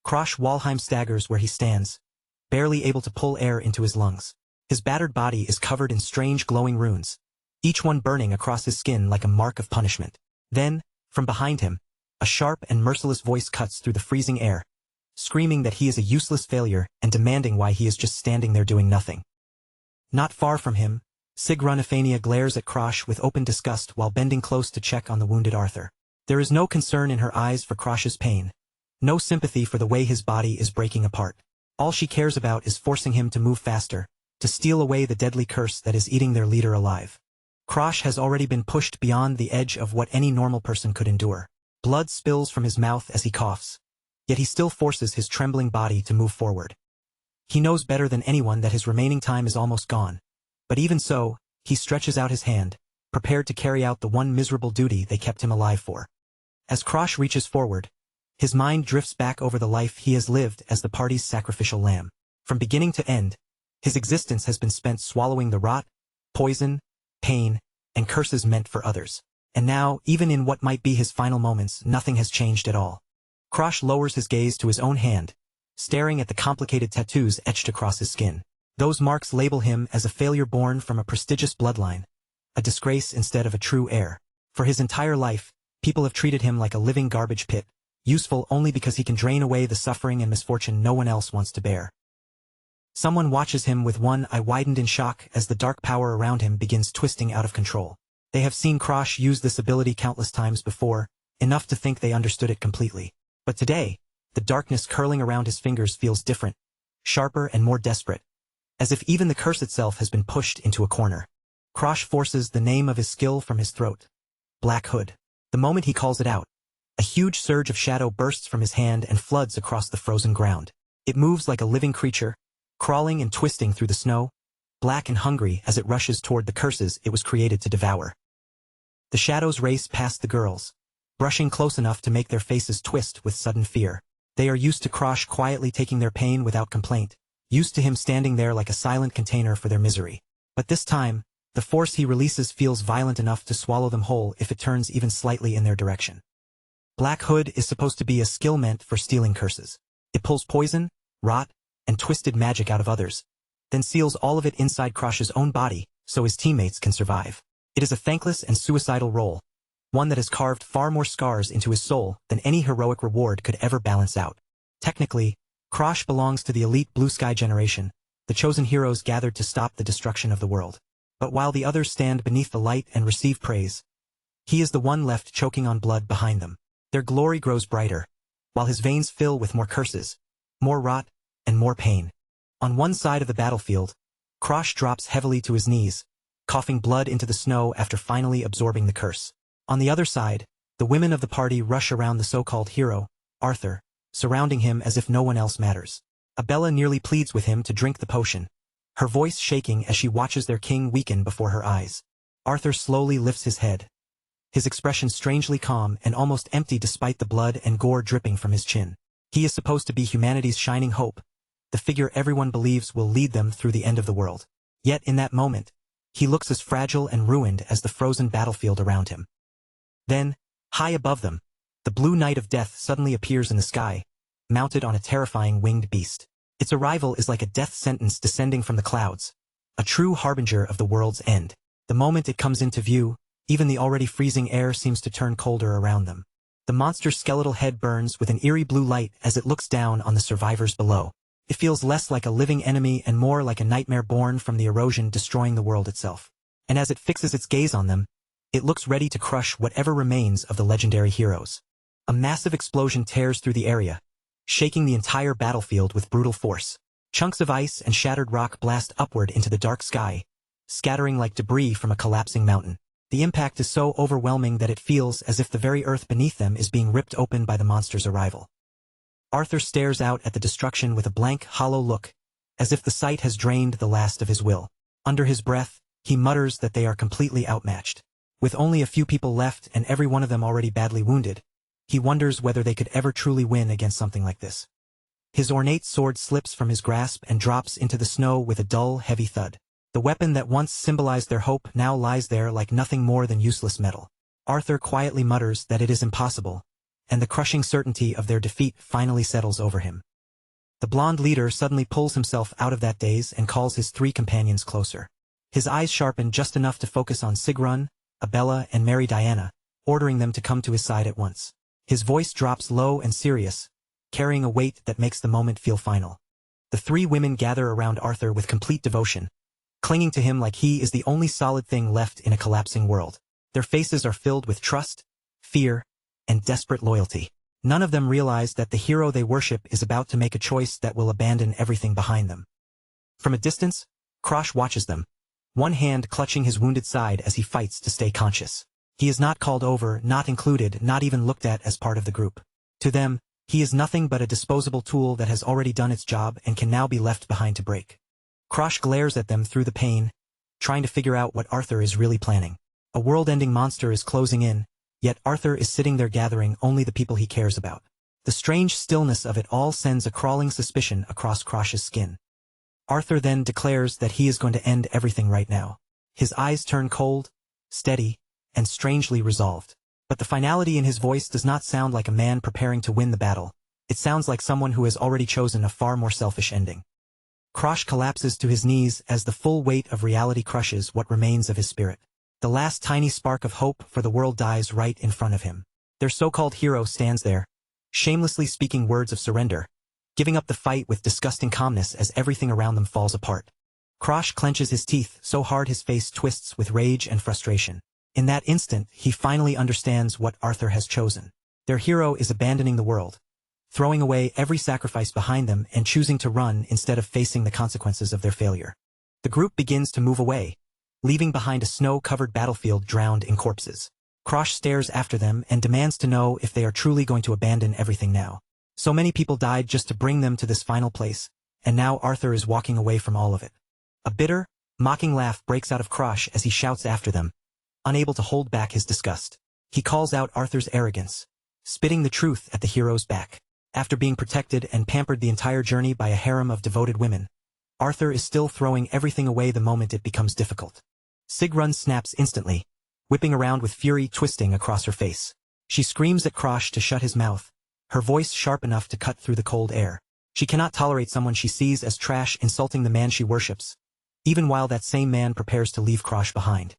Krosh Walheim staggers where he stands, barely able to pull air into his lungs. His battered body is covered in strange glowing runes, each one burning across his skin like a mark of punishment. Then, from behind him, a sharp and merciless voice cuts through the freezing air, screaming that he is a useless failure and demanding why he is just standing there doing nothing. Not far from him, Sigrun Ephania glares at Krosh with open disgust while bending close to check on the wounded Arthur. There is no concern in her eyes for Krosh's pain, no sympathy for the way his body is breaking apart. All she cares about is forcing him to move faster, to steal away the deadly curse that is eating their leader alive. Krosh has already been pushed beyond the edge of what any normal person could endure. Blood spills from his mouth as he coughs, yet he still forces his trembling body to move forward. He knows better than anyone that his remaining time is almost gone, but even so, he stretches out his hand, prepared to carry out the one miserable duty they kept him alive for. As Krosh reaches forward, his mind drifts back over the life he has lived as the party's sacrificial lamb. From beginning to end, his existence has been spent swallowing the rot, poison, pain, and curses meant for others. And now, even in what might be his final moments, nothing has changed at all. Krosh lowers his gaze to his own hand, staring at the complicated tattoos etched across his skin. Those marks label him as a failure born from a prestigious bloodline, a disgrace instead of a true heir. For his entire life, people have treated him like a living garbage pit, useful only because he can drain away the suffering and misfortune no one else wants to bear. Someone watches him with one eye widened in shock as the dark power around him begins twisting out of control. They have seen Krosh use this ability countless times before, enough to think they understood it completely. But today, the darkness curling around his fingers feels different, sharper and more desperate, as if even the curse itself has been pushed into a corner. Krosh forces the name of his skill from his throat. Black Hood. The moment he calls it out, a huge surge of shadow bursts from his hand and floods across the frozen ground. It moves like a living creature, crawling and twisting through the snow, black and hungry as it rushes toward the curses it was created to devour. The shadows race past the girls, brushing close enough to make their faces twist with sudden fear. They are used to Krosh quietly taking their pain without complaint, used to him standing there like a silent container for their misery. But this time, the force he releases feels violent enough to swallow them whole if it turns even slightly in their direction. Black Hood is supposed to be a skill meant for stealing curses. It pulls poison, rot, and twisted magic out of others, then seals all of it inside Krosh's own body so his teammates can survive. It is a thankless and suicidal role, one that has carved far more scars into his soul than any heroic reward could ever balance out. Technically, Krosh belongs to the elite Blue Sky generation, the chosen heroes gathered to stop the destruction of the world. But while the others stand beneath the light and receive praise, he is the one left choking on blood behind them. Their glory grows brighter, while his veins fill with more curses, more rot, and more pain. On one side of the battlefield, Krosh drops heavily to his knees, coughing blood into the snow after finally absorbing the curse. On the other side, the women of the party rush around the so-called hero, Arthur, surrounding him as if no one else matters. Abella nearly pleads with him to drink the potion, her voice shaking as she watches their king weaken before her eyes. Arthur slowly lifts his head, his expression strangely calm and almost empty despite the blood and gore dripping from his chin. He is supposed to be humanity's shining hope, the figure everyone believes will lead them through the end of the world. Yet in that moment, he looks as fragile and ruined as the frozen battlefield around him. Then, high above them, the blue knight of death suddenly appears in the sky, mounted on a terrifying winged beast. Its arrival is like a death sentence descending from the clouds, a true harbinger of the world's end. The moment it comes into view, even the already freezing air seems to turn colder around them. The monster's skeletal head burns with an eerie blue light as it looks down on the survivors below. It feels less like a living enemy and more like a nightmare born from the erosion destroying the world itself. And as it fixes its gaze on them, it looks ready to crush whatever remains of the legendary heroes. A massive explosion tears through the area, shaking the entire battlefield with brutal force. Chunks of ice and shattered rock blast upward into the dark sky, scattering like debris from a collapsing mountain. The impact is so overwhelming that it feels as if the very earth beneath them is being ripped open by the monster's arrival. Arthur stares out at the destruction with a blank, hollow look, as if the sight has drained the last of his will. Under his breath, he mutters that they are completely outmatched. With only a few people left and every one of them already badly wounded, he wonders whether they could ever truly win against something like this. His ornate sword slips from his grasp and drops into the snow with a dull, heavy thud. The weapon that once symbolized their hope now lies there like nothing more than useless metal. Arthur quietly mutters that it is impossible, and the crushing certainty of their defeat finally settles over him. The blonde leader suddenly pulls himself out of that daze and calls his 3 companions closer. His eyes sharpen just enough to focus on Sigrun, Abella and Mary Diana, ordering them to come to his side at once. His voice drops low and serious, carrying a weight that makes the moment feel final. The 3 women gather around Arthur with complete devotion, clinging to him like he is the only solid thing left in a collapsing world. Their faces are filled with trust, fear, and desperate loyalty. None of them realize that the hero they worship is about to make a choice that will abandon everything behind them. From a distance, Krosh watches them, one hand clutching his wounded side as he fights to stay conscious. He is not called over, not included, not even looked at as part of the group. To them, he is nothing but a disposable tool that has already done its job and can now be left behind to break. Krosh glares at them through the pain, trying to figure out what Arthur is really planning. A world-ending monster is closing in, yet Arthur is sitting there gathering only the people he cares about. The strange stillness of it all sends a crawling suspicion across Krosh's skin. Arthur then declares that he is going to end everything right now. His eyes turn cold, steady, and strangely resolved. But the finality in his voice does not sound like a man preparing to win the battle. It sounds like someone who has already chosen a far more selfish ending. Krosh collapses to his knees as the full weight of reality crushes what remains of his spirit. The last tiny spark of hope for the world dies right in front of him. Their so-called hero stands there, shamelessly speaking words of surrender, giving up the fight with disgusting calmness as everything around them falls apart. Krosh clenches his teeth so hard his face twists with rage and frustration. In that instant, he finally understands what Arthur has chosen. Their hero is abandoning the world, throwing away every sacrifice behind them and choosing to run instead of facing the consequences of their failure. The group begins to move away, leaving behind a snow-covered battlefield drowned in corpses. Krosh stares after them and demands to know if they are truly going to abandon everything now. So many people died just to bring them to this final place, and now Arthur is walking away from all of it. A bitter, mocking laugh breaks out of Krosh as he shouts after them, unable to hold back his disgust. He calls out Arthur's arrogance, spitting the truth at the hero's back. After being protected and pampered the entire journey by a harem of devoted women, Arthur is still throwing everything away the moment it becomes difficult. Sigrun snaps instantly, whipping around with fury twisting across her face. She screams at Krosh to shut his mouth, her voice sharp enough to cut through the cold air. She cannot tolerate someone she sees as trash insulting the man she worships, even while that same man prepares to leave Krosh behind.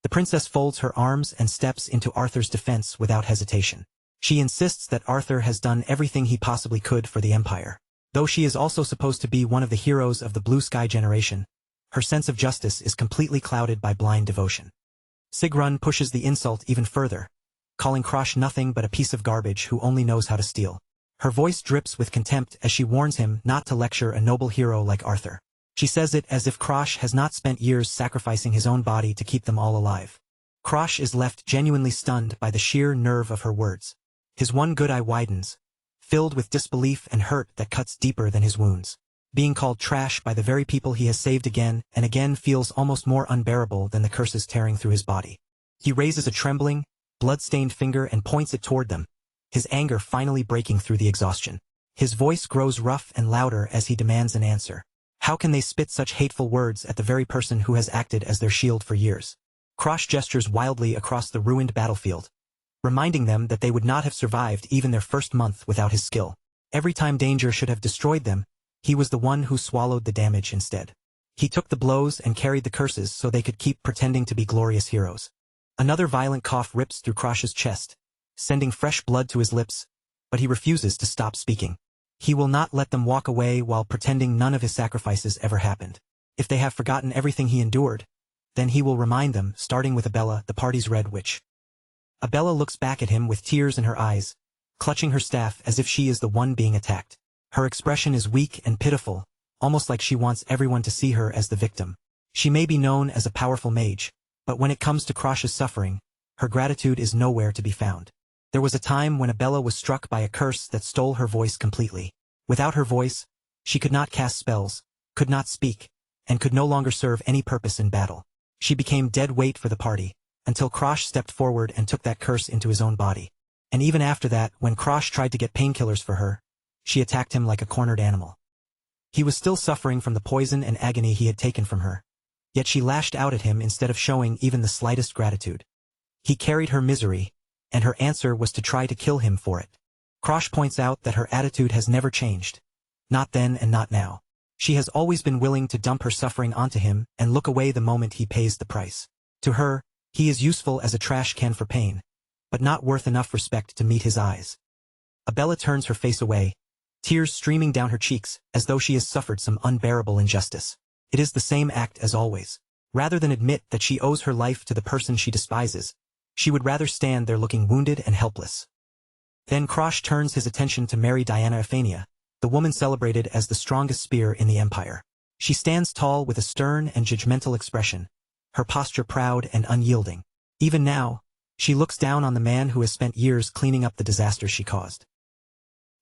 The princess folds her arms and steps into Arthur's defense without hesitation. She insists that Arthur has done everything he possibly could for the Empire. Though she is also supposed to be one of the heroes of the Blue Sky generation, her sense of justice is completely clouded by blind devotion. Sigrun pushes the insult even further, calling Krosh nothing but a piece of garbage who only knows how to steal. Her voice drips with contempt as she warns him not to lecture a noble hero like Arthur. She says it as if Krosh has not spent years sacrificing his own body to keep them all alive. Krosh is left genuinely stunned by the sheer nerve of her words. His one good eye widens, filled with disbelief and hurt that cuts deeper than his wounds. Being called trash by the very people he has saved again and again feels almost more unbearable than the curses tearing through his body. He raises a trembling, blood-stained finger and points it toward them, his anger finally breaking through the exhaustion. His voice grows rough and louder as he demands an answer. How can they spit such hateful words at the very person who has acted as their shield for years? Krosh gestures wildly across the ruined battlefield, reminding them that they would not have survived even their first month without his skill. Every time danger should have destroyed them, he was the one who swallowed the damage instead. He took the blows and carried the curses so they could keep pretending to be glorious heroes. Another violent cough rips through Krosh's chest, sending fresh blood to his lips, but he refuses to stop speaking. He will not let them walk away while pretending none of his sacrifices ever happened. If they have forgotten everything he endured, then he will remind them, starting with Abella, the party's red witch. Abella looks back at him with tears in her eyes, clutching her staff as if she is the one being attacked. Her expression is weak and pitiful, almost like she wants everyone to see her as the victim. She may be known as a powerful mage, but when it comes to Krosh's suffering, her gratitude is nowhere to be found. There was a time when Abella was struck by a curse that stole her voice completely. Without her voice, she could not cast spells, could not speak, and could no longer serve any purpose in battle. She became dead weight for the party, until Krosh stepped forward and took that curse into his own body. And even after that, when Krosh tried to get painkillers for her, she attacked him like a cornered animal. He was still suffering from the poison and agony he had taken from her, yet she lashed out at him instead of showing even the slightest gratitude. He carried her misery, and her answer was to try to kill him for it. Krosh points out that her attitude has never changed. Not then and not now. She has always been willing to dump her suffering onto him and look away the moment he pays the price. To her, he is useful as a trash can for pain, but not worth enough respect to meet his eyes. Abella turns her face away, tears streaming down her cheeks as though she has suffered some unbearable injustice. It is the same act as always. Rather than admit that she owes her life to the person she despises, she would rather stand there looking wounded and helpless. Then Krosh turns his attention to Mary Diana Euphania, the woman celebrated as the strongest spear in the empire. She stands tall with a stern and judgmental expression, her posture proud and unyielding. Even now, she looks down on the man who has spent years cleaning up the disaster she caused.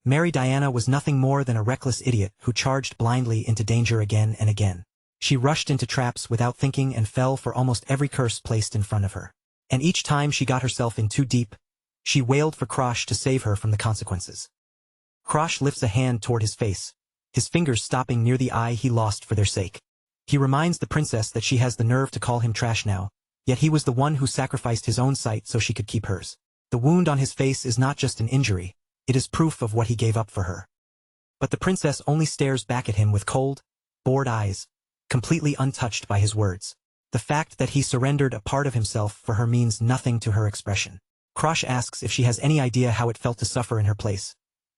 Mary Diana was nothing more than a reckless idiot who charged blindly into danger again and again. She rushed into traps without thinking and fell for almost every curse placed in front of her. And each time she got herself in too deep, she wailed for Krosh to save her from the consequences. Krosh lifts a hand toward his face, his fingers stopping near the eye he lost for their sake. He reminds the princess that she has the nerve to call him trash now, yet he was the one who sacrificed his own sight so she could keep hers. The wound on his face is not just an injury, it is proof of what he gave up for her. But the princess only stares back at him with cold, bored eyes, completely untouched by his words. The fact that he surrendered a part of himself for her means nothing to her expression. Krosh asks if she has any idea how it felt to suffer in her place,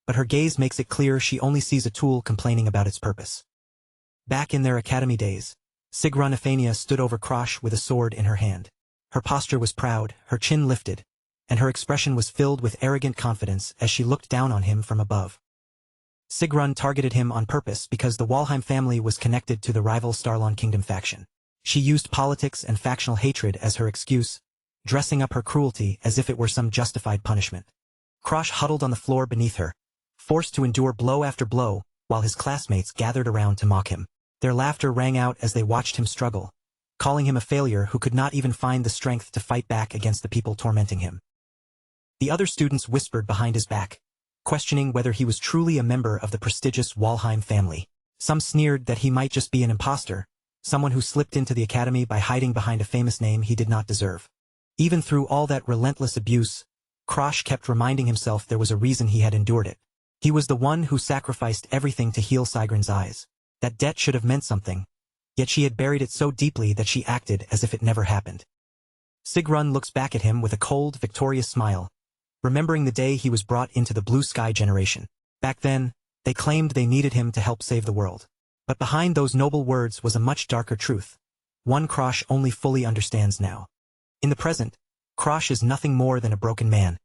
but her gaze makes it clear she only sees a tool complaining about its purpose. Back in their academy days, Sigrun Euphania stood over Krosh with a sword in her hand. Her posture was proud, her chin lifted, and her expression was filled with arrogant confidence as she looked down on him from above. Sigrun targeted him on purpose because the Walheim family was connected to the rival Starlon Kingdom faction. She used politics and factional hatred as her excuse, dressing up her cruelty as if it were some justified punishment. Krosh huddled on the floor beneath her, forced to endure blow after blow, while his classmates gathered around to mock him. Their laughter rang out as they watched him struggle, calling him a failure who could not even find the strength to fight back against the people tormenting him. The other students whispered behind his back, questioning whether he was truly a member of the prestigious Walheim family. Some sneered that he might just be an imposter, someone who slipped into the academy by hiding behind a famous name he did not deserve. Even through all that relentless abuse, Krosh kept reminding himself there was a reason he had endured it. He was the one who sacrificed everything to heal Sigrun's eyes. That debt should have meant something, yet she had buried it so deeply that she acted as if it never happened. Sigrun looks back at him with a cold, victorious smile, remembering the day he was brought into the Blue Sky generation. Back then, they claimed they needed him to help save the world. But behind those noble words was a much darker truth, one Krosh only fully understands now. In the present, Krosh is nothing more than a broken man,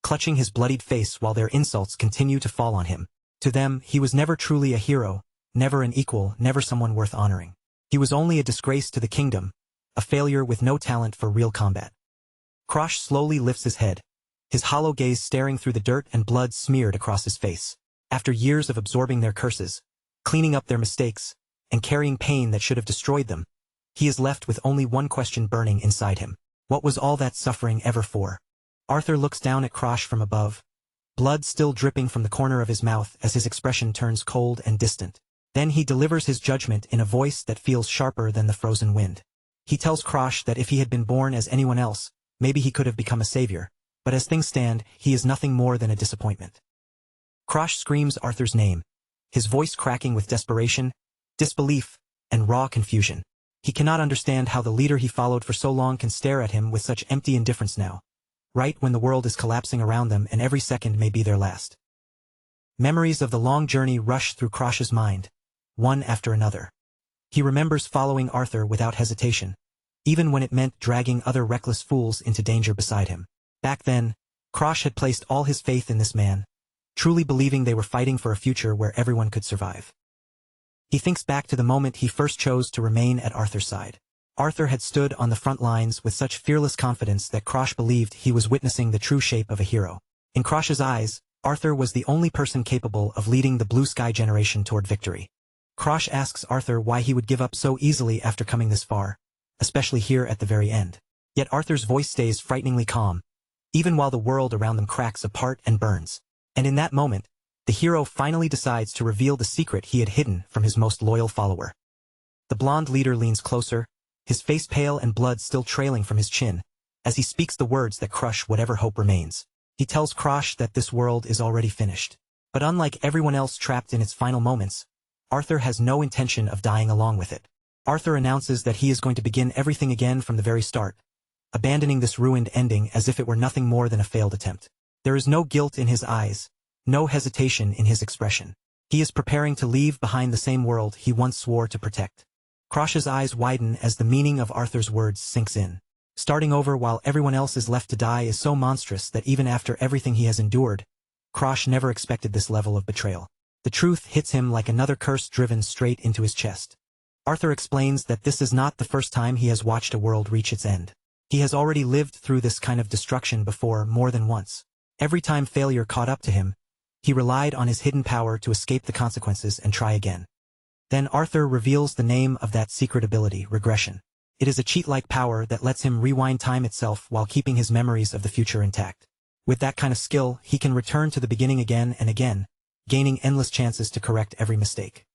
clutching his bloodied face while their insults continue to fall on him. To them, he was never truly a hero, never an equal, never someone worth honoring. He was only a disgrace to the kingdom, a failure with no talent for real combat. Krosh slowly lifts his head, his hollow gaze staring through the dirt and blood smeared across his face. After years of absorbing their curses, cleaning up their mistakes, and carrying pain that should have destroyed them, he is left with only one question burning inside him. What was all that suffering ever for? Arthur looks down at Krosh from above, blood still dripping from the corner of his mouth as his expression turns cold and distant. Then he delivers his judgment in a voice that feels sharper than the frozen wind. He tells Krosh that if he had been born as anyone else, maybe he could have become a savior, but as things stand, he is nothing more than a disappointment. Krosh screams Arthur's name, his voice cracking with desperation, disbelief, and raw confusion. He cannot understand how the leader he followed for so long can stare at him with such empty indifference now, right when the world is collapsing around them and every second may be their last. Memories of the long journey rush through Krosh's mind, one after another. He remembers following Arthur without hesitation, even when it meant dragging other reckless fools into danger beside him. Back then, Krosh had placed all his faith in this man, truly believing they were fighting for a future where everyone could survive. He thinks back to the moment he first chose to remain at Arthur's side. Arthur had stood on the front lines with such fearless confidence that Krosh believed he was witnessing the true shape of a hero. In Krosh's eyes, Arthur was the only person capable of leading the Blue Sky generation toward victory. Krosh asks Arthur why he would give up so easily after coming this far, especially here at the very end. Yet Arthur's voice stays frighteningly calm, even while the world around them cracks apart and burns. And in that moment, the hero finally decides to reveal the secret he had hidden from his most loyal follower. The blonde leader leans closer, his face pale and blood still trailing from his chin, as he speaks the words that crush whatever hope remains. He tells Krosh that this world is already finished. But unlike everyone else trapped in its final moments, Arthur has no intention of dying along with it. Arthur announces that he is going to begin everything again from the very start, abandoning this ruined ending as if it were nothing more than a failed attempt. There is no guilt in his eyes, no hesitation in his expression. He is preparing to leave behind the same world he once swore to protect. Krosh's eyes widen as the meaning of Arthur's words sinks in. Starting over while everyone else is left to die is so monstrous that even after everything he has endured, Krosh never expected this level of betrayal. The truth hits him like another curse driven straight into his chest. Arthur explains that this is not the first time he has watched a world reach its end. He has already lived through this kind of destruction before more than once. Every time failure caught up to him, he relied on his hidden power to escape the consequences and try again. Then Arthur reveals the name of that secret ability, regression. It is a cheat-like power that lets him rewind time itself while keeping his memories of the future intact. With that kind of skill, he can return to the beginning again and again, gaining endless chances to correct every mistake.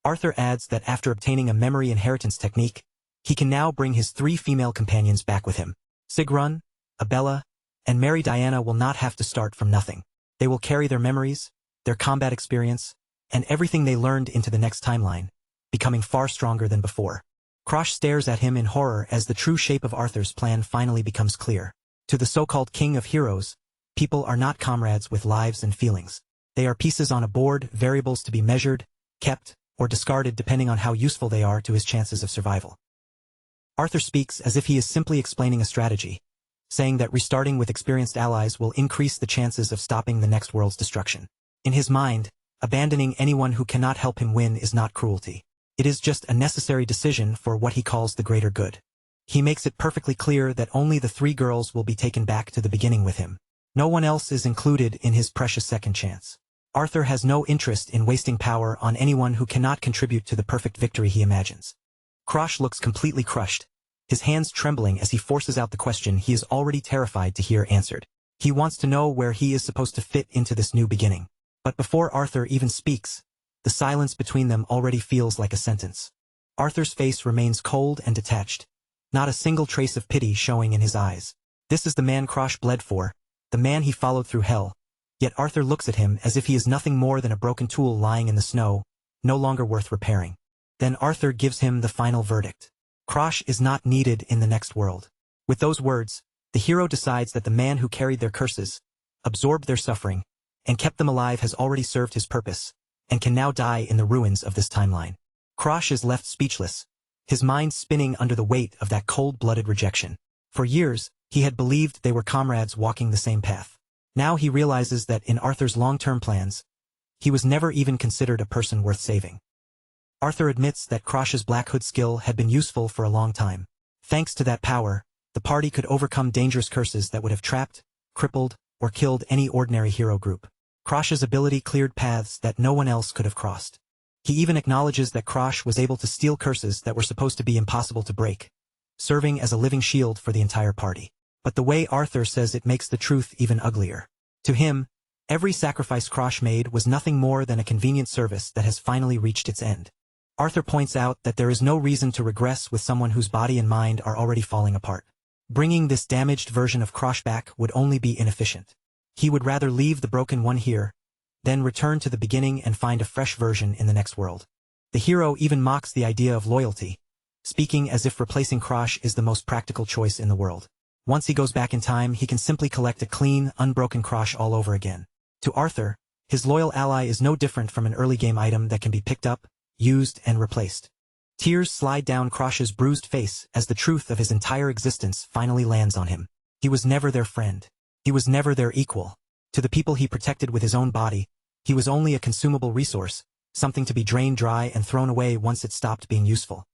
Arthur adds that after obtaining a memory inheritance technique, he can now bring his 3 female companions back with him. Sigrun, Abella, and Mary Diana will not have to start from nothing. They will carry their memories, their combat experience, and everything they learned into the next timeline, becoming far stronger than before. Krosh stares at him in horror as the true shape of Arthur's plan finally becomes clear. To the so-called king of heroes, people are not comrades with lives and feelings. They are pieces on a board, variables to be measured, kept, or discarded depending on how useful they are to his chances of survival. Arthur speaks as if he is simply explaining a strategy, saying that restarting with experienced allies will increase the chances of stopping the next world's destruction. In his mind, abandoning anyone who cannot help him win is not cruelty. It is just a necessary decision for what he calls the greater good. He makes it perfectly clear that only the 3 girls will be taken back to the beginning with him. No one else is included in his precious second chance. Arthur has no interest in wasting power on anyone who cannot contribute to the perfect victory he imagines. Krosh looks completely crushed, his hands trembling as he forces out the question he is already terrified to hear answered. He wants to know where he is supposed to fit into this new beginning. But before Arthur even speaks, the silence between them already feels like a sentence. Arthur's face remains cold and detached, not a single trace of pity showing in his eyes. This is the man Krosh bled for, the man he followed through hell, yet Arthur looks at him as if he is nothing more than a broken tool lying in the snow, no longer worth repairing. Then Arthur gives him the final verdict. Krosh is not needed in the next world. With those words, the hero decides that the man who carried their curses, absorbed their suffering, and kept them alive has already served his purpose, and can now die in the ruins of this timeline. Krosh is left speechless, his mind spinning under the weight of that cold-blooded rejection. For years, he had believed they were comrades walking the same path. Now he realizes that in Arthur's long-term plans, he was never even considered a person worth saving. Arthur admits that Krosh's Black Hood skill had been useful for a long time. Thanks to that power, the party could overcome dangerous curses that would have trapped, crippled, or killed any ordinary hero group. Krosh's ability cleared paths that no one else could have crossed. He even acknowledges that Krosh was able to steal curses that were supposed to be impossible to break, serving as a living shield for the entire party. But the way Arthur says it makes the truth even uglier. To him, every sacrifice Krosh made was nothing more than a convenient service that has finally reached its end. Arthur points out that there is no reason to regress with someone whose body and mind are already falling apart. Bringing this damaged version of Krosh back would only be inefficient. He would rather leave the broken one here, then return to the beginning and find a fresh version in the next world. The hero even mocks the idea of loyalty, speaking as if replacing Krosh is the most practical choice in the world. Once he goes back in time, he can simply collect a clean, unbroken Krosh all over again. To Arthur, his loyal ally is no different from an early game item that can be picked up, used, and replaced. Tears slide down Krosh's bruised face as the truth of his entire existence finally lands on him. He was never their friend. He was never their equal. To the people he protected with his own body, he was only a consumable resource, something to be drained dry and thrown away once it stopped being useful.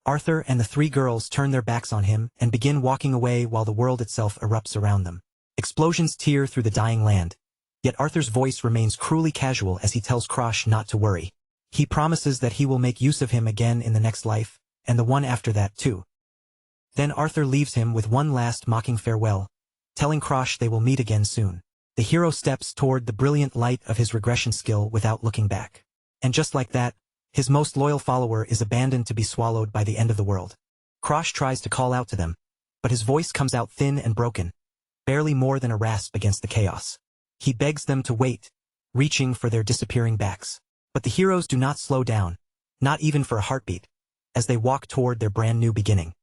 Arthur and the 3 girls turn their backs on him and begin walking away while the world itself erupts around them. Explosions tear through the dying land, yet Arthur's voice remains cruelly casual as he tells Krosh not to worry. He promises that he will make use of him again in the next life, and the one after that too. Then Arthur leaves him with one last mocking farewell, telling Krosh they will meet again soon. The hero steps toward the brilliant light of his regression skill without looking back. And just like that, his most loyal follower is abandoned to be swallowed by the end of the world. Krosh tries to call out to them, but his voice comes out thin and broken, barely more than a rasp against the chaos. He begs them to wait, reaching for their disappearing backs. But the heroes do not slow down, not even for a heartbeat, as they walk toward their brand new beginning.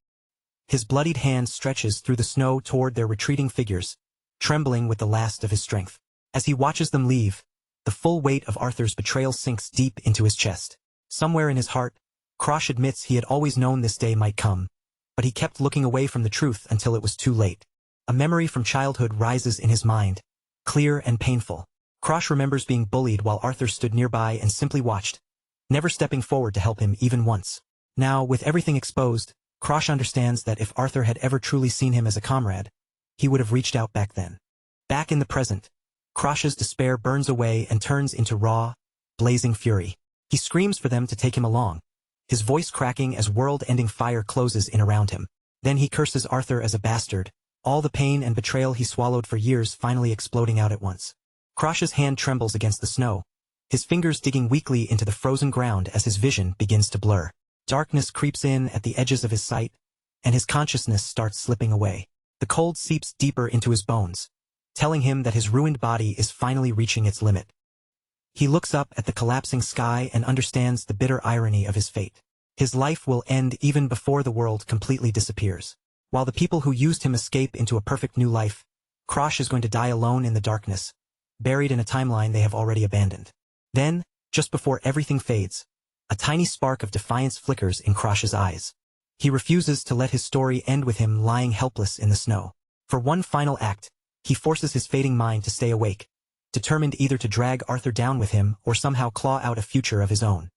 His bloodied hand stretches through the snow toward their retreating figures, trembling with the last of his strength. As he watches them leave, the full weight of Arthur's betrayal sinks deep into his chest. Somewhere in his heart, Krosh admits he had always known this day might come, but he kept looking away from the truth until it was too late. A memory from childhood rises in his mind, clear and painful. Krosh remembers being bullied while Arthur stood nearby and simply watched, never stepping forward to help him even once. Now, with everything exposed, Krosh understands that if Arthur had ever truly seen him as a comrade, he would have reached out back then. Back in the present, Krosh's despair burns away and turns into raw, blazing fury. He screams for them to take him along, his voice cracking as world-ending fire closes in around him. Then he curses Arthur as a bastard, all the pain and betrayal he swallowed for years finally exploding out at once. Krosh's hand trembles against the snow, his fingers digging weakly into the frozen ground as his vision begins to blur. Darkness creeps in at the edges of his sight, and his consciousness starts slipping away. The cold seeps deeper into his bones, telling him that his ruined body is finally reaching its limit. He looks up at the collapsing sky and understands the bitter irony of his fate. His life will end even before the world completely disappears. While the people who used him escape into a perfect new life, Krosh is going to die alone in the darkness, buried in a timeline they have already abandoned. Then, just before everything fades, a tiny spark of defiance flickers in Krosh's eyes. He refuses to let his story end with him lying helpless in the snow. For one final act, he forces his fading mind to stay awake, determined either to drag Arthur down with him or somehow claw out a future of his own.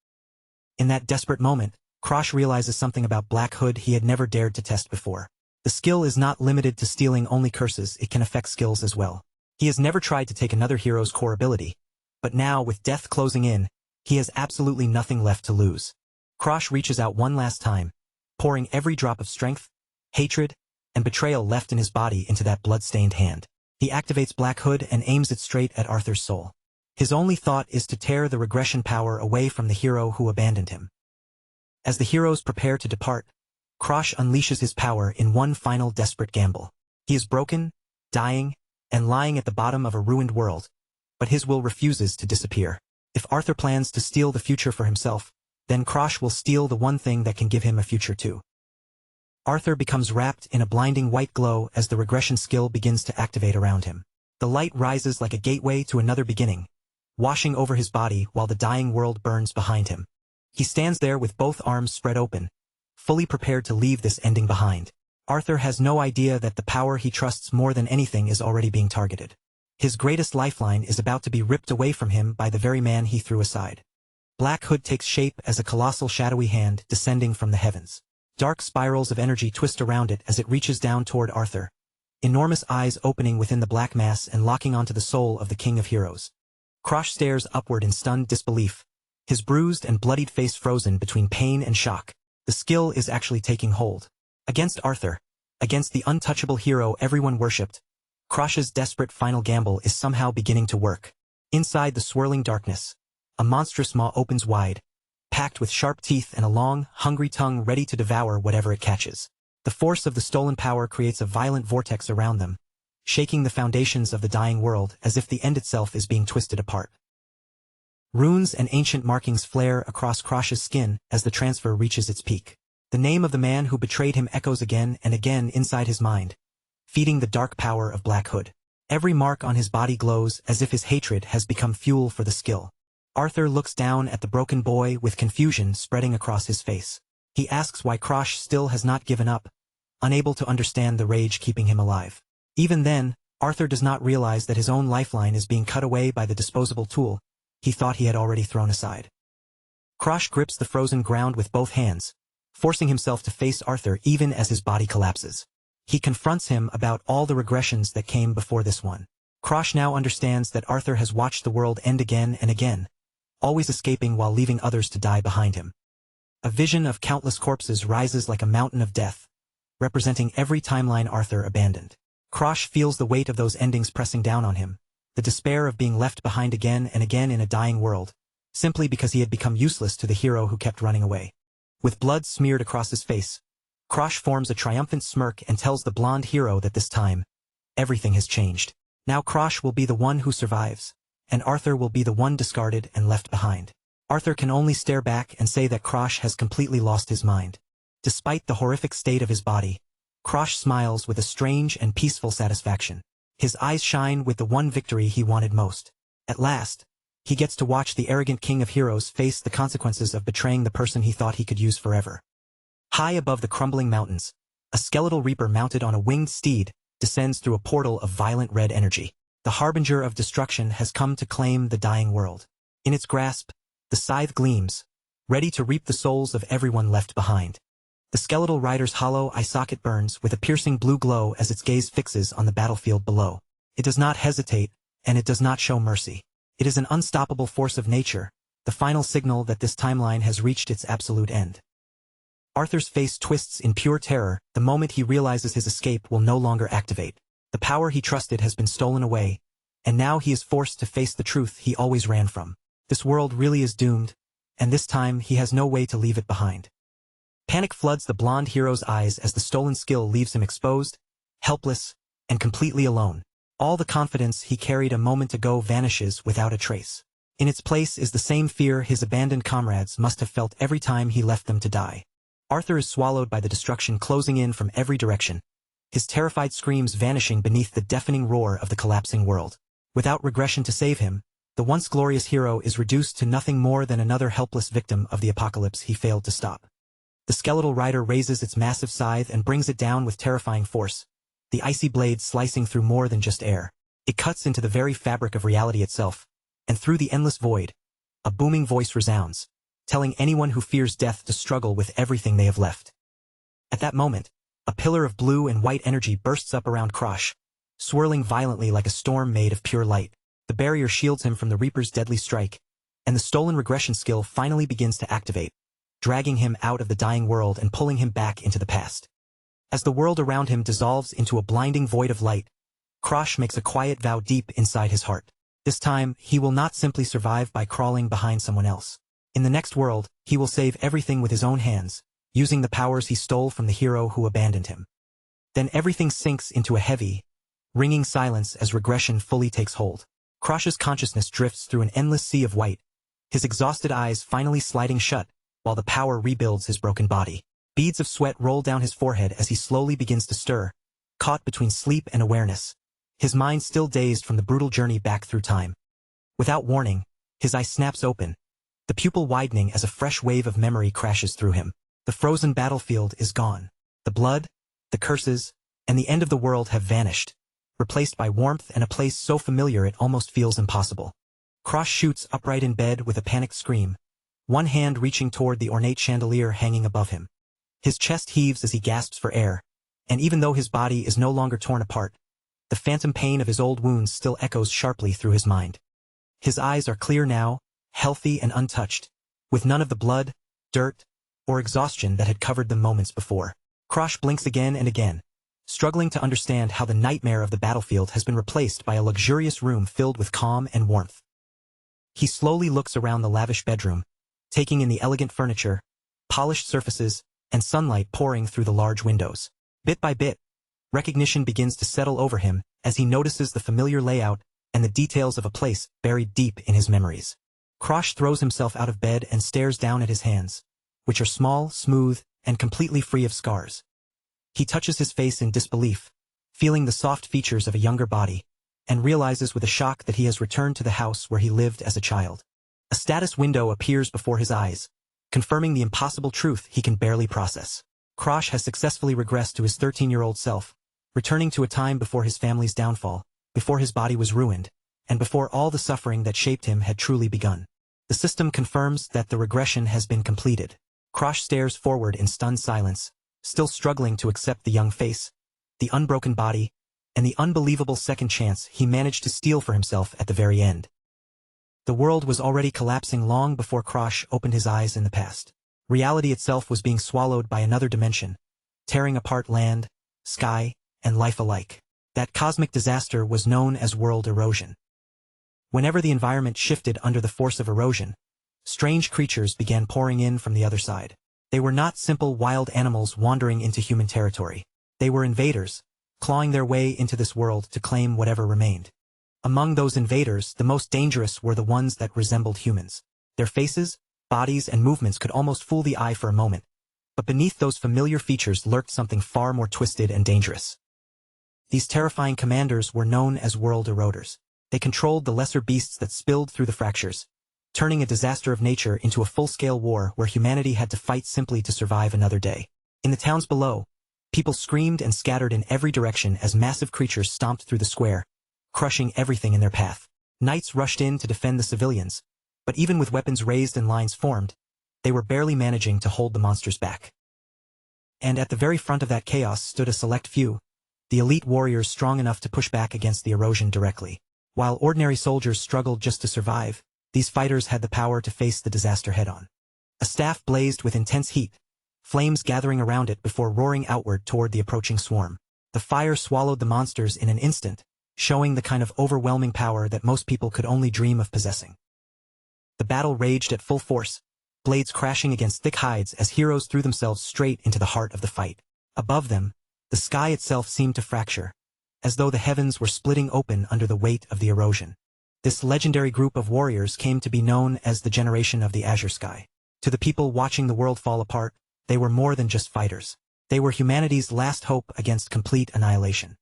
In that desperate moment, Krosh realizes something about Black Hood he had never dared to test before. The skill is not limited to stealing only curses, it can affect skills as well. He has never tried to take another hero's core ability, but now, with death closing in, he has absolutely nothing left to lose. Krosh reaches out one last time, pouring every drop of strength, hatred, and betrayal left in his body into that blood-stained hand. He activates Black Hood and aims it straight at Arthur's soul. His only thought is to tear the regression power away from the hero who abandoned him. As the heroes prepare to depart, Krosh unleashes his power in one final desperate gamble. He is broken, dying, and lying at the bottom of a ruined world, but his will refuses to disappear. If Arthur plans to steal the future for himself, then Krosh will steal the one thing that can give him a future too. Arthur becomes wrapped in a blinding white glow as the regression skill begins to activate around him. The light rises like a gateway to another beginning, washing over his body while the dying world burns behind him. He stands there with both arms spread open, fully prepared to leave this ending behind. Arthur has no idea that the power he trusts more than anything is already being targeted. His greatest lifeline is about to be ripped away from him by the very man he threw aside. Black Hood takes shape as a colossal shadowy hand descending from the heavens. Dark spirals of energy twist around it as it reaches down toward Arthur, enormous eyes opening within the black mass and locking onto the soul of the King of Heroes. Krosh stares upward in stunned disbelief, his bruised and bloodied face frozen between pain and shock. The skill is actually taking hold. Against Arthur, against the untouchable hero everyone worshipped, Krosh's desperate final gamble is somehow beginning to work. Inside the swirling darkness, a monstrous maw opens wide, packed with sharp teeth and a long, hungry tongue ready to devour whatever it catches. The force of the stolen power creates a violent vortex around them, shaking the foundations of the dying world as if the end itself is being twisted apart. Runes and ancient markings flare across Krosh's skin as the transfer reaches its peak. The name of the man who betrayed him echoes again and again inside his mind, feeding the dark power of Black Hood. Every mark on his body glows as if his hatred has become fuel for the skill. Arthur looks down at the broken boy with confusion spreading across his face. He asks why Krosh still has not given up, unable to understand the rage keeping him alive. Even then, Arthur does not realize that his own lifeline is being cut away by the disposable tool he thought he had already thrown aside. Krosh grips the frozen ground with both hands, forcing himself to face Arthur even as his body collapses. He confronts him about all the regressions that came before this one. Krosh now understands that Arthur has watched the world end again and again, always escaping while leaving others to die behind him. A vision of countless corpses rises like a mountain of death, representing every timeline Arthur abandoned. Krosh feels the weight of those endings pressing down on him, the despair of being left behind again and again in a dying world, simply because he had become useless to the hero who kept running away. With blood smeared across his face, Krosh forms a triumphant smirk and tells the blonde hero that this time, everything has changed. Now Krosh will be the one who survives, and Arthur will be the one discarded and left behind. Arthur can only stare back and say that Krosh has completely lost his mind. Despite the horrific state of his body, Krosh smiles with a strange and peaceful satisfaction. His eyes shine with the one victory he wanted most. At last, he gets to watch the arrogant king of heroes face the consequences of betraying the person he thought he could use forever. High above the crumbling mountains, a skeletal reaper mounted on a winged steed descends through a portal of violent red energy. The harbinger of destruction has come to claim the dying world. In its grasp, the scythe gleams, ready to reap the souls of everyone left behind. The skeletal rider's hollow eye socket burns with a piercing blue glow as its gaze fixes on the battlefield below. It does not hesitate, and it does not show mercy. It is an unstoppable force of nature, the final signal that this timeline has reached its absolute end. Arthur's face twists in pure terror the moment he realizes his escape will no longer activate. The power he trusted has been stolen away, and now he is forced to face the truth he always ran from. This world really is doomed, and this time he has no way to leave it behind. Panic floods the blonde hero's eyes as the stolen skill leaves him exposed, helpless, and completely alone. All the confidence he carried a moment ago vanishes without a trace. In its place is the same fear his abandoned comrades must have felt every time he left them to die. Arthur is swallowed by the destruction closing in from every direction, his terrified screams vanishing beneath the deafening roar of the collapsing world. Without regression to save him, the once glorious hero is reduced to nothing more than another helpless victim of the apocalypse he failed to stop. The skeletal rider raises its massive scythe and brings it down with terrifying force, the icy blade slicing through more than just air. It cuts into the very fabric of reality itself, and through the endless void, a booming voice resounds, telling anyone who fears death to struggle with everything they have left. At that moment, a pillar of blue and white energy bursts up around Krosh, swirling violently like a storm made of pure light. The barrier shields him from the Reaper's deadly strike, and the stolen regression skill finally begins to activate, dragging him out of the dying world and pulling him back into the past. As the world around him dissolves into a blinding void of light, Krosh makes a quiet vow deep inside his heart. This time, he will not simply survive by crawling behind someone else. In the next world, he will save everything with his own hands, using the powers he stole from the hero who abandoned him. Then everything sinks into a heavy, ringing silence as regression fully takes hold. Krosh's consciousness drifts through an endless sea of white, his exhausted eyes finally sliding shut, while the power rebuilds his broken body. Beads of sweat roll down his forehead as he slowly begins to stir, caught between sleep and awareness, his mind still dazed from the brutal journey back through time. Without warning, his eye snaps open, the pupil widening as a fresh wave of memory crashes through him. The frozen battlefield is gone. The blood, the curses, and the end of the world have vanished, replaced by warmth and a place so familiar it almost feels impossible. Krosh shoots upright in bed with a panicked scream, one hand reaching toward the ornate chandelier hanging above him. His chest heaves as he gasps for air, and even though his body is no longer torn apart, the phantom pain of his old wounds still echoes sharply through his mind. His eyes are clear now, healthy and untouched, with none of the blood, dirt, or exhaustion that had covered them moments before. Krosh blinks again and again, struggling to understand how the nightmare of the battlefield has been replaced by a luxurious room filled with calm and warmth. He slowly looks around the lavish bedroom, taking in the elegant furniture, polished surfaces, and sunlight pouring through the large windows. Bit by bit, recognition begins to settle over him as he notices the familiar layout and the details of a place buried deep in his memories. Krosh throws himself out of bed and stares down at his hands, which are small, smooth, and completely free of scars. He touches his face in disbelief, feeling the soft features of a younger body, and realizes with a shock that he has returned to the house where he lived as a child. A status window appears before his eyes, confirming the impossible truth he can barely process. Krosh has successfully regressed to his 13-year-old self, returning to a time before his family's downfall, before his body was ruined, and before all the suffering that shaped him had truly begun. The system confirms that the regression has been completed. Krosh stares forward in stunned silence, still struggling to accept the young face, the unbroken body, and the unbelievable second chance he managed to steal for himself at the very end. The world was already collapsing long before Krosh opened his eyes in the past. Reality itself was being swallowed by another dimension, tearing apart land, sky, and life alike. That cosmic disaster was known as world erosion. Whenever the environment shifted under the force of erosion, strange creatures began pouring in from the other side. They were not simple wild animals wandering into human territory. They were invaders, clawing their way into this world to claim whatever remained. Among those invaders, the most dangerous were the ones that resembled humans. Their faces, bodies, and movements could almost fool the eye for a moment, but beneath those familiar features lurked something far more twisted and dangerous. These terrifying commanders were known as world eroders. They controlled the lesser beasts that spilled through the fractures, turning a disaster of nature into a full-scale war where humanity had to fight simply to survive another day. In the towns below, people screamed and scattered in every direction as massive creatures stomped through the square, crushing everything in their path. Knights rushed in to defend the civilians, but even with weapons raised and lines formed, they were barely managing to hold the monsters back. And at the very front of that chaos stood a select few, the elite warriors strong enough to push back against the erosion directly. While ordinary soldiers struggled just to survive, these fighters had the power to face the disaster head-on. A staff blazed with intense heat, flames gathering around it before roaring outward toward the approaching swarm. The fire swallowed the monsters in an instant, showing the kind of overwhelming power that most people could only dream of possessing. The battle raged at full force, blades crashing against thick hides as heroes threw themselves straight into the heart of the fight. Above them, the sky itself seemed to fracture, as though the heavens were splitting open under the weight of the erosion. This legendary group of warriors came to be known as the generation of the azure sky. To the people watching the world fall apart, they were more than just fighters. They were humanity's last hope against complete annihilation.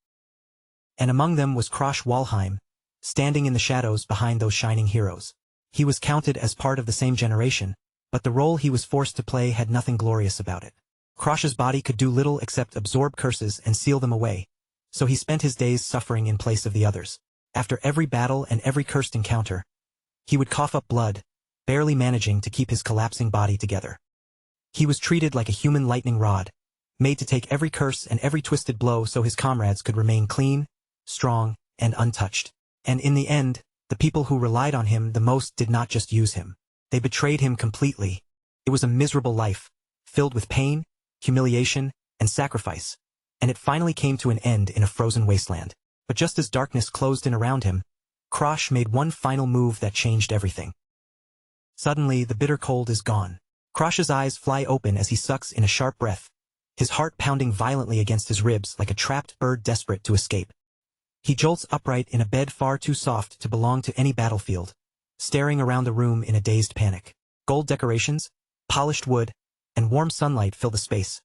And among them was Krosh Walheim, standing in the shadows behind those shining heroes. He was counted as part of the same generation, but the role he was forced to play had nothing glorious about it. Krosh's body could do little except absorb curses and seal them away, so he spent his days suffering in place of the others. After every battle and every cursed encounter, he would cough up blood, barely managing to keep his collapsing body together. He was treated like a human lightning rod, made to take every curse and every twisted blow so his comrades could remain clean, strong, and untouched. And in the end, the people who relied on him the most did not just use him. They betrayed him completely. It was a miserable life, filled with pain, humiliation, and sacrifice, and it finally came to an end in a frozen wasteland. But just as darkness closed in around him, Krosh made one final move that changed everything. Suddenly, the bitter cold is gone. Krosh's eyes fly open as he sucks in a sharp breath, his heart pounding violently against his ribs like a trapped bird desperate to escape. He jolts upright in a bed far too soft to belong to any battlefield, staring around the room in a dazed panic. Gold decorations, polished wood, and warm sunlight fill the space,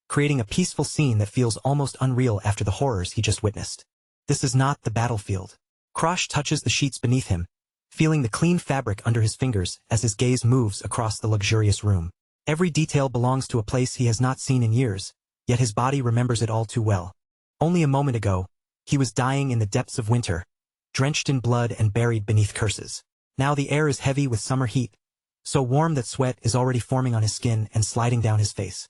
creating a peaceful scene that feels almost unreal after the horrors he just witnessed. This is not the battlefield. Krosh touches the sheets beneath him, feeling the clean fabric under his fingers as his gaze moves across the luxurious room. Every detail belongs to a place he has not seen in years, yet his body remembers it all too well. Only a moment ago, he was dying in the depths of winter, drenched in blood and buried beneath curses. Now the air is heavy with summer heat, so warm that sweat is already forming on his skin and sliding down his face.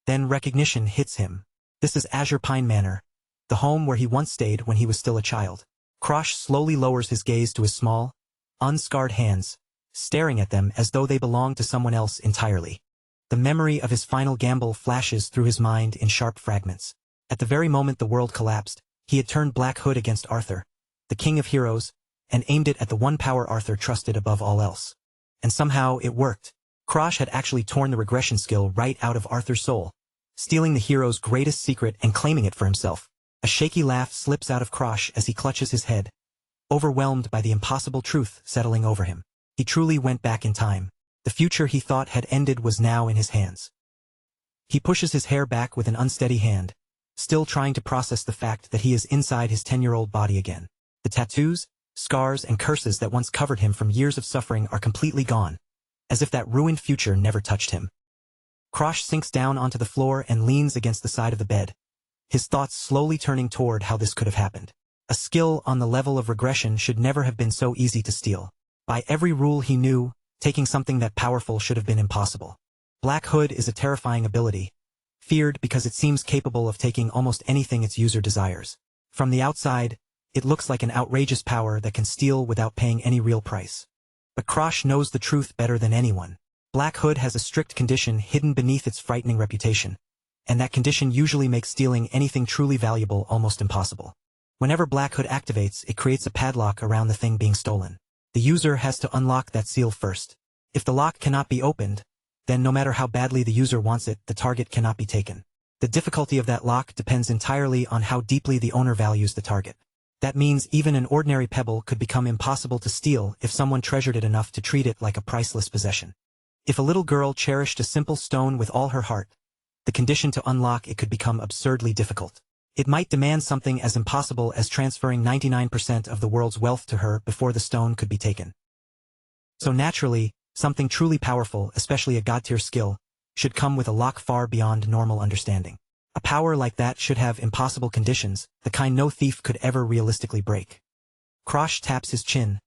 Then recognition hits him. This is Azure Pine Manor, the home where he once stayed when he was still a child. Krosh slowly lowers his gaze to his small, unscarred hands, staring at them as though they belonged to someone else entirely. The memory of his final gamble flashes through his mind in sharp fragments. At the very moment the world collapsed, he had turned Black Hood against Arthur, the king of heroes, and aimed it at the one power Arthur trusted above all else. And somehow it worked. Krosh had actually torn the regression skill right out of Arthur's soul, stealing the hero's greatest secret and claiming it for himself. A shaky laugh slips out of Krosh as he clutches his head, overwhelmed by the impossible truth settling over him. He truly went back in time. The future he thought had ended was now in his hands. He pushes his hair back with an unsteady hand, still trying to process the fact that he is inside his 10-year-old body again. The tattoos, scars, and curses that once covered him from years of suffering are completely gone, as if that ruined future never touched him. Krosh sinks down onto the floor and leans against the side of the bed, his thoughts slowly turning toward how this could have happened. A skill on the level of regression should never have been so easy to steal. By every rule he knew, taking something that powerful should have been impossible. Black Hood is a terrifying ability, feared because it seems capable of taking almost anything its user desires. From the outside, it looks like an outrageous power that can steal without paying any real price. But Krosh knows the truth better than anyone. Black Hood has a strict condition hidden beneath its frightening reputation, and that condition usually makes stealing anything truly valuable almost impossible. Whenever Black Hood activates, it creates a padlock around the thing being stolen. The user has to unlock that seal first. If the lock cannot be opened, then no matter how badly the user wants it, the target cannot be taken. The difficulty of that lock depends entirely on how deeply the owner values the target. That means even an ordinary pebble could become impossible to steal if someone treasured it enough to treat it like a priceless possession. If a little girl cherished a simple stone with all her heart, the condition to unlock it could become absurdly difficult. It might demand something as impossible as transferring 99% of the world's wealth to her before the stone could be taken. So naturally, something truly powerful, especially a god-tier skill, should come with a lock far beyond normal understanding. A power like that should have impossible conditions, the kind no thief could ever realistically break. Krosh taps his chin,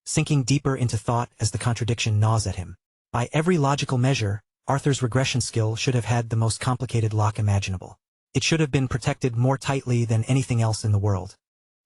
sinking deeper into thought as the contradiction gnaws at him. By every logical measure, Arthur's regression skill should have had the most complicated lock imaginable. It should have been protected more tightly than anything else in the world.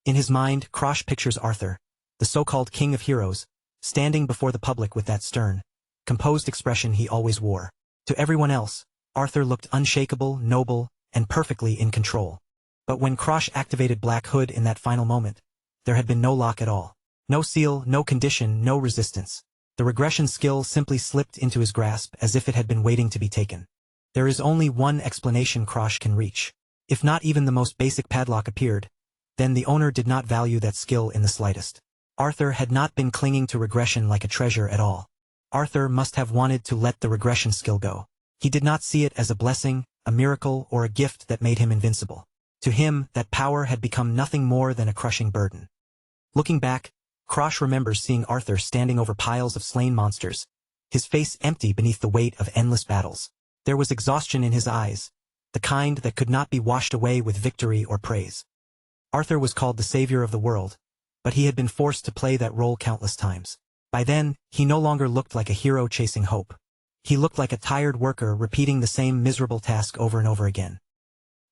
In his mind, Krosh pictures Arthur, the so-called king of heroes, standing before the public with that stern, composed expression he always wore. To everyone else, Arthur looked unshakable, noble, and perfectly in control. But when Krosh activated Black Hood in that final moment, there had been no lock at all. No seal, no condition, no resistance. The regression skill simply slipped into his grasp as if it had been waiting to be taken. There is only one explanation Krosh can reach. If not even the most basic padlock appeared, then the owner did not value that skill in the slightest. Arthur had not been clinging to regression like a treasure at all. Arthur must have wanted to let the regression skill go. He did not see it as a blessing, a miracle, or a gift that made him invincible. To him, that power had become nothing more than a crushing burden. Looking back, Krosh remembers seeing Arthur standing over piles of slain monsters, his face empty beneath the weight of endless battles. There was exhaustion in his eyes, the kind that could not be washed away with victory or praise. Arthur was called the savior of the world, but he had been forced to play that role countless times. By then, he no longer looked like a hero chasing hope. He looked like a tired worker repeating the same miserable task over and over again.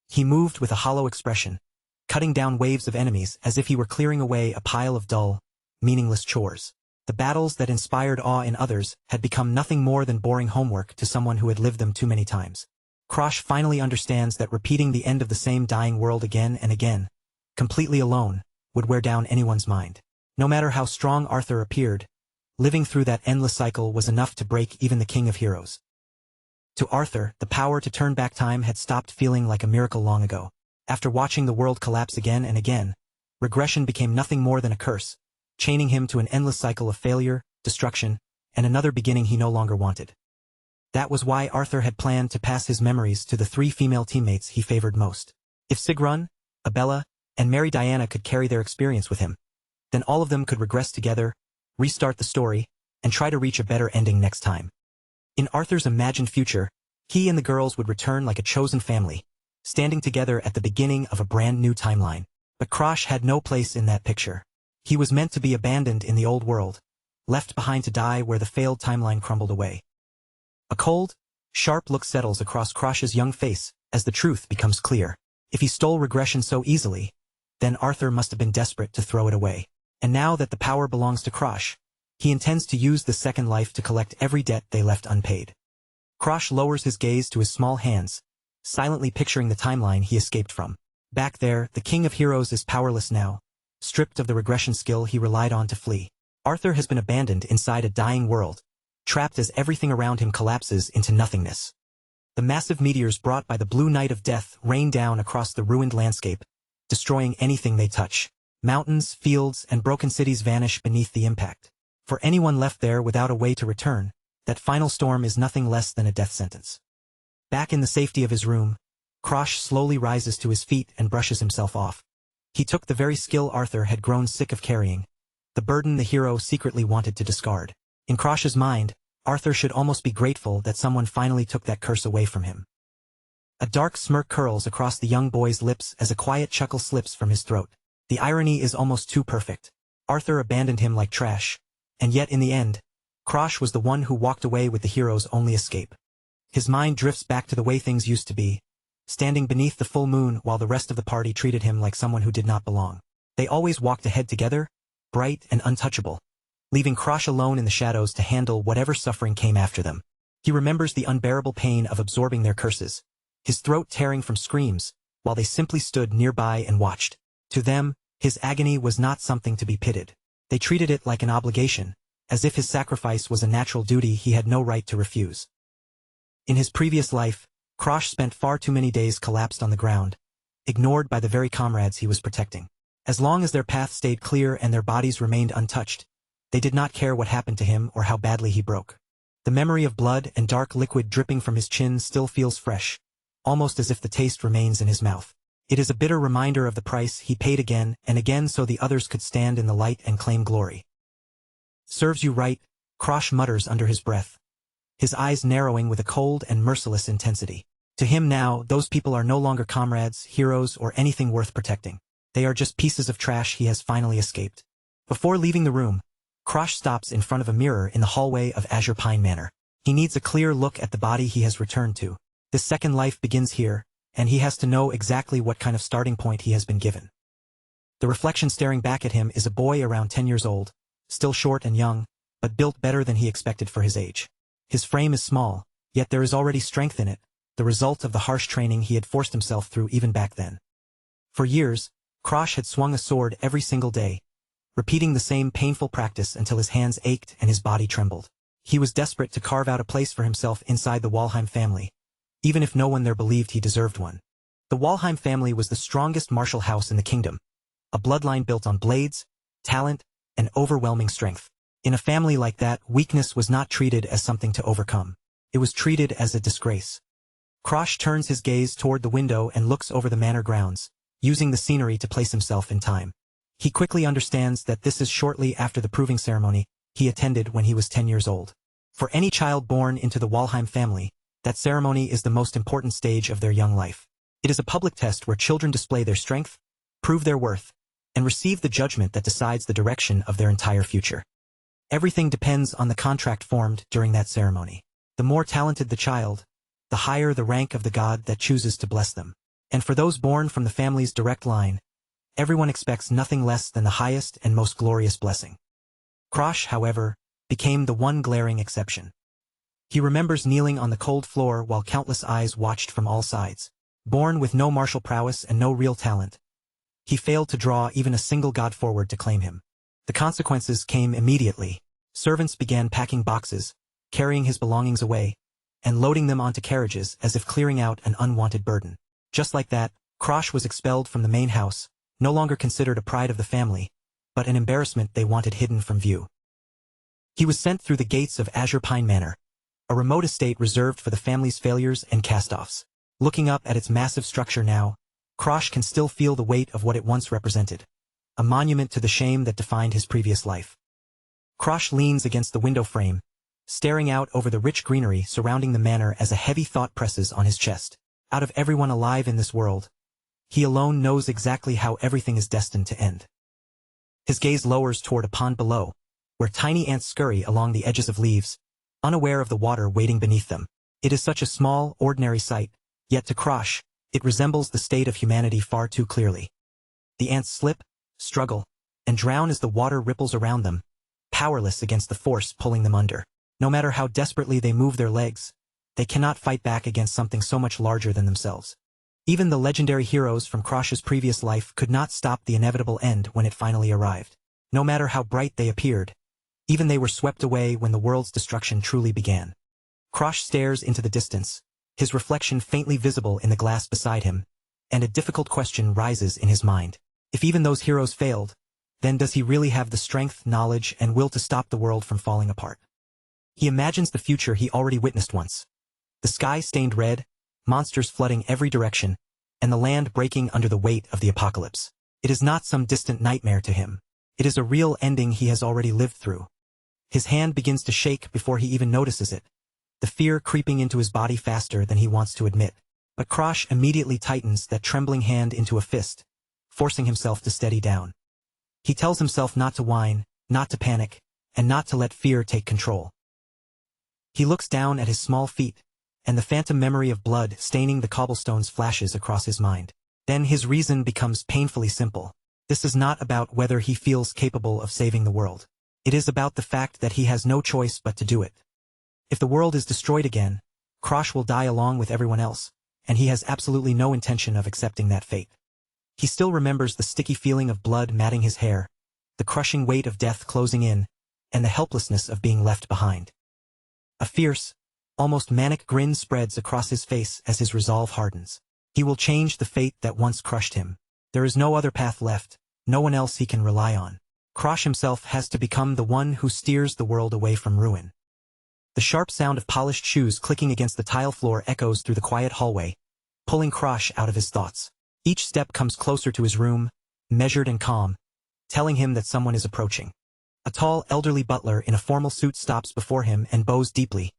He moved with a hollow expression, cutting down waves of enemies as if he were clearing away a pile of dull, meaningless chores. The battles that inspired awe in others had become nothing more than boring homework to someone who had lived them too many times. Krosh finally understands that repeating the end of the same dying world again and again, completely alone, would wear down anyone's mind. No matter how strong Arthur appeared, living through that endless cycle was enough to break even the king of heroes. To Arthur, the power to turn back time had stopped feeling like a miracle long ago. After watching the world collapse again and again, regression became nothing more than a curse, chaining him to an endless cycle of failure, destruction, and another beginning he no longer wanted. That was why Arthur had planned to pass his memories to the 3 female teammates he favored most. If Sigrun, Abella, and Mary Diana could carry their experience with him, then all of them could regress together, restart the story, and try to reach a better ending next time. In Arthur's imagined future, he and the girls would return like a chosen family, standing together at the beginning of a brand new timeline. But Krosh had no place in that picture. He was meant to be abandoned in the old world, left behind to die where the failed timeline crumbled away. A cold, sharp look settles across Krosh's young face as the truth becomes clear. If he stole regression so easily, then Arthur must have been desperate to throw it away. And now that the power belongs to Krosh, he intends to use the second life to collect every debt they left unpaid. Krosh lowers his gaze to his small hands, silently picturing the timeline he escaped from. Back there, the king of heroes is powerless now, stripped of the regression skill he relied on to flee. Arthur has been abandoned inside a dying world, trapped as everything around him collapses into nothingness. The massive meteors brought by the blue night of death rain down across the ruined landscape, destroying anything they touch. Mountains, fields, and broken cities vanish beneath the impact. For anyone left there without a way to return, that final storm is nothing less than a death sentence. Back in the safety of his room, Krosh slowly rises to his feet and brushes himself off. He took the very skill Arthur had grown sick of carrying, the burden the hero secretly wanted to discard. In Krosh's mind, Arthur should almost be grateful that someone finally took that curse away from him. A dark smirk curls across the young boy's lips as a quiet chuckle slips from his throat. The irony is almost too perfect. Arthur abandoned him like trash, and yet in the end, Krosh was the one who walked away with the hero's only escape. His mind drifts back to the way things used to be, standing beneath the full moon while the rest of the party treated him like someone who did not belong. They always walked ahead together, bright and untouchable, leaving Krosh alone in the shadows to handle whatever suffering came after them. He remembers the unbearable pain of absorbing their curses, his throat tearing from screams, while they simply stood nearby and watched. To them, his agony was not something to be pitied. They treated it like an obligation, as if his sacrifice was a natural duty he had no right to refuse. In his previous life, Krosh spent far too many days collapsed on the ground, ignored by the very comrades he was protecting. As long as their path stayed clear and their bodies remained untouched, they did not care what happened to him or how badly he broke. The memory of blood and dark liquid dripping from his chin still feels fresh, almost as if the taste remains in his mouth. It is a bitter reminder of the price he paid again and again so the others could stand in the light and claim glory. "Serves you right," Krosh mutters under his breath, his eyes narrowing with a cold and merciless intensity. To him now, those people are no longer comrades, heroes, or anything worth protecting. They are just pieces of trash he has finally escaped. Before leaving the room, Krosh stops in front of a mirror in the hallway of Azure Pine Manor. He needs a clear look at the body he has returned to. This second life begins here, and he has to know exactly what kind of starting point he has been given. The reflection staring back at him is a boy around 10 years old, still short and young, but built better than he expected for his age. His frame is small, yet there is already strength in it, the result of the harsh training he had forced himself through even back then. For years, Krosh had swung a sword every single day, repeating the same painful practice until his hands ached and his body trembled. He was desperate to carve out a place for himself inside the Walheim family, even if no one there believed he deserved one. The Walheim family was the strongest martial house in the kingdom, a bloodline built on blades, talent, and overwhelming strength. In a family like that, weakness was not treated as something to overcome. It was treated as a disgrace. Krosh turns his gaze toward the window and looks over the manor grounds, using the scenery to place himself in time. He quickly understands that this is shortly after the proving ceremony he attended when he was 10 years old. For any child born into the Walheim family, that ceremony is the most important stage of their young life. It is a public test where children display their strength, prove their worth, and receive the judgment that decides the direction of their entire future. Everything depends on the contract formed during that ceremony. The more talented the child, the higher the rank of the god that chooses to bless them. And for those born from the family's direct line, everyone expects nothing less than the highest and most glorious blessing. Krosh, however, became the one glaring exception. He remembers kneeling on the cold floor while countless eyes watched from all sides. Born with no martial prowess and no real talent, he failed to draw even a single god forward to claim him. The consequences came immediately. Servants began packing boxes, carrying his belongings away, and loading them onto carriages as if clearing out an unwanted burden. Just like that, Krosh was expelled from the main house, no longer considered a pride of the family, but an embarrassment they wanted hidden from view. He was sent through the gates of Azure Pine Manor, a remote estate reserved for the family's failures and cast-offs. Looking up at its massive structure now, Krosh can still feel the weight of what it once represented, a monument to the shame that defined his previous life. Krosh leans against the window frame, staring out over the rich greenery surrounding the manor as a heavy thought presses on his chest. Out of everyone alive in this world, he alone knows exactly how everything is destined to end. His gaze lowers toward a pond below, where tiny ants scurry along the edges of leaves, unaware of the water waiting beneath them. It is such a small, ordinary sight, yet to Krosh, it resembles the state of humanity far too clearly. The ants slip, struggle, and drown as the water ripples around them, powerless against the force pulling them under. No matter how desperately they move their legs, they cannot fight back against something so much larger than themselves. Even the legendary heroes from Krosh's previous life could not stop the inevitable end when it finally arrived. No matter how bright they appeared, even they were swept away when the world's destruction truly began. Krosh stares into the distance, his reflection faintly visible in the glass beside him, and a difficult question rises in his mind. If even those heroes failed, then does he really have the strength, knowledge, and will to stop the world from falling apart? He imagines the future he already witnessed once. The sky stained red, monsters flooding every direction, and the land breaking under the weight of the apocalypse. It is not some distant nightmare to him. It is a real ending he has already lived through. His hand begins to shake before he even notices it, the fear creeping into his body faster than he wants to admit. But Krosh immediately tightens that trembling hand into a fist, forcing himself to steady down. He tells himself not to whine, not to panic, and not to let fear take control. He looks down at his small feet, and the phantom memory of blood staining the cobblestones flashes across his mind. Then his reason becomes painfully simple. This is not about whether he feels capable of saving the world. It is about the fact that he has no choice but to do it. If the world is destroyed again, Krosh will die along with everyone else, and he has absolutely no intention of accepting that fate. He still remembers the sticky feeling of blood matting his hair, the crushing weight of death closing in, and the helplessness of being left behind. A fierce, almost manic grin spreads across his face as his resolve hardens. He will change the fate that once crushed him. There is no other path left, no one else he can rely on. Krosh himself has to become the one who steers the world away from ruin. The sharp sound of polished shoes clicking against the tile floor echoes through the quiet hallway, pulling Krosh out of his thoughts. Each step comes closer to his room, measured and calm, telling him that someone is approaching. A tall, elderly butler in a formal suit stops before him and bows deeply,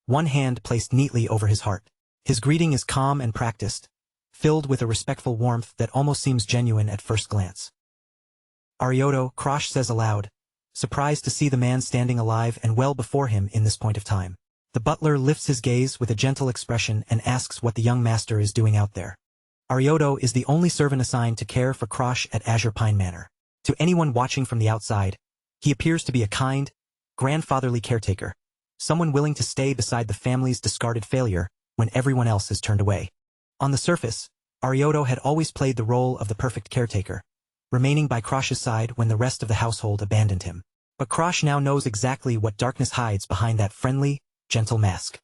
one hand placed neatly over his heart. His greeting is calm and practiced, filled with a respectful warmth that almost seems genuine at first glance. "Arioto," Krosh says aloud, surprised to see the man standing alive and well before him in this point of time. The butler lifts his gaze with a gentle expression and asks what the young master is doing out there. Arioto is the only servant assigned to care for Krosh at Azure Pine Manor. To anyone watching from the outside, he appears to be a kind, grandfatherly caretaker, someone willing to stay beside the family's discarded failure when everyone else has turned away. On the surface, Arioto had always played the role of the perfect caretaker, remaining by Krosh's side when the rest of the household abandoned him. But Krosh now knows exactly what darkness hides behind that friendly, gentle mask.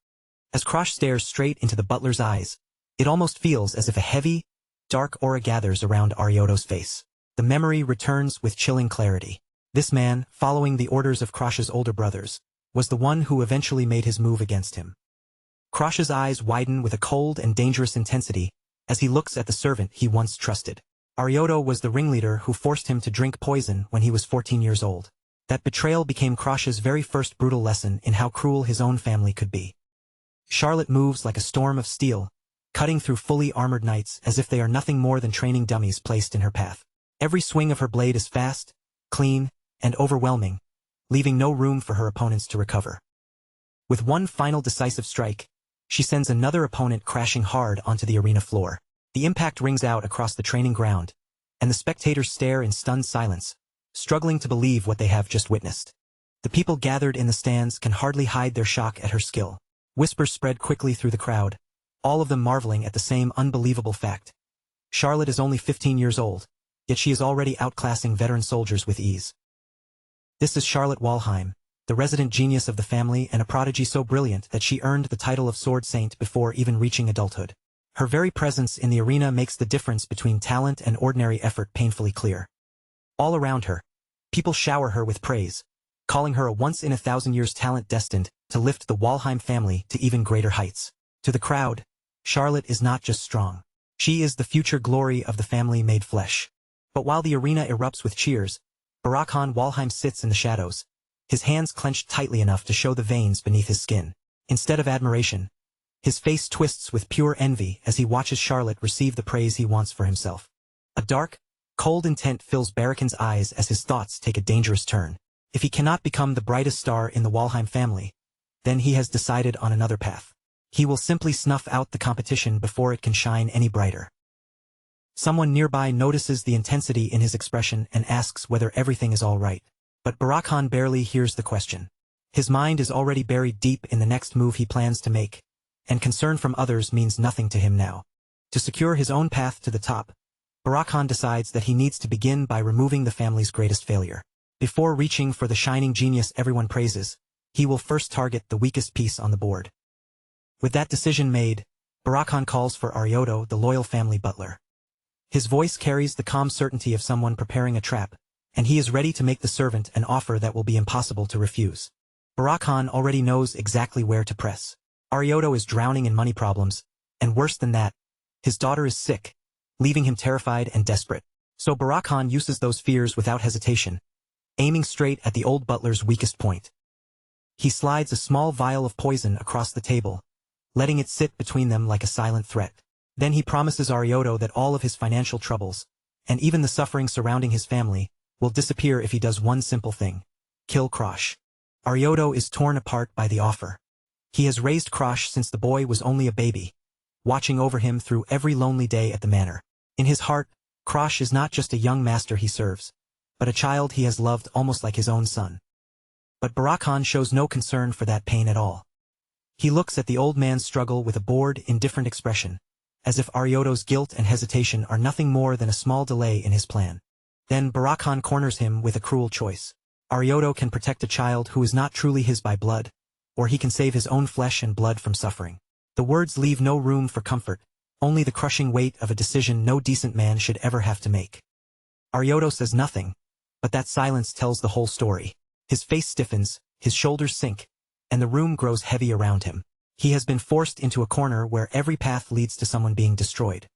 As Krosh stares straight into the butler's eyes, it almost feels as if a heavy, dark aura gathers around Arioto's face. The memory returns with chilling clarity. This man, following the orders of Krosh's older brothers, was the one who eventually made his move against him. Krosh's eyes widen with a cold and dangerous intensity as he looks at the servant he once trusted. Arioto was the ringleader who forced him to drink poison when he was 14 years old. That betrayal became Krosh's very first brutal lesson in how cruel his own family could be. Charlotte moves like a storm of steel, cutting through fully armored knights as if they are nothing more than training dummies placed in her path. Every swing of her blade is fast, clean, and overwhelming, leaving no room for her opponents to recover. With one final decisive strike, she sends another opponent crashing hard onto the arena floor. The impact rings out across the training ground, and the spectators stare in stunned silence, struggling to believe what they have just witnessed. The people gathered in the stands can hardly hide their shock at her skill. Whispers spread quickly through the crowd, all of them marveling at the same unbelievable fact. Charlotte is only 15 years old, yet she is already outclassing veteran soldiers with ease. This is Charlotte Walheim, the resident genius of the family and a prodigy so brilliant that she earned the title of Sword Saint before even reaching adulthood. Her very presence in the arena makes the difference between talent and ordinary effort painfully clear. All around her, people shower her with praise, calling her a once-in-a-thousand-years talent destined to lift the Walheim family to even greater heights. To the crowd, Charlotte is not just strong. She is the future glory of the family made flesh. But while the arena erupts with cheers, Barakhan Walheim sits in the shadows, his hands clenched tightly enough to show the veins beneath his skin. Instead of admiration, his face twists with pure envy as he watches Charlotte receive the praise he wants for himself. A dark, cold intent fills Barakhan's eyes as his thoughts take a dangerous turn. If he cannot become the brightest star in the Walheim family, then he has decided on another path. He will simply snuff out the competition before it can shine any brighter. Someone nearby notices the intensity in his expression and asks whether everything is all right. But Barakhan barely hears the question. His mind is already buried deep in the next move he plans to make, and concern from others means nothing to him now. To secure his own path to the top, Barakhan decides that he needs to begin by removing the family's greatest failure. Before reaching for the shining genius everyone praises, he will first target the weakest piece on the board. With that decision made, Barakhan calls for Arioto, the loyal family butler. His voice carries the calm certainty of someone preparing a trap, and he is ready to make the servant an offer that will be impossible to refuse. Barakhan already knows exactly where to press. Arioto is drowning in money problems, and worse than that, his daughter is sick, leaving him terrified and desperate. So Barakhan uses those fears without hesitation, aiming straight at the old butler's weakest point. He slides a small vial of poison across the table, letting it sit between them like a silent threat. Then he promises Arioto that all of his financial troubles, and even the suffering surrounding his family, will disappear if he does one simple thing: kill Krosh. Arioto is torn apart by the offer. He has raised Krosh since the boy was only a baby, watching over him through every lonely day at the manor. In his heart, Krosh is not just a young master he serves, but a child he has loved almost like his own son. But Barakhan shows no concern for that pain at all. He looks at the old man's struggle with a bored, indifferent expression, as if Arioto's guilt and hesitation are nothing more than a small delay in his plan. Then Barakhan corners him with a cruel choice. Arioto can protect a child who is not truly his by blood, or he can save his own flesh and blood from suffering. The words leave no room for comfort, only the crushing weight of a decision no decent man should ever have to make. Aryoto says nothing, but that silence tells the whole story. His face stiffens, his shoulders sink, and the room grows heavy around him. He has been forced into a corner where every path leads to someone being destroyed.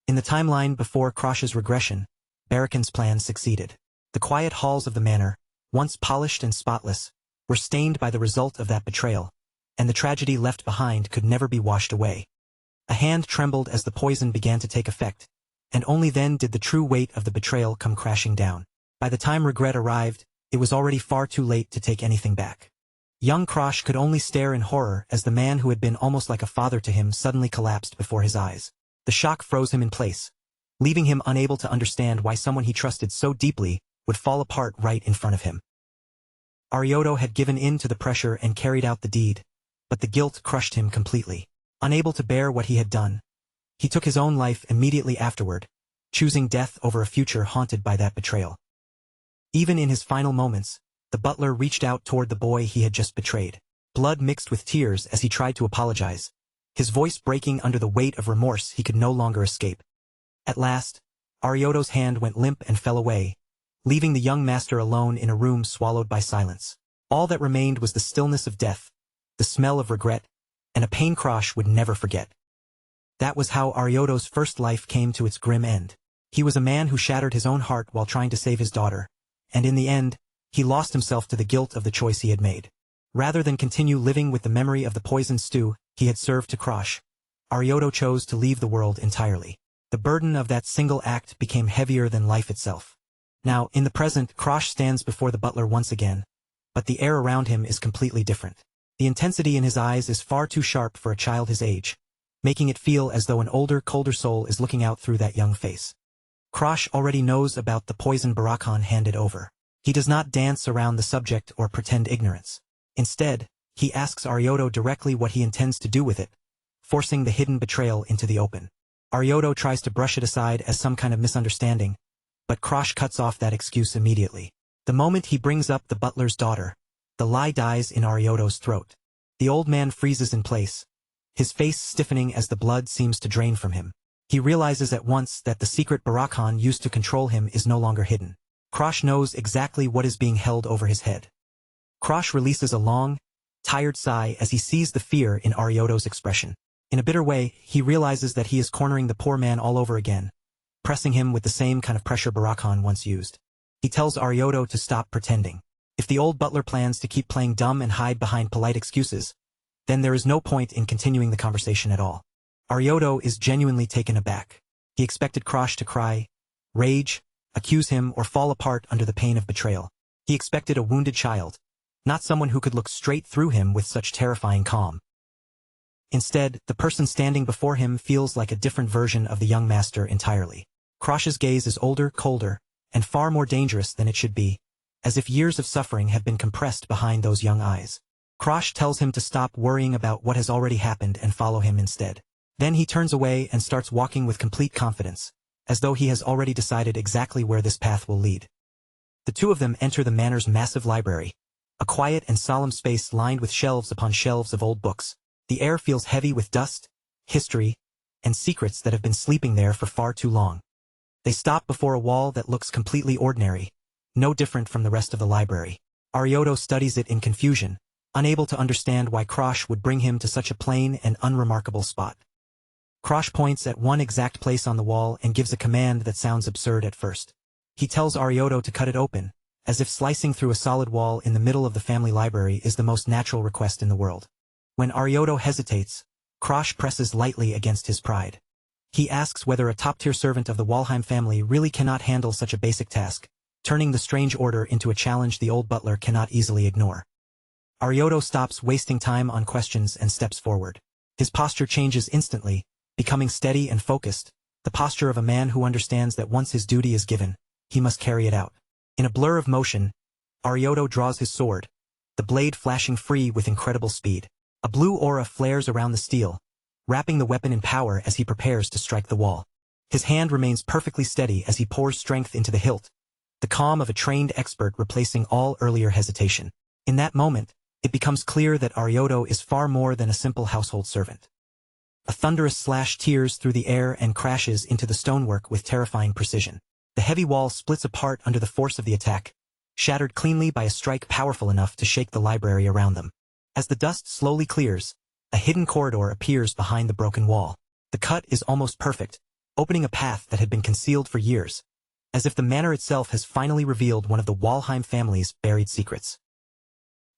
In the timeline before Krosh's regression, Barakan's plan succeeded. The quiet halls of the manor, once polished and spotless, were stained by the result of that betrayal, and the tragedy left behind could never be washed away. A hand trembled as the poison began to take effect, and only then did the true weight of the betrayal come crashing down. By the time regret arrived, it was already far too late to take anything back. Young Krosh could only stare in horror as the man who had been almost like a father to him suddenly collapsed before his eyes. The shock froze him in place, leaving him unable to understand why someone he trusted so deeply would fall apart right in front of him. Aryoto had given in to the pressure and carried out the deed, but the guilt crushed him completely. Unable to bear what he had done, he took his own life immediately afterward, choosing death over a future haunted by that betrayal. Even in his final moments, the butler reached out toward the boy he had just betrayed. Blood mixed with tears as he tried to apologize, his voice breaking under the weight of remorse he could no longer escape. At last, Aryoto's hand went limp and fell away, leaving the young master alone in a room swallowed by silence. All that remained was the stillness of death, the smell of regret, and a pain Krosh would never forget. That was how Aryoto's first life came to its grim end. He was a man who shattered his own heart while trying to save his daughter, and in the end, he lost himself to the guilt of the choice he had made. Rather than continue living with the memory of the poisoned stew he had served to Krosh, Aryoto chose to leave the world entirely. The burden of that single act became heavier than life itself. Now, in the present, Krosh stands before the butler once again, but the air around him is completely different. The intensity in his eyes is far too sharp for a child his age, making it feel as though an older, colder soul is looking out through that young face. Krosh already knows about the poison Barakan handed over. He does not dance around the subject or pretend ignorance. Instead, he asks Aryoto directly what he intends to do with it, forcing the hidden betrayal into the open. Aryoto tries to brush it aside as some kind of misunderstanding, but Krosh cuts off that excuse immediately. The moment he brings up the butler's daughter, the lie dies in Aryoto's throat. The old man freezes in place, his face stiffening as the blood seems to drain from him. He realizes at once that the secret Barakan used to control him is no longer hidden. Krosh knows exactly what is being held over his head. Krosh releases a long, tired sigh as he sees the fear in Aryoto's expression. In a bitter way, he realizes that he is cornering the poor man all over again, pressing him with the same kind of pressure Barakan once used. He tells Aryoto to stop pretending. If the old butler plans to keep playing dumb and hide behind polite excuses, then there is no point in continuing the conversation at all. Aryoto is genuinely taken aback. He expected Krosh to cry, rage, accuse him, or fall apart under the pain of betrayal. He expected a wounded child, not someone who could look straight through him with such terrifying calm. Instead, the person standing before him feels like a different version of the young master entirely. Krosh's gaze is older, colder, and far more dangerous than it should be, as if years of suffering have been compressed behind those young eyes. Krosh tells him to stop worrying about what has already happened and follow him instead. Then he turns away and starts walking with complete confidence, as though he has already decided exactly where this path will lead. The two of them enter the manor's massive library, a quiet and solemn space lined with shelves upon shelves of old books. The air feels heavy with dust, history, and secrets that have been sleeping there for far too long. They stop before a wall that looks completely ordinary, no different from the rest of the library. Aryoto studies it in confusion, unable to understand why Krosh would bring him to such a plain and unremarkable spot. Krosh points at one exact place on the wall and gives a command that sounds absurd at first. He tells Aryoto to cut it open, as if slicing through a solid wall in the middle of the family library is the most natural request in the world. When Aryoto hesitates, Krosh presses lightly against his pride. He asks whether a top-tier servant of the Walheim family really cannot handle such a basic task, turning the strange order into a challenge the old butler cannot easily ignore. Aryoto stops wasting time on questions and steps forward. His posture changes instantly, becoming steady and focused, the posture of a man who understands that once his duty is given, he must carry it out. In a blur of motion, Aryoto draws his sword, the blade flashing free with incredible speed. A blue aura flares around the steel, wrapping the weapon in power as he prepares to strike the wall. His hand remains perfectly steady as he pours strength into the hilt, the calm of a trained expert replacing all earlier hesitation. In that moment, it becomes clear that Arioto is far more than a simple household servant. A thunderous slash tears through the air and crashes into the stonework with terrifying precision. The heavy wall splits apart under the force of the attack, shattered cleanly by a strike powerful enough to shake the library around them. As the dust slowly clears, a hidden corridor appears behind the broken wall. The cut is almost perfect, opening a path that had been concealed for years, as if the manor itself has finally revealed one of the Walheim family's buried secrets.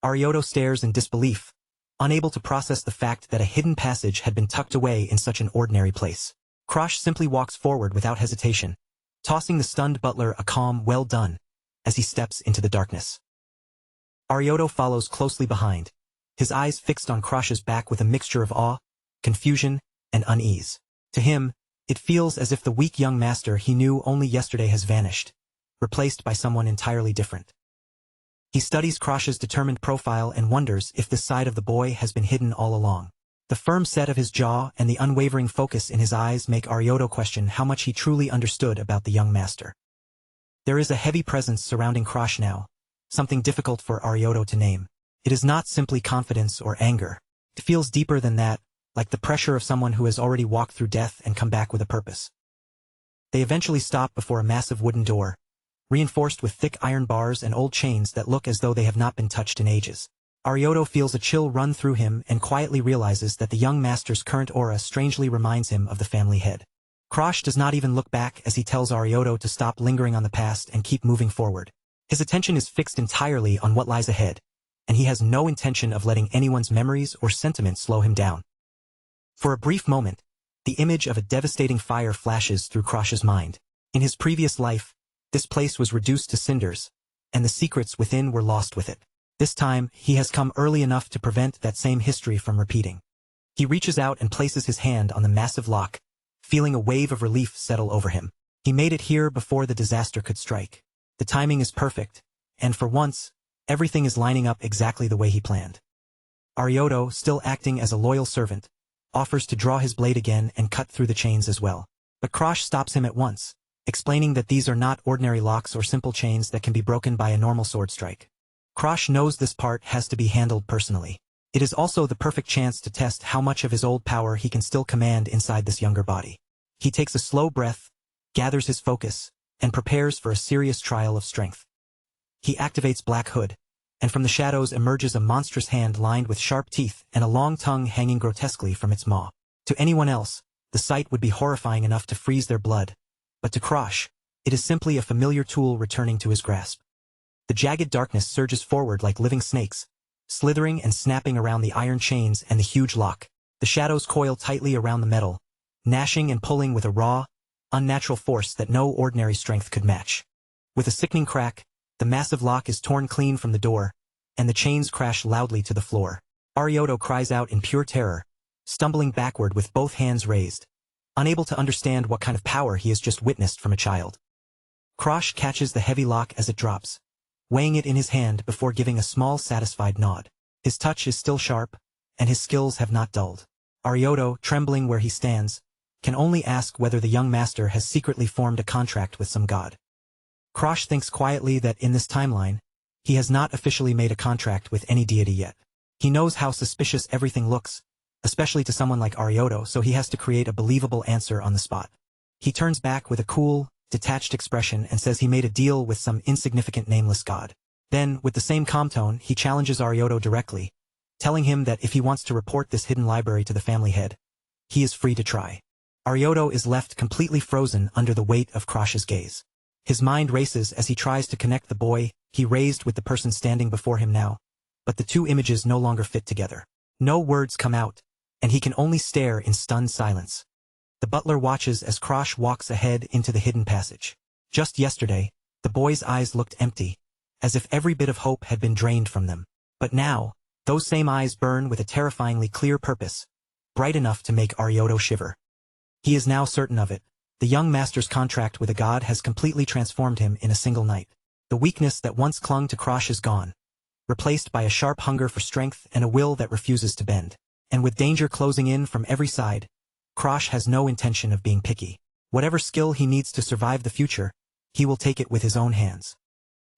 Arioto stares in disbelief, unable to process the fact that a hidden passage had been tucked away in such an ordinary place. Krosh simply walks forward without hesitation, tossing the stunned butler a calm "well done" as he steps into the darkness. Arioto follows closely behind, his eyes fixed on Krosh's back with a mixture of awe, confusion, and unease. To him, it feels as if the weak young master he knew only yesterday has vanished, replaced by someone entirely different. He studies Krosh's determined profile and wonders if this side of the boy has been hidden all along. The firm set of his jaw and the unwavering focus in his eyes make Arioto question how much he truly understood about the young master. There is a heavy presence surrounding Krosh now, something difficult for Arioto to name. It is not simply confidence or anger. It feels deeper than that, like the pressure of someone who has already walked through death and come back with a purpose. They eventually stop before a massive wooden door, reinforced with thick iron bars and old chains that look as though they have not been touched in ages. Arioto feels a chill run through him and quietly realizes that the young master's current aura strangely reminds him of the family head. Krosh does not even look back as he tells Arioto to stop lingering on the past and keep moving forward. His attention is fixed entirely on what lies ahead, and he has no intention of letting anyone's memories or sentiments slow him down. For a brief moment, the image of a devastating fire flashes through Krosh's mind. In his previous life, this place was reduced to cinders, and the secrets within were lost with it. This time, he has come early enough to prevent that same history from repeating. He reaches out and places his hand on the massive lock, feeling a wave of relief settle over him. He made it here before the disaster could strike. The timing is perfect, and for once, everything is lining up exactly the way he planned. Arioto, still acting as a loyal servant, offers to draw his blade again and cut through the chains as well. But Krosh stops him at once, explaining that these are not ordinary locks or simple chains that can be broken by a normal sword strike. Krosh knows this part has to be handled personally. It is also the perfect chance to test how much of his old power he can still command inside this younger body. He takes a slow breath, gathers his focus, and prepares for a serious trial of strength. He activates Black Hood, and from the shadows emerges a monstrous hand lined with sharp teeth and a long tongue hanging grotesquely from its maw. To anyone else, the sight would be horrifying enough to freeze their blood, but to Krosh, it is simply a familiar tool returning to his grasp. The jagged darkness surges forward like living snakes, slithering and snapping around the iron chains and the huge lock. The shadows coil tightly around the metal, gnashing and pulling with a raw, unnatural force that no ordinary strength could match. With a sickening crack, the massive lock is torn clean from the door, and the chains crash loudly to the floor. Arioto cries out in pure terror, stumbling backward with both hands raised, unable to understand what kind of power he has just witnessed from a child. Krosh catches the heavy lock as it drops, weighing it in his hand before giving a small satisfied nod. His touch is still sharp, and his skills have not dulled. Arioto, trembling where he stands, can only ask whether the young master has secretly formed a contract with some god. Krosh thinks quietly that in this timeline, he has not officially made a contract with any deity yet. He knows how suspicious everything looks, especially to someone like Arioto, so he has to create a believable answer on the spot. He turns back with a cool, detached expression and says he made a deal with some insignificant nameless god. Then, with the same calm tone, he challenges Arioto directly, telling him that if he wants to report this hidden library to the family head, he is free to try. Arioto is left completely frozen under the weight of Krosh's gaze. His mind races as he tries to connect the boy he raised with the person standing before him now, but the two images no longer fit together. No words come out, and he can only stare in stunned silence. The butler watches as Krosh walks ahead into the hidden passage. Just yesterday, the boy's eyes looked empty, as if every bit of hope had been drained from them. But now, those same eyes burn with a terrifyingly clear purpose, bright enough to make Arioto shiver. He is now certain of it. The young master's contract with a god has completely transformed him in a single night. The weakness that once clung to Krosh is gone, replaced by a sharp hunger for strength and a will that refuses to bend. And with danger closing in from every side, Krosh has no intention of being picky. Whatever skill he needs to survive the future, he will take it with his own hands.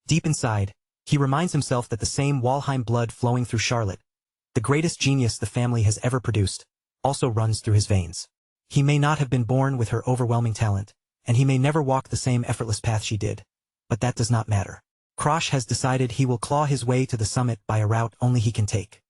Deep inside, He reminds himself that the same Walheim blood flowing through Charlotte, the greatest genius the family has ever produced, also runs through his veins. He may not have been born with her overwhelming talent, and he may never walk the same effortless path she did, but that does not matter. Krosh has decided he will claw his way to the summit by a route only he can take.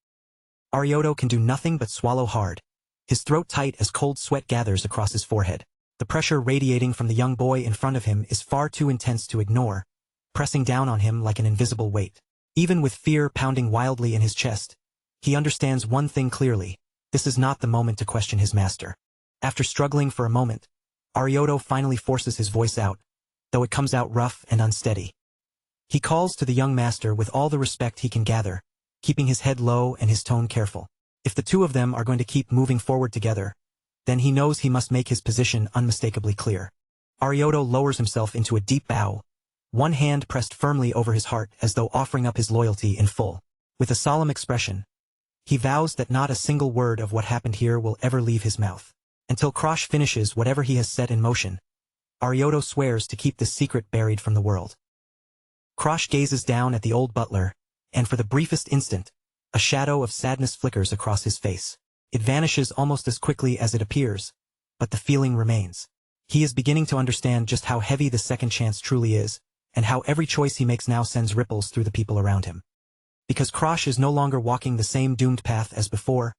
Arioto can do nothing but swallow hard, his throat tight as cold sweat gathers across his forehead. The pressure radiating from the young boy in front of him is far too intense to ignore, pressing down on him like an invisible weight. Even with fear pounding wildly in his chest, he understands one thing clearly: this is not the moment to question his master. After struggling for a moment, Arioto finally forces his voice out, though it comes out rough and unsteady. He calls to the young master with all the respect he can gather, keeping his head low and his tone careful. If the two of them are going to keep moving forward together, then he knows he must make his position unmistakably clear. Arioto lowers himself into a deep bow, one hand pressed firmly over his heart as though offering up his loyalty in full. With a solemn expression, he vows that not a single word of what happened here will ever leave his mouth. Until Krosh finishes whatever he has set in motion, Arioto swears to keep this secret buried from the world. Krosh gazes down at the old butler, and for the briefest instant, a shadow of sadness flickers across his face. It vanishes almost as quickly as it appears, but the feeling remains. He is beginning to understand just how heavy the second chance truly is, and how every choice he makes now sends ripples through the people around him. Because Krosh is no longer walking the same doomed path as before,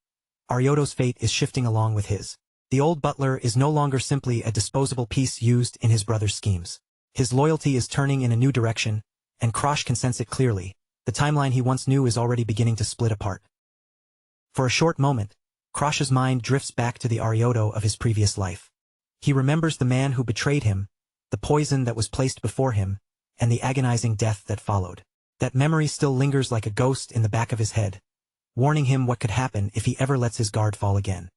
Arioto's fate is shifting along with his. The old butler is no longer simply a disposable piece used in his brother's schemes. His loyalty is turning in a new direction, and Krosh can sense it clearly. The timeline he once knew is already beginning to split apart. For a short moment, Krosh's mind drifts back to the Arioto of his previous life. He remembers the man who betrayed him, the poison that was placed before him, and the agonizing death that followed. That memory still lingers like a ghost in the back of his head, warning him what could happen if he ever lets his guard fall again.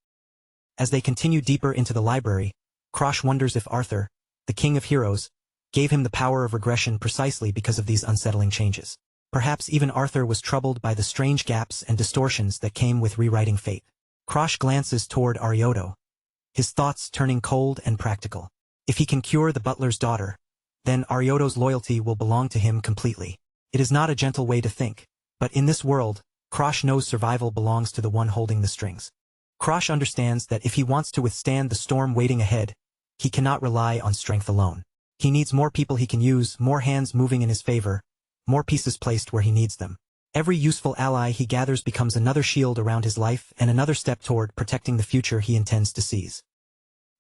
As they continue deeper into the library, Krosh wonders if Arthur, the king of heroes, gave him the power of regression precisely because of these unsettling changes. Perhaps even Arthur was troubled by the strange gaps and distortions that came with rewriting fate. Krosh glances toward Arioto, his thoughts turning cold and practical. If he can cure the butler's daughter, then Arioto's loyalty will belong to him completely. It is not a gentle way to think, but in this world, Krosh knows survival belongs to the one holding the strings. Krosh understands that if he wants to withstand the storm waiting ahead, he cannot rely on strength alone. He needs more people he can use, more hands moving in his favor, more pieces placed where he needs them. Every useful ally he gathers becomes another shield around his life and another step toward protecting the future he intends to seize.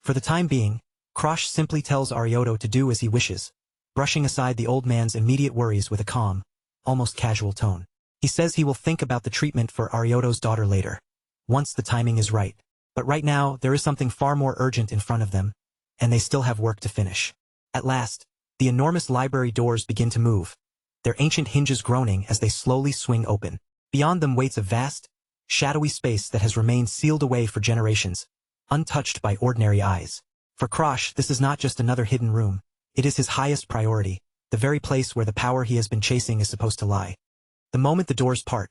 For the time being, Krosh simply tells Arioto to do as he wishes, brushing aside the old man's immediate worries with a calm, almost casual tone. He says he will think about the treatment for Arioto's daughter later, once the timing is right. But right now, there is something far more urgent in front of them, and they still have work to finish. At last, the enormous library doors begin to move, their ancient hinges groaning as they slowly swing open. Beyond them waits a vast, shadowy space that has remained sealed away for generations, untouched by ordinary eyes. For Krosh, this is not just another hidden room. It is his highest priority, the very place where the power he has been chasing is supposed to lie. The moment the doors part,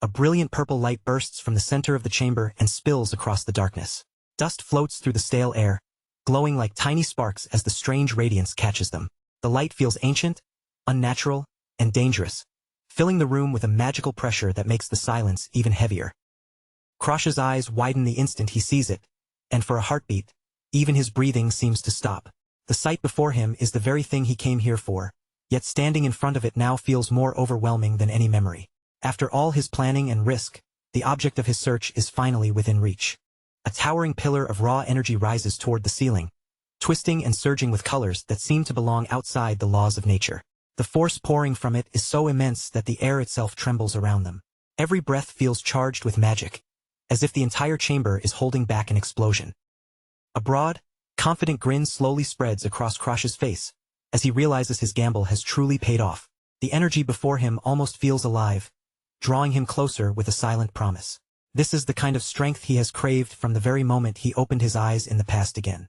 a brilliant purple light bursts from the center of the chamber and spills across the darkness. Dust floats through the stale air, glowing like tiny sparks as the strange radiance catches them. The light feels ancient, unnatural, and dangerous, filling the room with a magical pressure that makes the silence even heavier. Krosh's eyes widen the instant he sees it, and for a heartbeat, even his breathing seems to stop. The sight before him is the very thing he came here for, yet standing in front of it now feels more overwhelming than any memory. After all his planning and risk, the object of his search is finally within reach. A towering pillar of raw energy rises toward the ceiling, twisting and surging with colors that seem to belong outside the laws of nature. The force pouring from it is so immense that the air itself trembles around them. Every breath feels charged with magic, as if the entire chamber is holding back an explosion. A broad, confident grin slowly spreads across Krosh's face, as he realizes his gamble has truly paid off. The energy before him almost feels alive, drawing him closer with a silent promise. This is the kind of strength he has craved from the very moment he opened his eyes in the past again.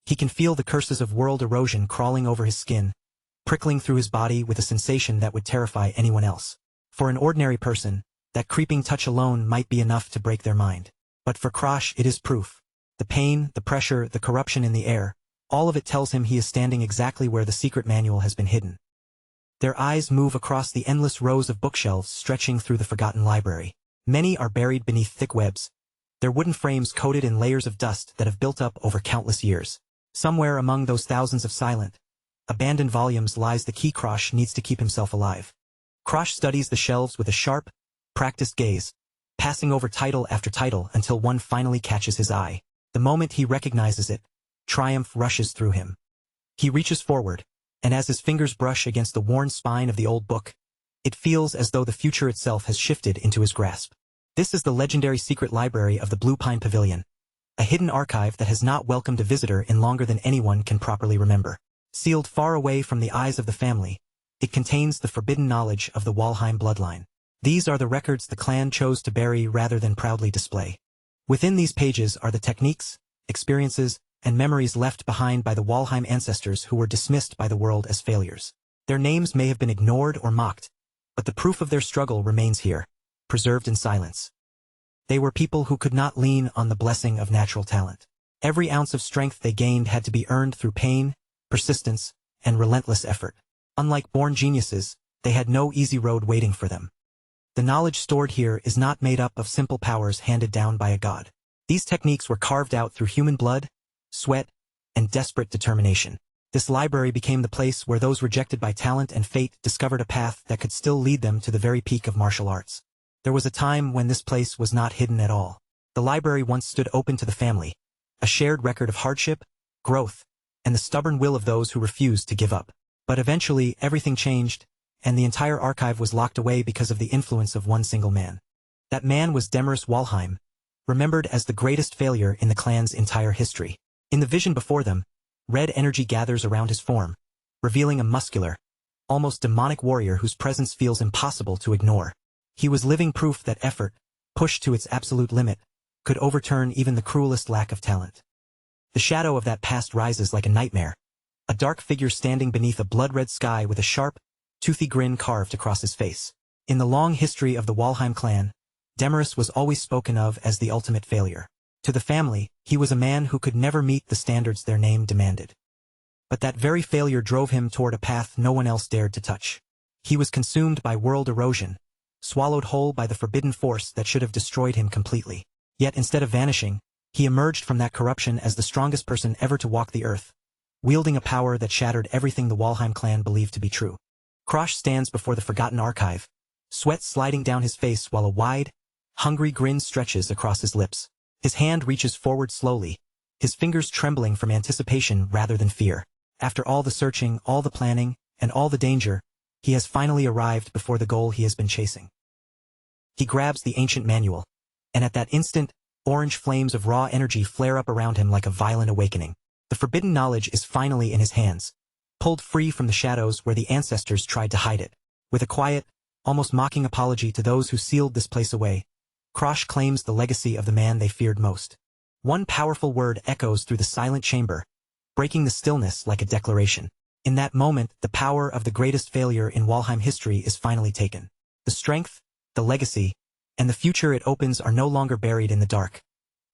He can feel the curses of world erosion crawling over his skin, prickling through his body with a sensation that would terrify anyone else. For an ordinary person, that creeping touch alone might be enough to break their mind. But for Krosh, it is proof. The pain, the pressure, the corruption in the air, all of it tells him he is standing exactly where the secret manual has been hidden. Their eyes move across the endless rows of bookshelves stretching through the forgotten library. Many are buried beneath thick webs, their wooden frames coated in layers of dust that have built up over countless years. Somewhere among those thousands of silent, abandoned volumes lies the key Krosh needs to keep himself alive. Krosh studies the shelves with a sharp, practiced gaze, passing over title after title until one finally catches his eye. The moment he recognizes it, triumph rushes through him. He reaches forward, and as his fingers brush against the worn spine of the old book, it feels as though the future itself has shifted into his grasp. This is the legendary secret library of the Blue Pine Pavilion, a hidden archive that has not welcomed a visitor in longer than anyone can properly remember. Sealed far away from the eyes of the family, it contains the forbidden knowledge of the Walheim bloodline. These are the records the clan chose to bury rather than proudly display. Within these pages are the techniques, experiences, and memories left behind by the Walheim ancestors who were dismissed by the world as failures. Their names may have been ignored or mocked, but the proof of their struggle remains here, preserved in silence. They were people who could not lean on the blessing of natural talent. Every ounce of strength they gained had to be earned through pain, persistence, and relentless effort. Unlike born geniuses, they had no easy road waiting for them. The knowledge stored here is not made up of simple powers handed down by a god. These techniques were carved out through human blood, sweat, and desperate determination. This library became the place where those rejected by talent and fate discovered a path that could still lead them to the very peak of martial arts. There was a time when this place was not hidden at all. The library once stood open to the family, a shared record of hardship, growth, and the stubborn will of those who refused to give up. But eventually, everything changed, and the entire archive was locked away because of the influence of one single man. That man was Demarest Walheim, remembered as the greatest failure in the clan's entire history. In the vision before them, red energy gathers around his form, revealing a muscular, almost demonic warrior whose presence feels impossible to ignore. He was living proof that effort, pushed to its absolute limit, could overturn even the cruelest lack of talent. The shadow of that past rises like a nightmare, a dark figure standing beneath a blood-red sky with a sharp, toothy grin carved across his face. In the long history of the Walheim clan, Demarest was always spoken of as the ultimate failure. To the family, he was a man who could never meet the standards their name demanded. But that very failure drove him toward a path no one else dared to touch. He was consumed by world erosion, swallowed whole by the forbidden force that should have destroyed him completely. Yet instead of vanishing, he emerged from that corruption as the strongest person ever to walk the earth, wielding a power that shattered everything the Walheim clan believed to be true. Krosh stands before the forgotten archive, sweat sliding down his face while a wide, hungry grin stretches across his lips. His hand reaches forward slowly, his fingers trembling from anticipation rather than fear. After all the searching, all the planning, and all the danger, he has finally arrived before the goal he has been chasing. He grabs the ancient manual, and at that instant, orange flames of raw energy flare up around him like a violent awakening. The forbidden knowledge is finally in his hands, pulled free from the shadows where the ancestors tried to hide it. With a quiet, almost mocking apology to those who sealed this place away, Krosh claims the legacy of the man they feared most. One powerful word echoes through the silent chamber, breaking the stillness like a declaration. In that moment, the power of the greatest failure in Walheim history is finally taken. The strength, the legacy, and the future it opens are no longer buried in the dark.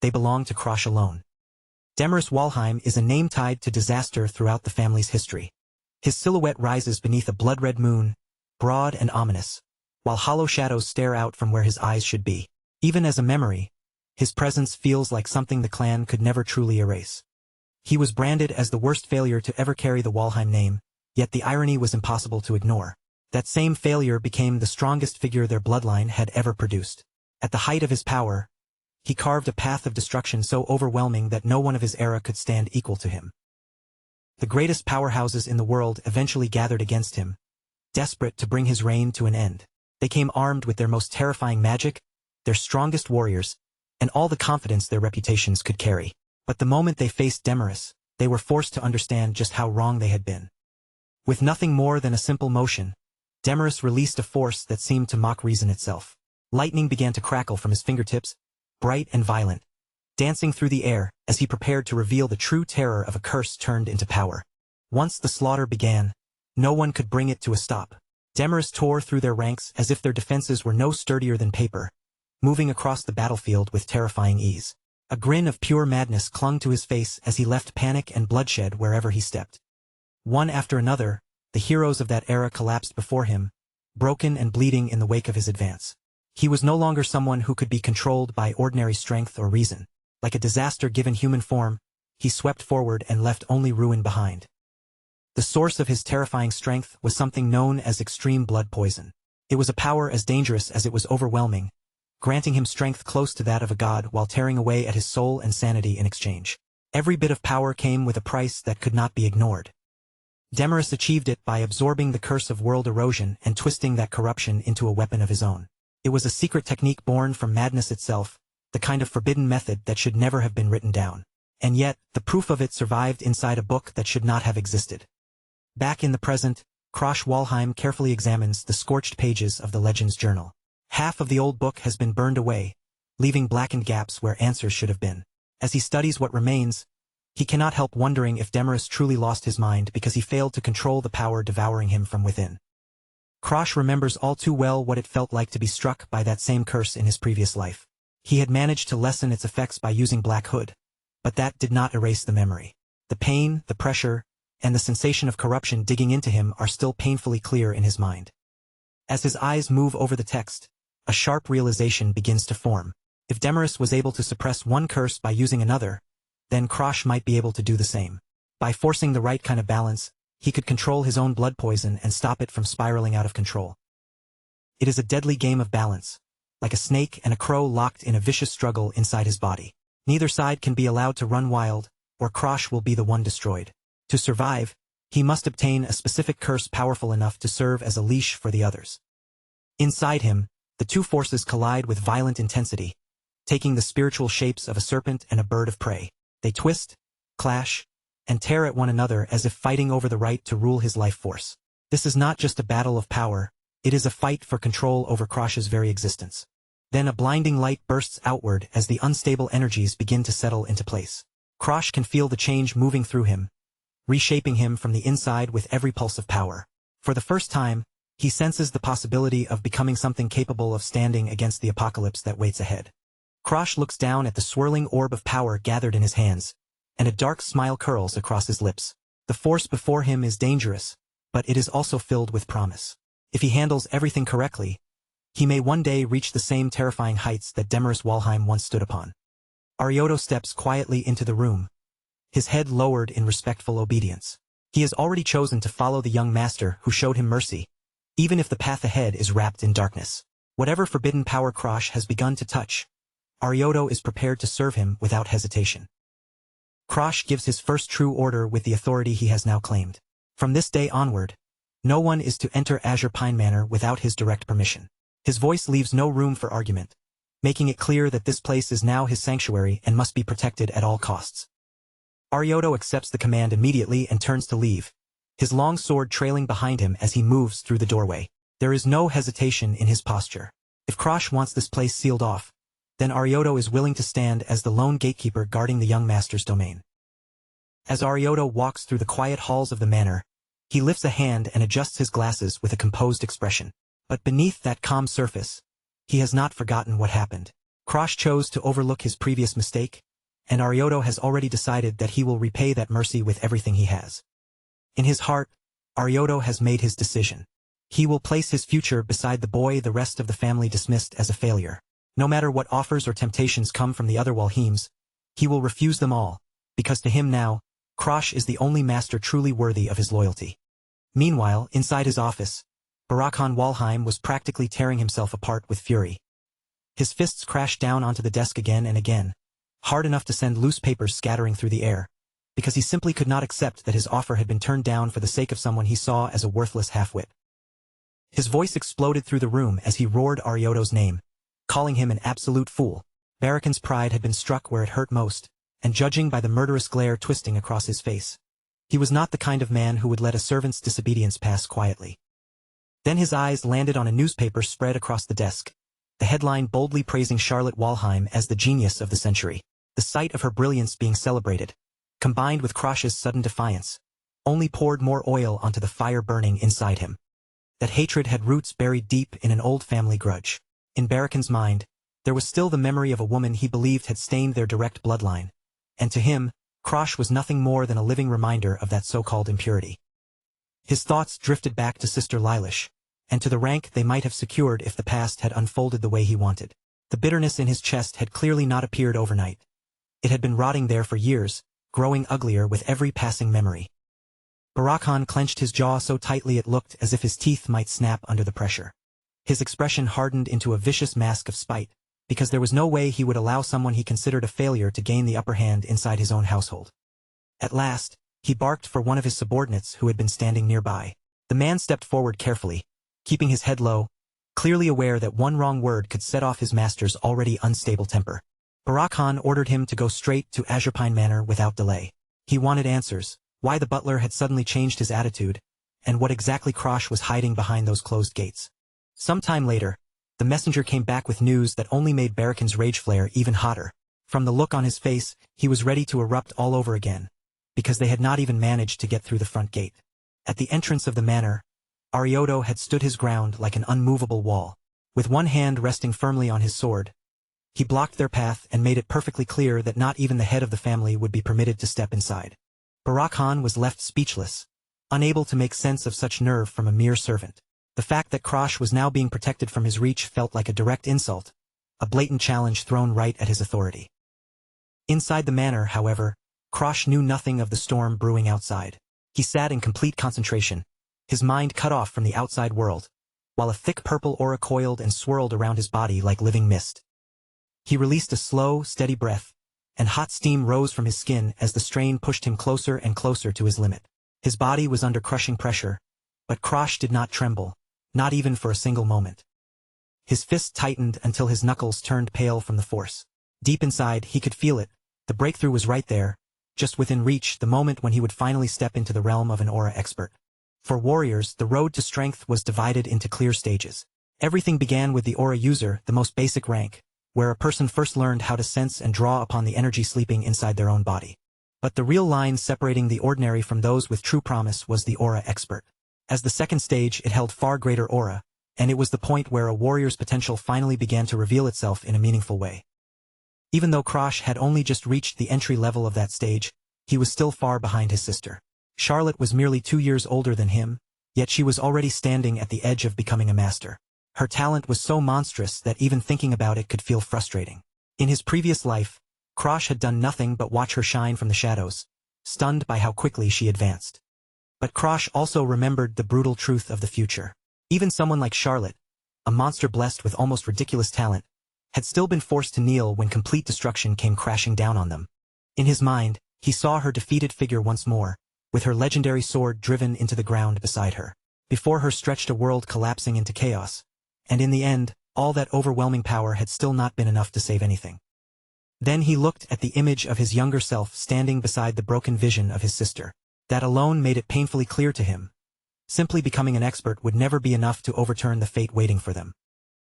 They belong to Krosh alone. Demarest Walheim is a name tied to disaster throughout the family's history. His silhouette rises beneath a blood-red moon, broad and ominous, while hollow shadows stare out from where his eyes should be. Even as a memory, his presence feels like something the clan could never truly erase. He was branded as the worst failure to ever carry the Walheim name, yet the irony was impossible to ignore. That same failure became the strongest figure their bloodline had ever produced. At the height of his power, he carved a path of destruction so overwhelming that no one of his era could stand equal to him. The greatest powerhouses in the world eventually gathered against him, desperate to bring his reign to an end. They came armed with their most terrifying magic, their strongest warriors, and all the confidence their reputations could carry. But the moment they faced Demarest, they were forced to understand just how wrong they had been. With nothing more than a simple motion, Demarest released a force that seemed to mock reason itself. Lightning began to crackle from his fingertips, bright and violent, dancing through the air as he prepared to reveal the true terror of a curse turned into power. Once the slaughter began, no one could bring it to a stop. Demarest tore through their ranks as if their defenses were no sturdier than paper, moving across the battlefield with terrifying ease. A grin of pure madness clung to his face as he left panic and bloodshed wherever he stepped. One after another, the heroes of that era collapsed before him, broken and bleeding in the wake of his advance. He was no longer someone who could be controlled by ordinary strength or reason. Like a disaster given human form, he swept forward and left only ruin behind. The source of his terrifying strength was something known as extreme blood poison. It was a power as dangerous as it was overwhelming, granting him strength close to that of a god while tearing away at his soul and sanity in exchange. Every bit of power came with a price that could not be ignored. Demarest achieved it by absorbing the curse of world erosion and twisting that corruption into a weapon of his own. It was a secret technique born from madness itself, the kind of forbidden method that should never have been written down. And yet, the proof of it survived inside a book that should not have existed. Back in the present, Krosh Walheim carefully examines the scorched pages of the Legends Journal. Half of the old book has been burned away, leaving blackened gaps where answers should have been. As he studies what remains, he cannot help wondering if Demarest truly lost his mind because he failed to control the power devouring him from within. Krosh remembers all too well what it felt like to be struck by that same curse in his previous life. He had managed to lessen its effects by using Black Hood, but that did not erase the memory. The pain, the pressure, and the sensation of corruption digging into him are still painfully clear in his mind. As his eyes move over the text, a sharp realization begins to form. If Demarest was able to suppress one curse by using another, then Krosh might be able to do the same. By forcing the right kind of balance, he could control his own blood poison and stop it from spiraling out of control. It is a deadly game of balance, like a snake and a crow locked in a vicious struggle inside his body. Neither side can be allowed to run wild, or Krosh will be the one destroyed. To survive, he must obtain a specific curse powerful enough to serve as a leash for the others. Inside him, the two forces collide with violent intensity, taking the spiritual shapes of a serpent and a bird of prey. They twist, clash, and tear at one another as if fighting over the right to rule his life force. This is not just a battle of power, it is a fight for control over Krosh's very existence. Then a blinding light bursts outward as the unstable energies begin to settle into place. Krosh can feel the change moving through him, reshaping him from the inside with every pulse of power. For the first time, he senses the possibility of becoming something capable of standing against the apocalypse that waits ahead. Krosh looks down at the swirling orb of power gathered in his hands, and a dark smile curls across his lips. The force before him is dangerous, but it is also filled with promise. If he handles everything correctly, he may one day reach the same terrifying heights that Demarest Walheim once stood upon. Arioto steps quietly into the room, his head lowered in respectful obedience. He has already chosen to follow the young master who showed him mercy, even if the path ahead is wrapped in darkness. Whatever forbidden power Krosh has begun to touch, Arioto is prepared to serve him without hesitation. Krosh gives his first true order with the authority he has now claimed. From this day onward, no one is to enter Azure Pine Manor without his direct permission. His voice leaves no room for argument, making it clear that this place is now his sanctuary and must be protected at all costs. Arioto accepts the command immediately and turns to leave, his long sword trailing behind him as he moves through the doorway. There is no hesitation in his posture. If Krosh wants this place sealed off, then Arioto is willing to stand as the lone gatekeeper guarding the young master's domain. As Arioto walks through the quiet halls of the manor, he lifts a hand and adjusts his glasses with a composed expression. But beneath that calm surface, he has not forgotten what happened. Krosh chose to overlook his previous mistake, and Arioto has already decided that he will repay that mercy with everything he has. In his heart, Arioto has made his decision. He will place his future beside the boy the rest of the family dismissed as a failure. No matter what offers or temptations come from the other Walheims, he will refuse them all, because to him now, Krosh is the only master truly worthy of his loyalty. Meanwhile, inside his office, Barakhan Walheim was practically tearing himself apart with fury. His fists crashed down onto the desk again and again, hard enough to send loose papers scattering through the air, because he simply could not accept that his offer had been turned down for the sake of someone he saw as a worthless half-wit. His voice exploded through the room as he roared Arioto's name, calling him an absolute fool. Barakhan's pride had been struck where it hurt most, and judging by the murderous glare twisting across his face, he was not the kind of man who would let a servant's disobedience pass quietly. Then his eyes landed on a newspaper spread across the desk, the headline boldly praising Charlotte Walheim as the genius of the century. The sight of her brilliance being celebrated, combined with Krosh's sudden defiance, only poured more oil onto the fire burning inside him. That hatred had roots buried deep in an old family grudge. In Barakhan's mind, there was still the memory of a woman he believed had stained their direct bloodline, and to him, Krosh was nothing more than a living reminder of that so-called impurity. His thoughts drifted back to Sister Lilash, and to the rank they might have secured if the past had unfolded the way he wanted. The bitterness in his chest had clearly not appeared overnight. It had been rotting there for years, growing uglier with every passing memory. Barakhan clenched his jaw so tightly it looked as if his teeth might snap under the pressure. His expression hardened into a vicious mask of spite, because there was no way he would allow someone he considered a failure to gain the upper hand inside his own household. At last, he barked for one of his subordinates who had been standing nearby. The man stepped forward carefully, keeping his head low, clearly aware that one wrong word could set off his master's already unstable temper. Barakhan ordered him to go straight to Azurpine Manor without delay. He wanted answers, why the butler had suddenly changed his attitude, and what exactly Krosh was hiding behind those closed gates. Some time later, the messenger came back with news that only made Barakhan's rage flare even hotter. From the look on his face, he was ready to erupt all over again, because they had not even managed to get through the front gate. At the entrance of the manor, Arioto had stood his ground like an unmovable wall. With one hand resting firmly on his sword, he blocked their path and made it perfectly clear that not even the head of the family would be permitted to step inside. Barakhan was left speechless, unable to make sense of such nerve from a mere servant. The fact that Krosh was now being protected from his reach felt like a direct insult, a blatant challenge thrown right at his authority. Inside the manor, however, Krosh knew nothing of the storm brewing outside. He sat in complete concentration, his mind cut off from the outside world, while a thick purple aura coiled and swirled around his body like living mist. He released a slow, steady breath, and hot steam rose from his skin as the strain pushed him closer and closer to his limit. His body was under crushing pressure, but Krosh did not tremble, not even for a single moment. His fists tightened until his knuckles turned pale from the force. Deep inside, he could feel it. The breakthrough was right there, just within reach, the moment when he would finally step into the realm of an aura expert. For warriors, the road to strength was divided into clear stages. Everything began with the aura user, the most basic rank, where a person first learned how to sense and draw upon the energy sleeping inside their own body. But the real line separating the ordinary from those with true promise was the aura expert. As the second stage, it held far greater aura, and it was the point where a warrior's potential finally began to reveal itself in a meaningful way. Even though Krosh had only just reached the entry level of that stage, he was still far behind his sister. Charlotte was merely 2 years older than him, yet she was already standing at the edge of becoming a master. Her talent was so monstrous that even thinking about it could feel frustrating. In his previous life, Krosh had done nothing but watch her shine from the shadows, stunned by how quickly she advanced. But Krosh also remembered the brutal truth of the future. Even someone like Charlotte, a monster blessed with almost ridiculous talent, had still been forced to kneel when complete destruction came crashing down on them. In his mind, he saw her defeated figure once more, with her legendary sword driven into the ground beside her. Before her stretched a world collapsing into chaos, and in the end, all that overwhelming power had still not been enough to save anything. Then he looked at the image of his younger self standing beside the broken vision of his sister. That alone made it painfully clear to him. Simply becoming an expert would never be enough to overturn the fate waiting for them.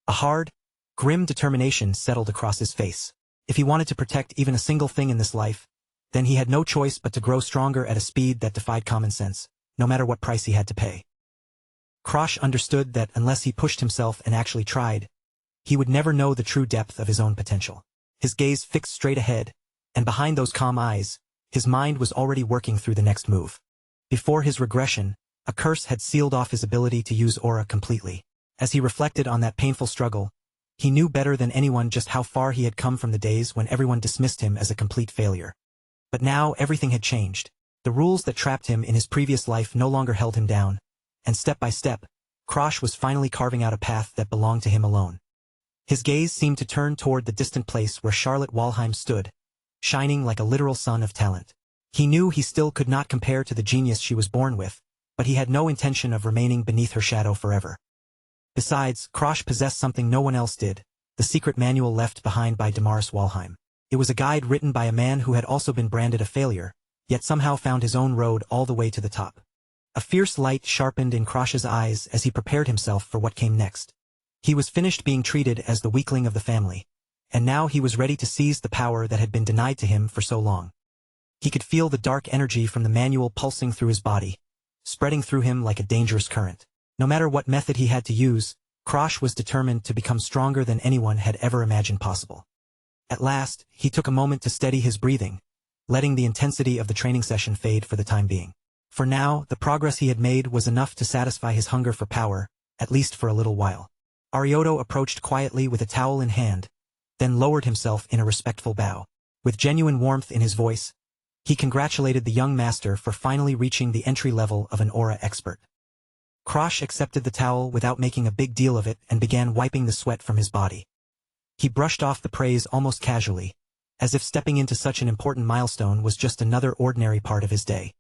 A hard, grim determination settled across his face. If he wanted to protect even a single thing in this life, then he had no choice but to grow stronger at a speed that defied common sense, no matter what price he had to pay. Krosh understood that unless he pushed himself and actually tried, he would never know the true depth of his own potential. His gaze fixed straight ahead, and behind those calm eyes, his mind was already working through the next move. Before his regression, a curse had sealed off his ability to use aura completely. As he reflected on that painful struggle, he knew better than anyone just how far he had come from the days when everyone dismissed him as a complete failure. But now everything had changed. The rules that trapped him in his previous life no longer held him down, and step by step, Krosh was finally carving out a path that belonged to him alone. His gaze seemed to turn toward the distant place where Charlotte Walheim stood, shining like a literal sun of talent. He knew he still could not compare to the genius she was born with, but he had no intention of remaining beneath her shadow forever. Besides, Krosh possessed something no one else did, the secret manual left behind by Damaris Walheim. It was a guide written by a man who had also been branded a failure, yet somehow found his own road all the way to the top. A fierce light sharpened in Krosh's eyes as he prepared himself for what came next. He was finished being treated as the weakling of the family, and now he was ready to seize the power that had been denied to him for so long. He could feel the dark energy from the manual pulsing through his body, spreading through him like a dangerous current. No matter what method he had to use, Krosh was determined to become stronger than anyone had ever imagined possible. At last, he took a moment to steady his breathing, letting the intensity of the training session fade for the time being. For now, the progress he had made was enough to satisfy his hunger for power, at least for a little while. Arioto approached quietly with a towel in hand, then lowered himself in a respectful bow. With genuine warmth in his voice, he congratulated the young master for finally reaching the entry level of an aura expert. Krosh accepted the towel without making a big deal of it and began wiping the sweat from his body. He brushed off the praise almost casually, as if stepping into such an important milestone was just another ordinary part of his day.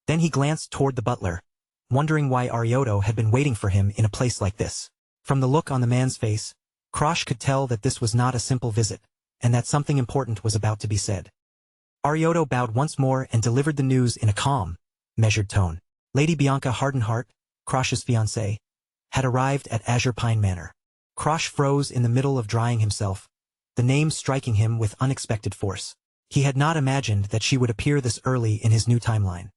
Then he glanced toward the butler, wondering why Arioto had been waiting for him in a place like this. From the look on the man's face, Krosh could tell that this was not a simple visit, and that something important was about to be said. Arioto bowed once more and delivered the news in a calm, measured tone. Lady Bianca Hardenheart, Krosh's fiancée, had arrived at Azure Pine Manor. Krosh froze in the middle of drying himself, the name striking him with unexpected force. He had not imagined that she would appear this early in his new timeline.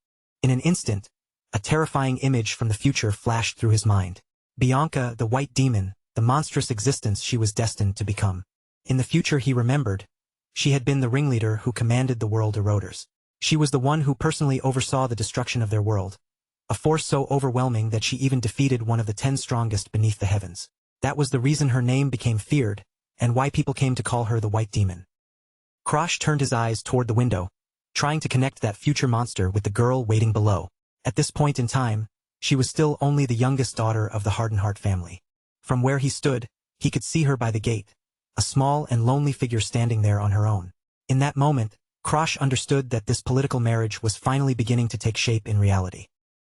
In an instant, a terrifying image from the future flashed through his mind. Bianca, the white demon, the monstrous existence she was destined to become. In the future he remembered, she had been the ringleader who commanded the world eroders. She was the one who personally oversaw the destruction of their world, a force so overwhelming that she even defeated one of the 10 strongest beneath the heavens. That was the reason her name became feared, and why people came to call her the White Demon. Krosh turned his eyes toward the window, trying to connect that future monster with the girl waiting below. At this point in time, she was still only the youngest daughter of the Hardenheart family. From where he stood, he could see her by the gate, a small and lonely figure standing there on her own. In that moment, Krosh understood that this political marriage was finally beginning to take shape in reality.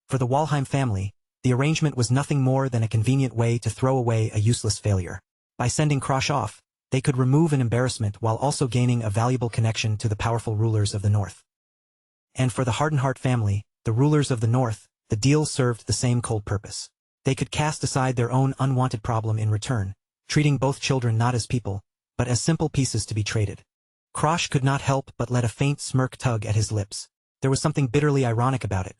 For the Walheim family, the arrangement was nothing more than a convenient way to throw away a useless failure. By sending Krosh off, they could remove an embarrassment while also gaining a valuable connection to the powerful rulers of the North. And for the Hardenheart family, the rulers of the North, the deal served the same cold purpose. They could cast aside their own unwanted problem in return, treating both children not as people, but as simple pieces to be traded. Krosh could not help but let a faint smirk tug at his lips. There was something bitterly ironic about it.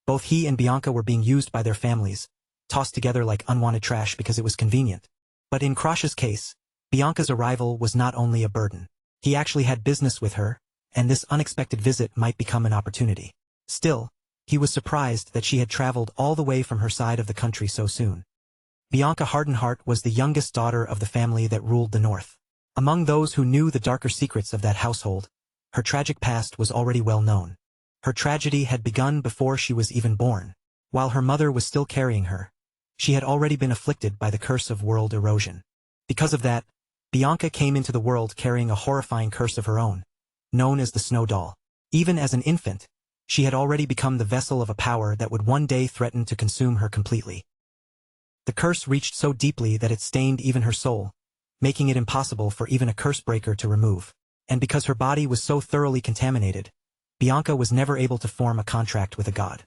Both he and Bianca were being used by their families, tossed together like unwanted trash because it was convenient. But in Krosh's case, Bianca's arrival was not only a burden. He actually had business with her, and this unexpected visit might become an opportunity. Still, he was surprised that she had traveled all the way from her side of the country so soon. Bianca Hardenheart was the youngest daughter of the family that ruled the North. Among those who knew the darker secrets of that household, her tragic past was already well known. Her tragedy had begun before she was even born. While her mother was still carrying her, she had already been afflicted by the curse of world erosion. Because of that, Bianca came into the world carrying a horrifying curse of her own, known as the Snow Doll. Even as an infant, she had already become the vessel of a power that would one day threaten to consume her completely. The curse reached so deeply that it stained even her soul, making it impossible for even a curse breaker to remove. And because her body was so thoroughly contaminated, Bianca was never able to form a contract with a god.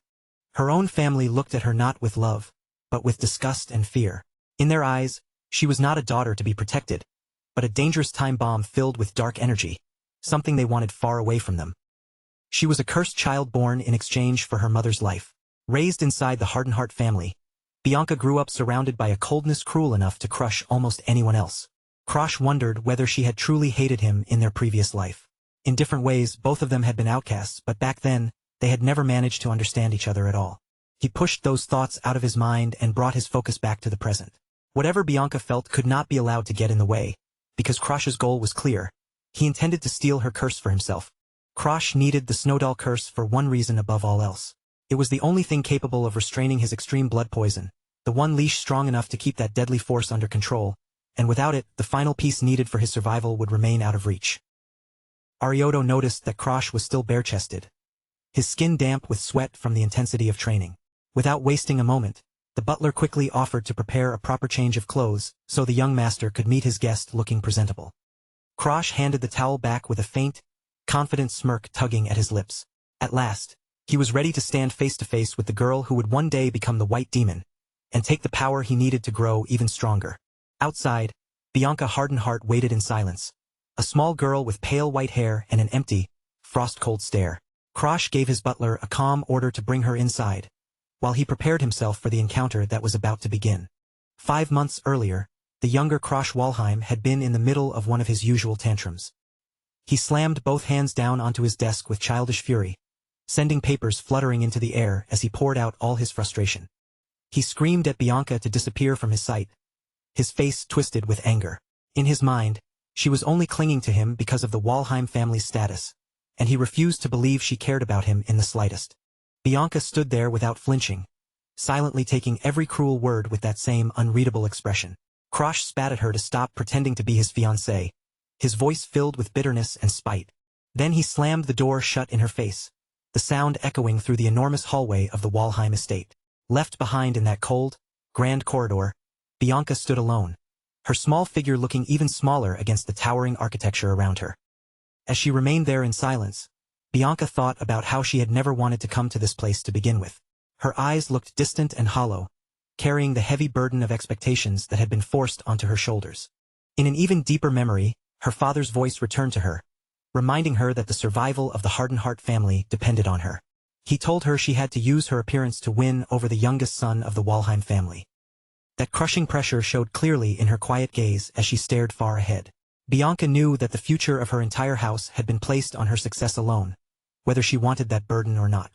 Her own family looked at her not with love, but with disgust and fear. In their eyes, she was not a daughter to be protected, but a dangerous time bomb filled with dark energy, something they wanted far away from them. She was a cursed child born in exchange for her mother's life. Raised inside the Hardenheart family, Bianca grew up surrounded by a coldness cruel enough to crush almost anyone else. Krosh wondered whether she had truly hated him in their previous life. In different ways, both of them had been outcasts, but back then, they had never managed to understand each other at all. He pushed those thoughts out of his mind and brought his focus back to the present. Whatever Bianca felt could not be allowed to get in the way, because Krosh's goal was clear. He intended to steal her curse for himself. Krosh needed the Snowdoll curse for one reason above all else. It was the only thing capable of restraining his extreme blood poison, the one leash strong enough to keep that deadly force under control, and without it, the final piece needed for his survival would remain out of reach. Arioto noticed that Krosh was still bare-chested, his skin damp with sweat from the intensity of training. Without wasting a moment, the butler quickly offered to prepare a proper change of clothes so the young master could meet his guest looking presentable. Krosh handed the towel back with a faint, confident smirk tugging at his lips. At last, he was ready to stand face to face with the girl who would one day become the White Demon, and take the power he needed to grow even stronger. Outside, Bianca Hardenheart waited in silence, a small girl with pale white hair and an empty, frost-cold stare. Krosh gave his butler a calm order to bring her inside, while he prepared himself for the encounter that was about to begin. 5 months earlier, the younger Krosh Walheim had been in the middle of one of his usual tantrums. He slammed both hands down onto his desk with childish fury, sending papers fluttering into the air as he poured out all his frustration. He screamed at Bianca to disappear from his sight, his face twisted with anger. In his mind, she was only clinging to him because of the Walheim family's status, and he refused to believe she cared about him in the slightest. Bianca stood there without flinching, silently taking every cruel word with that same unreadable expression. Krosh spat at her to stop pretending to be his fiancée, his voice filled with bitterness and spite. Then he slammed the door shut in her face, the sound echoing through the enormous hallway of the Walheim estate. Left behind in that cold, grand corridor, Bianca stood alone, her small figure looking even smaller against the towering architecture around her. As she remained there in silence, Bianca thought about how she had never wanted to come to this place to begin with. Her eyes looked distant and hollow, carrying the heavy burden of expectations that had been forced onto her shoulders. In an even deeper memory, her father's voice returned to her, reminding her that the survival of the Hardenhart family depended on her. He told her she had to use her appearance to win over the youngest son of the Walheim family. That crushing pressure showed clearly in her quiet gaze as she stared far ahead. Bianca knew that the future of her entire house had been placed on her success alone, whether she wanted that burden or not.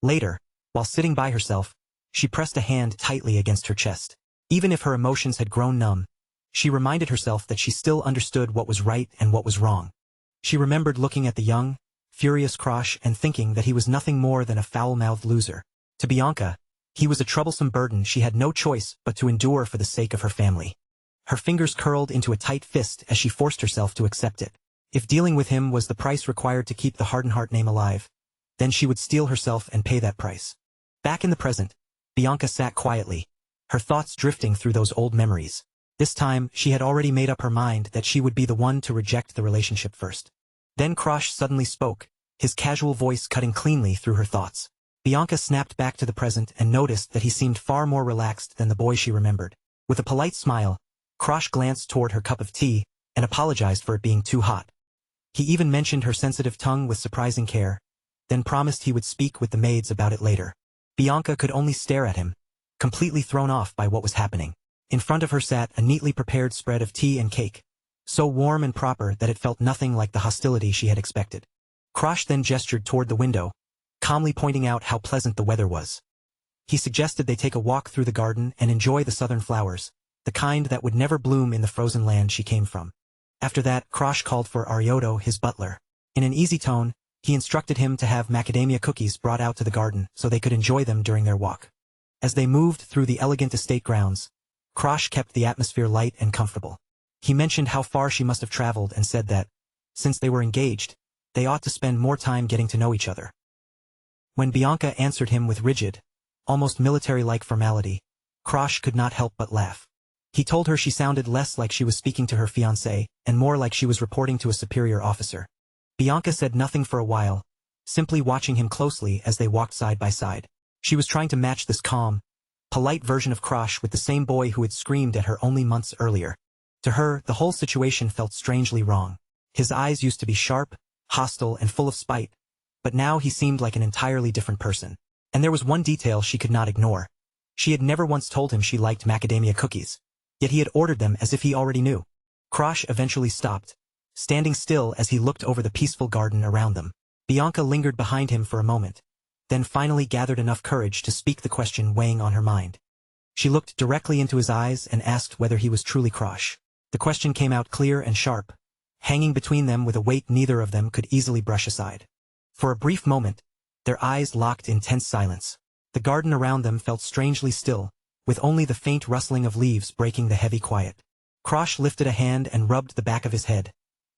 Later, while sitting by herself, she pressed a hand tightly against her chest. Even if her emotions had grown numb, she reminded herself that she still understood what was right and what was wrong. She remembered looking at the young, furious Krosh and thinking that he was nothing more than a foul-mouthed loser. To Bianca, he was a troublesome burden she had no choice but to endure for the sake of her family. Her fingers curled into a tight fist as she forced herself to accept it. If dealing with him was the price required to keep the Hardenhart name alive, then she would steel herself and pay that price. Back in the present, Bianca sat quietly, her thoughts drifting through those old memories. This time, she had already made up her mind that she would be the one to reject the relationship first. Then Krosh suddenly spoke, his casual voice cutting cleanly through her thoughts. Bianca snapped back to the present and noticed that he seemed far more relaxed than the boy she remembered. With a polite smile, Krosh glanced toward her cup of tea and apologized for it being too hot. He even mentioned her sensitive tongue with surprising care, then promised he would speak with the maids about it later. Bianca could only stare at him, completely thrown off by what was happening. In front of her sat a neatly prepared spread of tea and cake, so warm and proper that it felt nothing like the hostility she had expected. Krosh then gestured toward the window, calmly pointing out how pleasant the weather was. He suggested they take a walk through the garden and enjoy the southern flowers, the kind that would never bloom in the frozen land she came from. After that, Krosh called for Arioto, his butler. In an easy tone, he instructed him to have macadamia cookies brought out to the garden so they could enjoy them during their walk. As they moved through the elegant estate grounds, Krosh kept the atmosphere light and comfortable. He mentioned how far she must have traveled and said that, since they were engaged, they ought to spend more time getting to know each other. When Bianca answered him with rigid, almost military-like formality, Krosh could not help but laugh. He told her she sounded less like she was speaking to her fiancé and more like she was reporting to a superior officer. Bianca said nothing for a while, simply watching him closely as they walked side by side. She was trying to match this calm, polite version of Krosh with the same boy who had screamed at her only months earlier. To her, the whole situation felt strangely wrong. His eyes used to be sharp, hostile, and full of spite, but now he seemed like an entirely different person. And there was one detail she could not ignore. She had never once told him she liked macadamia cookies, yet he had ordered them as if he already knew. Krosh eventually stopped, standing still as he looked over the peaceful garden around them. Bianca lingered behind him for a moment, then finally gathered enough courage to speak the question weighing on her mind. She looked directly into his eyes and asked whether he was truly Krosh. The question came out clear and sharp, hanging between them with a weight neither of them could easily brush aside. For a brief moment, their eyes locked in tense silence. The garden around them felt strangely still, with only the faint rustling of leaves breaking the heavy quiet. Krosh lifted a hand and rubbed the back of his head,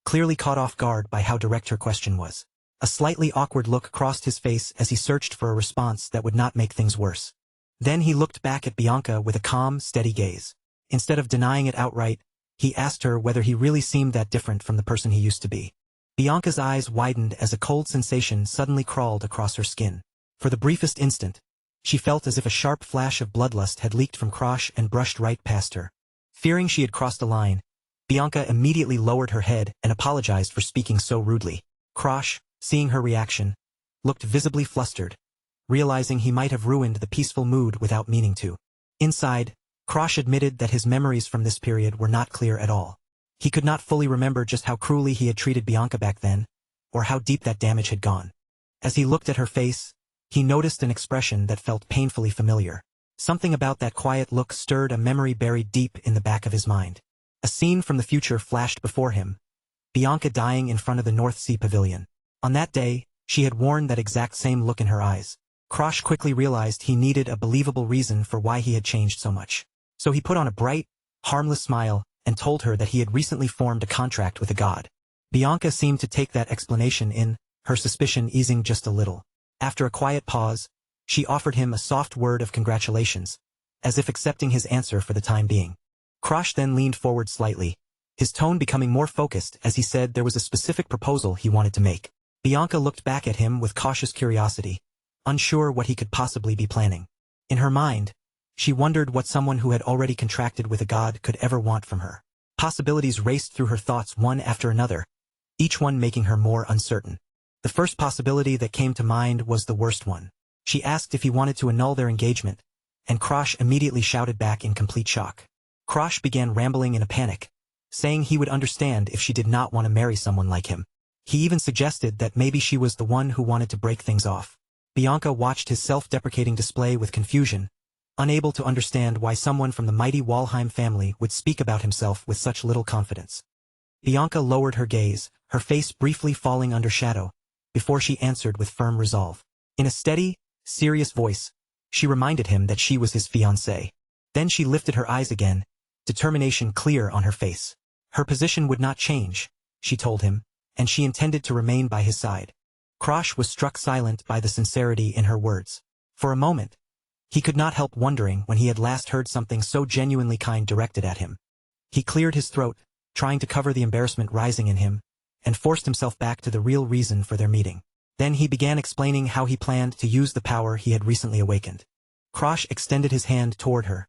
clearly caught off guard by how direct her question was. A slightly awkward look crossed his face as he searched for a response that would not make things worse. Then he looked back at Bianca with a calm, steady gaze. Instead of denying it outright, he asked her whether he really seemed that different from the person he used to be. Bianca's eyes widened as a cold sensation suddenly crawled across her skin. For the briefest instant, she felt as if a sharp flash of bloodlust had leaked from Krosh and brushed right past her. Fearing she had crossed a line, Bianca immediately lowered her head and apologized for speaking so rudely. Krosh, seeing her reaction, looked visibly flustered, realizing he might have ruined the peaceful mood without meaning to. Inside, Krosh admitted that his memories from this period were not clear at all. He could not fully remember just how cruelly he had treated Bianca back then, or how deep that damage had gone. As he looked at her face, he noticed an expression that felt painfully familiar. Something about that quiet look stirred a memory buried deep in the back of his mind. A scene from the future flashed before him, Bianca dying in front of the North Sea Pavilion. On that day, she had worn that exact same look in her eyes. Krosh quickly realized he needed a believable reason for why he had changed so much. So he put on a bright, harmless smile and told her that he had recently formed a contract with a god. Bianca seemed to take that explanation in, her suspicion easing just a little. After a quiet pause, she offered him a soft word of congratulations, as if accepting his answer for the time being. Krosh then leaned forward slightly, his tone becoming more focused as he said there was a specific proposal he wanted to make. Bianca looked back at him with cautious curiosity, unsure what he could possibly be planning. In her mind, she wondered what someone who had already contracted with a god could ever want from her. Possibilities raced through her thoughts one after another, each one making her more uncertain. The first possibility that came to mind was the worst one. She asked if he wanted to annul their engagement, and Krosh immediately shouted back in complete shock. Krosh began rambling in a panic, saying he would understand if she did not want to marry someone like him. He even suggested that maybe she was the one who wanted to break things off. Bianca watched his self-deprecating display with confusion, unable to understand why someone from the mighty Walheim family would speak about himself with such little confidence. Bianca lowered her gaze, her face briefly falling under shadow, before she answered with firm resolve. In a steady, serious voice, she reminded him that she was his fiancée. Then she lifted her eyes again, determination clear on her face. Her position would not change, she told him, and she intended to remain by his side. Krosh was struck silent by the sincerity in her words. For a moment, he could not help wondering when he had last heard something so genuinely kind directed at him. He cleared his throat, trying to cover the embarrassment rising in him, and forced himself back to the real reason for their meeting. Then he began explaining how he planned to use the power he had recently awakened. Krosh extended his hand toward her,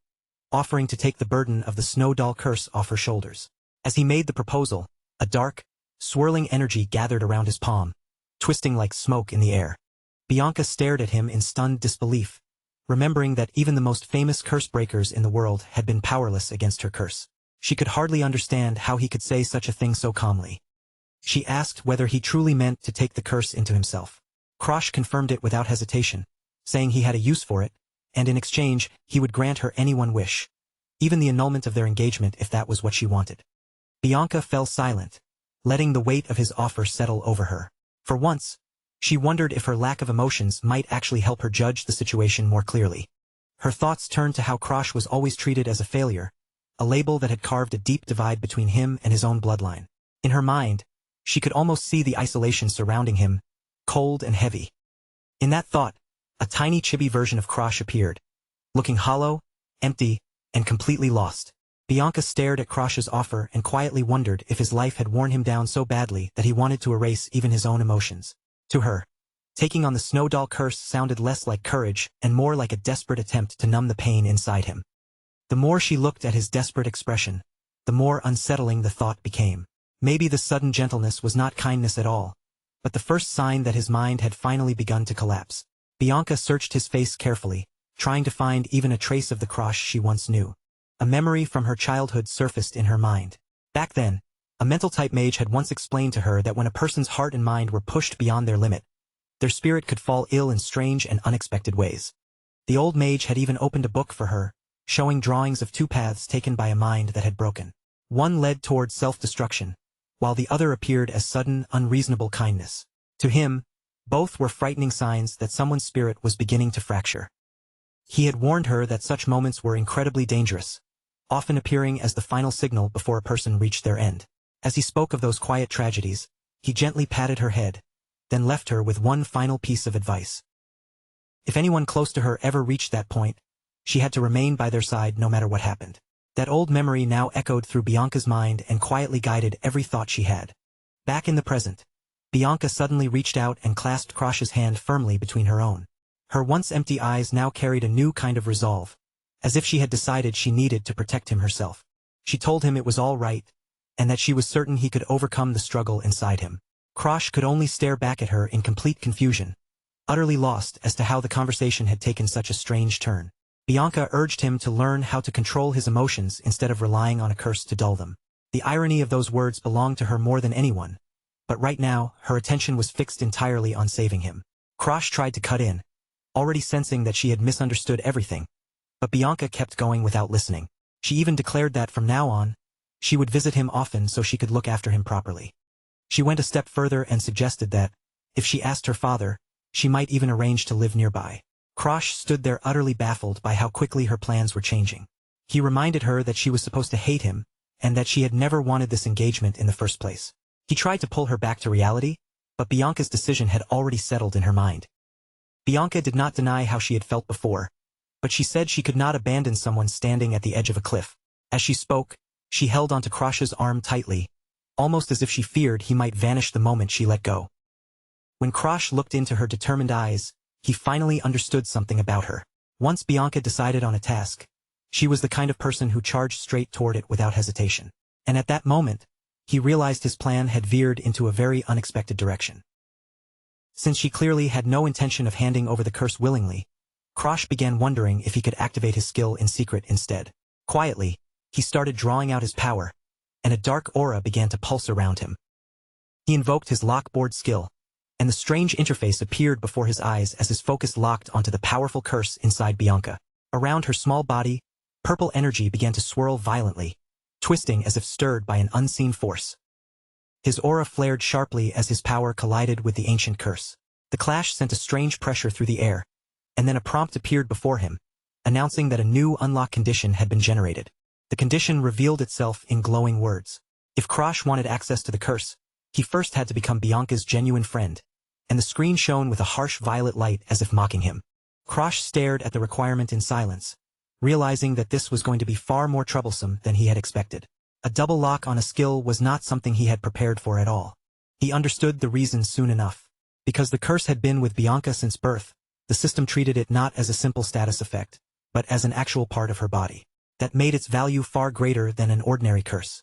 offering to take the burden of the Snow Doll curse off her shoulders. As he made the proposal, a dark, swirling energy gathered around his palm, twisting like smoke in the air. Bianca stared at him in stunned disbelief, remembering that even the most famous curse breakers in the world had been powerless against her curse. She could hardly understand how he could say such a thing so calmly. She asked whether he truly meant to take the curse into himself. Krosh confirmed it without hesitation, saying he had a use for it, and in exchange, he would grant her any one wish, even the annulment of their engagement if that was what she wanted. Bianca fell silent, letting the weight of his offer settle over her. For once, she wondered if her lack of emotions might actually help her judge the situation more clearly. Her thoughts turned to how Krosh was always treated as a failure, a label that had carved a deep divide between him and his own bloodline. In her mind, she could almost see the isolation surrounding him, cold and heavy. In that thought, a tiny chibi version of Krosh appeared, looking hollow, empty, and completely lost. Bianca stared at Krosh's offer and quietly wondered if his life had worn him down so badly that he wanted to erase even his own emotions. To her, taking on the Snow Doll curse sounded less like courage and more like a desperate attempt to numb the pain inside him. The more she looked at his desperate expression, the more unsettling the thought became. Maybe the sudden gentleness was not kindness at all, but the first sign that his mind had finally begun to collapse. Bianca searched his face carefully, trying to find even a trace of the Krosh she once knew. A memory from her childhood surfaced in her mind. Back then, a mental-type mage had once explained to her that when a person's heart and mind were pushed beyond their limit, their spirit could fall ill in strange and unexpected ways. The old mage had even opened a book for her, showing drawings of two paths taken by a mind that had broken. One led toward self-destruction, while the other appeared as sudden, unreasonable kindness. To him, both were frightening signs that someone's spirit was beginning to fracture. He had warned her that such moments were incredibly dangerous, often appearing as the final signal before a person reached their end. As he spoke of those quiet tragedies, he gently patted her head, then left her with one final piece of advice. If anyone close to her ever reached that point, she had to remain by their side no matter what happened. That old memory now echoed through Bianca's mind and quietly guided every thought she had. Back in the present, Bianca suddenly reached out and clasped Krosh's hand firmly between her own. Her once empty eyes now carried a new kind of resolve, as if she had decided she needed to protect him herself. She told him it was all right, and that she was certain he could overcome the struggle inside him. Krosh could only stare back at her in complete confusion, utterly lost as to how the conversation had taken such a strange turn. Bianca urged him to learn how to control his emotions instead of relying on a curse to dull them. The irony of those words belonged to her more than anyone, but right now, her attention was fixed entirely on saving him. Krosh tried to cut in, already sensing that she had misunderstood everything, but Bianca kept going without listening. She even declared that from now on, she would visit him often so she could look after him properly. She went a step further and suggested that, if she asked her father, she might even arrange to live nearby. Krosh stood there utterly baffled by how quickly her plans were changing. He reminded her that she was supposed to hate him, and that she had never wanted this engagement in the first place. He tried to pull her back to reality, but Bianca's decision had already settled in her mind. Bianca did not deny how she had felt before, but she said she could not abandon someone standing at the edge of a cliff. As she spoke, she held onto Krosh's arm tightly, almost as if she feared he might vanish the moment she let go. When Krosh looked into her determined eyes, he finally understood something about her. Once Bianca decided on a task, she was the kind of person who charged straight toward it without hesitation. And at that moment, he realized his plan had veered into a very unexpected direction. Since she clearly had no intention of handing over the curse willingly, Krosh began wondering if he could activate his skill in secret instead. Quietly, he started drawing out his power, and a dark aura began to pulse around him. He invoked his lockboard skill, and the strange interface appeared before his eyes as his focus locked onto the powerful curse inside Bianca. Around her small body, purple energy began to swirl violently, twisting as if stirred by an unseen force. His aura flared sharply as his power collided with the ancient curse. The clash sent a strange pressure through the air, and then a prompt appeared before him, announcing that a new unlock condition had been generated. The condition revealed itself in glowing words. If Krosh wanted access to the curse, he first had to become Bianca's genuine friend, and the screen shone with a harsh violet light as if mocking him. Krosh stared at the requirement in silence, realizing that this was going to be far more troublesome than he had expected. A double lock on a skill was not something he had prepared for at all. He understood the reason soon enough. Because the curse had been with Bianca since birth, the system treated it not as a simple status effect, but as an actual part of her body. That made its value far greater than an ordinary curse.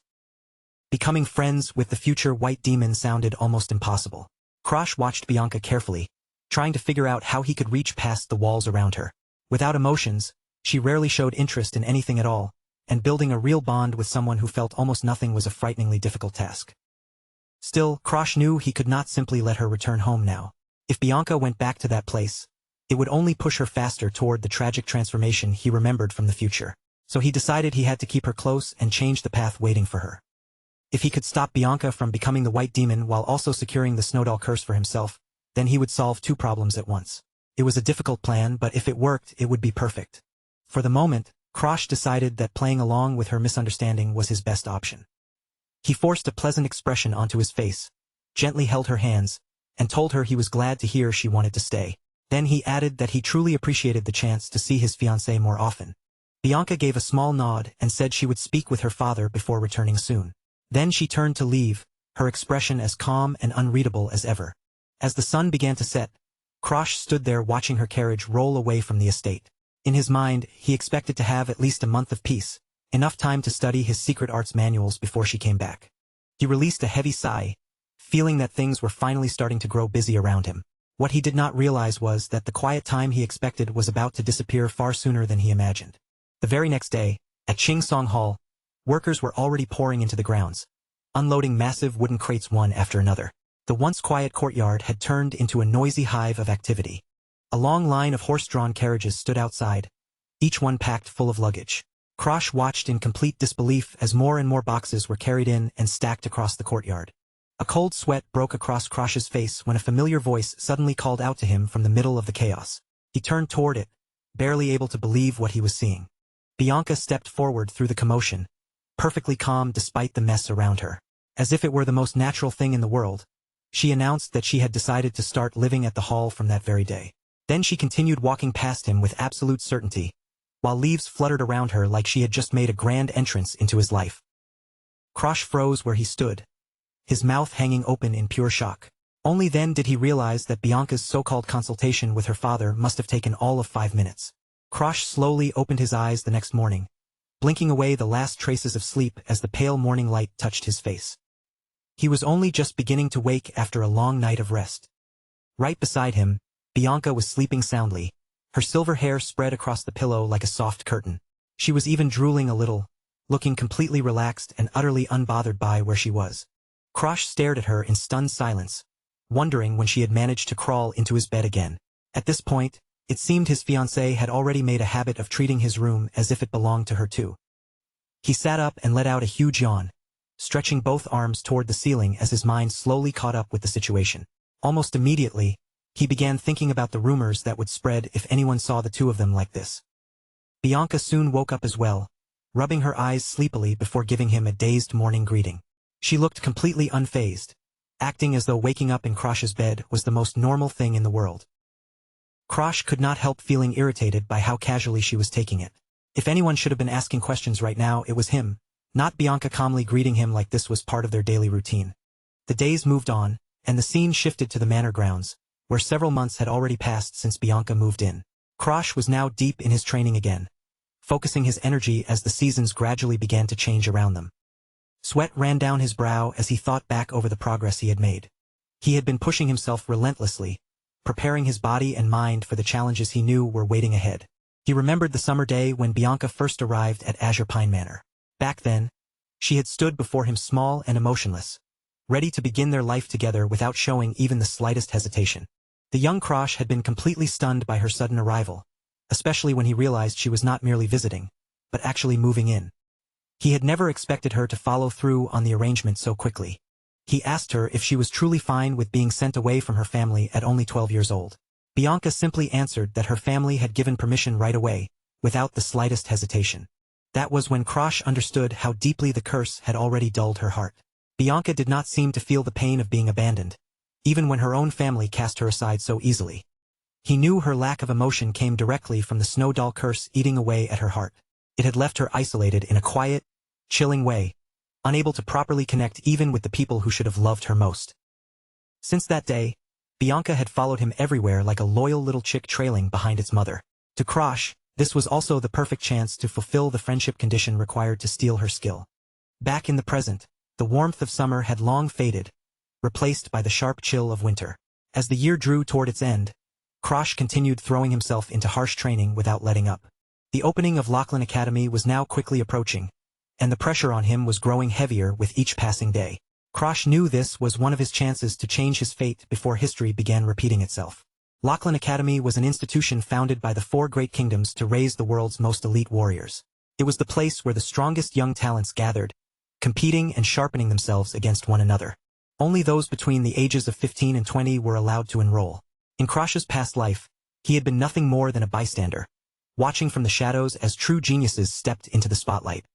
Becoming friends with the future white demon sounded almost impossible. Krosh watched Bianca carefully, trying to figure out how he could reach past the walls around her. Without emotions, she rarely showed interest in anything at all, and building a real bond with someone who felt almost nothing was a frighteningly difficult task. Still, Krosh knew he could not simply let her return home now. If Bianca went back to that place, it would only push her faster toward the tragic transformation he remembered from the future. So he decided he had to keep her close and change the path waiting for her. If he could stop Bianca from becoming the white demon while also securing the Snowdoll curse for himself, then he would solve two problems at once. It was a difficult plan, but if it worked, it would be perfect. For the moment, Krosh decided that playing along with her misunderstanding was his best option. He forced a pleasant expression onto his face, gently held her hands, and told her he was glad to hear she wanted to stay. Then he added that he truly appreciated the chance to see his fiancée more often. Bianca gave a small nod and said she would speak with her father before returning soon. Then she turned to leave, her expression as calm and unreadable as ever. As the sun began to set, Krosh stood there watching her carriage roll away from the estate. In his mind, he expected to have at least a month of peace, enough time to study his secret arts manuals before she came back. He released a heavy sigh, feeling that things were finally starting to grow busy around him. What he did not realize was that the quiet time he expected was about to disappear far sooner than he imagined. The very next day, at Ching Song Hall, workers were already pouring into the grounds, unloading massive wooden crates one after another. The once quiet courtyard had turned into a noisy hive of activity. A long line of horse-drawn carriages stood outside, each one packed full of luggage. Krosh watched in complete disbelief as more and more boxes were carried in and stacked across the courtyard. A cold sweat broke across Krosh's face when a familiar voice suddenly called out to him from the middle of the chaos. He turned toward it, barely able to believe what he was seeing. Bianca stepped forward through the commotion, perfectly calm despite the mess around her. As if it were the most natural thing in the world, she announced that she had decided to start living at the hall from that very day. Then she continued walking past him with absolute certainty, while leaves fluttered around her like she had just made a grand entrance into his life. Krosh froze where he stood, his mouth hanging open in pure shock. Only then did he realize that Bianca's so-called consultation with her father must have taken all of 5 minutes. Krosh slowly opened his eyes the next morning, blinking away the last traces of sleep as the pale morning light touched his face. He was only just beginning to wake after a long night of rest. Right beside him, Bianca was sleeping soundly, her silver hair spread across the pillow like a soft curtain. She was even drooling a little, looking completely relaxed and utterly unbothered by where she was. Krosh stared at her in stunned silence, wondering when she had managed to crawl into his bed again. At this point, it seemed his fiancée had already made a habit of treating his room as if it belonged to her too. He sat up and let out a huge yawn, stretching both arms toward the ceiling as his mind slowly caught up with the situation. Almost immediately, he began thinking about the rumors that would spread if anyone saw the two of them like this. Bianca soon woke up as well, rubbing her eyes sleepily before giving him a dazed morning greeting. She looked completely unfazed, acting as though waking up in Krosh's bed was the most normal thing in the world. Krosh could not help feeling irritated by how casually she was taking it. If anyone should have been asking questions right now, it was him, not Bianca calmly greeting him like this was part of their daily routine. The days moved on, and the scene shifted to the manor grounds, where several months had already passed since Bianca moved in. Krosh was now deep in his training again, focusing his energy as the seasons gradually began to change around them. Sweat ran down his brow as he thought back over the progress he had made. He had been pushing himself relentlessly, preparing his body and mind for the challenges he knew were waiting ahead. He remembered the summer day when Bianca first arrived at Azure Pine Manor. Back then, she had stood before him small and emotionless, ready to begin their life together without showing even the slightest hesitation. The young Krosh had been completely stunned by her sudden arrival, especially when he realized she was not merely visiting, but actually moving in. He had never expected her to follow through on the arrangement so quickly. He asked her if she was truly fine with being sent away from her family at only 12 years old. Bianca simply answered that her family had given permission right away, without the slightest hesitation. That was when Krosh understood how deeply the curse had already dulled her heart. Bianca did not seem to feel the pain of being abandoned, even when her own family cast her aside so easily. He knew her lack of emotion came directly from the snow doll curse eating away at her heart. It had left her isolated in a quiet, chilling way, unable to properly connect even with the people who should have loved her most. Since that day, Bianca had followed him everywhere like a loyal little chick trailing behind its mother. To Krosh, this was also the perfect chance to fulfill the friendship condition required to steal her skill. Back in the present, the warmth of summer had long faded, replaced by the sharp chill of winter. As the year drew toward its end, Krosh continued throwing himself into harsh training without letting up. The opening of Lachlan Academy was now quickly approaching, and the pressure on him was growing heavier with each passing day. Krosh knew this was one of his chances to change his fate before history began repeating itself. Lachlan Academy was an institution founded by the 4 great kingdoms to raise the world's most elite warriors. It was the place where the strongest young talents gathered, competing and sharpening themselves against one another. Only those between the ages of 15 and 20 were allowed to enroll. In Krosh's past life, he had been nothing more than a bystander, watching from the shadows as true geniuses stepped into the spotlight.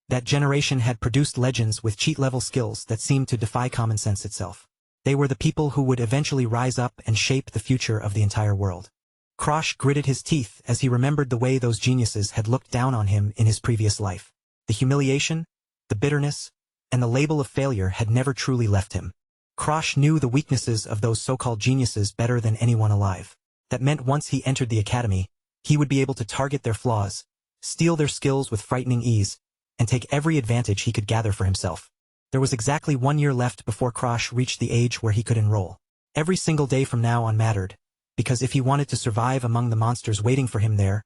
That generation had produced legends with cheat-level skills that seemed to defy common sense itself. They were the people who would eventually rise up and shape the future of the entire world. Krosh gritted his teeth as he remembered the way those geniuses had looked down on him in his previous life. The humiliation, the bitterness, and the label of failure had never truly left him. Krosh knew the weaknesses of those so-called geniuses better than anyone alive. That meant once he entered the academy, he would be able to target their flaws, steal their skills with frightening ease, and take every advantage he could gather for himself. There was exactly 1 year left before Krosh reached the age where he could enroll. Every single day from now on mattered, because if he wanted to survive among the monsters waiting for him there,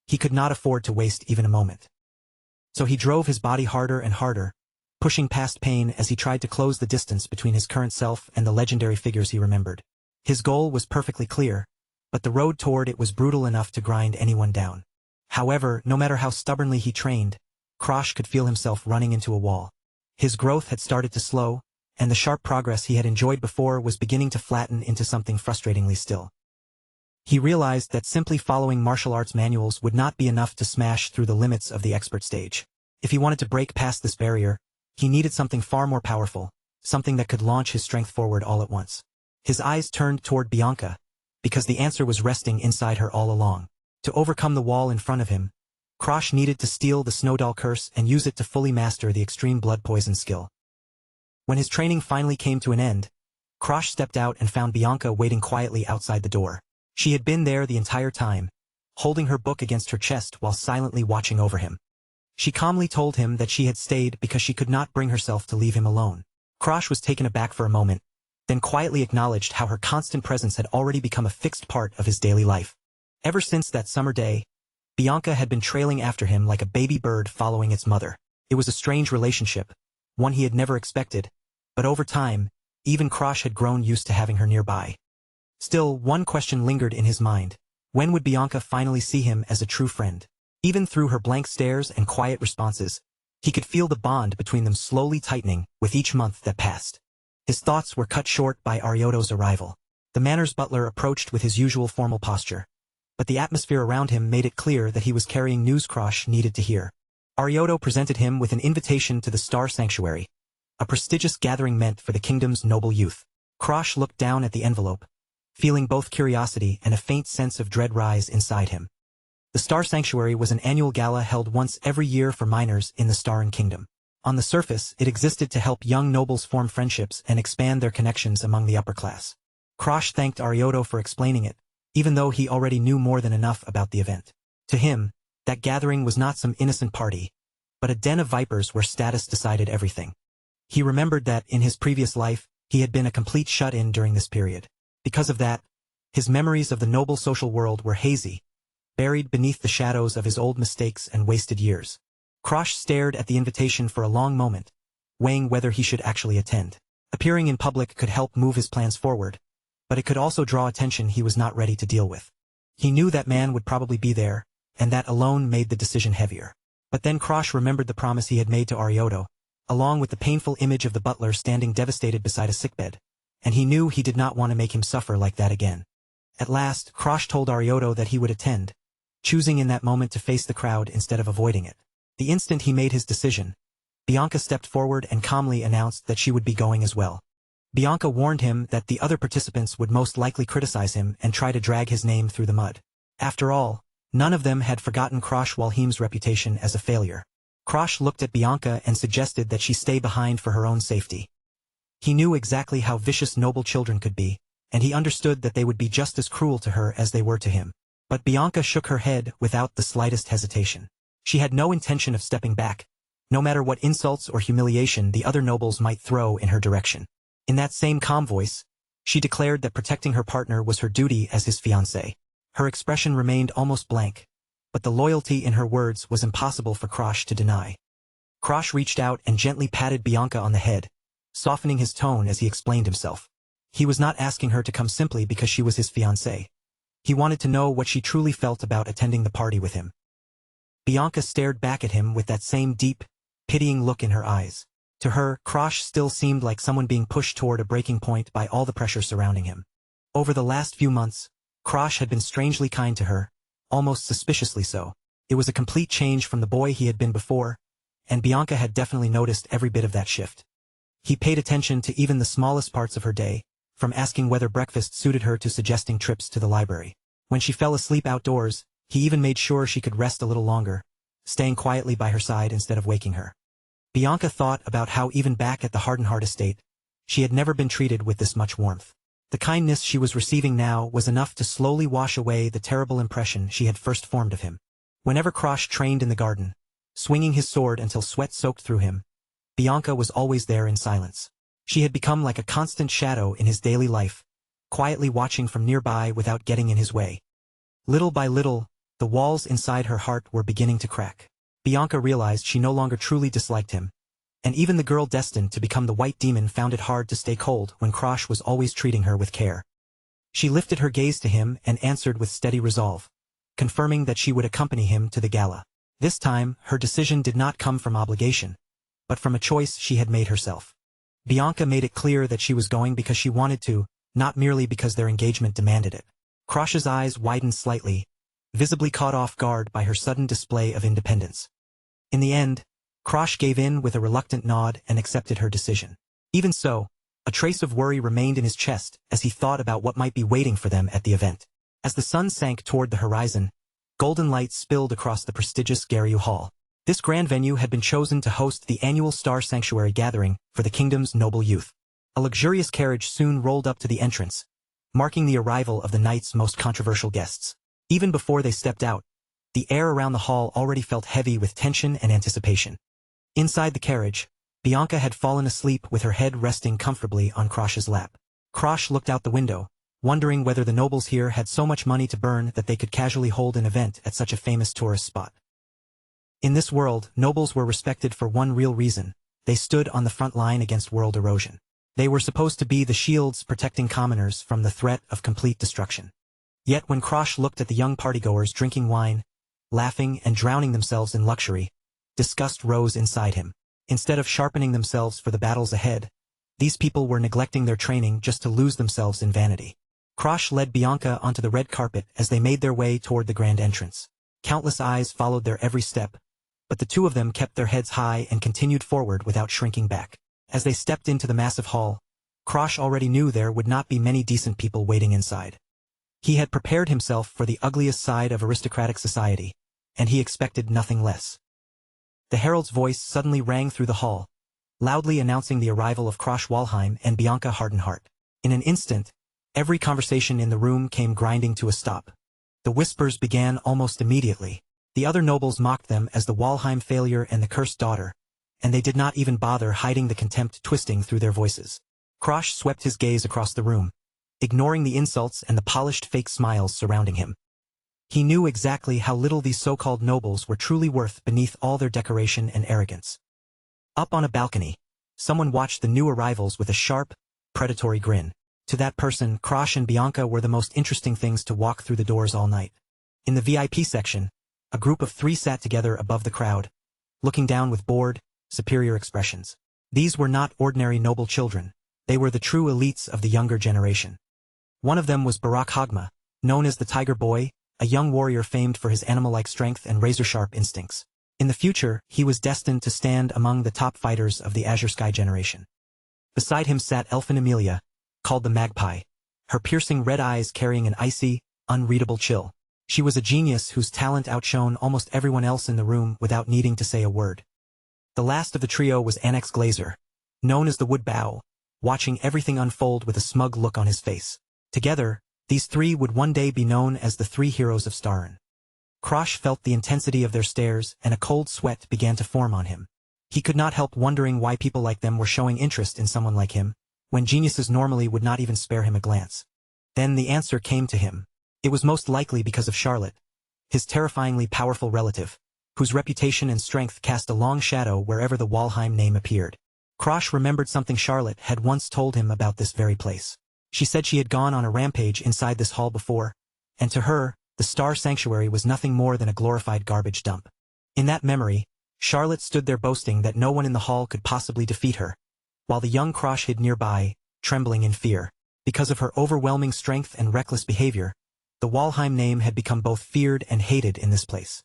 he could not afford to waste even a moment. So he drove his body harder and harder, pushing past pain as he tried to close the distance between his current self and the legendary figures he remembered. His goal was perfectly clear, but the road toward it was brutal enough to grind anyone down. However, no matter how stubbornly he trained, Krosh could feel himself running into a wall. His growth had started to slow, and the sharp progress he had enjoyed before was beginning to flatten into something frustratingly still. He realized that simply following martial arts manuals would not be enough to smash through the limits of the expert stage. If he wanted to break past this barrier, he needed something far more powerful, something that could launch his strength forward all at once. His eyes turned toward Bianca, because the answer was resting inside her all along. To overcome the wall in front of him, Krosh needed to steal the Snow Doll curse and use it to fully master the extreme blood poison skill. When his training finally came to an end, Krosh stepped out and found Bianca waiting quietly outside the door. She had been there the entire time, holding her book against her chest while silently watching over him. She calmly told him that she had stayed because she could not bring herself to leave him alone. Krosh was taken aback for a moment, then quietly acknowledged how her constant presence had already become a fixed part of his daily life. Ever since that summer day, Bianca had been trailing after him like a baby bird following its mother. It was a strange relationship, one he had never expected, but over time, even Krosh had grown used to having her nearby. Still, one question lingered in his mind. When would Bianca finally see him as a true friend? Even through her blank stares and quiet responses, he could feel the bond between them slowly tightening with each month that passed. His thoughts were cut short by Arioto's arrival. The manor's butler approached with his usual formal posture, but the atmosphere around him made it clear that he was carrying news Krosh needed to hear. Arioto presented him with an invitation to the Star Sanctuary, a prestigious gathering meant for the kingdom's noble youth. Krosh looked down at the envelope, feeling both curiosity and a faint sense of dread rise inside him. The Star Sanctuary was an annual gala held once every year for minors in the Staran Kingdom. On the surface, it existed to help young nobles form friendships and expand their connections among the upper class. Krosh thanked Arioto for explaining it, even though he already knew more than enough about the event. To him, that gathering was not some innocent party, but a den of vipers where status decided everything. He remembered that, in his previous life, he had been a complete shut-in during this period. Because of that, his memories of the noble social world were hazy, buried beneath the shadows of his old mistakes and wasted years. Krosh stared at the invitation for a long moment, weighing whether he should actually attend. Appearing in public could help move his plans forward, but it could also draw attention he was not ready to deal with. He knew that man would probably be there, and that alone made the decision heavier. But then Krosh remembered the promise he had made to Arioto, along with the painful image of the butler standing devastated beside a sickbed, and he knew he did not want to make him suffer like that again. At last, Krosh told Arioto that he would attend, choosing in that moment to face the crowd instead of avoiding it. The instant he made his decision, Bianca stepped forward and calmly announced that she would be going as well. Bianca warned him that the other participants would most likely criticize him and try to drag his name through the mud. After all, none of them had forgotten Krosh Walheim's reputation as a failure. Krosh looked at Bianca and suggested that she stay behind for her own safety. He knew exactly how vicious noble children could be, and he understood that they would be just as cruel to her as they were to him. But Bianca shook her head without the slightest hesitation. She had no intention of stepping back, no matter what insults or humiliation the other nobles might throw in her direction. In that same calm voice, she declared that protecting her partner was her duty as his fiancé. Her expression remained almost blank, but the loyalty in her words was impossible for Krosh to deny. Krosh reached out and gently patted Bianca on the head, softening his tone as he explained himself. He was not asking her to come simply because she was his fiancée. He wanted to know what she truly felt about attending the party with him. Bianca stared back at him with that same deep, pitying look in her eyes. To her, Krosh still seemed like someone being pushed toward a breaking point by all the pressure surrounding him. Over the last few months, Krosh had been strangely kind to her, almost suspiciously so. It was a complete change from the boy he had been before, and Bianca had definitely noticed every bit of that shift. He paid attention to even the smallest parts of her day, from asking whether breakfast suited her to suggesting trips to the library. When she fell asleep outdoors, he even made sure she could rest a little longer, staying quietly by her side instead of waking her. Bianca thought about how even back at the Hardenhart estate, she had never been treated with this much warmth. The kindness she was receiving now was enough to slowly wash away the terrible impression she had first formed of him. Whenever Krosh trained in the garden, swinging his sword until sweat soaked through him, Bianca was always there in silence. She had become like a constant shadow in his daily life, quietly watching from nearby without getting in his way. Little by little, the walls inside her heart were beginning to crack. Bianca realized she no longer truly disliked him, and even the girl destined to become the White Demon found it hard to stay cold when Krosh was always treating her with care. She lifted her gaze to him and answered with steady resolve, confirming that she would accompany him to the gala. This time, her decision did not come from obligation, but from a choice she had made herself. Bianca made it clear that she was going because she wanted to, not merely because their engagement demanded it. Krosh's eyes widened slightly, visibly caught off guard by her sudden display of independence. In the end, Krosh gave in with a reluctant nod and accepted her decision. Even so, a trace of worry remained in his chest as he thought about what might be waiting for them at the event. As the sun sank toward the horizon, golden light spilled across the prestigious Garyu Hall. This grand venue had been chosen to host the annual Star Sanctuary gathering for the kingdom's noble youth. A luxurious carriage soon rolled up to the entrance, marking the arrival of the night's most controversial guests. Even before they stepped out, the air around the hall already felt heavy with tension and anticipation. Inside the carriage, Bianca had fallen asleep with her head resting comfortably on Krosh's lap. Krosh looked out the window, wondering whether the nobles here had so much money to burn that they could casually hold an event at such a famous tourist spot. In this world, nobles were respected for one real reason: they stood on the front line against world erosion. They were supposed to be the shields protecting commoners from the threat of complete destruction. Yet when Krosh looked at the young partygoers drinking wine, laughing and drowning themselves in luxury, disgust rose inside him. Instead of sharpening themselves for the battles ahead, these people were neglecting their training just to lose themselves in vanity. Krosh led Bianca onto the red carpet as they made their way toward the grand entrance. Countless eyes followed their every step, but the two of them kept their heads high and continued forward without shrinking back. As they stepped into the massive hall, Krosh already knew there would not be many decent people waiting inside. He had prepared himself for the ugliest side of aristocratic society, and he expected nothing less. The herald's voice suddenly rang through the hall, loudly announcing the arrival of Krosh Walheim and Bianca Hardenhart. In an instant, every conversation in the room came grinding to a stop. The whispers began almost immediately. The other nobles mocked them as the Walheim failure and the cursed daughter, and they did not even bother hiding the contempt twisting through their voices. Krosh swept his gaze across the room, ignoring the insults and the polished fake smiles surrounding him. He knew exactly how little these so-called nobles were truly worth beneath all their decoration and arrogance. Up on a balcony, someone watched the new arrivals with a sharp, predatory grin. To that person, Krosh and Bianca were the most interesting things to walk through the doors all night. In the VIP section, a group of three sat together above the crowd, looking down with bored, superior expressions. These were not ordinary noble children. They were the true elites of the younger generation. One of them was Barak Hagma, known as the Tiger Boy, a young warrior famed for his animal-like strength and razor-sharp instincts. In the future, he was destined to stand among the top fighters of the Azure Sky generation. Beside him sat Elfin Amelia, called the Magpie, her piercing red eyes carrying an icy, unreadable chill. She was a genius whose talent outshone almost everyone else in the room without needing to say a word. The last of the trio was Annex Glazer, known as the Wood Bow, watching everything unfold with a smug look on his face. Together, these three would one day be known as the three heroes of Starren. Krosh felt the intensity of their stares and a cold sweat began to form on him. He could not help wondering why people like them were showing interest in someone like him, when geniuses normally would not even spare him a glance. Then the answer came to him. It was most likely because of Charlotte, his terrifyingly powerful relative, whose reputation and strength cast a long shadow wherever the Walheim name appeared. Krosh remembered something Charlotte had once told him about this very place. She said she had gone on a rampage inside this hall before, and to her, the Star Sanctuary was nothing more than a glorified garbage dump. In that memory, Charlotte stood there boasting that no one in the hall could possibly defeat her, while the young Krosh hid nearby, trembling in fear. Because of her overwhelming strength and reckless behavior, the Walheim name had become both feared and hated in this place.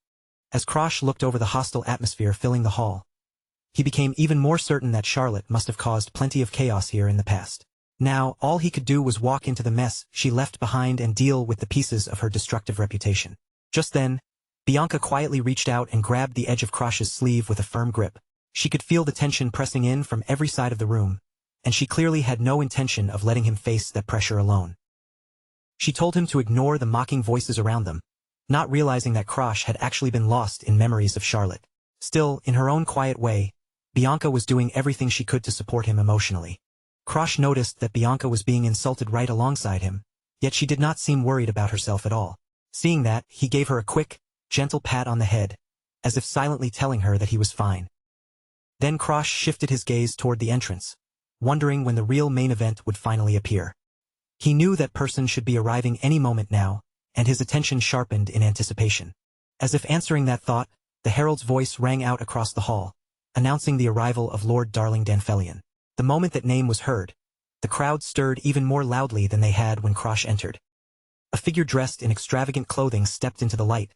As Krosh looked over the hostile atmosphere filling the hall, he became even more certain that Charlotte must have caused plenty of chaos here in the past. Now, all he could do was walk into the mess she left behind and deal with the pieces of her destructive reputation. Just then, Bianca quietly reached out and grabbed the edge of Krosh's sleeve with a firm grip. She could feel the tension pressing in from every side of the room, and she clearly had no intention of letting him face that pressure alone. She told him to ignore the mocking voices around them, not realizing that Krosh had actually been lost in memories of Charlotte. Still, in her own quiet way, Bianca was doing everything she could to support him emotionally. Krosh noticed that Bianca was being insulted right alongside him, yet she did not seem worried about herself at all. Seeing that, he gave her a quick, gentle pat on the head, as if silently telling her that he was fine. Then Krosh shifted his gaze toward the entrance, wondering when the real main event would finally appear. He knew that person should be arriving any moment now, and his attention sharpened in anticipation. As if answering that thought, the herald's voice rang out across the hall, announcing the arrival of Lord Darling Danfelion. The moment that name was heard, the crowd stirred even more loudly than they had when Krosh entered. A figure dressed in extravagant clothing stepped into the light,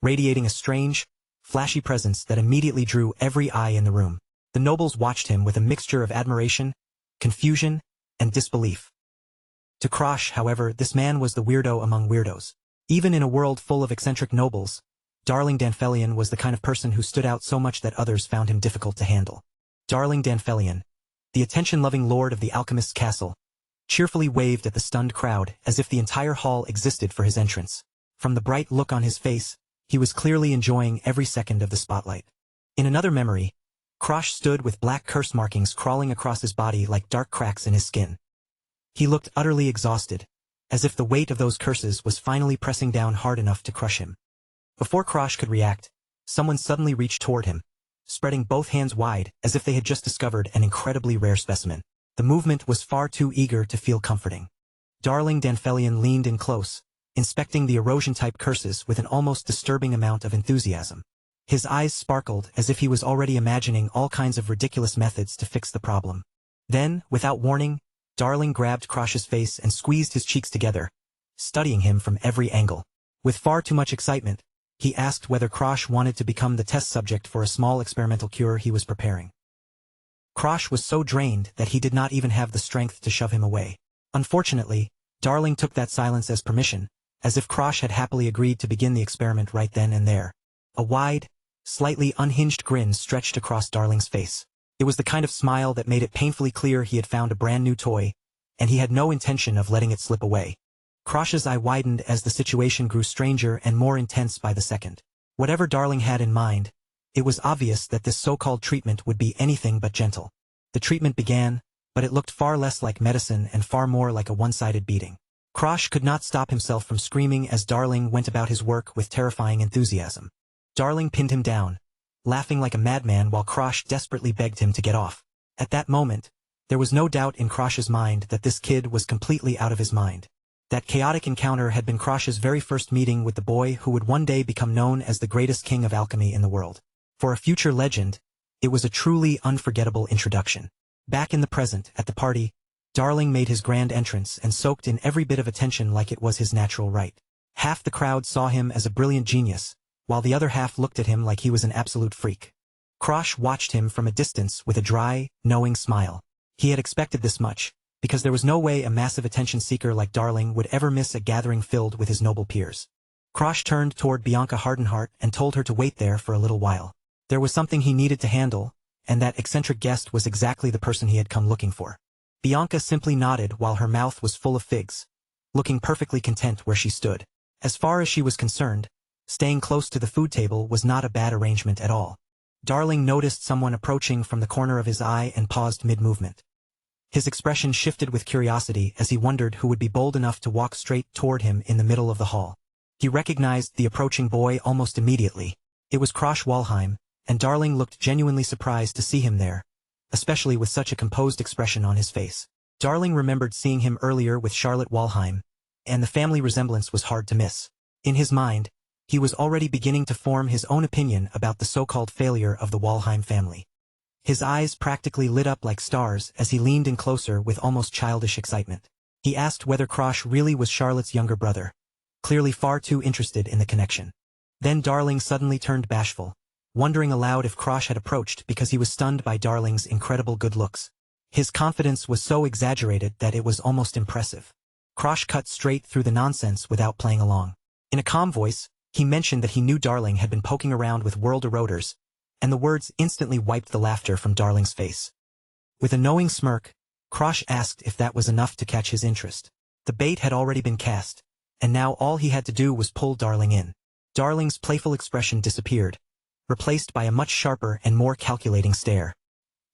radiating a strange, flashy presence that immediately drew every eye in the room. The nobles watched him with a mixture of admiration, confusion, and disbelief. To Krosh, however, this man was the weirdo among weirdos. Even in a world full of eccentric nobles, Darling Danfelion was the kind of person who stood out so much that others found him difficult to handle. Darling Danfelion, the attention-loving lord of the alchemist's castle, cheerfully waved at the stunned crowd as if the entire hall existed for his entrance. From the bright look on his face, he was clearly enjoying every second of the spotlight. In another memory, Krosh stood with black curse markings crawling across his body like dark cracks in his skin. He looked utterly exhausted, as if the weight of those curses was finally pressing down hard enough to crush him. Before Krosh could react, someone suddenly reached toward him, spreading both hands wide as if they had just discovered an incredibly rare specimen. The movement was far too eager to feel comforting. Darling Danfelion leaned in close, inspecting the erosion-type curses with an almost disturbing amount of enthusiasm. His eyes sparkled as if he was already imagining all kinds of ridiculous methods to fix the problem. Then, without warning, Darling grabbed Krosh's face and squeezed his cheeks together, studying him from every angle. With far too much excitement, he asked whether Krosh wanted to become the test subject for a small experimental cure he was preparing. Krosh was so drained that he did not even have the strength to shove him away. Unfortunately, Darling took that silence as permission, as if Krosh had happily agreed to begin the experiment right then and there. A wide, slightly unhinged grin stretched across Darling's face. It was the kind of smile that made it painfully clear he had found a brand new toy, and he had no intention of letting it slip away. Krosh's eye widened as the situation grew stranger and more intense by the second. Whatever Darling had in mind, it was obvious that this so-called treatment would be anything but gentle. The treatment began, but it looked far less like medicine and far more like a one-sided beating. Krosh could not stop himself from screaming as Darling went about his work with terrifying enthusiasm. Darling pinned him down, laughing like a madman while Krosh desperately begged him to get off. At that moment, there was no doubt in Krosh's mind that this kid was completely out of his mind. That chaotic encounter had been Krosh's very first meeting with the boy who would one day become known as the greatest king of alchemy in the world. For a future legend, it was a truly unforgettable introduction. Back in the present, at the party, Darling made his grand entrance and soaked in every bit of attention like it was his natural right. Half the crowd saw him as a brilliant genius, while the other half looked at him like he was an absolute freak. Krosh watched him from a distance with a dry, knowing smile. He had expected this much, because there was no way a massive attention-seeker like Darling would ever miss a gathering filled with his noble peers. Krosh turned toward Bianca Hardenheart and told her to wait there for a little while. There was something he needed to handle, and that eccentric guest was exactly the person he had come looking for. Bianca simply nodded while her mouth was full of figs, looking perfectly content where she stood. As far as she was concerned, staying close to the food table was not a bad arrangement at all. Darling noticed someone approaching from the corner of his eye and paused mid-movement. His expression shifted with curiosity as he wondered who would be bold enough to walk straight toward him in the middle of the hall. He recognized the approaching boy almost immediately. It was Krosh Walheim, and Darling looked genuinely surprised to see him there, especially with such a composed expression on his face. Darling remembered seeing him earlier with Charlotte Walheim, and the family resemblance was hard to miss. In his mind, he was already beginning to form his own opinion about the so-called failure of the Walheim family. His eyes practically lit up like stars as he leaned in closer with almost childish excitement. He asked whether Krosh really was Charlotte's younger brother, clearly far too interested in the connection. Then Darling suddenly turned bashful, wondering aloud if Krosh had approached because he was stunned by Darling's incredible good looks. His confidence was so exaggerated that it was almost impressive. Krosh cut straight through the nonsense without playing along. In a calm voice, he mentioned that he knew Darling had been poking around with world eroders, and the words instantly wiped the laughter from Darling's face. With a knowing smirk, Krosh asked if that was enough to catch his interest. The bait had already been cast, and now all he had to do was pull Darling in. Darling's playful expression disappeared, replaced by a much sharper and more calculating stare.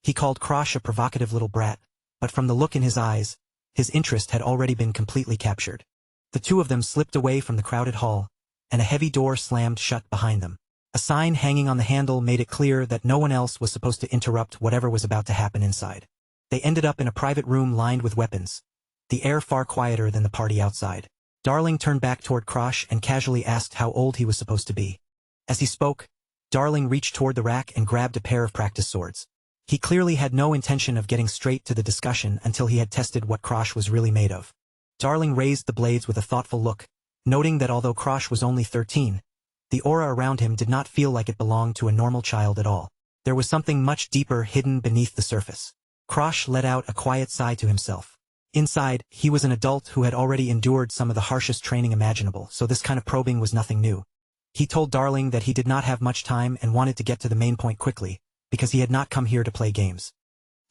He called Krosh a provocative little brat, but from the look in his eyes, his interest had already been completely captured. The two of them slipped away from the crowded hall, and a heavy door slammed shut behind them. A sign hanging on the handle made it clear that no one else was supposed to interrupt whatever was about to happen inside. They ended up in a private room lined with weapons, the air far quieter than the party outside. Darling turned back toward Krosh and casually asked how old he was supposed to be. As he spoke, Darling reached toward the rack and grabbed a pair of practice swords. He clearly had no intention of getting straight to the discussion until he had tested what Krosh was really made of. Darling raised the blades with a thoughtful look, noting that although Krosh was only 13, the aura around him did not feel like it belonged to a normal child at all. There was something much deeper hidden beneath the surface. Krosh let out a quiet sigh to himself. Inside, he was an adult who had already endured some of the harshest training imaginable, so this kind of probing was nothing new. He told Darling that he did not have much time and wanted to get to the main point quickly, because he had not come here to play games.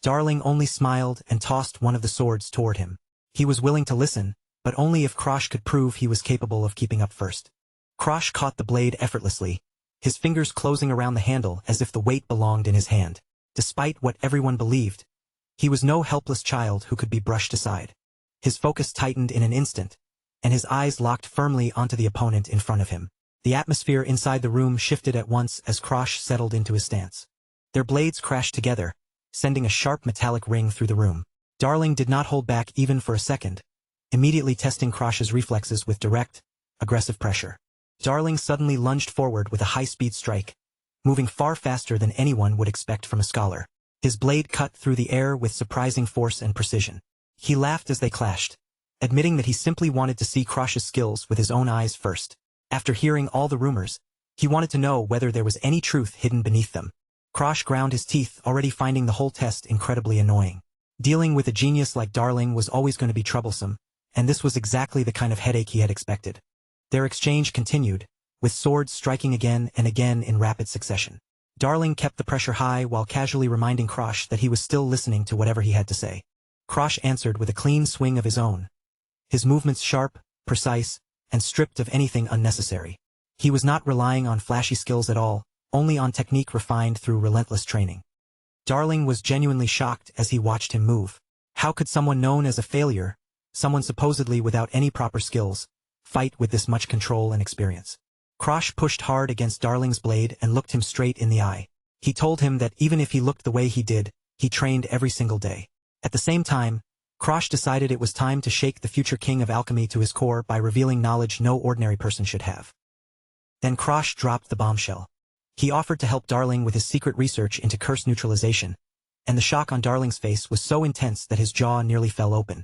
Darling only smiled and tossed one of the swords toward him. He was willing to listen, but only if Krosh could prove he was capable of keeping up first. Krosh caught the blade effortlessly, his fingers closing around the handle as if the weight belonged in his hand. Despite what everyone believed, he was no helpless child who could be brushed aside. His focus tightened in an instant, and his eyes locked firmly onto the opponent in front of him. The atmosphere inside the room shifted at once as Krosh settled into his stance. Their blades crashed together, sending a sharp metallic ring through the room. Darling did not hold back even for a second, immediately testing Krosh's reflexes with direct, aggressive pressure. Darling suddenly lunged forward with a high-speed strike, moving far faster than anyone would expect from a scholar. His blade cut through the air with surprising force and precision. He laughed as they clashed, admitting that he simply wanted to see Krosh's skills with his own eyes first. After hearing all the rumors, he wanted to know whether there was any truth hidden beneath them. Krosh ground his teeth, already finding the whole test incredibly annoying. Dealing with a genius like Darling was always going to be troublesome, and this was exactly the kind of headache he had expected. Their exchange continued, with swords striking again and again in rapid succession. Darling kept the pressure high while casually reminding Krosh that he was still listening to whatever he had to say. Krosh answered with a clean swing of his own, his movements sharp, precise, and stripped of anything unnecessary. He was not relying on flashy skills at all, only on technique refined through relentless training. Darling was genuinely shocked as he watched him move. How could someone known as a failure, someone supposedly without any proper skills, fight with this much control and experience? Krosh pushed hard against Darling's blade and looked him straight in the eye. He told him that even if he looked the way he did, he trained every single day. At the same time, Krosh decided it was time to shake the future king of alchemy to his core by revealing knowledge no ordinary person should have. Then Krosh dropped the bombshell. He offered to help Darling with his secret research into curse neutralization, and the shock on Darling's face was so intense that his jaw nearly fell open.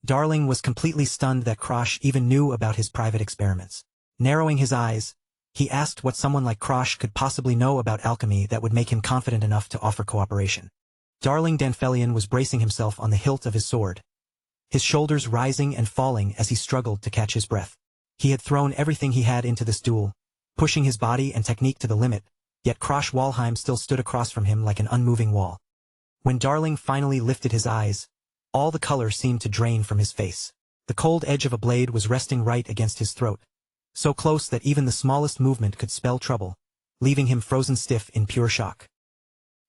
Darling was completely stunned that Krosh even knew about his private experiments. Narrowing his eyes, he asked what someone like Krosh could possibly know about alchemy that would make him confident enough to offer cooperation. Darling Danfelion was bracing himself on the hilt of his sword, his shoulders rising and falling as he struggled to catch his breath. He had thrown everything he had into this duel, pushing his body and technique to the limit, yet Krosh Walheim still stood across from him like an unmoving wall. When Darling finally lifted his eyes, all the color seemed to drain from his face. The cold edge of a blade was resting right against his throat, so close that even the smallest movement could spell trouble, leaving him frozen stiff in pure shock.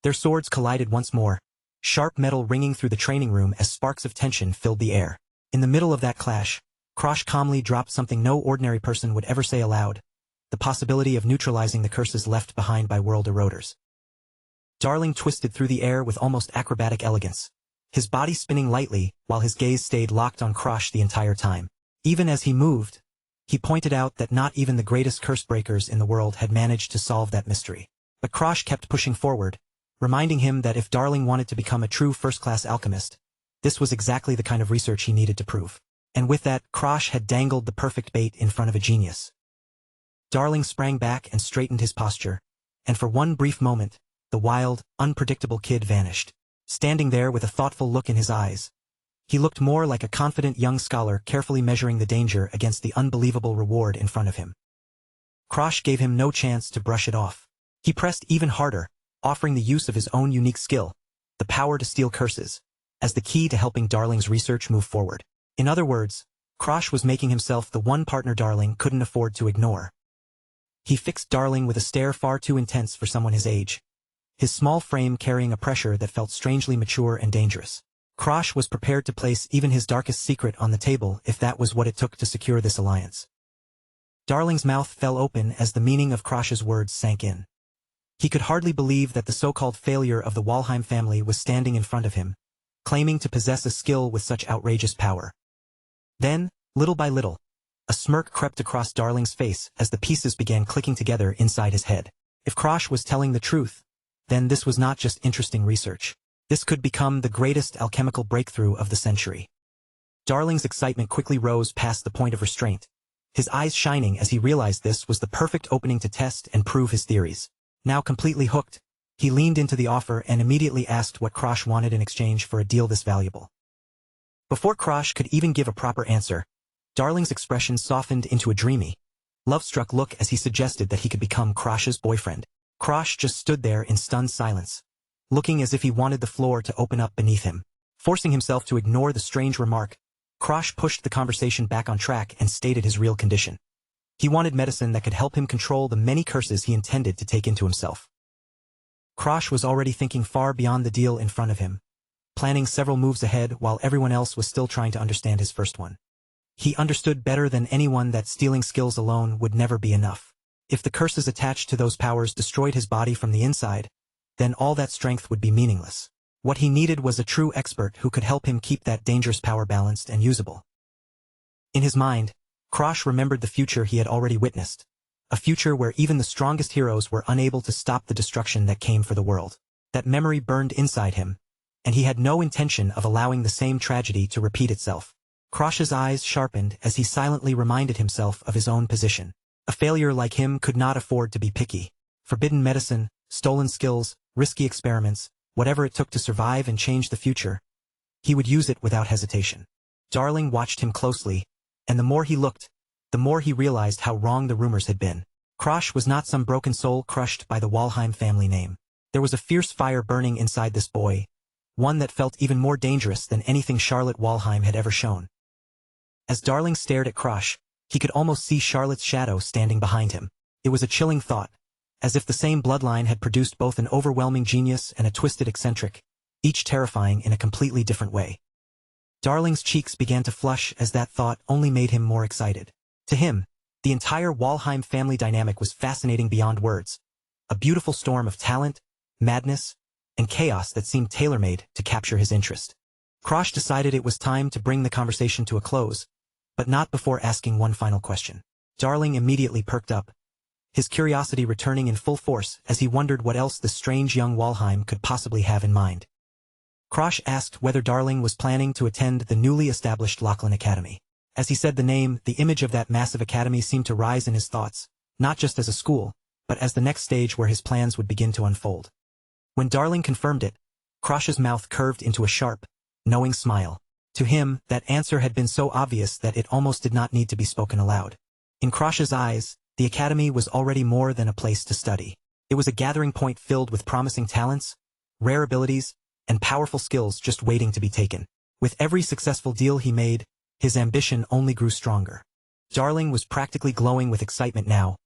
Their swords collided once more, sharp metal ringing through the training room as sparks of tension filled the air. In the middle of that clash, Krosh calmly dropped something no ordinary person would ever say aloud: the possibility of neutralizing the curses left behind by world eroders. Darling twisted through the air with almost acrobatic elegance, his body spinning lightly while his gaze stayed locked on Krosh the entire time. Even as he moved, he pointed out that not even the greatest curse breakers in the world had managed to solve that mystery. But Krosh kept pushing forward, reminding him that if Darling wanted to become a true first-class alchemist, this was exactly the kind of research he needed to prove. And with that, Krosh had dangled the perfect bait in front of a genius. Darling sprang back and straightened his posture, and for one brief moment, the wild, unpredictable kid vanished. Standing there with a thoughtful look in his eyes, he looked more like a confident young scholar carefully measuring the danger against the unbelievable reward in front of him. Krosh gave him no chance to brush it off. He pressed even harder, offering the use of his own unique skill, the power to steal curses, as the key to helping Darling's research move forward. In other words, Krosh was making himself the one partner Darling couldn't afford to ignore. He fixed Darling with a stare far too intense for someone his age, his small frame carrying a pressure that felt strangely mature and dangerous. Krosh was prepared to place even his darkest secret on the table if that was what it took to secure this alliance. Darling's mouth fell open as the meaning of Krosh's words sank in. He could hardly believe that the so-called failure of the Walheim family was standing in front of him, claiming to possess a skill with such outrageous power. Then, little by little, a smirk crept across Darling's face as the pieces began clicking together inside his head. If Krosh was telling the truth, then this was not just interesting research. This could become the greatest alchemical breakthrough of the century. Darling's excitement quickly rose past the point of restraint, his eyes shining as he realized this was the perfect opening to test and prove his theories. Now completely hooked, he leaned into the offer and immediately asked what Krosh wanted in exchange for a deal this valuable. Before Krosh could even give a proper answer, Darling's expression softened into a dreamy, love-struck look as he suggested that he could become Krosh's boyfriend. Krosh just stood there in stunned silence, looking as if he wanted the floor to open up beneath him. Forcing himself to ignore the strange remark, Krosh pushed the conversation back on track and stated his real condition. He wanted medicine that could help him control the many curses he intended to take into himself. Krosh was already thinking far beyond the deal in front of him, planning several moves ahead while everyone else was still trying to understand his first one. He understood better than anyone that stealing skills alone would never be enough. If the curses attached to those powers destroyed his body from the inside, then all that strength would be meaningless. What he needed was a true expert who could help him keep that dangerous power balanced and usable. In his mind, Krosh remembered the future he had already witnessed. A future where even the strongest heroes were unable to stop the destruction that came for the world. That memory burned inside him, and he had no intention of allowing the same tragedy to repeat itself. Krosh's eyes sharpened as he silently reminded himself of his own position. A failure like him could not afford to be picky. Forbidden medicine, stolen skills, risky experiments, whatever it took to survive and change the future, he would use it without hesitation. Darling watched him closely, and the more he looked, the more he realized how wrong the rumors had been. Krosh was not some broken soul crushed by the Walheim family name. There was a fierce fire burning inside this boy, one that felt even more dangerous than anything Charlotte Walheim had ever shown. As Darling stared at Krosh, he could almost see Charlotte's shadow standing behind him. It was a chilling thought, as if the same bloodline had produced both an overwhelming genius and a twisted eccentric, each terrifying in a completely different way. Darling's cheeks began to flush as that thought only made him more excited. To him, the entire Walheim family dynamic was fascinating beyond words, a beautiful storm of talent, madness, and chaos that seemed tailor-made to capture his interest. Krosh decided it was time to bring the conversation to a close, but not before asking one final question. Darling immediately perked up, his curiosity returning in full force as he wondered what else the strange young Walheim could possibly have in mind. Krosh asked whether Darling was planning to attend the newly established Lachlan Academy. As he said the name, the image of that massive academy seemed to rise in his thoughts, not just as a school, but as the next stage where his plans would begin to unfold. When Darling confirmed it, Krosh's mouth curved into a sharp, knowing smile. To him, that answer had been so obvious that it almost did not need to be spoken aloud. In Krosh's eyes, the academy was already more than a place to study. It was a gathering point filled with promising talents, rare abilities, and powerful skills just waiting to be taken. With every successful deal he made, his ambition only grew stronger. Darling was practically glowing with excitement now,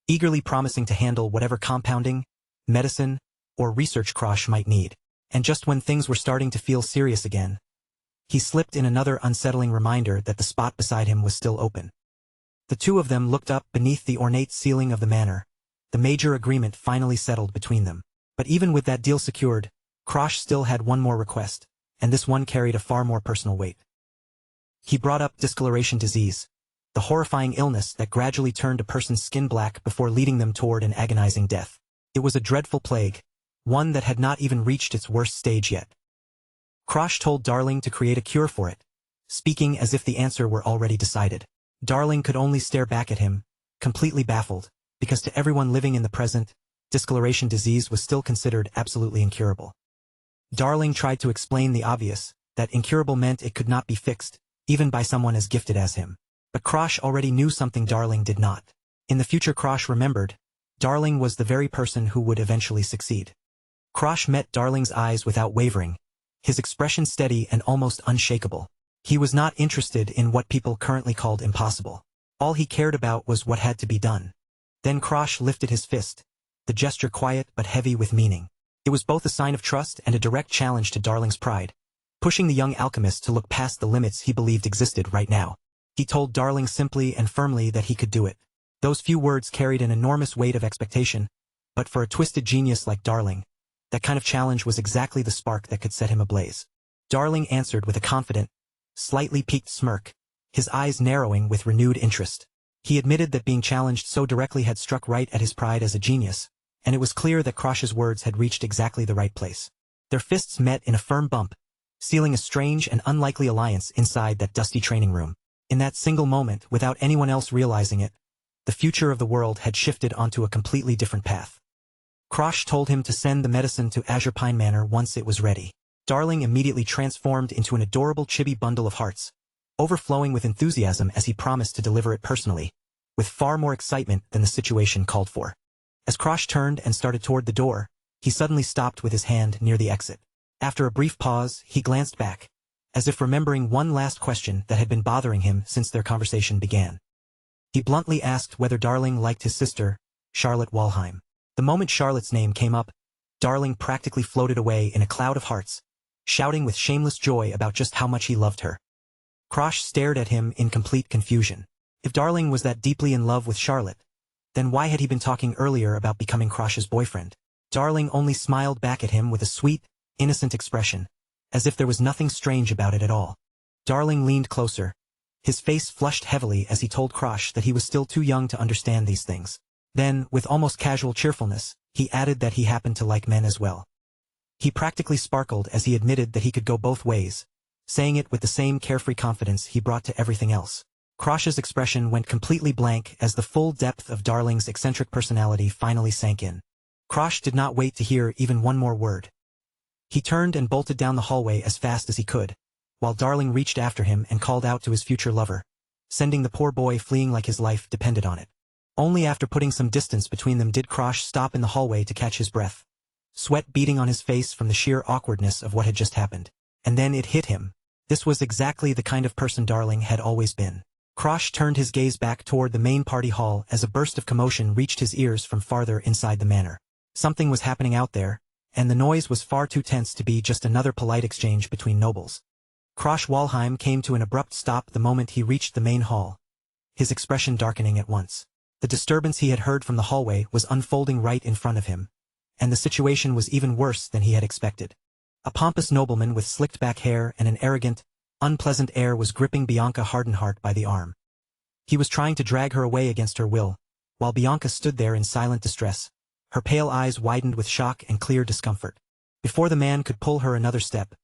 eagerly promising to handle whatever compounding, medicine, or research Krosh might need. And just when things were starting to feel serious again, he slipped in another unsettling reminder that the spot beside him was still open. The two of them looked up beneath the ornate ceiling of the manor, the major agreement finally settled between them. But even with that deal secured, Krosh still had one more request, and this one carried a far more personal weight. He brought up discoloration disease, the horrifying illness that gradually turned a person's skin black before leading them toward an agonizing death. It was a dreadful plague, one that had not even reached its worst stage yet. Krosh told Darling to create a cure for it, speaking as if the answer were already decided. Darling could only stare back at him, completely baffled, because to everyone living in the present, discoloration disease was still considered absolutely incurable. Darling tried to explain the obvious, that incurable meant it could not be fixed, even by someone as gifted as him. But Krosh already knew something Darling did not. In the future Krosh remembered, Darling was the very person who would eventually succeed. Krosh met Darling's eyes without wavering, his expression steady and almost unshakable. He was not interested in what people currently called impossible. All he cared about was what had to be done. Then Krosh lifted his fist, the gesture quiet but heavy with meaning. It was both a sign of trust and a direct challenge to Darling's pride, pushing the young alchemist to look past the limits he believed existed right now. He told Darling simply and firmly that he could do it. Those few words carried an enormous weight of expectation, but for a twisted genius like Darling, that kind of challenge was exactly the spark that could set him ablaze. Darling answered with a confident, slightly piqued smirk, his eyes narrowing with renewed interest. He admitted that being challenged so directly had struck right at his pride as a genius, and it was clear that Krosh's words had reached exactly the right place. Their fists met in a firm bump, sealing a strange and unlikely alliance inside that dusty training room. In that single moment, without anyone else realizing it, the future of the world had shifted onto a completely different path. Krosh told him to send the medicine to Azure Pine Manor once it was ready. Darling immediately transformed into an adorable chibi bundle of hearts, overflowing with enthusiasm as he promised to deliver it personally, with far more excitement than the situation called for. As Krosh turned and started toward the door, he suddenly stopped with his hand near the exit. After a brief pause, he glanced back, as if remembering one last question that had been bothering him since their conversation began. He bluntly asked whether Darling liked his sister, Charlotte Walheim. The moment Charlotte's name came up, Darling practically floated away in a cloud of hearts, shouting with shameless joy about just how much he loved her. Krosh stared at him in complete confusion. If Darling was that deeply in love with Charlotte, then why had he been talking earlier about becoming Krosh's boyfriend? Darling only smiled back at him with a sweet, innocent expression, as if there was nothing strange about it at all. Darling leaned closer. His face flushed heavily as he told Krosh that he was still too young to understand these things. Then, with almost casual cheerfulness, he added that he happened to like men as well. He practically sparkled as he admitted that he could go both ways, saying it with the same carefree confidence he brought to everything else. Krosh's expression went completely blank as the full depth of Darling's eccentric personality finally sank in. Krosh did not wait to hear even one more word. He turned and bolted down the hallway as fast as he could, while Darling reached after him and called out to his future lover, sending the poor boy fleeing like his life depended on it. Only after putting some distance between them did Krosh stop in the hallway to catch his breath, sweat beading on his face from the sheer awkwardness of what had just happened. And then it hit him. This was exactly the kind of person Darling had always been. Krosh turned his gaze back toward the main party hall as a burst of commotion reached his ears from farther inside the manor. Something was happening out there, and the noise was far too tense to be just another polite exchange between nobles. Krosh Walheim came to an abrupt stop the moment he reached the main hall, his expression darkening at once. The disturbance he had heard from the hallway was unfolding right in front of him, and the situation was even worse than he had expected. A pompous nobleman with slicked-back hair and an arrogant, unpleasant air was gripping Bianca Hardenheart by the arm. He was trying to drag her away against her will, while Bianca stood there in silent distress, her pale eyes widened with shock and clear discomfort. Before the man could pull her another step,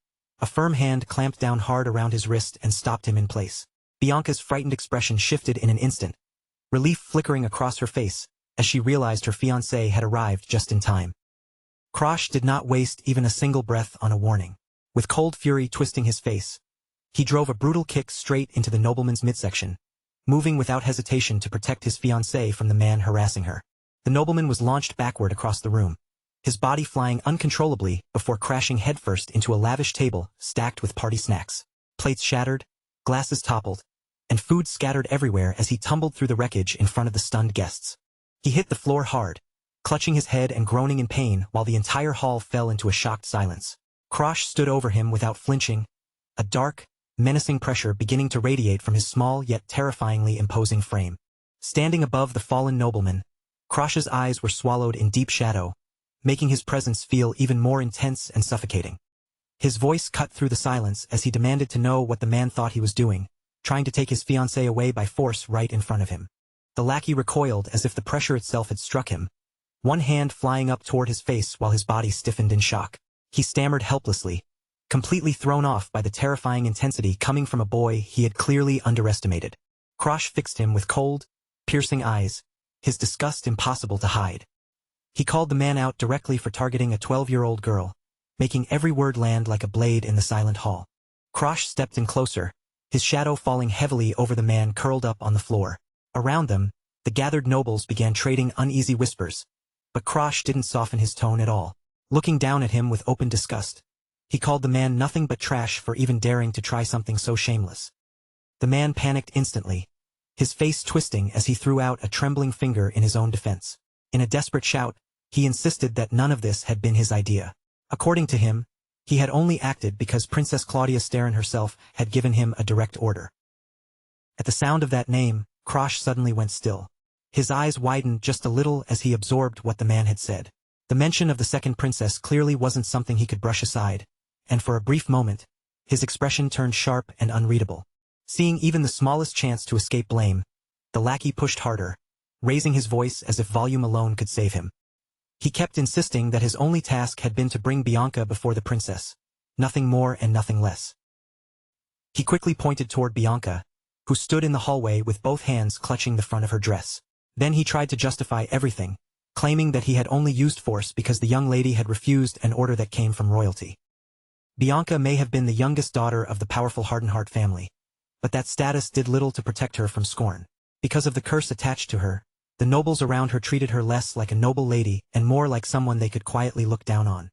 a firm hand clamped down hard around his wrist and stopped him in place. Bianca's frightened expression shifted in an instant, relief flickering across her face, as she realized her fiancé had arrived just in time. Krosh did not waste even a single breath on a warning. With cold fury twisting his face, he drove a brutal kick straight into the nobleman's midsection, moving without hesitation to protect his fiancée from the man harassing her. The nobleman was launched backward across the room, his body flying uncontrollably before crashing headfirst into a lavish table stacked with party snacks. Plates shattered, glasses toppled, and food scattered everywhere as he tumbled through the wreckage in front of the stunned guests. He hit the floor hard, clutching his head and groaning in pain while the entire hall fell into a shocked silence. Krosh stood over him without flinching, a dark, menacing pressure beginning to radiate from his small yet terrifyingly imposing frame. Standing above the fallen nobleman, Krosh's eyes were swallowed in deep shadow, making his presence feel even more intense and suffocating. His voice cut through the silence as he demanded to know what the man thought he was doing, trying to take his fiancée away by force right in front of him. The lackey recoiled as if the pressure itself had struck him, one hand flying up toward his face while his body stiffened in shock. He stammered helplessly, completely thrown off by the terrifying intensity coming from a boy he had clearly underestimated. Krosh fixed him with cold, piercing eyes, his disgust impossible to hide. He called the man out directly for targeting a 12-year-old girl, making every word land like a blade in the silent hall. Krosh stepped in closer, his shadow falling heavily over the man curled up on the floor. Around them, the gathered nobles began trading uneasy whispers, but Krosh didn't soften his tone at all. Looking down at him with open disgust, he called the man nothing but trash for even daring to try something so shameless. The man panicked instantly, his face twisting as he threw out a trembling finger in his own defense. In a desperate shout, he insisted that none of this had been his idea. According to him, he had only acted because Princess Claudia Sterin herself had given him a direct order. At the sound of that name, Krosh suddenly went still. His eyes widened just a little as he absorbed what the man had said. The mention of the second princess clearly wasn't something he could brush aside, and for a brief moment, his expression turned sharp and unreadable. Seeing even the smallest chance to escape blame, the lackey pushed harder, raising his voice as if volume alone could save him. He kept insisting that his only task had been to bring Bianca before the princess, nothing more and nothing less. He quickly pointed toward Bianca, who stood in the hallway with both hands clutching the front of her dress. Then he tried to justify everything, claiming that he had only used force because the young lady had refused an order that came from royalty. Bianca may have been the youngest daughter of the powerful Hardenheart family, but that status did little to protect her from scorn. Because of the curse attached to her, the nobles around her treated her less like a noble lady and more like someone they could quietly look down on.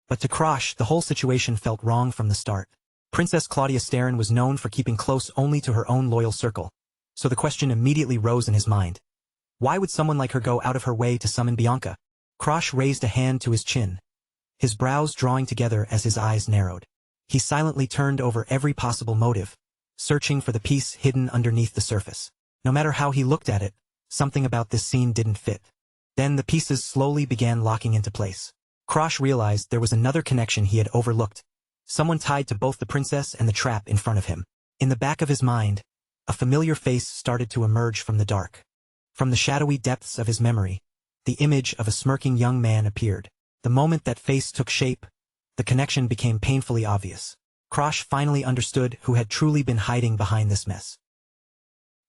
But to Krosh, the whole situation felt wrong from the start. Princess Claudia Sterin was known for keeping close only to her own loyal circle, so the question immediately rose in his mind. Why would someone like her go out of her way to summon Bianca? Krosh raised a hand to his chin, his brows drawing together as his eyes narrowed. He silently turned over every possible motive, searching for the piece hidden underneath the surface. No matter how he looked at it, something about this scene didn't fit. Then the pieces slowly began locking into place. Krosh realized there was another connection he had overlooked, someone tied to both the princess and the trap in front of him. In the back of his mind, a familiar face started to emerge from the dark. From the shadowy depths of his memory, the image of a smirking young man appeared. The moment that face took shape, the connection became painfully obvious. Krosh finally understood who had truly been hiding behind this mess.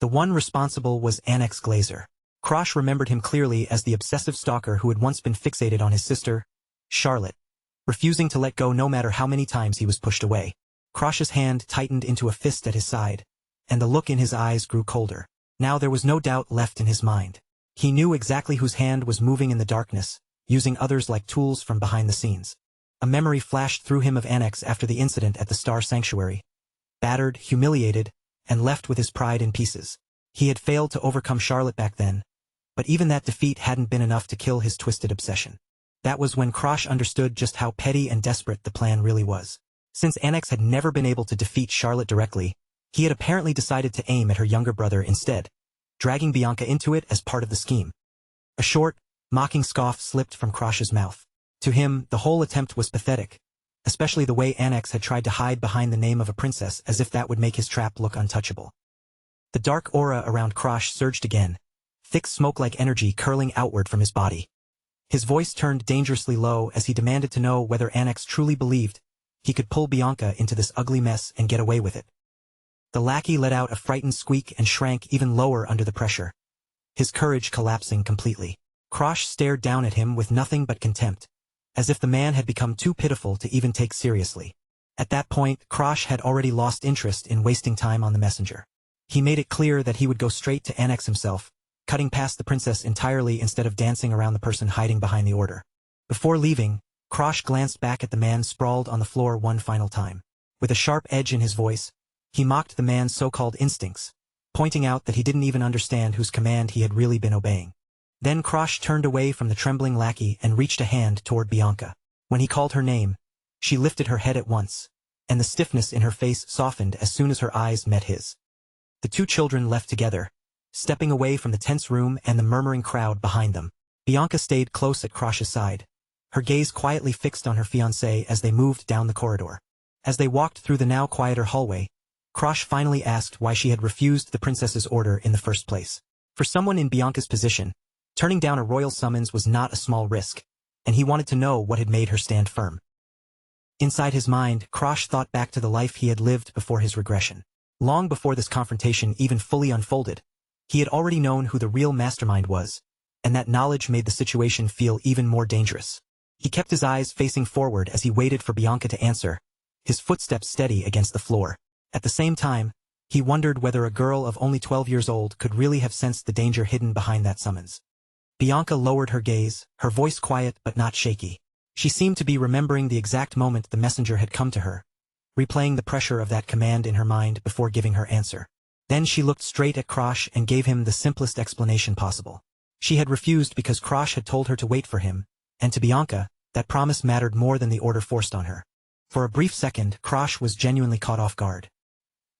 The one responsible was Annex Glazer. Krosh remembered him clearly as the obsessive stalker who had once been fixated on his sister, Charlotte, refusing to let go no matter how many times he was pushed away. Krosh's hand tightened into a fist at his side, and the look in his eyes grew colder. Now there was no doubt left in his mind. He knew exactly whose hand was moving in the darkness, using others like tools from behind the scenes. A memory flashed through him of Annex after the incident at the Star Sanctuary. Battered, humiliated, and left with his pride in pieces. He had failed to overcome Charlotte back then, but even that defeat hadn't been enough to kill his twisted obsession. That was when Krosh understood just how petty and desperate the plan really was. Since Annex had never been able to defeat Charlotte directly, he had apparently decided to aim at her younger brother instead, dragging Bianca into it as part of the scheme. A short, mocking scoff slipped from Krosh's mouth. To him, the whole attempt was pathetic, especially the way Annex had tried to hide behind the name of a princess as if that would make his trap look untouchable. The dark aura around Krosh surged again, thick smoke-like energy curling outward from his body. His voice turned dangerously low as he demanded to know whether Annex truly believed he could pull Bianca into this ugly mess and get away with it. The lackey let out a frightened squeak and shrank even lower under the pressure, his courage collapsing completely. Krosh stared down at him with nothing but contempt, as if the man had become too pitiful to even take seriously. At that point, Krosh had already lost interest in wasting time on the messenger. He made it clear that he would go straight to Annex himself, cutting past the princess entirely instead of dancing around the person hiding behind the order. Before leaving, Krosh glanced back at the man sprawled on the floor one final time. With a sharp edge in his voice, he mocked the man's so-called instincts, pointing out that he didn't even understand whose command he had really been obeying. Then Krosh turned away from the trembling lackey and reached a hand toward Bianca. When he called her name, she lifted her head at once, and the stiffness in her face softened as soon as her eyes met his. The two children left together, stepping away from the tense room and the murmuring crowd behind them. Bianca stayed close at Krosh's side, her gaze quietly fixed on her fiancé as they moved down the corridor. As they walked through the now quieter hallway, Krosh finally asked why she had refused the princess's order in the first place. For someone in Bianca's position, turning down a royal summons was not a small risk, and he wanted to know what had made her stand firm. Inside his mind, Krosh thought back to the life he had lived before his regression. Long before this confrontation even fully unfolded, he had already known who the real mastermind was, and that knowledge made the situation feel even more dangerous. He kept his eyes facing forward as he waited for Bianca to answer, his footsteps steady against the floor. At the same time, he wondered whether a girl of only 12 years old could really have sensed the danger hidden behind that summons. Bianca lowered her gaze, her voice quiet but not shaky. She seemed to be remembering the exact moment the messenger had come to her, replaying the pressure of that command in her mind before giving her answer. Then she looked straight at Krosh and gave him the simplest explanation possible. She had refused because Krosh had told her to wait for him, and to Bianca, that promise mattered more than the order forced on her. For a brief second, Krosh was genuinely caught off guard.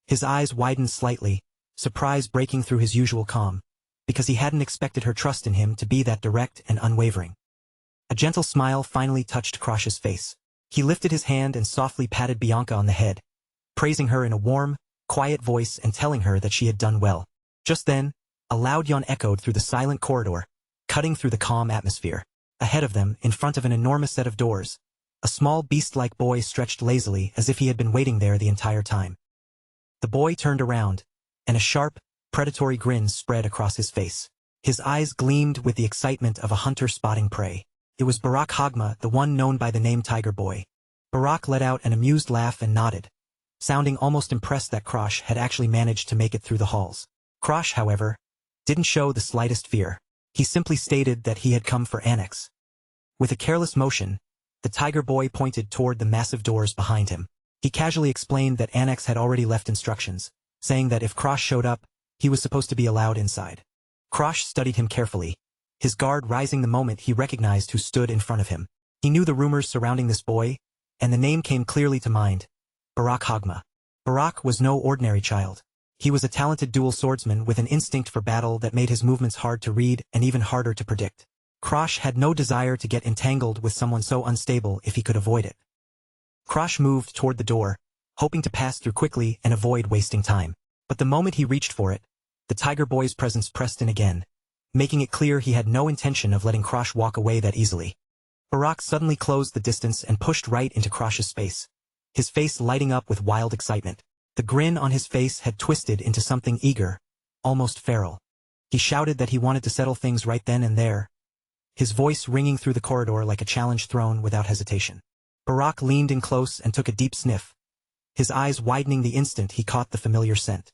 His eyes widened slightly, surprise breaking through his usual calm, because he hadn't expected her trust in him to be that direct and unwavering. A gentle smile finally touched Krosh's face. He lifted his hand and softly patted Bianca on the head, praising her in a warm, quiet voice and telling her that she had done well. Just then, a loud yawn echoed through the silent corridor, cutting through the calm atmosphere. Ahead of them, in front of an enormous set of doors, a small beast-like boy stretched lazily as if he had been waiting there the entire time. The boy turned around, and a sharp, predatory grin spread across his face. His eyes gleamed with the excitement of a hunter spotting prey. It was Barak Hagma, the one known by the name Tiger Boy. Barak let out an amused laugh and nodded, sounding almost impressed that Krosh had actually managed to make it through the halls. Krosh, however, didn't show the slightest fear. He simply stated that he had come for Annex. With a careless motion, the Tiger Boy pointed toward the massive doors behind him. He casually explained that Annex had already left instructions, saying that if Krosh showed up, he was supposed to be allowed inside. Krosh studied him carefully, his guard rising the moment he recognized who stood in front of him. He knew the rumors surrounding this boy, and the name came clearly to mind: Barak Hagma. Barak was no ordinary child. He was a talented dual swordsman with an instinct for battle that made his movements hard to read and even harder to predict. Krosh had no desire to get entangled with someone so unstable if he could avoid it. Krosh moved toward the door, hoping to pass through quickly and avoid wasting time. But the moment he reached for it, the Tiger Boy's presence pressed in again, making it clear he had no intention of letting Krosh walk away that easily. Barak suddenly closed the distance and pushed right into Krosh's space, his face lighting up with wild excitement. The grin on his face had twisted into something eager, almost feral. He shouted that he wanted to settle things right then and there, his voice ringing through the corridor like a challenge thrown without hesitation. Barak leaned in close and took a deep sniff, his eyes widening the instant he caught the familiar scent.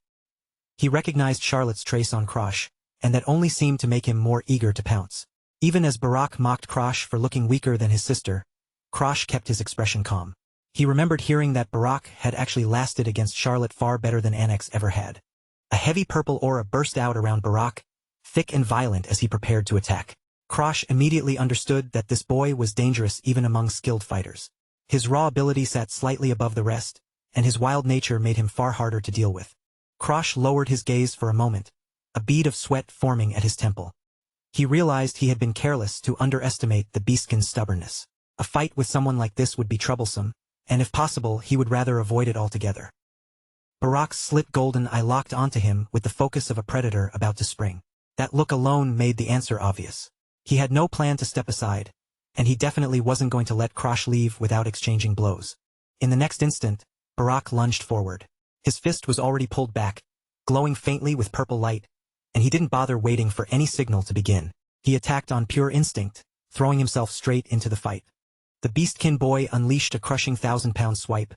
He recognized Charlotte's trace on Krosh, and that only seemed to make him more eager to pounce. Even as Barak mocked Krosh for looking weaker than his sister, Krosh kept his expression calm. He remembered hearing that Barak had actually lasted against Charlotte far better than Annex ever had. A heavy purple aura burst out around Barak, thick and violent as he prepared to attack. Krosh immediately understood that this boy was dangerous even among skilled fighters. His raw ability sat slightly above the rest, and his wild nature made him far harder to deal with. Krosh lowered his gaze for a moment, a bead of sweat forming at his temple. He realized he had been careless to underestimate the beastkin's stubbornness. A fight with someone like this would be troublesome, and if possible he would rather avoid it altogether. Barak's slit golden eye locked onto him with the focus of a predator about to spring. That look alone made the answer obvious. He had no plan to step aside, and he definitely wasn't going to let Krosh leave without exchanging blows. In the next instant, Barak lunged forward. His fist was already pulled back, glowing faintly with purple light, and he didn't bother waiting for any signal to begin. He attacked on pure instinct, throwing himself straight into the fight. The beastkin boy unleashed a crushing 1,000-pound swipe,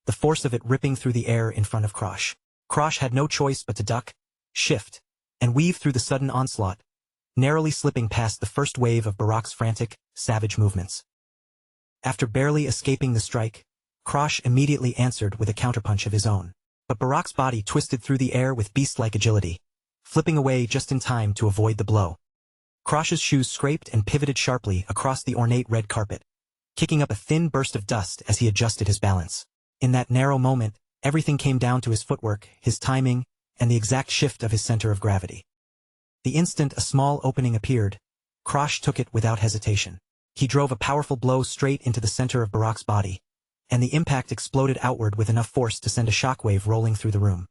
the force of it ripping through the air in front of Krosh. Krosh had no choice but to duck, shift, and weave through the sudden onslaught, narrowly slipping past the first wave of Barak's frantic, savage movements. After barely escaping the strike, Krosh immediately answered with a counterpunch of his own. But Barak's body twisted through the air with beast-like agility, flipping away just in time to avoid the blow. Krosh's shoes scraped and pivoted sharply across the ornate red carpet, kicking up a thin burst of dust as he adjusted his balance. In that narrow moment, everything came down to his footwork, his timing, and the exact shift of his center of gravity. The instant a small opening appeared, Krosh took it without hesitation. He drove a powerful blow straight into the center of Barak's body, and the impact exploded outward with enough force to send a shockwave rolling through the room.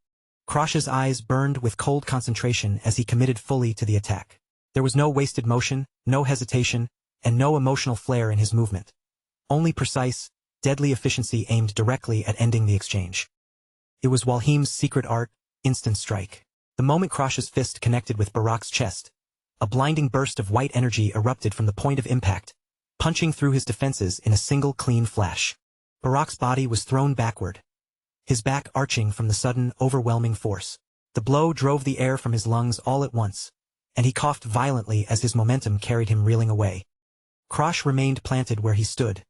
Krosh's eyes burned with cold concentration as he committed fully to the attack. There was no wasted motion, no hesitation, and no emotional flair in his movement. Only precise, deadly efficiency aimed directly at ending the exchange. It was Walheim's secret art, instant strike. The moment Krosh's fist connected with Barak's chest, a blinding burst of white energy erupted from the point of impact, punching through his defenses in a single clean flash. Barak's body was thrown backward, his back arching from the sudden, overwhelming force. The blow drove the air from his lungs all at once, and he coughed violently as his momentum carried him reeling away. Krosh remained planted where he stood,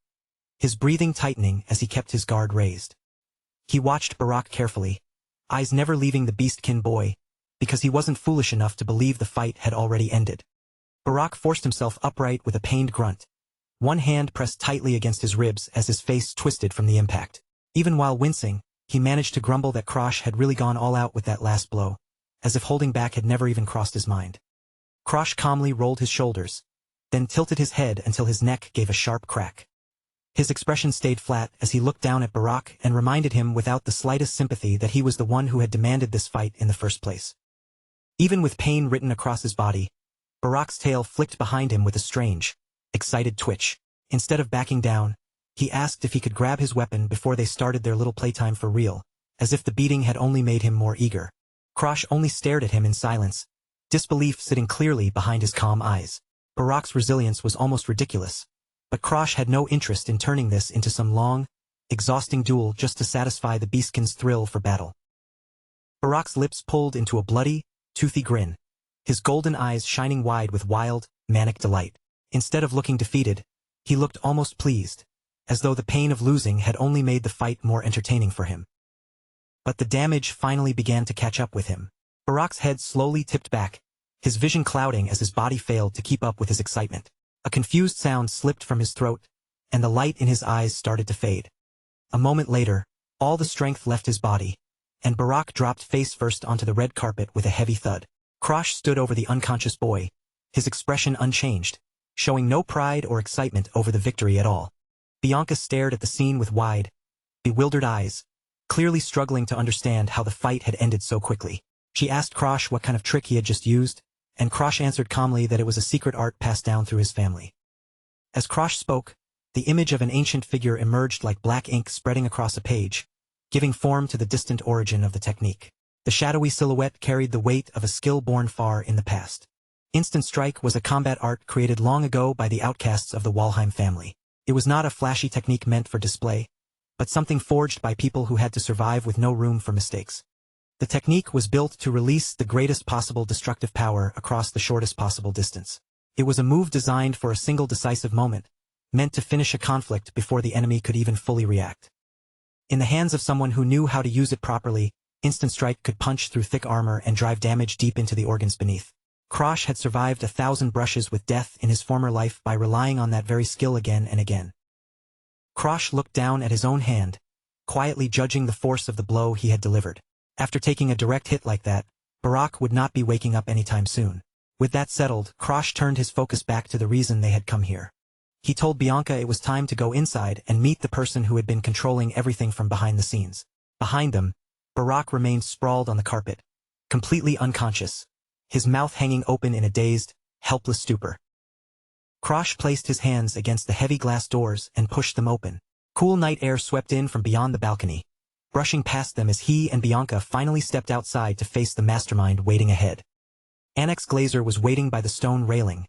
his breathing tightening as he kept his guard raised. He watched Barak carefully, eyes never leaving the beastkin boy, because he wasn't foolish enough to believe the fight had already ended. Barak forced himself upright with a pained grunt, one hand pressed tightly against his ribs as his face twisted from the impact. Even while wincing, he managed to grumble that Krosh had really gone all out with that last blow, as if holding back had never even crossed his mind. Krosh calmly rolled his shoulders, then tilted his head until his neck gave a sharp crack. His expression stayed flat as he looked down at Barak and reminded him without the slightest sympathy that he was the one who had demanded this fight in the first place. Even with pain written across his body, Barak's tail flicked behind him with a strange, excited twitch. Instead of backing down, he asked if he could grab his weapon before they started their little playtime for real, as if the beating had only made him more eager. Krosh only stared at him in silence, disbelief sitting clearly behind his calm eyes. Barak's resilience was almost ridiculous, but Krosh had no interest in turning this into some long, exhausting duel just to satisfy the beastkin's thrill for battle. Barak's lips pulled into a bloody, toothy grin, his golden eyes shining wide with wild, manic delight. Instead of looking defeated, he looked almost pleased, as though the pain of losing had only made the fight more entertaining for him. But the damage finally began to catch up with him. Barak's head slowly tipped back, his vision clouding as his body failed to keep up with his excitement. A confused sound slipped from his throat, and the light in his eyes started to fade. A moment later, all the strength left his body, and Barak dropped face first onto the red carpet with a heavy thud. Krosh stood over the unconscious boy, his expression unchanged, showing no pride or excitement over the victory at all. Bianca stared at the scene with wide, bewildered eyes, clearly struggling to understand how the fight had ended so quickly. She asked Krosh what kind of trick he had just used, and Krosh answered calmly that it was a secret art passed down through his family. As Krosh spoke, the image of an ancient figure emerged like black ink spreading across a page, giving form to the distant origin of the technique. The shadowy silhouette carried the weight of a skill born far in the past. Instant Strike was a combat art created long ago by the outcasts of the Walheim family. It was not a flashy technique meant for display, but something forged by people who had to survive with no room for mistakes. The technique was built to release the greatest possible destructive power across the shortest possible distance. It was a move designed for a single decisive moment, meant to finish a conflict before the enemy could even fully react. In the hands of someone who knew how to use it properly, Instant Strike could punch through thick armor and drive damage deep into the organs beneath. Krosh had survived 1,000 brushes with death in his former life by relying on that very skill again and again. Krosh looked down at his own hand, quietly judging the force of the blow he had delivered. After taking a direct hit like that, Barak would not be waking up anytime soon. With that settled, Krosh turned his focus back to the reason they had come here. He told Bianca it was time to go inside and meet the person who had been controlling everything from behind the scenes. Behind them, Barak remained sprawled on the carpet, completely unconscious, his mouth hanging open in a dazed, helpless stupor. Krosh placed his hands against the heavy glass doors and pushed them open. Cool night air swept in from beyond the balcony, brushing past them as he and Bianca finally stepped outside to face the mastermind waiting ahead. Annex Glazer was waiting by the stone railing,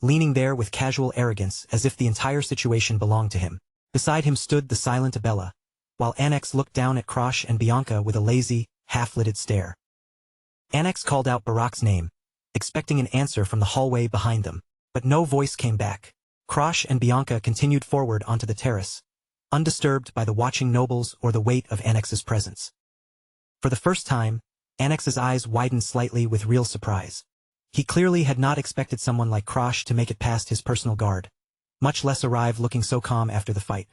leaning there with casual arrogance as if the entire situation belonged to him. Beside him stood the silent Abella, while Annex looked down at Krosh and Bianca with a lazy, half-lidded stare. Annex called out Barak's name, expecting an answer from the hallway behind them, but no voice came back. Krosh and Bianca continued forward onto the terrace, undisturbed by the watching nobles or the weight of Annex's presence. For the first time, Annex's eyes widened slightly with real surprise. He clearly had not expected someone like Krosh to make it past his personal guard, much less arrive looking so calm after the fight.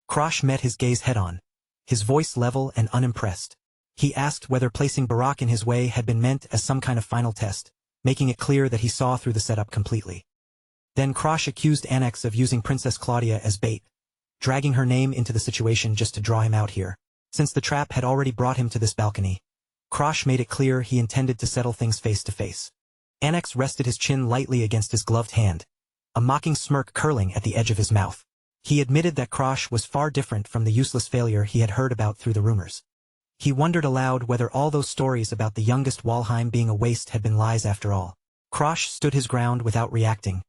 Krosh met his gaze head-on, his voice level and unimpressed. He asked whether placing Barak in his way had been meant as some kind of final test, making it clear that he saw through the setup completely. Then Krosh accused Annex of using Princess Claudia as bait, dragging her name into the situation just to draw him out here. Since the trap had already brought him to this balcony, Krosh made it clear he intended to settle things face to face. Annex rested his chin lightly against his gloved hand, a mocking smirk curling at the edge of his mouth. He admitted that Krosh was far different from the useless failure he had heard about through the rumors. He wondered aloud whether all those stories about the youngest Walheim being a waste had been lies after all. Krosh stood his ground without reacting,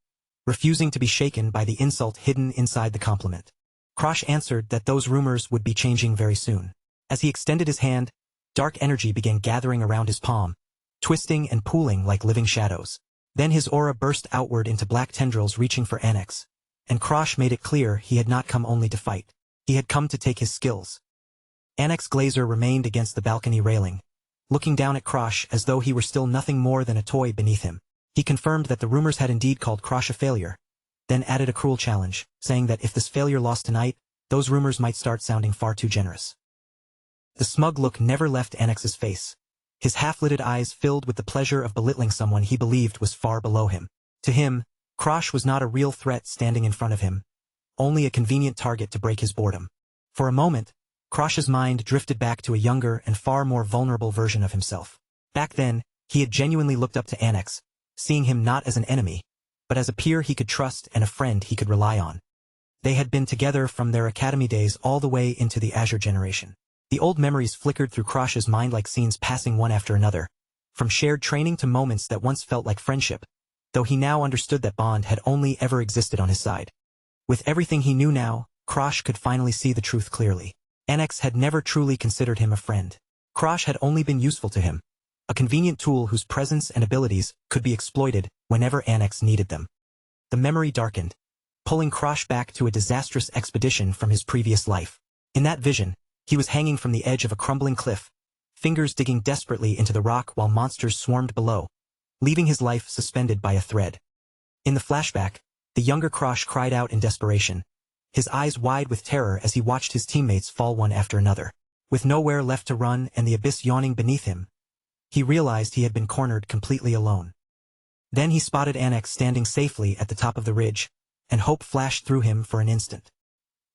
refusing to be shaken by the insult hidden inside the compliment. Krosh answered that those rumors would be changing very soon. As he extended his hand, dark energy began gathering around his palm, twisting and pooling like living shadows. Then his aura burst outward into black tendrils reaching for Annex, and Krosh made it clear he had not come only to fight. He had come to take his skills. Annex Glazer remained against the balcony railing, looking down at Krosh as though he were still nothing more than a toy beneath him. He confirmed that the rumors had indeed called Krosh a failure, then added a cruel challenge, saying that if this failure lost tonight, those rumors might start sounding far too generous. The smug look never left Annex's face, his half-lidded eyes filled with the pleasure of belittling someone he believed was far below him. To him, Krosh was not a real threat standing in front of him, only a convenient target to break his boredom. For a moment, Krosh's mind drifted back to a younger and far more vulnerable version of himself. Back then, he had genuinely looked up to Annex, seeing him not as an enemy, but as a peer he could trust and a friend he could rely on. They had been together from their academy days all the way into the Azure generation. The old memories flickered through Krosh's mind like scenes passing one after another, from shared training to moments that once felt like friendship, though he now understood that bond had only ever existed on his side. With everything he knew now, Krosh could finally see the truth clearly. Annex had never truly considered him a friend. Krosh had only been useful to him, a convenient tool whose presence and abilities could be exploited whenever Annex needed them. The memory darkened, pulling Krosh back to a disastrous expedition from his previous life. In that vision, he was hanging from the edge of a crumbling cliff, fingers digging desperately into the rock while monsters swarmed below, leaving his life suspended by a thread. In the flashback, the younger Krosh cried out in desperation, his eyes wide with terror as he watched his teammates fall one after another. With nowhere left to run and the abyss yawning beneath him, he realized he had been cornered completely alone. Then he spotted Annex standing safely at the top of the ridge, and hope flashed through him for an instant.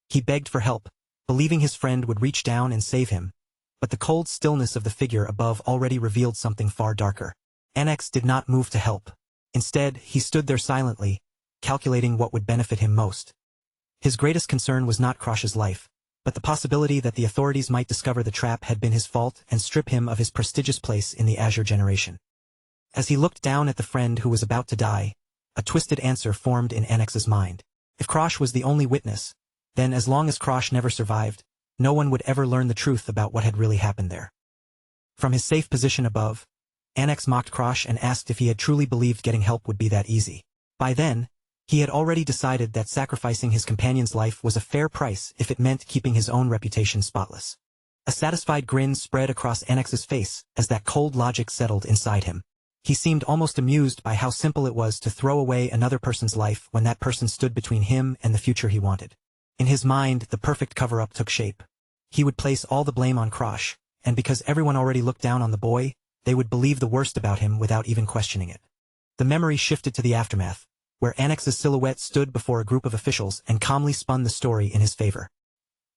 He begged for help, believing his friend would reach down and save him, but the cold stillness of the figure above already revealed something far darker. Annex did not move to help. Instead, he stood there silently, calculating what would benefit him most. His greatest concern was not Krosh's life, but the possibility that the authorities might discover the trap had been his fault and strip him of his prestigious place in the Azure generation. As he looked down at the friend who was about to die, a twisted answer formed in Annex's mind. If Krosh was the only witness, then as long as Krosh never survived, no one would ever learn the truth about what had really happened there. From his safe position above, Annex mocked Krosh and asked if he had truly believed getting help would be that easy. By then, he had already decided that sacrificing his companion's life was a fair price if it meant keeping his own reputation spotless. A satisfied grin spread across Annex's face as that cold logic settled inside him. He seemed almost amused by how simple it was to throw away another person's life when that person stood between him and the future he wanted. In his mind, the perfect cover-up took shape. He would place all the blame on Krosh, and because everyone already looked down on the boy, they would believe the worst about him without even questioning it. The memory shifted to the aftermath, where Annex's silhouette stood before a group of officials and calmly spun the story in his favor.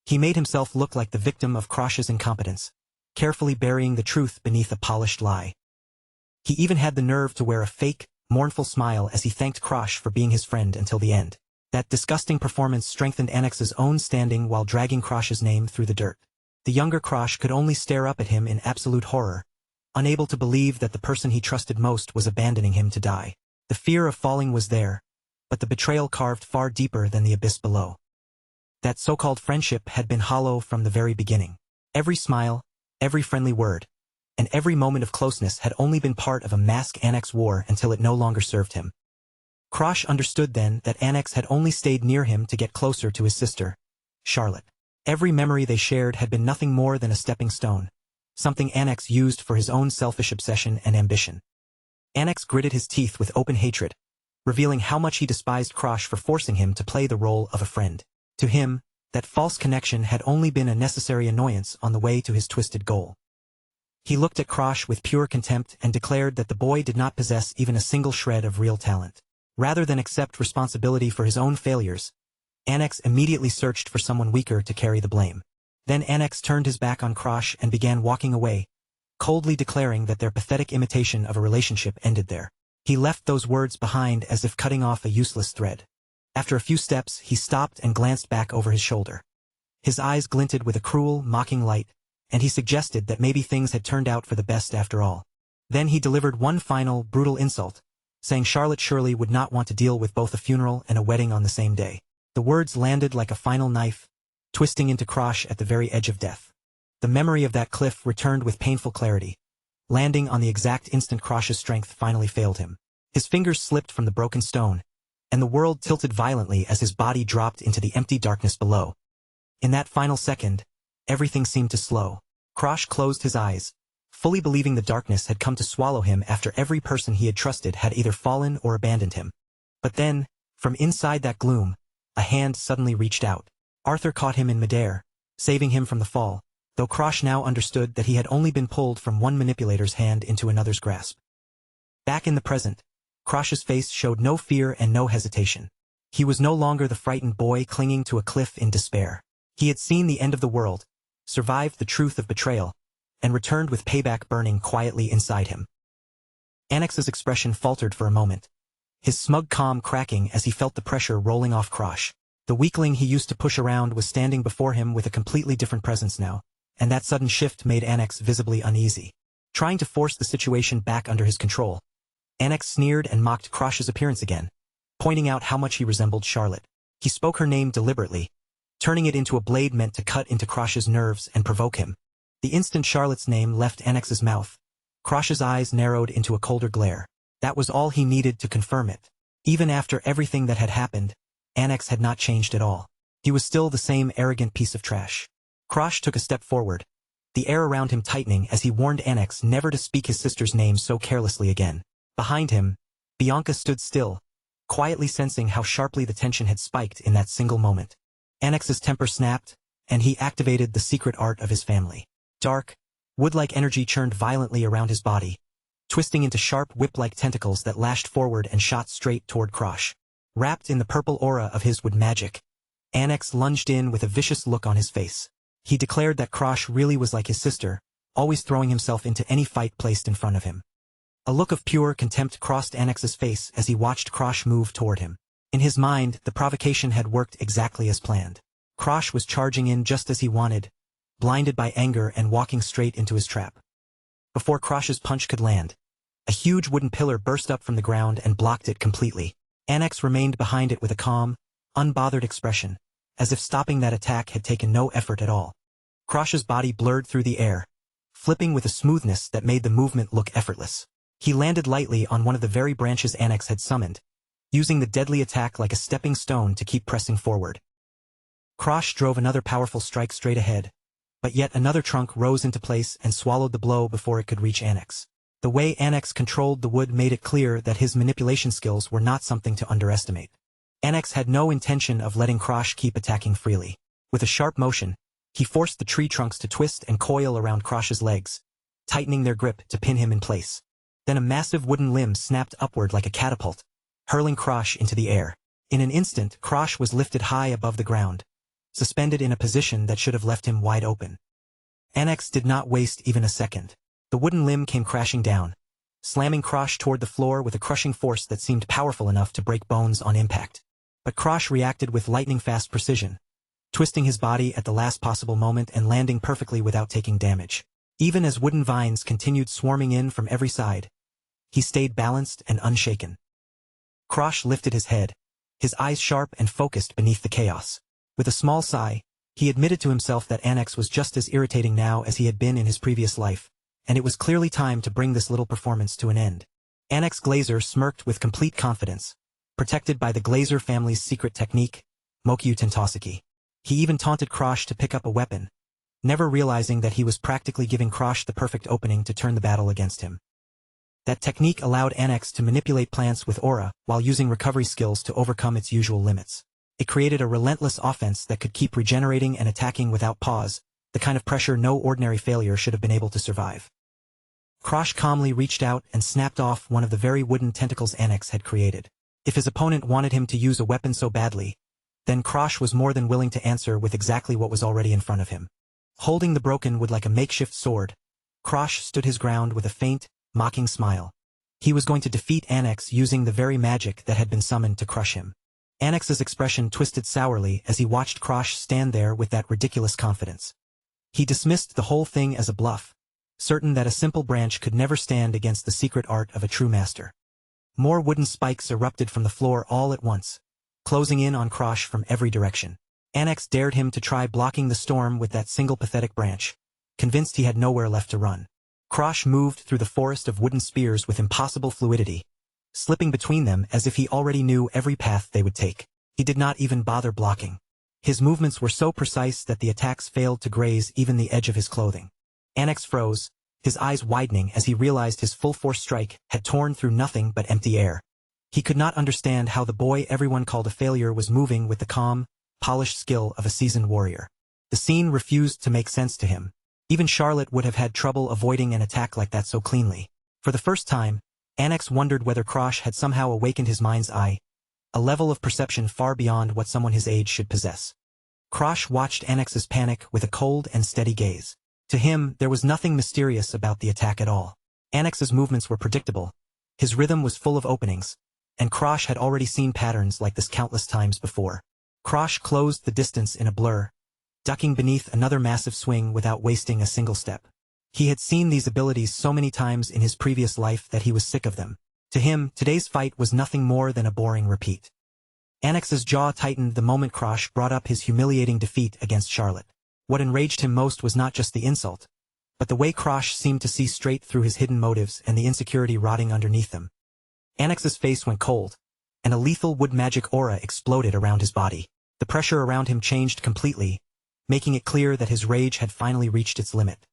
He made himself look like the victim of Krosh's incompetence, carefully burying the truth beneath a polished lie. He even had the nerve to wear a fake, mournful smile as he thanked Krosh for being his friend until the end. That disgusting performance strengthened Annex's own standing while dragging Krosh's name through the dirt. The younger Krosh could only stare up at him in absolute horror, unable to believe that the person he trusted most was abandoning him to die. The fear of falling was there, but the betrayal carved far deeper than the abyss below. That so-called friendship had been hollow from the very beginning. Every smile, every friendly word, and every moment of closeness had only been part of a mask Annex wore until it no longer served him. Krosh understood then that Annex had only stayed near him to get closer to his sister, Charlotte. Every memory they shared had been nothing more than a stepping stone, something Annex used for his own selfish obsession and ambition. Annex gritted his teeth with open hatred, revealing how much he despised Krosh for forcing him to play the role of a friend. To him, that false connection had only been a necessary annoyance on the way to his twisted goal. He looked at Krosh with pure contempt and declared that the boy did not possess even a single shred of real talent. Rather than accept responsibility for his own failures, Annex immediately searched for someone weaker to carry the blame. Then Annex turned his back on Krosh and began walking away, coldly declaring that their pathetic imitation of a relationship ended there. He left those words behind as if cutting off a useless thread. After a few steps, he stopped and glanced back over his shoulder. His eyes glinted with a cruel, mocking light, and he suggested that maybe things had turned out for the best after all. Then he delivered one final, brutal insult, saying Charlotte surely would not want to deal with both a funeral and a wedding on the same day. The words landed like a final knife, twisting into Krosh at the very edge of death. The memory of that cliff returned with painful clarity, landing on the exact instant Krosh's strength finally failed him. His fingers slipped from the broken stone, and the world tilted violently as his body dropped into the empty darkness below. In that final second, everything seemed to slow. Krosh closed his eyes, fully believing the darkness had come to swallow him after every person he had trusted had either fallen or abandoned him. But then, from inside that gloom, a hand suddenly reached out. Arthur caught him in midair, saving him from the fall, though Krosh now understood that he had only been pulled from one manipulator's hand into another's grasp. Back in the present, Krosh's face showed no fear and no hesitation. He was no longer the frightened boy clinging to a cliff in despair. He had seen the end of the world, survived the truth of betrayal, and returned with payback burning quietly inside him. Annex's expression faltered for a moment, his smug calm cracking as he felt the pressure rolling off Krosh. The weakling he used to push around was standing before him with a completely different presence now, and that sudden shift made Annex visibly uneasy. Trying to force the situation back under his control, Annex sneered and mocked Krosh's appearance again, pointing out how much he resembled Charlotte. He spoke her name deliberately, turning it into a blade meant to cut into Krosh's nerves and provoke him. The instant Charlotte's name left Annex's mouth, Krosh's eyes narrowed into a colder glare. That was all he needed to confirm it. Even after everything that had happened, Annex had not changed at all. He was still the same arrogant piece of trash. Krosh took a step forward, the air around him tightening as he warned Annex never to speak his sister's name so carelessly again. Behind him, Bianca stood still, quietly sensing how sharply the tension had spiked in that single moment. Annex's temper snapped, and he activated the secret art of his family. Dark, wood-like energy churned violently around his body, twisting into sharp whip-like tentacles that lashed forward and shot straight toward Krosh. Wrapped in the purple aura of his wood magic, Annex lunged in with a vicious look on his face. He declared that Krosh really was like his sister, always throwing himself into any fight placed in front of him. A look of pure contempt crossed Annex's face as he watched Krosh move toward him. In his mind, the provocation had worked exactly as planned. Krosh was charging in just as he wanted, blinded by anger and walking straight into his trap. Before Krosh's punch could land, a huge wooden pillar burst up from the ground and blocked it completely. Annex remained behind it with a calm, unbothered expression, as if stopping that attack had taken no effort at all. Krosh's body blurred through the air, flipping with a smoothness that made the movement look effortless. He landed lightly on one of the very branches Annex had summoned, using the deadly attack like a stepping stone to keep pressing forward. Krosh drove another powerful strike straight ahead, but yet another trunk rose into place and swallowed the blow before it could reach Annex. The way Annex controlled the wood made it clear that his manipulation skills were not something to underestimate. Annex had no intention of letting Krosh keep attacking freely. With a sharp motion, he forced the tree trunks to twist and coil around Krosh's legs, tightening their grip to pin him in place. Then a massive wooden limb snapped upward like a catapult, hurling Krosh into the air. In an instant, Krosh was lifted high above the ground, suspended in a position that should have left him wide open. Annex did not waste even a second. The wooden limb came crashing down, slamming Krosh toward the floor with a crushing force that seemed powerful enough to break bones on impact. But Krosh reacted with lightning-fast precision, twisting his body at the last possible moment and landing perfectly without taking damage. Even as wooden vines continued swarming in from every side, he stayed balanced and unshaken. Krosh lifted his head, his eyes sharp and focused beneath the chaos. With a small sigh, he admitted to himself that Annex was just as irritating now as he had been in his previous life, and it was clearly time to bring this little performance to an end. Annex Glazer smirked with complete confidence, protected by the Glazer family's secret technique, Mokyu Tentosaki. He even taunted Krosh to pick up a weapon, never realizing that he was practically giving Krosh the perfect opening to turn the battle against him. That technique allowed Annex to manipulate plants with aura while using recovery skills to overcome its usual limits. It created a relentless offense that could keep regenerating and attacking without pause, the kind of pressure no ordinary failure should have been able to survive. Krosh calmly reached out and snapped off one of the very wooden tentacles Annex had created. If his opponent wanted him to use a weapon so badly, then Krosh was more than willing to answer with exactly what was already in front of him. Holding the broken wood like a makeshift sword, Krosh stood his ground with a faint, mocking smile. He was going to defeat Annex using the very magic that had been summoned to crush him. Annex's expression twisted sourly as he watched Krosh stand there with that ridiculous confidence. He dismissed the whole thing as a bluff, certain that a simple branch could never stand against the secret art of a true master. More wooden spikes erupted from the floor all at once, closing in on Krosh from every direction. Annex dared him to try blocking the storm with that single pathetic branch, convinced he had nowhere left to run. Krosh moved through the forest of wooden spears with impossible fluidity, slipping between them as if he already knew every path they would take. He did not even bother blocking. His movements were so precise that the attacks failed to graze even the edge of his clothing. Annex froze, his eyes widening as he realized his full-force strike had torn through nothing but empty air. He could not understand how the boy everyone called a failure was moving with the calm, polished skill of a seasoned warrior. The scene refused to make sense to him. Even Charlotte would have had trouble avoiding an attack like that so cleanly. For the first time, Annex wondered whether Krosh had somehow awakened his mind's eye, a level of perception far beyond what someone his age should possess. Krosh watched Annex's panic with a cold and steady gaze. To him, there was nothing mysterious about the attack at all. Annex's movements were predictable, his rhythm was full of openings, and Krosh had already seen patterns like this countless times before. Krosh closed the distance in a blur, ducking beneath another massive swing without wasting a single step. He had seen these abilities so many times in his previous life that he was sick of them. To him, today's fight was nothing more than a boring repeat. Annex's jaw tightened the moment Krosh brought up his humiliating defeat against Charlotte. What enraged him most was not just the insult, but the way Krosh seemed to see straight through his hidden motives and the insecurity rotting underneath them. Annex's face went cold, and a lethal wood magic aura exploded around his body. The pressure around him changed completely, making it clear that his rage had finally reached its limit.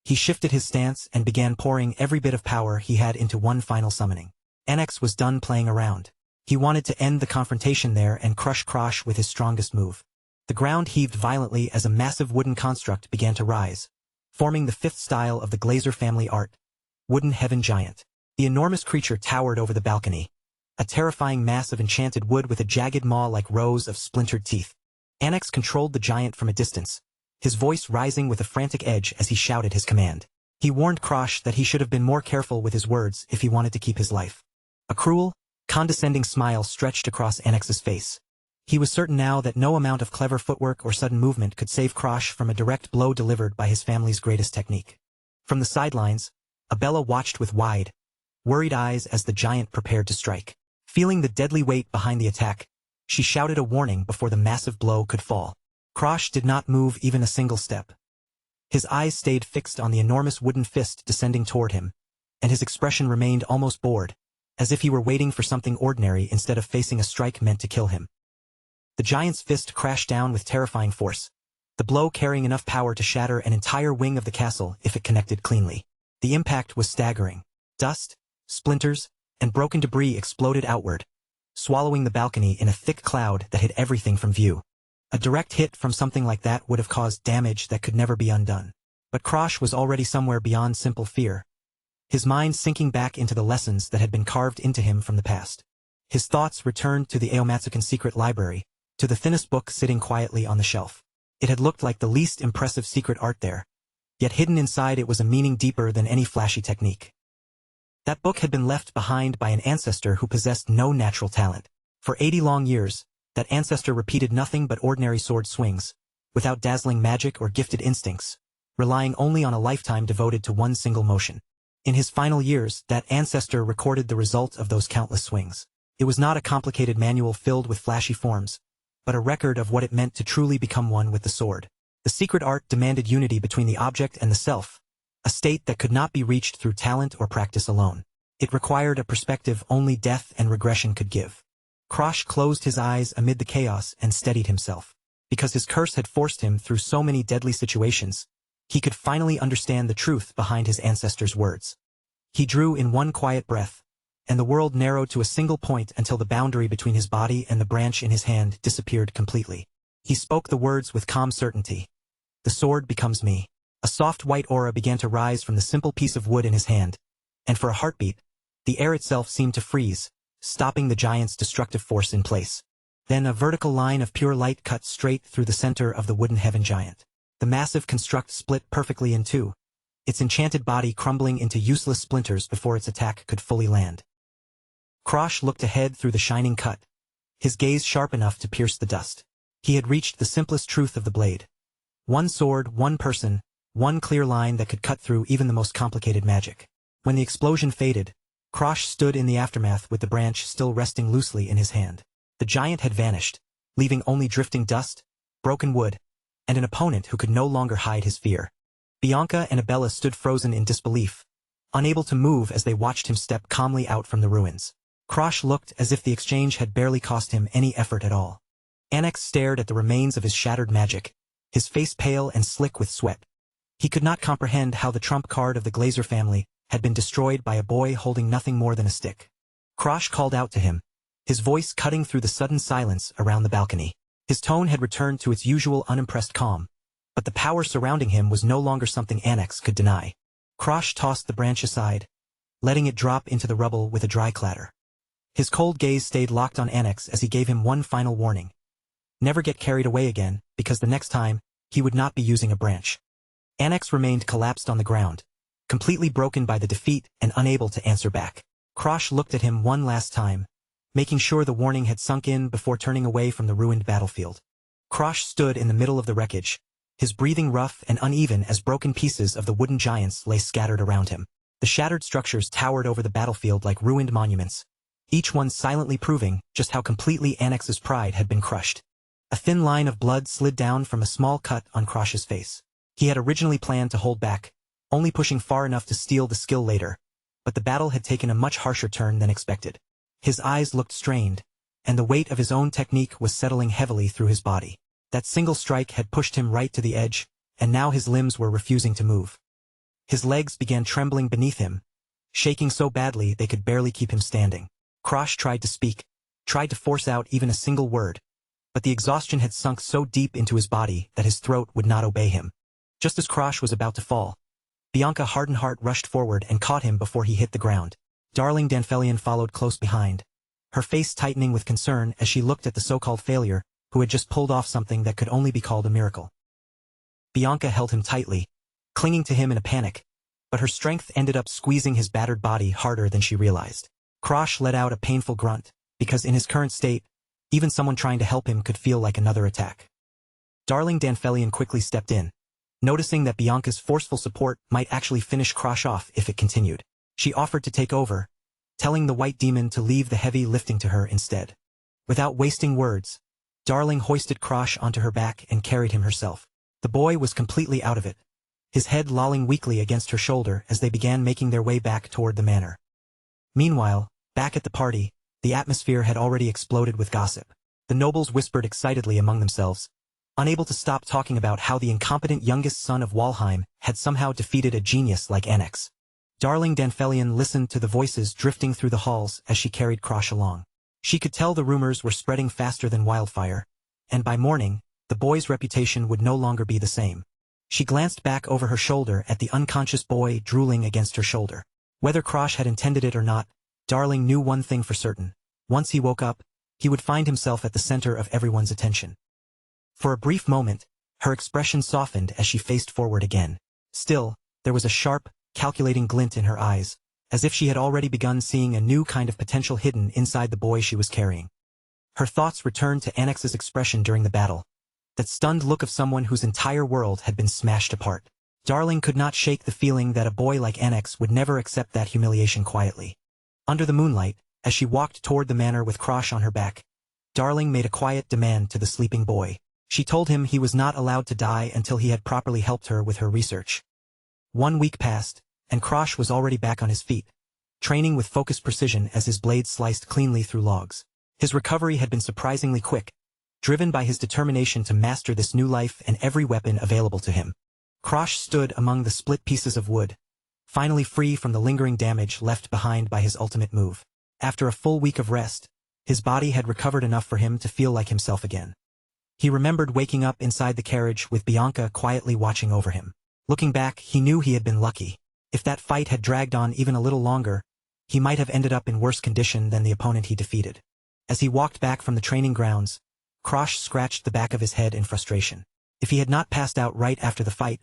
He shifted his stance and began pouring every bit of power he had into one final summoning. Annex was done playing around. He wanted to end the confrontation there and crush Krosh with his strongest move. The ground heaved violently as a massive wooden construct began to rise, forming the fifth style of the Glazer family art, Wooden Heaven Giant. The enormous creature towered over the balcony, a terrifying mass of enchanted wood with a jagged maw like rows of splintered teeth. Annex controlled the giant from a distance, his voice rising with a frantic edge as he shouted his command. He warned Krosh that he should have been more careful with his words if he wanted to keep his life. A cruel, condescending smile stretched across Annex's face. He was certain now that no amount of clever footwork or sudden movement could save Krosh from a direct blow delivered by his family's greatest technique. From the sidelines, Abella watched with wide, worried eyes as the giant prepared to strike. Feeling the deadly weight behind the attack, she shouted a warning before the massive blow could fall. Krosh did not move even a single step. His eyes stayed fixed on the enormous wooden fist descending toward him, and his expression remained almost bored, as if he were waiting for something ordinary instead of facing a strike meant to kill him. The giant's fist crashed down with terrifying force, the blow carrying enough power to shatter an entire wing of the castle if it connected cleanly. The impact was staggering. Dust, splinters, and broken debris exploded outward, swallowing the balcony in a thick cloud that hid everything from view. A direct hit from something like that would have caused damage that could never be undone. But Krosh was already somewhere beyond simple fear, his mind sinking back into the lessons that had been carved into him from the past. His thoughts returned to the Aomatsukan secret library, to the thinnest book sitting quietly on the shelf. It had looked like the least impressive secret art there, yet hidden inside it was a meaning deeper than any flashy technique. That book had been left behind by an ancestor who possessed no natural talent. For 80 long years, that ancestor repeated nothing but ordinary sword swings, without dazzling magic or gifted instincts, relying only on a lifetime devoted to one single motion. In his final years, that ancestor recorded the result of those countless swings. It was not a complicated manual filled with flashy forms, but a record of what it meant to truly become one with the sword. The secret art demanded unity between the object and the self, a state that could not be reached through talent or practice alone. It required a perspective only death and regression could give. Krosh closed his eyes amid the chaos and steadied himself. Because his curse had forced him through so many deadly situations, he could finally understand the truth behind his ancestor's words. He drew in one quiet breath, and the world narrowed to a single point until the boundary between his body and the branch in his hand disappeared completely. He spoke the words with calm certainty. "The sword becomes me." A soft white aura began to rise from the simple piece of wood in his hand, and for a heartbeat, the air itself seemed to freeze, stopping the giant's destructive force in place. Then a vertical line of pure light cut straight through the center of the wooden heaven giant. The massive construct split perfectly in two, its enchanted body crumbling into useless splinters before its attack could fully land. Krosh looked ahead through the shining cut, his gaze sharp enough to pierce the dust. He had reached the simplest truth of the blade. One sword, one person, one clear line that could cut through even the most complicated magic. When the explosion faded, Krosh stood in the aftermath with the branch still resting loosely in his hand. The giant had vanished, leaving only drifting dust, broken wood, and an opponent who could no longer hide his fear. Bianca and Abella stood frozen in disbelief, unable to move as they watched him step calmly out from the ruins. Krosh looked as if the exchange had barely cost him any effort at all. Annex stared at the remains of his shattered magic, his face pale and slick with sweat. He could not comprehend how the trump card of the Glazer family had been destroyed by a boy holding nothing more than a stick. Krosh called out to him, his voice cutting through the sudden silence around the balcony. His tone had returned to its usual unimpressed calm, but the power surrounding him was no longer something Annex could deny. Krosh tossed the branch aside, letting it drop into the rubble with a dry clatter. His cold gaze stayed locked on Annex as he gave him one final warning. Never get carried away again, because the next time, he would not be using a branch. Annex remained collapsed on the ground, completely broken by the defeat and unable to answer back. Krosh looked at him one last time, making sure the warning had sunk in before turning away from the ruined battlefield. Krosh stood in the middle of the wreckage, his breathing rough and uneven as broken pieces of the wooden giants lay scattered around him. The shattered structures towered over the battlefield like ruined monuments, each one silently proving just how completely Annex's pride had been crushed. A thin line of blood slid down from a small cut on Krosh's face. He had originally planned to hold back, only pushing far enough to steal the skill later, but the battle had taken a much harsher turn than expected. His eyes looked strained, and the weight of his own technique was settling heavily through his body. That single strike had pushed him right to the edge, and now his limbs were refusing to move. His legs began trembling beneath him, shaking so badly they could barely keep him standing. Krosh tried to speak, tried to force out even a single word, but the exhaustion had sunk so deep into his body that his throat would not obey him. Just as Krosh was about to fall, Bianca Hardenheart rushed forward and caught him before he hit the ground. Darling Danfelion followed close behind, her face tightening with concern as she looked at the so-called failure, who had just pulled off something that could only be called a miracle. Bianca held him tightly, clinging to him in a panic, but her strength ended up squeezing his battered body harder than she realized. Krosh let out a painful grunt, because in his current state, even someone trying to help him could feel like another attack. Darling Danfelion quickly stepped in, noticing that Bianca's forceful support might actually finish Krosh off if it continued. She offered to take over, telling the white demon to leave the heavy lifting to her instead. Without wasting words, Darling hoisted Krosh onto her back and carried him herself. The boy was completely out of it, his head lolling weakly against her shoulder as they began making their way back toward the manor. Meanwhile, back at the party, the atmosphere had already exploded with gossip. The nobles whispered excitedly among themselves, unable to stop talking about how the incompetent youngest son of Walheim had somehow defeated a genius like Annex. Darling Danfelion listened to the voices drifting through the halls as she carried Krosh along. She could tell the rumors were spreading faster than wildfire, and by morning, the boy's reputation would no longer be the same. She glanced back over her shoulder at the unconscious boy drooling against her shoulder. Whether Krosh had intended it or not, Darling knew one thing for certain. Once he woke up, he would find himself at the center of everyone's attention. For a brief moment, her expression softened as she faced forward again. Still, there was a sharp, calculating glint in her eyes, as if she had already begun seeing a new kind of potential hidden inside the boy she was carrying. Her thoughts returned to Annex's expression during the battle, that stunned look of someone whose entire world had been smashed apart. Darling could not shake the feeling that a boy like Annex would never accept that humiliation quietly. Under the moonlight, as she walked toward the manor with Krosh on her back, Darling made a quiet demand to the sleeping boy. She told him he was not allowed to die until he had properly helped her with her research. 1 week passed, and Krosh was already back on his feet, training with focused precision as his blade sliced cleanly through logs. His recovery had been surprisingly quick, driven by his determination to master this new life and every weapon available to him. Krosh stood among the split pieces of wood, finally free from the lingering damage left behind by his ultimate move. After a full week of rest, his body had recovered enough for him to feel like himself again. He remembered waking up inside the carriage with Bianca quietly watching over him. Looking back, he knew he had been lucky. If that fight had dragged on even a little longer, he might have ended up in worse condition than the opponent he defeated. As he walked back from the training grounds, Krosh scratched the back of his head in frustration. If he had not passed out right after the fight,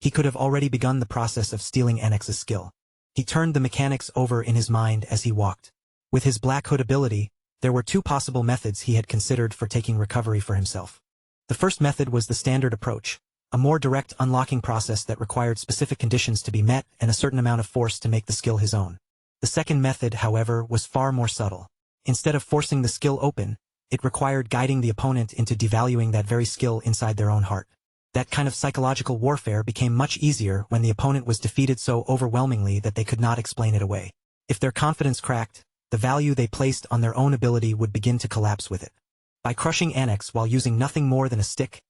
he could have already begun the process of stealing Annex's skill. He turned the mechanics over in his mind as he walked. With his Black Hood ability, there were 2 possible methods he had considered for taking recovery for himself. The first method was the standard approach, a more direct unlocking process that required specific conditions to be met and a certain amount of force to make the skill his own. The second method, however, was far more subtle. Instead of forcing the skill open, it required guiding the opponent into devaluing that very skill inside their own heart. That kind of psychological warfare became much easier when the opponent was defeated so overwhelmingly that they could not explain it away. If their confidence cracked, the value they placed on their own ability would begin to collapse with it. By crushing Annex while using nothing more than a stick,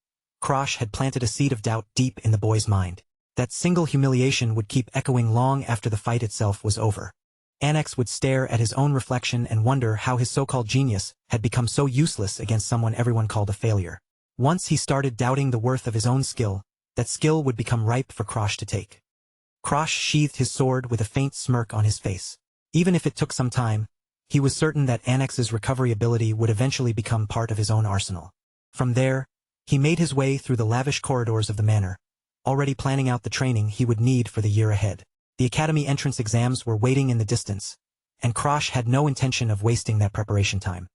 Krosh had planted a seed of doubt deep in the boy's mind. That single humiliation would keep echoing long after the fight itself was over. Annex would stare at his own reflection and wonder how his so-called genius had become so useless against someone everyone called a failure. Once he started doubting the worth of his own skill, that skill would become ripe for Krosh to take. Krosh sheathed his sword with a faint smirk on his face. Even if it took some time, he was certain that Annex's recovery ability would eventually become part of his own arsenal. From there, he made his way through the lavish corridors of the manor, already planning out the training he would need for the year ahead. The academy entrance exams were waiting in the distance, and Krosh had no intention of wasting that preparation time.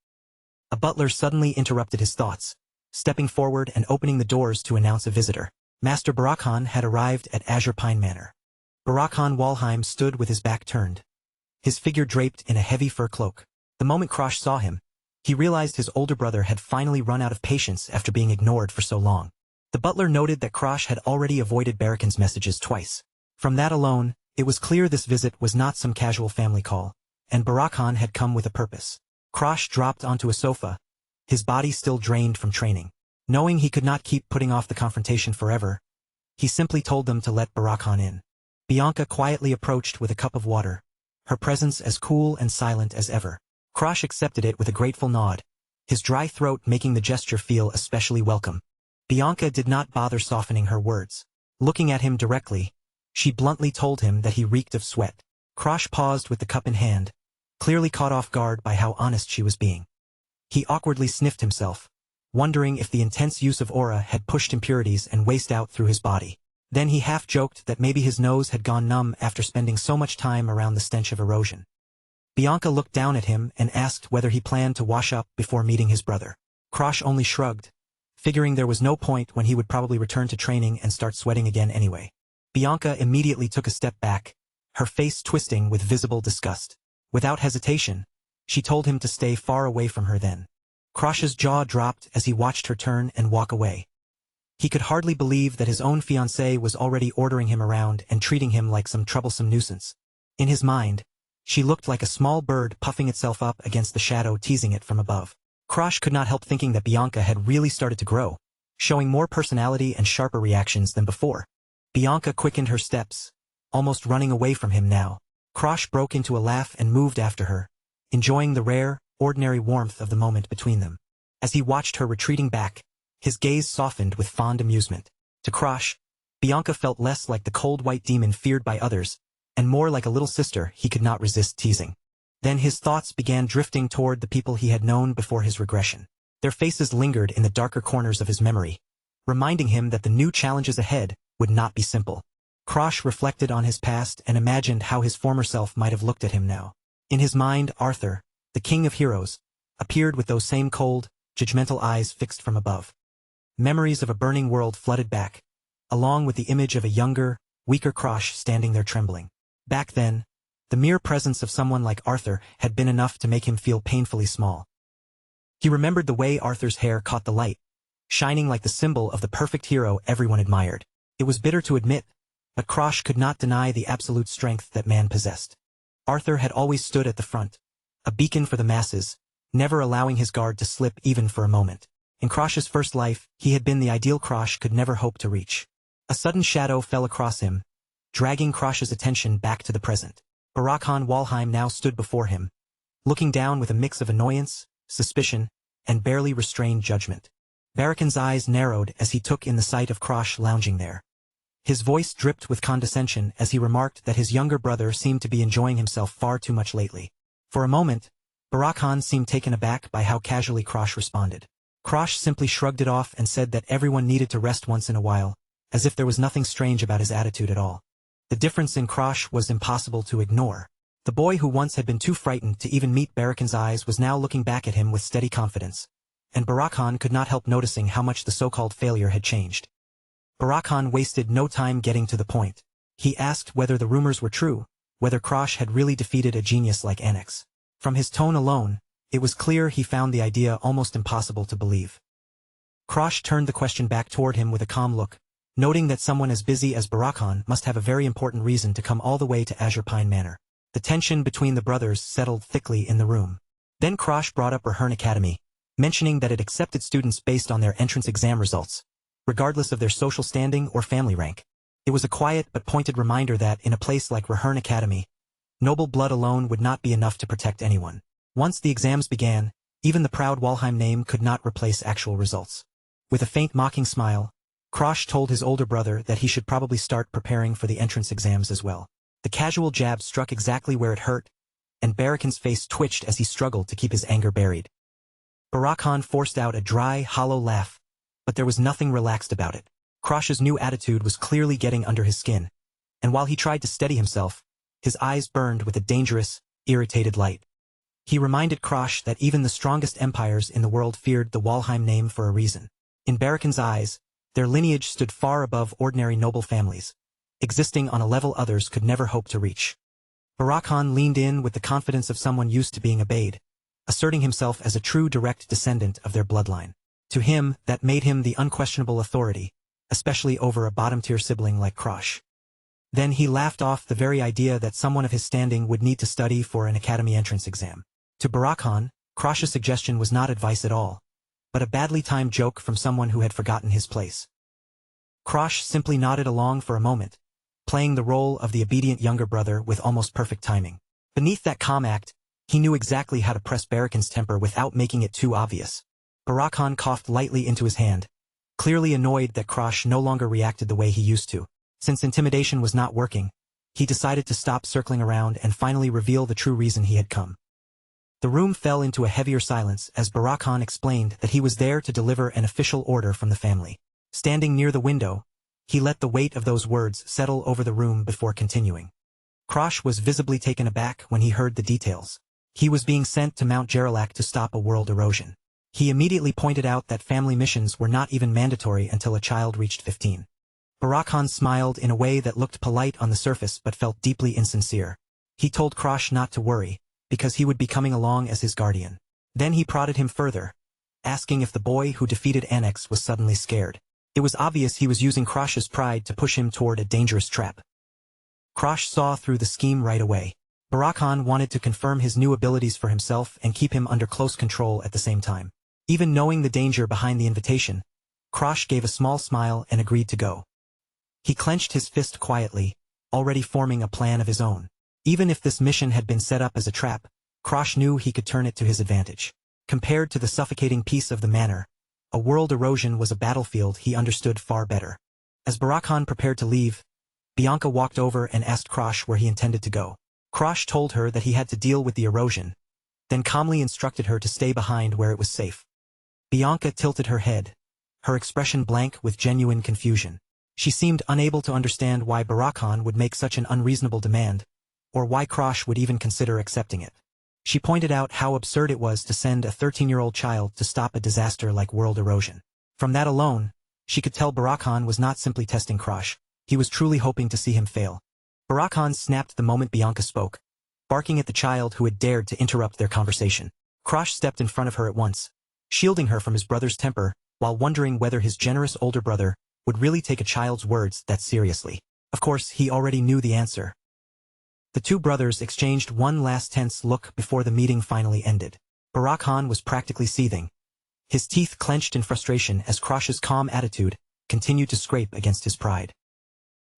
A butler suddenly interrupted his thoughts, stepping forward and opening the doors to announce a visitor. Master Barakhan had arrived at Azure Pine Manor. Barakhan Walheim stood with his back turned, his figure draped in a heavy fur cloak. The moment Krosh saw him, he realized his older brother had finally run out of patience after being ignored for so long. The butler noted that Krosh had already avoided Barakhan's messages twice. From that alone, it was clear this visit was not some casual family call, and Barakhan had come with a purpose. Krosh dropped onto a sofa, his body still drained from training. Knowing he could not keep putting off the confrontation forever, he simply told them to let Barakhan in. Bianca quietly approached with a cup of water, her presence as cool and silent as ever. Krosh accepted it with a grateful nod, his dry throat making the gesture feel especially welcome. Bianca did not bother softening her words. Looking at him directly, she bluntly told him that he reeked of sweat. Krosh paused with the cup in hand, clearly caught off guard by how honest she was being. He awkwardly sniffed himself, wondering if the intense use of aura had pushed impurities and waste out through his body. Then he half-joked that maybe his nose had gone numb after spending so much time around the stench of erosion. Bianca looked down at him and asked whether he planned to wash up before meeting his brother. Krosh only shrugged, figuring there was no point when he would probably return to training and start sweating again anyway. Bianca immediately took a step back, her face twisting with visible disgust. Without hesitation, she told him to stay far away from her then. Krosh's jaw dropped as he watched her turn and walk away. He could hardly believe that his own fiancée was already ordering him around and treating him like some troublesome nuisance. In his mind, she looked like a small bird puffing itself up against the shadow teasing it from above. Krosh could not help thinking that Bianca had really started to grow, showing more personality and sharper reactions than before. Bianca quickened her steps, almost running away from him now. Krosh broke into a laugh and moved after her, enjoying the rare, ordinary warmth of the moment between them. As he watched her retreating back, his gaze softened with fond amusement. To Krosh, Bianca felt less like the cold white demon feared by others, and more like a little sister he could not resist teasing. Then his thoughts began drifting toward the people he had known before his regression. Their faces lingered in the darker corners of his memory, reminding him that the new challenges ahead would not be simple. Krosh reflected on his past and imagined how his former self might have looked at him now. In his mind, Arthur, the king of heroes, appeared with those same cold, judgmental eyes fixed from above. Memories of a burning world flooded back, along with the image of a younger, weaker Krosh standing there trembling. Back then, the mere presence of someone like Arthur had been enough to make him feel painfully small. He remembered the way Arthur's hair caught the light, shining like the symbol of the perfect hero everyone admired. It was bitter to admit, but Krosh could not deny the absolute strength that man possessed. Arthur had always stood at the front, a beacon for the masses, never allowing his guard to slip even for a moment. In Krosh's first life, he had been the ideal Krosh could never hope to reach. A sudden shadow fell across him, dragging Krosh's attention back to the present. Barakhan Walheim now stood before him, looking down with a mix of annoyance, suspicion, and barely restrained judgment. Barakhan's eyes narrowed as he took in the sight of Krosh lounging there. His voice dripped with condescension as he remarked that his younger brother seemed to be enjoying himself far too much lately. For a moment, Barakhan seemed taken aback by how casually Krosh responded. Krosh simply shrugged it off and said that everyone needed to rest once in a while, as if there was nothing strange about his attitude at all. The difference in Krosh was impossible to ignore. The boy who once had been too frightened to even meet Barakhan's eyes was now looking back at him with steady confidence, and Barakhan could not help noticing how much the so-called failure had changed. Barakhan wasted no time getting to the point. He asked whether the rumors were true, whether Krosh had really defeated a genius like Annex. From his tone alone, it was clear he found the idea almost impossible to believe. Krosh turned the question back toward him with a calm look, noting that someone as busy as Barakhan must have a very important reason to come all the way to Azure Pine Manor. The tension between the brothers settled thickly in the room. Then Krosh brought up Rahern Academy, mentioning that it accepted students based on their entrance exam results, regardless of their social standing or family rank. It was a quiet but pointed reminder that, in a place like Rahern Academy, noble blood alone would not be enough to protect anyone. Once the exams began, even the proud Walheim name could not replace actual results. With a faint mocking smile, Krosh told his older brother that he should probably start preparing for the entrance exams as well. The casual jab struck exactly where it hurt, and Barakhan's face twitched as he struggled to keep his anger buried. Barakhan forced out a dry, hollow laugh, but there was nothing relaxed about it. Krosh's new attitude was clearly getting under his skin, and while he tried to steady himself, his eyes burned with a dangerous, irritated light. He reminded Krosh that even the strongest empires in the world feared the Walheim name for a reason. In Barakhan's eyes, their lineage stood far above ordinary noble families, existing on a level others could never hope to reach. Barakhan leaned in with the confidence of someone used to being obeyed, asserting himself as a true direct descendant of their bloodline. To him, that made him the unquestionable authority, especially over a bottom-tier sibling like Krosh. Then he laughed off the very idea that someone of his standing would need to study for an academy entrance exam. To Barakhan, Krosh's suggestion was not advice at all, but a badly timed joke from someone who had forgotten his place. Krosh simply nodded along for a moment, playing the role of the obedient younger brother with almost perfect timing. Beneath that calm act, he knew exactly how to press Barakhan's temper without making it too obvious. Barakhan coughed lightly into his hand, clearly annoyed that Krosh no longer reacted the way he used to. Since intimidation was not working, he decided to stop circling around and finally reveal the true reason he had come. The room fell into a heavier silence as Barak-Khan explained that he was there to deliver an official order from the family. Standing near the window, he let the weight of those words settle over the room before continuing. Krosh was visibly taken aback when he heard the details. He was being sent to Mount Gerlach to stop a world erosion. He immediately pointed out that family missions were not even mandatory until a child reached 15. Barak-Khan smiled in a way that looked polite on the surface but felt deeply insincere. He told Krosh not to worry, because he would be coming along as his guardian. Then he prodded him further, asking if the boy who defeated Annex was suddenly scared. It was obvious he was using Krosh's pride to push him toward a dangerous trap. Krosh saw through the scheme right away. Barak-Khan wanted to confirm his new abilities for himself and keep him under close control at the same time. Even knowing the danger behind the invitation, Krosh gave a small smile and agreed to go. He clenched his fist quietly, already forming a plan of his own. Even if this mission had been set up as a trap, Krosh knew he could turn it to his advantage. Compared to the suffocating peace of the manor, a world erosion was a battlefield he understood far better. As Barak-Khan prepared to leave, Bianca walked over and asked Krosh where he intended to go. Krosh told her that he had to deal with the erosion, then calmly instructed her to stay behind where it was safe. Bianca tilted her head, her expression blank with genuine confusion. She seemed unable to understand why Barak-Khan would make such an unreasonable demand, or why Krosh would even consider accepting it. She pointed out how absurd it was to send a 13-year-old child to stop a disaster like world erosion. From that alone, she could tell Barak-Khan was not simply testing Krosh, he was truly hoping to see him fail. Barak-Khan snapped the moment Bianca spoke, barking at the child who had dared to interrupt their conversation. Krosh stepped in front of her at once, shielding her from his brother's temper, while wondering whether his generous older brother would really take a child's words that seriously. Of course, he already knew the answer. The two brothers exchanged one last tense look before the meeting finally ended. Barak-Khan was practically seething, his teeth clenched in frustration as Krosh's calm attitude continued to scrape against his pride.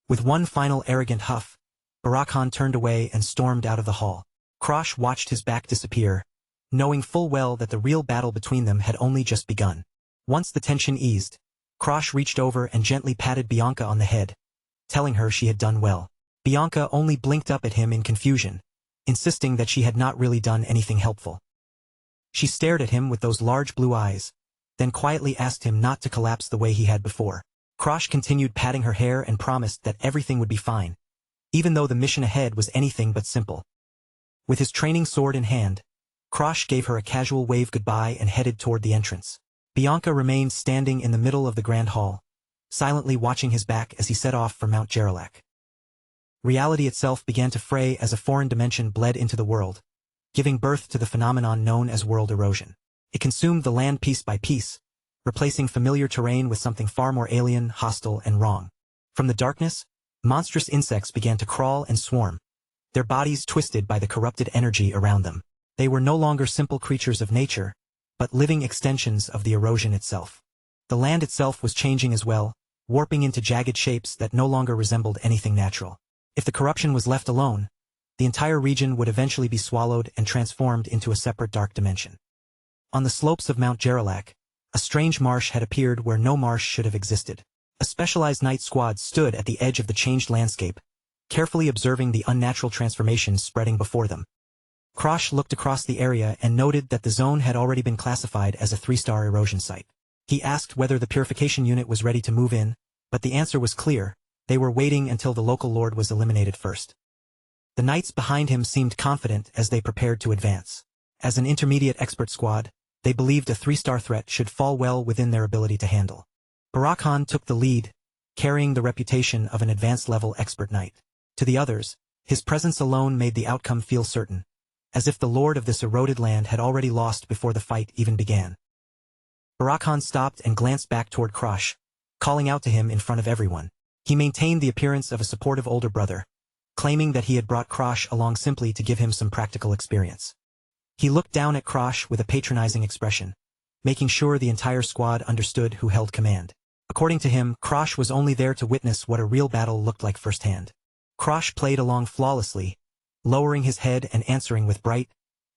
With one final arrogant huff, Barak-Khan turned away and stormed out of the hall. Krosh watched his back disappear, knowing full well that the real battle between them had only just begun. Once the tension eased, Krosh reached over and gently patted Bianca on the head, telling her she had done well. Bianca only blinked up at him in confusion, insisting that she had not really done anything helpful. She stared at him with those large blue eyes, then quietly asked him not to collapse the way he had before. Krosh continued patting her hair and promised that everything would be fine, even though the mission ahead was anything but simple. With his training sword in hand, Krosh gave her a casual wave goodbye and headed toward the entrance. Bianca remained standing in the middle of the grand hall, silently watching his back as he set off for Mount Gerlach. Reality itself began to fray as a foreign dimension bled into the world, giving birth to the phenomenon known as world erosion. It consumed the land piece by piece, replacing familiar terrain with something far more alien, hostile, and wrong. From the darkness, monstrous insects began to crawl and swarm, their bodies twisted by the corrupted energy around them. They were no longer simple creatures of nature, but living extensions of the erosion itself. The land itself was changing as well, warping into jagged shapes that no longer resembled anything natural. If the corruption was left alone, the entire region would eventually be swallowed and transformed into a separate dark dimension. On the slopes of Mount Gerlach, a strange marsh had appeared where no marsh should have existed. A specialized night squad stood at the edge of the changed landscape, carefully observing the unnatural transformations spreading before them. Krosh looked across the area and noted that the zone had already been classified as a 3-star erosion site. He asked whether the purification unit was ready to move in, but the answer was clear: they were waiting until the local lord was eliminated first. The knights behind him seemed confident as they prepared to advance. As an intermediate expert squad, they believed a 3-star threat should fall well within their ability to handle. Barak-Khan took the lead, carrying the reputation of an advanced-level expert knight. To the others, his presence alone made the outcome feel certain, as if the lord of this eroded land had already lost before the fight even began. Barak-Khan stopped and glanced back toward Krosh, calling out to him in front of everyone. He maintained the appearance of a supportive older brother, claiming that he had brought Krosh along simply to give him some practical experience. He looked down at Krosh with a patronizing expression, making sure the entire squad understood who held command. According to him, Krosh was only there to witness what a real battle looked like firsthand. Krosh played along flawlessly, lowering his head and answering with bright,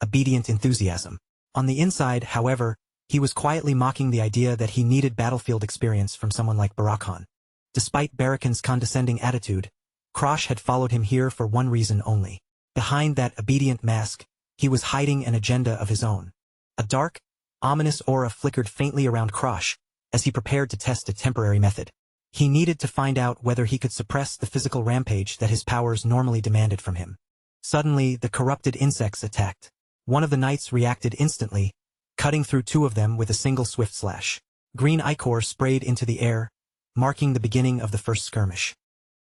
obedient enthusiasm. On the inside, however, he was quietly mocking the idea that he needed battlefield experience from someone like Barak-Khan. Despite Barak-Khan's condescending attitude, Krosh had followed him here for one reason only. Behind that obedient mask, he was hiding an agenda of his own. A dark, ominous aura flickered faintly around Krosh as he prepared to test a temporary method. He needed to find out whether he could suppress the physical rampage that his powers normally demanded from him. Suddenly, the corrupted insects attacked. One of the knights reacted instantly, cutting through two of them with a single swift slash. Green ichor sprayed into the air, marking the beginning of the first skirmish.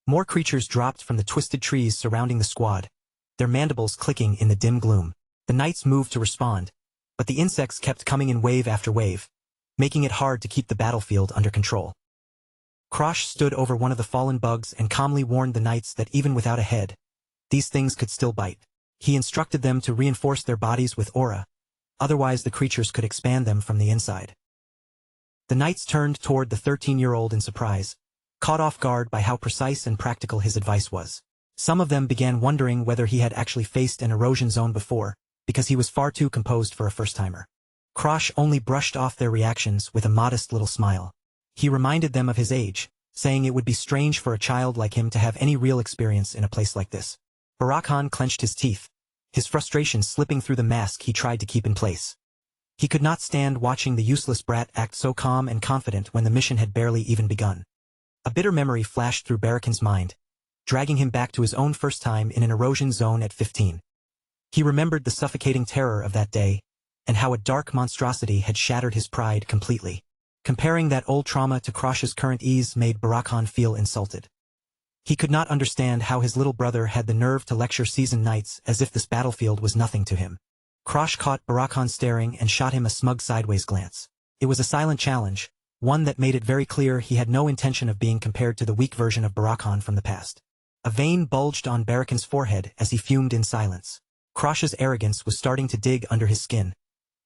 More creatures dropped from the twisted trees surrounding the squad, their mandibles clicking in the dim gloom. The knights moved to respond, but the insects kept coming in wave after wave, making it hard to keep the battlefield under control. Krosh stood over one of the fallen bugs and calmly warned the knights that even without a head, these things could still bite. He instructed them to reinforce their bodies with aura, otherwise the creatures could expand them from the inside. The knights turned toward the 13-year-old in surprise, caught off guard by how precise and practical his advice was. Some of them began wondering whether he had actually faced an erosion zone before, because he was far too composed for a first-timer. Krosh only brushed off their reactions with a modest little smile. He reminded them of his age, saying it would be strange for a child like him to have any real experience in a place like this. Barakan clenched his teeth, his frustration slipping through the mask he tried to keep in place. He could not stand watching the useless brat act so calm and confident when the mission had barely even begun. A bitter memory flashed through Barakan's mind, dragging him back to his own first time in an erosion zone at 15. He remembered the suffocating terror of that day, and how a dark monstrosity had shattered his pride completely. Comparing that old trauma to Krosh's current ease made Barakan feel insulted. He could not understand how his little brother had the nerve to lecture seasoned knights as if this battlefield was nothing to him. Krosh caught Barakan staring and shot him a smug sideways glance. It was a silent challenge, one that made it very clear he had no intention of being compared to the weak version of Barakan from the past. A vein bulged on Barakan's forehead as he fumed in silence. Krosh's arrogance was starting to dig under his skin,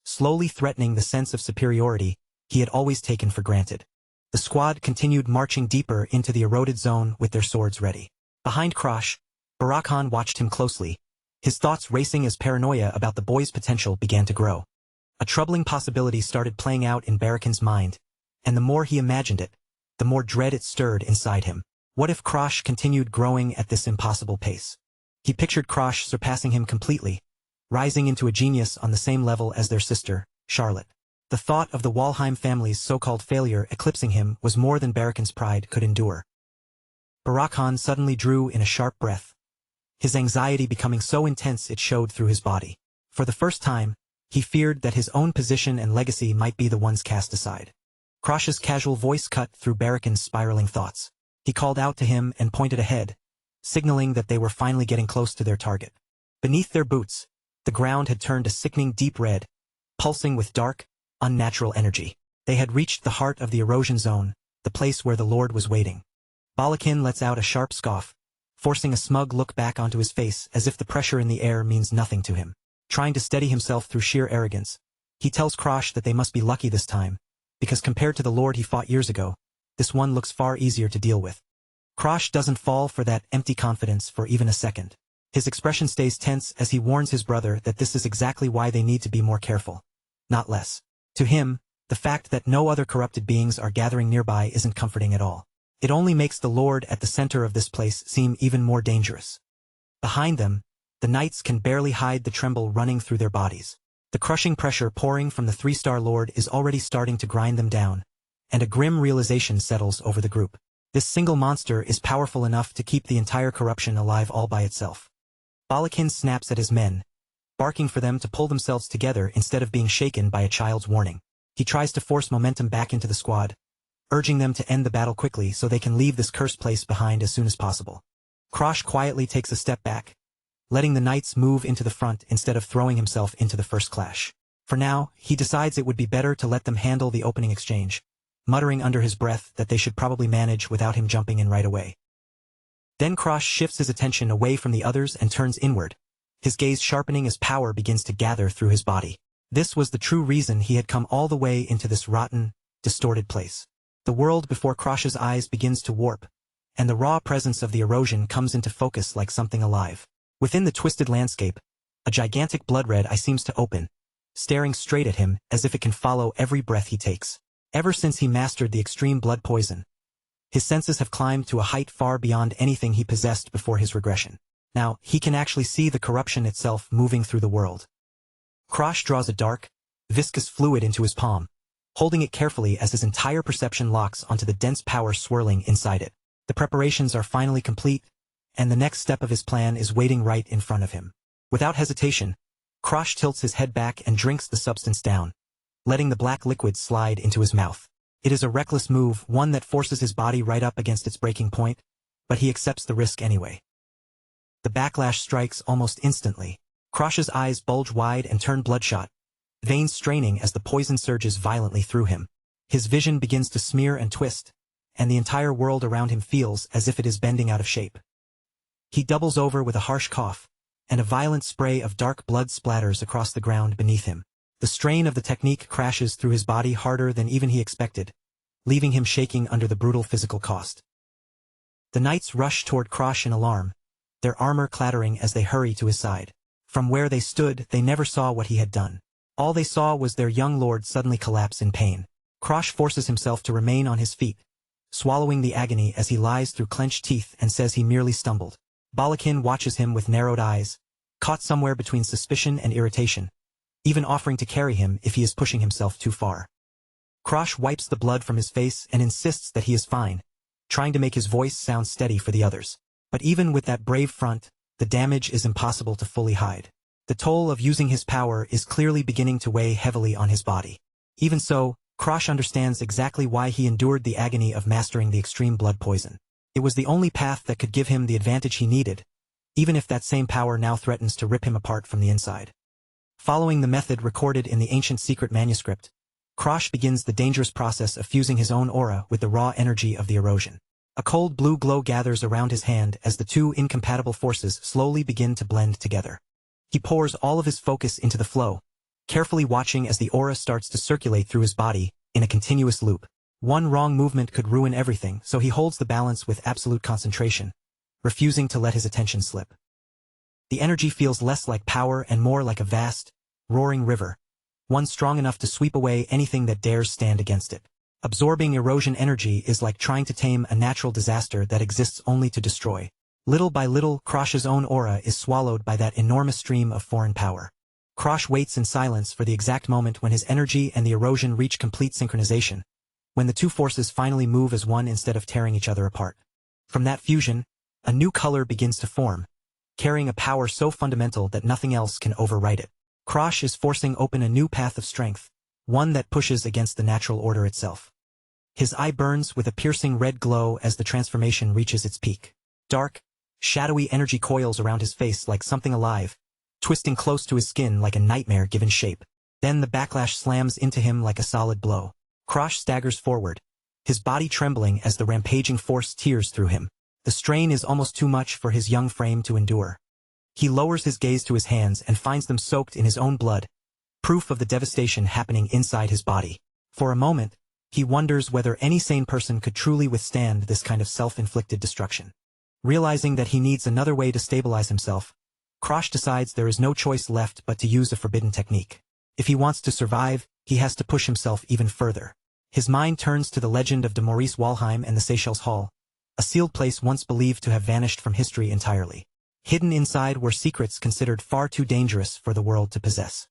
slowly threatening the sense of superiority he had always taken for granted. The squad continued marching deeper into the eroded zone with their swords ready. Behind Krosh, Barakan watched him closely, his thoughts racing as paranoia about the boy's potential began to grow. A troubling possibility started playing out in Barakan's mind, and the more he imagined it, the more dread it stirred inside him. What if Krosh continued growing at this impossible pace? He pictured Krosh surpassing him completely, rising into a genius on the same level as their sister, Charlotte. The thought of the Walheim family's so-called failure eclipsing him was more than Barakan's pride could endure. Barakan suddenly drew in a sharp breath, his anxiety becoming so intense it showed through his body. For the first time, he feared that his own position and legacy might be the ones cast aside. Krosh's casual voice cut through Barakan's spiraling thoughts. He called out to him and pointed ahead, signaling that they were finally getting close to their target. Beneath their boots, the ground had turned a sickening deep red, pulsing with dark, unnatural energy. They had reached the heart of the erosion zone, the place where the Lord was waiting. Balakin lets out a sharp scoff, forcing a smug look back onto his face as if the pressure in the air means nothing to him. Trying to steady himself through sheer arrogance, he tells Krosh that they must be lucky this time, because compared to the Lord he fought years ago, this one looks far easier to deal with. Krosh doesn't fall for that empty confidence for even a second. His expression stays tense as he warns his brother that this is exactly why they need to be more careful, not less. To him, the fact that no other corrupted beings are gathering nearby isn't comforting at all. It only makes the Lord at the center of this place seem even more dangerous. Behind them, the knights can barely hide the tremble running through their bodies. The crushing pressure pouring from the three-star Lord is already starting to grind them down, and a grim realization settles over the group. This single monster is powerful enough to keep the entire corruption alive all by itself. Balakin snaps at his men, barking for them to pull themselves together instead of being shaken by a child's warning. He tries to force momentum back into the squad, urging them to end the battle quickly so they can leave this cursed place behind as soon as possible. Krosh quietly takes a step back, letting the knights move into the front instead of throwing himself into the first clash. For now, he decides it would be better to let them handle the opening exchange, muttering under his breath that they should probably manage without him jumping in right away. Then Krosh shifts his attention away from the others and turns inward, his gaze sharpening as power begins to gather through his body. This was the true reason he had come all the way into this rotten, distorted place. The world before Krosh's eyes begins to warp, and the raw presence of the erosion comes into focus like something alive. Within the twisted landscape, a gigantic blood red eye seems to open, staring straight at him as if it can follow every breath he takes. Ever since he mastered the extreme blood poison, His senses have climbed to a height far beyond anything he possessed before his regression. Now, he can actually see the corruption itself moving through the world. Krosh draws a dark, viscous fluid into his palm, holding it carefully as his entire perception locks onto the dense power swirling inside it. The preparations are finally complete, and the next step of his plan is waiting right in front of him. Without hesitation, Krosh tilts his head back and drinks the substance down, letting the black liquid slide into his mouth. It is a reckless move, one that forces his body right up against its breaking point, but he accepts the risk anyway. The backlash strikes almost instantly. Krosh's eyes bulge wide and turn bloodshot, veins straining as the poison surges violently through him. His vision begins to smear and twist, and the entire world around him feels as if it is bending out of shape. He doubles over with a harsh cough, and a violent spray of dark blood splatters across the ground beneath him. The strain of the technique crashes through his body harder than even he expected, leaving him shaking under the brutal physical cost. The knights rush toward Krosh in alarm, their armor clattering as they hurry to his side. From where they stood, they never saw what he had done. All they saw was their young lord suddenly collapse in pain. Krosh forces himself to remain on his feet, swallowing the agony as he lies through clenched teeth and says he merely stumbled. Balakin watches him with narrowed eyes, caught somewhere between suspicion and irritation, even offering to carry him if he is pushing himself too far. Krosh wipes the blood from his face and insists that he is fine, trying to make his voice sound steady for the others. But even with that brave front, the damage is impossible to fully hide. The toll of using his power is clearly beginning to weigh heavily on his body. Even so, Krosh understands exactly why he endured the agony of mastering the extreme blood poison. It was the only path that could give him the advantage he needed, even if that same power now threatens to rip him apart from the inside. Following the method recorded in the ancient secret manuscript, Krosh begins the dangerous process of fusing his own aura with the raw energy of the erosion. A cold blue glow gathers around his hand as the two incompatible forces slowly begin to blend together. He pours all of his focus into the flow, carefully watching as the aura starts to circulate through his body in a continuous loop. One wrong movement could ruin everything, so he holds the balance with absolute concentration, refusing to let his attention slip. The energy feels less like power and more like a vast, roaring river, one strong enough to sweep away anything that dares stand against it. Absorbing erosion energy is like trying to tame a natural disaster that exists only to destroy. Little by little, Krosh's own aura is swallowed by that enormous stream of foreign power. Krosh waits in silence for the exact moment when his energy and the erosion reach complete synchronization, when the two forces finally move as one instead of tearing each other apart. From that fusion, a new color begins to form, carrying a power so fundamental that nothing else can overwrite it. Krosh is forcing open a new path of strength, one that pushes against the natural order itself. His eye burns with a piercing red glow as the transformation reaches its peak. Dark, shadowy energy coils around his face like something alive, twisting close to his skin like a nightmare given shape. Then the backlash slams into him like a solid blow. Krosh staggers forward, his body trembling as the rampaging force tears through him. The strain is almost too much for his young frame to endure. He lowers his gaze to his hands and finds them soaked in his own blood, proof of the devastation happening inside his body. For a moment, he wonders whether any sane person could truly withstand this kind of self-inflicted destruction. Realizing that he needs another way to stabilize himself, Krosh decides there is no choice left but to use a forbidden technique. If he wants to survive, he has to push himself even further. His mind turns to the legend of de Maurice Walheim and the Seychelles Hall, a sealed place once believed to have vanished from history entirely. Hidden inside were secrets considered far too dangerous for the world to possess.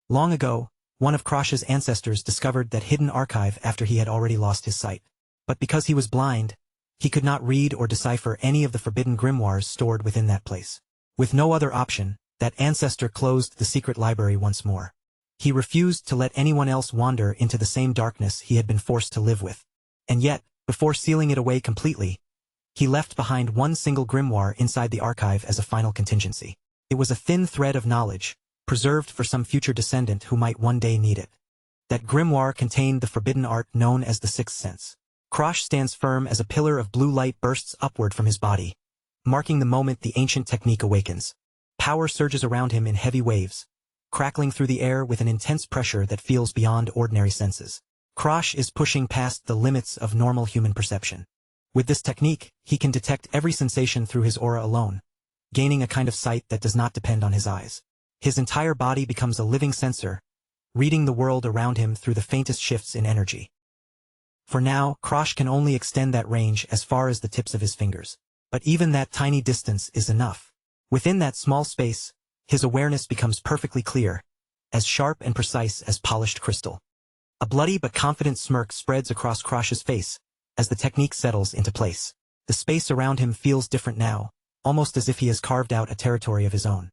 Long ago, one of Krosh's ancestors discovered that hidden archive after he had already lost his sight. But because he was blind, he could not read or decipher any of the forbidden grimoires stored within that place. With no other option, that ancestor closed the secret library once more. He refused to let anyone else wander into the same darkness he had been forced to live with. And yet, before sealing it away completely, he left behind one single grimoire inside the archive as a final contingency. It was a thin thread of knowledge, preserved for some future descendant who might one day need it. That grimoire contained the forbidden art known as the Sixth Sense. Krosh stands firm as a pillar of blue light bursts upward from his body, marking the moment the ancient technique awakens. Power surges around him in heavy waves, crackling through the air with an intense pressure that feels beyond ordinary senses. Krosh is pushing past the limits of normal human perception. With this technique, he can detect every sensation through his aura alone, gaining a kind of sight that does not depend on his eyes. His entire body becomes a living sensor, reading the world around him through the faintest shifts in energy. For now, Krosh can only extend that range as far as the tips of his fingers. But even that tiny distance is enough. Within that small space, his awareness becomes perfectly clear, as sharp and precise as polished crystal. A bloody but confident smirk spreads across Krosh's face as the technique settles into place. The space around him feels different now, almost as if he has carved out a territory of his own.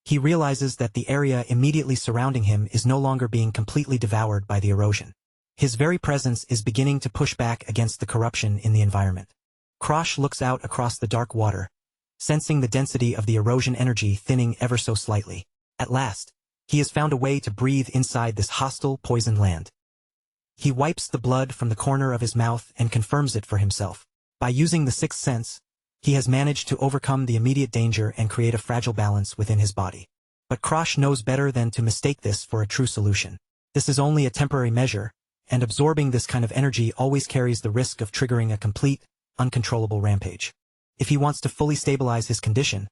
He realizes that the area immediately surrounding him is no longer being completely devoured by the erosion. His very presence is beginning to push back against the corruption in the environment. Krosh looks out across the dark water, sensing the density of the erosion energy thinning ever so slightly. At last, he has found a way to breathe inside this hostile, poisoned land. He wipes the blood from the corner of his mouth and confirms it for himself. By using the sixth sense, he has managed to overcome the immediate danger and create a fragile balance within his body. But Krosh knows better than to mistake this for a true solution. This is only a temporary measure, and absorbing this kind of energy always carries the risk of triggering a complete, uncontrollable rampage. If he wants to fully stabilize his condition,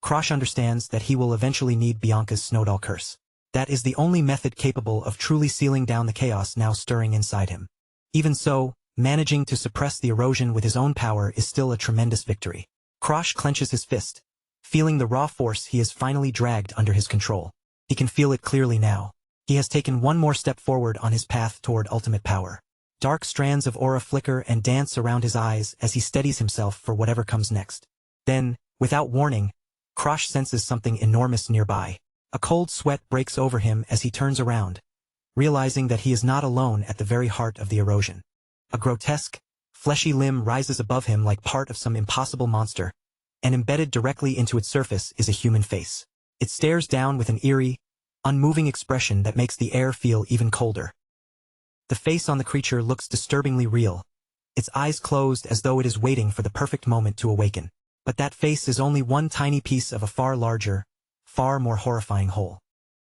Krosh understands that he will eventually need Bianca's Snowdoll curse. That is the only method capable of truly sealing down the chaos now stirring inside him. Even so, managing to suppress the erosion with his own power is still a tremendous victory. Krosh clenches his fist, feeling the raw force he has finally dragged under his control. He can feel it clearly now. He has taken one more step forward on his path toward ultimate power. Dark strands of aura flicker and dance around his eyes as he steadies himself for whatever comes next. Then, without warning, Krosh senses something enormous nearby. A cold sweat breaks over him as he turns around, realizing that he is not alone at the very heart of the erosion. A grotesque, fleshy limb rises above him like part of some impossible monster, and embedded directly into its surface is a human face. It stares down with an eerie, unmoving expression that makes the air feel even colder. The face on the creature looks disturbingly real, its eyes closed as though it is waiting for the perfect moment to awaken. But that face is only one tiny piece of a far larger, far more horrifying whole.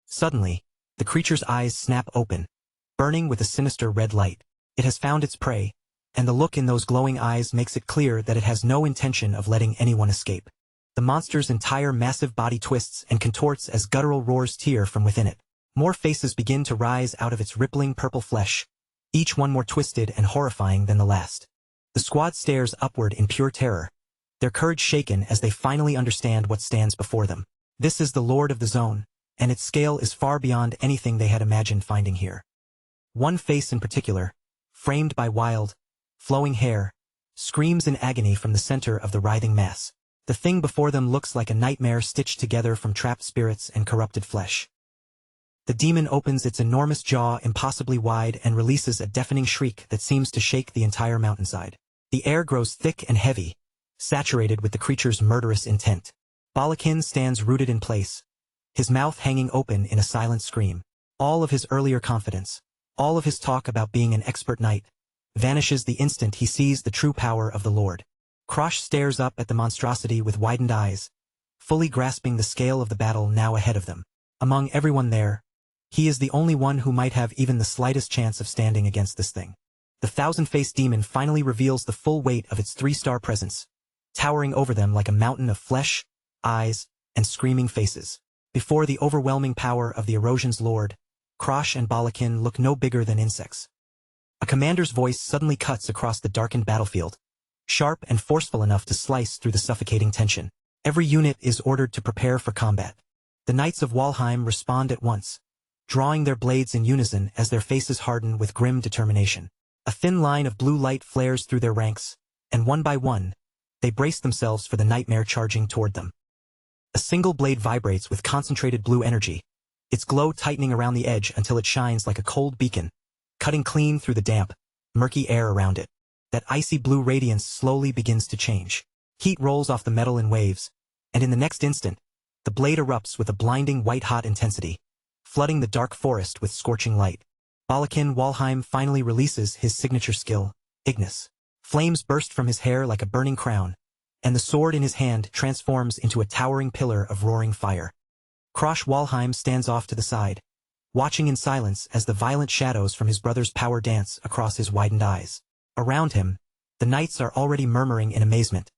Suddenly, the creature's eyes snap open, burning with a sinister red light. It has found its prey, and the look in those glowing eyes makes it clear that it has no intention of letting anyone escape. The monster's entire massive body twists and contorts as guttural roars tear from within it. More faces begin to rise out of its rippling purple flesh, each one more twisted and horrifying than the last. The squad stares upward in pure terror, their courage shaken as they finally understand what stands before them. This is the Lord of the Zone, and its scale is far beyond anything they had imagined finding here. One face in particular, framed by wild, flowing hair, screams in agony from the center of the writhing mass. The thing before them looks like a nightmare stitched together from trapped spirits and corrupted flesh. The demon opens its enormous jaw impossibly wide and releases a deafening shriek that seems to shake the entire mountainside. The air grows thick and heavy, saturated with the creature's murderous intent. Balakin stands rooted in place, his mouth hanging open in a silent scream. All of his earlier confidence, all of his talk about being an expert knight, vanishes the instant he sees the true power of the Lord. Krosh stares up at the monstrosity with widened eyes, fully grasping the scale of the battle now ahead of them. Among everyone there, he is the only one who might have even the slightest chance of standing against this thing. The thousand-faced demon finally reveals the full weight of its three-star presence, towering over them like a mountain of flesh, eyes, and screaming faces. Before the overwhelming power of the erosion's lord, Krosh and Balakin look no bigger than insects. A commander's voice suddenly cuts across the darkened battlefield, sharp and forceful enough to slice through the suffocating tension. Every unit is ordered to prepare for combat. The Knights of Walheim respond at once, drawing their blades in unison as their faces harden with grim determination. A thin line of blue light flares through their ranks, and one by one, they brace themselves for the nightmare charging toward them. A single blade vibrates with concentrated blue energy, its glow tightening around the edge until it shines like a cold beacon, cutting clean through the damp, murky air around it. That icy blue radiance slowly begins to change. Heat rolls off the metal in waves, and in the next instant, the blade erupts with a blinding white-hot intensity, flooding the dark forest with scorching light. Balakin Walheim finally releases his signature skill, Ignis. Flames burst from his hair like a burning crown, and the sword in his hand transforms into a towering pillar of roaring fire. Krosh Walheim stands off to the side, watching in silence as the violent shadows from his brother's power dance across his widened eyes. Around him, the knights are already murmuring in amazement,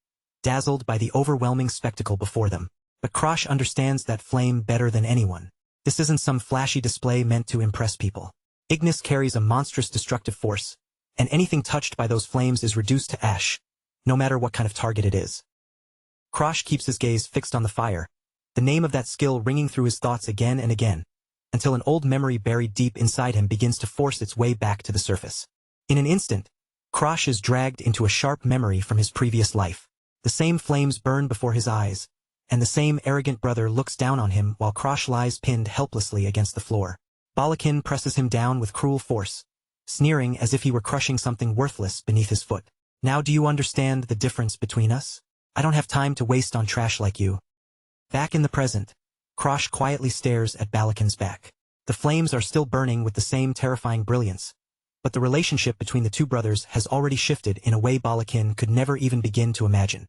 dazzled by the overwhelming spectacle before them. But Krosh understands that flame better than anyone. This isn't some flashy display meant to impress people. Ignis carries a monstrous destructive force, and anything touched by those flames is reduced to ash, no matter what kind of target it is. Krosh keeps his gaze fixed on the fire, the name of that skill ringing through his thoughts again and again, until an old memory buried deep inside him begins to force its way back to the surface. In an instant, Krosh is dragged into a sharp memory from his previous life. The same flames burn before his eyes, and the same arrogant brother looks down on him while Krosh lies pinned helplessly against the floor. Balakin presses him down with cruel force, sneering as if he were crushing something worthless beneath his foot. Now do you understand the difference between us? I don't have time to waste on trash like you. Back in the present, Krosh quietly stares at Balakin's back. The flames are still burning with the same terrifying brilliance, but the relationship between the two brothers has already shifted in a way Balakin could never even begin to imagine.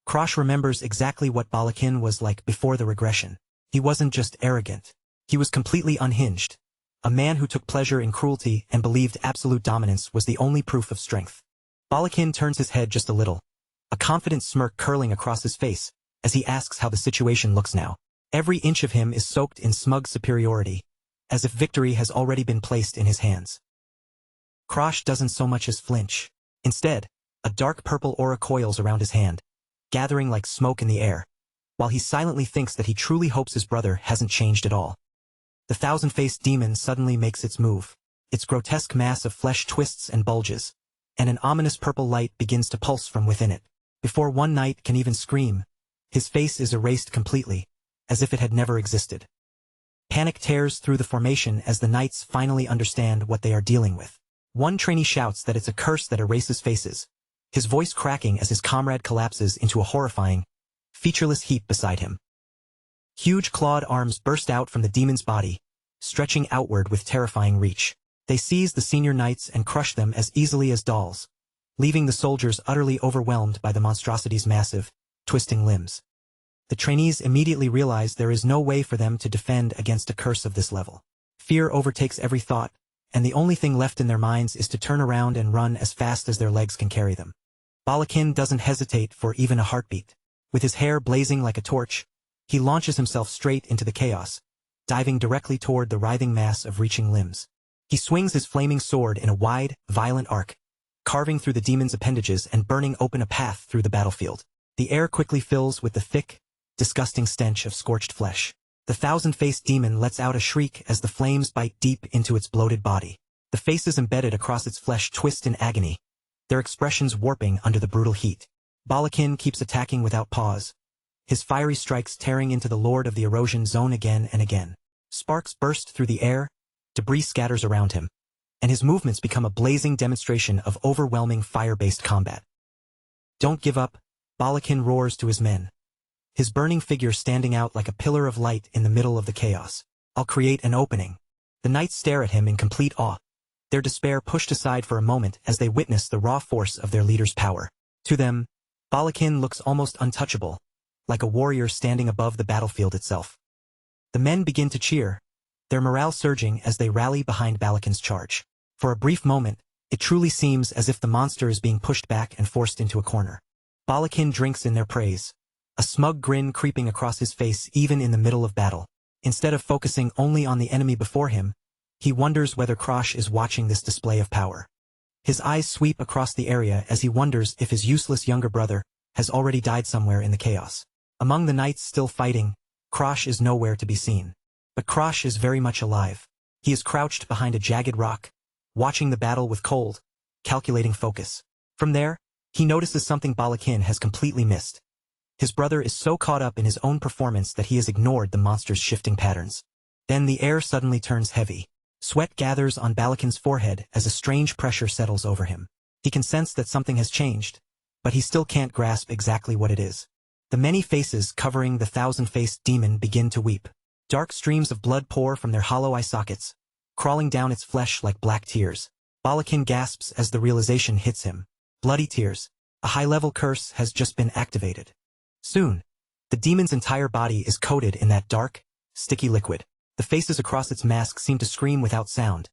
Krosh remembers exactly what Balakin was like before the regression. He wasn't just arrogant. He was completely unhinged. A man who took pleasure in cruelty and believed absolute dominance was the only proof of strength. Balakin turns his head just a little, a confident smirk curling across his face, as he asks how the situation looks now. Every inch of him is soaked in smug superiority, as if victory has already been placed in his hands. Krosh doesn't so much as flinch. Instead, a dark purple aura coils around his hand, gathering like smoke in the air, while he silently thinks that he truly hopes his brother hasn't changed at all. The thousand-faced demon suddenly makes its move. Its grotesque mass of flesh twists and bulges, and an ominous purple light begins to pulse from within it. Before one knight can even scream, his face is erased completely, as if it had never existed. Panic tears through the formation as the knights finally understand what they are dealing with. One trainee shouts that it's a curse that erases faces, his voice cracking as his comrade collapses into a horrifying, featureless heap beside him. Huge clawed arms burst out from the demon's body, stretching outward with terrifying reach. They seize the senior knights and crush them as easily as dolls, leaving the soldiers utterly overwhelmed by the monstrosity's massive, twisting limbs. The trainees immediately realize there is no way for them to defend against a curse of this level. Fear overtakes every thought, and the only thing left in their minds is to turn around and run as fast as their legs can carry them. Balakin doesn't hesitate for even a heartbeat. With his hair blazing like a torch, he launches himself straight into the chaos, diving directly toward the writhing mass of reaching limbs. He swings his flaming sword in a wide, violent arc, carving through the demon's appendages and burning open a path through the battlefield. The air quickly fills with the thick, disgusting stench of scorched flesh. The thousand-faced demon lets out a shriek as the flames bite deep into its bloated body. The faces embedded across its flesh twist in agony, their expressions warping under the brutal heat. Balakin keeps attacking without pause, his fiery strikes tearing into the Lord of the Erosion Zone again and again. Sparks burst through the air, debris scatters around him, and his movements become a blazing demonstration of overwhelming fire-based combat. Don't give up, Balakin roars to his men, his burning figure standing out like a pillar of light in the middle of the chaos. I'll create an opening. The knights stare at him in complete awe, their despair pushed aside for a moment as they witness the raw force of their leader's power. To them, Balakin looks almost untouchable, like a warrior standing above the battlefield itself. The men begin to cheer, their morale surging as they rally behind Balakin's charge. For a brief moment, it truly seems as if the monster is being pushed back and forced into a corner. Balakin drinks in their praise, a smug grin creeping across his face even in the middle of battle. Instead of focusing only on the enemy before him, he wonders whether Krosh is watching this display of power. His eyes sweep across the area as he wonders if his useless younger brother has already died somewhere in the chaos. Among the knights still fighting, Krosh is nowhere to be seen. But Krosh is very much alive. He is crouched behind a jagged rock, watching the battle with cold, calculating focus. From there, he notices something Balakin has completely missed. His brother is so caught up in his own performance that he has ignored the monster's shifting patterns. Then the air suddenly turns heavy. Sweat gathers on Balakin's forehead as a strange pressure settles over him. He can sense that something has changed, but he still can't grasp exactly what it is. The many faces covering the thousand-faced demon begin to weep. Dark streams of blood pour from their hollow eye sockets, crawling down its flesh like black tears. Balakin gasps as the realization hits him. Bloody tears. A high-level curse has just been activated. Soon, the demon's entire body is coated in that dark, sticky liquid. The faces across its mask seem to scream without sound,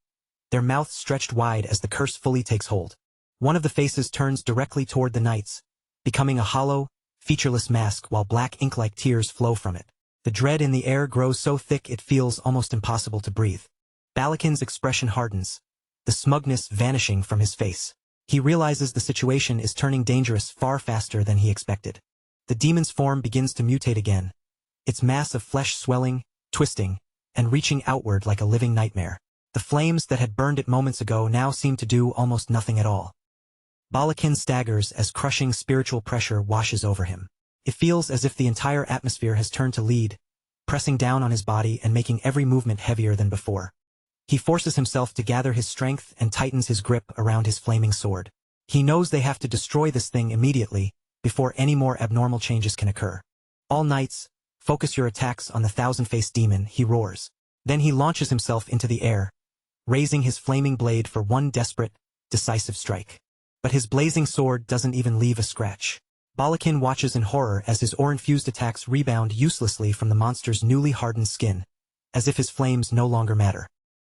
their mouths stretched wide as the curse fully takes hold. One of the faces turns directly toward the knights, becoming a hollow, featureless mask while black ink-like tears flow from it. The dread in the air grows so thick it feels almost impossible to breathe. Balakin's expression hardens, the smugness vanishing from his face. He realizes the situation is turning dangerous far faster than he expected. The demon's form begins to mutate again, its mass of flesh swelling, twisting, and reaching outward like a living nightmare. The flames that had burned it moments ago now seem to do almost nothing at all. Balakin staggers as crushing spiritual pressure washes over him. It feels as if the entire atmosphere has turned to lead, pressing down on his body and making every movement heavier than before. He forces himself to gather his strength and tightens his grip around his flaming sword. He knows they have to destroy this thing immediately, before any more abnormal changes can occur. All knights, focus your attacks on the thousand-faced demon, he roars. Then he launches himself into the air, raising his flaming blade for one desperate, decisive strike. But his blazing sword doesn't even leave a scratch. Balakin watches in horror as his ore-infused attacks rebound uselessly from the monster's newly hardened skin, as if his flames no longer matter.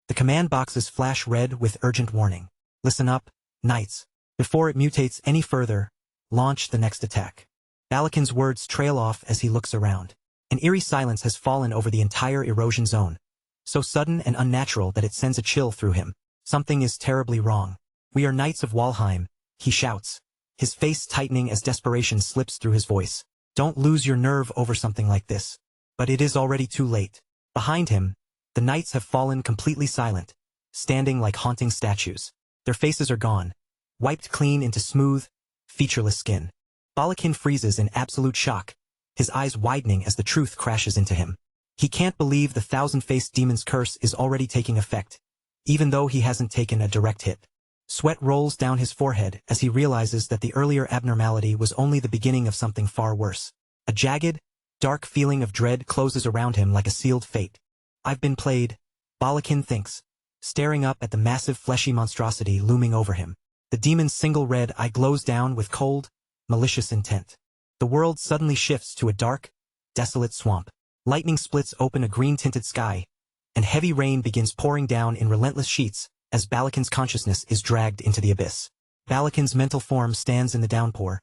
The command boxes flash red with urgent warning. Listen up, knights. Before it mutates any further, launch the next attack. Balakin's words trail off as he looks around. An eerie silence has fallen over the entire erosion zone, so sudden and unnatural that it sends a chill through him. Something is terribly wrong. We are knights of Walheim, he shouts, his face tightening as desperation slips through his voice. Don't lose your nerve over something like this. But it is already too late. Behind him, the knights have fallen completely silent, standing like haunting statues. Their faces are gone, wiped clean into smooth, featureless skin. Balakin freezes in absolute shock, his eyes widening as the truth crashes into him. He can't believe the thousand-faced demon's curse is already taking effect, even though he hasn't taken a direct hit. Sweat rolls down his forehead as he realizes that the earlier abnormality was only the beginning of something far worse. A jagged, dark feeling of dread closes around him like a sealed fate. I've been played, Balakin thinks, staring up at the massive fleshy monstrosity looming over him. The demon's single red eye glows down with cold, malicious intent. The world suddenly shifts to a dark, desolate swamp. Lightning splits open a green-tinted sky, and heavy rain begins pouring down in relentless sheets as Balakin's consciousness is dragged into the abyss. Balakin's mental form stands in the downpour,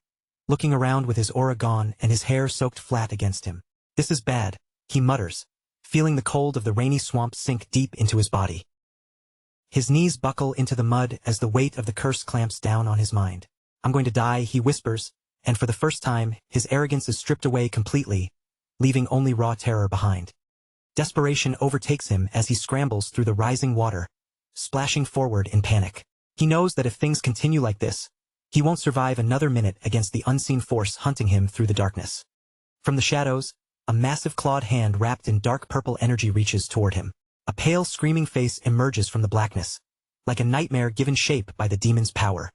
looking around with his aura gone and his hair soaked flat against him. This is bad, he mutters, feeling the cold of the rainy swamp sink deep into his body. His knees buckle into the mud as the weight of the curse clamps down on his mind. I'm going to die, he whispers, and for the first time, his arrogance is stripped away completely, leaving only raw terror behind. Desperation overtakes him as he scrambles through the rising water, splashing forward in panic. He knows that if things continue like this, he won't survive another minute against the unseen force hunting him through the darkness. From the shadows, a massive clawed hand wrapped in dark purple energy reaches toward him. A pale, screaming face emerges from the blackness, like a nightmare given shape by the demon's power.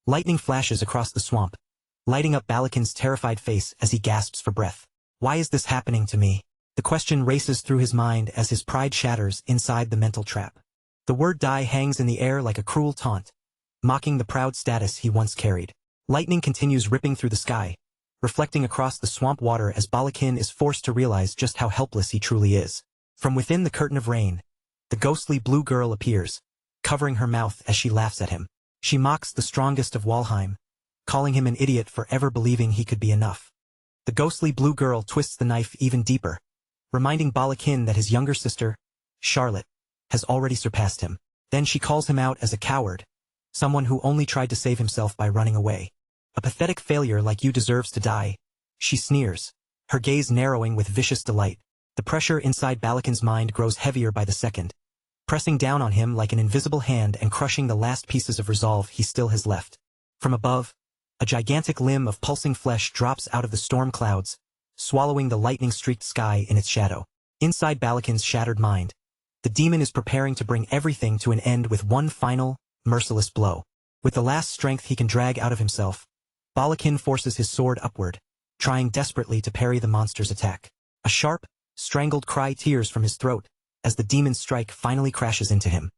Lightning flashes across the swamp, lighting up Balakin's terrified face as he gasps for breath. Why is this happening to me? The question races through his mind as his pride shatters inside the mental trap. The word die hangs in the air like a cruel taunt, mocking the proud status he once carried. Lightning continues ripping through the sky, reflecting across the swamp water as Balakin is forced to realize just how helpless he truly is. From within the curtain of rain, the ghostly blue girl appears, covering her mouth as she laughs at him. She mocks the strongest of Walheim, calling him an idiot for ever believing he could be enough. The ghostly blue girl twists the knife even deeper, reminding Balakin that his younger sister, Charlotte, has already surpassed him. Then she calls him out as a coward, someone who only tried to save himself by running away. A pathetic failure like you deserves to die, she sneers, her gaze narrowing with vicious delight. The pressure inside Balakin's mind grows heavier by the second, pressing down on him like an invisible hand and crushing the last pieces of resolve he still has left. From above, a gigantic limb of pulsing flesh drops out of the storm clouds, swallowing the lightning-streaked sky in its shadow. Inside Balakin's shattered mind, the demon is preparing to bring everything to an end with one final, merciless blow. With the last strength he can drag out of himself, Balakin forces his sword upward, trying desperately to parry the monster's attack. A sharp, strangled cry tears from his throat as the demon's strike finally crashes into him.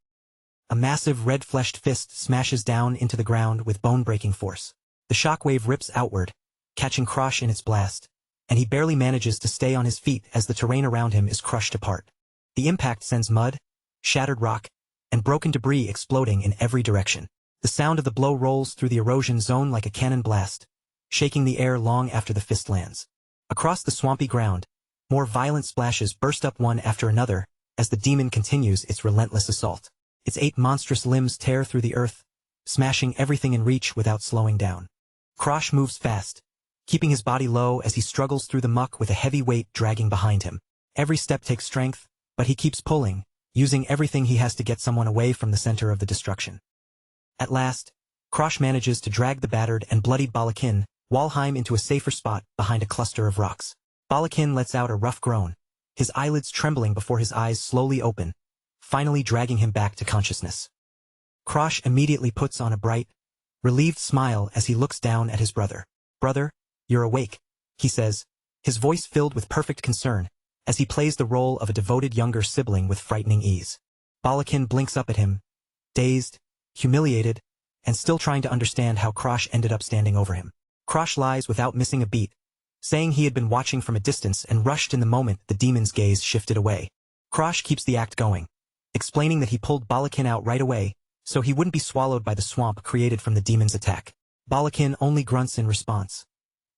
A massive red-fleshed fist smashes down into the ground with bone-breaking force. The shockwave rips outward, catching Krosh in its blast, and he barely manages to stay on his feet as the terrain around him is crushed apart. The impact sends mud, shattered rock, and broken debris exploding in every direction. The sound of the blow rolls through the erosion zone like a cannon blast, shaking the air long after the fist lands. Across the swampy ground, more violent splashes burst up one after another as the demon continues its relentless assault. Its 8 monstrous limbs tear through the earth, smashing everything in reach without slowing down. Krosh moves fast, keeping his body low as he struggles through the muck with a heavy weight dragging behind him. Every step takes strength, but he keeps pulling, using everything he has to get someone away from the center of the destruction. At last, Krosh manages to drag the battered and bloodied Balakin, Walheim, into a safer spot behind a cluster of rocks. Balakin lets out a rough groan, his eyelids trembling before his eyes slowly open, finally dragging him back to consciousness. Krosh immediately puts on a bright, relieved smile as he looks down at his brother. "Brother, you're awake," he says, his voice filled with perfect concern, as he plays the role of a devoted younger sibling with frightening ease. Balakin blinks up at him, dazed, humiliated, and still trying to understand how Krosh ended up standing over him. Krosh lies without missing a beat, saying he had been watching from a distance and rushed in the moment the demon's gaze shifted away. Krosh keeps the act going, explaining that he pulled Balakin out right away, so he wouldn't be swallowed by the swamp created from the demon's attack. Balakin only grunts in response,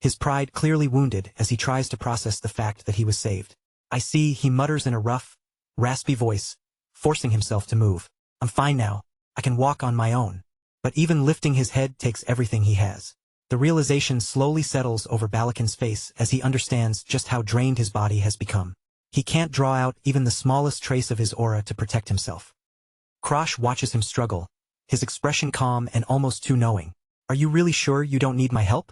his pride clearly wounded as he tries to process the fact that he was saved. "I see," he mutters in a rough, raspy voice, forcing himself to move. "I'm fine now, I can walk on my own." But even lifting his head takes everything he has. The realization slowly settles over Balakin's face as he understands just how drained his body has become. He can't draw out even the smallest trace of his aura to protect himself. Krosh watches him struggle, his expression calm and almost too knowing. "Are you really sure you don't need my help?"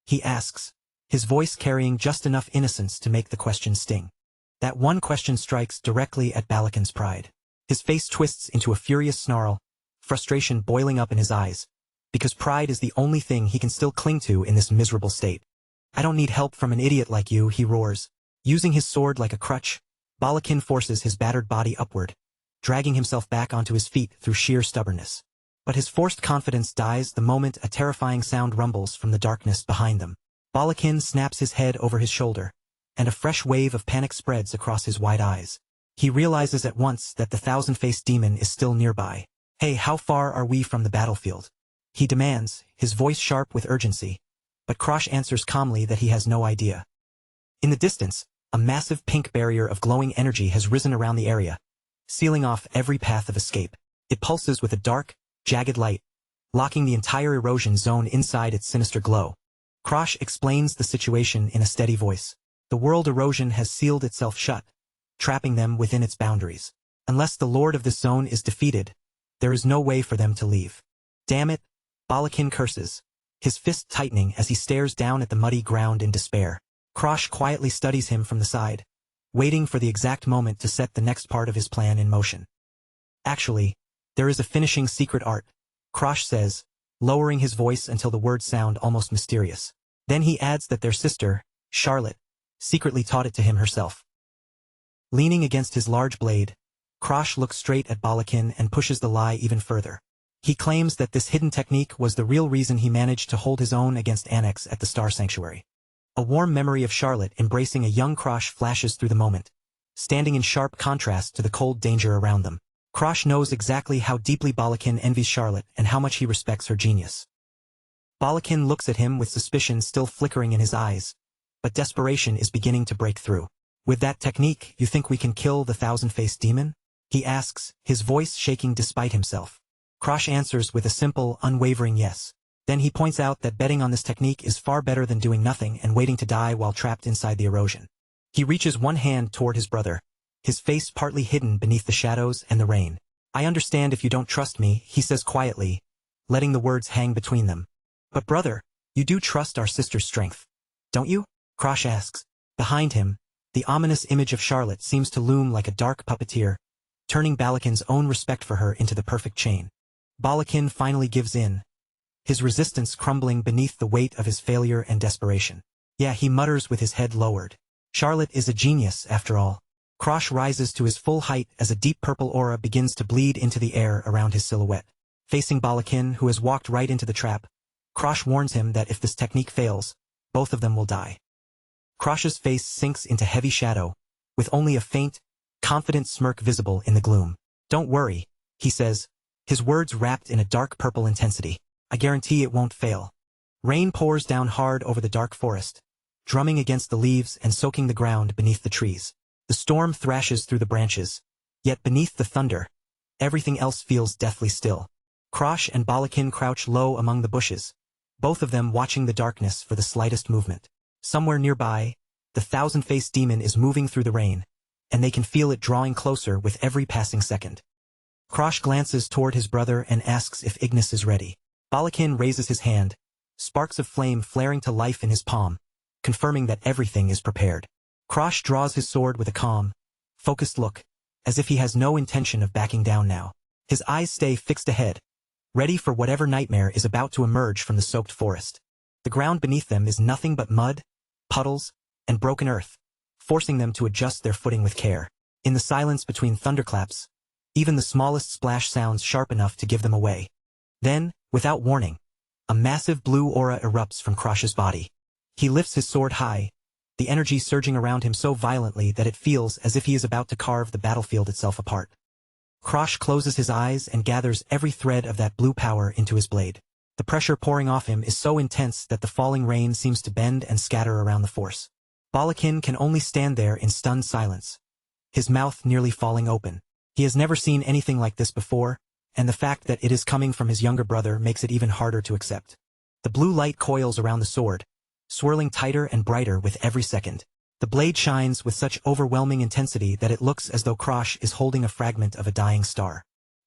he asks, his voice carrying just enough innocence to make the question sting. That one question strikes directly at Balakin's pride. His face twists into a furious snarl, frustration boiling up in his eyes, because pride is the only thing he can still cling to in this miserable state. "I don't need help from an idiot like you," he roars. Using his sword like a crutch, Balakin forces his battered body upward, dragging himself back onto his feet through sheer stubbornness. But his forced confidence dies the moment a terrifying sound rumbles from the darkness behind them. Balakin snaps his head over his shoulder, and a fresh wave of panic spreads across his wide eyes. He realizes at once that the thousand-faced demon is still nearby. "Hey, how far are we from the battlefield?" he demands, his voice sharp with urgency, but Krosh answers calmly that he has no idea. In the distance, a massive pink barrier of glowing energy has risen around the area, sealing off every path of escape. It pulses with a dark, jagged light, locking the entire erosion zone inside its sinister glow. Krosh explains the situation in a steady voice. The world erosion has sealed itself shut, trapping them within its boundaries. Unless the lord of this zone is defeated, there is no way for them to leave. "Damn it," Balakin curses, his fist tightening as he stares down at the muddy ground in despair. Krosh quietly studies him from the side, waiting for the exact moment to set the next part of his plan in motion. "Actually, there is a finishing secret art," Krosh says, lowering his voice until the words sound almost mysterious. Then he adds that their sister, Charlotte, secretly taught it to him herself. Leaning against his large blade, Krosh looks straight at Balakin and pushes the lie even further. He claims that this hidden technique was the real reason he managed to hold his own against Annex at the Star Sanctuary. A warm memory of Charlotte embracing a young Krosh flashes through the moment, standing in sharp contrast to the cold danger around them. Krosh knows exactly how deeply Balakin envies Charlotte and how much he respects her genius. Balakin looks at him with suspicion still flickering in his eyes, but desperation is beginning to break through. "With that technique, you think we can kill the thousand-faced demon?" he asks, his voice shaking despite himself. Krosh answers with a simple, unwavering yes. Then he points out that betting on this technique is far better than doing nothing and waiting to die while trapped inside the erosion. He reaches one hand toward his brother, his face partly hidden beneath the shadows and the rain. "I understand if you don't trust me," he says quietly, letting the words hang between them. "But brother, you do trust our sister's strength, don't you?" Krosh asks. Behind him, the ominous image of Charlotte seems to loom like a dark puppeteer, turning Balakin's own respect for her into the perfect chain. Balakin finally gives in, his resistance crumbling beneath the weight of his failure and desperation. "Yeah," he mutters with his head lowered. "Charlotte is a genius, after all." Krosh rises to his full height as a deep purple aura begins to bleed into the air around his silhouette. Facing Balakin, who has walked right into the trap, Krosh warns him that if this technique fails, both of them will die. Krosh's face sinks into heavy shadow, with only a faint, confident smirk visible in the gloom. "Don't worry," he says, his words wrapped in a dark purple intensity. "I guarantee it won't fail." Rain pours down hard over the dark forest, drumming against the leaves and soaking the ground beneath the trees. The storm thrashes through the branches, yet beneath the thunder, Everything else feels deathly still. Krosh and Balakin crouch low among the bushes, both of them watching the darkness for the slightest movement. Somewhere nearby, the thousand-faced demon is moving through the rain, and they can feel it drawing closer with every passing second. Krosh glances toward his brother and asks if Ignis is ready. Balakin raises his hand, sparks of flame flaring to life in his palm, confirming that everything is prepared. Krosh draws his sword with a calm, focused look, as if he has no intention of backing down now. His eyes stay fixed ahead, ready for whatever nightmare is about to emerge from the soaked forest. The ground beneath them is nothing but mud, puddles, and broken earth, forcing them to adjust their footing with care. In the silence between thunderclaps, even the smallest splash sounds sharp enough to give them away. Then, without warning, a massive blue aura erupts from Krosh's body. He lifts his sword high, the energy surging around him so violently that it feels as if he is about to carve the battlefield itself apart. Krosh closes his eyes and gathers every thread of that blue power into his blade. The pressure pouring off him is so intense that the falling rain seems to bend and scatter around the force. Balakin can only stand there in stunned silence, his mouth nearly falling open. He has never seen anything like this before, and the fact that it is coming from his younger brother makes it even harder to accept. The blue light coils around the sword, swirling tighter and brighter with every second. The blade shines with such overwhelming intensity that it looks as though Krosh is holding a fragment of a dying star.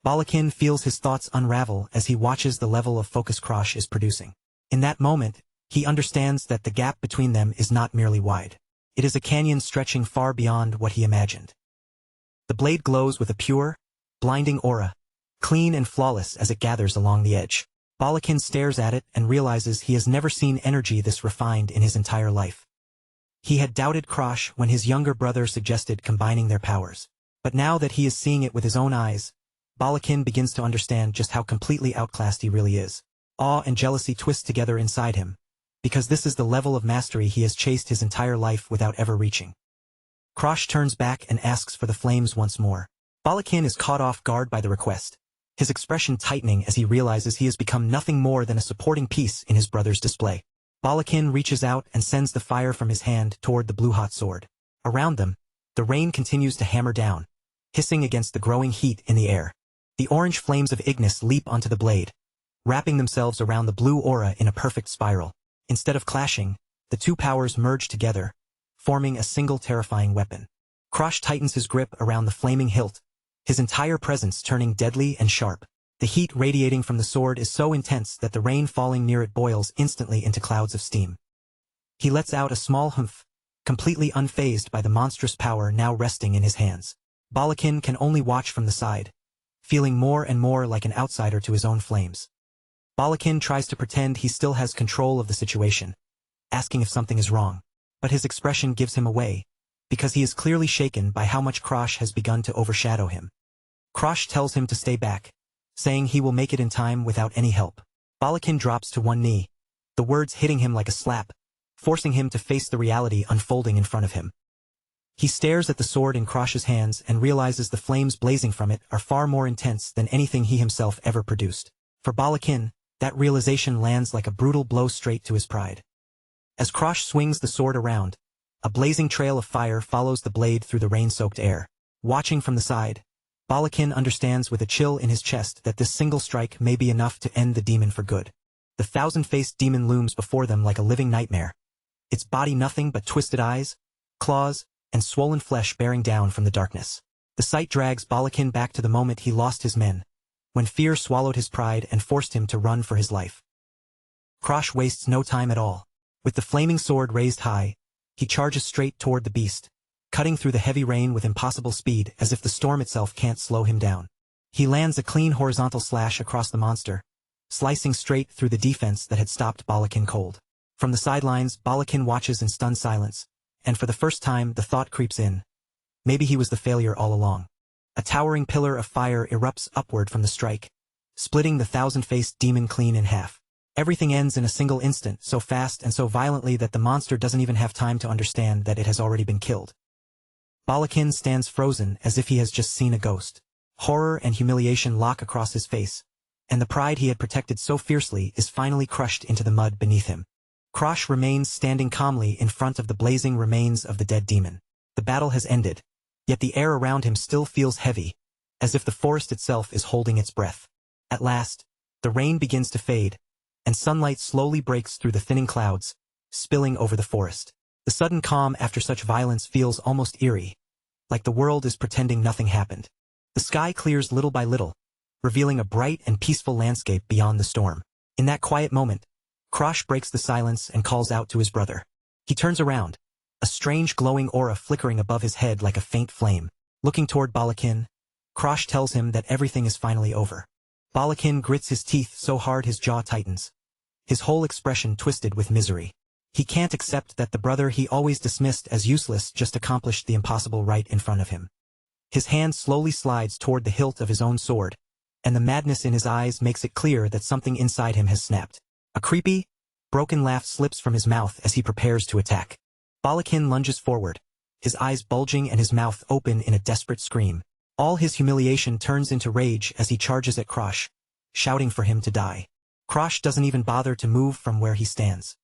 Balakin feels his thoughts unravel as he watches the level of focus Krosh is producing. In that moment, he understands that the gap between them is not merely wide. It is a canyon stretching far beyond what he imagined. The blade glows with a pure, blinding aura, clean and flawless as it gathers along the edge. Balakin stares at it and realizes he has never seen energy this refined in his entire life. He had doubted Krosh when his younger brother suggested combining their powers. But now that he is seeing it with his own eyes, Balakin begins to understand just how completely outclassed he really is. Awe and jealousy twist together inside him, because this is the level of mastery he has chased his entire life without ever reaching. Krosh turns back and asks for the flames once more. Balakin is caught off guard by the request, his expression tightening as he realizes he has become nothing more than a supporting piece in his brother's display. Balakin reaches out and sends the fire from his hand toward the blue-hot sword. Around them, the rain continues to hammer down, hissing against the growing heat in the air. The orange flames of Ignis leap onto the blade, wrapping themselves around the blue aura in a perfect spiral. Instead of clashing, the two powers merge together, forming a single terrifying weapon. Krosh tightens his grip around the flaming hilt, his entire presence turning deadly and sharp. The heat radiating from the sword is so intense that the rain falling near it boils instantly into clouds of steam. He lets out a small humph, completely unfazed by the monstrous power now resting in his hands. Balakin can only watch from the side, feeling more and more like an outsider to his own flames. Balakin tries to pretend he still has control of the situation, asking if something is wrong, but his expression gives him away, because he is clearly shaken by how much Krosh has begun to overshadow him. Krosh tells him to stay back, saying he will make it in time without any help. Balakin drops to one knee, the words hitting him like a slap, forcing him to face the reality unfolding in front of him. He stares at the sword in Krosh's hands and realizes the flames blazing from it are far more intense than anything he himself ever produced. For Balakin, that realization lands like a brutal blow straight to his pride. As Krosh swings the sword around, a blazing trail of fire follows the blade through the rain-soaked air. Watching from the side, Balakin understands with a chill in his chest that this single strike may be enough to end the demon for good. The thousand-faced demon looms before them like a living nightmare, its body nothing but twisted eyes, claws, and swollen flesh bearing down from the darkness. The sight drags Balakin back to the moment he lost his men, when fear swallowed his pride and forced him to run for his life. Krosh wastes no time at all. With the flaming sword raised high, he charges straight toward the beast, cutting through the heavy rain with impossible speed as if the storm itself can't slow him down. He lands a clean horizontal slash across the monster, slicing straight through the defense that had stopped Balakin cold. From the sidelines, Balakin watches in stunned silence, and for the first time the thought creeps in. Maybe he was the failure all along. A towering pillar of fire erupts upward from the strike, splitting the thousand-faced demon clean in half. Everything ends in a single instant, so fast and so violently that the monster doesn't even have time to understand that it has already been killed. Balakin stands frozen as if he has just seen a ghost. Horror and humiliation lock across his face, and the pride he had protected so fiercely is finally crushed into the mud beneath him. Krosh remains standing calmly in front of the blazing remains of the dead demon. The battle has ended, yet the air around him still feels heavy, as if the forest itself is holding its breath. At last, the rain begins to fade, and sunlight slowly breaks through the thinning clouds, spilling over the forest. The sudden calm after such violence feels almost eerie, like the world is pretending nothing happened. The sky clears little by little, revealing a bright and peaceful landscape beyond the storm. In that quiet moment, Krosh breaks the silence and calls out to his brother. He turns around, a strange glowing aura flickering above his head like a faint flame. Looking toward Balakin, Krosh tells him that everything is finally over. Balakin grits his teeth so hard his jaw tightens, his whole expression twisted with misery. He can't accept that the brother he always dismissed as useless just accomplished the impossible right in front of him. His hand slowly slides toward the hilt of his own sword, and the madness in his eyes makes it clear that something inside him has snapped. A creepy, broken laugh slips from his mouth as he prepares to attack. Balakin lunges forward, his eyes bulging and his mouth open in a desperate scream. All his humiliation turns into rage as he charges at Krosh, shouting for him to die. Krosh doesn't even bother to move from where he stands.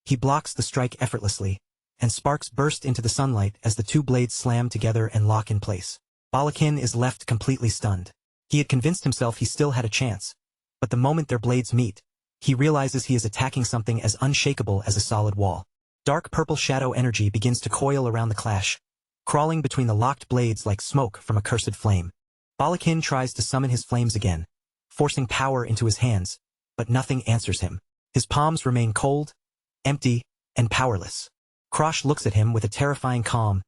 He blocks the strike effortlessly, and sparks burst into the sunlight as the two blades slam together and lock in place. Balakin is left completely stunned. He had convinced himself he still had a chance, but the moment their blades meet, he realizes he is attacking something as unshakable as a solid wall. Dark purple shadow energy begins to coil around the clash, crawling between the locked blades like smoke from a cursed flame. Balakin tries to summon his flames again, forcing power into his hands, but nothing answers him. His palms remain cold, empty, and powerless. Krosh looks at him with a terrifying calm,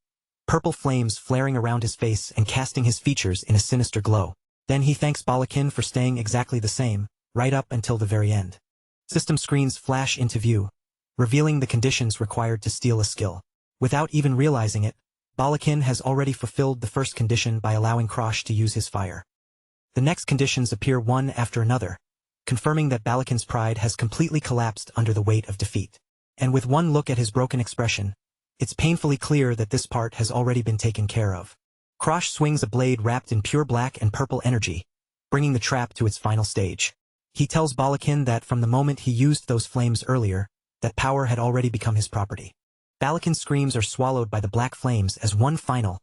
purple flames flaring around his face and casting his features in a sinister glow. Then he thanks Balakin for staying exactly the same, right up until the very end. System screens flash into view, revealing the conditions required to steal a skill. Without even realizing it, Balakin has already fulfilled the first condition by allowing Krosh to use his fire. The next conditions appear one after another, confirming that Balakin's pride has completely collapsed under the weight of defeat. And with one look at his broken expression, it's painfully clear that this part has already been taken care of. Krosh swings a blade wrapped in pure black and purple energy, bringing the trap to its final stage. He tells Balakin that from the moment he used those flames earlier, that power had already become his property. Balakin's screams are swallowed by the black flames as one final,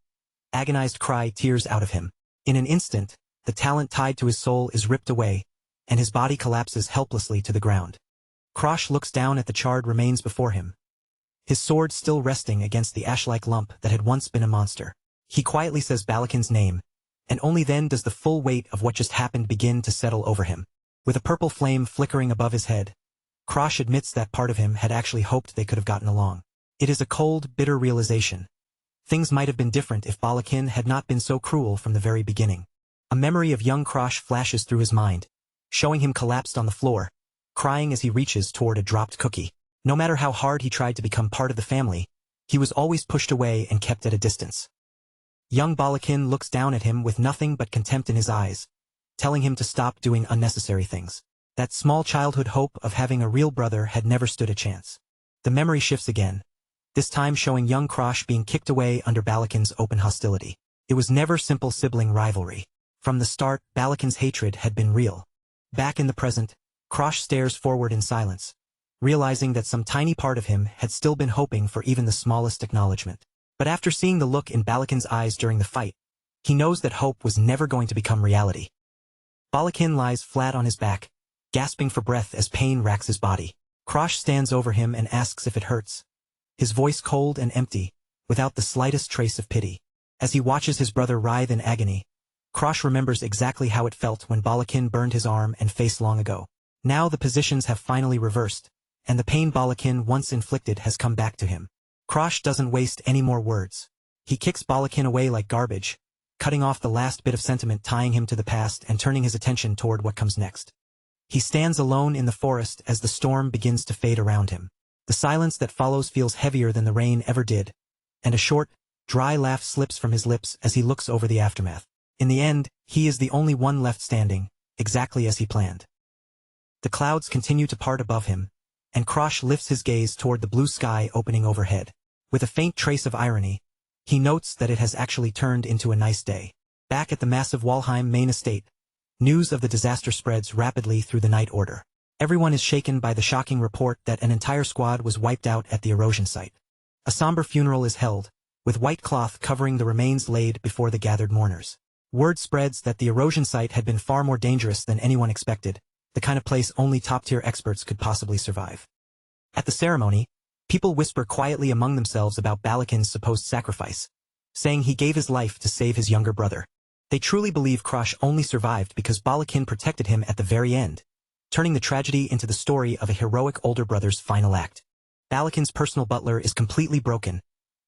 agonized cry tears out of him. In an instant, the talent tied to his soul is ripped away, and his body collapses helplessly to the ground. Krosh looks down at the charred remains before him, his sword still resting against the ash-like lump that had once been a monster. He quietly says Balakin's name, and only then does the full weight of what just happened begin to settle over him. With a purple flame flickering above his head, Krosh admits that part of him had actually hoped they could have gotten along. It is a cold, bitter realization. Things might have been different if Balakin had not been so cruel from the very beginning. A memory of young Krosh flashes through his mind, showing him collapsed on the floor, crying as he reaches toward a dropped cookie. No matter how hard he tried to become part of the family, he was always pushed away and kept at a distance. Young Balakin looks down at him with nothing but contempt in his eyes, telling him to stop doing unnecessary things. That small childhood hope of having a real brother had never stood a chance. The memory shifts again, this time showing young Krosh being kicked away under Balakin's open hostility. It was never simple sibling rivalry. From the start, Balakin's hatred had been real. Back in the present, Krosh stares forward in silence, realizing that some tiny part of him had still been hoping for even the smallest acknowledgement. But after seeing the look in Balakin's eyes during the fight, he knows that hope was never going to become reality. Balakin lies flat on his back, gasping for breath as pain racks his body. Krosh stands over him and asks if it hurts, his voice cold and empty, without the slightest trace of pity. As he watches his brother writhe in agony, Krosh remembers exactly how it felt when Balakin burned his arm and face long ago. Now the positions have finally reversed, and the pain Balakin once inflicted has come back to him. Krosh doesn't waste any more words. He kicks Balakin away like garbage, cutting off the last bit of sentiment tying him to the past and turning his attention toward what comes next. He stands alone in the forest as the storm begins to fade around him. The silence that follows feels heavier than the rain ever did, and a short, dry laugh slips from his lips as he looks over the aftermath. In the end, he is the only one left standing, exactly as he planned. The clouds continue to part above him, and Krosh lifts his gaze toward the blue sky opening overhead. With a faint trace of irony, he notes that it has actually turned into a nice day. Back at the massive Walheim main estate, news of the disaster spreads rapidly through the night order. Everyone is shaken by the shocking report that an entire squad was wiped out at the erosion site. A somber funeral is held, with white cloth covering the remains laid before the gathered mourners. Word spreads that the erosion site had been far more dangerous than anyone expected, the kind of place only top-tier experts could possibly survive. At the ceremony, people whisper quietly among themselves about Balakin's supposed sacrifice, saying he gave his life to save his younger brother. They truly believe Krosh only survived because Balakin protected him at the very end, turning the tragedy into the story of a heroic older brother's final act. Balakin's personal butler is completely broken,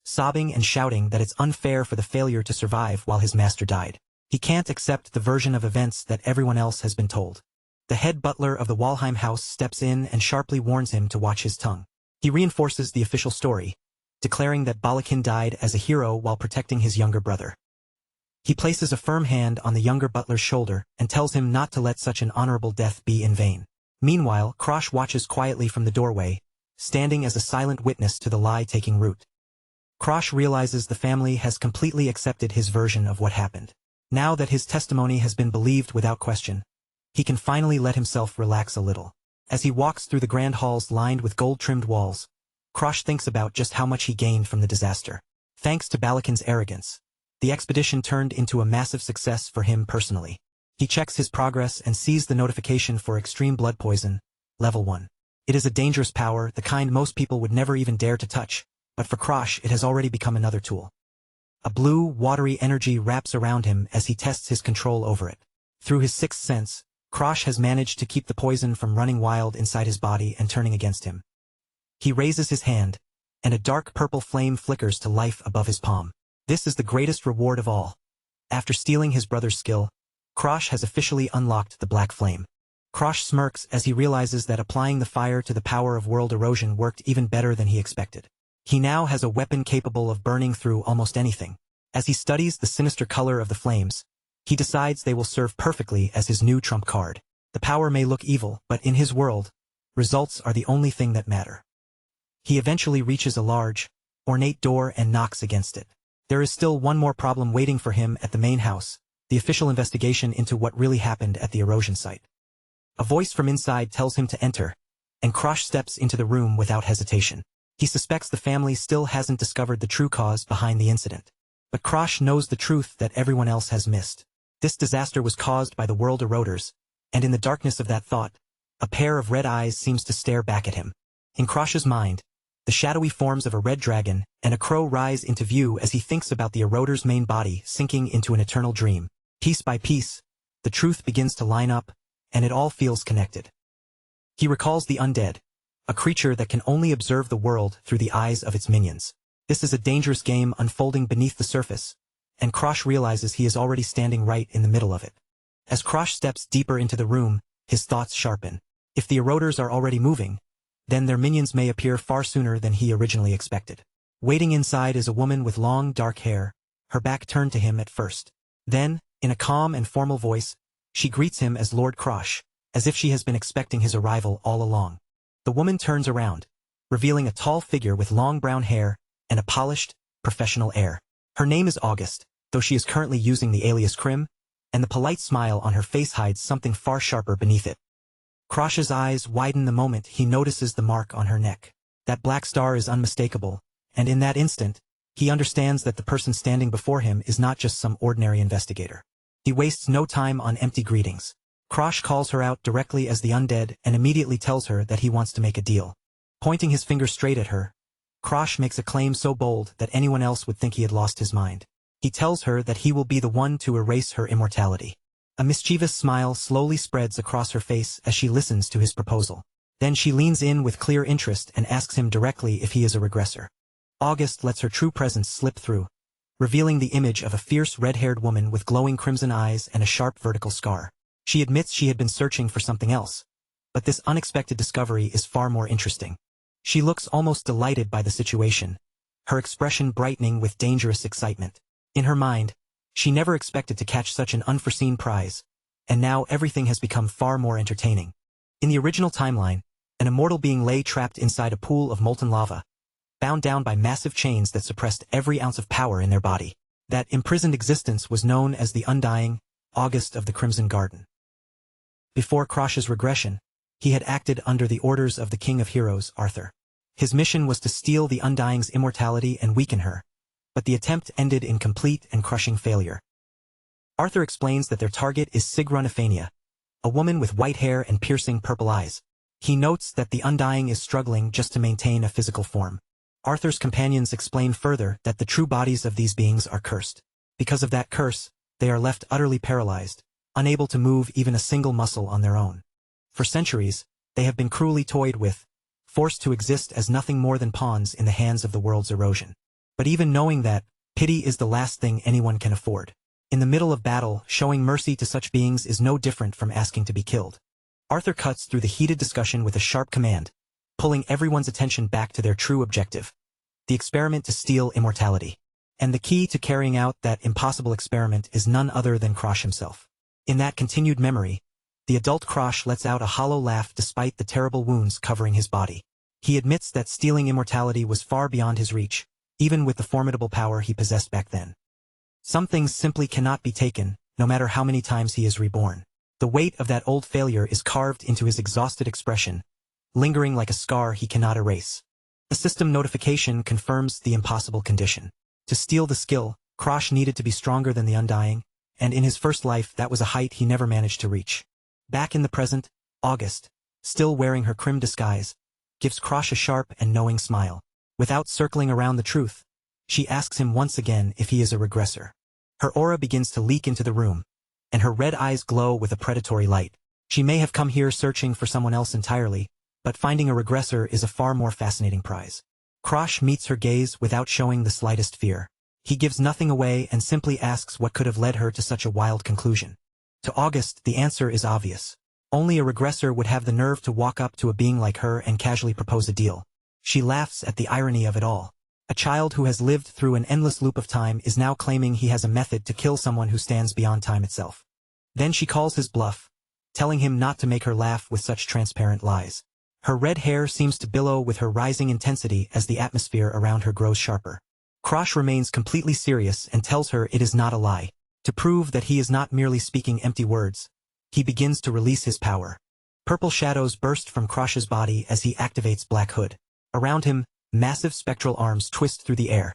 sobbing and shouting that it's unfair for the failure to survive while his master died. He can't accept the version of events that everyone else has been told. The head butler of the Walheim house steps in and sharply warns him to watch his tongue. He reinforces the official story, declaring that Balakin died as a hero while protecting his younger brother. He places a firm hand on the younger butler's shoulder and tells him not to let such an honorable death be in vain. Meanwhile, Krosh watches quietly from the doorway, standing as a silent witness to the lie taking root. Krosh realizes the family has completely accepted his version of what happened. Now that his testimony has been believed without question, he can finally let himself relax a little. As he walks through the grand halls lined with gold-trimmed walls, Krosh thinks about just how much he gained from the disaster. Thanks to Balakin's arrogance, the expedition turned into a massive success for him personally. He checks his progress and sees the notification for extreme blood poison, level 1. It is a dangerous power, the kind most people would never even dare to touch, but for Krosh it has already become another tool. A blue, watery energy wraps around him as he tests his control over it. Through his sixth sense, Krosh has managed to keep the poison from running wild inside his body and turning against him. He raises his hand, and a dark purple flame flickers to life above his palm. This is the greatest reward of all. After stealing his brother's skill, Krosh has officially unlocked the black flame. Krosh smirks as he realizes that applying the fire to the power of world erosion worked even better than he expected. He now has a weapon capable of burning through almost anything. As he studies the sinister color of the flames, he decides they will serve perfectly as his new trump card. The power may look evil, but in his world, results are the only thing that matter. He eventually reaches a large, ornate door and knocks against it. There is still one more problem waiting for him at the main house, the official investigation into what really happened at the erosion site. A voice from inside tells him to enter, and Krosh steps into the room without hesitation. He suspects the family still hasn't discovered the true cause behind the incident. But Krosh knows the truth that everyone else has missed. This disaster was caused by the world eroders, and in the darkness of that thought, a pair of red eyes seems to stare back at him. In Krosh's mind, the shadowy forms of a red dragon and a crow rise into view as he thinks about the eroder's main body sinking into an eternal dream. Piece by piece, the truth begins to line up, and it all feels connected. He recalls the undead, a creature that can only observe the world through the eyes of its minions. This is a dangerous game unfolding beneath the surface, and Krosh realizes he is already standing right in the middle of it. As Krosh steps deeper into the room, his thoughts sharpen. If the eroders are already moving, then their minions may appear far sooner than he originally expected. Waiting inside is a woman with long, dark hair, her back turned to him at first. Then, in a calm and formal voice, she greets him as Lord Krosh, as if she has been expecting his arrival all along. The woman turns around, revealing a tall figure with long brown hair and a polished, professional air. Her name is August, though she is currently using the alias Krim, and the polite smile on her face hides something far sharper beneath it. Krosh's eyes widen the moment he notices the mark on her neck. That black star is unmistakable, and in that instant, he understands that the person standing before him is not just some ordinary investigator. He wastes no time on empty greetings. Krosh calls her out directly as the undead and immediately tells her that he wants to make a deal. Pointing his finger straight at her, Krosh makes a claim so bold that anyone else would think he had lost his mind. He tells her that he will be the one to erase her immortality. A mischievous smile slowly spreads across her face as she listens to his proposal. Then she leans in with clear interest and asks him directly if he is a regressor. August lets her true presence slip through, revealing the image of a fierce red-haired woman with glowing crimson eyes and a sharp vertical scar. She admits she had been searching for something else, but this unexpected discovery is far more interesting. She looks almost delighted by the situation, her expression brightening with dangerous excitement. In her mind, she never expected to catch such an unforeseen prize, and now everything has become far more entertaining. In the original timeline, an immortal being lay trapped inside a pool of molten lava, bound down by massive chains that suppressed every ounce of power in their body. That imprisoned existence was known as the Undying August of the Crimson Garden. Before Krosh's regression, he had acted under the orders of the King of Heroes, Arthur. His mission was to steal the Undying's immortality and weaken her, but the attempt ended in complete and crushing failure. Arthur explains that their target is Sigrunifania, a woman with white hair and piercing purple eyes. He notes that the Undying is struggling just to maintain a physical form. Arthur's companions explain further that the true bodies of these beings are cursed. Because of that curse, they are left utterly paralyzed, unable to move even a single muscle on their own. For centuries, they have been cruelly toyed with, forced to exist as nothing more than pawns in the hands of the world's erosion. But even knowing that, pity is the last thing anyone can afford. In the middle of battle, showing mercy to such beings is no different from asking to be killed. Arthur cuts through the heated discussion with a sharp command, pulling everyone's attention back to their true objective, the experiment to steal immortality. And the key to carrying out that impossible experiment is none other than Krosh himself. In that continued memory, the adult Krosh lets out a hollow laugh despite the terrible wounds covering his body. He admits that stealing immortality was far beyond his reach, even with the formidable power he possessed back then. Some things simply cannot be taken, no matter how many times he is reborn. The weight of that old failure is carved into his exhausted expression, lingering like a scar he cannot erase. A system notification confirms the impossible condition. To steal the skill, Krosh needed to be stronger than the Undying, and in his first life that was a height he never managed to reach. Back in the present, August, still wearing her Krim disguise, gives Krosh a sharp and knowing smile. Without circling around the truth, she asks him once again if he is a regressor. Her aura begins to leak into the room, and her red eyes glow with a predatory light. She may have come here searching for someone else entirely, but finding a regressor is a far more fascinating prize. Krosh meets her gaze without showing the slightest fear. He gives nothing away and simply asks what could have led her to such a wild conclusion. To August, the answer is obvious. Only a regressor would have the nerve to walk up to a being like her and casually propose a deal. She laughs at the irony of it all. A child who has lived through an endless loop of time is now claiming he has a method to kill someone who stands beyond time itself. Then she calls his bluff, telling him not to make her laugh with such transparent lies. Her red hair seems to billow with her rising intensity as the atmosphere around her grows sharper. Krosh remains completely serious and tells her it is not a lie. To prove that he is not merely speaking empty words, he begins to release his power. Purple shadows burst from Krosh's body as he activates Black Hood. Around him, massive spectral arms twist through the air,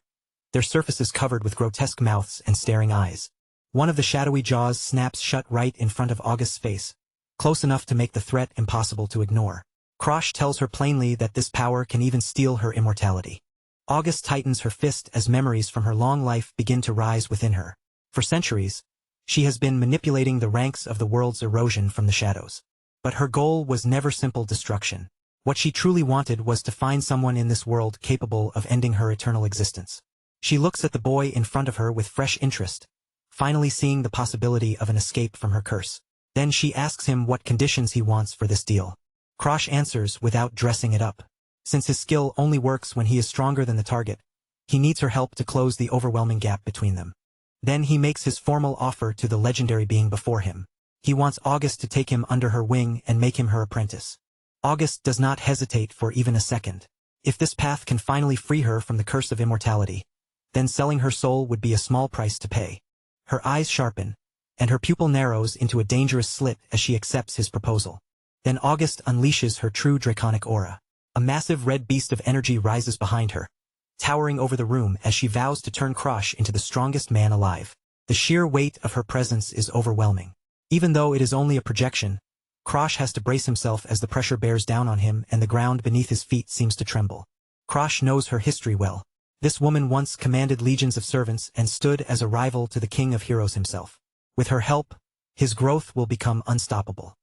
their surfaces covered with grotesque mouths and staring eyes. One of the shadowy jaws snaps shut right in front of August's face, close enough to make the threat impossible to ignore. Krosh tells her plainly that this power can even steal her immortality. August tightens her fist as memories from her long life begin to rise within her. For centuries, she has been manipulating the ranks of the world's erosion from the shadows. But her goal was never simple destruction. What she truly wanted was to find someone in this world capable of ending her eternal existence. She looks at the boy in front of her with fresh interest, finally seeing the possibility of an escape from her curse. Then she asks him what conditions he wants for this deal. Krosh answers without dressing it up. Since his skill only works when he is stronger than the target, he needs her help to close the overwhelming gap between them. Then he makes his formal offer to the legendary being before him. He wants August to take him under her wing and make him her apprentice. August does not hesitate for even a second. If this path can finally free her from the curse of immortality, then selling her soul would be a small price to pay. Her eyes sharpen, and her pupil narrows into a dangerous slit as she accepts his proposal. Then August unleashes her true draconic aura. A massive red beast of energy rises behind her, towering over the room as she vows to turn Krosh into the strongest man alive. The sheer weight of her presence is overwhelming. Even though it is only a projection, Krosh has to brace himself as the pressure bears down on him and the ground beneath his feet seems to tremble. Krosh knows her history well. This woman once commanded legions of servants and stood as a rival to the king of heroes himself. With her help, his growth will become unstoppable.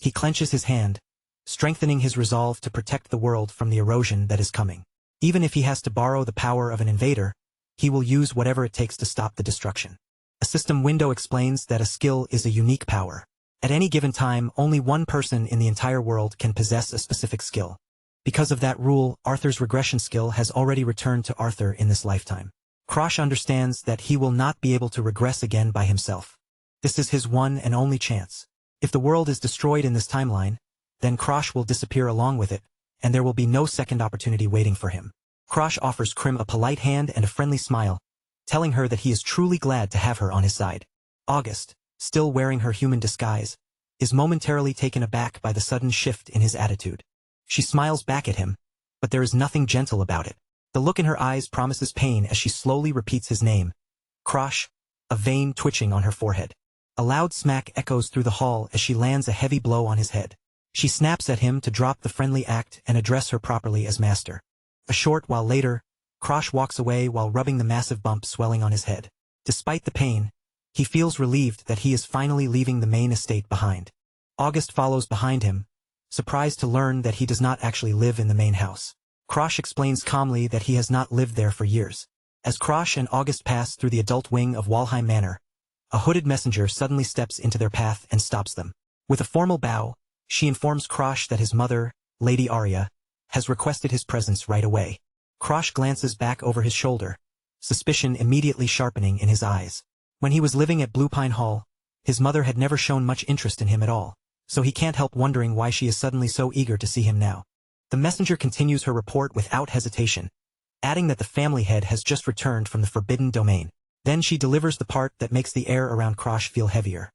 He clenches his hand, strengthening his resolve to protect the world from the erosion that is coming. Even if he has to borrow the power of an invader, he will use whatever it takes to stop the destruction. A system window explains that a skill is a unique power. At any given time, only one person in the entire world can possess a specific skill. Because of that rule, Arthur's regression skill has already returned to Arthur in this lifetime. Krosh understands that he will not be able to regress again by himself. This is his one and only chance. If the world is destroyed in this timeline, then Krosh will disappear along with it, and there will be no second opportunity waiting for him. Krosh offers Krim a polite hand and a friendly smile, telling her that he is truly glad to have her on his side. August, still wearing her human disguise, is momentarily taken aback by the sudden shift in his attitude. She smiles back at him, but there is nothing gentle about it. The look in her eyes promises pain as she slowly repeats his name, Krosh, a vein twitching on her forehead. A loud smack echoes through the hall as she lands a heavy blow on his head. She snaps at him to drop the friendly act and address her properly as master. A short while later, Krosh walks away while rubbing the massive bump swelling on his head. Despite the pain, he feels relieved that he is finally leaving the main estate behind. August follows behind him, surprised to learn that he does not actually live in the main house. Krosh explains calmly that he has not lived there for years. As Krosh and August pass through the adult wing of Walheim Manor, a hooded messenger suddenly steps into their path and stops them. With a formal bow, she informs Krosh that his mother, Lady Arya, has requested his presence right away. Krosh glances back over his shoulder, suspicion immediately sharpening in his eyes. When he was living at Blue Pine Hall, his mother had never shown much interest in him at all, so he can't help wondering why she is suddenly so eager to see him now. The messenger continues her report without hesitation, adding that the family head has just returned from the Forbidden Domain. Then she delivers the part that makes the air around Krosh feel heavier.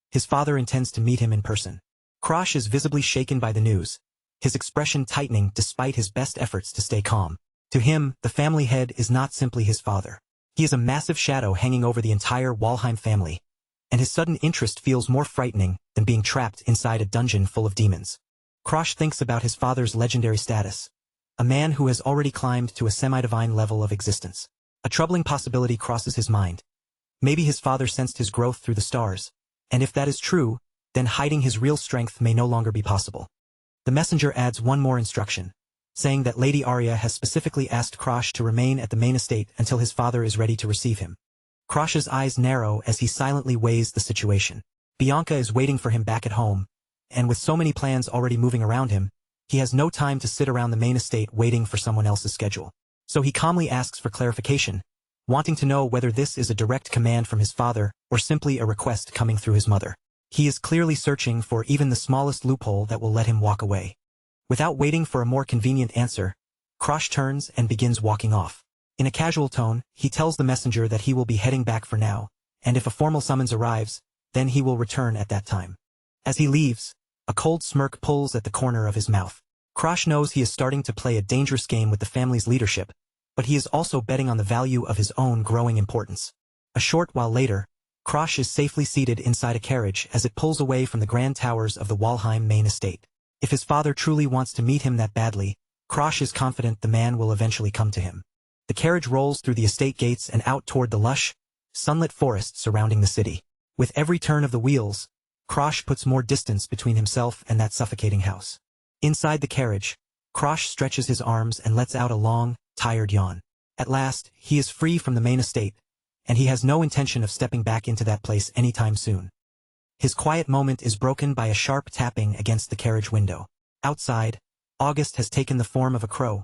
His father intends to meet him in person. Krosh is visibly shaken by the news, his expression tightening despite his best efforts to stay calm. To him, the family head is not simply his father. He is a massive shadow hanging over the entire Walheim family, and his sudden interest feels more frightening than being trapped inside a dungeon full of demons. Krosh thinks about his father's legendary status, a man who has already climbed to a semi-divine level of existence. A troubling possibility crosses his mind. Maybe his father sensed his growth through the stars, and if that is true, then hiding his real strength may no longer be possible. The messenger adds one more instruction, saying that Lady Arya has specifically asked Krosh to remain at the main estate until his father is ready to receive him. Krosh's eyes narrow as he silently weighs the situation. Bianca is waiting for him back at home, and with so many plans already moving around him, he has no time to sit around the main estate waiting for someone else's schedule. So he calmly asks for clarification, wanting to know whether this is a direct command from his father or simply a request coming through his mother. He is clearly searching for even the smallest loophole that will let him walk away. Without waiting for a more convenient answer, Krosh turns and begins walking off. In a casual tone, he tells the messenger that he will be heading back for now, and if a formal summons arrives, then he will return at that time. As he leaves, a cold smirk pulls at the corner of his mouth. Krosh knows he is starting to play a dangerous game with the family's leadership, but he is also betting on the value of his own growing importance. A short while later, Krosh is safely seated inside a carriage as it pulls away from the grand towers of the Walheim main estate. If his father truly wants to meet him that badly, Krosh is confident the man will eventually come to him. The carriage rolls through the estate gates and out toward the lush, sunlit forest surrounding the city. With every turn of the wheels, Krosh puts more distance between himself and that suffocating house. Inside the carriage, Krosh stretches his arms and lets out a long, tired yawn. At last, he is free from the main estate, and he has no intention of stepping back into that place anytime soon. His quiet moment is broken by a sharp tapping against the carriage window. Outside, August has taken the form of a crow,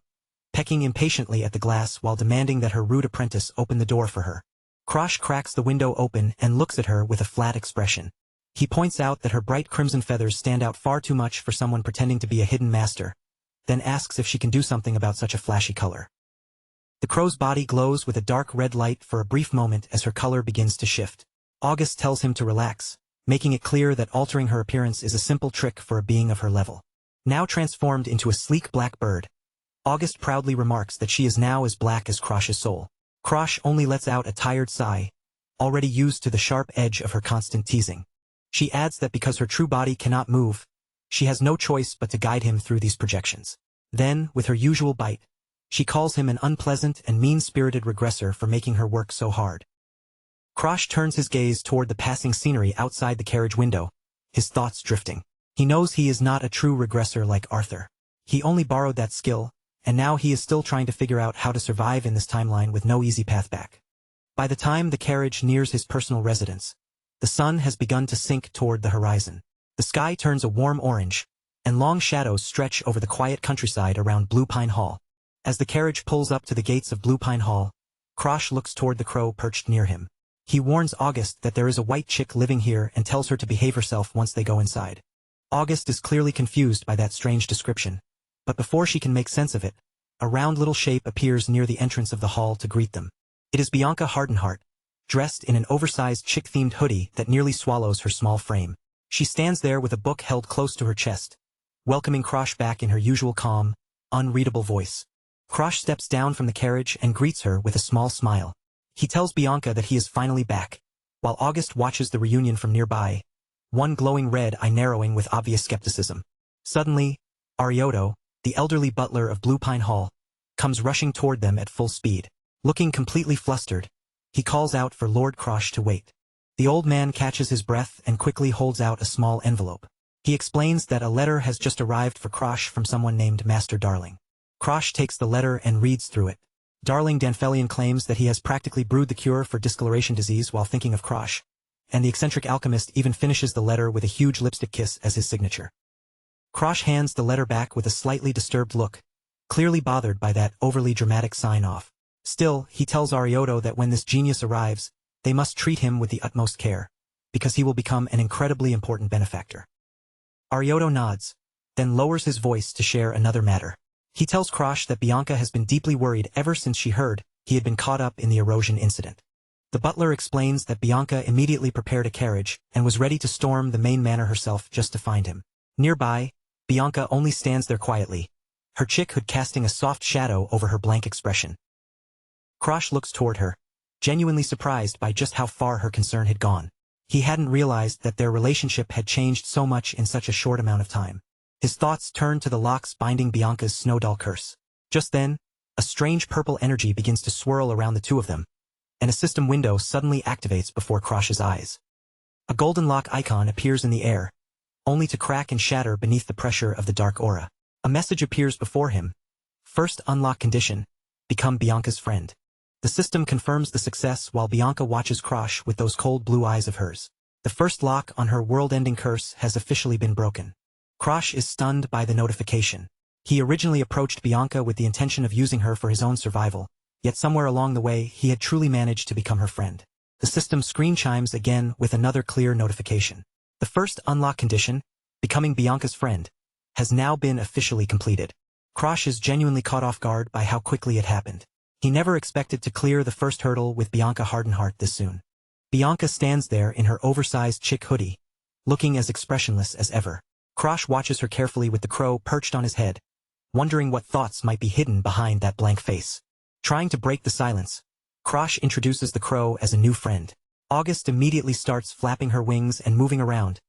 pecking impatiently at the glass while demanding that her rude apprentice open the door for her. Krosh cracks the window open and looks at her with a flat expression. He points out that her bright crimson feathers stand out far too much for someone pretending to be a hidden master, then asks if she can do something about such a flashy color. The crow's body glows with a dark red light for a brief moment as her color begins to shift. August tells him to relax, making it clear that altering her appearance is a simple trick for a being of her level. Now transformed into a sleek black bird, August proudly remarks that she is now as black as Krosh's soul. Krosh only lets out a tired sigh, already used to the sharp edge of her constant teasing. She adds that because her true body cannot move, she has no choice but to guide him through these projections. Then, with her usual bite, she calls him an unpleasant and mean-spirited regressor for making her work so hard. Krosh turns his gaze toward the passing scenery outside the carriage window, his thoughts drifting. He knows he is not a true regressor like Arthur. He only borrowed that skill, and now he is still trying to figure out how to survive in this timeline with no easy path back. By the time the carriage nears his personal residence, the sun has begun to sink toward the horizon. The sky turns a warm orange, and long shadows stretch over the quiet countryside around Blue Pine Hall. As the carriage pulls up to the gates of Blue Pine Hall, Krosh looks toward the crow perched near him. He warns August that there is a white chick living here and tells her to behave herself once they go inside. August is clearly confused by that strange description, but before she can make sense of it, a round little shape appears near the entrance of the hall to greet them. It is Bianca Hardenheart, dressed in an oversized chick-themed hoodie that nearly swallows her small frame. She stands there with a book held close to her chest, welcoming Krosh back in her usual calm, unreadable voice. Krosh steps down from the carriage and greets her with a small smile. He tells Bianca that he is finally back, while August watches the reunion from nearby, one glowing red eye narrowing with obvious skepticism. Suddenly, Arioto, the elderly butler of Blue Pine Hall, comes rushing toward them at full speed. Looking completely flustered, he calls out for Lord Krosh to wait. The old man catches his breath and quickly holds out a small envelope. He explains that a letter has just arrived for Krosh from someone named Master Darling. Krosh takes the letter and reads through it. Darling Danfelion claims that he has practically brewed the cure for discoloration disease while thinking of Krosh, and the eccentric alchemist even finishes the letter with a huge lipstick kiss as his signature. Krosh hands the letter back with a slightly disturbed look, clearly bothered by that overly dramatic sign-off. Still, he tells Arioto that when this genius arrives, they must treat him with the utmost care, because he will become an incredibly important benefactor. Arioto nods, then lowers his voice to share another matter. He tells Krosh that Bianca has been deeply worried ever since she heard he had been caught up in the erosion incident. The butler explains that Bianca immediately prepared a carriage and was ready to storm the main manor herself just to find him. Nearby, Bianca only stands there quietly, her chick hood casting a soft shadow over her blank expression. Krosh looks toward her, genuinely surprised by just how far her concern had gone. He hadn't realized that their relationship had changed so much in such a short amount of time. His thoughts turned to the locks binding Bianca's snow doll curse. Just then, a strange purple energy begins to swirl around the two of them, and a system window suddenly activates before Krosh's eyes. A golden lock icon appears in the air, only to crack and shatter beneath the pressure of the dark aura. A message appears before him. First unlock condition, become Bianca's friend. The system confirms the success while Bianca watches Krosh with those cold blue eyes of hers. The first lock on her world-ending curse has officially been broken. Krosh is stunned by the notification. He originally approached Bianca with the intention of using her for his own survival, yet somewhere along the way he had truly managed to become her friend. The system screen chimes again with another clear notification. The first unlock condition, becoming Bianca's friend, has now been officially completed. Krosh is genuinely caught off guard by how quickly it happened. He never expected to clear the first hurdle with Bianca Hardenheart this soon. Bianca stands there in her oversized chick hoodie, looking as expressionless as ever. Krosh watches her carefully with the crow perched on his head, wondering what thoughts might be hidden behind that blank face. Trying to break the silence, Krosh introduces the crow as a new friend. August immediately starts flapping her wings and moving around,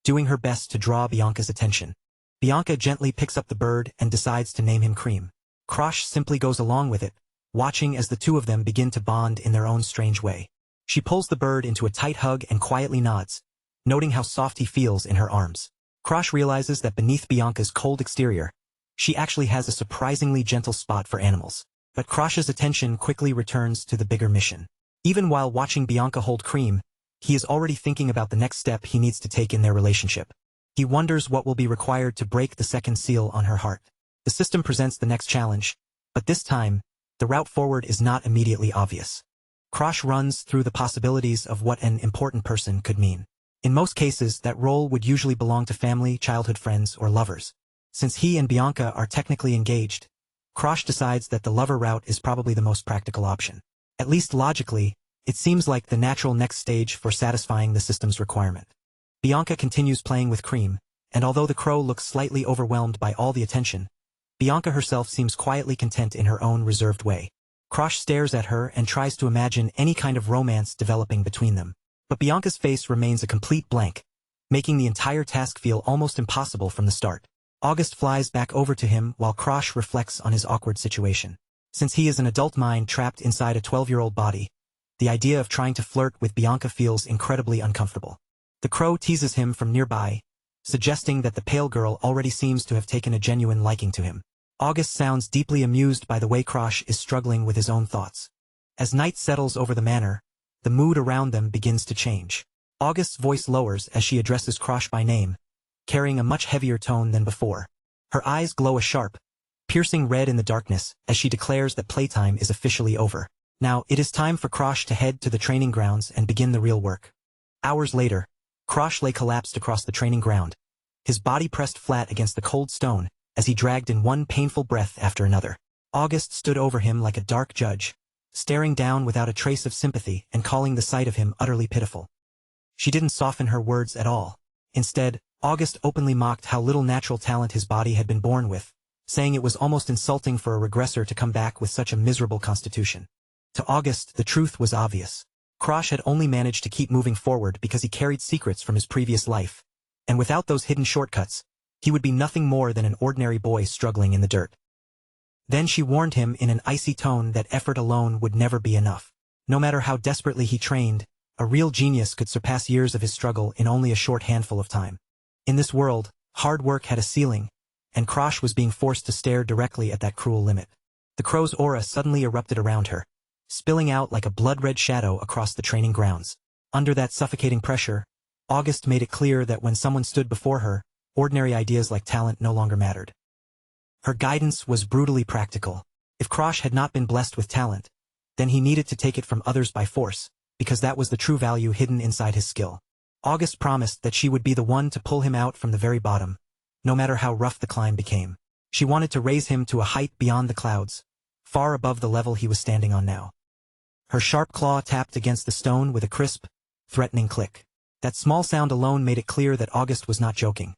doing her best to draw Bianca's attention. Bianca gently picks up the bird and decides to name him Cream. Krosh simply goes along with it, watching as the two of them begin to bond in their own strange way. She pulls the bird into a tight hug and quietly nods, noting how soft he feels in her arms. Krosh realizes that beneath Bianca's cold exterior, she actually has a surprisingly gentle spot for animals. But Krosh's attention quickly returns to the bigger mission. Even while watching Bianca hold Cream, he is already thinking about the next step he needs to take in their relationship. He wonders what will be required to break the second seal on her heart. The system presents the next challenge, but this time, the route forward is not immediately obvious. Krosh runs through the possibilities of what an important person could mean. In most cases, that role would usually belong to family, childhood friends, or lovers. Since he and Bianca are technically engaged, Krosh decides that the lover route is probably the most practical option. At least logically, it seems like the natural next stage for satisfying the system's requirement. Bianca continues playing with Cream, and although the crow looks slightly overwhelmed by all the attention, Bianca herself seems quietly content in her own reserved way. Krosh stares at her and tries to imagine any kind of romance developing between them. But Bianca's face remains a complete blank, making the entire task feel almost impossible from the start. August flies back over to him while Krosh reflects on his awkward situation. Since he is an adult mind trapped inside a 12-year-old body, the idea of trying to flirt with Bianca feels incredibly uncomfortable. The crow teases him from nearby, suggesting that the pale girl already seems to have taken a genuine liking to him. August sounds deeply amused by the way Krosh is struggling with his own thoughts. As night settles over the manor, the mood around them begins to change. August's voice lowers as she addresses Krosh by name, carrying a much heavier tone than before. Her eyes glow a sharp, piercing red in the darkness as she declares that playtime is officially over. Now, it is time for Krosh to head to the training grounds and begin the real work. Hours later, Krosh lay collapsed across the training ground, his body pressed flat against the cold stone, as he dragged in one painful breath after another. August stood over him like a dark judge, staring down without a trace of sympathy and calling the sight of him utterly pitiful. She didn't soften her words at all. Instead, August openly mocked how little natural talent his body had been born with, saying it was almost insulting for a regressor to come back with such a miserable constitution. To August, the truth was obvious. Krosh had only managed to keep moving forward because he carried secrets from his previous life. And without those hidden shortcuts, he would be nothing more than an ordinary boy struggling in the dirt. Then she warned him in an icy tone that effort alone would never be enough. No matter how desperately he trained, a real genius could surpass years of his struggle in only a short handful of time. In this world, hard work had a ceiling, and Krosh was being forced to stare directly at that cruel limit. The crow's aura suddenly erupted around her, spilling out like a blood-red shadow across the training grounds. Under that suffocating pressure, August made it clear that when someone stood before her, ordinary ideas like talent no longer mattered. Her guidance was brutally practical. If Krosh had not been blessed with talent, then he needed to take it from others by force, because that was the true value hidden inside his skill. August promised that she would be the one to pull him out from the very bottom, no matter how rough the climb became. She wanted to raise him to a height beyond the clouds, far above the level he was standing on now. Her sharp claw tapped against the stone with a crisp, threatening click. That small sound alone made it clear that August was not joking.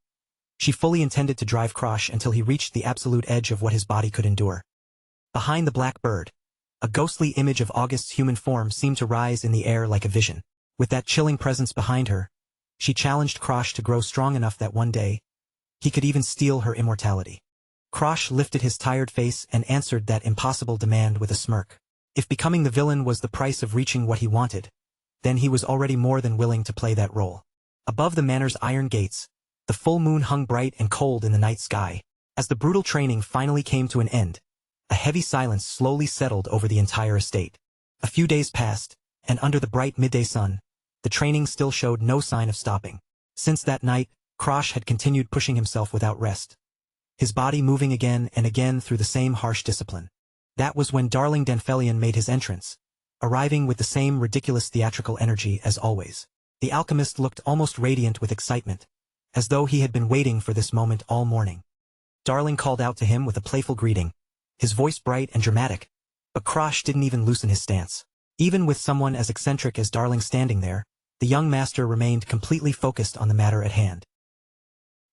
She fully intended to drive Krosh until he reached the absolute edge of what his body could endure. Behind the black bird, a ghostly image of August's human form seemed to rise in the air like a vision. With that chilling presence behind her, she challenged Krosh to grow strong enough that one day, he could even steal her immortality. Krosh lifted his tired face and answered that impossible demand with a smirk. If becoming the villain was the price of reaching what he wanted, then he was already more than willing to play that role. Above the manor's iron gates, the full moon hung bright and cold in the night sky. As the brutal training finally came to an end, a heavy silence slowly settled over the entire estate. A few days passed, and under the bright midday sun, the training still showed no sign of stopping. Since that night, Krosh had continued pushing himself without rest, his body moving again and again through the same harsh discipline. That was when darling Danfelion made his entrance, arriving with the same ridiculous theatrical energy as always. The alchemist looked almost radiant with excitement, as though he had been waiting for this moment all morning. Darling called out to him with a playful greeting, his voice bright and dramatic, but Krosh didn't even loosen his stance. Even with someone as eccentric as Darling standing there, the young master remained completely focused on the matter at hand.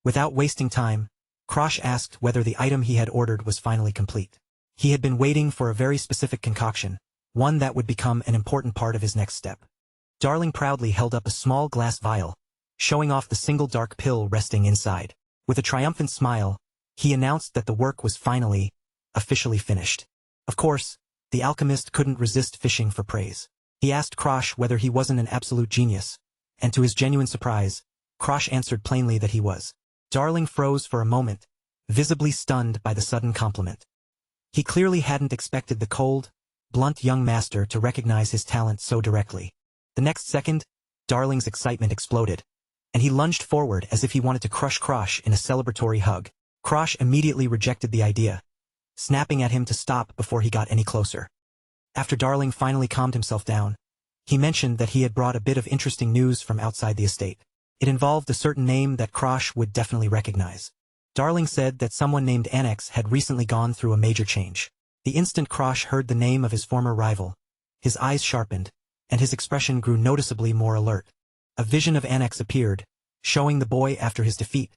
Without wasting time, Krosh asked whether the item he had ordered was finally complete. He had been waiting for a very specific concoction, one that would become an important part of his next step. Darling proudly held up a small glass vial, showing off the single dark pill resting inside. With a triumphant smile, he announced that the work was finally, officially finished. Of course, the alchemist couldn't resist fishing for praise. He asked Krosh whether he wasn't an absolute genius, and to his genuine surprise, Krosh answered plainly that he was. Darling froze for a moment, visibly stunned by the sudden compliment. He clearly hadn't expected the cold, blunt young master to recognize his talent so directly. The next second, Darling's excitement exploded, and he lunged forward as if he wanted to crush Krosh in a celebratory hug. Krosh immediately rejected the idea, snapping at him to stop before he got any closer. After Darling finally calmed himself down, he mentioned that he had brought a bit of interesting news from outside the estate. It involved a certain name that Krosh would definitely recognize. Darling said that someone named Annex had recently gone through a major change. The instant Krosh heard the name of his former rival, his eyes sharpened, and his expression grew noticeably more alert. A vision of Annex appeared, showing the boy after his defeat,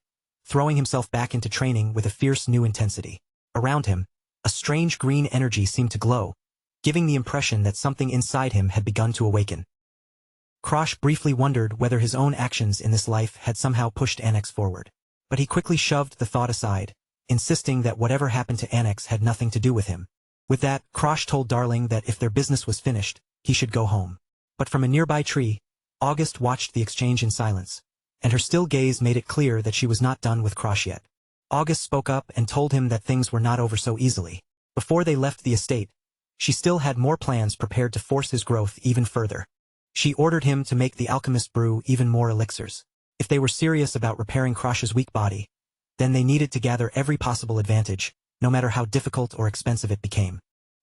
throwing himself back into training with a fierce new intensity. Around him, a strange green energy seemed to glow, giving the impression that something inside him had begun to awaken. Krosh briefly wondered whether his own actions in this life had somehow pushed Annex forward. But he quickly shoved the thought aside, insisting that whatever happened to Annex had nothing to do with him. With that, Krosh told Darling that if their business was finished, he should go home. But from a nearby tree, August watched the exchange in silence, and her still gaze made it clear that she was not done with Krosh yet. August spoke up and told him that things were not over so easily. Before they left the estate, she still had more plans prepared to force his growth even further. She ordered him to make the alchemist brew even more elixirs. If they were serious about repairing Krosh's weak body, then they needed to gather every possible advantage, no matter how difficult or expensive it became.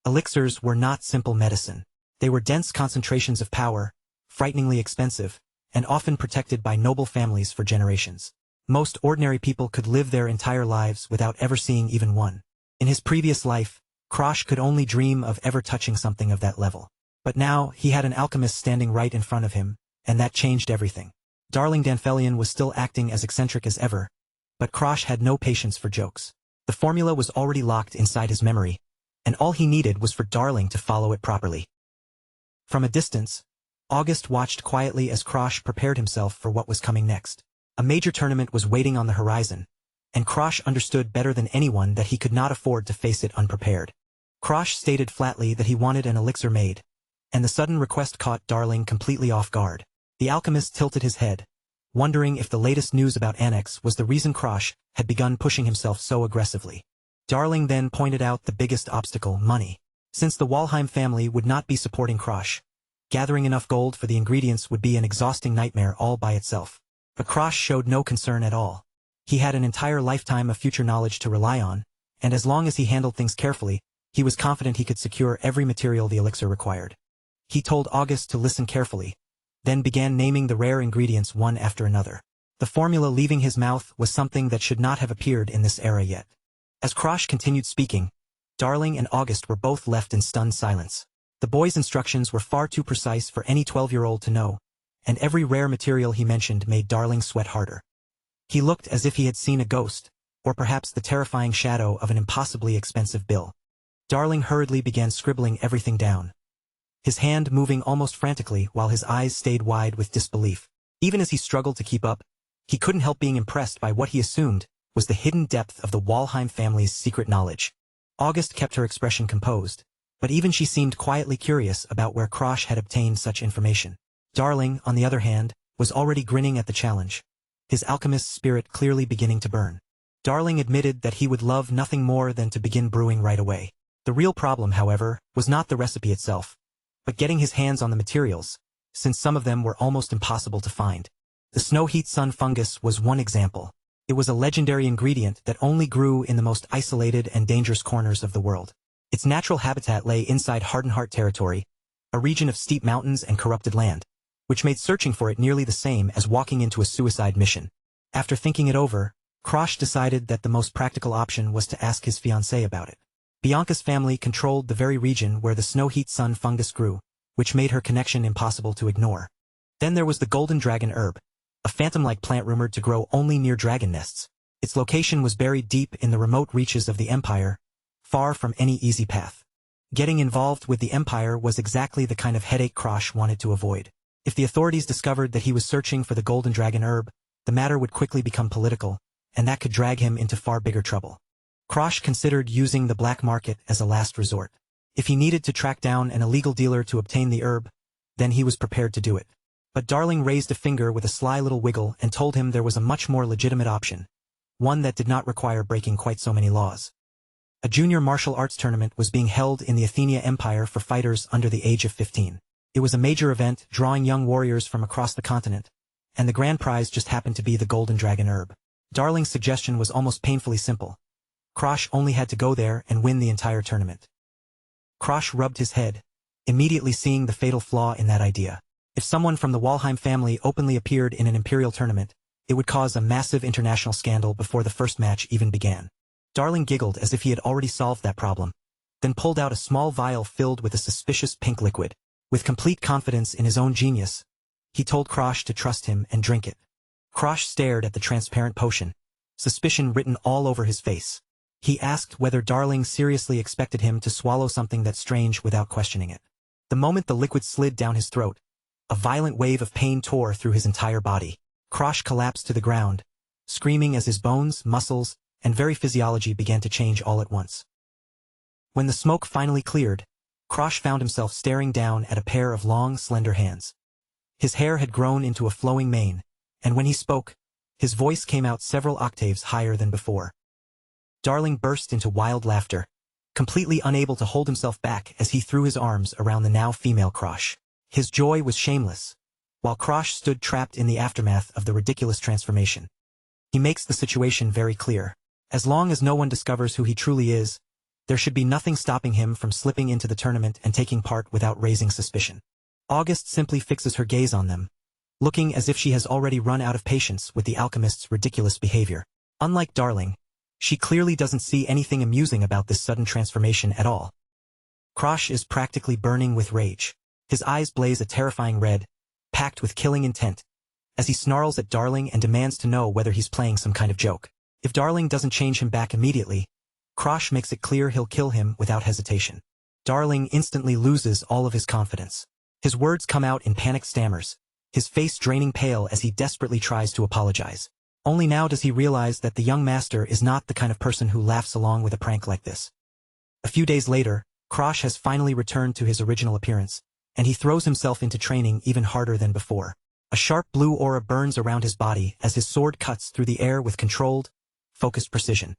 Elixirs were not simple medicine. They were dense concentrations of power, frighteningly expensive, and often protected by noble families for generations. Most ordinary people could live their entire lives without ever seeing even one. In his previous life, Krosh could only dream of ever touching something of that level. But now, he had an alchemist standing right in front of him, and that changed everything. Darling Danfelion was still acting as eccentric as ever, but Krosh had no patience for jokes. The formula was already locked inside his memory, and all he needed was for Darling to follow it properly. From a distance, August watched quietly as Krosh prepared himself for what was coming next. A major tournament was waiting on the horizon, and Krosh understood better than anyone that he could not afford to face it unprepared. Krosh stated flatly that he wanted an elixir made, and the sudden request caught Darling completely off guard. The alchemist tilted his head, wondering if the latest news about Annex was the reason Krosh had begun pushing himself so aggressively. Darling then pointed out the biggest obstacle: money. Since the Walheim family would not be supporting Krosh, gathering enough gold for the ingredients would be an exhausting nightmare all by itself. But Krosh showed no concern at all. He had an entire lifetime of future knowledge to rely on, and as long as he handled things carefully, he was confident he could secure every material the elixir required. He told August to listen carefully, then began naming the rare ingredients one after another. The formula leaving his mouth was something that should not have appeared in this era yet. As Krosh continued speaking, Darling and August were both left in stunned silence. The boy's instructions were far too precise for any 12-year-old to know, and every rare material he mentioned made Darling sweat harder. He looked as if he had seen a ghost, or perhaps the terrifying shadow of an impossibly expensive bill. Darling hurriedly began scribbling everything down, his hand moving almost frantically while his eyes stayed wide with disbelief. Even as he struggled to keep up, he couldn't help being impressed by what he assumed was the hidden depth of the Walheim family's secret knowledge. August kept her expression composed, but even she seemed quietly curious about where Krosh had obtained such information. Darling, on the other hand, was already grinning at the challenge, his alchemist's spirit clearly beginning to burn. Darling admitted that he would love nothing more than to begin brewing right away. The real problem, however, was not the recipe itself, but getting his hands on the materials, since some of them were almost impossible to find. The snow-heat sun fungus was one example. It was a legendary ingredient that only grew in the most isolated and dangerous corners of the world. Its natural habitat lay inside Hardenheart territory, a region of steep mountains and corrupted land, which made searching for it nearly the same as walking into a suicide mission. After thinking it over, Krosh decided that the most practical option was to ask his fiancée about it. Bianca's family controlled the very region where the snow-heat sun fungus grew, which made her connection impossible to ignore. Then there was the golden dragon herb, a phantom-like plant rumored to grow only near dragon nests. Its location was buried deep in the remote reaches of the Empire, far from any easy path. Getting involved with the Empire was exactly the kind of headache Krosh wanted to avoid. If the authorities discovered that he was searching for the golden dragon herb, the matter would quickly become political, and that could drag him into far bigger trouble. Krosh considered using the black market as a last resort. If he needed to track down an illegal dealer to obtain the herb, then he was prepared to do it. But Darling raised a finger with a sly little wiggle and told him there was a much more legitimate option, one that did not require breaking quite so many laws. A junior martial arts tournament was being held in the Athenia Empire for fighters under the age of 15. It was a major event drawing young warriors from across the continent, and the grand prize just happened to be the golden dragon herb. Darling's suggestion was almost painfully simple. Krosh only had to go there and win the entire tournament. Krosh rubbed his head, immediately seeing the fatal flaw in that idea. If someone from the Walheim family openly appeared in an imperial tournament, it would cause a massive international scandal before the first match even began. Darling giggled as if he had already solved that problem, then pulled out a small vial filled with a suspicious pink liquid. With complete confidence in his own genius, he told Krosh to trust him and drink it. Krosh stared at the transparent potion, suspicion written all over his face. He asked whether Darling seriously expected him to swallow something that strange without questioning it. The moment the liquid slid down his throat, a violent wave of pain tore through his entire body. Krosh collapsed to the ground, screaming as his bones, muscles, and very physiology began to change all at once. When the smoke finally cleared, Krosh found himself staring down at a pair of long, slender hands. His hair had grown into a flowing mane, and when he spoke, his voice came out several octaves higher than before. Darling burst into wild laughter, completely unable to hold himself back as he threw his arms around the now female Krosh. His joy was shameless, while Krosh stood trapped in the aftermath of the ridiculous transformation. He makes the situation very clear. As long as no one discovers who he truly is, there should be nothing stopping him from slipping into the tournament and taking part without raising suspicion. August simply fixes her gaze on them, looking as if she has already run out of patience with the alchemist's ridiculous behavior. Unlike Darling, she clearly doesn't see anything amusing about this sudden transformation at all. Krosh is practically burning with rage. His eyes blaze a terrifying red, packed with killing intent, as he snarls at Darling and demands to know whether he's playing some kind of joke. If Darling doesn't change him back immediately, Krosh makes it clear he'll kill him without hesitation. Darling instantly loses all of his confidence. His words come out in panicked stammers, his face draining pale as he desperately tries to apologize. Only now does he realize that the young master is not the kind of person who laughs along with a prank like this. A few days later, Krosh has finally returned to his original appearance, and he throws himself into training even harder than before. A sharp blue aura burns around his body as his sword cuts through the air with controlled, focused precision.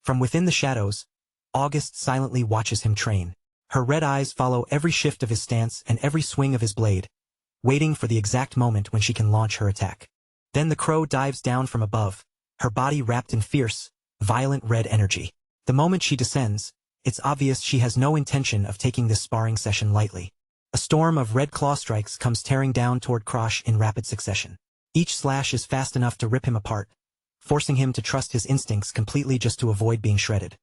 From within the shadows, August silently watches him train. Her red eyes follow every shift of his stance and every swing of his blade, waiting for the exact moment when she can launch her attack. Then the crow dives down from above, her body wrapped in fierce, violent red energy. The moment she descends, it's obvious she has no intention of taking this sparring session lightly. A storm of red claw strikes comes tearing down toward Krosh in rapid succession. Each slash is fast enough to rip him apart, forcing him to trust his instincts completely just to avoid being shredded.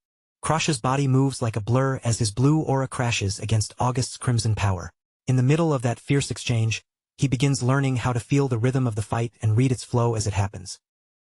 Krosh's body moves like a blur as his blue aura crashes against August's crimson power. In the middle of that fierce exchange, he begins learning how to feel the rhythm of the fight and read its flow as it happens.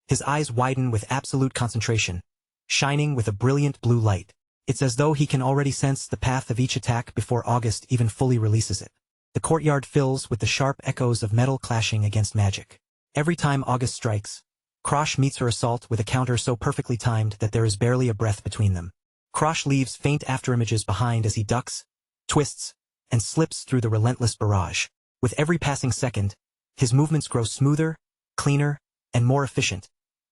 His eyes widen with absolute concentration, shining with a brilliant blue light. It's as though he can already sense the path of each attack before August even fully releases it. The courtyard fills with the sharp echoes of metal clashing against magic. Every time August strikes, Krosh meets her assault with a counter so perfectly timed that there is barely a breath between them. Krosh leaves faint afterimages behind as he ducks, twists, and slips through the relentless barrage. With every passing second, his movements grow smoother, cleaner, and more efficient,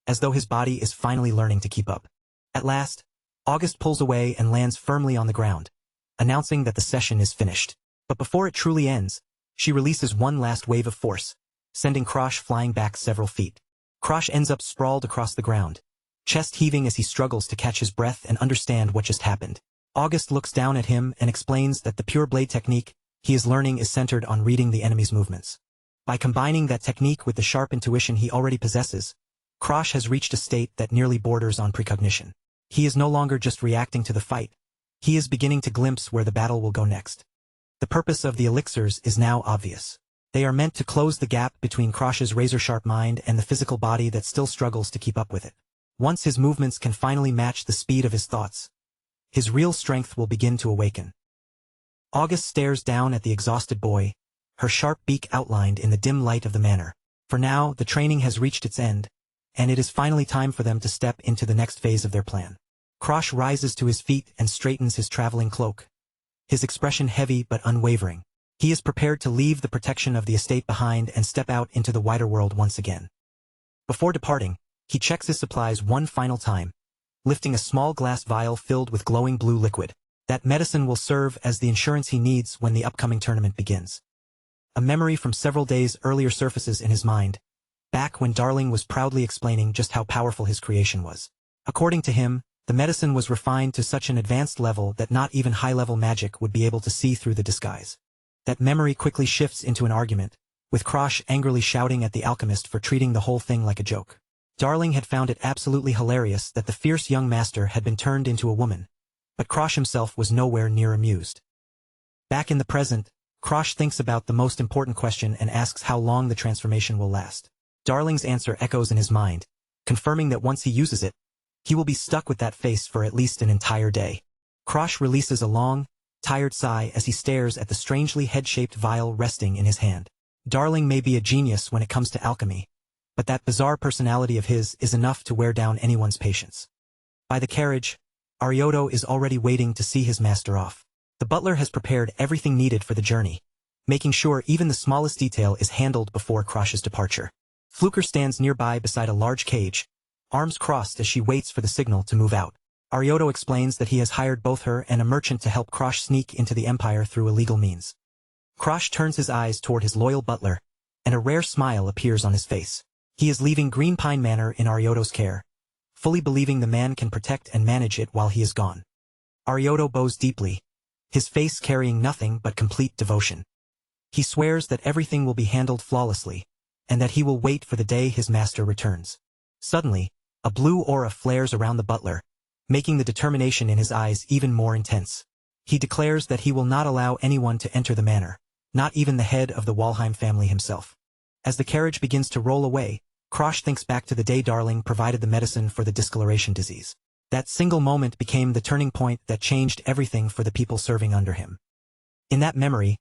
as though his body is finally learning to keep up. At last, August pulls away and lands firmly on the ground, announcing that the session is finished. But before it truly ends, she releases one last wave of force, sending Krosh flying back several feet. Krosh ends up sprawled across the ground, chest heaving as he struggles to catch his breath and understand what just happened. August looks down at him and explains that the pure blade technique he is learning is centered on reading the enemy's movements. By combining that technique with the sharp intuition he already possesses, Krosh has reached a state that nearly borders on precognition. He is no longer just reacting to the fight. He is beginning to glimpse where the battle will go next. The purpose of the elixirs is now obvious. They are meant to close the gap between Krosh's razor-sharp mind and the physical body that still struggles to keep up with it. Once his movements can finally match the speed of his thoughts, his real strength will begin to awaken. August stares down at the exhausted boy, her sharp beak outlined in the dim light of the manor. For now, the training has reached its end, and it is finally time for them to step into the next phase of their plan. Krosh rises to his feet and straightens his traveling cloak, his expression heavy but unwavering. He is prepared to leave the protection of the estate behind and step out into the wider world once again. Before departing, he checks his supplies one final time, lifting a small glass vial filled with glowing blue liquid. That medicine will serve as the insurance he needs when the upcoming tournament begins. A memory from several days earlier surfaces in his mind, back when Darling was proudly explaining just how powerful his creation was. According to him, the medicine was refined to such an advanced level that not even high-level magic would be able to see through the disguise. That memory quickly shifts into an argument, with Krosh angrily shouting at the alchemist for treating the whole thing like a joke. Darling had found it absolutely hilarious that the fierce young master had been turned into a woman, but Krosh himself was nowhere near amused. Back in the present, Krosh thinks about the most important question and asks how long the transformation will last. Darling's answer echoes in his mind, confirming that once he uses it, he will be stuck with that face for at least an entire day. Krosh releases a long, tired sigh as he stares at the strangely head-shaped vial resting in his hand. Darling may be a genius when it comes to alchemy, but that bizarre personality of his is enough to wear down anyone's patience. By the carriage, Arioto is already waiting to see his master off. The butler has prepared everything needed for the journey, making sure even the smallest detail is handled before Krosh's departure. Fluker stands nearby beside a large cage, arms crossed as she waits for the signal to move out. Arioto explains that he has hired both her and a merchant to help Krosh sneak into the Empire through illegal means. Krosh turns his eyes toward his loyal butler, and a rare smile appears on his face. He is leaving Green Pine Manor in Arioto's care, fully believing the man can protect and manage it while he is gone. Arioto bows deeply, his face carrying nothing but complete devotion. He swears that everything will be handled flawlessly, and that he will wait for the day his master returns. Suddenly, a blue aura flares around the butler, making the determination in his eyes even more intense. He declares that he will not allow anyone to enter the manor, not even the head of the Walheim family himself. As the carriage begins to roll away, Krosh thinks back to the day Darling provided the medicine for the discoloration disease. That single moment became the turning point that changed everything for the people serving under him. In that memory,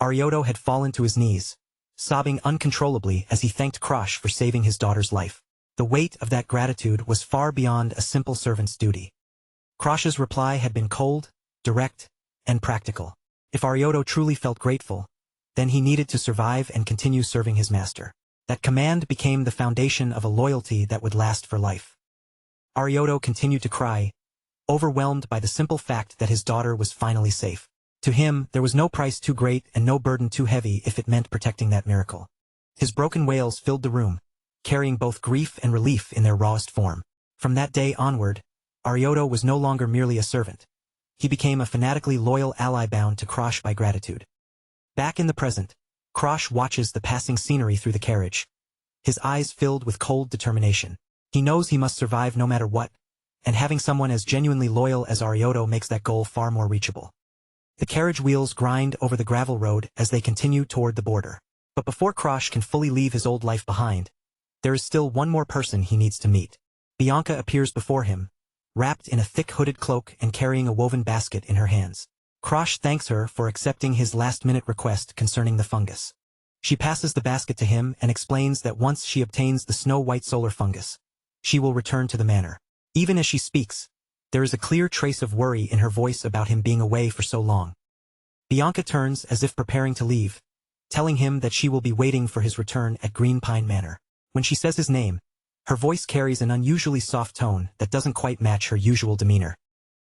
Arioto had fallen to his knees, sobbing uncontrollably as he thanked Krosh for saving his daughter's life. The weight of that gratitude was far beyond a simple servant's duty. Krosh's reply had been cold, direct, and practical. If Arioto truly felt grateful, then he needed to survive and continue serving his master. That command became the foundation of a loyalty that would last for life. Arioto continued to cry, overwhelmed by the simple fact that his daughter was finally safe. To him, there was no price too great and no burden too heavy if it meant protecting that miracle. His broken wails filled the room, carrying both grief and relief in their rawest form. From that day onward, Arioto was no longer merely a servant. He became a fanatically loyal ally bound to Krosh by gratitude. Back in the present, Krosh watches the passing scenery through the carriage, his eyes filled with cold determination. He knows he must survive no matter what, and having someone as genuinely loyal as Arioto makes that goal far more reachable. The carriage wheels grind over the gravel road as they continue toward the border. But before Krosh can fully leave his old life behind, there is still one more person he needs to meet. Bianca appears before him, wrapped in a thick hooded cloak and carrying a woven basket in her hands. Krosh thanks her for accepting his last-minute request concerning the fungus. She passes the basket to him and explains that once she obtains the snow-white solar fungus, she will return to the manor. Even as she speaks, there is a clear trace of worry in her voice about him being away for so long. Bianca turns as if preparing to leave, telling him that she will be waiting for his return at Green Pine Manor. When she says his name, her voice carries an unusually soft tone that doesn't quite match her usual demeanor.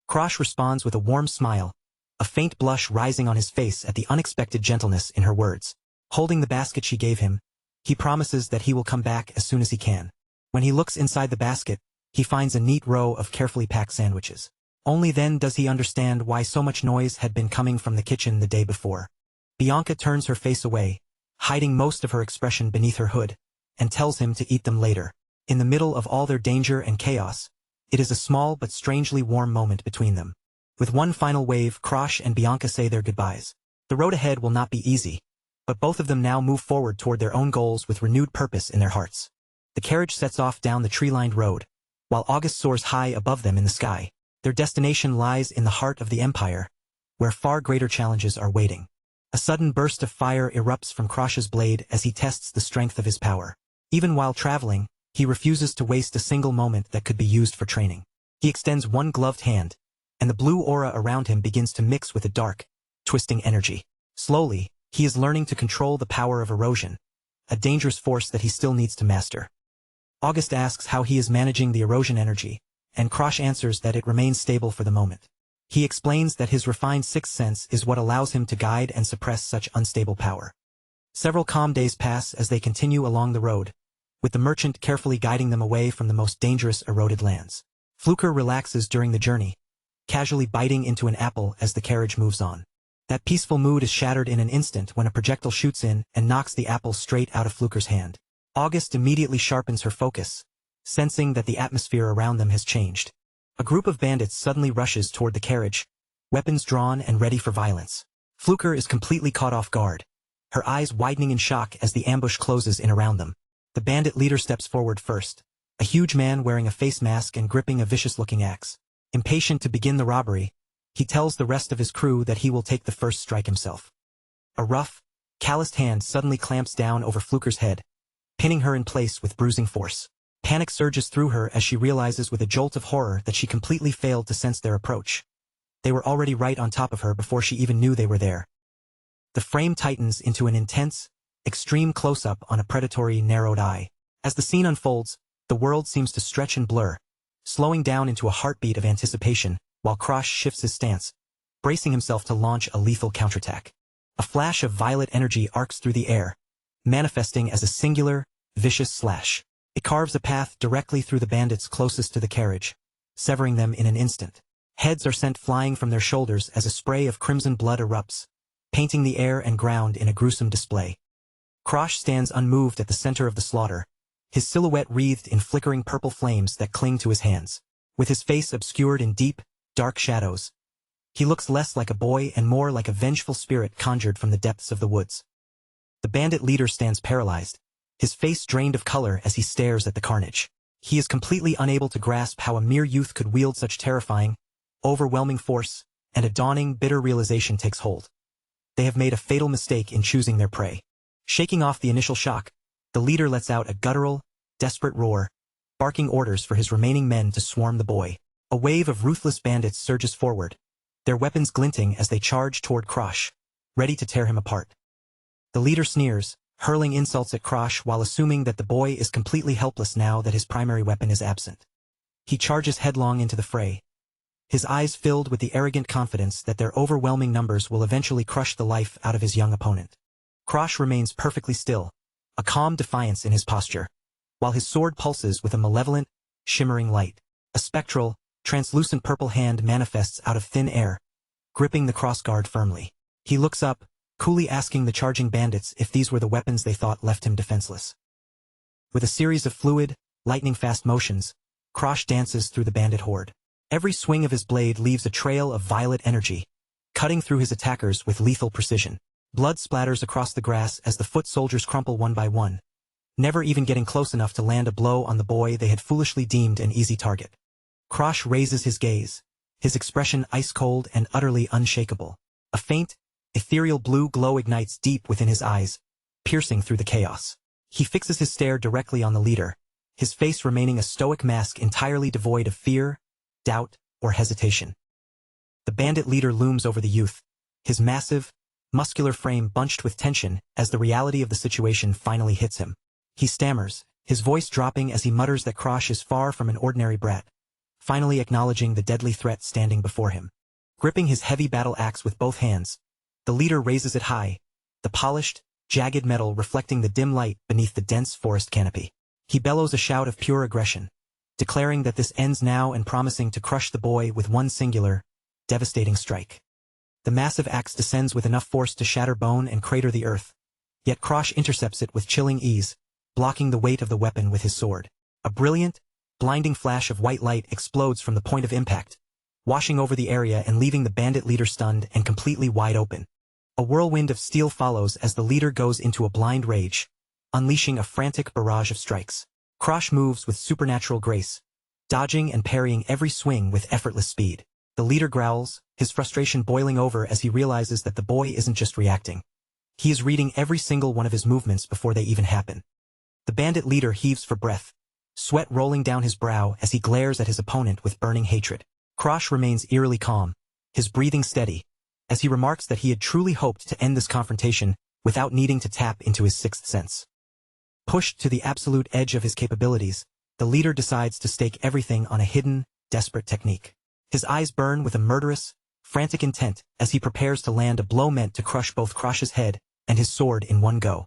Krosh responds with a warm smile, a faint blush rising on his face at the unexpected gentleness in her words. Holding the basket she gave him, he promises that he will come back as soon as he can. When he looks inside the basket, he finds a neat row of carefully packed sandwiches. Only then does he understand why so much noise had been coming from the kitchen the day before. Bianca turns her face away, hiding most of her expression beneath her hood, and tells him to eat them later. In the middle of all their danger and chaos, it is a small but strangely warm moment between them. With one final wave, Krosh and Bianca say their goodbyes. The road ahead will not be easy, but both of them now move forward toward their own goals with renewed purpose in their hearts. The carriage sets off down the tree-lined road, while August soars high above them in the sky. Their destination lies in the heart of the Empire, where far greater challenges are waiting. A sudden burst of fire erupts from Krosh's blade as he tests the strength of his power. Even while traveling, he refuses to waste a single moment that could be used for training. He extends one gloved hand, and the blue aura around him begins to mix with a dark, twisting energy. Slowly, he is learning to control the power of erosion, a dangerous force that he still needs to master. August asks how he is managing the erosion energy, and Krosh answers that it remains stable for the moment. He explains that his refined sixth sense is what allows him to guide and suppress such unstable power. Several calm days pass as they continue along the road, with the merchant carefully guiding them away from the most dangerous eroded lands. Fluker relaxes during the journey, casually biting into an apple as the carriage moves on. That peaceful mood is shattered in an instant when a projectile shoots in and knocks the apple straight out of Fluker's hand. August immediately sharpens her focus, sensing that the atmosphere around them has changed. A group of bandits suddenly rushes toward the carriage, weapons drawn and ready for violence. Fluker is completely caught off guard, her eyes widening in shock as the ambush closes in around them. The bandit leader steps forward first, a huge man wearing a face mask and gripping a vicious-looking axe. Impatient to begin the robbery, he tells the rest of his crew that he will take the first strike himself. A rough, calloused hand suddenly clamps down over Fluker's head, pinning her in place with bruising force. Panic surges through her as she realizes with a jolt of horror that she completely failed to sense their approach. They were already right on top of her before she even knew they were there. The frame tightens into an intense, extreme close-up on a predatory, narrowed eye. As the scene unfolds, the world seems to stretch and blur, slowing down into a heartbeat of anticipation, while Krosh shifts his stance, bracing himself to launch a lethal counterattack. A flash of violet energy arcs through the air, manifesting as a singular, vicious slash. It carves a path directly through the bandits closest to the carriage, severing them in an instant. Heads are sent flying from their shoulders as a spray of crimson blood erupts, painting the air and ground in a gruesome display. Krosh stands unmoved at the center of the slaughter, his silhouette wreathed in flickering purple flames that cling to his hands. With his face obscured in deep, dark shadows, he looks less like a boy and more like a vengeful spirit conjured from the depths of the woods. The bandit leader stands paralyzed, his face drained of color as he stares at the carnage. He is completely unable to grasp how a mere youth could wield such terrifying, overwhelming force, and a dawning, bitter realization takes hold. They have made a fatal mistake in choosing their prey. Shaking off the initial shock, the leader lets out a guttural, desperate roar, barking orders for his remaining men to swarm the boy. A wave of ruthless bandits surges forward, their weapons glinting as they charge toward Krosh, ready to tear him apart. The leader sneers, hurling insults at Krosh while assuming that the boy is completely helpless now that his primary weapon is absent. He charges headlong into the fray, his eyes filled with the arrogant confidence that their overwhelming numbers will eventually crush the life out of his young opponent. Krosh remains perfectly still, a calm defiance in his posture, while his sword pulses with a malevolent, shimmering light. A spectral, translucent purple hand manifests out of thin air, gripping the crossguard firmly. He looks up, coolly asking the charging bandits if these were the weapons they thought left him defenseless. With a series of fluid, lightning-fast motions, Krosh dances through the bandit horde. Every swing of his blade leaves a trail of violet energy, cutting through his attackers with lethal precision. Blood splatters across the grass as the foot soldiers crumple one by one, never even getting close enough to land a blow on the boy they had foolishly deemed an easy target. Krosh raises his gaze, his expression ice-cold and utterly unshakable. A faint, ethereal blue glow ignites deep within his eyes, piercing through the chaos. He fixes his stare directly on the leader, his face remaining a stoic mask entirely devoid of fear, doubt, or hesitation. The bandit leader looms over the youth, his massive, muscular frame bunched with tension as the reality of the situation finally hits him. He stammers, his voice dropping as he mutters that Krosh is far from an ordinary brat, finally acknowledging the deadly threat standing before him. Gripping his heavy battle axe with both hands, the leader raises it high, the polished, jagged metal reflecting the dim light beneath the dense forest canopy. He bellows a shout of pure aggression, declaring that this ends now and promising to crush the boy with one singular, devastating strike. The massive axe descends with enough force to shatter bone and crater the earth, yet Krosh intercepts it with chilling ease, blocking the weight of the weapon with his sword. A brilliant, blinding flash of white light explodes from the point of impact, washing over the area and leaving the bandit leader stunned and completely wide open. A whirlwind of steel follows as the leader goes into a blind rage, unleashing a frantic barrage of strikes. Krosh moves with supernatural grace, dodging and parrying every swing with effortless speed. The leader growls, his frustration boiling over as he realizes that the boy isn't just reacting. He is reading every single one of his movements before they even happen. The bandit leader heaves for breath, sweat rolling down his brow as he glares at his opponent with burning hatred. Krosh remains eerily calm, his breathing steady, as he remarks that he had truly hoped to end this confrontation without needing to tap into his sixth sense. Pushed to the absolute edge of his capabilities, the leader decides to stake everything on a hidden, desperate technique. His eyes burn with a murderous, frantic intent as he prepares to land a blow meant to crush both Krosh's head and his sword in one go.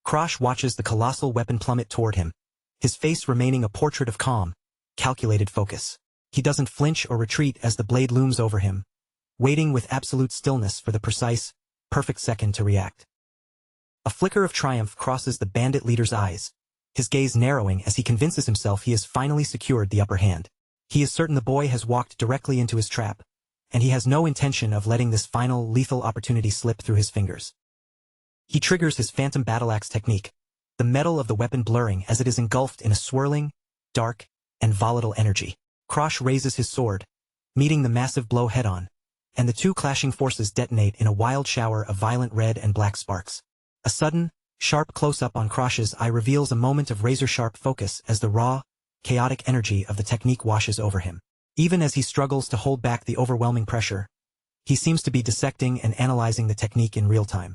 Krosh watches the colossal weapon plummet toward him, his face remaining a portrait of calm, calculated focus. He doesn't flinch or retreat as the blade looms over him, waiting with absolute stillness for the precise, perfect second to react. A flicker of triumph crosses the bandit leader's eyes, his gaze narrowing as he convinces himself he has finally secured the upper hand. He is certain the boy has walked directly into his trap, and he has no intention of letting this final, lethal opportunity slip through his fingers. He triggers his phantom battle axe technique, the metal of the weapon blurring as it is engulfed in a swirling, dark, and volatile energy. Krosh raises his sword, meeting the massive blow head-on, and the two clashing forces detonate in a wild shower of violent red and black sparks. A sudden, sharp close-up on Krosh's eye reveals a moment of razor-sharp focus as the raw, chaotic energy of the technique washes over him. Even as he struggles to hold back the overwhelming pressure, he seems to be dissecting and analyzing the technique in real time.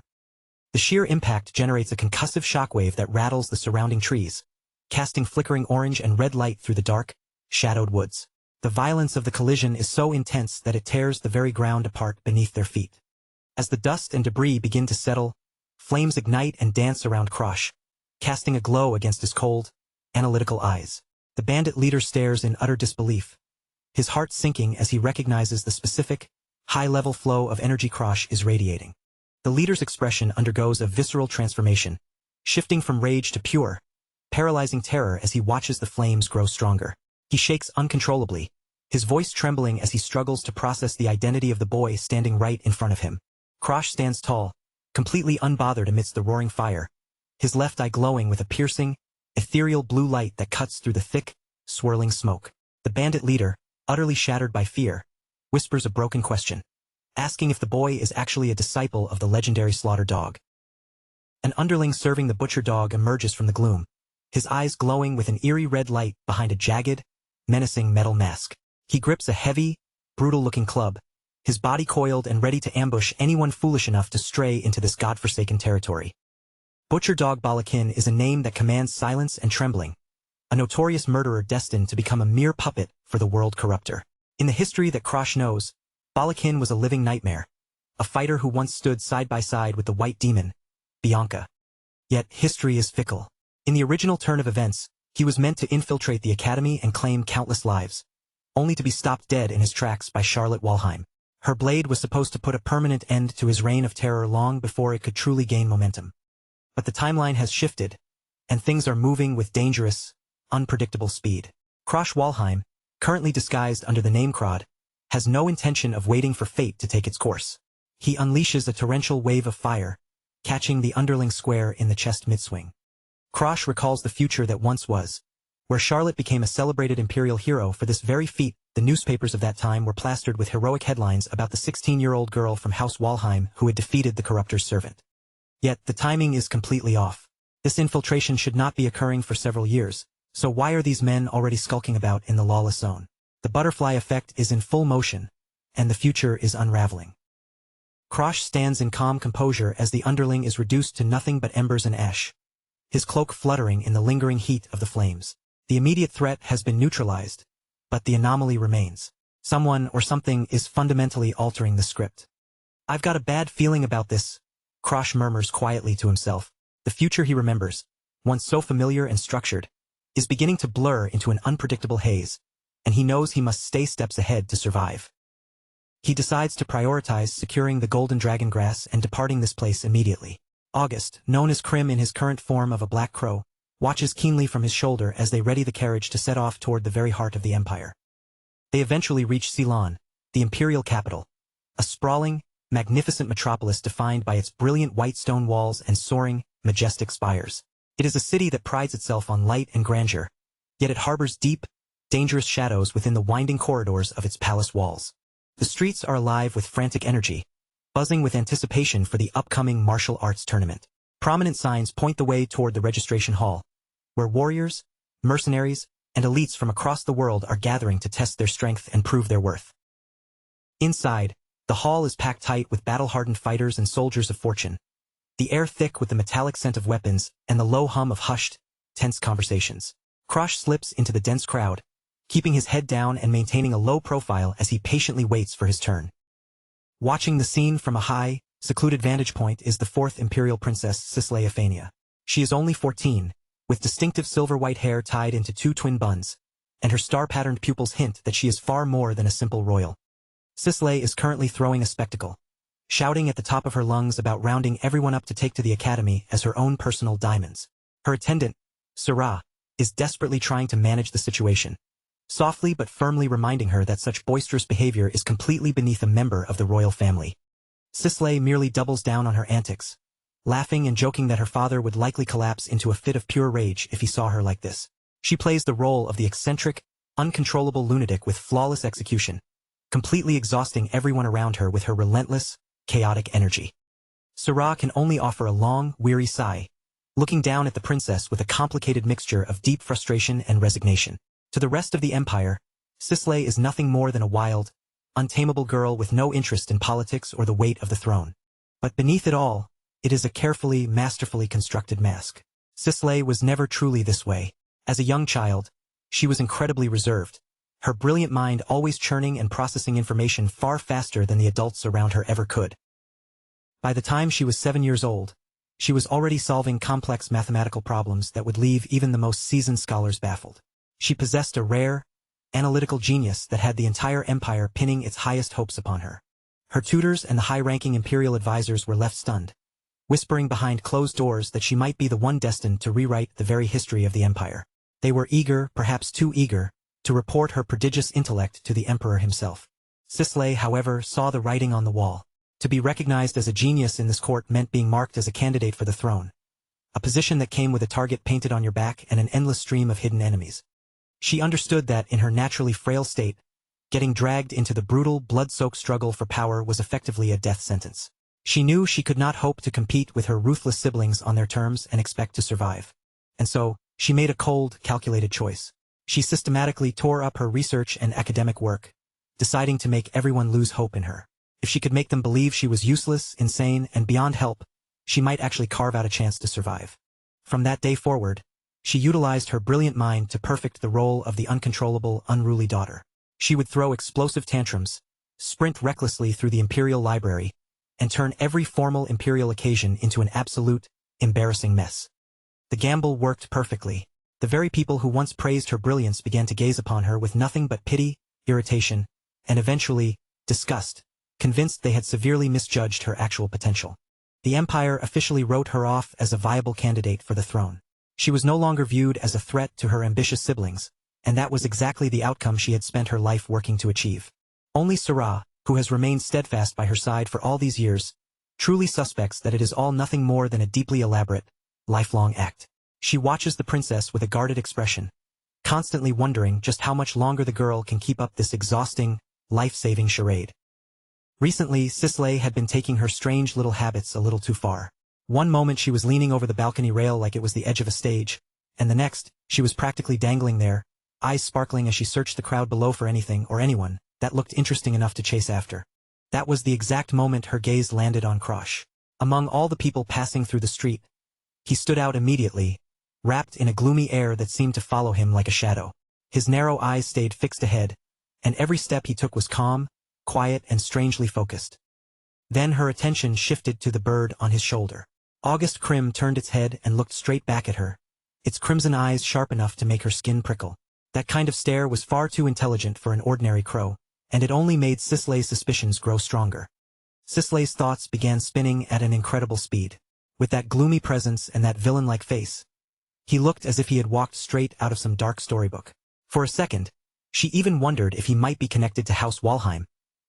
The sheer impact generates a concussive shockwave that rattles the surrounding trees, casting flickering orange and red light through the dark, shadowed woods. The violence of the collision is so intense that it tears the very ground apart beneath their feet. As the dust and debris begin to settle, flames ignite and dance around Krosh, casting a glow against his cold, analytical eyes. The bandit leader stares in utter disbelief, his heart sinking as he recognizes the specific, high-level flow of energy Krosh is radiating. The leader's expression undergoes a visceral transformation, shifting from rage to pure, paralyzing terror as he watches the flames grow stronger. He shakes uncontrollably, his voice trembling as he struggles to process the identity of the boy standing right in front of him. Krosh stands tall, completely unbothered amidst the roaring fire, his left eye glowing with a piercing, ethereal blue light that cuts through the thick, swirling smoke. The bandit leader, utterly shattered by fear, whispers a broken question. asking if the boy is actually a disciple of the legendary slaughter dog. An underling serving the butcher dog emerges from the gloom, his eyes glowing with an eerie red light behind a jagged, menacing metal mask. He grips a heavy, brutal-looking club, his body coiled and ready to ambush anyone foolish enough to stray into this godforsaken territory. Butcher Dog Balakin is a name that commands silence and trembling, a notorious murderer destined to become a mere puppet for the world corrupter. In the history that Krosh knows, Balakin was a living nightmare, a fighter who once stood side by side with the white demon, Bianca. Yet history is fickle. In the original turn of events, he was meant to infiltrate the academy and claim countless lives, only to be stopped dead in his tracks by Charlotte Walheim. Her blade was supposed to put a permanent end to his reign of terror long before it could truly gain momentum. But the timeline has shifted, and things are moving with dangerous, unpredictable speed. Krosh Walheim, currently disguised under the name Krod, has no intention of waiting for fate to take its course. He unleashes a torrential wave of fire, catching the underling square in the chest mid-swing. Krosh recalls the future that once was, where Charlotte became a celebrated imperial hero. For this very feat, the newspapers of that time were plastered with heroic headlines about the 16-year-old girl from House Walheim who had defeated the corruptor's servant. Yet the timing is completely off. This infiltration should not be occurring for several years, so why are these men already skulking about in the lawless zone? The butterfly effect is in full motion, and the future is unraveling. Krosh stands in calm composure as the underling is reduced to nothing but embers and ash, his cloak fluttering in the lingering heat of the flames. The immediate threat has been neutralized, but the anomaly remains. Someone or something is fundamentally altering the script. I've got a bad feeling about this, Krosh murmurs quietly to himself. The future he remembers, once so familiar and structured, is beginning to blur into an unpredictable haze, and he knows he must stay steps ahead to survive. He decides to prioritize securing the golden dragon grass and departing this place immediately. August, known as Krim in his current form of a black crow, watches keenly from his shoulder as they ready the carriage to set off toward the very heart of the empire. They eventually reach Ceylon, the imperial capital, a sprawling, magnificent metropolis defined by its brilliant white stone walls and soaring, majestic spires. It is a city that prides itself on light and grandeur, yet it harbors deep, dangerous shadows within the winding corridors of its palace walls. The streets are alive with frantic energy, buzzing with anticipation for the upcoming martial arts tournament. Prominent signs point the way toward the registration hall, where warriors, mercenaries, and elites from across the world are gathering to test their strength and prove their worth. Inside, the hall is packed tight with battle-hardened fighters and soldiers of fortune, the air thick with the metallic scent of weapons and the low hum of hushed, tense conversations. Krosh slips into the dense crowd, keeping his head down and maintaining a low profile as he patiently waits for his turn. Watching the scene from a high, secluded vantage point is the 4th Imperial Princess Sisley Aphania. She is only 14, with distinctive silver-white hair tied into 2 twin buns, and her star-patterned pupils hint that she is far more than a simple royal. Sisley is currently throwing a spectacle, shouting at the top of her lungs about rounding everyone up to take to the academy as her own personal diamonds. Her attendant, Sarah, is desperately trying to manage the situation, softly but firmly reminding her that such boisterous behavior is completely beneath a member of the royal family. Sisley merely doubles down on her antics, laughing and joking that her father would likely collapse into a fit of pure rage if he saw her like this. She plays the role of the eccentric, uncontrollable lunatic with flawless execution, completely exhausting everyone around her with her relentless, chaotic energy. Sarah can only offer a long, weary sigh, looking down at the princess with a complicated mixture of deep frustration and resignation. To the rest of the empire, Sisley is nothing more than a wild, untamable girl with no interest in politics or the weight of the throne. But beneath it all, it is a carefully, masterfully constructed mask. Sisley was never truly this way. As a young child, she was incredibly reserved, her brilliant mind always churning and processing information far faster than the adults around her ever could. By the time she was 7 years old, she was already solving complex mathematical problems that would leave even the most seasoned scholars baffled. She possessed a rare, analytical genius that had the entire empire pinning its highest hopes upon her. Her tutors and the high-ranking imperial advisors were left stunned, whispering behind closed doors that she might be the one destined to rewrite the very history of the empire. They were eager, perhaps too eager, to report her prodigious intellect to the emperor himself. Sisley, however, saw the writing on the wall. To be recognized as a genius in this court meant being marked as a candidate for the throne, a position that came with a target painted on your back and an endless stream of hidden enemies. She understood that, in her naturally frail state, Getting dragged into the brutal, blood-soaked struggle for power was effectively a death sentence. She knew she could not hope to compete with her ruthless siblings on their terms and expect to survive. And so, she made a cold, calculated choice. She systematically tore up her research and academic work, deciding to make everyone lose hope in her. If she could make them believe she was useless, insane, and beyond help, she might actually carve out a chance to survive. From that day forward, she utilized her brilliant mind to perfect the role of the uncontrollable, unruly daughter. She would throw explosive tantrums, sprint recklessly through the Imperial Library, and turn every formal Imperial occasion into an absolute, embarrassing mess. The gamble worked perfectly. The very people who once praised her brilliance began to gaze upon her with nothing but pity, irritation, and eventually, disgust, convinced they had severely misjudged her actual potential. The Empire officially wrote her off as a viable candidate for the throne. She was no longer viewed as a threat to her ambitious siblings, and that was exactly the outcome she had spent her life working to achieve. Only Sarah, who has remained steadfast by her side for all these years, truly suspects that it is all nothing more than a deeply elaborate, lifelong act. She watches the princess with a guarded expression, constantly wondering just how much longer the girl can keep up this exhausting, life-saving charade. Recently, Sisley had been taking her strange little habits a little too far. One moment she was leaning over the balcony rail like it was the edge of a stage, and the next, she was practically dangling there, eyes sparkling as she searched the crowd below for anything or anyone that looked interesting enough to chase after. That was the exact moment her gaze landed on Krosh. Among all the people passing through the street, he stood out immediately, wrapped in a gloomy air that seemed to follow him like a shadow. His narrow eyes stayed fixed ahead, and every step he took was calm, quiet, and strangely focused. Then her attention shifted to the bird on his shoulder. August Krim turned its head and looked straight back at her, its crimson eyes sharp enough to make her skin prickle. That kind of stare was far too intelligent for an ordinary crow, and it only made Sisley's suspicions grow stronger. Sisley's thoughts began spinning at an incredible speed. With that gloomy presence and that villain-like face, he looked as if he had walked straight out of some dark storybook. For a second, she even wondered if he might be connected to House Walheim,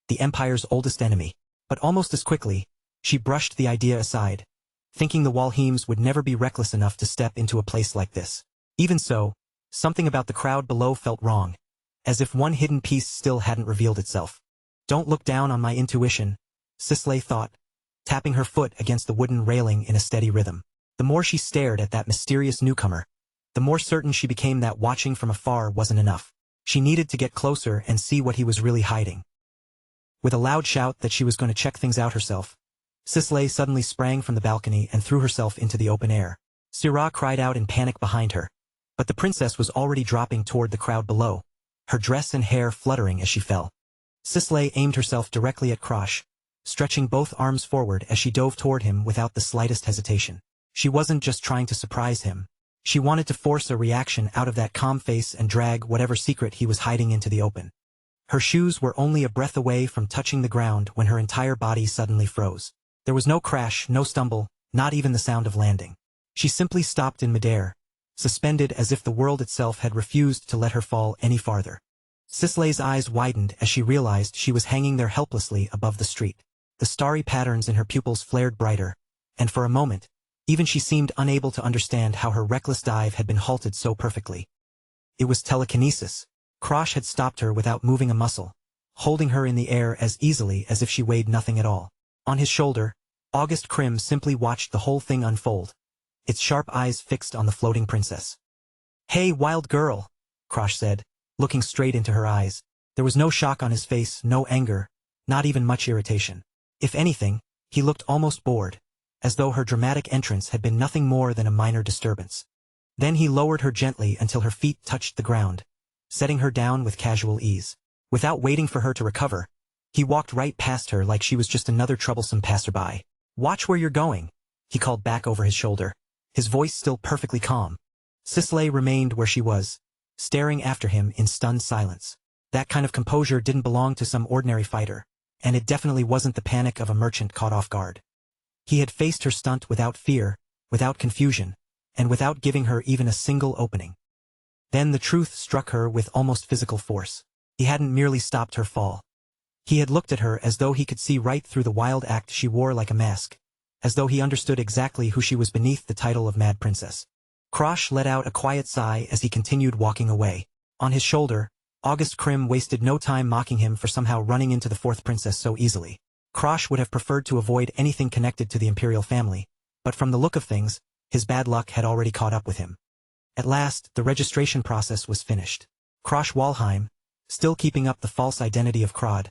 the Empire's oldest enemy. But almost as quickly, she brushed the idea aside, thinking the Walheims would never be reckless enough to step into a place like this. Even so, something about the crowd below felt wrong, as if one hidden piece still hadn't revealed itself. Don't look down on my intuition, Sisley thought, tapping her foot against the wooden railing in a steady rhythm. The more she stared at that mysterious newcomer, the more certain she became that watching from afar wasn't enough. She needed to get closer and see what he was really hiding. With a loud shout that she was going to check things out herself, Sisley suddenly sprang from the balcony and threw herself into the open air. Syrah cried out in panic behind her, but the princess was already dropping toward the crowd below, her dress and hair fluttering as she fell. Sisley aimed herself directly at Krosh, stretching both arms forward as she dove toward him without the slightest hesitation. She wasn't just trying to surprise him. She wanted to force a reaction out of that calm face and drag whatever secret he was hiding into the open. Her shoes were only a breath away from touching the ground when her entire body suddenly froze. There was no crash, no stumble, not even the sound of landing. She simply stopped in midair, suspended as if the world itself had refused to let her fall any farther. Sisley's eyes widened as she realized she was hanging there helplessly above the street. The starry patterns in her pupils flared brighter, and for a moment, even she seemed unable to understand how her reckless dive had been halted so perfectly. It was telekinesis. Krosh had stopped her without moving a muscle, holding her in the air as easily as if she weighed nothing at all. On his shoulder, August Krim simply watched the whole thing unfold, its sharp eyes fixed on the floating princess. "Hey, wild girl," Krosh said, looking straight into her eyes. There was no shock on his face, no anger, not even much irritation. If anything, he looked almost bored, as though her dramatic entrance had been nothing more than a minor disturbance. Then he lowered her gently until her feet touched the ground, setting her down with casual ease. Without waiting for her to recover, he walked right past her like she was just another troublesome passerby. "Watch where you're going," he called back over his shoulder, his voice still perfectly calm. Sisley remained where she was, staring after him in stunned silence. That kind of composure didn't belong to some ordinary fighter, and it definitely wasn't the panic of a merchant caught off guard. He had faced her stunt without fear, without confusion, and without giving her even a single opening. Then the truth struck her with almost physical force. He hadn't merely stopped her fall. He had looked at her as though he could see right through the wild act she wore like a mask, as though he understood exactly who she was beneath the title of Mad Princess. Krosh let out a quiet sigh as he continued walking away. On his shoulder, August Krim wasted no time mocking him for somehow running into the fourth princess so easily. Krosh would have preferred to avoid anything connected to the imperial family, but from the look of things, his bad luck had already caught up with him. At last, the registration process was finished. Krosh Walheim, still keeping up the false identity of Krod,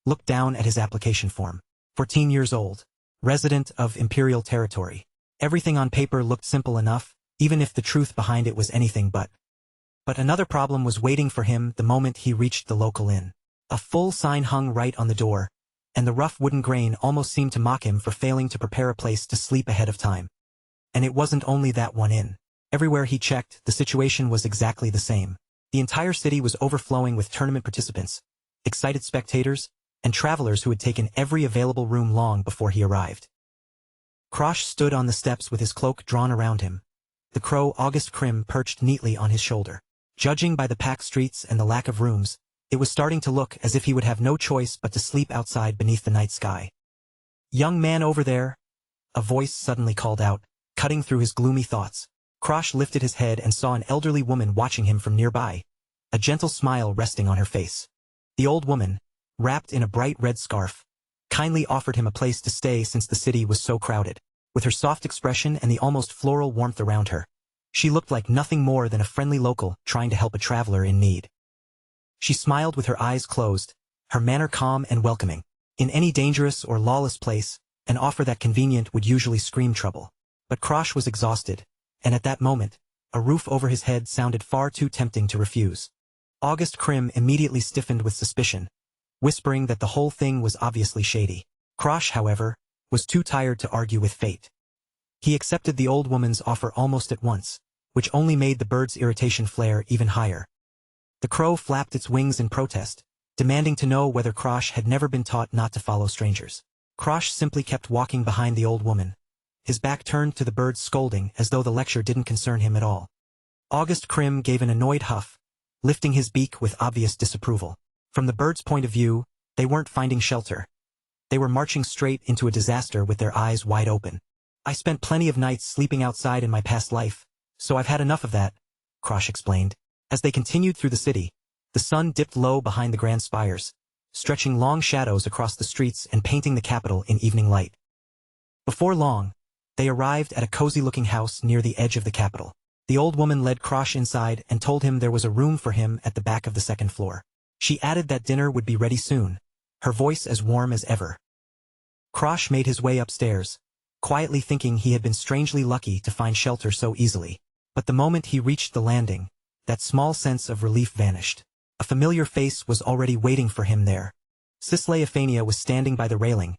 looked down at his application form. 14 years old. Resident of Imperial Territory. Everything on paper looked simple enough, even if the truth behind it was anything but. But another problem was waiting for him the moment he reached the local inn. A full sign hung right on the door, and the rough wooden grain almost seemed to mock him for failing to prepare a place to sleep ahead of time. And it wasn't only that one inn. Everywhere he checked, the situation was exactly the same. The entire city was overflowing with tournament participants, excited spectators, and travelers who had taken every available room long before he arrived. Krosh stood on the steps with his cloak drawn around him, the crow August Krim perched neatly on his shoulder. Judging by the packed streets and the lack of rooms, it was starting to look as if he would have no choice but to sleep outside beneath the night sky. "Young man over there," a voice suddenly called out, cutting through his gloomy thoughts. Krosh lifted his head and saw an elderly woman watching him from nearby, a gentle smile resting on her face. The old woman, wrapped in a bright red scarf, kindly offered him a place to stay since the city was so crowded. With her soft expression and the almost floral warmth around her, she looked like nothing more than a friendly local trying to help a traveler in need. She smiled with her eyes closed, her manner calm and welcoming. In any dangerous or lawless place, an offer that convenient would usually scream trouble. But Krosh was exhausted, and at that moment, a roof over his head sounded far too tempting to refuse. August Krim immediately stiffened with suspicion, whispering that the whole thing was obviously shady. Krosh, however, was too tired to argue with fate. He accepted the old woman's offer almost at once, which only made the bird's irritation flare even higher. The crow flapped its wings in protest, demanding to know whether Krosh had never been taught not to follow strangers. Krosh simply kept walking behind the old woman, his back turned to the bird's scolding as though the lecture didn't concern him at all. August Krim gave an annoyed huff, lifting his beak with obvious disapproval. From the bird's point of view, they weren't finding shelter. They were marching straight into a disaster with their eyes wide open. "I spent plenty of nights sleeping outside in my past life, so I've had enough of that," Krosh explained. As they continued through the city, the sun dipped low behind the grand spires, stretching long shadows across the streets and painting the capital in evening light. Before long, they arrived at a cozy-looking house near the edge of the capital. The old woman led Krosh inside and told him there was a room for him at the back of the second floor. She added that dinner would be ready soon, her voice as warm as ever. Krosh made his way upstairs, quietly thinking he had been strangely lucky to find shelter so easily. But the moment he reached the landing, that small sense of relief vanished. A familiar face was already waiting for him there. Sisley Ephania was standing by the railing,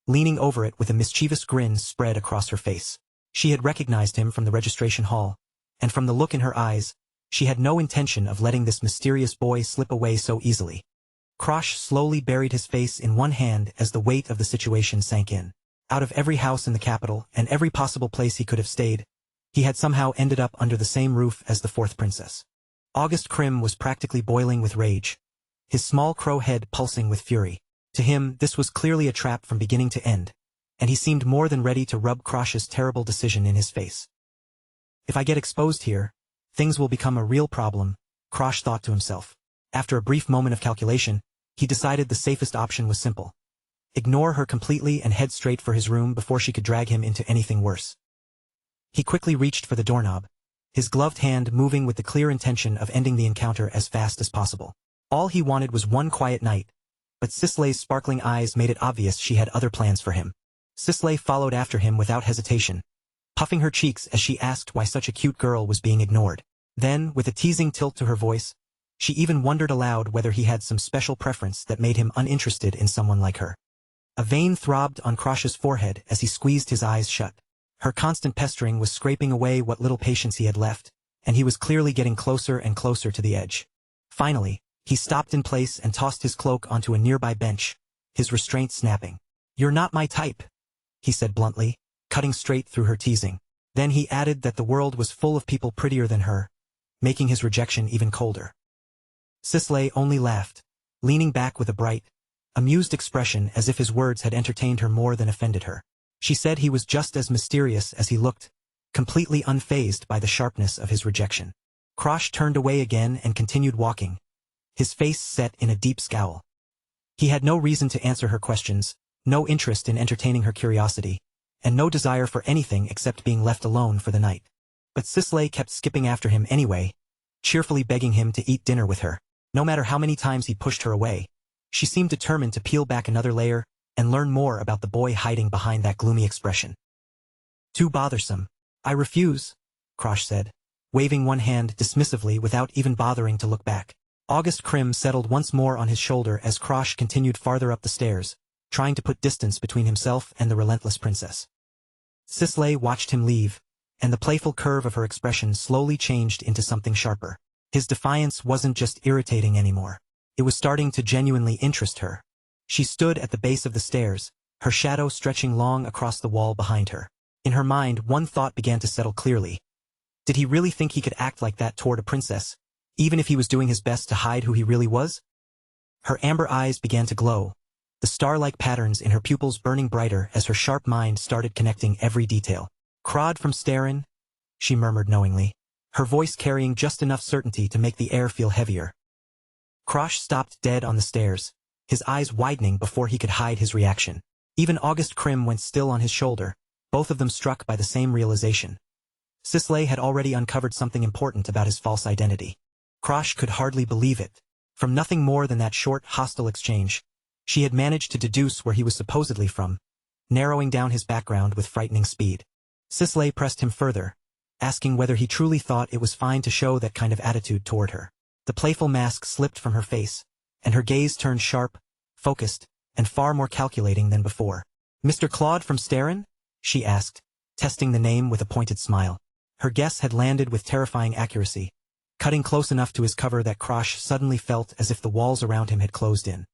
leaning over it with a mischievous grin spread across her face. She had recognized him from the registration hall, and from the look in her eyes, she had no intention of letting this mysterious boy slip away so easily. Krosh slowly buried his face in one hand as the weight of the situation sank in. Out of every house in the capital and every possible place he could have stayed, he had somehow ended up under the same roof as the fourth princess. August Krim was practically boiling with rage, his small crow head pulsing with fury. To him, this was clearly a trap from beginning to end, and he seemed more than ready to rub Krosh's terrible decision in his face. "If I get exposed here, things will become a real problem," Krosh thought to himself. After a brief moment of calculation, he decided the safest option was simple. Ignore her completely and head straight for his room before she could drag him into anything worse. He quickly reached for the doorknob, his gloved hand moving with the clear intention of ending the encounter as fast as possible. All he wanted was one quiet night, but Sisley's sparkling eyes made it obvious she had other plans for him. Sisley followed after him without hesitation, puffing her cheeks as she asked why such a cute girl was being ignored. Then, with a teasing tilt to her voice, she even wondered aloud whether he had some special preference that made him uninterested in someone like her. A vein throbbed on Krosh's forehead as he squeezed his eyes shut. Her constant pestering was scraping away what little patience he had left, and he was clearly getting closer and closer to the edge. Finally, he stopped in place and tossed his cloak onto a nearby bench, his restraint snapping. "You're not my type," he said bluntly, cutting straight through her teasing. Then he added that the world was full of people prettier than her, making his rejection even colder. Sisley only laughed, leaning back with a bright, amused expression as if his words had entertained her more than offended her. She said he was just as mysterious as he looked, completely unfazed by the sharpness of his rejection. Krosh turned away again and continued walking, his face set in a deep scowl. He had no reason to answer her questions, no interest in entertaining her curiosity, and no desire for anything except being left alone for the night. But Sisley kept skipping after him anyway, cheerfully begging him to eat dinner with her. No matter how many times he pushed her away, she seemed determined to peel back another layer and learn more about the boy hiding behind that gloomy expression. Too bothersome. I refuse, Krosh said, waving one hand dismissively without even bothering to look back. August Krim settled once more on his shoulder as Krosh continued farther up the stairs, trying to put distance between himself and the relentless princess. Sisley watched him leave, and the playful curve of her expression slowly changed into something sharper. His defiance wasn't just irritating anymore. It was starting to genuinely interest her. She stood at the base of the stairs, her shadow stretching long across the wall behind her. In her mind, one thought began to settle clearly. Did he really think he could act like that toward a princess, even if he was doing his best to hide who he really was? Her amber eyes began to glow, the star-like patterns in her pupils burning brighter as her sharp mind started connecting every detail. "Crod from Starin," she murmured knowingly, her voice carrying just enough certainty to make the air feel heavier. Krosh stopped dead on the stairs, his eyes widening before he could hide his reaction. Even August Krim went still on his shoulder, both of them struck by the same realization. Sisley had already uncovered something important about his false identity. Krosh could hardly believe it. From nothing more than that short, hostile exchange, she had managed to deduce where he was supposedly from, narrowing down his background with frightening speed. Sisley pressed him further, asking whether he truly thought it was fine to show that kind of attitude toward her. The playful mask slipped from her face, and her gaze turned sharp, focused, and far more calculating than before. "Mr. Claude from Starin?" she asked, testing the name with a pointed smile. Her guess had landed with terrifying accuracy, cutting close enough to his cover that Krosh suddenly felt as if the walls around him had closed in.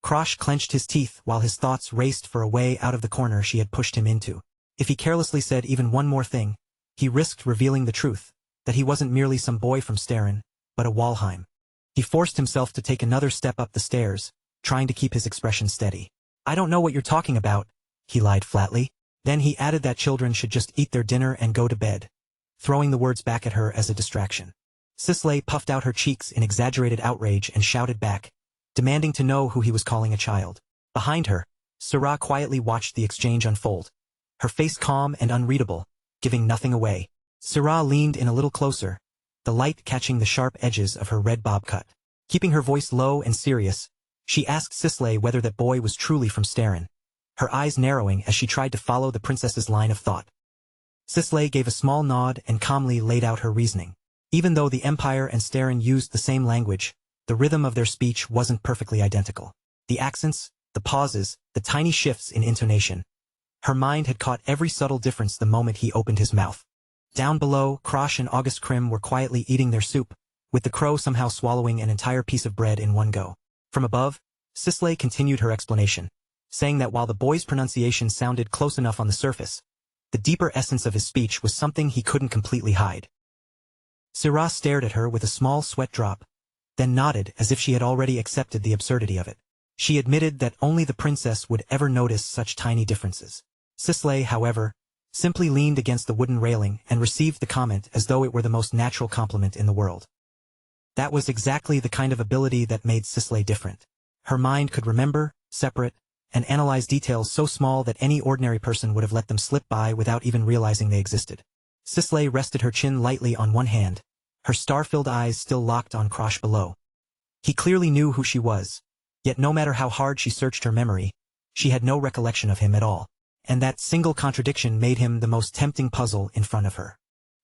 Krosh clenched his teeth while his thoughts raced for a way out of the corner she had pushed him into. If he carelessly said even one more thing, he risked revealing the truth, that he wasn't merely some boy from Starin, but a Walheim. He forced himself to take another step up the stairs, trying to keep his expression steady. "I don't know what you're talking about," he lied flatly. Then he added that children should just eat their dinner and go to bed, throwing the words back at her as a distraction. Sisley puffed out her cheeks in exaggerated outrage and shouted back, demanding to know who he was calling a child. Behind her, Syrah quietly watched the exchange unfold, her face calm and unreadable, giving nothing away. Syrah leaned in a little closer, the light catching the sharp edges of her red bob cut. Keeping her voice low and serious, she asked Sisley whether that boy was truly from Starin, her eyes narrowing as she tried to follow the princess's line of thought. Sisley gave a small nod and calmly laid out her reasoning. Even though the Empire and Starin used the same language, the rhythm of their speech wasn't perfectly identical. The accents, the pauses, the tiny shifts in intonation. Her mind had caught every subtle difference the moment he opened his mouth. Down below, Krosh and August Krim were quietly eating their soup, with the crow somehow swallowing an entire piece of bread in one go. From above, Sisley continued her explanation, saying that while the boy's pronunciation sounded close enough on the surface, the deeper essence of his speech was something he couldn't completely hide. Syrah stared at her with a small sweat drop, then nodded as if she had already accepted the absurdity of it. She admitted that only the princess would ever notice such tiny differences. Sisley, however, simply leaned against the wooden railing and received the comment as though it were the most natural compliment in the world. That was exactly the kind of ability that made Sisley different. Her mind could remember, separate, and analyze details so small that any ordinary person would have let them slip by without even realizing they existed. Sisley rested her chin lightly on one hand, her star-filled eyes still locked on Krosh below. He clearly knew who she was, yet no matter how hard she searched her memory, she had no recollection of him at all, and that single contradiction made him the most tempting puzzle in front of her.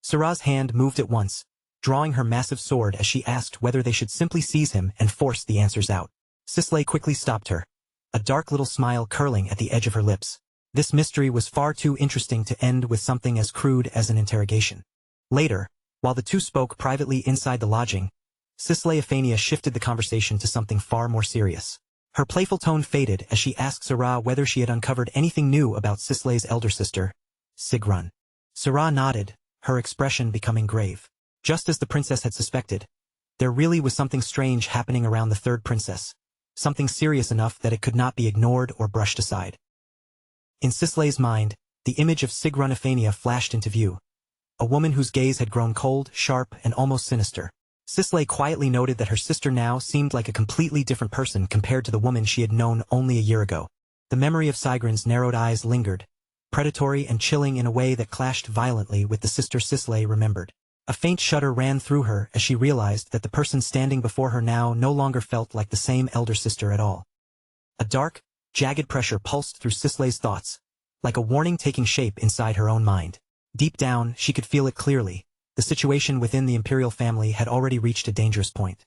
Syrah's hand moved at once, drawing her massive sword as she asked whether they should simply seize him and force the answers out. Sisley quickly stopped her, a dark little smile curling at the edge of her lips. This mystery was far too interesting to end with something as crude as an interrogation. Later, while the two spoke privately inside the lodging, Sisley Euphania shifted the conversation to something far more serious. Her playful tone faded as she asked Syrah whether she had uncovered anything new about Sisley's elder sister, Sigrun. Syrah nodded, her expression becoming grave. Just as the princess had suspected, there really was something strange happening around the third princess, something serious enough that it could not be ignored or brushed aside. In Sisley's mind, the image of Sigrun Euphania flashed into view, a woman whose gaze had grown cold, sharp, and almost sinister. Sisley quietly noted that her sister now seemed like a completely different person compared to the woman she had known only a year ago. The memory of Sigrin's narrowed eyes lingered, predatory and chilling in a way that clashed violently with the sister Sisley remembered. A faint shudder ran through her as she realized that the person standing before her now no longer felt like the same elder sister at all. A dark, jagged pressure pulsed through Sisley's thoughts, like a warning taking shape inside her own mind. Deep down, she could feel it clearly. The situation within the imperial family had already reached a dangerous point.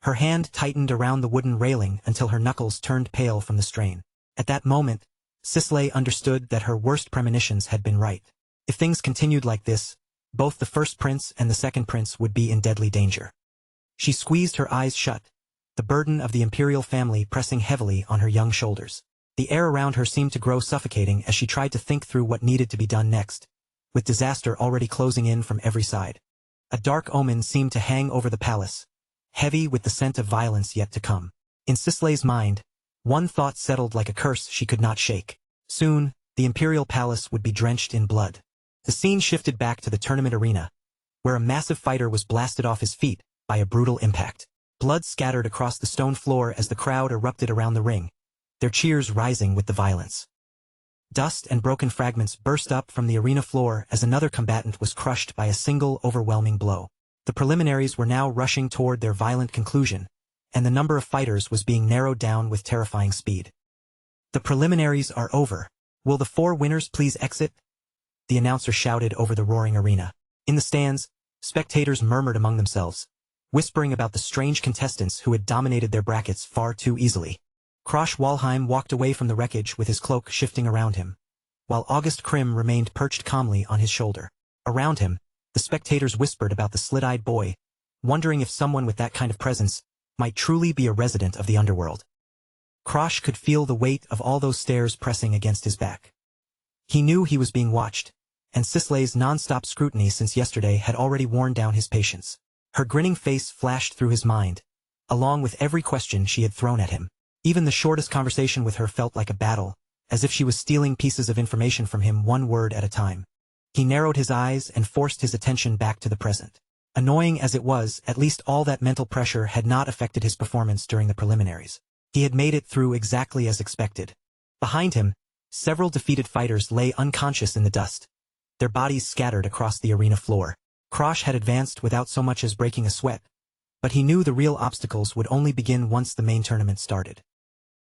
Her hand tightened around the wooden railing until her knuckles turned pale from the strain. At that moment, Sisley understood that her worst premonitions had been right. If things continued like this, both the first prince and the second prince would be in deadly danger. She squeezed her eyes shut, the burden of the imperial family pressing heavily on her young shoulders. The air around her seemed to grow suffocating as she tried to think through what needed to be done next, with disaster already closing in from every side. A dark omen seemed to hang over the palace, heavy with the scent of violence yet to come. In Sisley's mind, one thought settled like a curse she could not shake. Soon, the imperial palace would be drenched in blood. The scene shifted back to the tournament arena, where a massive fighter was blasted off his feet by a brutal impact. Blood scattered across the stone floor as the crowd erupted around the ring, their cheers rising with the violence. Dust and broken fragments burst up from the arena floor as another combatant was crushed by a single overwhelming blow. The preliminaries were now rushing toward their violent conclusion, and the number of fighters was being narrowed down with terrifying speed. The preliminaries are over. Will the 4 winners please exit? The announcer shouted over the roaring arena. In the stands, spectators murmured among themselves, whispering about the strange contestants who had dominated their brackets far too easily. Krosh Walheim walked away from the wreckage with his cloak shifting around him, while August Krim remained perched calmly on his shoulder. Around him, the spectators whispered about the slit-eyed boy, wondering if someone with that kind of presence might truly be a resident of the underworld. Krosh could feel the weight of all those stares pressing against his back. He knew he was being watched, and Sisley's non-stop scrutiny since yesterday had already worn down his patience. Her grinning face flashed through his mind, along with every question she had thrown at him. Even the shortest conversation with her felt like a battle, as if she was stealing pieces of information from him one word at a time. He narrowed his eyes and forced his attention back to the present. Annoying as it was, at least all that mental pressure had not affected his performance during the preliminaries. He had made it through exactly as expected. Behind him, several defeated fighters lay unconscious in the dust, their bodies scattered across the arena floor. Krosh had advanced without so much as breaking a sweat, but he knew the real obstacles would only begin once the main tournament started.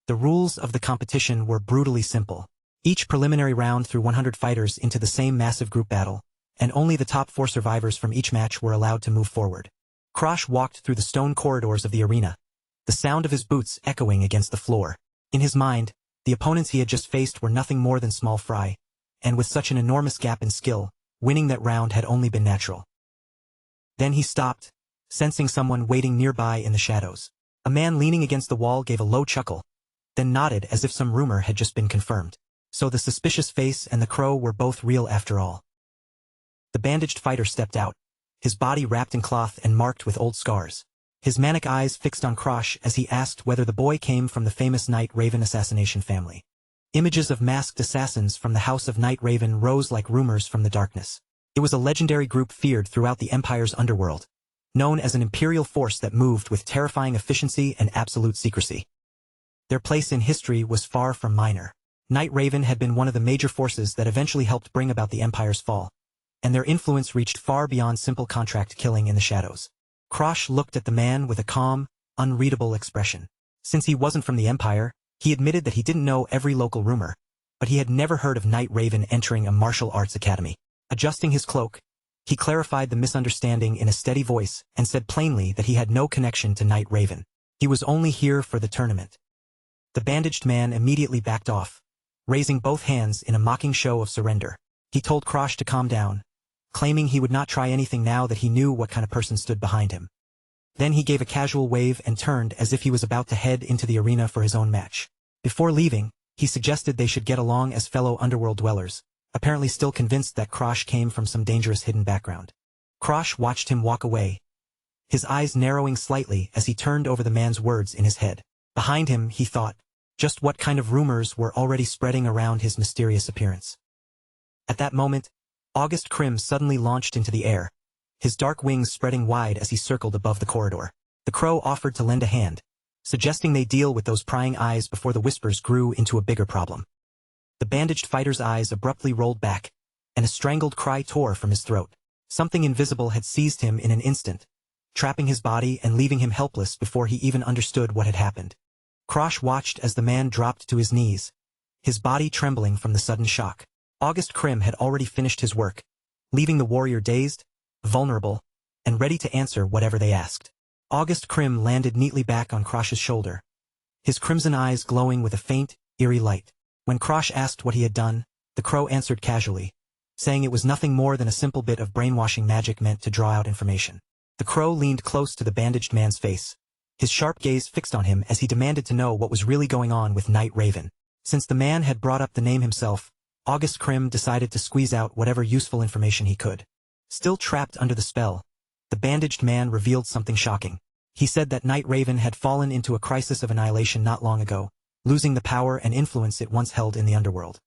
The rules of the competition were brutally simple. Each preliminary round threw 100 fighters into the same massive group battle, and only the top 4 survivors from each match were allowed to move forward. Krosh walked through the stone corridors of the arena, the sound of his boots echoing against the floor. In his mind, the opponents he had just faced were nothing more than small fry, and with such an enormous gap in skill, winning that round had only been natural. Then he stopped, sensing someone waiting nearby in the shadows. A man leaning against the wall gave a low chuckle, then nodded as if some rumor had just been confirmed. So the suspicious face and the crow were both real after all. The bandaged fighter stepped out, his body wrapped in cloth and marked with old scars. His manic eyes fixed on Krosh as he asked whether the boy came from the famous Night Raven assassination family. Images of masked assassins from the House of Night Raven rose like rumors from the darkness. It was a legendary group feared throughout the Empire's underworld, known as an imperial force that moved with terrifying efficiency and absolute secrecy. Their place in history was far from minor. Night Raven had been one of the major forces that eventually helped bring about the Empire's fall, and their influence reached far beyond simple contract killing in the shadows. Krosh looked at the man with a calm, unreadable expression. Since he wasn't from the Empire, he admitted that he didn't know every local rumor, but he had never heard of Night Raven entering a martial arts academy. Adjusting his cloak, he clarified the misunderstanding in a steady voice and said plainly that he had no connection to Night Raven. He was only here for the tournament. The bandaged man immediately backed off, raising both hands in a mocking show of surrender. He told Krosh to calm down, claiming he would not try anything now that he knew what kind of person stood behind him. Then he gave a casual wave and turned as if he was about to head into the arena for his own match. Before leaving, he suggested they should get along as fellow underworld dwellers, apparently still convinced that Krosh came from some dangerous hidden background. Krosh watched him walk away, his eyes narrowing slightly as he turned over the man's words in his head. Behind him, he thought, just what kind of rumors were already spreading around his mysterious appearance. At that moment, August Krim suddenly launched into the air, his dark wings spreading wide as he circled above the corridor. The crow offered to lend a hand, suggesting they deal with those prying eyes before the whispers grew into a bigger problem. The bandaged fighter's eyes abruptly rolled back, and a strangled cry tore from his throat. Something invisible had seized him in an instant, trapping his body and leaving him helpless before he even understood what had happened. Krosh watched as the man dropped to his knees, his body trembling from the sudden shock. August Krim had already finished his work, leaving the warrior dazed, vulnerable, and ready to answer whatever they asked. August Krim landed neatly back on Krosh's shoulder, his crimson eyes glowing with a faint, eerie light. When Krosh asked what he had done, the crow answered casually, saying it was nothing more than a simple bit of brainwashing magic meant to draw out information. The crow leaned close to the bandaged man's face, his sharp gaze fixed on him as he demanded to know what was really going on with Night Raven. Since the man had brought up the name himself, August Krim decided to squeeze out whatever useful information he could. Still trapped under the spell, the bandaged man revealed something shocking. He said that Night Raven had fallen into a crisis of annihilation not long ago, losing the power and influence it once held in the underworld.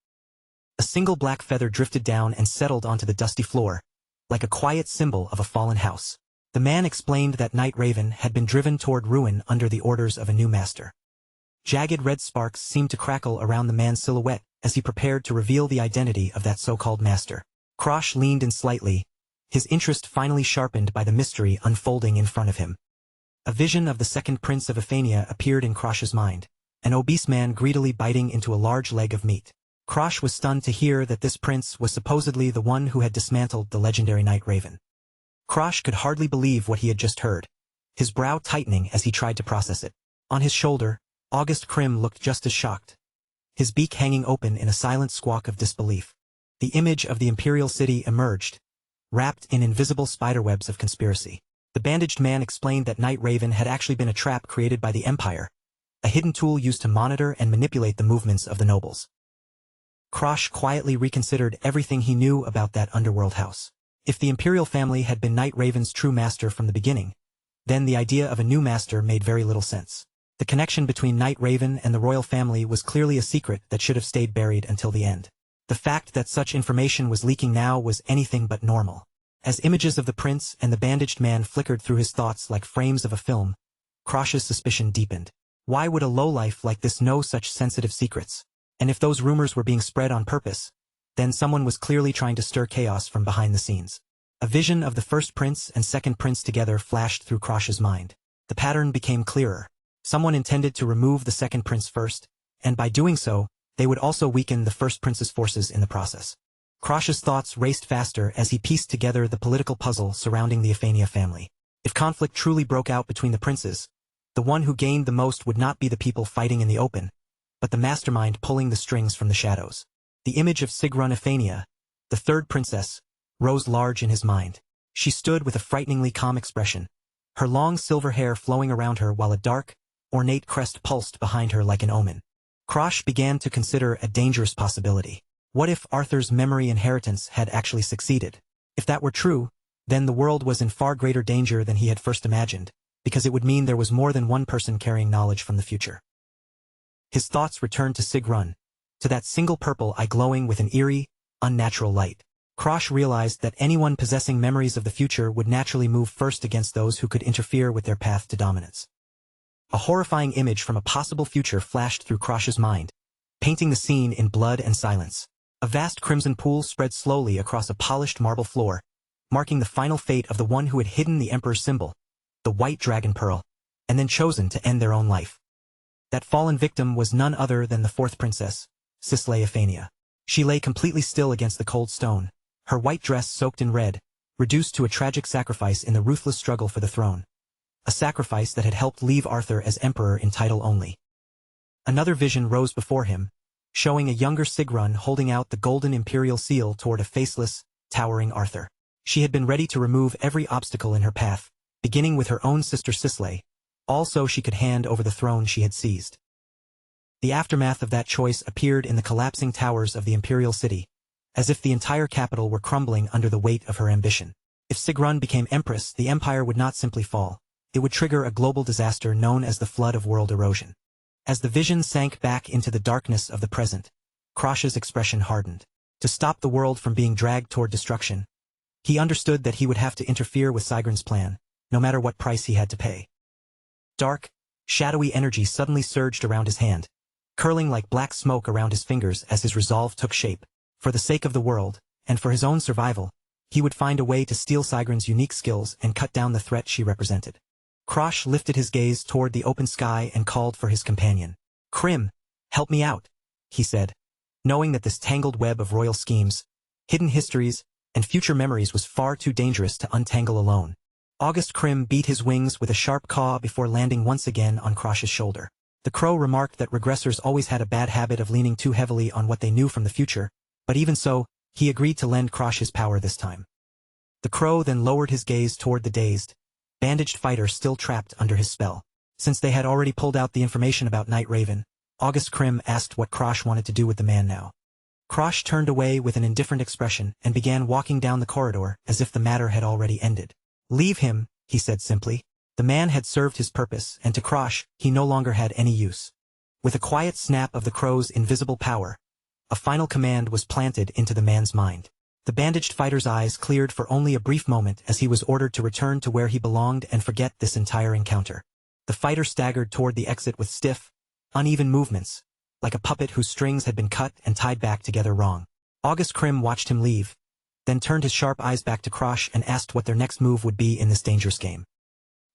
A single black feather drifted down and settled onto the dusty floor, like a quiet symbol of a fallen house. The man explained that Night Raven had been driven toward ruin under the orders of a new master. Jagged red sparks seemed to crackle around the man's silhouette as he prepared to reveal the identity of that so-called master. Krosh leaned in slightly, his interest finally sharpened by the mystery unfolding in front of him. A vision of the second prince of Ephania appeared in Krosh's mind, an obese man greedily biting into a large leg of meat. Krosh was stunned to hear that this prince was supposedly the one who had dismantled the legendary Night Raven. Krosh could hardly believe what he had just heard, his brow tightening as he tried to process it. On his shoulder, August Krim looked just as shocked, his beak hanging open in a silent squawk of disbelief. The image of the imperial city emerged, wrapped in invisible spiderwebs of conspiracy. The bandaged man explained that Night Raven had actually been a trap created by the Empire, a hidden tool used to monitor and manipulate the movements of the nobles. Krosh quietly reconsidered everything he knew about that underworld house. If the imperial family had been Night Raven's true master from the beginning, then the idea of a new master made very little sense. The connection between Night Raven and the royal family was clearly a secret that should have stayed buried until the end. The fact that such information was leaking now was anything but normal. As images of the prince and the bandaged man flickered through his thoughts like frames of a film, Krosh's suspicion deepened. Why would a lowlife like this know such sensitive secrets? And if those rumors were being spread on purpose, then someone was clearly trying to stir chaos from behind the scenes. A vision of the first prince and second prince together flashed through Krosh's mind. The pattern became clearer. Someone intended to remove the second prince first, and by doing so, they would also weaken the first prince's forces in the process. Krosh's thoughts raced faster as he pieced together the political puzzle surrounding the Ephania family. If conflict truly broke out between the princes, the one who gained the most would not be the people fighting in the open, but the mastermind pulling the strings from the shadows. The image of Sigrun Ephania, the third princess, rose large in his mind. She stood with a frighteningly calm expression, her long silver hair flowing around her while a dark, ornate crest pulsed behind her like an omen. Krosh began to consider a dangerous possibility. What if Arthur's memory inheritance had actually succeeded? If that were true, then the world was in far greater danger than he had first imagined, because it would mean there was more than one person carrying knowledge from the future. His thoughts returned to Sigrun, to that single purple eye glowing with an eerie, unnatural light. Krosh realized that anyone possessing memories of the future would naturally move first against those who could interfere with their path to dominance. A horrifying image from a possible future flashed through Krosh's mind, painting the scene in blood and silence. A vast crimson pool spread slowly across a polished marble floor, marking the final fate of the one who had hidden the Emperor's symbol, the white dragon pearl, and then chosen to end their own life. That fallen victim was none other than the fourth princess, Sisley Ephania. She lay completely still against the cold stone, her white dress soaked in red, reduced to a tragic sacrifice in the ruthless struggle for the throne. A sacrifice that had helped leave Arthur as emperor in title only. Another vision rose before him, showing a younger Sigrun holding out the golden imperial seal toward a faceless, towering Arthur. She had been ready to remove every obstacle in her path, beginning with her own sister Sisley, all so she could hand over the throne she had seized. The aftermath of that choice appeared in the collapsing towers of the imperial city, as if the entire capital were crumbling under the weight of her ambition. If Sigrun became empress, the empire would not simply fall. It would trigger a global disaster known as the flood of world erosion. As the vision sank back into the darkness of the present, Krosh's expression hardened. To stop the world from being dragged toward destruction, He understood that he would have to interfere with Sigrun's plan, no matter what price he had to pay. Dark, shadowy energy suddenly surged around his hand, curling like black smoke around his fingers as his resolve took shape. For the sake of the world, and for his own survival, he would find a way to steal Sigrun's unique skills and cut down the threat she represented. Krosh lifted his gaze toward the open sky and called for his companion. "Krim, help me out," he said, knowing that this tangled web of royal schemes, hidden histories, and future memories was far too dangerous to untangle alone. August Krim beat his wings with a sharp caw before landing once again on Krosh's shoulder. The crow remarked that regressors always had a bad habit of leaning too heavily on what they knew from the future, but even so, he agreed to lend Krosh his power this time. The crow then lowered his gaze toward the dazed, bandaged fighter still trapped under his spell. Since they had already pulled out the information about Night Raven, August Krim asked what Krosh wanted to do with the man now. Krosh turned away with an indifferent expression and began walking down the corridor as if the matter had already ended. "Leave him," he said simply. The man had served his purpose, and to Krosh, he no longer had any use. With a quiet snap of the crow's invisible power, a final command was planted into the man's mind. The bandaged fighter's eyes cleared for only a brief moment as he was ordered to return to where he belonged and forget this entire encounter. The fighter staggered toward the exit with stiff, uneven movements, like a puppet whose strings had been cut and tied back together wrong. August Krim watched him leave, then turned his sharp eyes back to Krosh and asked what their next move would be in this dangerous game.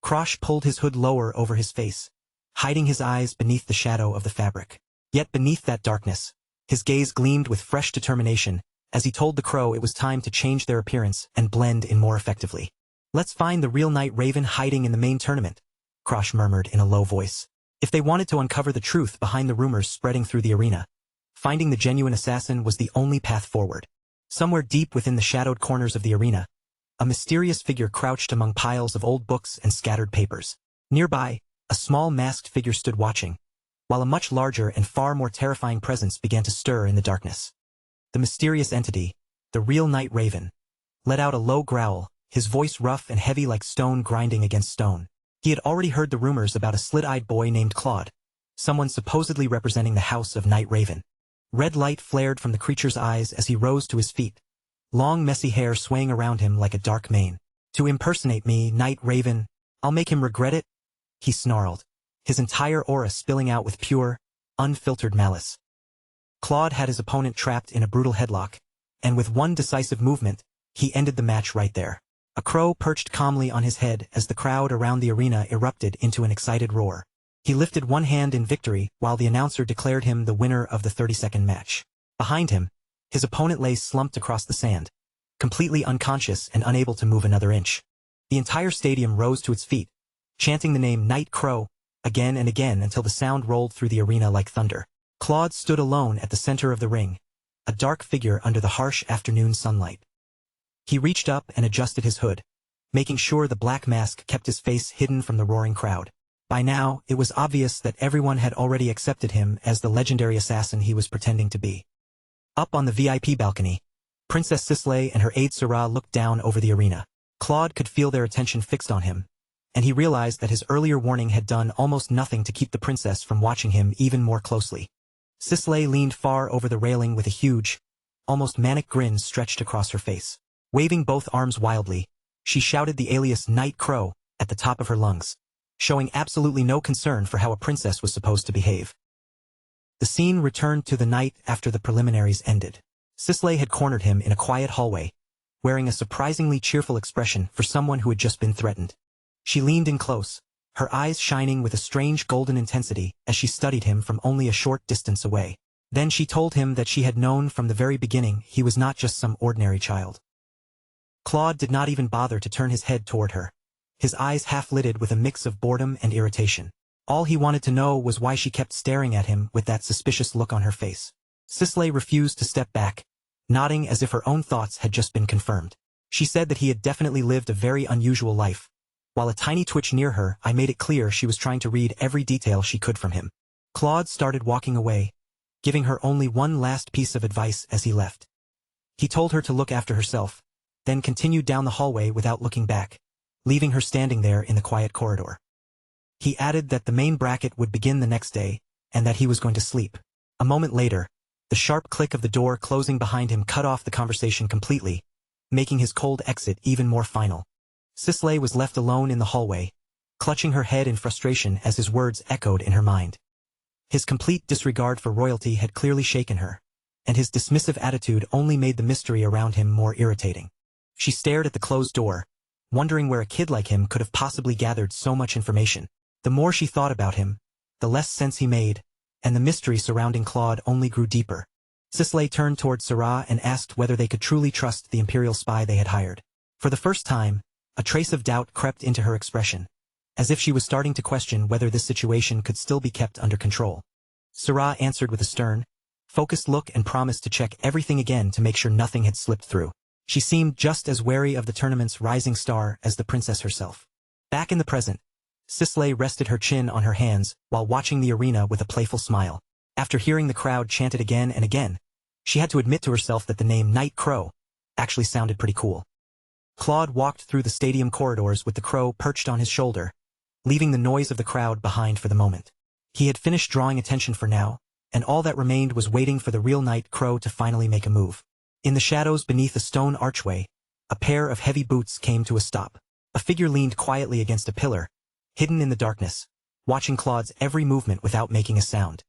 Krosh pulled his hood lower over his face, hiding his eyes beneath the shadow of the fabric. Yet beneath that darkness, his gaze gleamed with fresh determination as he told the crow it was time to change their appearance and blend in more effectively. "Let's find the real Night Raven hiding in the main tournament," Krosh murmured in a low voice. If they wanted to uncover the truth behind the rumors spreading through the arena, finding the genuine assassin was the only path forward. Somewhere deep within the shadowed corners of the arena, a mysterious figure crouched among piles of old books and scattered papers. Nearby, a small masked figure stood watching, while a much larger and far more terrifying presence began to stir in the darkness. The mysterious entity, the real Night Raven, let out a low growl, his voice rough and heavy like stone grinding against stone. He had already heard the rumors about a slit-eyed boy named Claude, someone supposedly representing the house of Night Raven. Red light flared from the creature's eyes as he rose to his feet, long messy hair swaying around him like a dark mane. "To impersonate me, Night Raven, I'll make him regret it," he snarled, his entire aura spilling out with pure, unfiltered malice. Claude had his opponent trapped in a brutal headlock, and with one decisive movement, he ended the match right there. A crow perched calmly on his head as the crowd around the arena erupted into an excited roar. He lifted one hand in victory while the announcer declared him the winner of the 30-second match. Behind him, his opponent lay slumped across the sand, completely unconscious and unable to move another inch. The entire stadium rose to its feet, chanting the name Night Crow again and again until the sound rolled through the arena like thunder. Claude stood alone at the center of the ring, a dark figure under the harsh afternoon sunlight. He reached up and adjusted his hood, making sure the black mask kept his face hidden from the roaring crowd. By now, it was obvious that everyone had already accepted him as the legendary assassin he was pretending to be. Up on the VIP balcony, Princess Sisley and her aide Sarah looked down over the arena. Claude could feel their attention fixed on him, and he realized that his earlier warning had done almost nothing to keep the princess from watching him even more closely. Sisley leaned far over the railing with a huge, almost manic grin stretched across her face. Waving both arms wildly, she shouted the alias Night Crow at the top of her lungs, showing absolutely no concern for how a princess was supposed to behave. The scene returned to the night after the preliminaries ended. Sisley had cornered him in a quiet hallway, wearing a surprisingly cheerful expression for someone who had just been threatened. She leaned in close, her eyes shining with a strange golden intensity as she studied him from only a short distance away. Then she told him that she had known from the very beginning he was not just some ordinary child. Claude did not even bother to turn his head toward her, his eyes half-lidded with a mix of boredom and irritation. All he wanted to know was why she kept staring at him with that suspicious look on her face. Sisley refused to step back, nodding as if her own thoughts had just been confirmed. She said that he had definitely lived a very unusual life. While a tiny twitch near her, I made it clear she was trying to read every detail she could from him. Claude started walking away, giving her only one last piece of advice as he left. He told her to look after herself, then continued down the hallway without looking back, leaving her standing there in the quiet corridor. He added that the main bracket would begin the next day, and that he was going to sleep. A moment later, the sharp click of the door closing behind him cut off the conversation completely, making his cold exit even more final. Sisley was left alone in the hallway, clutching her head in frustration as his words echoed in her mind. His complete disregard for royalty had clearly shaken her, and his dismissive attitude only made the mystery around him more irritating. She stared at the closed door, wondering where a kid like him could have possibly gathered so much information. The more she thought about him, the less sense he made, and the mystery surrounding Claude only grew deeper. Sisley turned toward Sarah and asked whether they could truly trust the imperial spy they had hired. For the first time, a trace of doubt crept into her expression, as if she was starting to question whether this situation could still be kept under control. Sarah answered with a stern, focused look and promised to check everything again to make sure nothing had slipped through. She seemed just as wary of the tournament's rising star as the princess herself. Back in the present, Sisley rested her chin on her hands while watching the arena with a playful smile. After hearing the crowd chant it again and again, she had to admit to herself that the name Night Crow actually sounded pretty cool. Claude walked through the stadium corridors with the crow perched on his shoulder, leaving the noise of the crowd behind for the moment. He had finished drawing attention for now, and all that remained was waiting for the real Night Crow to finally make a move. In the shadows beneath a stone archway, a pair of heavy boots came to a stop. A figure leaned quietly against a pillar, hidden in the darkness, watching Claude's every movement without making a sound.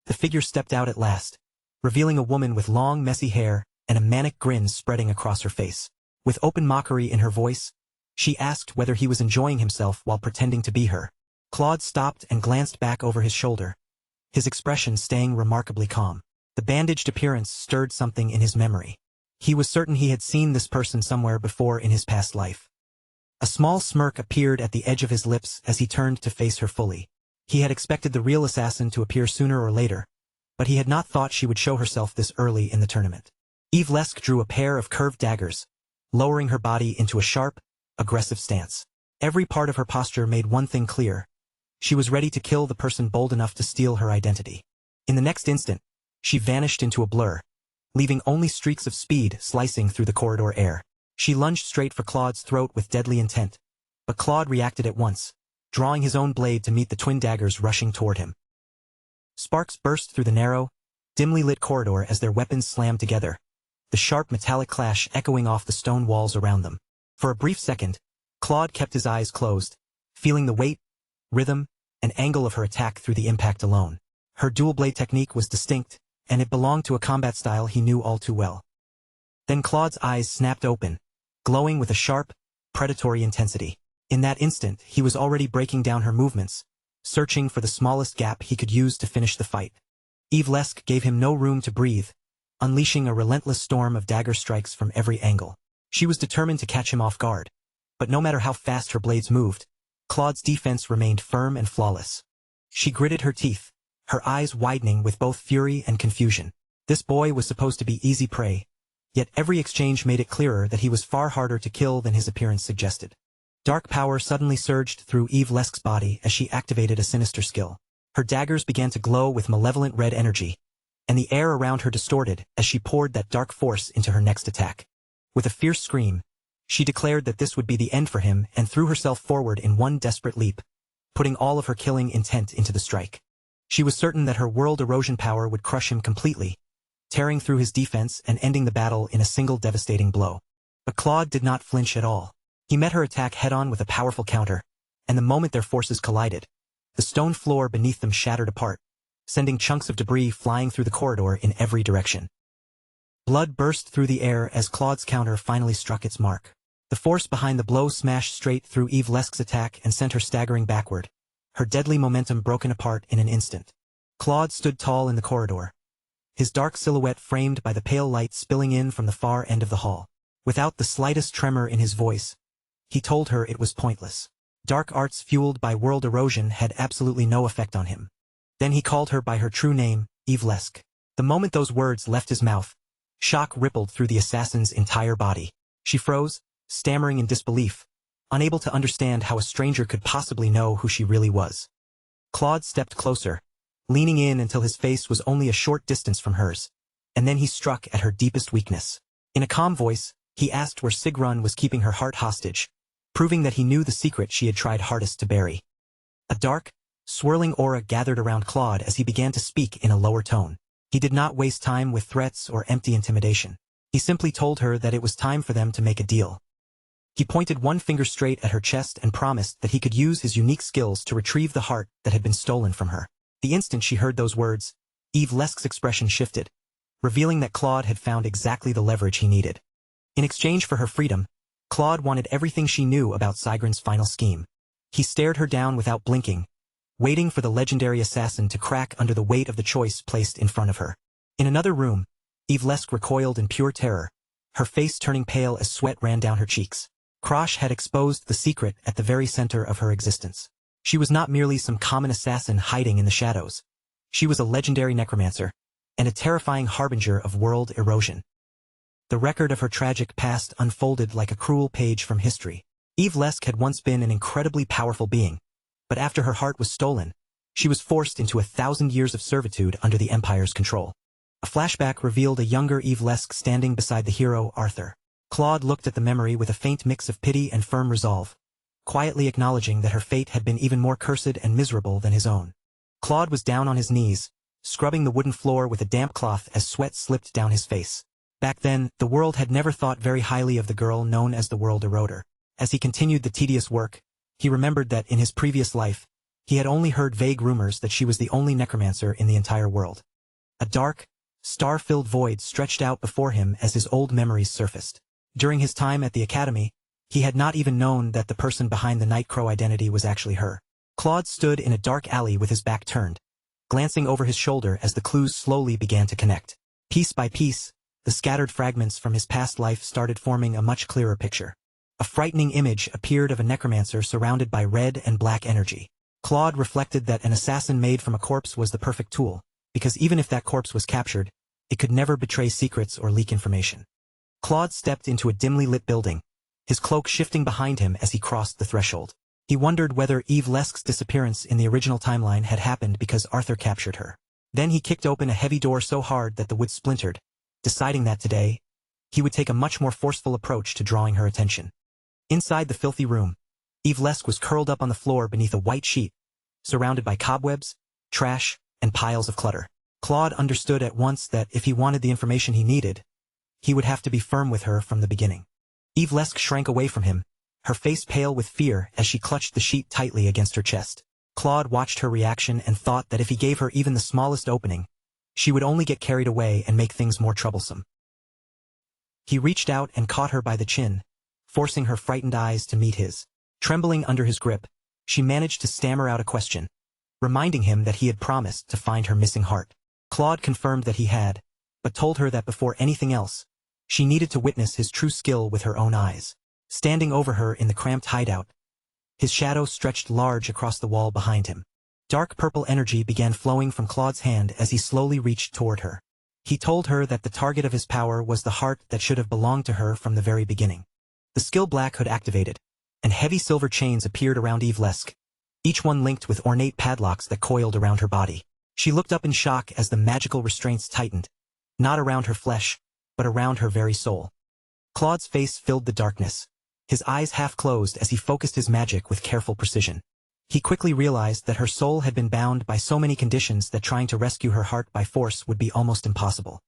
The figure stepped out at last, revealing a woman with long, messy hair and a manic grin spreading across her face. With open mockery in her voice, she asked whether he was enjoying himself while pretending to be her. Claude stopped and glanced back over his shoulder, his expression staying remarkably calm. The bandaged appearance stirred something in his memory. He was certain he had seen this person somewhere before in his past life. A small smirk appeared at the edge of his lips as he turned to face her fully. He had expected the real assassin to appear sooner or later, but he had not thought she would show herself this early in the tournament. Eve Lesk drew a pair of curved daggers, lowering her body into a sharp, aggressive stance. Every part of her posture made one thing clear: she was ready to kill the person bold enough to steal her identity. In the next instant, she vanished into a blur, leaving only streaks of speed slicing through the corridor air. She lunged straight for Claude's throat with deadly intent, but Claude reacted at once, drawing his own blade to meet the twin daggers rushing toward him. Sparks burst through the narrow, dimly lit corridor as their weapons slammed together, the sharp metallic clash echoing off the stone walls around them. For a brief second, Claude kept his eyes closed, feeling the weight, rhythm, and angle of her attack through the impact alone. Her dual-blade technique was distinct, and it belonged to a combat style he knew all too well. Then Claude's eyes snapped open, glowing with a sharp, predatory intensity. In that instant, he was already breaking down her movements, searching for the smallest gap he could use to finish the fight. Eve Lesk gave him no room to breathe, unleashing a relentless storm of dagger strikes from every angle. She was determined to catch him off guard, but no matter how fast her blades moved, Claude's defense remained firm and flawless. She gritted her teeth, her eyes widening with both fury and confusion. This boy was supposed to be easy prey, yet every exchange made it clearer that he was far harder to kill than his appearance suggested. Dark power suddenly surged through Eve Lesk's body as she activated a sinister skill. Her daggers began to glow with malevolent red energy, and the air around her distorted as she poured that dark force into her next attack. With a fierce scream, she declared that this would be the end for him and threw herself forward in one desperate leap, putting all of her killing intent into the strike. She was certain that her world erosion power would crush him completely, tearing through his defense and ending the battle in a single devastating blow. But Claude did not flinch at all. He met her attack head-on with a powerful counter, and the moment their forces collided, the stone floor beneath them shattered apart, sending chunks of debris flying through the corridor in every direction. Blood burst through the air as Claude's counter finally struck its mark. The force behind the blow smashed straight through Eve Lesk's attack and sent her staggering backward, her deadly momentum broken apart in an instant. Claude stood tall in the corridor, his dark silhouette framed by the pale light spilling in from the far end of the hall. Without the slightest tremor in his voice, he told her it was pointless. Dark arts fueled by world erosion had absolutely no effect on him. Then he called her by her true name, Eve Lesk. The moment those words left his mouth, shock rippled through the assassin's entire body. She froze, stammering in disbelief, unable to understand how a stranger could possibly know who she really was. Claude stepped closer, leaning in until his face was only a short distance from hers, and then he struck at her deepest weakness. In a calm voice, he asked where Sigrun was keeping her heart hostage, proving that he knew the secret she had tried hardest to bury. A dark, swirling aura gathered around Claude as he began to speak in a lower tone. He did not waste time with threats or empty intimidation. He simply told her that it was time for them to make a deal. He pointed one finger straight at her chest and promised that he could use his unique skills to retrieve the heart that had been stolen from her. The instant she heard those words, Eve Lesque's expression shifted, revealing that Claude had found exactly the leverage he needed. In exchange for her freedom, Claude wanted everything she knew about Sigrin's final scheme. He stared her down without blinking, waiting for the legendary assassin to crack under the weight of the choice placed in front of her. In another room, Eve Lesque recoiled in pure terror, her face turning pale as sweat ran down her cheeks. Krosh had exposed the secret at the very center of her existence. She was not merely some common assassin hiding in the shadows. She was a legendary necromancer, and a terrifying harbinger of world erosion. The record of her tragic past unfolded like a cruel page from history. Eve Lesque had once been an incredibly powerful being, but after her heart was stolen, she was forced into 1,000 years of servitude under the Empire's control. A flashback revealed a younger Eve Lesque standing beside the hero Arthur. Claude looked at the memory with a faint mix of pity and firm resolve, quietly acknowledging that her fate had been even more cursed and miserable than his own. Claude was down on his knees, scrubbing the wooden floor with a damp cloth as sweat slipped down his face. Back then, the world had never thought very highly of the girl known as the World Eroder. As he continued the tedious work, he remembered that in his previous life, he had only heard vague rumors that she was the only necromancer in the entire world. A dark, star-filled void stretched out before him as his old memories surfaced. During his time at the academy, he had not even known that the person behind the Night Crow identity was actually her. Claude stood in a dark alley with his back turned, glancing over his shoulder as the clues slowly began to connect. Piece by piece, the scattered fragments from his past life started forming a much clearer picture. A frightening image appeared of a necromancer surrounded by red and black energy. Claude reflected that an assassin made from a corpse was the perfect tool, because even if that corpse was captured, it could never betray secrets or leak information. Claude stepped into a dimly lit building, his cloak shifting behind him as he crossed the threshold. He wondered whether Eve Lesque's disappearance in the original timeline had happened because Arthur captured her. Then he kicked open a heavy door so hard that the wood splintered, deciding that today, he would take a much more forceful approach to drawing her attention. Inside the filthy room, Eve Lesque was curled up on the floor beneath a white sheet, surrounded by cobwebs, trash, and piles of clutter. Claude understood at once that if he wanted the information he needed, he would have to be firm with her from the beginning. Eve Lesque shrank away from him, her face pale with fear as she clutched the sheet tightly against her chest. Claude watched her reaction and thought that if he gave her even the smallest opening, she would only get carried away and make things more troublesome. He reached out and caught her by the chin, forcing her frightened eyes to meet his. Trembling under his grip, she managed to stammer out a question, reminding him that he had promised to find her missing heart. Claude confirmed that he had, but told her that before anything else, she needed to witness his true skill with her own eyes. Standing over her in the cramped hideout, his shadow stretched large across the wall behind him. Dark purple energy began flowing from Claude's hand as he slowly reached toward her. He told her that the target of his power was the heart that should have belonged to her from the very beginning. The skill Black Hood activated, and heavy silver chains appeared around Eve Lesque, each one linked with ornate padlocks that coiled around her body. She looked up in shock as the magical restraints tightened, not around her flesh, but around her very soul. Claude's face filled the darkness, his eyes half closed as he focused his magic with careful precision. He quickly realized that her soul had been bound by so many conditions that trying to rescue her heart by force would be almost impossible.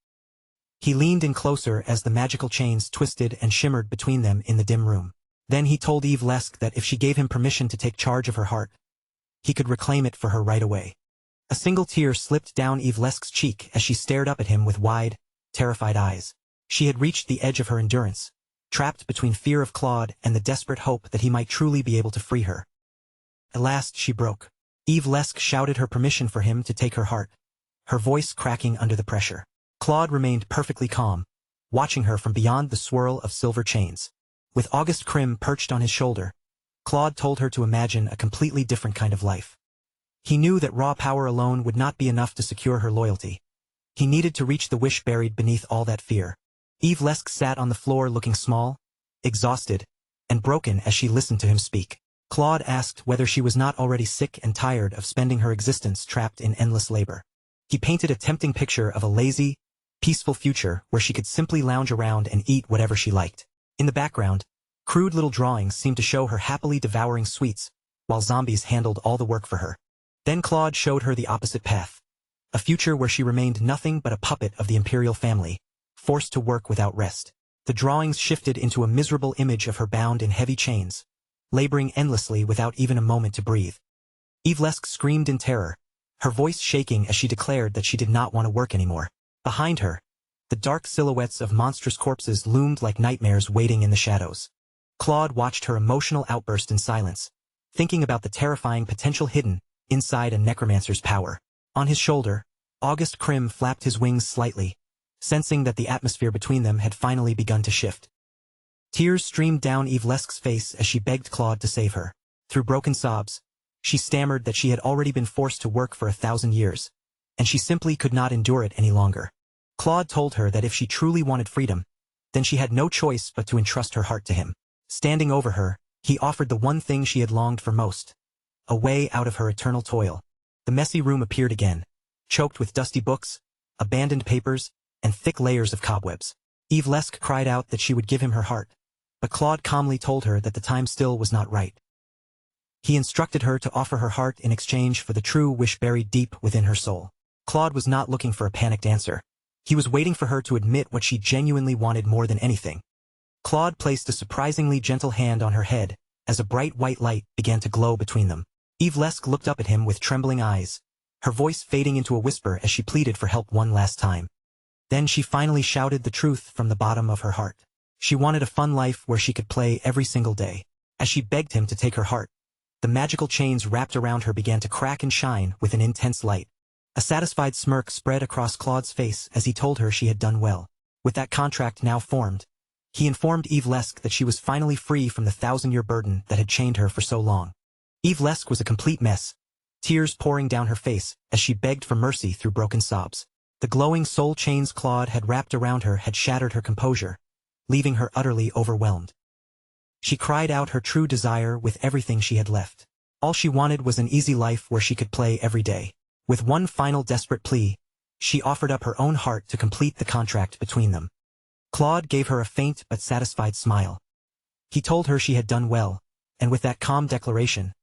He leaned in closer as the magical chains twisted and shimmered between them in the dim room. Then he told Eve Lesque that if she gave him permission to take charge of her heart, he could reclaim it for her right away. A single tear slipped down Eve Lesque's cheek as she stared up at him with wide, terrified eyes. She had reached the edge of her endurance, trapped between fear of Claude and the desperate hope that he might truly be able to free her. At last she broke. Eve Lesque shouted her permission for him to take her heart, her voice cracking under the pressure. Claude remained perfectly calm, watching her from beyond the swirl of silver chains. With Auguste Crim perched on his shoulder, Claude told her to imagine a completely different kind of life. He knew that raw power alone would not be enough to secure her loyalty. He needed to reach the wish buried beneath all that fear. Eve Lesque sat on the floor looking small, exhausted, and broken as she listened to him speak. Claude asked whether she was not already sick and tired of spending her existence trapped in endless labor. He painted a tempting picture of a lazy, peaceful future where she could simply lounge around and eat whatever she liked. In the background, crude little drawings seemed to show her happily devouring sweets, while zombies handled all the work for her. Then Claude showed her the opposite path, a future where she remained nothing but a puppet of the imperial family, forced to work without rest. The drawings shifted into a miserable image of her bound in heavy chains, laboring endlessly without even a moment to breathe. Evlesk screamed in terror, her voice shaking as she declared that she did not want to work anymore. Behind her, the dark silhouettes of monstrous corpses loomed like nightmares waiting in the shadows. Claude watched her emotional outburst in silence, thinking about the terrifying potential hidden inside a necromancer's power. On his shoulder, August Krim flapped his wings slightly, sensing that the atmosphere between them had finally begun to shift. Tears streamed down Evlesk's face as she begged Claude to save her. Through broken sobs, she stammered that she had already been forced to work for 1,000 years, and she simply could not endure it any longer. Claude told her that if she truly wanted freedom, then she had no choice but to entrust her heart to him. Standing over her, he offered the one thing she had longed for most, a way out of her eternal toil. The messy room appeared again, choked with dusty books, abandoned papers, and thick layers of cobwebs. Evlesk cried out that she would give him her heart, but Claude calmly told her that the time still was not right. He instructed her to offer her heart in exchange for the true wish buried deep within her soul. Claude was not looking for a panicked answer. He was waiting for her to admit what she genuinely wanted more than anything. Claude placed a surprisingly gentle hand on her head, as a bright white light began to glow between them. Evlesk looked up at him with trembling eyes, her voice fading into a whisper as she pleaded for help one last time. Then she finally shouted the truth from the bottom of her heart. She wanted a fun life where she could play every single day. As she begged him to take her heart, the magical chains wrapped around her began to crack and shine with an intense light. A satisfied smirk spread across Claude's face as he told her she had done well. With that contract now formed, he informed Evlesk that she was finally free from the 1,000-year burden that had chained her for so long. Evlesk was a complete mess, tears pouring down her face as she begged for mercy through broken sobs. The glowing soul chains Claude had wrapped around her had shattered her composure, leaving her utterly overwhelmed. She cried out her true desire with everything she had left. All she wanted was an easy life where she could play every day. With one final desperate plea, she offered up her own heart to complete the contract between them. Claude gave her a faint but satisfied smile. He told her she had done well, and with that calm declaration,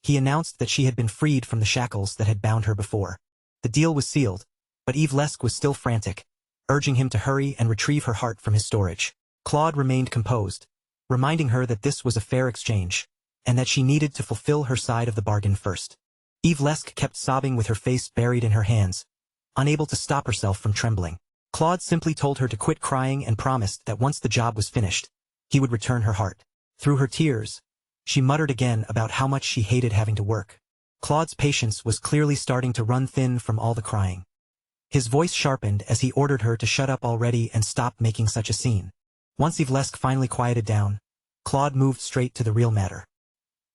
he announced that she had been freed from the shackles that had bound her before. The deal was sealed, but Evlesk was still frantic, urging him to hurry and retrieve her heart from his storage. Claude remained composed, reminding her that this was a fair exchange, and that she needed to fulfill her side of the bargain first. Evlesk kept sobbing with her face buried in her hands, unable to stop herself from trembling. Claude simply told her to quit crying and promised that once the job was finished, he would return her heart. Through her tears, she muttered again about how much she hated having to work. Claude's patience was clearly starting to run thin from all the crying. His voice sharpened as he ordered her to shut up already and stop making such a scene. Once Evlesk finally quieted down, Claude moved straight to the real matter.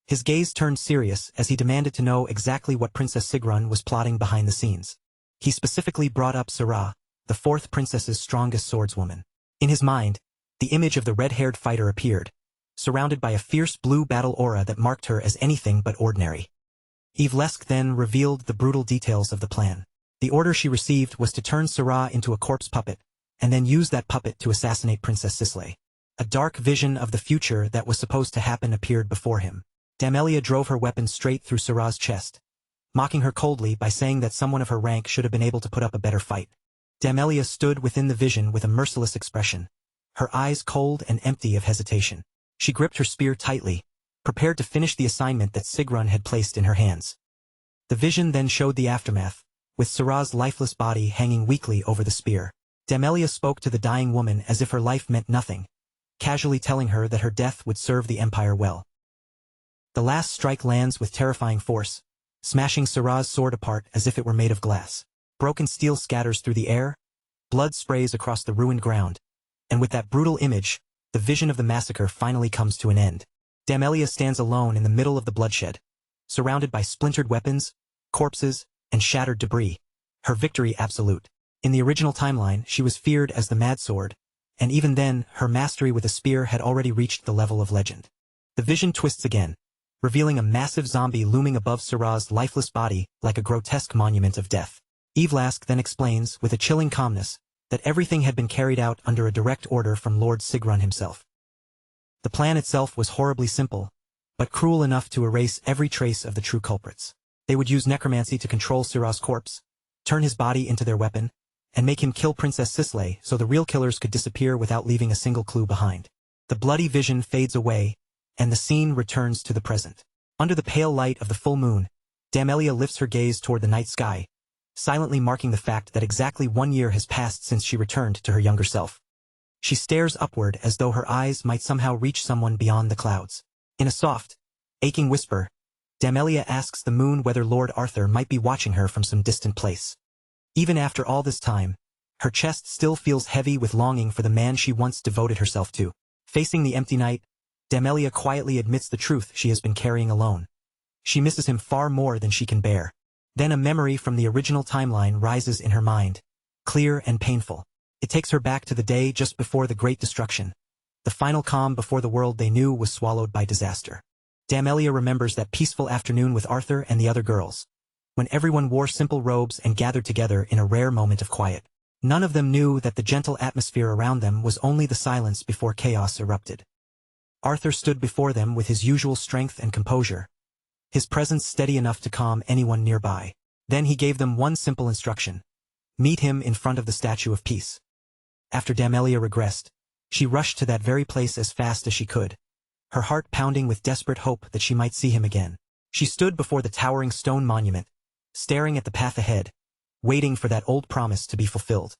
His gaze turned serious as he demanded to know exactly what Princess Sigrun was plotting behind the scenes. He specifically brought up Syrah, the fourth princess's strongest swordswoman. In his mind, the image of the red-haired fighter appeared, surrounded by a fierce blue battle aura that marked her as anything but ordinary. Evlesk then revealed the brutal details of the plan. The order she received was to turn Syrah into a corpse puppet, and then use that puppet to assassinate Princess Sisley. A dark vision of the future that was supposed to happen appeared before him. Damelia drove her weapon straight through Syrah's chest, mocking her coldly by saying that someone of her rank should have been able to put up a better fight. Damelia stood within the vision with a merciless expression, her eyes cold and empty of hesitation. She gripped her spear tightly, prepared to finish the assignment that Sigrun had placed in her hands. The vision then showed the aftermath, with Syrah's lifeless body hanging weakly over the spear. Damelia spoke to the dying woman as if her life meant nothing, casually telling her that her death would serve the Empire well. The last strike lands with terrifying force, smashing Syrah's sword apart as if it were made of glass. Broken steel scatters through the air, blood sprays across the ruined ground, and with that brutal image, the vision of the massacre finally comes to an end. Damelia stands alone in the middle of the bloodshed, surrounded by splintered weapons, corpses, and shattered debris, her victory absolute. In the original timeline, she was feared as the Mad Sword, and even then, her mastery with a spear had already reached the level of legend. The vision twists again, revealing a massive zombie looming above Syrah's lifeless body like a grotesque monument of death. Evlesk then explains, with a chilling calmness, that everything had been carried out under a direct order from Lord Sigrun himself. The plan itself was horribly simple, but cruel enough to erase every trace of the true culprits. They would use necromancy to control Syrah's corpse, turn his body into their weapon, and make him kill Princess Sisley so the real killers could disappear without leaving a single clue behind. The bloody vision fades away, and the scene returns to the present. Under the pale light of the full moon, Damelia lifts her gaze toward the night sky, silently marking the fact that exactly 1 year has passed since she returned to her younger self. She stares upward as though her eyes might somehow reach someone beyond the clouds. In a soft, aching whisper, Damelia asks the moon whether Lord Arthur might be watching her from some distant place. Even after all this time, her chest still feels heavy with longing for the man she once devoted herself to. Facing the empty night, Damelia quietly admits the truth she has been carrying alone. She misses him far more than she can bear. Then a memory from the original timeline rises in her mind, clear and painful. It takes her back to the day just before the Great Destruction, the final calm before the world they knew was swallowed by disaster. Damelia remembers that peaceful afternoon with Arthur and the other girls, when everyone wore simple robes and gathered together in a rare moment of quiet. None of them knew that the gentle atmosphere around them was only the silence before chaos erupted. Arthur stood before them with his usual strength and composure, his presence steady enough to calm anyone nearby. Then he gave them one simple instruction: meet him in front of the Statue of Peace. After Damelia regressed, she rushed to that very place as fast as she could, her heart pounding with desperate hope that she might see him again. She stood before the towering stone monument, staring at the path ahead, waiting for that old promise to be fulfilled.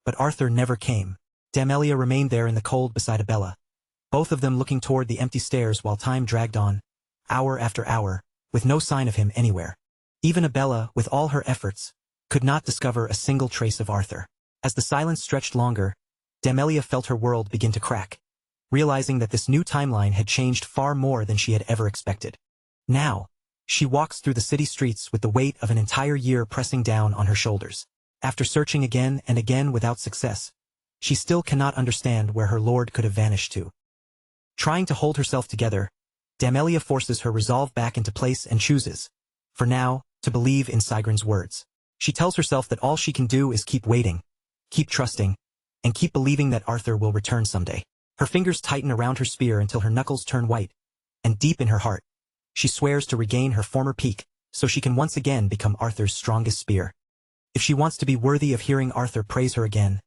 But Arthur never came. Damelia remained there in the cold beside Abella, both of them looking toward the empty stairs while time dragged on, hour after hour, with no sign of him anywhere. Even Abella, with all her efforts, could not discover a single trace of Arthur. As the silence stretched longer, Damelia felt her world begin to crack, realizing that this new timeline had changed far more than she had ever expected. Now, she walks through the city streets with the weight of an entire year pressing down on her shoulders. After searching again and again without success, she still cannot understand where her lord could have vanished to. Trying to hold herself together, Damelia forces her resolve back into place and chooses, for now, to believe in Sigrin's words. She tells herself that all she can do is keep waiting, keep trusting, and keep believing that Arthur will return someday. Her fingers tighten around her spear until her knuckles turn white, and deep in her heart, she swears to regain her former peak so she can once again become Arthur's strongest spear. If she wants to be worthy of hearing Arthur praise her again,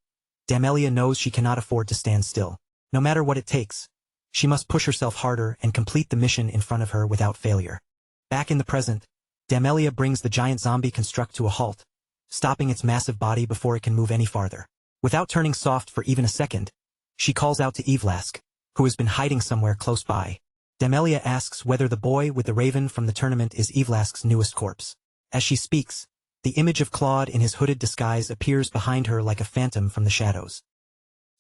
Damelia knows she cannot afford to stand still. No matter what it takes, she must push herself harder and complete the mission in front of her without failure. Back in the present, Damelia brings the giant zombie construct to a halt, stopping its massive body before it can move any farther. Without turning soft for even a second, she calls out to Evlask, who has been hiding somewhere close by. Damelia asks whether the boy with the raven from the tournament is Evlask's newest corpse. As she speaks, the image of Claude in his hooded disguise appears behind her like a phantom from the shadows.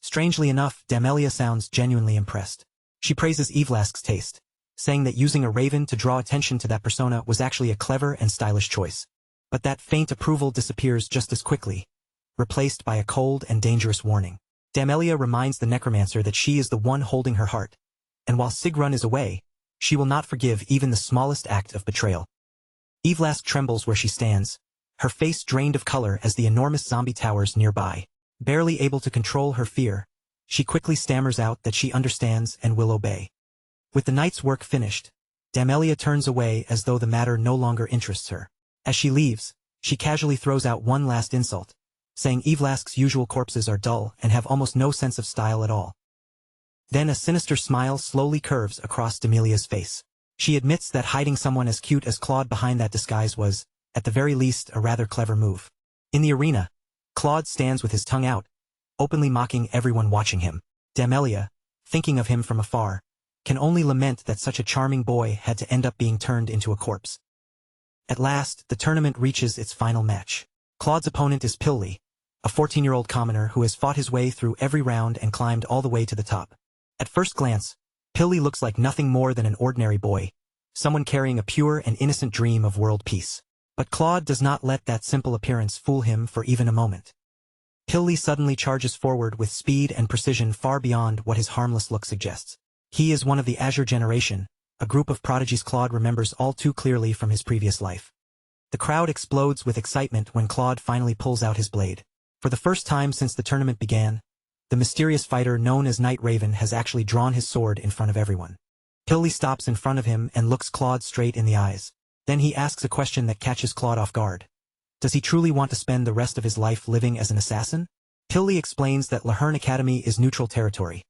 Strangely enough, Damelia sounds genuinely impressed. She praises Evlask's taste, saying that using a raven to draw attention to that persona was actually a clever and stylish choice. But that faint approval disappears just as quickly, replaced by a cold and dangerous warning. Damelia reminds the necromancer that she is the one holding her heart, and while Sigrun is away, she will not forgive even the smallest act of betrayal. Evlask trembles where she stands, her face drained of color as the enormous zombie towers nearby. Barely able to control her fear, she quickly stammers out that she understands and will obey. With the night's work finished, Damelia turns away as though the matter no longer interests her. As she leaves, she casually throws out one last insult, saying Evlask's usual corpses are dull and have almost no sense of style at all. Then a sinister smile slowly curves across Damelia's face. She admits that hiding someone as cute as Claude behind that disguise was, at the very least, a rather clever move. In the arena, Claude stands with his tongue out, openly mocking everyone watching him. Damelia, thinking of him from afar, can only lament that such a charming boy had to end up being turned into a corpse. At last, the tournament reaches its final match. Claude's opponent is Pilly, a 14-year-old commoner who has fought his way through every round and climbed all the way to the top. At first glance, Pilly looks like nothing more than an ordinary boy, someone carrying a pure and innocent dream of world peace. But Claude does not let that simple appearance fool him for even a moment. Pilly suddenly charges forward with speed and precision far beyond what his harmless look suggests. He is one of the Azure generation, a group of prodigies Claude remembers all too clearly from his previous life. The crowd explodes with excitement when Claude finally pulls out his blade. For the first time since the tournament began, the mysterious fighter known as Night Raven has actually drawn his sword in front of everyone. Pilly stops in front of him and looks Claude straight in the eyes. Then he asks a question that catches Claude off guard. Does he truly want to spend the rest of his life living as an assassin? Pilly explains that Lahern Academy is neutral territory,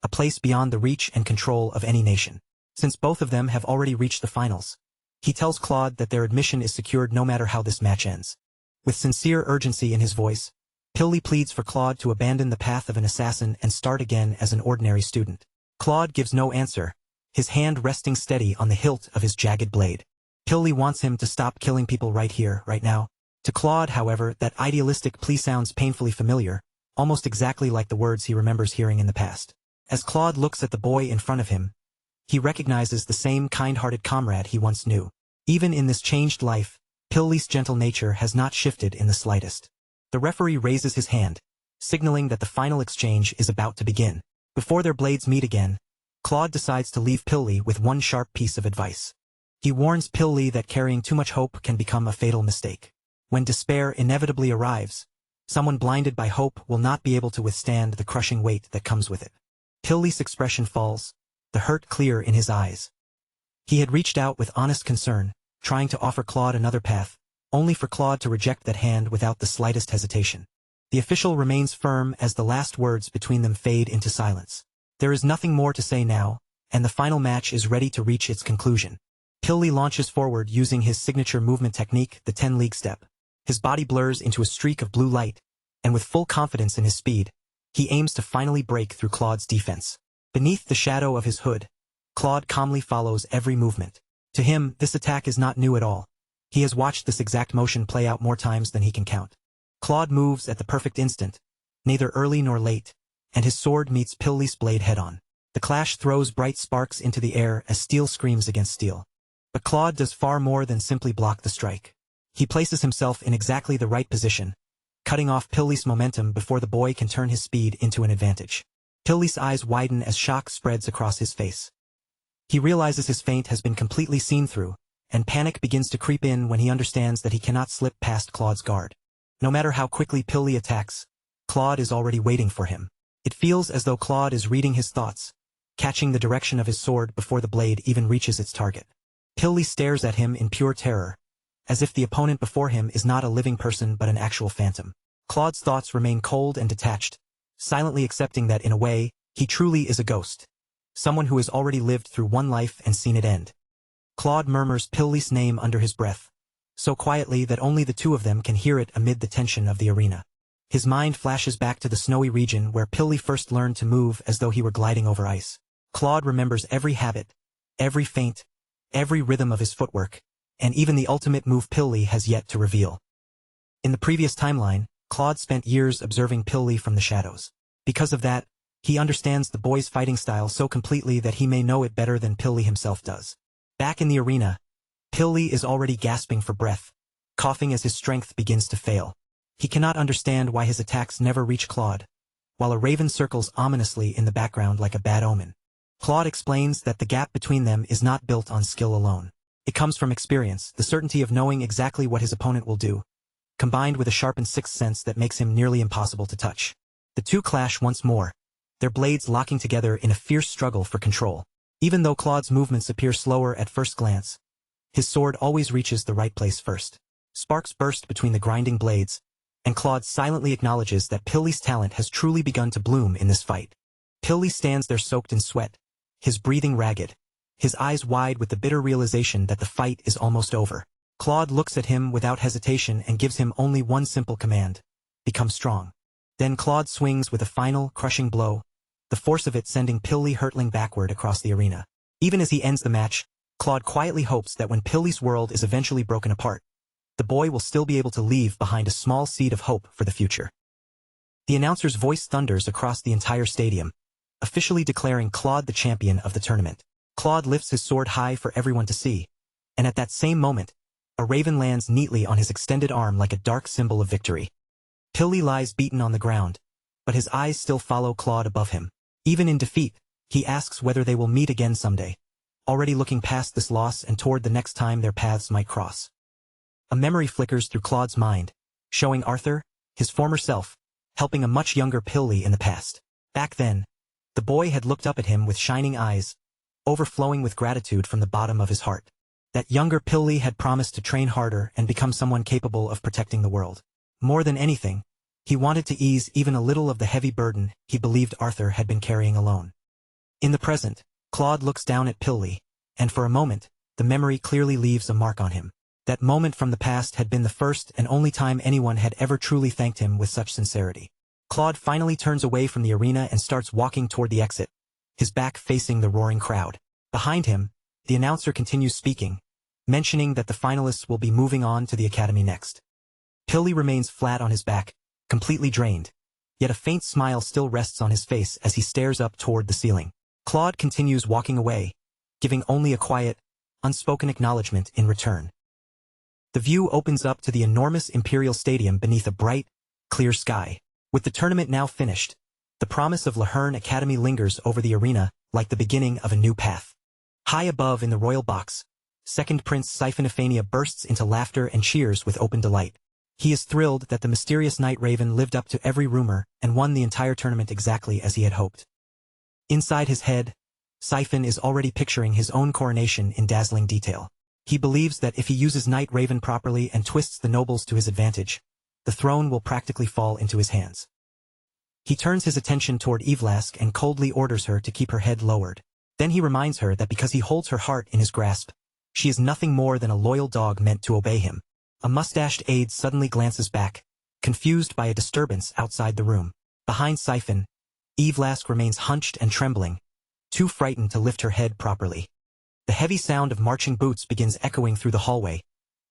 a place beyond the reach and control of any nation. Since both of them have already reached the finals, he tells Claude that their admission is secured no matter how this match ends. With sincere urgency in his voice, Pilly pleads for Claude to abandon the path of an assassin and start again as an ordinary student. Claude gives no answer, his hand resting steady on the hilt of his jagged blade. Pilly wants him to stop killing people right here, right now. To Claude, however, that idealistic plea sounds painfully familiar, almost exactly like the words he remembers hearing in the past. As Claude looks at the boy in front of him, he recognizes the same kind-hearted comrade he once knew. Even in this changed life, Pilly's gentle nature has not shifted in the slightest. The referee raises his hand, signaling that the final exchange is about to begin. Before their blades meet again, Claude decides to leave Pilly with one sharp piece of advice. He warns Pilly that carrying too much hope can become a fatal mistake. When despair inevitably arrives, someone blinded by hope will not be able to withstand the crushing weight that comes with it. Pilly's expression falls, the hurt clear in his eyes. He had reached out with honest concern, trying to offer Claude another path, only for Claude to reject that hand without the slightest hesitation. The official remains firm as the last words between them fade into silence. There is nothing more to say now, and the final match is ready to reach its conclusion. Pilly launches forward using his signature movement technique, the 10-league step. His body blurs into a streak of blue light, and with full confidence in his speed, he aims to finally break through Claude's defense. Beneath the shadow of his hood, Claude calmly follows every movement. To him, this attack is not new at all. He has watched this exact motion play out more times than he can count. Claude moves at the perfect instant, neither early nor late, and his sword meets Pilly's blade head-on. The clash throws bright sparks into the air as steel screams against steel. But Claude does far more than simply block the strike. He places himself in exactly the right position, cutting off Pilly's momentum before the boy can turn his speed into an advantage. Pilly's eyes widen as shock spreads across his face. He realizes his feint has been completely seen through, and panic begins to creep in when he understands that he cannot slip past Claude's guard. No matter how quickly Pilly attacks, Claude is already waiting for him. It feels as though Claude is reading his thoughts, catching the direction of his sword before the blade even reaches its target. Pilly stares at him in pure terror, as if the opponent before him is not a living person but an actual phantom. Claude's thoughts remain cold and detached, silently accepting that in a way, he truly is a ghost. Someone who has already lived through one life and seen it end. Claude murmurs Pilly's name under his breath, so quietly that only the two of them can hear it amid the tension of the arena. His mind flashes back to the snowy region where Pilly first learned to move as though he were gliding over ice. Claude remembers every habit, every feint, every rhythm of his footwork, and even the ultimate move Pilly has yet to reveal. In the previous timeline, Claude spent years observing Pilly from the shadows. Because of that, he understands the boy's fighting style so completely that he may know it better than Pilly himself does. Back in the arena, Pilly is already gasping for breath, coughing as his strength begins to fail. He cannot understand why his attacks never reach Claude, while a raven circles ominously in the background like a bad omen. Claude explains that the gap between them is not built on skill alone. It comes from experience, the certainty of knowing exactly what his opponent will do, combined with a sharpened sixth sense that makes him nearly impossible to touch. The two clash once more, their blades locking together in a fierce struggle for control. Even though Claude's movements appear slower at first glance, his sword always reaches the right place first. Sparks burst between the grinding blades, and Claude silently acknowledges that Pilly's talent has truly begun to bloom in this fight. Pilly stands there soaked in sweat, his breathing ragged, his eyes wide with the bitter realization that the fight is almost over. Claude looks at him without hesitation and gives him only one simple command: become strong. Then Claude swings with a final, crushing blow, the force of it sending Pilly hurtling backward across the arena. Even as he ends the match, Claude quietly hopes that when Pilly's world is eventually broken apart, the boy will still be able to leave behind a small seed of hope for the future. The announcer's voice thunders across the entire stadium, officially declaring Claude the champion of the tournament. Claude lifts his sword high for everyone to see, and at that same moment, a raven lands neatly on his extended arm like a dark symbol of victory. Pilly lies beaten on the ground, but his eyes still follow Claude above him. Even in defeat, he asks whether they will meet again someday, already looking past this loss and toward the next time their paths might cross. A memory flickers through Claude's mind, showing Arthur, his former self, helping a much younger Pilly in the past. Back then, the boy had looked up at him with shining eyes, overflowing with gratitude from the bottom of his heart. That younger Pilly had promised to train harder and become someone capable of protecting the world. More than anything, he wanted to ease even a little of the heavy burden he believed Arthur had been carrying alone. In the present, Claude looks down at Pilly, and for a moment, the memory clearly leaves a mark on him. That moment from the past had been the first and only time anyone had ever truly thanked him with such sincerity. Claude finally turns away from the arena and starts walking toward the exit, his back facing the roaring crowd. Behind him, the announcer continues speaking, mentioning that the finalists will be moving on to the academy next. Pilly remains flat on his back, completely drained, yet a faint smile still rests on his face as he stares up toward the ceiling. Claude continues walking away, giving only a quiet, unspoken acknowledgement in return. The view opens up to the enormous Imperial Stadium beneath a bright, clear sky. With the tournament now finished, the promise of Lahern Academy lingers over the arena like the beginning of a new path. High above in the royal box, second Prince Siphonophania bursts into laughter and cheers with open delight. He is thrilled that the mysterious Night Raven lived up to every rumor and won the entire tournament exactly as he had hoped. Inside his head, Siphon is already picturing his own coronation in dazzling detail. He believes that if he uses Night Raven properly and twists the nobles to his advantage, the throne will practically fall into his hands. He turns his attention toward Evlask and coldly orders her to keep her head lowered. Then he reminds her that because he holds her heart in his grasp, she is nothing more than a loyal dog meant to obey him. A mustached aide suddenly glances back, confused by a disturbance outside the room. Behind Siphon, Evlask remains hunched and trembling, too frightened to lift her head properly. The heavy sound of marching boots begins echoing through the hallway,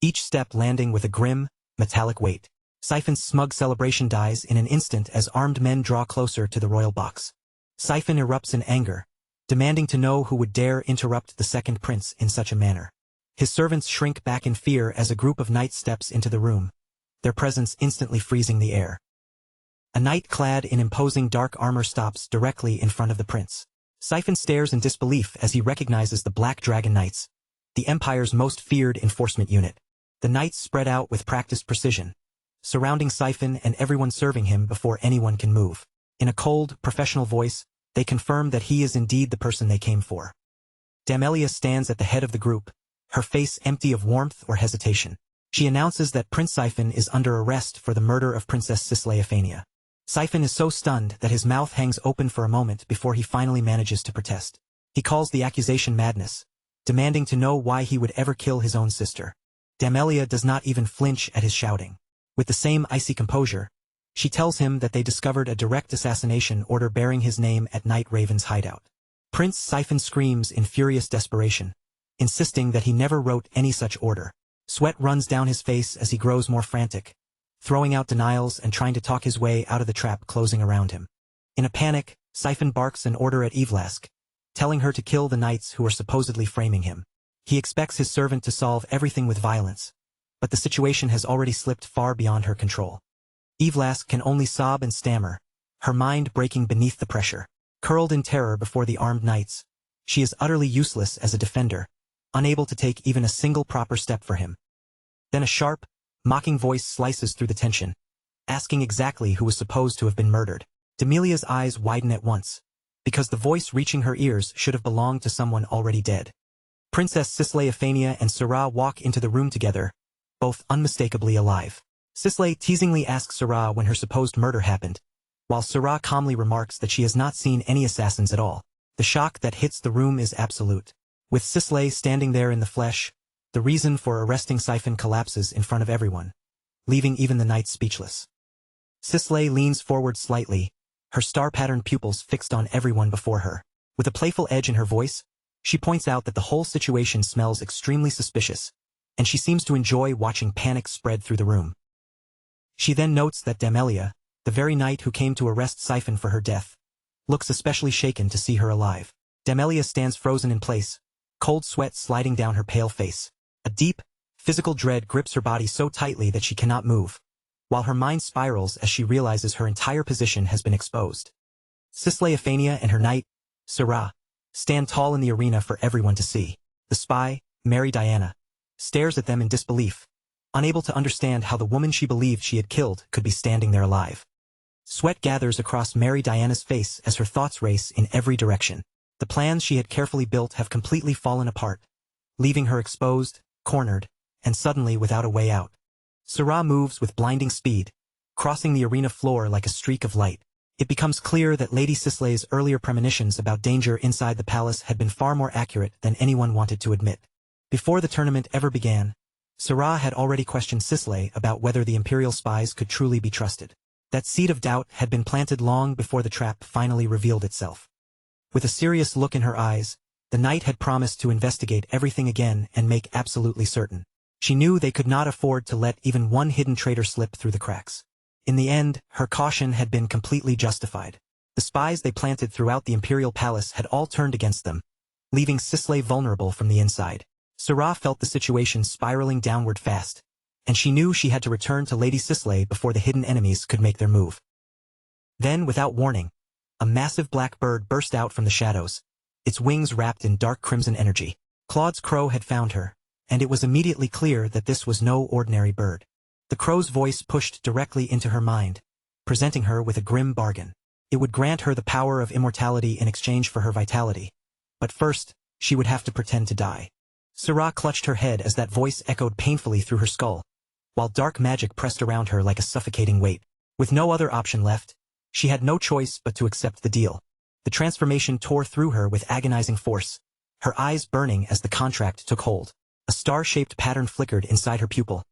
each step landing with a grim, metallic weight. Siphon's smug celebration dies in an instant as armed men draw closer to the royal box. Siphon erupts in anger, demanding to know who would dare interrupt the second prince in such a manner. His servants shrink back in fear as a group of knights steps into the room, their presence instantly freezing the air. A knight clad in imposing dark armor stops directly in front of the prince. Siphon stares in disbelief as he recognizes the Black Dragon Knights, the Empire's most feared enforcement unit. The knights spread out with practiced precision, surrounding Siphon and everyone serving him before anyone can move. In a cold, professional voice, they confirm that he is indeed the person they came for. Damelia stands at the head of the group, her face empty of warmth or hesitation. She announces that Prince Siphon is under arrest for the murder of Princess Sisley-Aphania. Siphon is so stunned that his mouth hangs open for a moment before he finally manages to protest. He calls the accusation madness, demanding to know why he would ever kill his own sister. Damelia does not even flinch at his shouting. With the same icy composure, she tells him that they discovered a direct assassination order bearing his name at Night Raven's hideout. Prince Siphon screams in furious desperation, insisting that he never wrote any such order. Sweat runs down his face as he grows more frantic, throwing out denials and trying to talk his way out of the trap closing around him. In a panic, Siphon barks an order at Evlask, telling her to kill the knights who are supposedly framing him. He expects his servant to solve everything with violence, but the situation has already slipped far beyond her control. Evlask can only sob and stammer, her mind breaking beneath the pressure. Curled in terror before the armed knights, she is utterly useless as a defender, unable to take even a single proper step for him. Then a sharp, mocking voice slices through the tension, asking exactly who was supposed to have been murdered. Damelia's eyes widen at once, because the voice reaching her ears should have belonged to someone already dead. Princess Sisley-Aphania and Syrah walk into the room together, both unmistakably alive. Sisley teasingly asks Syrah when her supposed murder happened, while Syrah calmly remarks that she has not seen any assassins at all. The shock that hits the room is absolute. With Sisley standing there in the flesh, the reason for arresting Siphon collapses in front of everyone, leaving even the knights speechless. Sisley leans forward slightly, her star-patterned pupils fixed on everyone before her. With a playful edge in her voice, she points out that the whole situation smells extremely suspicious, and she seems to enjoy watching panic spread through the room. She then notes that Damelia, the very knight who came to arrest Siphon for her death, looks especially shaken to see her alive. Damelia stands frozen in place, cold sweat sliding down her pale face. A deep, physical dread grips her body so tightly that she cannot move, while her mind spirals as she realizes her entire position has been exposed. Sisley-Aphania and her knight, Syrah, stand tall in the arena for everyone to see. The spy, Mary Diana, stares at them in disbelief, unable to understand how the woman she believed she had killed could be standing there alive. Sweat gathers across Mary Diana's face as her thoughts race in every direction. The plans she had carefully built have completely fallen apart, leaving her exposed, cornered, and suddenly without a way out. Syrah moves with blinding speed, crossing the arena floor like a streak of light. It becomes clear that Lady Sislay's earlier premonitions about danger inside the palace had been far more accurate than anyone wanted to admit. Before the tournament ever began, Syrah had already questioned Sisley about whether the Imperial spies could truly be trusted. That seed of doubt had been planted long before the trap finally revealed itself. With a serious look in her eyes, the knight had promised to investigate everything again and make absolutely certain. She knew they could not afford to let even one hidden traitor slip through the cracks. In the end, her caution had been completely justified. The spies they planted throughout the Imperial Palace had all turned against them, leaving Sisley vulnerable from the inside. Syrah felt the situation spiraling downward fast, and she knew she had to return to Lady Sisley before the hidden enemies could make their move. Then, without warning, a massive black bird burst out from the shadows, its wings wrapped in dark crimson energy. Claude's crow had found her, and it was immediately clear that this was no ordinary bird. The crow's voice pushed directly into her mind, presenting her with a grim bargain. It would grant her the power of immortality in exchange for her vitality. But first, she would have to pretend to die. Syrah clutched her head as that voice echoed painfully through her skull, while dark magic pressed around her like a suffocating weight. With no other option left, she had no choice but to accept the deal. The transformation tore through her with agonizing force, her eyes burning as the contract took hold. A star-shaped pattern flickered inside her pupil,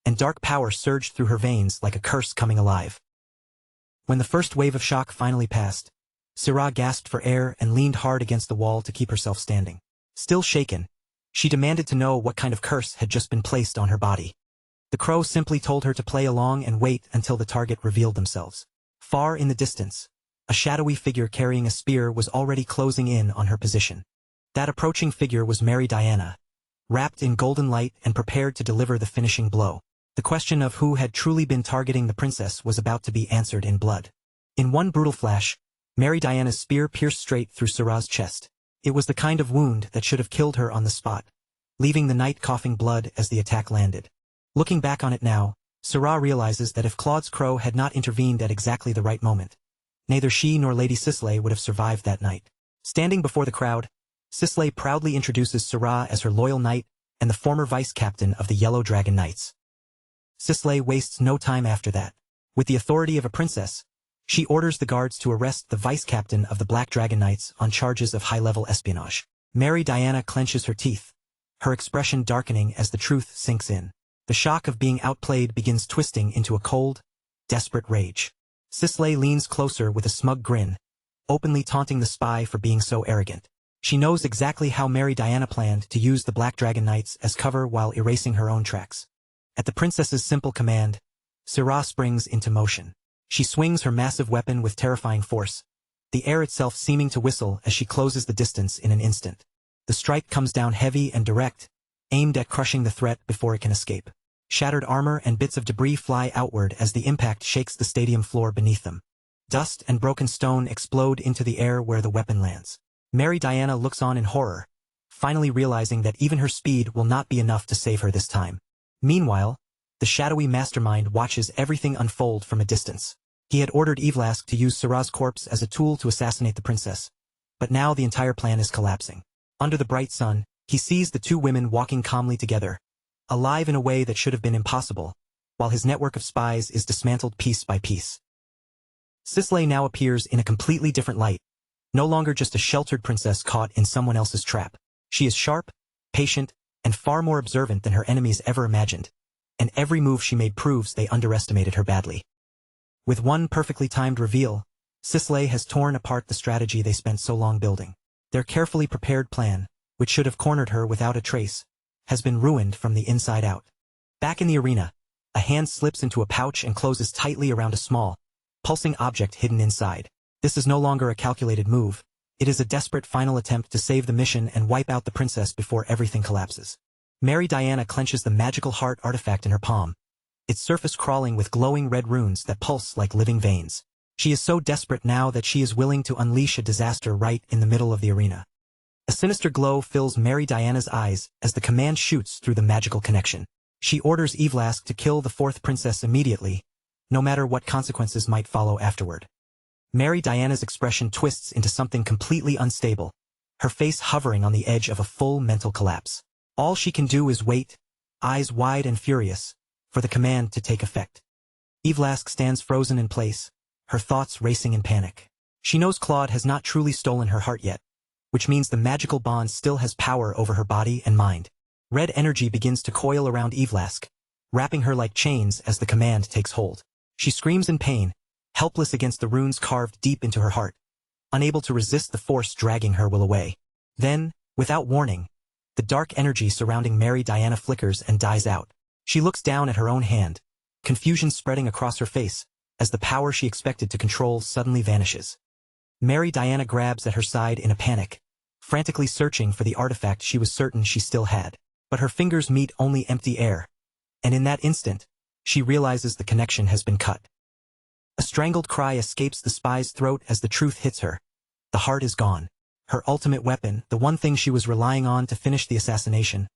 and dark power surged through her veins like a curse coming alive. When the first wave of shock finally passed, Syrah gasped for air and leaned hard against the wall to keep herself standing. Still shaken, she demanded to know what kind of curse had just been placed on her body. The crow simply told her to play along and wait until the target revealed themselves. Far in the distance, a shadowy figure carrying a spear was already closing in on her position. That approaching figure was Mary Diana, wrapped in golden light and prepared to deliver the finishing blow. The question of who had truly been targeting the princess was about to be answered in blood. In one brutal flash, Mary Diana's spear pierced straight through Syrah's chest. It was the kind of wound that should have killed her on the spot, leaving the knight coughing blood as the attack landed. Looking back on it now, Syrah realizes that if Claude's crow had not intervened at exactly the right moment, neither she nor Lady Sisley would have survived that night. Standing before the crowd, Sisley proudly introduces Syrah as her loyal knight and the former vice-captain of the Yellow Dragon Knights. Sisley wastes no time after that. With the authority of a princess, she orders the guards to arrest the vice-captain of the Black Dragon Knights on charges of high-level espionage. Mary Diana clenches her teeth, her expression darkening as the truth sinks in. The shock of being outplayed begins twisting into a cold, desperate rage. Sisley leans closer with a smug grin, openly taunting the spy for being so arrogant. She knows exactly how Mary Diana planned to use the Black Dragon Knights as cover while erasing her own tracks. At the princess's simple command, Syrah springs into motion. She swings her massive weapon with terrifying force, the air itself seeming to whistle as she closes the distance in an instant. The strike comes down heavy and direct, aimed at crushing the threat before it can escape. Shattered armor and bits of debris fly outward as the impact shakes the stadium floor beneath them. Dust and broken stone explode into the air where the weapon lands. Mary Diana looks on in horror, finally realizing that even her speed will not be enough to save her this time. Meanwhile, the shadowy mastermind watches everything unfold from a distance. He had ordered Evlask to use Syrah's corpse as a tool to assassinate the princess, but now the entire plan is collapsing. Under the bright sun, he sees the two women walking calmly together, alive in a way that should have been impossible, while his network of spies is dismantled piece by piece. Sisley now appears in a completely different light, no longer just a sheltered princess caught in someone else's trap. She is sharp, patient, and far more observant than her enemies ever imagined, and every move she made proves they underestimated her badly. With one perfectly timed reveal, Sisley has torn apart the strategy they spent so long building. Their carefully prepared plan, which should have cornered her without a trace, has been ruined from the inside out. Back in the arena, a hand slips into a pouch and closes tightly around a small, pulsing object hidden inside. This is no longer a calculated move. It is a desperate final attempt to save the mission and wipe out the princess before everything collapses. Mary Diana clenches the magical heart artifact in her palm, its surface crawling with glowing red runes that pulse like living veins. She is so desperate now that she is willing to unleash a disaster right in the middle of the arena. A sinister glow fills Mary Diana's eyes as the command shoots through the magical connection. She orders Evlask to kill the fourth princess immediately, no matter what consequences might follow afterward. Mary Diana's expression twists into something completely unstable, her face hovering on the edge of a full mental collapse. All she can do is wait, eyes wide and furious, for the command to take effect. Evlask stands frozen in place, her thoughts racing in panic. She knows Claude has not truly stolen her heart yet, which means the magical bond still has power over her body and mind. Red energy begins to coil around Evlask, wrapping her like chains as the command takes hold. She screams in pain, helpless against the runes carved deep into her heart, unable to resist the force dragging her will away. Then, without warning, the dark energy surrounding Mary Diana flickers and dies out. She looks down at her own hand, confusion spreading across her face, as the power she expected to control suddenly vanishes. Mary Diana grabs at her side in a panic, frantically searching for the artifact she was certain she still had. But her fingers meet only empty air, and in that instant, she realizes the connection has been cut. A strangled cry escapes the spy's throat as the truth hits her. The heart is gone. Her ultimate weapon, the one thing she was relying on to finish the assassination,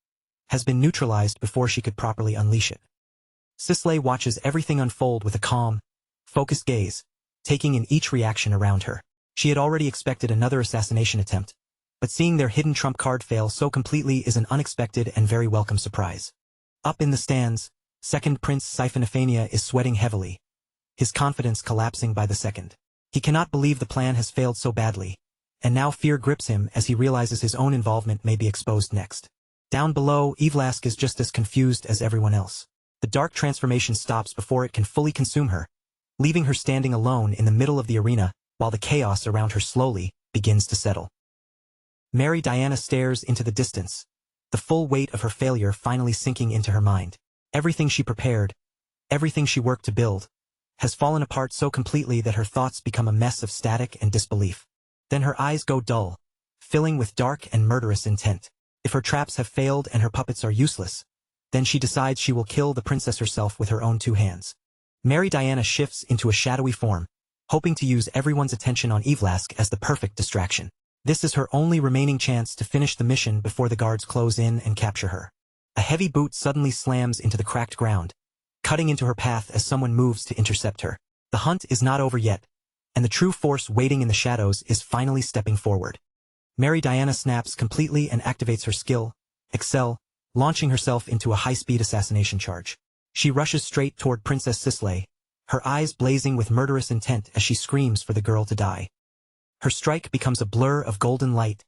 has been neutralized before she could properly unleash it. Sisley watches everything unfold with a calm, focused gaze, taking in each reaction around her. She had already expected another assassination attempt, but seeing their hidden trump card fail so completely is an unexpected and very welcome surprise. Up in the stands, second Prince Siphonophania is sweating heavily, his confidence collapsing by the second. He cannot believe the plan has failed so badly, and now fear grips him as he realizes his own involvement may be exposed next. Down below, Evlask is just as confused as everyone else. The dark transformation stops before it can fully consume her, leaving her standing alone in the middle of the arena while the chaos around her slowly begins to settle. Mary Diana stares into the distance, the full weight of her failure finally sinking into her mind. Everything she prepared, everything she worked to build, has fallen apart so completely that her thoughts become a mess of static and disbelief. Then her eyes go dull, filling with dark and murderous intent. If her traps have failed and her puppets are useless, then she decides she will kill the princess herself with her own two hands. Mary Diana shifts into a shadowy form, hoping to use everyone's attention on Evlask as the perfect distraction. This is her only remaining chance to finish the mission before the guards close in and capture her. A heavy boot suddenly slams into the cracked ground, cutting into her path as someone moves to intercept her. The hunt is not over yet, and the true force waiting in the shadows is finally stepping forward. Mary Diana snaps completely and activates her skill, Excel, launching herself into a high-speed assassination charge. She rushes straight toward Princess Sisley, her eyes blazing with murderous intent as she screams for the girl to die. Her strike becomes a blur of golden light,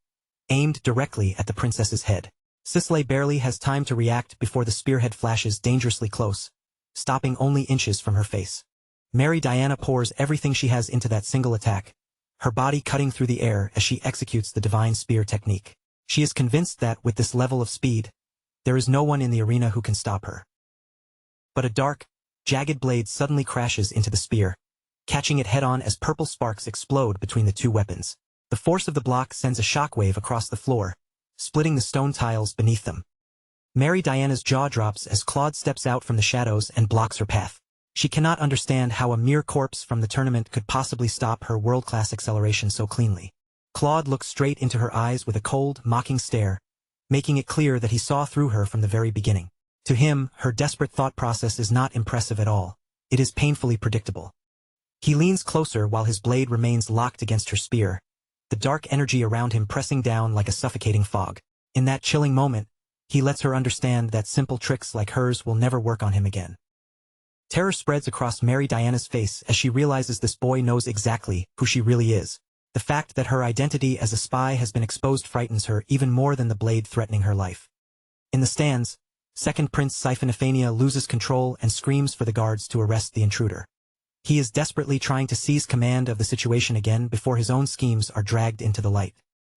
aimed directly at the princess's head. Sisley barely has time to react before the spearhead flashes dangerously close, stopping only inches from her face. Mary Diana pours everything she has into that single attack, her body cutting through the air as she executes the divine spear technique. She is convinced that, with this level of speed, there is no one in the arena who can stop her. But a dark, jagged blade suddenly crashes into the spear, catching it head-on as purple sparks explode between the two weapons. The force of the block sends a shockwave across the floor, splitting the stone tiles beneath them. Mary Diana's jaw drops as Claude steps out from the shadows and blocks her path. She cannot understand how a mere corpse from the tournament could possibly stop her world-class acceleration so cleanly. Claude looks straight into her eyes with a cold, mocking stare, making it clear that he saw through her from the very beginning. To him, her desperate thought process is not impressive at all. It is painfully predictable. He leans closer while his blade remains locked against her spear, the dark energy around him pressing down like a suffocating fog. In that chilling moment, he lets her understand that simple tricks like hers will never work on him again. Terror spreads across Mary Diana's face as she realizes this boy knows exactly who she really is. The fact that her identity as a spy has been exposed frightens her even more than the blade threatening her life. In the stands, second Prince Siphonophania loses control and screams for the guards to arrest the intruder. He is desperately trying to seize command of the situation again before his own schemes are dragged into the light.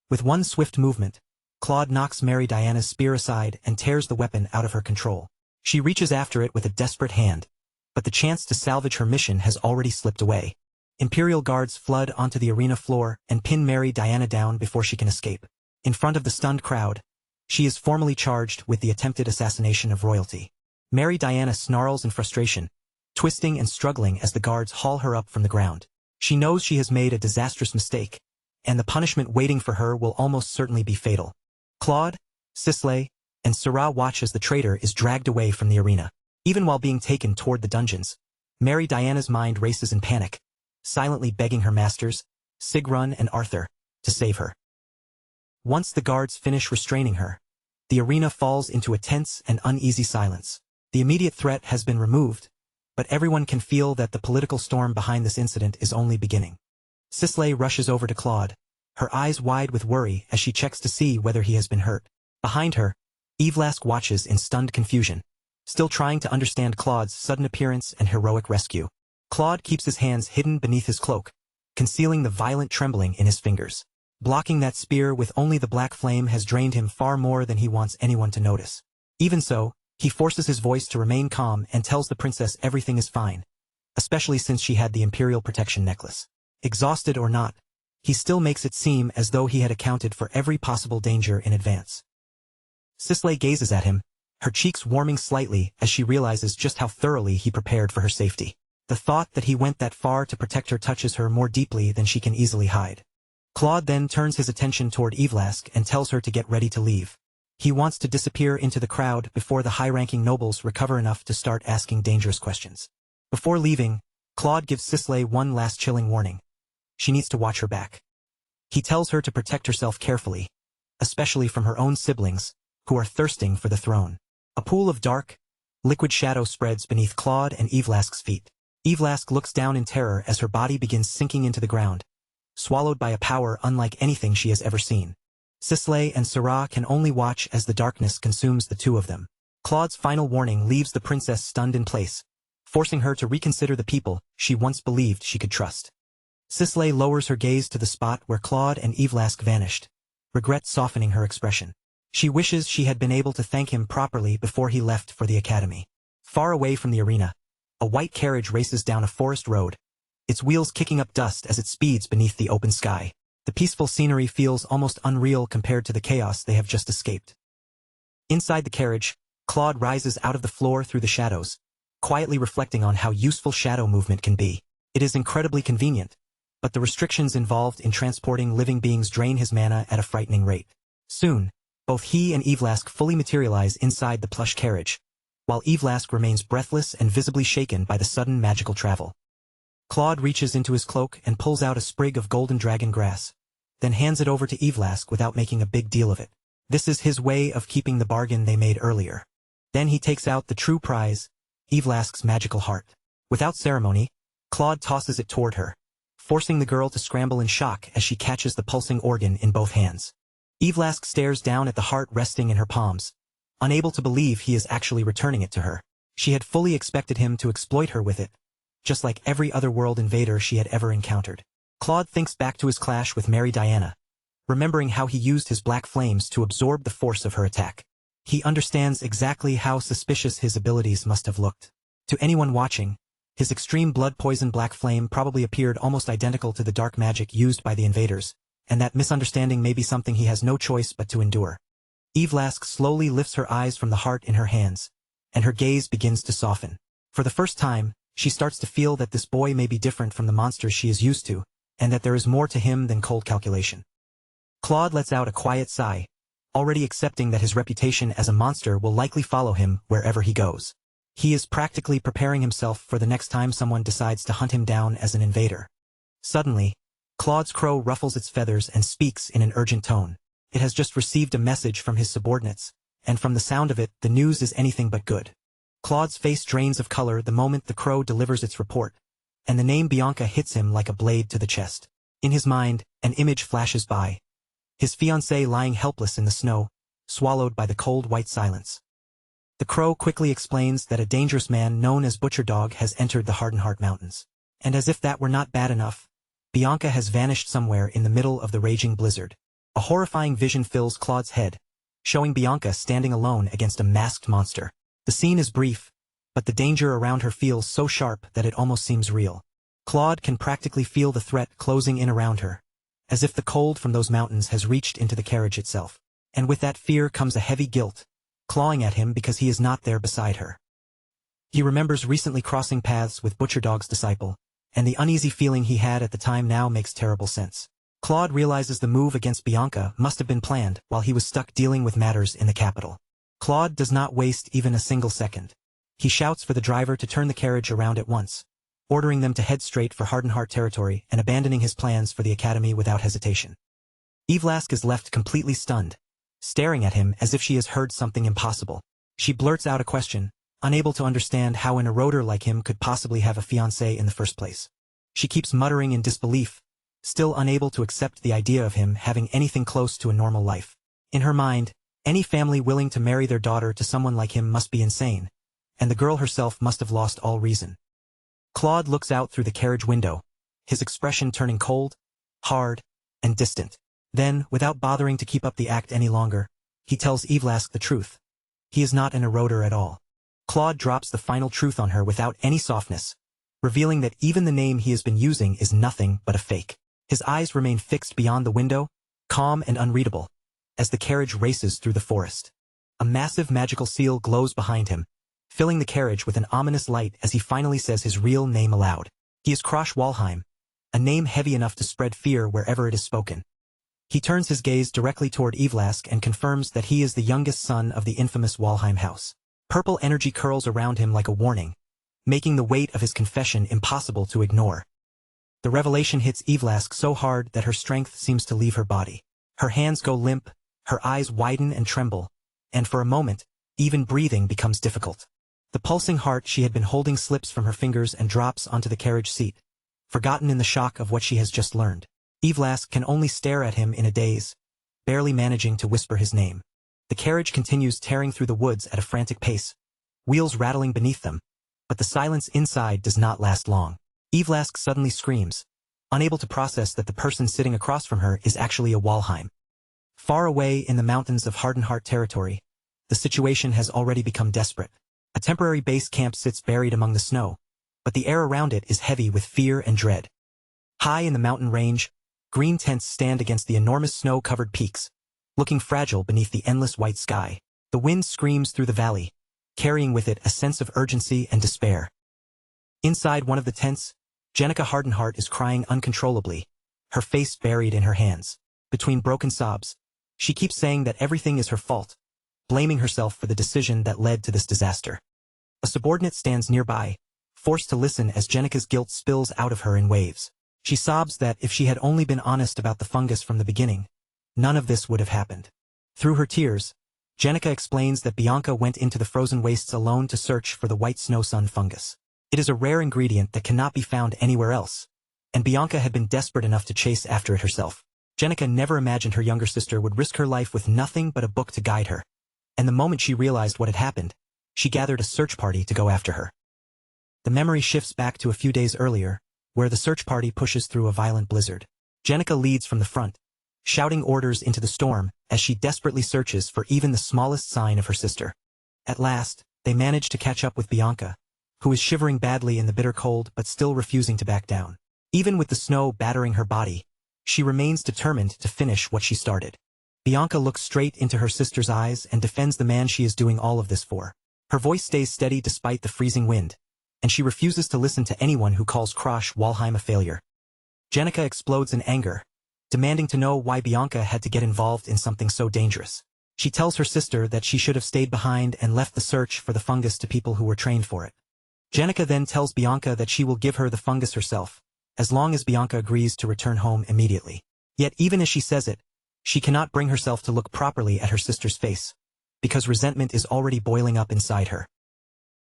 With one swift movement, Claude knocks Mary Diana's spear aside and tears the weapon out of her control. She reaches after it with a desperate hand, but the chance to salvage her mission has already slipped away. Imperial guards flood onto the arena floor and pin Mary Diana down before she can escape. In front of the stunned crowd, she is formally charged with the attempted assassination of royalty. Mary Diana snarls in frustration, twisting and struggling as the guards haul her up from the ground. She knows she has made a disastrous mistake, and the punishment waiting for her will almost certainly be fatal. Claude, Sisley, and Syrah watch as the traitor is dragged away from the arena. Even while being taken toward the dungeons, Mary Diana's mind races in panic, silently begging her masters, Sigrun and Arthur, to save her. Once the guards finish restraining her, the arena falls into a tense and uneasy silence. The immediate threat has been removed, but everyone can feel that the political storm behind this incident is only beginning. Sisley rushes over to Claude, her eyes wide with worry as she checks to see whether he has been hurt. Behind her, Yvelask watches in stunned confusion, still trying to understand Claude's sudden appearance and heroic rescue. Claude keeps his hands hidden beneath his cloak, concealing the violent trembling in his fingers. Blocking that spear with only the black flame has drained him far more than he wants anyone to notice. Even so, he forces his voice to remain calm and tells the princess everything is fine, especially since she had the Imperial Protection necklace. Exhausted or not, he still makes it seem as though he had accounted for every possible danger in advance. Sisley gazes at him, her cheeks warming slightly as she realizes just how thoroughly he prepared for her safety. The thought that he went that far to protect her touches her more deeply than she can easily hide. Claude then turns his attention toward Yvelask and tells her to get ready to leave. He wants to disappear into the crowd before the high-ranking nobles recover enough to start asking dangerous questions. Before leaving, Claude gives Sisley one last chilling warning. She needs to watch her back. He tells her to protect herself carefully, especially from her own siblings, who are thirsting for the throne. A pool of dark, liquid shadow spreads beneath Claude and Yvelask's feet. Yvelask looks down in terror as her body begins sinking into the ground, swallowed by a power unlike anything she has ever seen. Sisley and Syrah can only watch as the darkness consumes the two of them. Claude's final warning leaves the princess stunned in place, forcing her to reconsider the people she once believed she could trust. Sisley lowers her gaze to the spot where Claude and Yvelask vanished, regret softening her expression. She wishes she had been able to thank him properly before he left for the academy. Far away from the arena, a white carriage races down a forest road, its wheels kicking up dust as it speeds beneath the open sky. The peaceful scenery feels almost unreal compared to the chaos they have just escaped. Inside the carriage, Claude rises out of the floor through the shadows, quietly reflecting on how useful shadow movement can be. It is incredibly convenient, but the restrictions involved in transporting living beings drain his mana at a frightening rate. Soon, both he and Yvelask fully materialize inside the plush carriage, while Yvelask remains breathless and visibly shaken by the sudden magical travel. Claude reaches into his cloak and pulls out a sprig of golden dragon grass, then hands it over to Yvelask without making a big deal of it. This is his way of keeping the bargain they made earlier. Then he takes out the true prize, Yvelask's magical heart. Without ceremony, Claude tosses it toward her, forcing the girl to scramble in shock as she catches the pulsing organ in both hands. Yvelask stares down at the heart resting in her palms, unable to believe he is actually returning it to her. She had fully expected him to exploit her with it, just like every other world invader she had ever encountered. Claude thinks back to his clash with Mary Diana, remembering how he used his black flames to absorb the force of her attack. He understands exactly how suspicious his abilities must have looked. To anyone watching, his extreme blood-poison black flame probably appeared almost identical to the dark magic used by the invaders, and that misunderstanding may be something he has no choice but to endure. Yvelask slowly lifts her eyes from the heart in her hands, and her gaze begins to soften. For the first time, she starts to feel that this boy may be different from the monsters she is used to, and that there is more to him than cold calculation. Claude lets out a quiet sigh, already accepting that his reputation as a monster will likely follow him wherever he goes. He is practically preparing himself for the next time someone decides to hunt him down as an invader. Suddenly, Claude's crow ruffles its feathers and speaks in an urgent tone. It has just received a message from his subordinates, and from the sound of it, the news is anything but good. Claude's face drains of color the moment the crow delivers its report, and the name Bianca hits him like a blade to the chest. In his mind, an image flashes by. His fiancée lying helpless in the snow, swallowed by the cold white silence. The crow quickly explains that a dangerous man known as Butcher Dog has entered the Hardenheart Mountains. And as if that were not bad enough, Bianca has vanished somewhere in the middle of the raging blizzard. A horrifying vision fills Claude's head, showing Bianca standing alone against a masked monster. The scene is brief, but the danger around her feels so sharp that it almost seems real. Claude can practically feel the threat closing in around her, as if the cold from those mountains has reached into the carriage itself. And with that fear comes a heavy guilt, clawing at him because he is not there beside her. He remembers recently crossing paths with Butcher Dog's disciple, and the uneasy feeling he had at the time now makes terrible sense. Claude realizes the move against Bianca must have been planned while he was stuck dealing with matters in the capital. Claude does not waste even a single second. He shouts for the driver to turn the carriage around at once, ordering them to head straight for Hardenheart territory and abandoning his plans for the academy without hesitation. Yvelask is left completely stunned, staring at him as if she has heard something impossible. She blurts out a question, unable to understand how an eroder like him could possibly have a fiancé in the first place. She keeps muttering in disbelief, still unable to accept the idea of him having anything close to a normal life. In her mind, any family willing to marry their daughter to someone like him must be insane, and the girl herself must have lost all reason. Claude looks out through the carriage window, his expression turning cold, hard, and distant. Then, without bothering to keep up the act any longer, he tells Yvelasque the truth. He is not an eroder at all. Claude drops the final truth on her without any softness, revealing that even the name he has been using is nothing but a fake. His eyes remain fixed beyond the window, calm and unreadable, as the carriage races through the forest. A massive magical seal glows behind him, filling the carriage with an ominous light as he finally says his real name aloud. He is Krosh Walheim, a name heavy enough to spread fear wherever it is spoken. He turns his gaze directly toward Yvelasque and confirms that he is the youngest son of the infamous Walheim house. Purple energy curls around him like a warning, making the weight of his confession impossible to ignore. The revelation hits Yvelasque so hard that her strength seems to leave her body. Her hands go limp, her eyes widen and tremble, and for a moment, even breathing becomes difficult. The pulsing heart she had been holding slips from her fingers and drops onto the carriage seat, forgotten in the shock of what she has just learned. Yvelasque can only stare at him in a daze, barely managing to whisper his name. The carriage continues tearing through the woods at a frantic pace, wheels rattling beneath them, but the silence inside does not last long. Yvelasque suddenly screams, unable to process that the person sitting across from her is actually a Walheim. Far away in the mountains of Hardenheart territory, the situation has already become desperate. A temporary base camp sits buried among the snow, but the air around it is heavy with fear and dread. High in the mountain range, green tents stand against the enormous snow-covered peaks, looking fragile beneath the endless white sky. The wind screams through the valley, carrying with it a sense of urgency and despair. Inside one of the tents, Jenica Hardenheart is crying uncontrollably, her face buried in her hands. Between broken sobs, she keeps saying that everything is her fault, blaming herself for the decision that led to this disaster. A subordinate stands nearby, forced to listen as Jenica's guilt spills out of her in waves. She sobs that if she had only been honest about the fungus from the beginning, none of this would have happened. Through her tears, Jenica explains that Bianca went into the frozen wastes alone to search for the white snow sun fungus. It is a rare ingredient that cannot be found anywhere else, and Bianca had been desperate enough to chase after it herself. Jenica never imagined her younger sister would risk her life with nothing but a book to guide her, and the moment she realized what had happened, she gathered a search party to go after her. The memory shifts back to a few days earlier, where the search party pushes through a violent blizzard. Jenica leads from the front, shouting orders into the storm as she desperately searches for even the smallest sign of her sister. At last, they manage to catch up with Bianca, who is shivering badly in the bitter cold but still refusing to back down. Even with the snow battering her body, she remains determined to finish what she started. Bianca looks straight into her sister's eyes and defends the man she is doing all of this for. Her voice stays steady despite the freezing wind, and she refuses to listen to anyone who calls Krosh Walheim a failure. Jenica explodes in anger, demanding to know why Bianca had to get involved in something so dangerous. She tells her sister that she should have stayed behind and left the search for the fungus to people who were trained for it. Jenica then tells Bianca that she will give her the fungus herself, as long as Bianca agrees to return home immediately. Yet even as she says it, she cannot bring herself to look properly at her sister's face, because resentment is already boiling up inside her.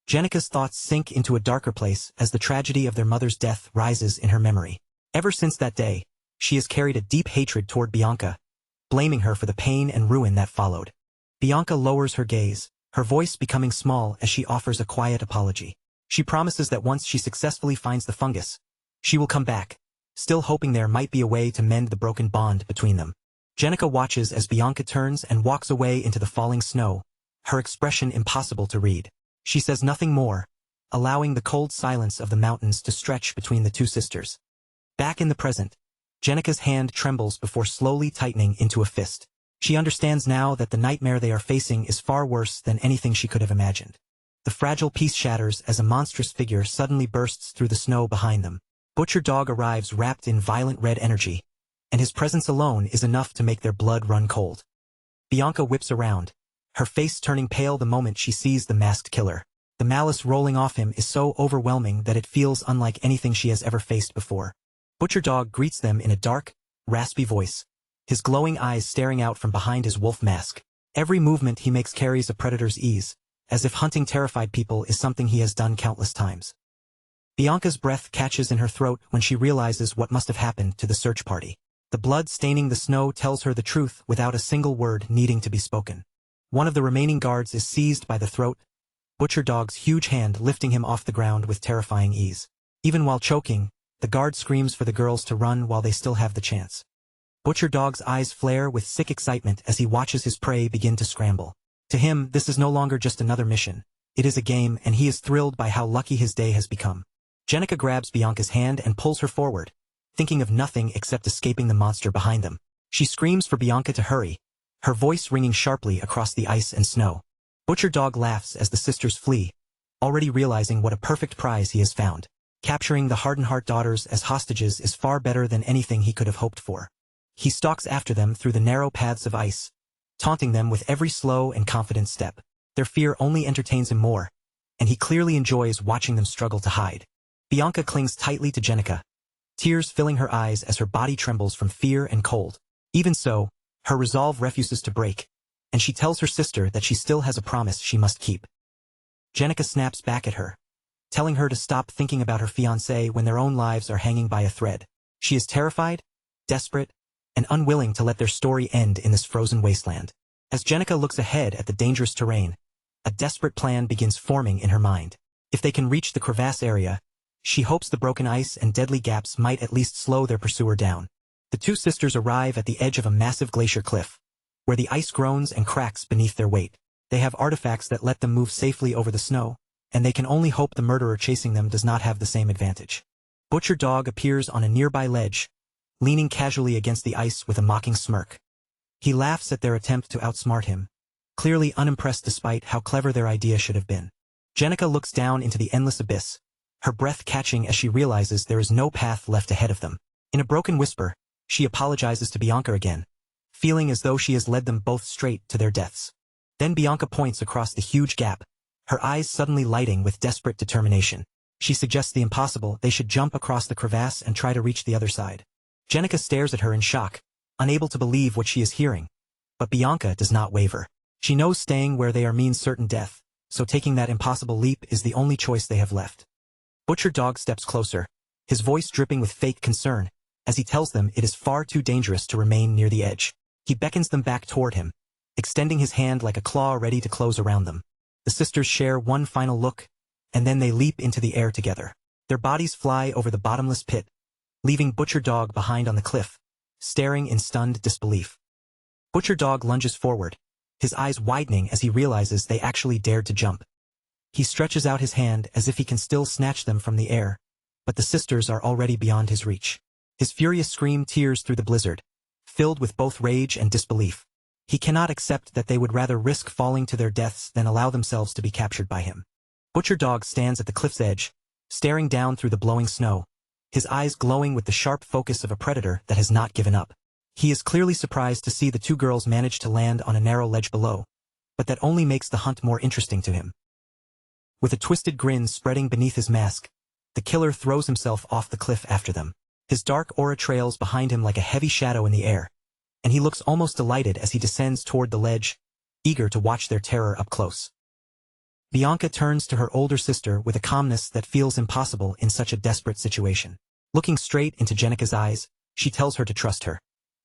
Jenica's thoughts sink into a darker place as the tragedy of their mother's death rises in her memory. Ever since that day, she has carried a deep hatred toward Bianca, blaming her for the pain and ruin that followed. Bianca lowers her gaze, her voice becoming small as she offers a quiet apology. She promises that once she successfully finds the fungus, she will come back, still hoping there might be a way to mend the broken bond between them. Jenica watches as Bianca turns and walks away into the falling snow, her expression impossible to read. She says nothing more, allowing the cold silence of the mountains to stretch between the two sisters. Back in the present, Jenica's hand trembles before slowly tightening into a fist. She understands now that the nightmare they are facing is far worse than anything she could have imagined. The fragile peace shatters as a monstrous figure suddenly bursts through the snow behind them. Butcher Dog arrives wrapped in violent red energy, and his presence alone is enough to make their blood run cold. Bianca whips around, her face turning pale the moment she sees the masked killer. The malice rolling off him is so overwhelming that it feels unlike anything she has ever faced before. Butcher Dog greets them in a dark, raspy voice, his glowing eyes staring out from behind his wolf mask. Every movement he makes carries a predator's ease, as if hunting terrified people is something he has done countless times. Bianca's breath catches in her throat when she realizes what must have happened to the search party. The blood staining the snow tells her the truth without a single word needing to be spoken. One of the remaining guards is seized by the throat, Butcher Dog's huge hand lifting him off the ground with terrifying ease. Even while choking, the guard screams for the girls to run while they still have the chance. Butcher Dog's eyes flare with sick excitement as he watches his prey begin to scramble. To him, this is no longer just another mission. It is a game, and he is thrilled by how lucky his day has become. Jenica grabs Bianca's hand and pulls her forward, thinking of nothing except escaping the monster behind them. She screams for Bianca to hurry, her voice ringing sharply across the ice and snow. Butcher Dog laughs as the sisters flee, already realizing what a perfect prize he has found. Capturing the Hardenheart daughters as hostages is far better than anything he could have hoped for. He stalks after them through the narrow paths of ice, taunting them with every slow and confident step. Their fear only entertains him more, and he clearly enjoys watching them struggle to hide. Bianca clings tightly to Jenica, tears filling her eyes as her body trembles from fear and cold. Even so, her resolve refuses to break, and she tells her sister that she still has a promise she must keep. Jenica snaps back at her, telling her to stop thinking about her fiancé when their own lives are hanging by a thread. She is terrified, desperate, and unwilling to let their story end in this frozen wasteland. As Jenica looks ahead at the dangerous terrain, a desperate plan begins forming in her mind. If they can reach the crevasse area, she hopes the broken ice and deadly gaps might at least slow their pursuer down. The two sisters arrive at the edge of a massive glacier cliff, where the ice groans and cracks beneath their weight. They have artifacts that let them move safely over the snow, and they can only hope the murderer chasing them does not have the same advantage. Butcher Dog appears on a nearby ledge, leaning casually against the ice with a mocking smirk. He laughs at their attempt to outsmart him, clearly unimpressed despite how clever their idea should have been. Jenica looks down into the endless abyss, her breath catching as she realizes there is no path left ahead of them. In a broken whisper, she apologizes to Bianca again, feeling as though she has led them both straight to their deaths. Then Bianca points across the huge gap, her eyes suddenly lighting with desperate determination. She suggests the impossible: they should jump across the crevasse and try to reach the other side. Jenica stares at her in shock, unable to believe what she is hearing. But Bianca does not waver. She knows staying where they are means certain death, so taking that impossible leap is the only choice they have left. Butcher Dog steps closer, his voice dripping with fake concern, as he tells them it is far too dangerous to remain near the edge. He beckons them back toward him, extending his hand like a claw ready to close around them. The sisters share one final look, and then they leap into the air together. Their bodies fly over the bottomless pit, leaving Butcher Dog behind on the cliff, staring in stunned disbelief. Butcher Dog lunges forward, his eyes widening as he realizes they actually dared to jump. He stretches out his hand as if he can still snatch them from the air, but the sisters are already beyond his reach. His furious scream tears through the blizzard, filled with both rage and disbelief. He cannot accept that they would rather risk falling to their deaths than allow themselves to be captured by him. Butcher Dog stands at the cliff's edge, staring down through the blowing snow, his eyes glowing with the sharp focus of a predator that has not given up. He is clearly surprised to see the two girls manage to land on a narrow ledge below, but that only makes the hunt more interesting to him. With a twisted grin spreading beneath his mask, the killer throws himself off the cliff after them. His dark aura trails behind him like a heavy shadow in the air, and he looks almost delighted as he descends toward the ledge, eager to watch their terror up close. Bianca turns to her older sister with a calmness that feels impossible in such a desperate situation. Looking straight into Jenica's eyes, she tells her to trust her.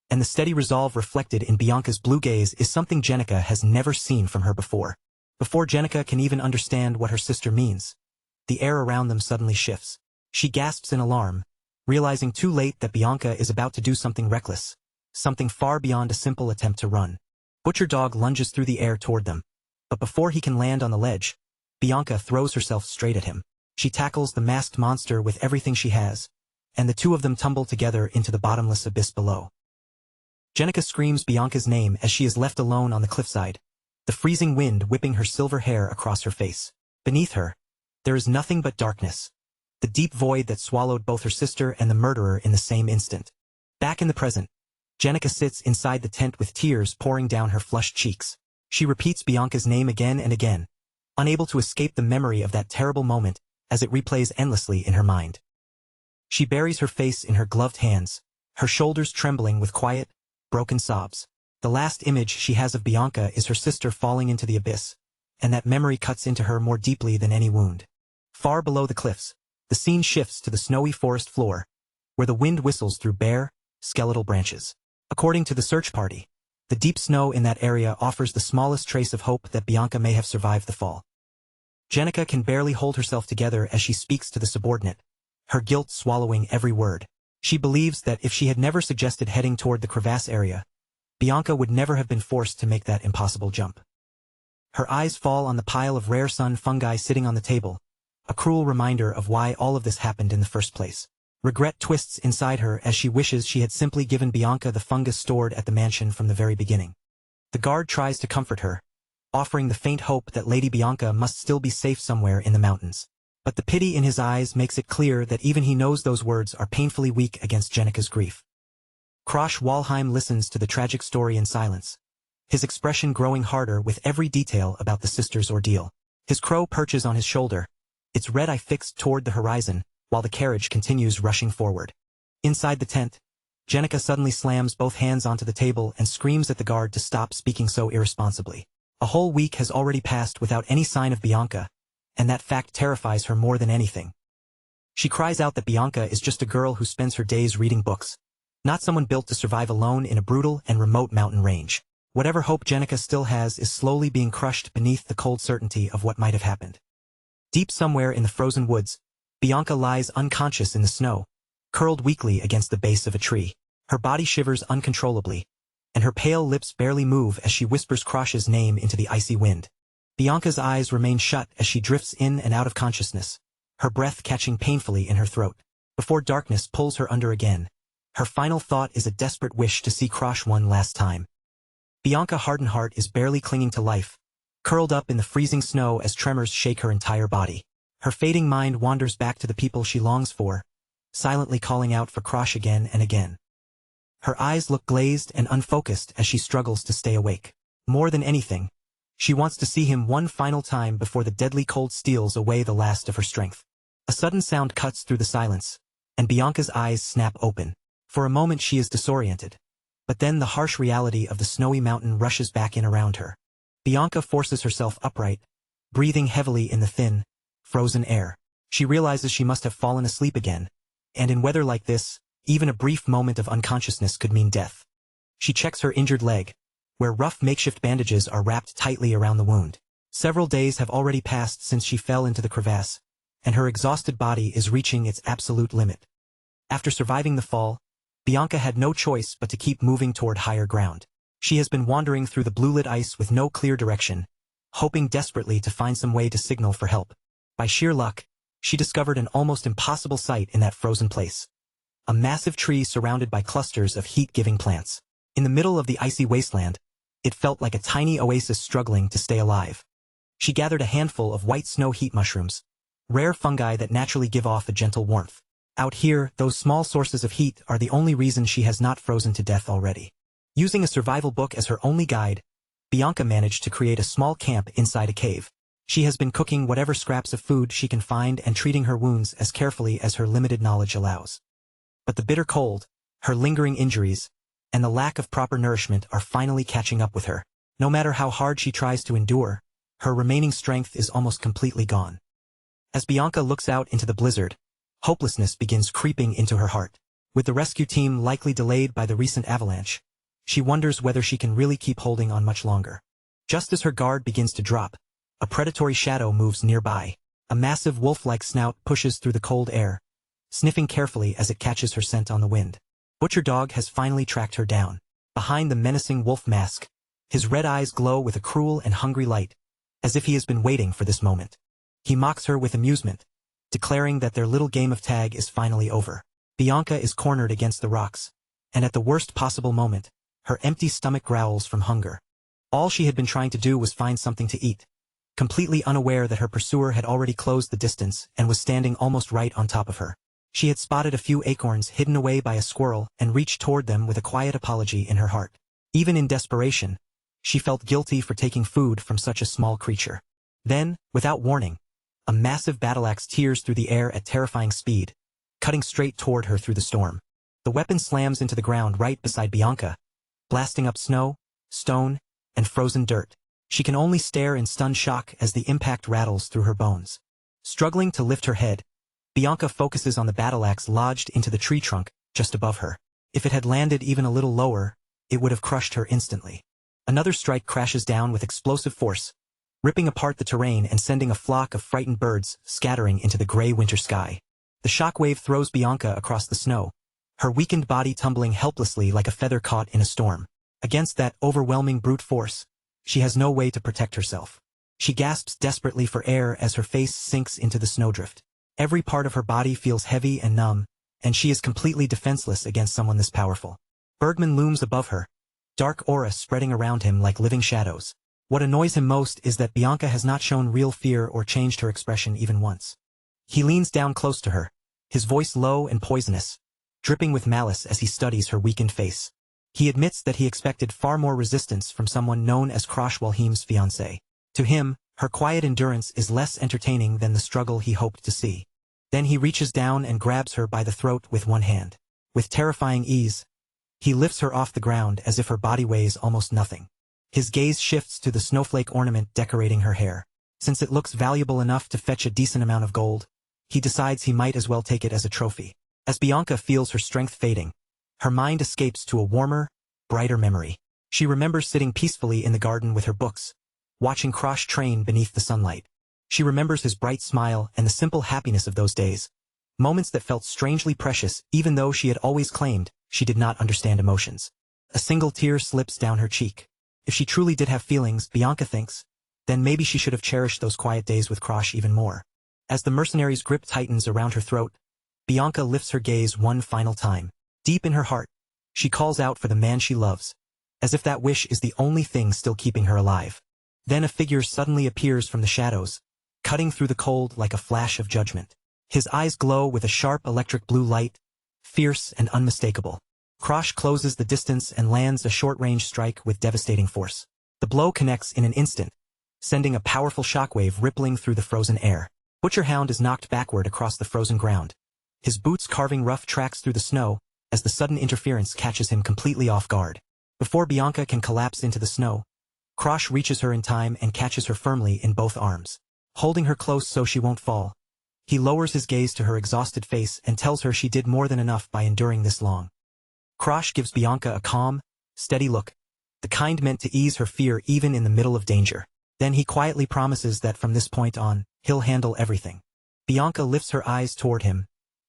And the steady resolve reflected in Bianca's blue gaze is something Jenica has never seen from her before. Before Jenica can even understand what her sister means, the air around them suddenly shifts. She gasps in alarm, realizing too late that Bianca is about to do something reckless, something far beyond a simple attempt to run. Butcher Dog lunges through the air toward them, but before he can land on the ledge, Bianca throws herself straight at him. She tackles the masked monster with everything she has, and the two of them tumble together into the bottomless abyss below. Jenica screams Bianca's name as she is left alone on the cliffside, the freezing wind whipping her silver hair across her face. Beneath her, there is nothing but darkness, the deep void that swallowed both her sister and the murderer in the same instant. Back in the present, Jenica sits inside the tent with tears pouring down her flushed cheeks. She repeats Bianca's name again and again, unable to escape the memory of that terrible moment as it replays endlessly in her mind. She buries her face in her gloved hands, her shoulders trembling with quiet, broken sobs. The last image she has of Bianca is her sister falling into the abyss, and that memory cuts into her more deeply than any wound. Far below the cliffs, the scene shifts to the snowy forest floor, where the wind whistles through bare, skeletal branches. According to the search party, the deep snow in that area offers the smallest trace of hope that Bianca may have survived the fall. Jenica can barely hold herself together as she speaks to the subordinate, her guilt swallowing every word. She believes that if she had never suggested heading toward the crevasse area, Bianca would never have been forced to make that impossible jump. Her eyes fall on the pile of rare sun fungi sitting on the table, a cruel reminder of why all of this happened in the first place. Regret twists inside her as she wishes she had simply given Bianca the fungus stored at the mansion from the very beginning. The guard tries to comfort her, offering the faint hope that Lady Bianca must still be safe somewhere in the mountains. But the pity in his eyes makes it clear that even he knows those words are painfully weak against Jenica's grief. Krosh Walheim listens to the tragic story in silence, his expression growing harder with every detail about the sisters' ordeal. His crow perches on his shoulder, its red eye fixed toward the horizon, while the carriage continues rushing forward. Inside the tent, Jenica suddenly slams both hands onto the table and screams at the guard to stop speaking so irresponsibly. A whole week has already passed without any sign of Bianca, and that fact terrifies her more than anything. She cries out that Bianca is just a girl who spends her days reading books, not someone built to survive alone in a brutal and remote mountain range. Whatever hope Jenica still has is slowly being crushed beneath the cold certainty of what might have happened. Deep somewhere in the frozen woods, Bianca lies unconscious in the snow, curled weakly against the base of a tree. Her body shivers uncontrollably, and her pale lips barely move as she whispers Krosh's name into the icy wind. Bianca's eyes remain shut as she drifts in and out of consciousness, her breath catching painfully in her throat. Before darkness pulls her under again, her final thought is a desperate wish to see Krosh one last time. Bianca Hardenheart is barely clinging to life, curled up in the freezing snow as tremors shake her entire body. Her fading mind wanders back to the people she longs for, silently calling out for Krosh again and again. Her eyes look glazed and unfocused as she struggles to stay awake. More than anything, she wants to see him one final time before the deadly cold steals away the last of her strength. A sudden sound cuts through the silence, and Bianca's eyes snap open. For a moment she is disoriented, but then the harsh reality of the snowy mountain rushes back in around her. Bianca forces herself upright, breathing heavily in the thin, frozen air. She realizes she must have fallen asleep again, and in weather like this, even a brief moment of unconsciousness could mean death. She checks her injured leg, where rough makeshift bandages are wrapped tightly around the wound. Several days have already passed since she fell into the crevasse, and her exhausted body is reaching its absolute limit. After surviving the fall, Bianca had no choice but to keep moving toward higher ground. She has been wandering through the blue-lit ice with no clear direction, hoping desperately to find some way to signal for help. By sheer luck, she discovered an almost impossible sight in that frozen place. A massive tree surrounded by clusters of heat-giving plants. In the middle of the icy wasteland, it felt like a tiny oasis struggling to stay alive. She gathered a handful of white snow heat mushrooms, rare fungi that naturally give off a gentle warmth. Out here, those small sources of heat are the only reason she has not frozen to death already. Using a survival book as her only guide, Bianca managed to create a small camp inside a cave. She has been cooking whatever scraps of food she can find and treating her wounds as carefully as her limited knowledge allows. But the bitter cold, her lingering injuries, and the lack of proper nourishment are finally catching up with her. No matter how hard she tries to endure, her remaining strength is almost completely gone. As Bianca looks out into the blizzard, hopelessness begins creeping into her heart. With the rescue team likely delayed by the recent avalanche, she wonders whether she can really keep holding on much longer. Just as her guard begins to drop, a predatory shadow moves nearby. A massive wolf-like snout pushes through the cold air, sniffing carefully as it catches her scent on the wind. Butcher Dog has finally tracked her down. Behind the menacing wolf mask, his red eyes glow with a cruel and hungry light, as if he has been waiting for this moment. He mocks her with amusement, declaring that their little game of tag is finally over. Bianca is cornered against the rocks, and at the worst possible moment, her empty stomach growls from hunger. All she had been trying to do was find something to eat, completely unaware that her pursuer had already closed the distance and was standing almost right on top of her. She had spotted a few acorns hidden away by a squirrel and reached toward them with a quiet apology in her heart. Even in desperation, she felt guilty for taking food from such a small creature. Then, without warning, a massive battle-axe tears through the air at terrifying speed, cutting straight toward her through the storm. The weapon slams into the ground right beside Bianca, blasting up snow, stone, and frozen dirt. She can only stare in stunned shock as the impact rattles through her bones. Struggling to lift her head, Bianca focuses on the battle axe lodged into the tree trunk just above her. If it had landed even a little lower, it would have crushed her instantly. Another strike crashes down with explosive force, ripping apart the terrain and sending a flock of frightened birds scattering into the gray winter sky. The shockwave throws Bianca across the snow, her weakened body tumbling helplessly like a feather caught in a storm. Against that overwhelming brute force, she has no way to protect herself. She gasps desperately for air as her face sinks into the snowdrift. Every part of her body feels heavy and numb, and she is completely defenseless against someone this powerful. Bergman looms above her, dark aura spreading around him like living shadows. What annoys him most is that Bianca has not shown real fear or changed her expression even once. He leans down close to her, his voice low and poisonous, dripping with malice as he studies her weakened face. He admits that he expected far more resistance from someone known as Krosh Walheim's fiancée. To him, her quiet endurance is less entertaining than the struggle he hoped to see. Then he reaches down and grabs her by the throat with one hand. With terrifying ease, he lifts her off the ground as if her body weighs almost nothing. His gaze shifts to the snowflake ornament decorating her hair. Since it looks valuable enough to fetch a decent amount of gold, he decides he might as well take it as a trophy. As Bianca feels her strength fading, her mind escapes to a warmer, brighter memory. She remembers sitting peacefully in the garden with her books, watching Krosh train beneath the sunlight. She remembers his bright smile and the simple happiness of those days, moments that felt strangely precious even though she had always claimed she did not understand emotions. A single tear slips down her cheek. If she truly did have feelings, Bianca thinks, then maybe she should have cherished those quiet days with Krosh even more. As the mercenary's grip tightens around her throat, Bianca lifts her gaze one final time. Deep in her heart, she calls out for the man she loves, as if that wish is the only thing still keeping her alive. Then a figure suddenly appears from the shadows, cutting through the cold like a flash of judgment. His eyes glow with a sharp electric blue light, fierce and unmistakable. Krosh closes the distance and lands a short-range strike with devastating force. The blow connects in an instant, sending a powerful shockwave rippling through the frozen air. Butcherhound is knocked backward across the frozen ground, his boots carving rough tracks through the snow as the sudden interference catches him completely off guard. Before Bianca can collapse into the snow, Krosh reaches her in time and catches her firmly in both arms. Holding her close so she won't fall, he lowers his gaze to her exhausted face and tells her she did more than enough by enduring this long. Krosh gives Bianca a calm, steady look, the kind meant to ease her fear even in the middle of danger. Then he quietly promises that from this point on, he'll handle everything. Bianca lifts her eyes toward him,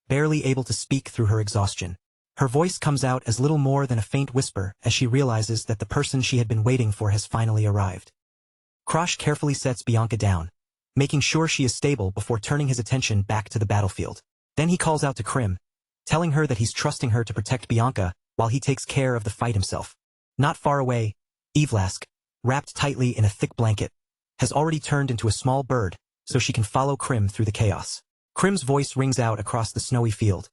barely able to speak through her exhaustion. Her voice comes out as little more than a faint whisper as she realizes that the person she had been waiting for has finally arrived. Krosh carefully sets Bianca down, making sure she is stable before turning his attention back to the battlefield. Then he calls out to Krim, telling her that he's trusting her to protect Bianca while he takes care of the fight himself. Not far away, Evlask, wrapped tightly in a thick blanket, has already turned into a small bird so she can follow Krim through the chaos. Krim's voice rings out across the snowy field,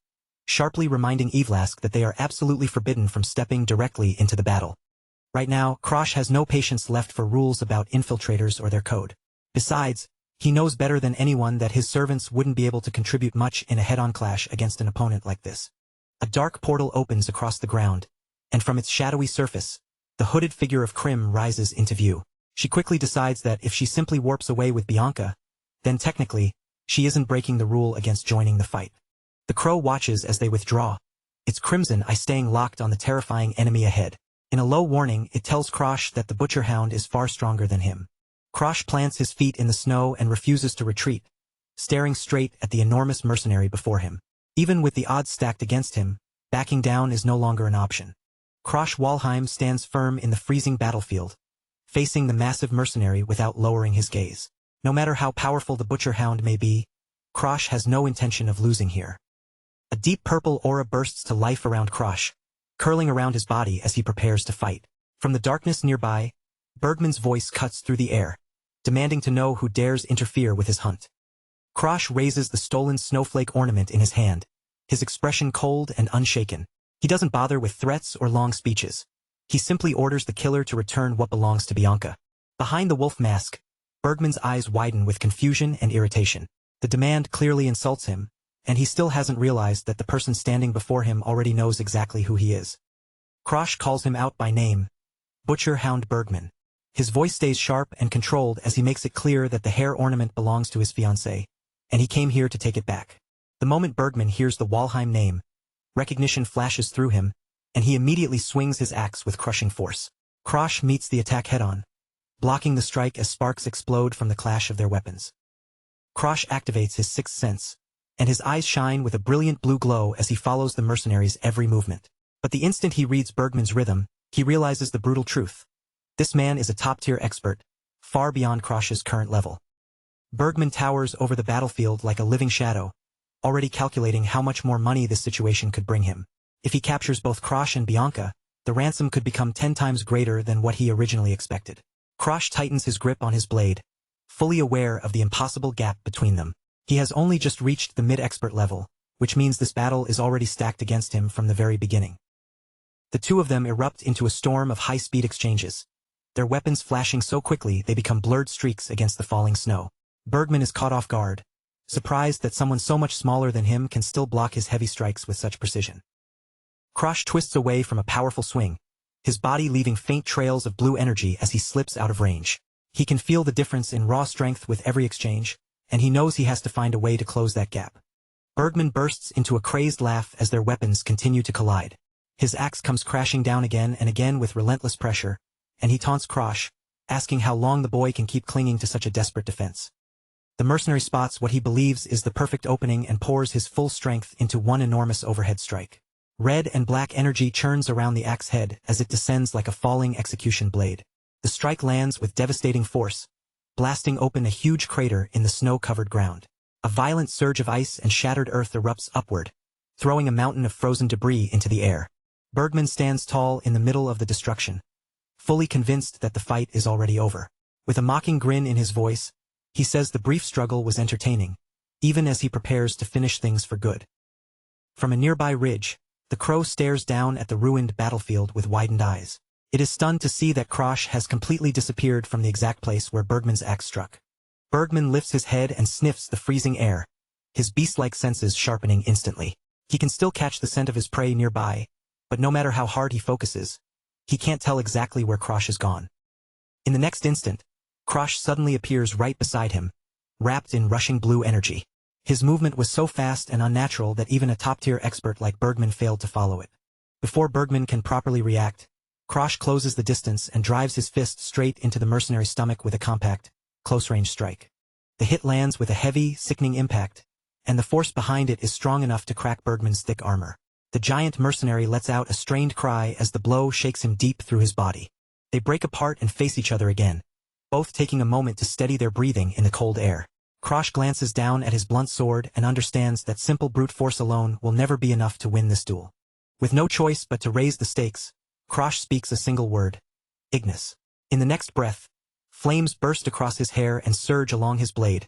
sharply reminding Evlask that they are absolutely forbidden from stepping directly into the battle. Right now, Krosh has no patience left for rules about infiltrators or their code. Besides, he knows better than anyone that his servants wouldn't be able to contribute much in a head-on clash against an opponent like this. A dark portal opens across the ground, and from its shadowy surface, the hooded figure of Krim rises into view. She quickly decides that if she simply warps away with Bianca, then technically, she isn't breaking the rule against joining the fight. The crow watches as they withdraw, its crimson eye staying locked on the terrifying enemy ahead. In a low warning, it tells Krosh that the Butcherhound is far stronger than him. Krosh plants his feet in the snow and refuses to retreat, staring straight at the enormous mercenary before him. Even with the odds stacked against him, backing down is no longer an option. Krosh Walheim stands firm in the freezing battlefield, facing the massive mercenary without lowering his gaze. No matter how powerful the Butcherhound may be, Krosh has no intention of losing here. A deep purple aura bursts to life around Krosh, curling around his body as he prepares to fight. From the darkness nearby, Bergman's voice cuts through the air, demanding to know who dares interfere with his hunt. Krosh raises the stolen snowflake ornament in his hand, his expression cold and unshaken. He doesn't bother with threats or long speeches. He simply orders the killer to return what belongs to Bianca. Behind the wolf mask, Bergman's eyes widen with confusion and irritation. The demand clearly insults him, and he still hasn't realized that the person standing before him already knows exactly who he is. Krosh calls him out by name, Butcher Hound Bergman. His voice stays sharp and controlled as he makes it clear that the hair ornament belongs to his fiancée, and he came here to take it back. The moment Bergman hears the Walheim name, recognition flashes through him, and he immediately swings his axe with crushing force. Krosh meets the attack head-on, blocking the strike as sparks explode from the clash of their weapons. Krosh activates his sixth sense, and his eyes shine with a brilliant blue glow as he follows the mercenary's every movement. But the instant he reads Bergman's rhythm, he realizes the brutal truth. This man is a top-tier expert, far beyond Krosh's current level. Bergman towers over the battlefield like a living shadow, already calculating how much more money this situation could bring him. If he captures both Krosh and Bianca, the ransom could become 10 times greater than what he originally expected. Krosh tightens his grip on his blade, fully aware of the impossible gap between them. He has only just reached the mid-expert level, which means this battle is already stacked against him from the very beginning. The two of them erupt into a storm of high-speed exchanges, their weapons flashing so quickly they become blurred streaks against the falling snow. Bergman is caught off guard, surprised that someone so much smaller than him can still block his heavy strikes with such precision. Krosh twists away from a powerful swing, his body leaving faint trails of blue energy as he slips out of range. He can feel the difference in raw strength with every exchange, and he knows he has to find a way to close that gap. Bergman bursts into a crazed laugh as their weapons continue to collide. His axe comes crashing down again and again with relentless pressure, and he taunts Krosh, asking how long the boy can keep clinging to such a desperate defense. The mercenary spots what he believes is the perfect opening and pours his full strength into one enormous overhead strike. Red and black energy churns around the axe head as it descends like a falling execution blade. The strike lands with devastating force, blasting open a huge crater in the snow-covered ground. A violent surge of ice and shattered earth erupts upward, throwing a mountain of frozen debris into the air. Bergman stands tall in the middle of the destruction, fully convinced that the fight is already over. With a mocking grin in his voice, he says the brief struggle was entertaining, even as he prepares to finish things for good. From a nearby ridge, the crow stares down at the ruined battlefield with widened eyes. It is stunned to see that Krosh has completely disappeared from the exact place where Bergman's axe struck. Bergman lifts his head and sniffs the freezing air, his beast-like senses sharpening instantly. He can still catch the scent of his prey nearby, but no matter how hard he focuses, he can't tell exactly where Krosh is gone. In the next instant, Krosh suddenly appears right beside him, wrapped in rushing blue energy. His movement was so fast and unnatural that even a top-tier expert like Bergman failed to follow it. Before Bergman can properly react, Krosh closes the distance and drives his fist straight into the mercenary's stomach with a compact, close-range strike. The hit lands with a heavy, sickening impact, and the force behind it is strong enough to crack Bergman's thick armor. The giant mercenary lets out a strained cry as the blow shakes him deep through his body. They break apart and face each other again, both taking a moment to steady their breathing in the cold air. Krosh glances down at his blunt sword and understands that simple brute force alone will never be enough to win this duel. With no choice but to raise the stakes, Krosh speaks a single word: Ignis. In the next breath, flames burst across his hair and surge along his blade,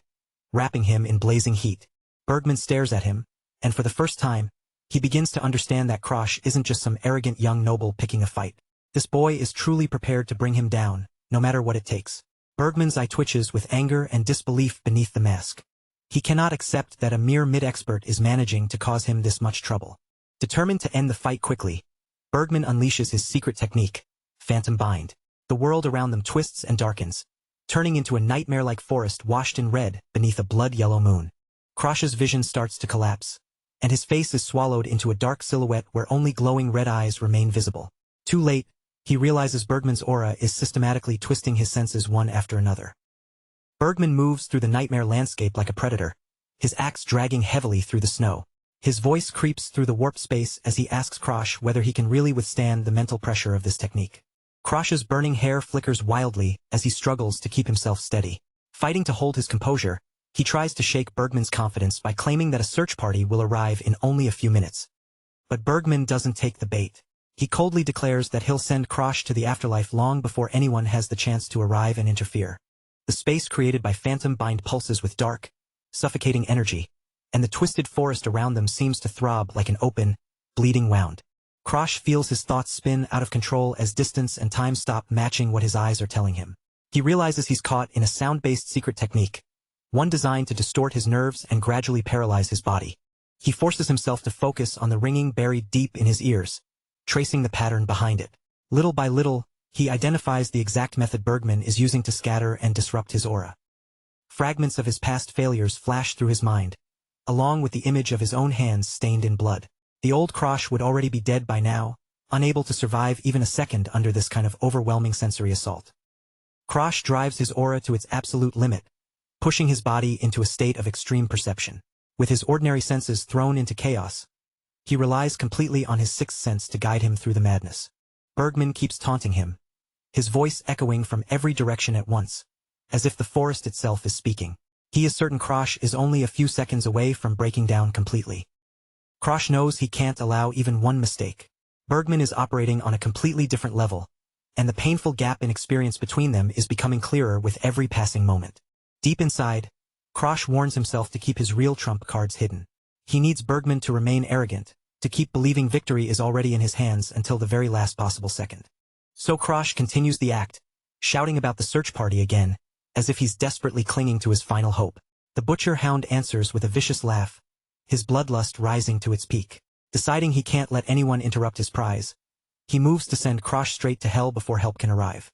wrapping him in blazing heat. Bergman stares at him, and for the first time, he begins to understand that Krosh isn't just some arrogant young noble picking a fight. This boy is truly prepared to bring him down, no matter what it takes. Bergman's eye twitches with anger and disbelief beneath the mask. He cannot accept that a mere mid-expert is managing to cause him this much trouble. Determined to end the fight quickly, Bergman unleashes his secret technique, Phantom Bind. The world around them twists and darkens, turning into a nightmare-like forest washed in red beneath a blood-yellow moon. Krosh's vision starts to collapse, and his face is swallowed into a dark silhouette where only glowing red eyes remain visible. Too late, he realizes Bergman's aura is systematically twisting his senses one after another. Bergman moves through the nightmare landscape like a predator, his axe dragging heavily through the snow. His voice creeps through the warp space as he asks Krosh whether he can really withstand the mental pressure of this technique. Krosh's burning hair flickers wildly as he struggles to keep himself steady. Fighting to hold his composure, he tries to shake Bergman's confidence by claiming that a search party will arrive in only a few minutes. But Bergman doesn't take the bait. He coldly declares that he'll send Krosh to the afterlife long before anyone has the chance to arrive and interfere. The space created by Phantom Bind pulses with dark, suffocating energy, and the twisted forest around them seems to throb like an open, bleeding wound. Krosh feels his thoughts spin out of control as distance and time stop matching what his eyes are telling him. He realizes he's caught in a sound-based secret technique, one designed to distort his nerves and gradually paralyze his body. He forces himself to focus on the ringing buried deep in his ears, tracing the pattern behind it. Little by little, he identifies the exact method Bergman is using to scatter and disrupt his aura. Fragments of his past failures flash through his mind, along with the image of his own hands stained in blood. The old Krosh would already be dead by now, unable to survive even a second under this kind of overwhelming sensory assault. Krosh drives his aura to its absolute limit, pushing his body into a state of extreme perception. With his ordinary senses thrown into chaos, he relies completely on his sixth sense to guide him through the madness. Bergman keeps taunting him, his voice echoing from every direction at once, as if the forest itself is speaking. He is certain Krosh is only a few seconds away from breaking down completely. Krosh knows he can't allow even one mistake. Bergman is operating on a completely different level, and the painful gap in experience between them is becoming clearer with every passing moment. Deep inside, Krosh warns himself to keep his real trump cards hidden. He needs Bergman to remain arrogant, to keep believing victory is already in his hands until the very last possible second. So Krosh continues the act, shouting about the search party again, as if he's desperately clinging to his final hope. The butcher hound answers with a vicious laugh, his bloodlust rising to its peak. Deciding he can't let anyone interrupt his prize, he moves to send Krosh straight to hell before help can arrive.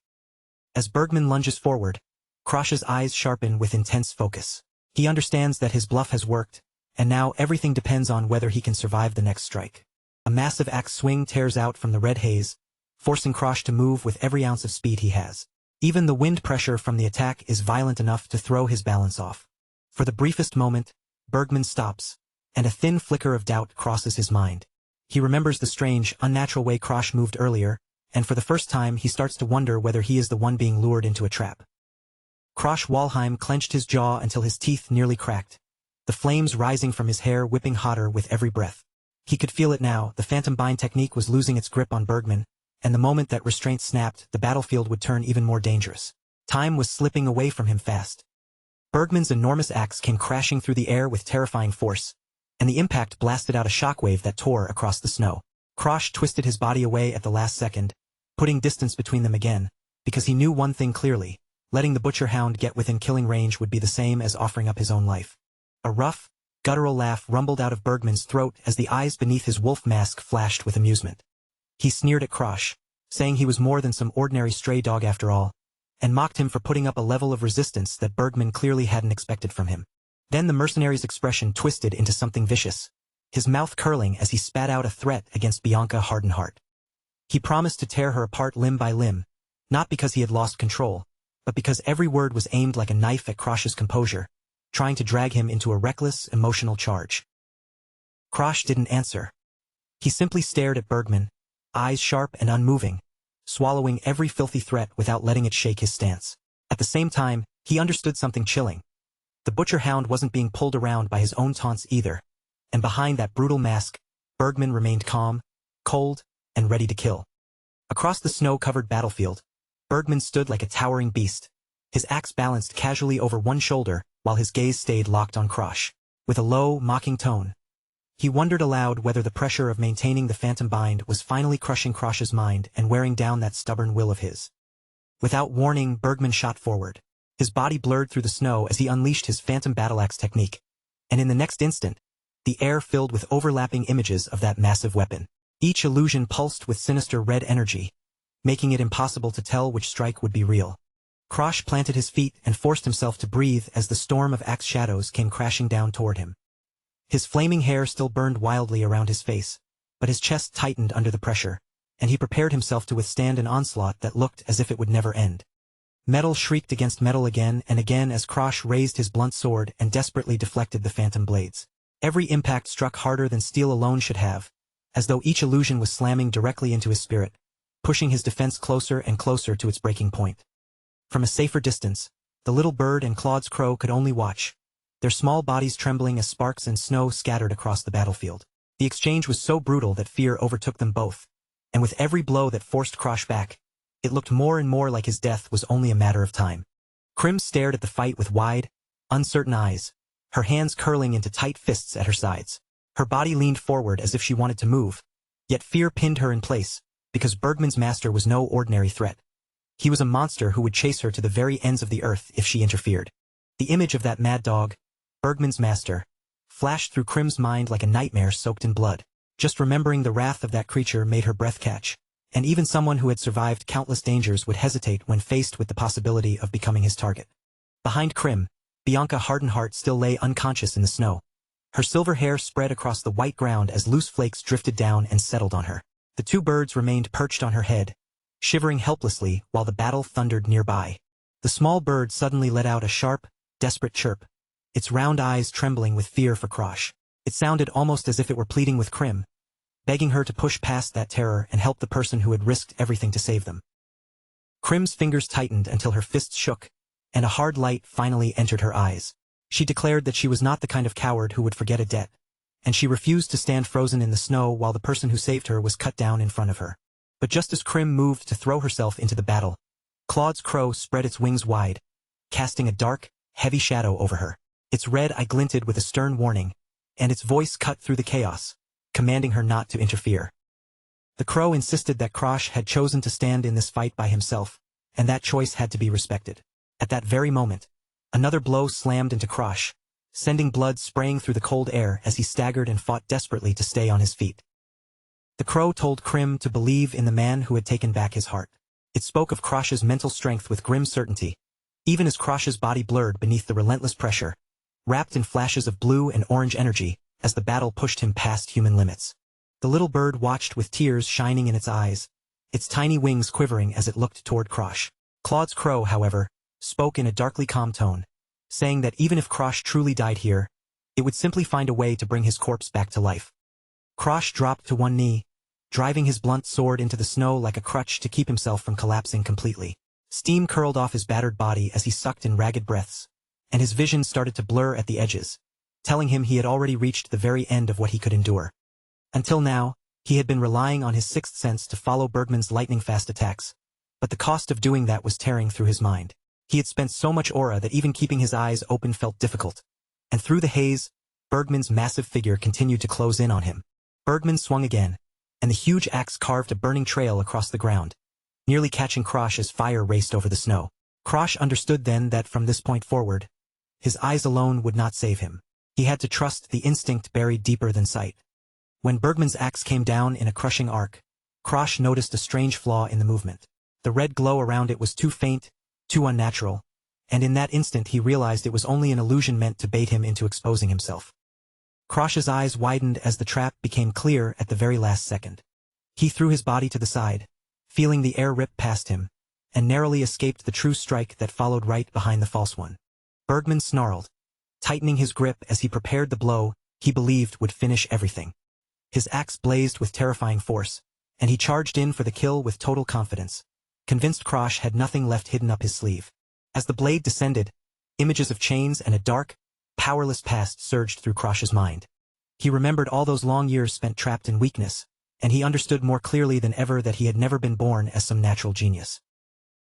As Bergman lunges forward, Krosh's eyes sharpen with intense focus. He understands that his bluff has worked, and now everything depends on whether he can survive the next strike. A massive axe swing tears out from the red haze, forcing Krosh to move with every ounce of speed he has. Even the wind pressure from the attack is violent enough to throw his balance off. For the briefest moment, Bergman stops, and a thin flicker of doubt crosses his mind. He remembers the strange, unnatural way Krosh moved earlier, and for the first time he starts to wonder whether he is the one being lured into a trap. Krosh Walheim clenched his jaw until his teeth nearly cracked, the flames rising from his hair whipping hotter with every breath. He could feel it now, the phantom bind technique was losing its grip on Bergman, and the moment that restraint snapped, the battlefield would turn even more dangerous. Time was slipping away from him fast. Bergman's enormous axe came crashing through the air with terrifying force, and the impact blasted out a shockwave that tore across the snow. Krosh twisted his body away at the last second, putting distance between them again, because he knew one thing clearly: letting the butcher hound get within killing range would be the same as offering up his own life. A rough, guttural laugh rumbled out of Bergman's throat as the eyes beneath his wolf mask flashed with amusement. He sneered at Krosh, saying he was more than some ordinary stray dog after all, and mocked him for putting up a level of resistance that Bergman clearly hadn't expected from him. Then the mercenary's expression twisted into something vicious, his mouth curling as he spat out a threat against Bianca Hardenheart. He promised to tear her apart limb by limb, not because he had lost control, but because every word was aimed like a knife at Krosh's composure, trying to drag him into a reckless, emotional charge. Krosh didn't answer. He simply stared at Bergman, eyes sharp and unmoving, swallowing every filthy threat without letting it shake his stance. At the same time, he understood something chilling. The butcher hound wasn't being pulled around by his own taunts either, and behind that brutal mask, Bergman remained calm, cold, and ready to kill. Across the snow-covered battlefield, Bergman stood like a towering beast, his axe balanced casually over one shoulder while his gaze stayed locked on Krosh. With a low, mocking tone, he wondered aloud whether the pressure of maintaining the phantom bind was finally crushing Krosh's mind and wearing down that stubborn will of his. Without warning, Bergman shot forward. His body blurred through the snow as he unleashed his phantom battle-axe technique, and in the next instant, the air filled with overlapping images of that massive weapon. Each illusion pulsed with sinister red energy, making it impossible to tell which strike would be real. Krosh planted his feet and forced himself to breathe as the storm of axe shadows came crashing down toward him. His flaming hair still burned wildly around his face, but his chest tightened under the pressure, and he prepared himself to withstand an onslaught that looked as if it would never end. Metal shrieked against metal again and again as Krosh raised his blunt sword and desperately deflected the phantom blades. Every impact struck harder than steel alone should have, as though each illusion was slamming directly into his spirit, pushing his defense closer and closer to its breaking point. From a safer distance, the little bird and Claude's crow could only watch, their small bodies trembling as sparks and snow scattered across the battlefield. The exchange was so brutal that fear overtook them both, and with every blow that forced Krosh back, it looked more and more like his death was only a matter of time. Krim stared at the fight with wide, uncertain eyes, her hands curling into tight fists at her sides. Her body leaned forward as if she wanted to move, yet fear pinned her in place, because Bergman's master was no ordinary threat. He was a monster who would chase her to the very ends of the earth if she interfered. The image of that mad dog, Bergman's master, flashed through Krim's mind like a nightmare soaked in blood. Just remembering the wrath of that creature made her breath catch, and even someone who had survived countless dangers would hesitate when faced with the possibility of becoming his target. Behind Krim, Bianca Hardenheart still lay unconscious in the snow. Her silver hair spread across the white ground as loose flakes drifted down and settled on her. The two birds remained perched on her head, shivering helplessly while the battle thundered nearby. The small bird suddenly let out a sharp, desperate chirp, its round eyes trembling with fear for Krosh. It sounded almost as if it were pleading with Krim, begging her to push past that terror and help the person who had risked everything to save them. Krim's fingers tightened until her fists shook, and a hard light finally entered her eyes. She declared that she was not the kind of coward who would forget a debt, and she refused to stand frozen in the snow while the person who saved her was cut down in front of her. But just as Krim moved to throw herself into the battle, Claude's crow spread its wings wide, casting a dark, heavy shadow over her. Its red eye glinted with a stern warning, and its voice cut through the chaos, commanding her not to interfere. The crow insisted that Krosh had chosen to stand in this fight by himself, and that choice had to be respected. At that very moment, another blow slammed into Krosh, sending blood spraying through the cold air as he staggered and fought desperately to stay on his feet. The crow told Krim to believe in the man who had taken back his heart. It spoke of Krosh's mental strength with grim certainty, even as Krosh's body blurred beneath the relentless pressure, wrapped in flashes of blue and orange energy as the battle pushed him past human limits. The little bird watched with tears shining in its eyes, its tiny wings quivering as it looked toward Krosh. Claude's crow, however, spoke in a darkly calm tone, saying that even if Krosh truly died here, it would simply find a way to bring his corpse back to life. Krosh dropped to one knee, driving his blunt sword into the snow like a crutch to keep himself from collapsing completely. Steam curled off his battered body as he sucked in ragged breaths, and his vision started to blur at the edges, telling him he had already reached the very end of what he could endure. Until now, he had been relying on his sixth sense to follow Bergman's lightning-fast attacks, but the cost of doing that was tearing through his mind. He had spent so much aura that even keeping his eyes open felt difficult, and through the haze, Bergman's massive figure continued to close in on him. Bergman swung again, and the huge axe carved a burning trail across the ground, nearly catching Krosh as fire raced over the snow. Krosh understood then that from this point forward, his eyes alone would not save him. He had to trust the instinct buried deeper than sight. When Bergman's axe came down in a crushing arc, Krosh noticed a strange flaw in the movement. The red glow around it was too faint, too unnatural, and in that instant he realized it was only an illusion meant to bait him into exposing himself. Krosh's eyes widened as the trap became clear at the very last second. He threw his body to the side, feeling the air rip past him, and narrowly escaped the true strike that followed right behind the false one. Bergman snarled, tightening his grip as he prepared the blow he believed would finish everything. His axe blazed with terrifying force, and he charged in for the kill with total confidence, convinced Krosh had nothing left hidden up his sleeve. As the blade descended, images of chains and a dark, powerless past surged through Krosh's mind. He remembered all those long years spent trapped in weakness, and he understood more clearly than ever that he had never been born as some natural genius.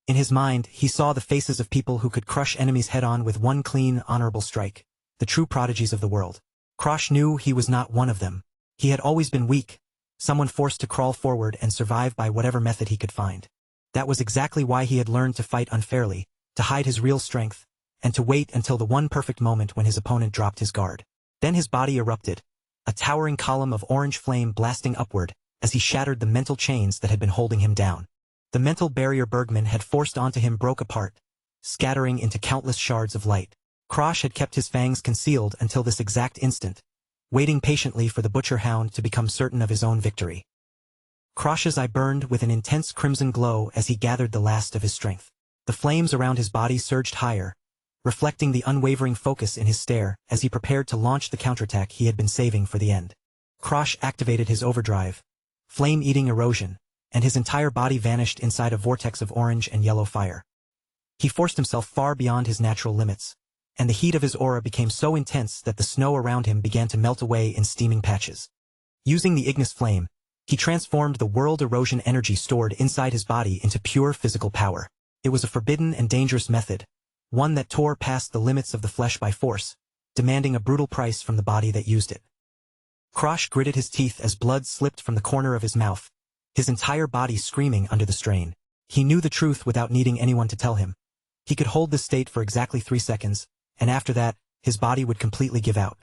In his mind, he saw the faces of people who could crush enemies head-on with one clean, honorable strike, the true prodigies of the world. Krosh knew he was not one of them. He had always been weak, someone forced to crawl forward and survive by whatever method he could find. That was exactly why he had learned to fight unfairly, to hide his real strength, and to wait until the one perfect moment when his opponent dropped his guard. Then his body erupted, a towering column of orange flame blasting upward as he shattered the mental chains that had been holding him down. The mental barrier Bergman had forced onto him broke apart, scattering into countless shards of light. Krosh had kept his fangs concealed until this exact instant, waiting patiently for the butcher hound to become certain of his own victory. Krosh's eye burned with an intense crimson glow as he gathered the last of his strength. The flames around his body surged higher, reflecting the unwavering focus in his stare as he prepared to launch the counterattack he had been saving for the end. Krosh activated his overdrive, flame-eating erosion, and his entire body vanished inside a vortex of orange and yellow fire. He forced himself far beyond his natural limits, and the heat of his aura became so intense that the snow around him began to melt away in steaming patches. Using the Ignis flame, he transformed the world erosion energy stored inside his body into pure physical power. It was a forbidden and dangerous method, one that tore past the limits of the flesh by force, demanding a brutal price from the body that used it. Krosh gritted his teeth as blood slipped from the corner of his mouth, his entire body screaming under the strain. He knew the truth without needing anyone to tell him. He could hold this state for exactly 3 seconds, and after that, his body would completely give out.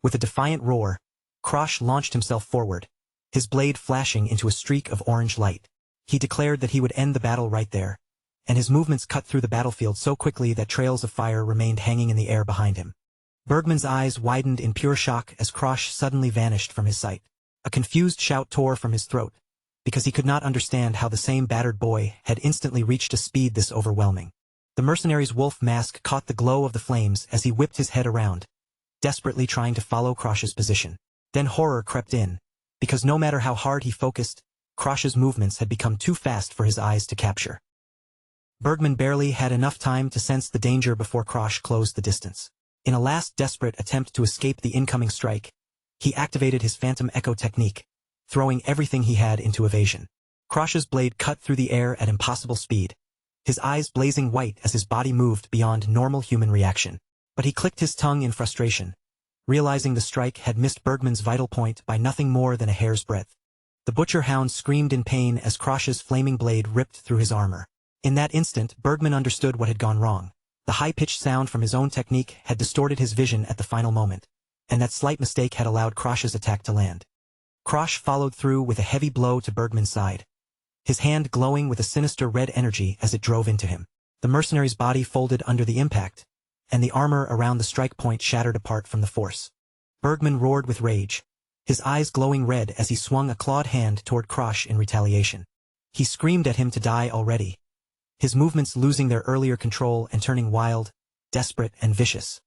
With a defiant roar, Krosh launched himself forward, his blade flashing into a streak of orange light. He declared that he would end the battle right there, and his movements cut through the battlefield so quickly that trails of fire remained hanging in the air behind him. Bergman's eyes widened in pure shock as Krosh suddenly vanished from his sight. A confused shout tore from his throat, because he could not understand how the same battered boy had instantly reached a speed this overwhelming. The mercenary's wolf mask caught the glow of the flames as he whipped his head around, desperately trying to follow Krosh's position. Then horror crept in, because no matter how hard he focused, Krosh's movements had become too fast for his eyes to capture. Bergman barely had enough time to sense the danger before Krosh closed the distance. In a last desperate attempt to escape the incoming strike, he activated his Phantom Echo technique, throwing everything he had into evasion. Krosh's blade cut through the air at impossible speed, his eyes blazing white as his body moved beyond normal human reaction. But he clicked his tongue in frustration, realizing the strike had missed Bergman's vital point by nothing more than a hair's breadth. The butcher hound screamed in pain as Krosh's flaming blade ripped through his armor. In that instant, Bergman understood what had gone wrong. The high-pitched sound from his own technique had distorted his vision at the final moment, and that slight mistake had allowed Krosh's attack to land. Krosh followed through with a heavy blow to Bergman's side, his hand glowing with a sinister red energy as it drove into him. The mercenary's body folded under the impact, and the armor around the strike point shattered apart from the force. Bergman roared with rage, his eyes glowing red as he swung a clawed hand toward Krosh in retaliation. He screamed at him to die already, his movements losing their earlier control and turning wild, desperate, and vicious.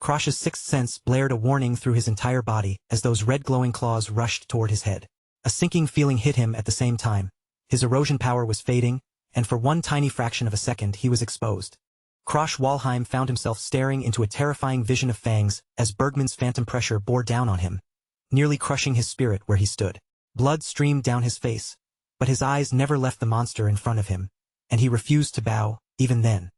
Krosh's sixth sense blared a warning through his entire body as those red glowing claws rushed toward his head. A sinking feeling hit him at the same time. His erosion power was fading, and for one tiny fraction of a second he was exposed. Krosh Walheim found himself staring into a terrifying vision of fangs as Bergman's phantom pressure bore down on him, nearly crushing his spirit where he stood. Blood streamed down his face, but his eyes never left the monster in front of him, and he refused to bow, even then.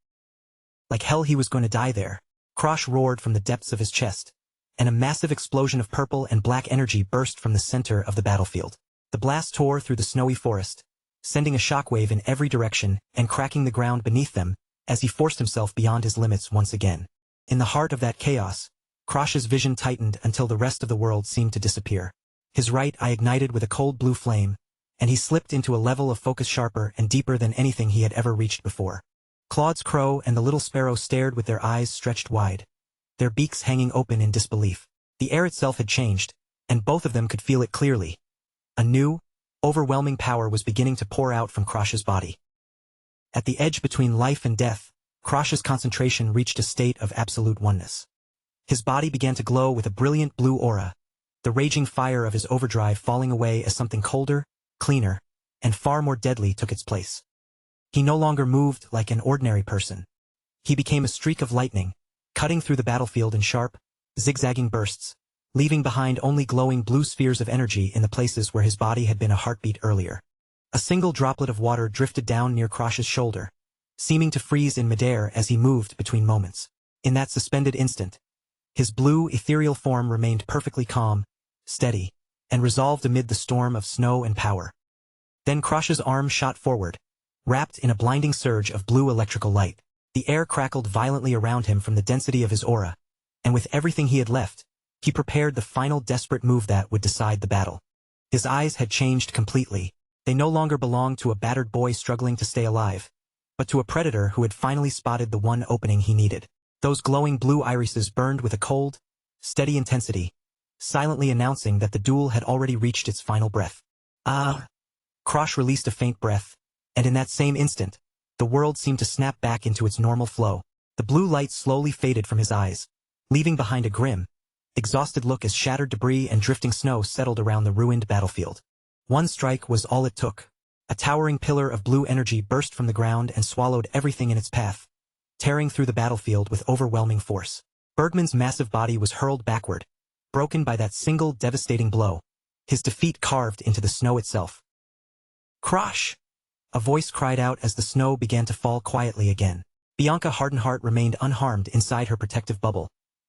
Like hell he was going to die there. Krosh roared from the depths of his chest, and a massive explosion of purple and black energy burst from the center of the battlefield. The blast tore through the snowy forest, sending a shockwave in every direction and cracking the ground beneath them as he forced himself beyond his limits once again. In the heart of that chaos, Krosh's vision tightened until the rest of the world seemed to disappear. His right eye ignited with a cold blue flame, and he slipped into a level of focus sharper and deeper than anything he had ever reached before. Claude's crow and the little sparrow stared with their eyes stretched wide, their beaks hanging open in disbelief. The air itself had changed, and both of them could feel it clearly. A new, overwhelming power was beginning to pour out from Krosh's body. At the edge between life and death, Krosh's concentration reached a state of absolute oneness. His body began to glow with a brilliant blue aura, the raging fire of his overdrive falling away as something colder, cleaner, and far more deadly took its place. He no longer moved like an ordinary person. He became a streak of lightning, cutting through the battlefield in sharp, zigzagging bursts, leaving behind only glowing blue spheres of energy in the places where his body had been a heartbeat earlier. A single droplet of water drifted down near Krosh's shoulder, seeming to freeze in midair as he moved between moments. In that suspended instant, his blue, ethereal form remained perfectly calm, steady, and resolved amid the storm of snow and power. Then Krosh's arm shot forward, wrapped in a blinding surge of blue electrical light. The air crackled violently around him from the density of his aura, and with everything he had left, he prepared the final desperate move that would decide the battle. His eyes had changed completely. They no longer belonged to a battered boy struggling to stay alive, but to a predator who had finally spotted the one opening he needed. Those glowing blue irises burned with a cold, steady intensity, silently announcing that the duel had already reached its final breath. Krosh released a faint breath, and in that same instant, the world seemed to snap back into its normal flow. The blue light slowly faded from his eyes, leaving behind a grim, exhausted look as shattered debris and drifting snow settled around the ruined battlefield. One strike was all it took. A towering pillar of blue energy burst from the ground and swallowed everything in its path, tearing through the battlefield with overwhelming force. Bergman's massive body was hurled backward, broken by that single devastating blow, his defeat carved into the snow itself. Krosh! A voice cried out as the snow began to fall quietly again. Bianca Hardenheart remained unharmed inside her protective bubble,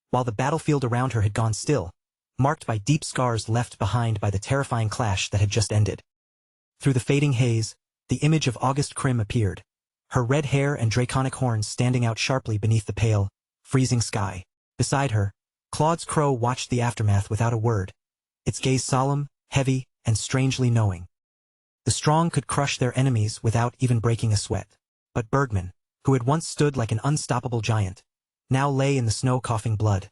while the battlefield around her had gone still, marked by deep scars left behind by the terrifying clash that had just ended. Through the fading haze, the image of August Krim appeared, her red hair and draconic horns standing out sharply beneath the pale, freezing sky. Beside her, Claude's crow watched the aftermath without a word, its gaze solemn, heavy, and strangely knowing. The strong could crush their enemies without even breaking a sweat. But Bergman, who had once stood like an unstoppable giant, now lay in the snow coughing blood.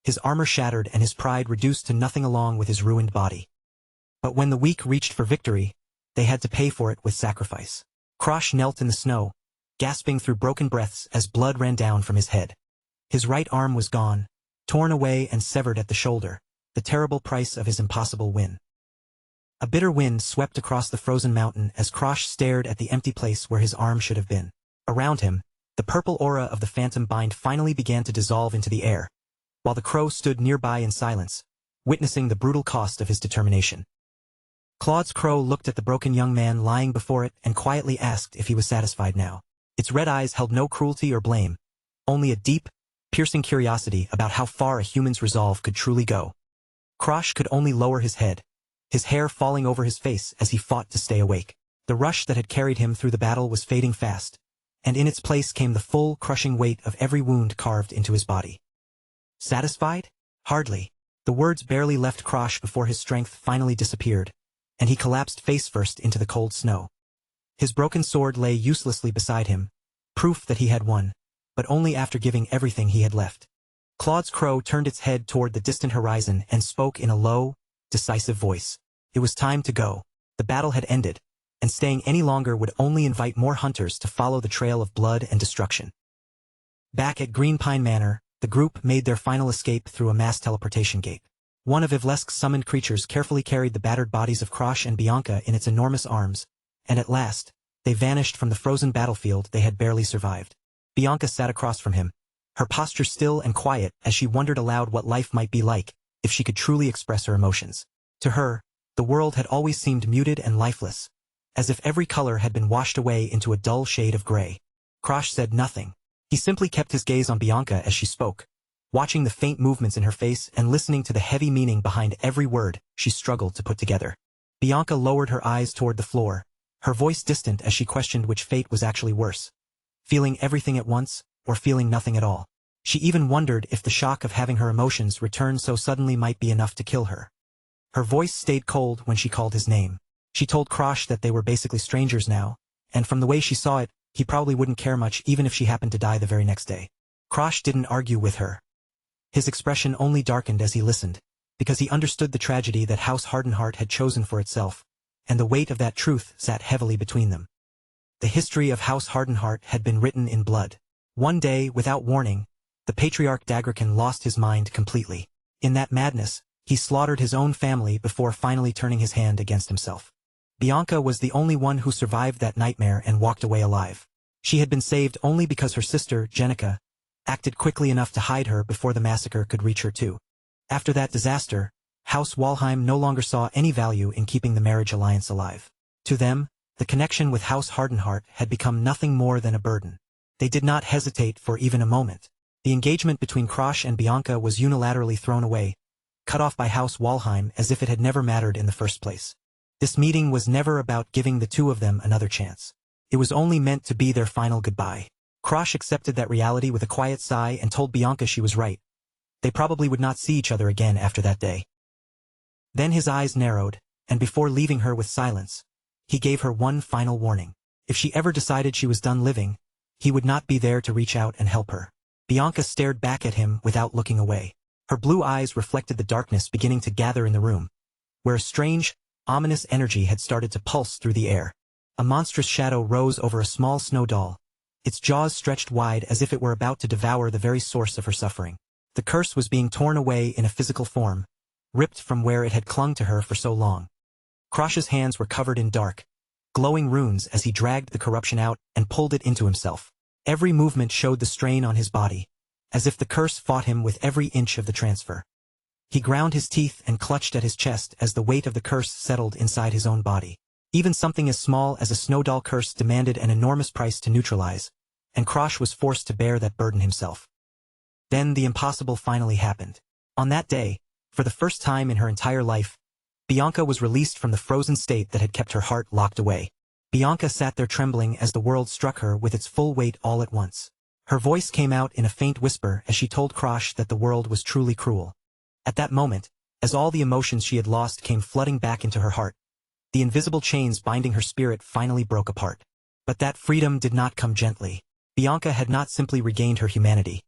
His armor shattered and his pride reduced to nothing along with his ruined body. But when the weak reached for victory, they had to pay for it with sacrifice. Krosh knelt in the snow, gasping through broken breaths as blood ran down from his head. His right arm was gone, torn away and severed at the shoulder, the terrible price of his impossible win. A bitter wind swept across the frozen mountain as Krosh stared at the empty place where his arm should have been. Around him, the purple aura of the phantom bind finally began to dissolve into the air, while the crow stood nearby in silence, witnessing the brutal cost of his determination. Claude's crow looked at the broken young man lying before it and quietly asked if he was satisfied now. Its red eyes held no cruelty or blame, only a deep, piercing curiosity about how far a human's resolve could truly go. Krosh could only lower his head, his hair falling over his face as he fought to stay awake. The rush that had carried him through the battle was fading fast, and in its place came the full, crushing weight of every wound carved into his body. Satisfied? Hardly. The words barely left Krosh before his strength finally disappeared, and he collapsed face-first into the cold snow. His broken sword lay uselessly beside him, proof that he had won, but only after giving everything he had left. Claude's crow turned its head toward the distant horizon and spoke in a low, decisive voice. It was time to go. The battle had ended, and staying any longer would only invite more hunters to follow the trail of blood and destruction. Back at Green Pine Manor, the group made their final escape through a mass teleportation gate. One of Ivlesk's summoned creatures carefully carried the battered bodies of Krosh and Bianca in its enormous arms, and at last, they vanished from the frozen battlefield they had barely survived. Bianca sat across from him, her posture still and quiet as she wondered aloud what life might be like if she could truly express her emotions. To her, the world had always seemed muted and lifeless, as if every color had been washed away into a dull shade of gray. Krosh said nothing. He simply kept his gaze on Bianca as she spoke, watching the faint movements in her face and listening to the heavy meaning behind every word she struggled to put together. Bianca lowered her eyes toward the floor, her voice distant as she questioned which fate was actually worse, feeling everything at once or feeling nothing at all. She even wondered if the shock of having her emotions return so suddenly might be enough to kill her. Her voice stayed cold when she called his name. She told Krosh that they were basically strangers now, and from the way she saw it, he probably wouldn't care much even if she happened to die the very next day. Krosh didn't argue with her. His expression only darkened as he listened, because he understood the tragedy that House Hardenheart had chosen for itself, and the weight of that truth sat heavily between them. The history of House Hardenheart had been written in blood. One day, without warning, the patriarch Daggerkin lost his mind completely. In that madness, he slaughtered his own family before finally turning his hand against himself. Bianca was the only one who survived that nightmare and walked away alive. She had been saved only because her sister, Jenica, acted quickly enough to hide her before the massacre could reach her too. After that disaster, House Walheim no longer saw any value in keeping the marriage alliance alive. To them, the connection with House Hardenheart had become nothing more than a burden. They did not hesitate for even a moment. The engagement between Krosh and Bianca was unilaterally thrown away, cut off by House Walheim as if it had never mattered in the first place. This meeting was never about giving the two of them another chance. It was only meant to be their final goodbye. Krosh accepted that reality with a quiet sigh and told Bianca she was right. They probably would not see each other again after that day. Then his eyes narrowed, and before leaving her with silence, he gave her one final warning. If she ever decided she was done living, he would not be there to reach out and help her. Bianca stared back at him without looking away. Her blue eyes reflected the darkness beginning to gather in the room, where a strange, ominous energy had started to pulse through the air. A monstrous shadow rose over a small snow doll, its jaws stretched wide as if it were about to devour the very source of her suffering. The curse was being torn away in a physical form, ripped from where it had clung to her for so long. Krosh's hands were covered in dark, glowing runes as he dragged the corruption out and pulled it into himself. Every movement showed the strain on his body, as if the curse fought him with every inch of the transfer. He ground his teeth and clutched at his chest as the weight of the curse settled inside his own body. Even something as small as a snow doll curse demanded an enormous price to neutralize, and Krosh was forced to bear that burden himself. Then the impossible finally happened. On that day, for the first time in her entire life, Bianca was released from the frozen state that had kept her heart locked away. Bianca sat there trembling as the world struck her with its full weight all at once. Her voice came out in a faint whisper as she told Krosh that the world was truly cruel. At that moment, As all the emotions she had lost came flooding back into her heart, the invisible chains binding her spirit finally broke apart. But that freedom did not come gently. Bianca had not simply regained her humanity.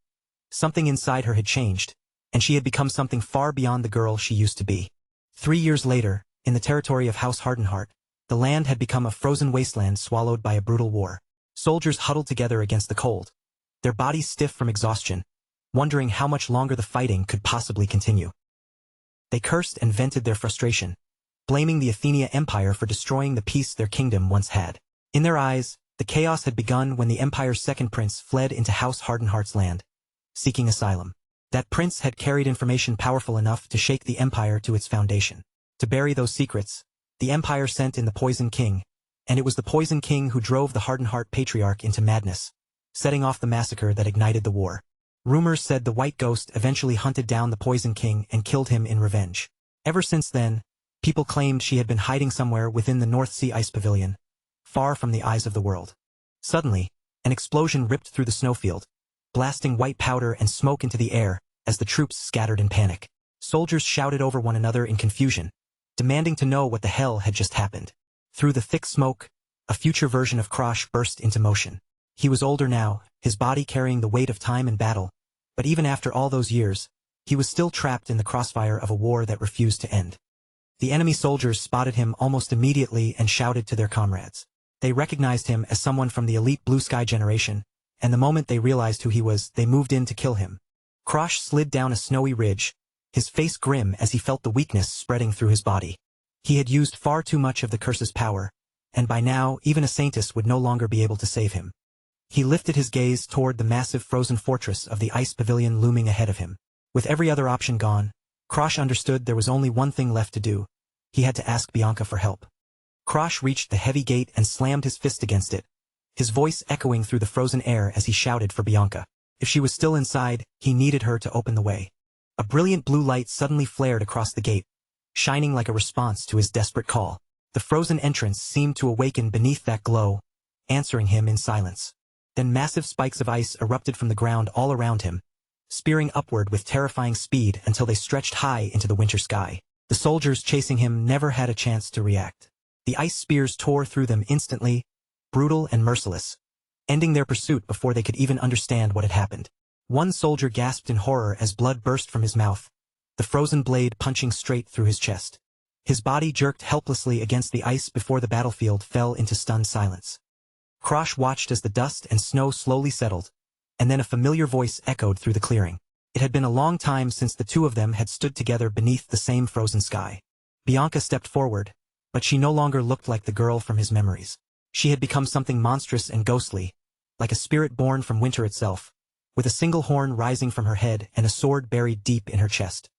Something inside her had changed, and she had become something far beyond the girl she used to be. 3 years later, in the territory of House Hardenheart, the land had become a frozen wasteland swallowed by a brutal war. Soldiers huddled together against the cold, their bodies stiff from exhaustion, wondering how much longer the fighting could possibly continue. They cursed and vented their frustration, blaming the Athenia Empire for destroying the peace their kingdom once had. In their eyes, the chaos had begun when the Empire's second prince fled into House Hardenheart's land, seeking asylum. That prince had carried information powerful enough to shake the Empire to its foundation. To bury those secrets, the Empire sent in the Poison King, and it was the Poison King who drove the Hardenheart Patriarch into madness, setting off the massacre that ignited the war. Rumors said the White Ghost eventually hunted down the Poison King and killed him in revenge. Ever since then, people claimed she had been hiding somewhere within the North Sea Ice Pavilion, far from the eyes of the world. Suddenly, an explosion ripped through the snowfield, blasting white powder and smoke into the air as the troops scattered in panic. Soldiers shouted over one another in confusion, demanding to know what the hell had just happened. Through the thick smoke, a future version of Krosh burst into motion. He was older now, his body carrying the weight of time and battle, but even after all those years, he was still trapped in the crossfire of a war that refused to end. The enemy soldiers spotted him almost immediately and shouted to their comrades. They recognized him as someone from the elite Blue Sky generation, and the moment they realized who he was, they moved in to kill him. Krosh slid down a snowy ridge, his face grim as he felt the weakness spreading through his body. He had used far too much of the curse's power, and by now even a Saintess would no longer be able to save him. He lifted his gaze toward the massive frozen fortress of the ice pavilion looming ahead of him. With every other option gone, Krosh understood there was only one thing left to do. He had to ask Bianca for help. Krosh reached the heavy gate and slammed his fist against it, his voice echoing through the frozen air as he shouted for Bianca. If she was still inside, he needed her to open the way. A brilliant blue light suddenly flared across the gate, shining like a response to his desperate call. The frozen entrance seemed to awaken beneath that glow, answering him in silence. Then massive spikes of ice erupted from the ground all around him, spearing upward with terrifying speed until they stretched high into the winter sky. The soldiers chasing him never had a chance to react. The ice spears tore through them instantly, brutal and merciless, ending their pursuit before they could even understand what had happened. One soldier gasped in horror as blood burst from his mouth, the frozen blade punching straight through his chest. His body jerked helplessly against the ice before the battlefield fell into stunned silence. Krosh watched as the dust and snow slowly settled, and then a familiar voice echoed through the clearing. It had been a long time since the two of them had stood together beneath the same frozen sky. Bianca stepped forward, but she no longer looked like the girl from his memories. She had become something monstrous and ghostly, like a spirit born from winter itself, with a single horn rising from her head and a sword buried deep in her chest.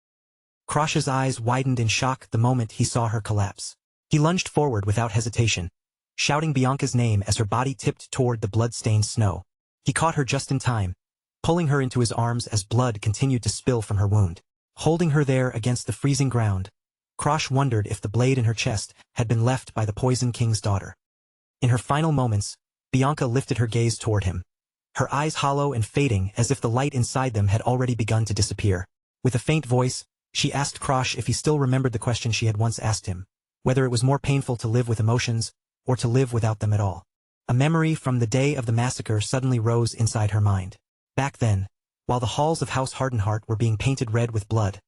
Krosh's eyes widened in shock the moment he saw her collapse. He lunged forward without hesitation, shouting Bianca's name as her body tipped toward the blood-stained snow. He caught her just in time, pulling her into his arms as blood continued to spill from her wound. Holding her there against the freezing ground, Krosh wondered if the blade in her chest had been left by the Poison King's daughter. In her final moments, Bianca lifted her gaze toward him, her eyes hollow and fading as if the light inside them had already begun to disappear. With a faint voice, she asked Krosh if he still remembered the question she had once asked him, whether it was more painful to live with emotions or to live without them at all. A memory from the day of the massacre suddenly rose inside her mind. Back then, while the halls of House Hardenheart were being painted red with blood,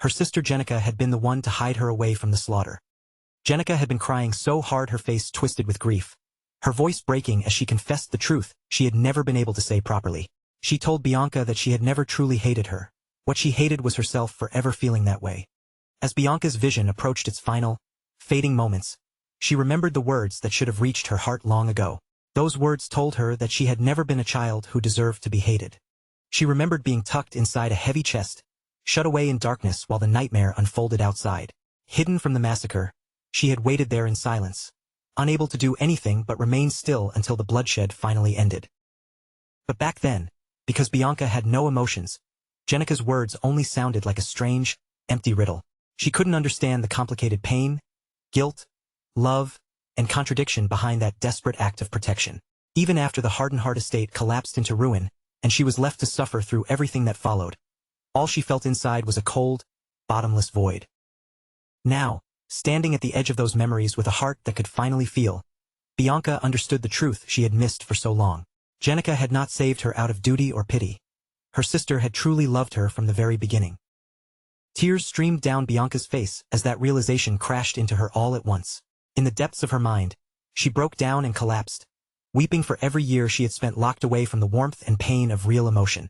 her sister Jenica had been the one to hide her away from the slaughter. Jenica had been crying so hard her face twisted with grief, her voice breaking as she confessed the truth she had never been able to say properly. She told Bianca that she had never truly hated her. What she hated was herself for ever feeling that way. As Bianca's vision approached its final, fading moments, she remembered the words that should have reached her heart long ago. Those words told her that she had never been a child who deserved to be hated. She remembered being tucked inside a heavy chest, shut away in darkness while the nightmare unfolded outside. Hidden from the massacre, she had waited there in silence, unable to do anything but remain still until the bloodshed finally ended. But back then, because Bianca had no emotions, Jenica's words only sounded like a strange, empty riddle. She couldn't understand the complicated pain, guilt, love, and contradiction behind that desperate act of protection. Even after the Hardenheart estate collapsed into ruin, and she was left to suffer through everything that followed, all she felt inside was a cold, bottomless void. Now, standing at the edge of those memories with a heart that could finally feel, Bianca understood the truth she had missed for so long. Jenica had not saved her out of duty or pity. Her sister had truly loved her from the very beginning. Tears streamed down Bianca's face as that realization crashed into her all at once. In the depths of her mind, she broke down and collapsed, weeping for every year she had spent locked away from the warmth and pain of real emotion.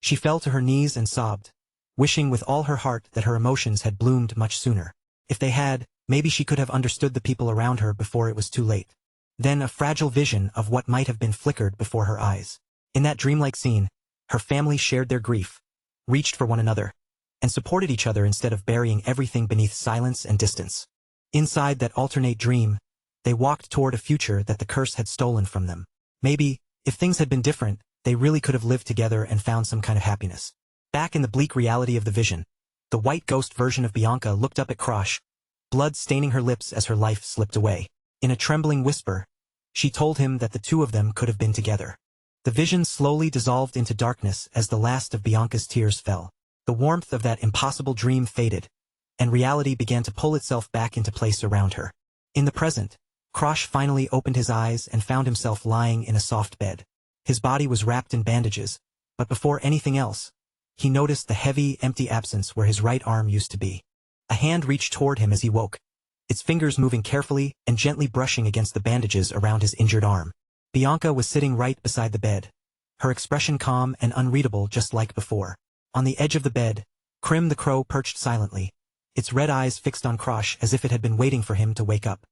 She fell to her knees and sobbed, wishing with all her heart that her emotions had bloomed much sooner. If they had, maybe she could have understood the people around her before it was too late. Then a fragile vision of what might have been flickered before her eyes. In that dreamlike scene, her family shared their grief, reached for one another, and supported each other instead of burying everything beneath silence and distance. Inside that alternate dream, they walked toward a future that the curse had stolen from them. Maybe, if things had been different, they really could have lived together and found some kind of happiness. Back in the bleak reality of the vision, the white ghost version of Bianca looked up at Krosh, blood staining her lips as her life slipped away. In a trembling whisper, she told him that the two of them could have been together. The vision slowly dissolved into darkness as the last of Bianca's tears fell. The warmth of that impossible dream faded, and reality began to pull itself back into place around her. In the present, Krosh finally opened his eyes and found himself lying in a soft bed. His body was wrapped in bandages, but before anything else, he noticed the heavy, empty absence where his right arm used to be. A hand reached toward him as he woke, its fingers moving carefully and gently brushing against the bandages around his injured arm. Bianca was sitting right beside the bed, her expression calm and unreadable just like before. On the edge of the bed, Krim the crow perched silently, its red eyes fixed on Krosh as if it had been waiting for him to wake up.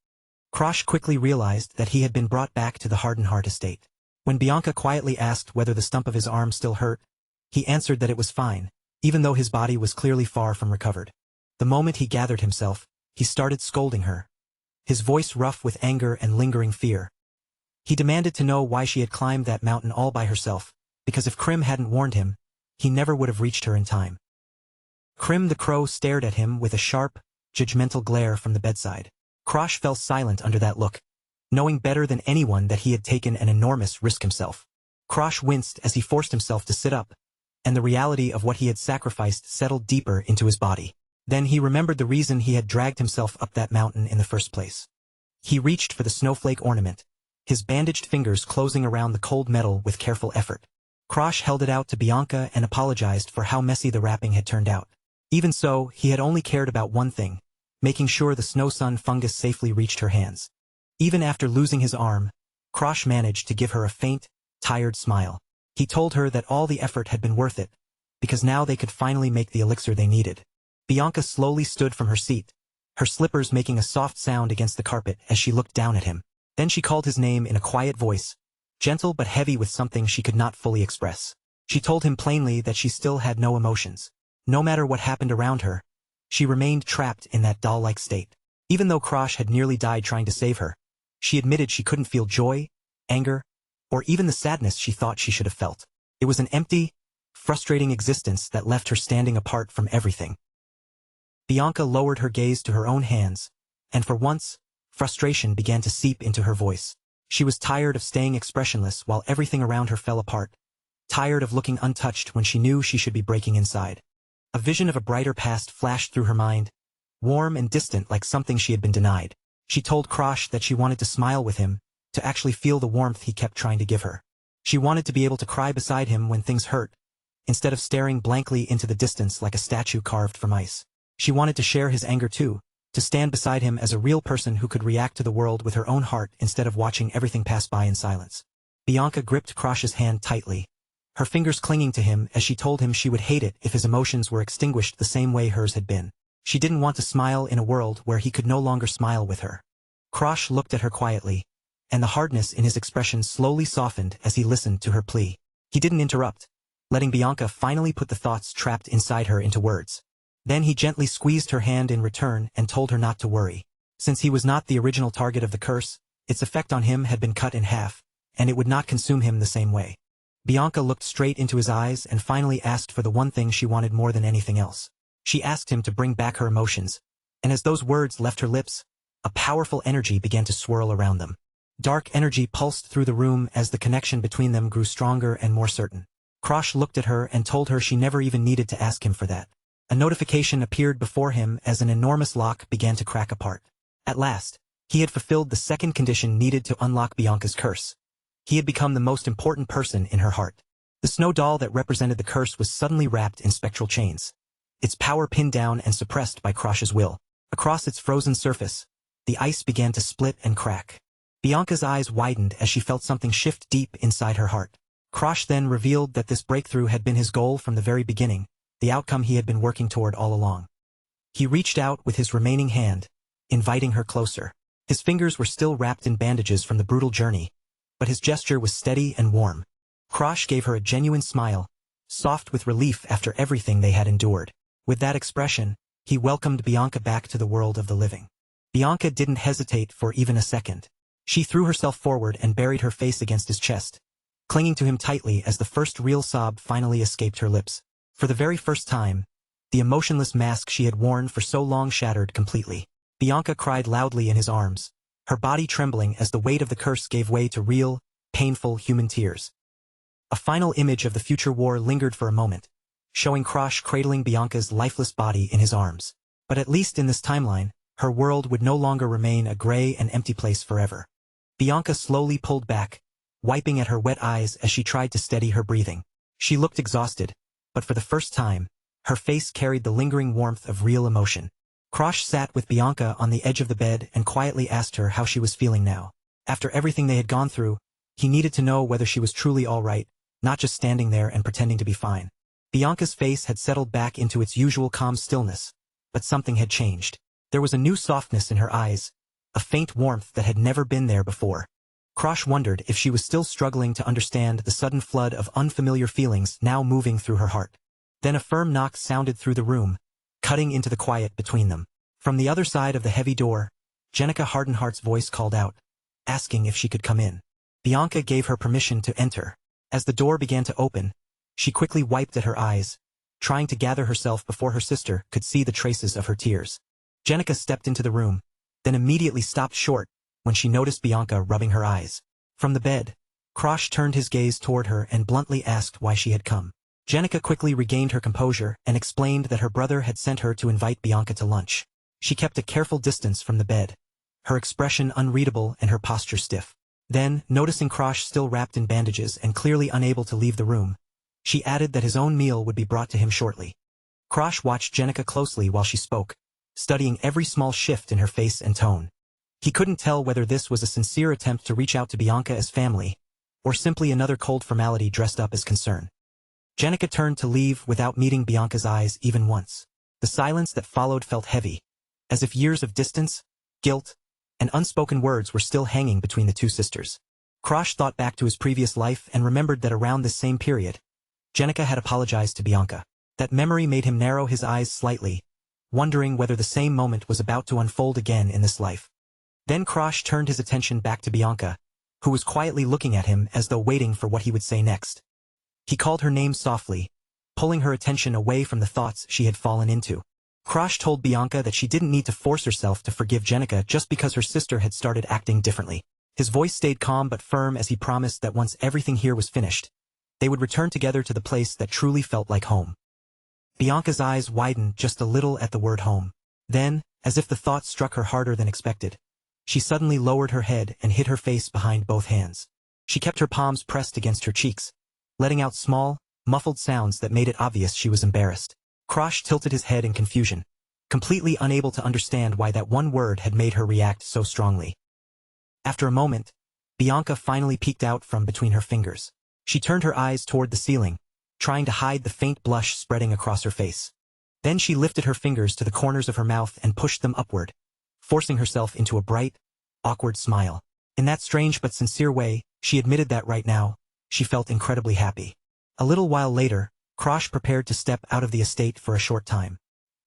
Krosh quickly realized that he had been brought back to the Hardenheart estate. When Bianca quietly asked whether the stump of his arm still hurt, he answered that it was fine, even though his body was clearly far from recovered. The moment he gathered himself, he started scolding her, his voice rough with anger and lingering fear. He demanded to know why she had climbed that mountain all by herself, because if Krim hadn't warned him, he never would have reached her in time. Krim the crow stared at him with a sharp, judgmental glare from the bedside. Krosh fell silent under that look, knowing better than anyone that he had taken an enormous risk himself. Krosh winced as he forced himself to sit up, and the reality of what he had sacrificed settled deeper into his body. Then he remembered the reason he had dragged himself up that mountain in the first place. He reached for the snowflake ornament, his bandaged fingers closing around the cold metal with careful effort. Krosh held it out to Bianca and apologized for how messy the wrapping had turned out. Even so, he had only cared about one thing, making sure the snow sun fungus safely reached her hands. Even after losing his arm, Krosh managed to give her a faint, tired smile. He told her that all the effort had been worth it, because now they could finally make the elixir they needed. Bianca slowly stood from her seat, her slippers making a soft sound against the carpet as she looked down at him. Then she called his name in a quiet voice, gentle but heavy with something she could not fully express. She told him plainly that she still had no emotions. No matter what happened around her, she remained trapped in that doll-like state. Even though Krosh had nearly died trying to save her, she admitted she couldn't feel joy, anger, or even the sadness she thought she should have felt. It was an empty, frustrating existence that left her standing apart from everything. Bianca lowered her gaze to her own hands, and for once, frustration began to seep into her voice. She was tired of staying expressionless while everything around her fell apart, tired of looking untouched when she knew she should be breaking inside. A vision of a brighter past flashed through her mind, warm and distant like something she had been denied. She told Krosh that she wanted to smile with him, to actually feel the warmth he kept trying to give her. She wanted to be able to cry beside him when things hurt, instead of staring blankly into the distance like a statue carved from ice. She wanted to share his anger too, to stand beside him as a real person who could react to the world with her own heart instead of watching everything pass by in silence. Bianca gripped Krosh's hand tightly, her fingers clinging to him as she told him she would hate it if his emotions were extinguished the same way hers had been. She didn't want to smile in a world where he could no longer smile with her. Krosh looked at her quietly, and the hardness in his expression slowly softened as he listened to her plea. He didn't interrupt, letting Bianca finally put the thoughts trapped inside her into words. Then he gently squeezed her hand in return and told her not to worry. Since he was not the original target of the curse, its effect on him had been cut in half, and it would not consume him the same way. Bianca looked straight into his eyes and finally asked for the one thing she wanted more than anything else. She asked him to bring back her emotions, and as those words left her lips, a powerful energy began to swirl around them. Dark energy pulsed through the room as the connection between them grew stronger and more certain. Krosh looked at her and told her she never even needed to ask him for that. A notification appeared before him as an enormous lock began to crack apart. At last, he had fulfilled the second condition needed to unlock Bianca's curse. He had become the most important person in her heart. The snow doll that represented the curse was suddenly wrapped in spectral chains, its power pinned down and suppressed by Krosh's will. Across its frozen surface, the ice began to split and crack. Bianca's eyes widened as she felt something shift deep inside her heart. Krosh then revealed that this breakthrough had been his goal from the very beginning, the outcome he had been working toward all along. He reached out with his remaining hand, inviting her closer. His fingers were still wrapped in bandages from the brutal journey, but his gesture was steady and warm. Krosh gave her a genuine smile, soft with relief after everything they had endured. With that expression, he welcomed Bianca back to the world of the living. Bianca didn't hesitate for even a second. She threw herself forward and buried her face against his chest, clinging to him tightly as the first real sob finally escaped her lips. For the very first time, the emotionless mask she had worn for so long shattered completely. Bianca cried loudly in his arms, her body trembling as the weight of the curse gave way to real, painful human tears. A final image of the future war lingered for a moment, showing Krosh cradling Bianca's lifeless body in his arms. But at least in this timeline, her world would no longer remain a gray and empty place forever. Bianca slowly pulled back, wiping at her wet eyes as she tried to steady her breathing. She looked exhausted, but for the first time, her face carried the lingering warmth of real emotion. Krosh sat with Bianca on the edge of the bed and quietly asked her how she was feeling now. After everything they had gone through, he needed to know whether she was truly all right, not just standing there and pretending to be fine. Bianca's face had settled back into its usual calm stillness, but something had changed. There was a new softness in her eyes, a faint warmth that had never been there before. Krosh wondered if she was still struggling to understand the sudden flood of unfamiliar feelings now moving through her heart. Then a firm knock sounded through the room, cutting into the quiet between them. From the other side of the heavy door, Jenica Hardenheart's voice called out, asking if she could come in. Bianca gave her permission to enter. As the door began to open, she quickly wiped at her eyes, trying to gather herself before her sister could see the traces of her tears. Jenica stepped into the room, then immediately stopped short when she noticed Bianca rubbing her eyes. From the bed, Krosh turned his gaze toward her and bluntly asked why she had come. Jenica quickly regained her composure and explained that her brother had sent her to invite Bianca to lunch. She kept a careful distance from the bed, her expression unreadable and her posture stiff. Then, noticing Krosh still wrapped in bandages and clearly unable to leave the room, she added that his own meal would be brought to him shortly. Krosh watched Jenica closely while she spoke, studying every small shift in her face and tone. He couldn't tell whether this was a sincere attempt to reach out to Bianca as family, or simply another cold formality dressed up as concern. Jenica turned to leave without meeting Bianca's eyes even once. The silence that followed felt heavy, as if years of distance, guilt, and unspoken words were still hanging between the two sisters. Krosh thought back to his previous life and remembered that around this same period, Jenica had apologized to Bianca. That memory made him narrow his eyes slightly, wondering whether the same moment was about to unfold again in this life. Then Krosh turned his attention back to Bianca, who was quietly looking at him as though waiting for what he would say next. He called her name softly, pulling her attention away from the thoughts she had fallen into. Krosh told Bianca that she didn't need to force herself to forgive Jenica just because her sister had started acting differently. His voice stayed calm but firm as he promised that once everything here was finished, they would return together to the place that truly felt like home. Bianca's eyes widened just a little at the word home. Then, as if the thought struck her harder than expected, she suddenly lowered her head and hid her face behind both hands. She kept her palms pressed against her cheeks, letting out small, muffled sounds that made it obvious she was embarrassed. Krosh tilted his head in confusion, completely unable to understand why that one word had made her react so strongly. After a moment, Bianca finally peeked out from between her fingers. She turned her eyes toward the ceiling, trying to hide the faint blush spreading across her face. Then she lifted her fingers to the corners of her mouth and pushed them upward, forcing herself into a bright, awkward smile. In that strange but sincere way, she admitted that right now, she felt incredibly happy. A little while later, Krosh prepared to step out of the estate for a short time.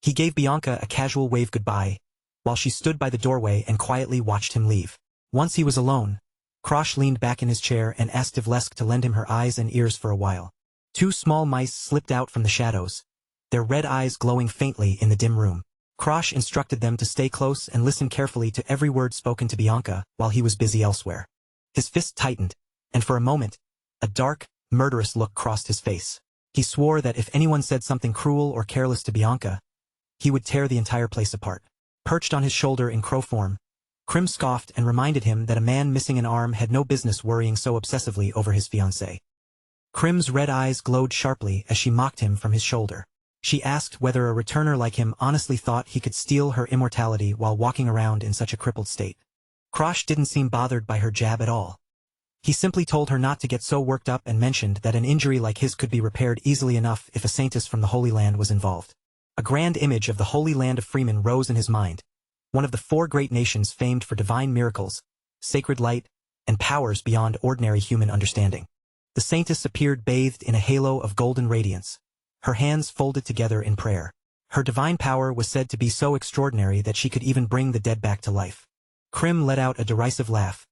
He gave Bianca a casual wave goodbye, while she stood by the doorway and quietly watched him leave. Once he was alone, Krosh leaned back in his chair and asked Ivlesk to lend him her eyes and ears for a while. Two small mice slipped out from the shadows, their red eyes glowing faintly in the dim room. Krosh instructed them to stay close and listen carefully to every word spoken to Bianca while he was busy elsewhere. His fist tightened, and for a moment, a dark, murderous look crossed his face. He swore that if anyone said something cruel or careless to Bianca, he would tear the entire place apart. Perched on his shoulder in crow form, Krim scoffed and reminded him that a man missing an arm had no business worrying so obsessively over his fiancée. Krim's red eyes glowed sharply as she mocked him from his shoulder. She asked whether a returner like him honestly thought he could steal her immortality while walking around in such a crippled state. Krosh didn't seem bothered by her jab at all. He simply told her not to get so worked up and mentioned that an injury like his could be repaired easily enough if a saintess from the Holy Land was involved. A grand image of the Holy Land of Freeman rose in his mind, one of the 4 great nations famed for divine miracles, sacred light, and powers beyond ordinary human understanding. The saintess appeared bathed in a halo of golden radiance, her hands folded together in prayer. Her divine power was said to be so extraordinary that she could even bring the dead back to life. Krim let out a derisive laugh,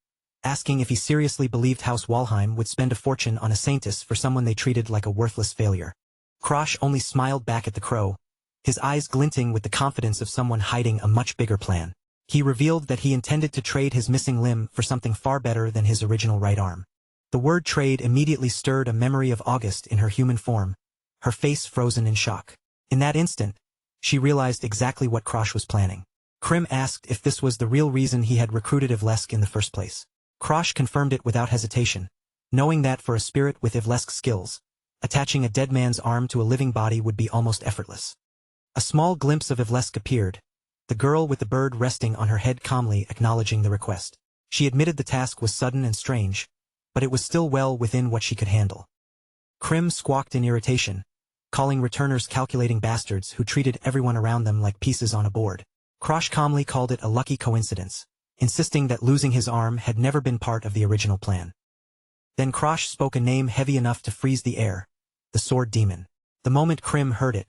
asking if he seriously believed House Walheim would spend a fortune on a saintess for someone they treated like a worthless failure. Krosh only smiled back at the crow, his eyes glinting with the confidence of someone hiding a much bigger plan. He revealed that he intended to trade his missing limb for something far better than his original right arm. The word trade immediately stirred a memory of August in her human form, her face frozen in shock. In that instant, she realized exactly what Krosh was planning. Krim asked if this was the real reason he had recruited Ivlesk in the first place. Krosh confirmed it without hesitation, knowing that for a spirit with Ivlesk's skills, attaching a dead man's arm to a living body would be almost effortless. A small glimpse of Ivlesk appeared, the girl with the bird resting on her head calmly acknowledging the request. She admitted the task was sudden and strange, but it was still well within what she could handle. Krim squawked in irritation, calling returners calculating bastards who treated everyone around them like pieces on a board. Krosh calmly called it a lucky coincidence, insisting that losing his arm had never been part of the original plan. Then Krosh spoke a name heavy enough to freeze the air, the Sword Demon. The moment Krim heard it,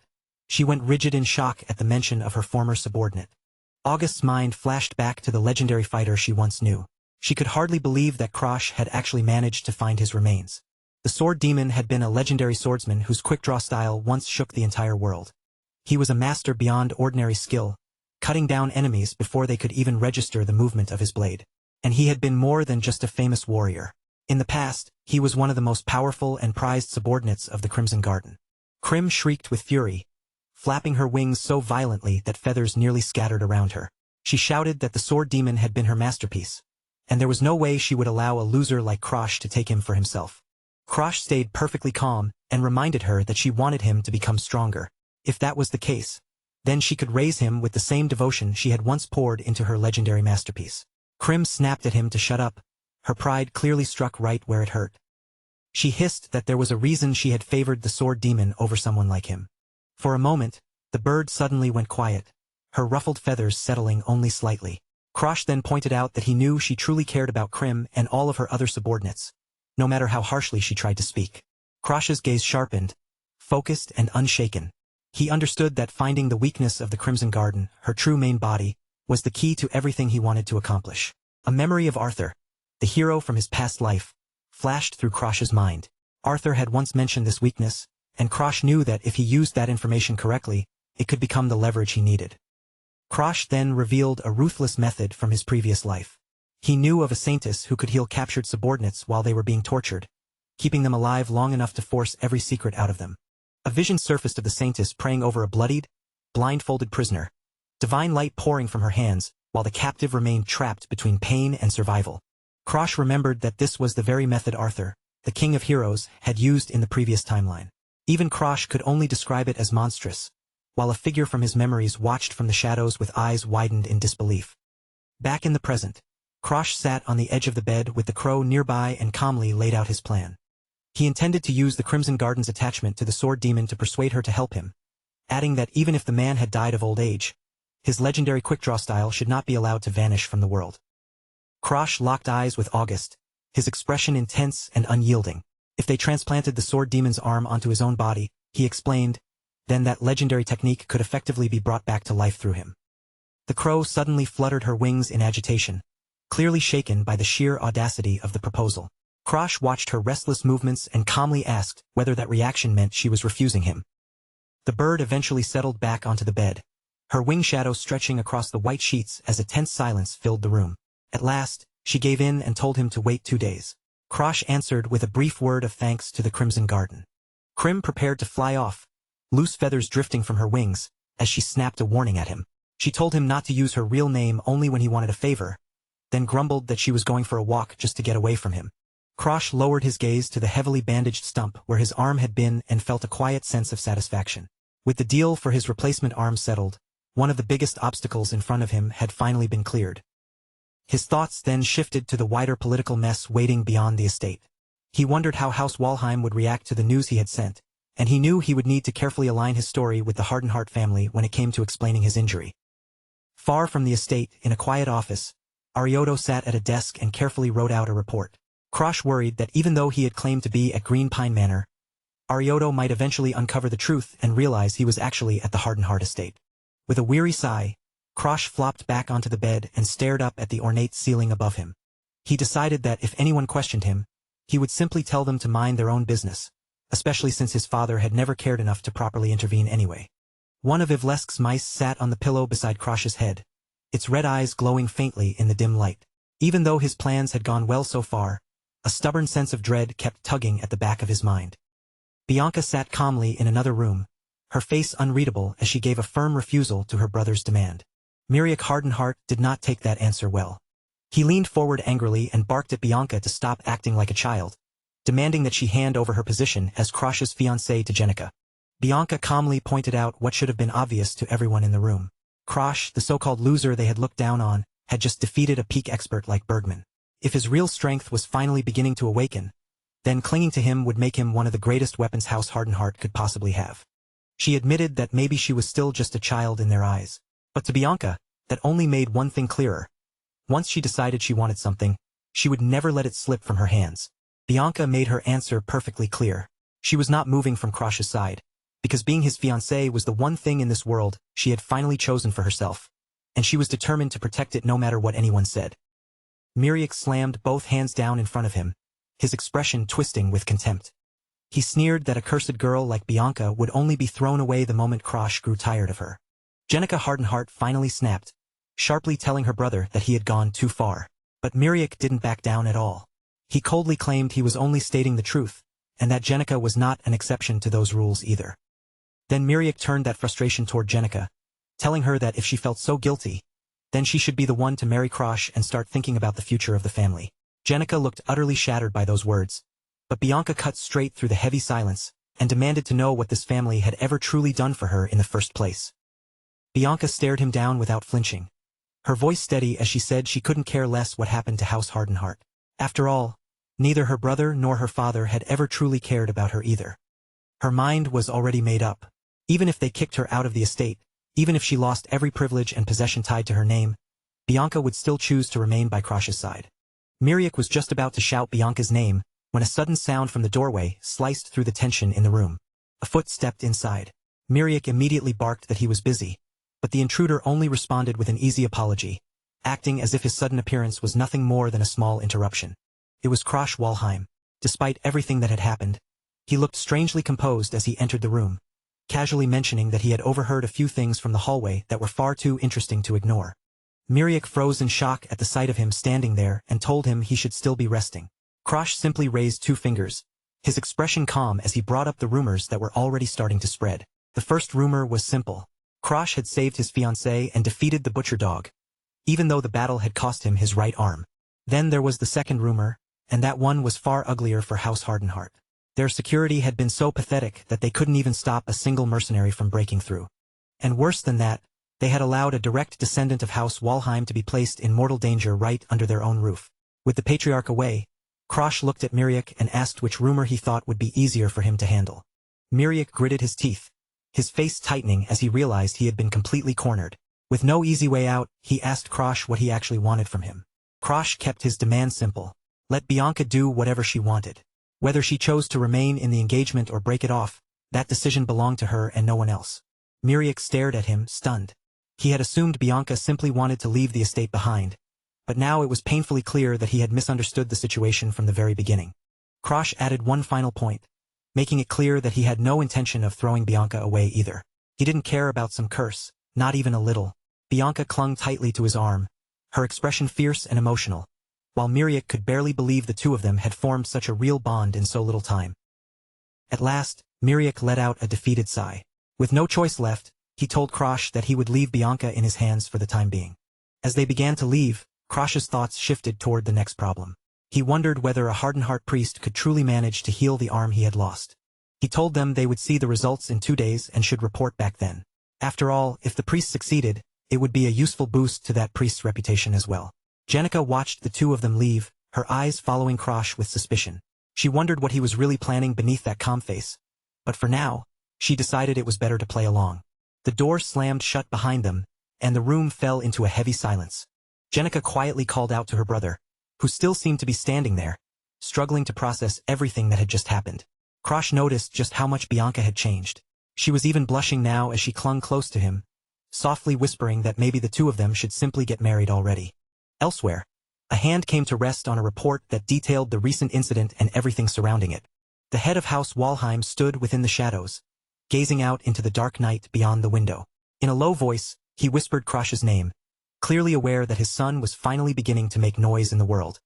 she went rigid in shock at the mention of her former subordinate. August's mind flashed back to the legendary fighter she once knew. She could hardly believe that Krosh had actually managed to find his remains. The Sword Demon had been a legendary swordsman whose quick-draw style once shook the entire world. He was a master beyond ordinary skill, cutting down enemies before they could even register the movement of his blade. And he had been more than just a famous warrior. In the past, he was one of the most powerful and prized subordinates of the Crimson Garden. Krim shrieked with fury, flapping her wings so violently that feathers nearly scattered around her. She shouted that the Sword Demon had been her masterpiece, and there was no way she would allow a loser like Krosh to take him for himself. Krosh stayed perfectly calm and reminded her that she wanted him to become stronger. If that was the case, then she could raise him with the same devotion she had once poured into her legendary masterpiece. Krim snapped at him to shut up, her pride clearly struck right where it hurt. She hissed that there was a reason she had favored the Sword Demon over someone like him. For a moment, the bird suddenly went quiet, her ruffled feathers settling only slightly. Krosh then pointed out that he knew she truly cared about Krim and all of her other subordinates, no matter how harshly she tried to speak. Krosh's gaze sharpened, focused and unshaken. He understood that finding the weakness of the Crimson Garden, her true main body, was the key to everything he wanted to accomplish. A memory of Arthur, the hero from his past life, flashed through Krosh's mind. Arthur had once mentioned this weakness, and Krosh knew that if he used that information correctly, it could become the leverage he needed. Krosh then revealed a ruthless method from his previous life. He knew of a saintess who could heal captured subordinates while they were being tortured, keeping them alive long enough to force every secret out of them. A vision surfaced of the saintess praying over a bloodied, blindfolded prisoner, divine light pouring from her hands, while the captive remained trapped between pain and survival. Krosh remembered that this was the very method Arthur, the king of heroes, had used in the previous timeline. Even Krosh could only describe it as monstrous, while a figure from his memories watched from the shadows with eyes widened in disbelief. Back in the present, Krosh sat on the edge of the bed with the crow nearby and calmly laid out his plan. He intended to use the Crimson Garden's attachment to the Sword Demon to persuade her to help him, adding that even if the man had died of old age, his legendary quick-draw style should not be allowed to vanish from the world. Krosh locked eyes with August, his expression intense and unyielding. If they transplanted the Sword Demon's arm onto his own body, he explained, then that legendary technique could effectively be brought back to life through him. The crow suddenly fluttered her wings in agitation, clearly shaken by the sheer audacity of the proposal. Krosh watched her restless movements and calmly asked whether that reaction meant she was refusing him. The bird eventually settled back onto the bed, her wing shadow stretching across the white sheets as a tense silence filled the room. At last, she gave in and told him to wait 2 days. Krosh answered with a brief word of thanks to the Crimson Garden. Krim prepared to fly off, loose feathers drifting from her wings, as she snapped a warning at him. She told him not to use her real name only when he wanted a favor, then grumbled that she was going for a walk just to get away from him. Krosh lowered his gaze to the heavily bandaged stump where his arm had been and felt a quiet sense of satisfaction. With the deal for his replacement arm settled, one of the biggest obstacles in front of him had finally been cleared. His thoughts then shifted to the wider political mess waiting beyond the estate. He wondered how House Walheim would react to the news he had sent, and he knew he would need to carefully align his story with the Hardenhart family when it came to explaining his injury. Far from the estate, in a quiet office, Arioto sat at a desk and carefully wrote out a report. Krosh worried that even though he had claimed to be at Green Pine Manor, Arioto might eventually uncover the truth and realize he was actually at the Hardenhart estate. With a weary sigh, Krosh flopped back onto the bed and stared up at the ornate ceiling above him. He decided that if anyone questioned him, he would simply tell them to mind their own business, especially since his father had never cared enough to properly intervene anyway. One of Ivlesk's mice sat on the pillow beside Krosh's head, its red eyes glowing faintly in the dim light. Even though his plans had gone well so far, a stubborn sense of dread kept tugging at the back of his mind. Bianca sat calmly in another room, her face unreadable as she gave a firm refusal to her brother's demand. Myriak Hardenhart did not take that answer well. He leaned forward angrily and barked at Bianca to stop acting like a child, demanding that she hand over her position as Krosh's fiancée to Jenica. Bianca calmly pointed out what should have been obvious to everyone in the room. Krosh, the so-called loser they had looked down on, had just defeated a peak expert like Bergman. If his real strength was finally beginning to awaken, then clinging to him would make him one of the greatest weapons House Hardenhart could possibly have. She admitted that maybe she was still just a child in their eyes. But to Bianca, that only made one thing clearer. Once she decided she wanted something, she would never let it slip from her hands. Bianca made her answer perfectly clear. She was not moving from Krosh's side, because being his fiancée was the one thing in this world she had finally chosen for herself, and she was determined to protect it no matter what anyone said. Myriak slammed both hands down in front of him, his expression twisting with contempt. He sneered that a cursed girl like Bianca would only be thrown away the moment Krosh grew tired of her. Jenica Hardenhart finally snapped, sharply telling her brother that he had gone too far. But Myriak didn't back down at all. He coldly claimed he was only stating the truth, and that Jenica was not an exception to those rules either. Then Myriak turned that frustration toward Jenica, telling her that if she felt so guilty, then she should be the one to marry Krosh and start thinking about the future of the family. Jenica looked utterly shattered by those words, but Bianca cut straight through the heavy silence and demanded to know what this family had ever truly done for her in the first place. Bianca stared him down without flinching, her voice steady as she said she couldn't care less what happened to House Hardenhart. After all, neither her brother nor her father had ever truly cared about her either. Her mind was already made up. Even if they kicked her out of the estate, even if she lost every privilege and possession tied to her name, Bianca would still choose to remain by Krosh's side. Myriak was just about to shout Bianca's name when a sudden sound from the doorway sliced through the tension in the room. A foot stepped inside. Myriak immediately barked that he was busy, but the intruder only responded with an easy apology, acting as if his sudden appearance was nothing more than a small interruption. It was Krosh Walheim. Despite everything that had happened, he looked strangely composed as he entered the room, casually mentioning that he had overheard a few things from the hallway that were far too interesting to ignore. Myriak froze in shock at the sight of him standing there and told him he should still be resting. Krosh simply raised 2 fingers, his expression calm as he brought up the rumors that were already starting to spread. The first rumor was simple. Krosh had saved his fiancée and defeated the butcher dog, even though the battle had cost him his right arm. Then there was the second rumor, and that one was far uglier for House Hardenhart. Their security had been so pathetic that they couldn't even stop a single mercenary from breaking through. And worse than that, they had allowed a direct descendant of House Walheim to be placed in mortal danger right under their own roof. With the patriarch away, Krosh looked at Myriak and asked which rumor he thought would be easier for him to handle. Myriak gritted his teeth, his face tightening as he realized he had been completely cornered. With no easy way out, he asked Krosh what he actually wanted from him. Krosh kept his demand simple. Let Bianca do whatever she wanted. Whether she chose to remain in the engagement or break it off, that decision belonged to her and no one else. Myriak stared at him, stunned. He had assumed Bianca simply wanted to leave the estate behind, but now it was painfully clear that he had misunderstood the situation from the very beginning. Krosh added one final point, making it clear that he had no intention of throwing Bianca away either. He didn't care about some curse, not even a little. Bianca clung tightly to his arm, her expression fierce and emotional, while Myriak could barely believe the two of them had formed such a real bond in so little time. At last, Miriak let out a defeated sigh. With no choice left, he told Krosh that he would leave Bianca in his hands for the time being. As they began to leave, Krosh's thoughts shifted toward the next problem. He wondered whether a hardened heart priest could truly manage to heal the arm he had lost. He told them they would see the results in 2 days and should report back then. After all, if the priest succeeded, it would be a useful boost to that priest's reputation as well. Jenica watched the two of them leave, her eyes following Krosh with suspicion. She wondered what he was really planning beneath that calm face. But for now, she decided it was better to play along. The door slammed shut behind them, and the room fell into a heavy silence. Jenica quietly called out to her brother, who still seemed to be standing there, struggling to process everything that had just happened. Krosh noticed just how much Bianca had changed. She was even blushing now as she clung close to him, softly whispering that maybe the two of them should simply get married already. Elsewhere, a hand came to rest on a report that detailed the recent incident and everything surrounding it. The head of House Walheim stood within the shadows, gazing out into the dark night beyond the window. In a low voice, he whispered Krosh's name, clearly aware that his son was finally beginning to make noise in the world.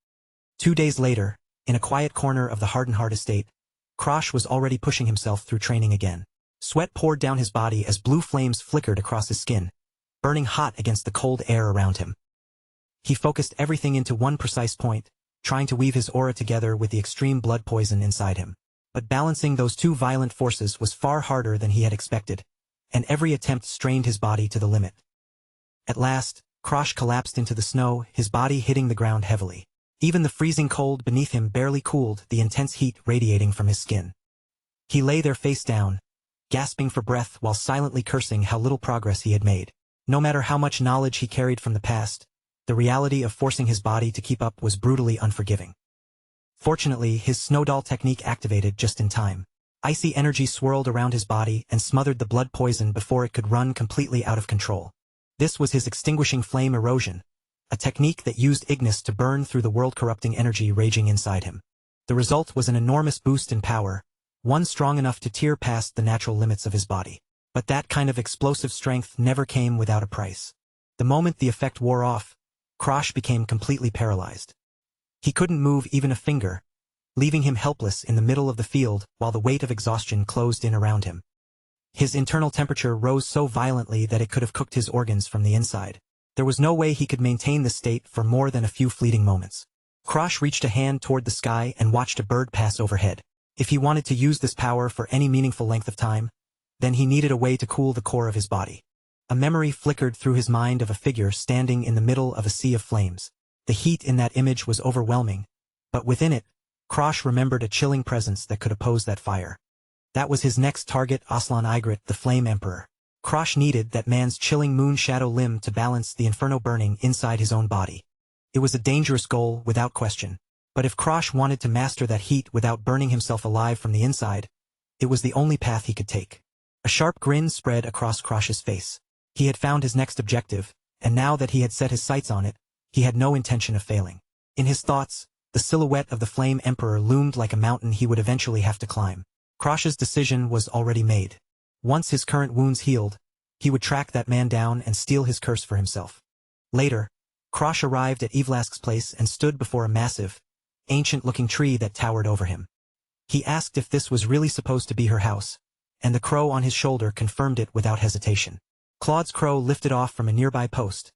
2 days later, in a quiet corner of the Hardenheart estate, Krosh was already pushing himself through training again. Sweat poured down his body as blue flames flickered across his skin, burning hot against the cold air around him. He focused everything into one precise point, trying to weave his aura together with the extreme blood poison inside him. But balancing those two violent forces was far harder than he had expected, and every attempt strained his body to the limit. At last, Krosh collapsed into the snow, his body hitting the ground heavily. Even the freezing cold beneath him barely cooled the intense heat radiating from his skin. He lay there face down, gasping for breath while silently cursing how little progress he had made. No matter how much knowledge he carried from the past, the reality of forcing his body to keep up was brutally unforgiving. Fortunately, his snowdoll technique activated just in time. Icy energy swirled around his body and smothered the blood poison before it could run completely out of control. This was his extinguishing flame erosion, a technique that used Ignis to burn through the world-corrupting energy raging inside him. The result was an enormous boost in power, one strong enough to tear past the natural limits of his body. But that kind of explosive strength never came without a price. The moment the effect wore off, Krosh became completely paralyzed. He couldn't move even a finger, leaving him helpless in the middle of the field while the weight of exhaustion closed in around him. His internal temperature rose so violently that it could have cooked his organs from the inside. There was no way he could maintain this state for more than a few fleeting moments. Krosh reached a hand toward the sky and watched a bird pass overhead. If he wanted to use this power for any meaningful length of time, then he needed a way to cool the core of his body. A memory flickered through his mind of a figure standing in the middle of a sea of flames. The heat in that image was overwhelming, but within it, Krosh remembered a chilling presence that could oppose that fire. That was his next target, Aslan Igrit, the Flame Emperor. Krosh needed that man's chilling moon shadow limb to balance the inferno burning inside his own body. It was a dangerous goal, without question. But if Krosh wanted to master that heat without burning himself alive from the inside, it was the only path he could take. A sharp grin spread across Krosh's face. He had found his next objective, and now that he had set his sights on it, he had no intention of failing. In his thoughts, the silhouette of the Flame Emperor loomed like a mountain he would eventually have to climb. Krosh's decision was already made. Once his current wounds healed, he would track that man down and steal his curse for himself. Later, Krosh arrived at Evlask's place and stood before a massive, ancient-looking tree that towered over him. He asked if this was really supposed to be her house, and the crow on his shoulder confirmed it without hesitation. Claude's crow lifted off from a nearby post,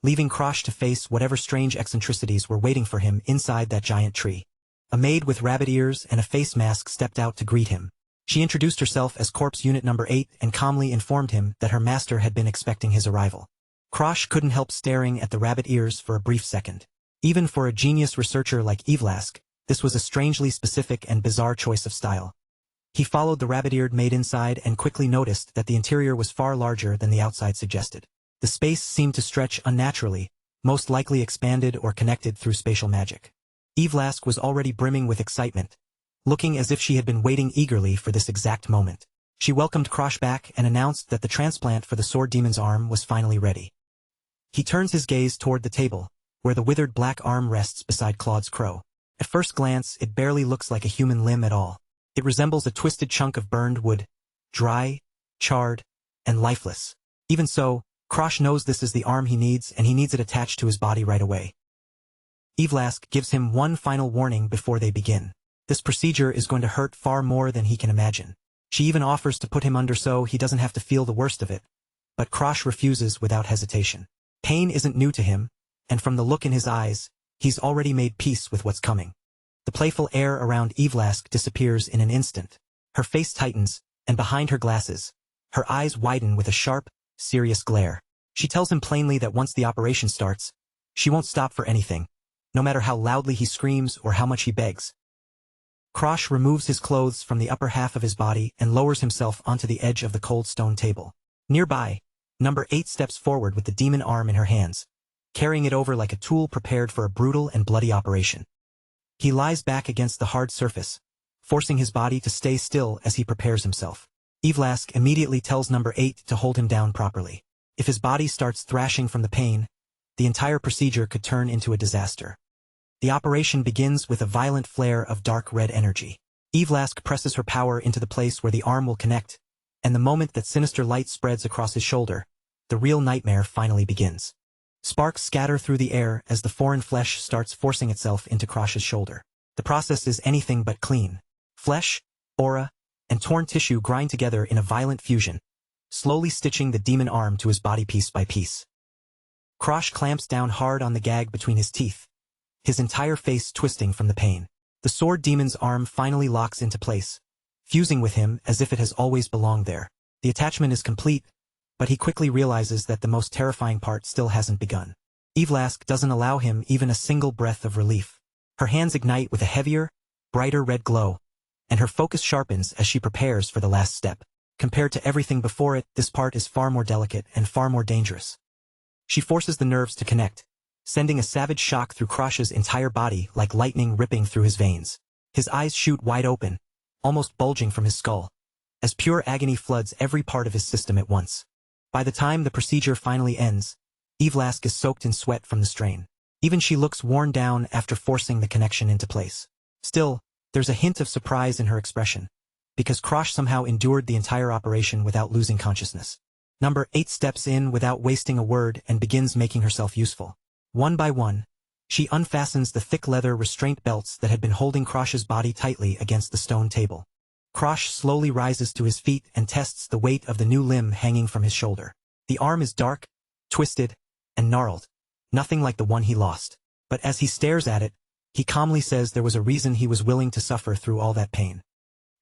leaving Krosh to face whatever strange eccentricities were waiting for him inside that giant tree. A maid with rabbit ears and a face mask stepped out to greet him. She introduced herself as Corpse Unit Number 8 and calmly informed him that her master had been expecting his arrival. Krosh couldn't help staring at the rabbit ears for a brief second. Even for a genius researcher like Evlask, this was a strangely specific and bizarre choice of style. He followed the rabbit-eared maid inside and quickly noticed that the interior was far larger than the outside suggested. The space seemed to stretch unnaturally, most likely expanded or connected through spatial magic. Evlask was already brimming with excitement, looking as if she had been waiting eagerly for this exact moment. She welcomed Krosh back and announced that the transplant for the sword demon's arm was finally ready. He turns his gaze toward the table, where the withered black arm rests beside Claude's crow. At first glance, it barely looks like a human limb at all. It resembles a twisted chunk of burned wood, dry, charred, and lifeless. Even so, Krosh knows this is the arm he needs, and he needs it attached to his body right away. Evlask gives him one final warning before they begin. This procedure is going to hurt far more than he can imagine. She even offers to put him under so he doesn't have to feel the worst of it. But Krosh refuses without hesitation. Pain isn't new to him, and from the look in his eyes, he's already made peace with what's coming. The playful air around Evlask disappears in an instant. Her face tightens, and behind her glasses, her eyes widen with a sharp, serious glare. She tells him plainly that once the operation starts, she won't stop for anything, no matter how loudly he screams or how much he begs. Krosh removes his clothes from the upper half of his body and lowers himself onto the edge of the cold stone table. Nearby, number 8 steps forward with the demon arm in her hands, carrying it over like a tool prepared for a brutal and bloody operation. He lies back against the hard surface, forcing his body to stay still as he prepares himself. Evlask immediately tells number 8 to hold him down properly. If his body starts thrashing from the pain, the entire procedure could turn into a disaster. The operation begins with a violent flare of dark red energy. Evlask presses her power into the place where the arm will connect, and the moment that sinister light spreads across his shoulder, the real nightmare finally begins. Sparks scatter through the air as the foreign flesh starts forcing itself into Krosh's shoulder. The process is anything but clean. Flesh, aura, and torn tissue grind together in a violent fusion, slowly stitching the demon arm to his body piece by piece. Krosh clamps down hard on the gag between his teeth, his entire face twisting from the pain. The sword demon's arm finally locks into place, fusing with him as if it has always belonged there. The attachment is complete, but he quickly realizes that the most terrifying part still hasn't begun. Evlask doesn't allow him even a single breath of relief. Her hands ignite with a heavier, brighter red glow, and her focus sharpens as she prepares for the last step. Compared to everything before it, this part is far more delicate and far more dangerous. She forces the nerves to connect, sending a savage shock through Krosh's entire body like lightning ripping through his veins. His eyes shoot wide open, almost bulging from his skull, as pure agony floods every part of his system at once. By the time the procedure finally ends, Evlask is soaked in sweat from the strain. Even she looks worn down after forcing the connection into place. Still, there's a hint of surprise in her expression, because Krosh somehow endured the entire operation without losing consciousness. Number 8 steps in without wasting a word and begins making herself useful. One by one, she unfastens the thick leather restraint belts that had been holding Krosh's body tightly against the stone table. Krosh slowly rises to his feet and tests the weight of the new limb hanging from his shoulder. The arm is dark, twisted, and gnarled, nothing like the one he lost. But as he stares at it, he calmly says there was a reason he was willing to suffer through all that pain.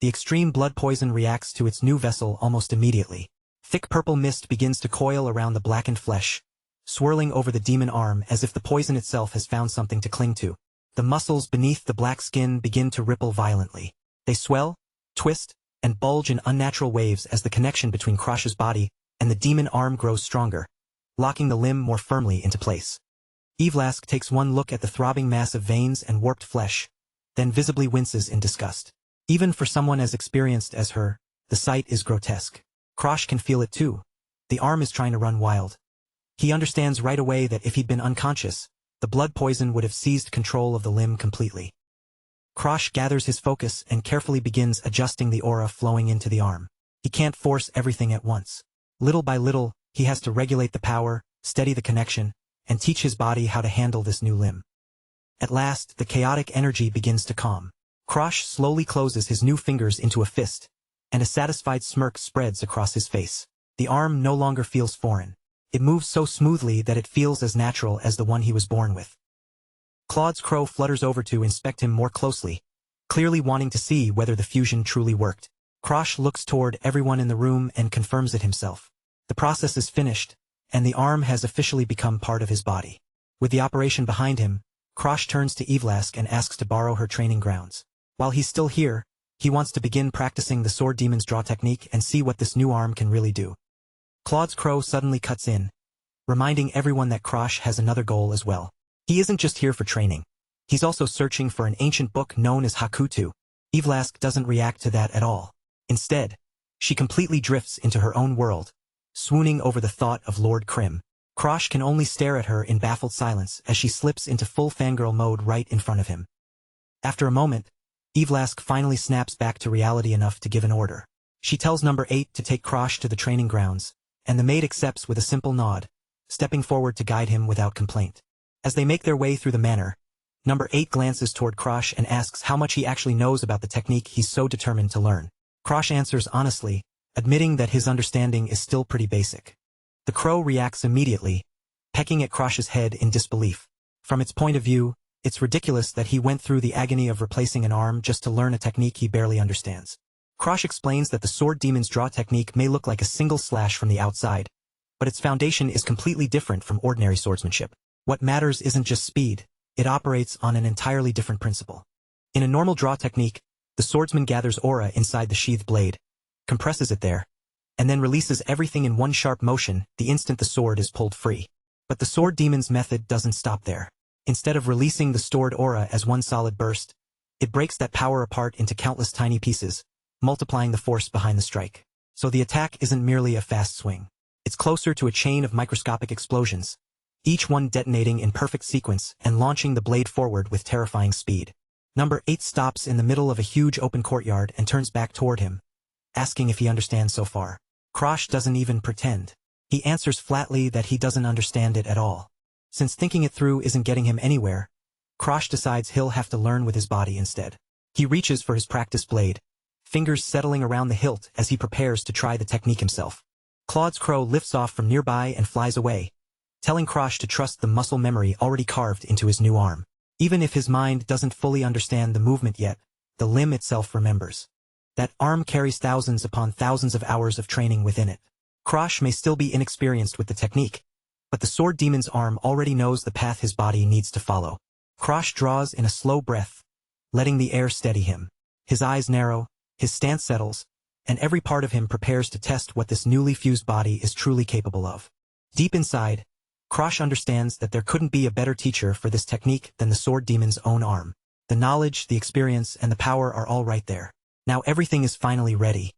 The extreme blood poison reacts to its new vessel almost immediately. Thick purple mist begins to coil around the blackened flesh, swirling over the demon arm as if the poison itself has found something to cling to. The muscles beneath the black skin begin to ripple violently. They swell, twist, and bulge in unnatural waves as the connection between Krosh's body and the demon arm grows stronger, locking the limb more firmly into place. Evlask takes one look at the throbbing mass of veins and warped flesh, then visibly winces in disgust. Even for someone as experienced as her, the sight is grotesque. Krosh can feel it too. The arm is trying to run wild. He understands right away that if he'd been unconscious, the blood poison would have seized control of the limb completely. Krosh gathers his focus and carefully begins adjusting the aura flowing into the arm. He can't force everything at once. Little by little, he has to regulate the power, steady the connection, and teach his body how to handle this new limb. At last, the chaotic energy begins to calm. Krosh slowly closes his new fingers into a fist, and a satisfied smirk spreads across his face. The arm no longer feels foreign. It moves so smoothly that it feels as natural as the one he was born with. Claude's crow flutters over to inspect him more closely, clearly wanting to see whether the fusion truly worked. Krosh looks toward everyone in the room and confirms it himself. The process is finished, and the arm has officially become part of his body. With the operation behind him, Krosh turns to Evlask and asks to borrow her training grounds. While he's still here, he wants to begin practicing the sword demon's draw technique and see what this new arm can really do. Claude's crow suddenly cuts in, reminding everyone that Krosh has another goal as well. He isn't just here for training. He's also searching for an ancient book known as Hakutu. Evlask doesn't react to that at all. Instead, she completely drifts into her own world, swooning over the thought of Lord Krim. Krosh can only stare at her in baffled silence as she slips into full fangirl mode right in front of him. After a moment, Evlask finally snaps back to reality enough to give an order. She tells number 8 to take Krosh to the training grounds, and the maid accepts with a simple nod, stepping forward to guide him without complaint. As they make their way through the manor, number 8 glances toward Krosh and asks how much he actually knows about the technique he's so determined to learn. Krosh answers honestly, admitting that his understanding is still pretty basic. The crow reacts immediately, pecking at Krosh's head in disbelief. From its point of view, it's ridiculous that he went through the agony of replacing an arm just to learn a technique he barely understands. Krosh explains that the sword demon's draw technique may look like a single slash from the outside, but its foundation is completely different from ordinary swordsmanship. What matters isn't just speed, it operates on an entirely different principle. In a normal draw technique, the swordsman gathers aura inside the sheathed blade, compresses it there, and then releases everything in one sharp motion the instant the sword is pulled free. But the sword demon's method doesn't stop there. Instead of releasing the stored aura as one solid burst, it breaks that power apart into countless tiny pieces, multiplying the force behind the strike. So the attack isn't merely a fast swing. It's closer to a chain of microscopic explosions, each one detonating in perfect sequence and launching the blade forward with terrifying speed. Number 8 stops in the middle of a huge open courtyard and turns back toward him, asking if he understands so far. Krosh doesn't even pretend. He answers flatly that he doesn't understand it at all. Since thinking it through isn't getting him anywhere, Krosh decides he'll have to learn with his body instead. He reaches for his practice blade, fingers settling around the hilt as he prepares to try the technique himself. Claude's crow lifts off from nearby and flies away, telling Krosh to trust the muscle memory already carved into his new arm. Even if his mind doesn't fully understand the movement yet, the limb itself remembers. That arm carries thousands upon thousands of hours of training within it. Krosh may still be inexperienced with the technique, but the sword demon's arm already knows the path his body needs to follow. Krosh draws in a slow breath, letting the air steady him. His eyes narrow, his stance settles, and every part of him prepares to test what this newly fused body is truly capable of. Deep inside, Krosh understands that there couldn't be a better teacher for this technique than the sword demon's own arm. The knowledge, the experience, and the power are all right there. Now everything is finally ready.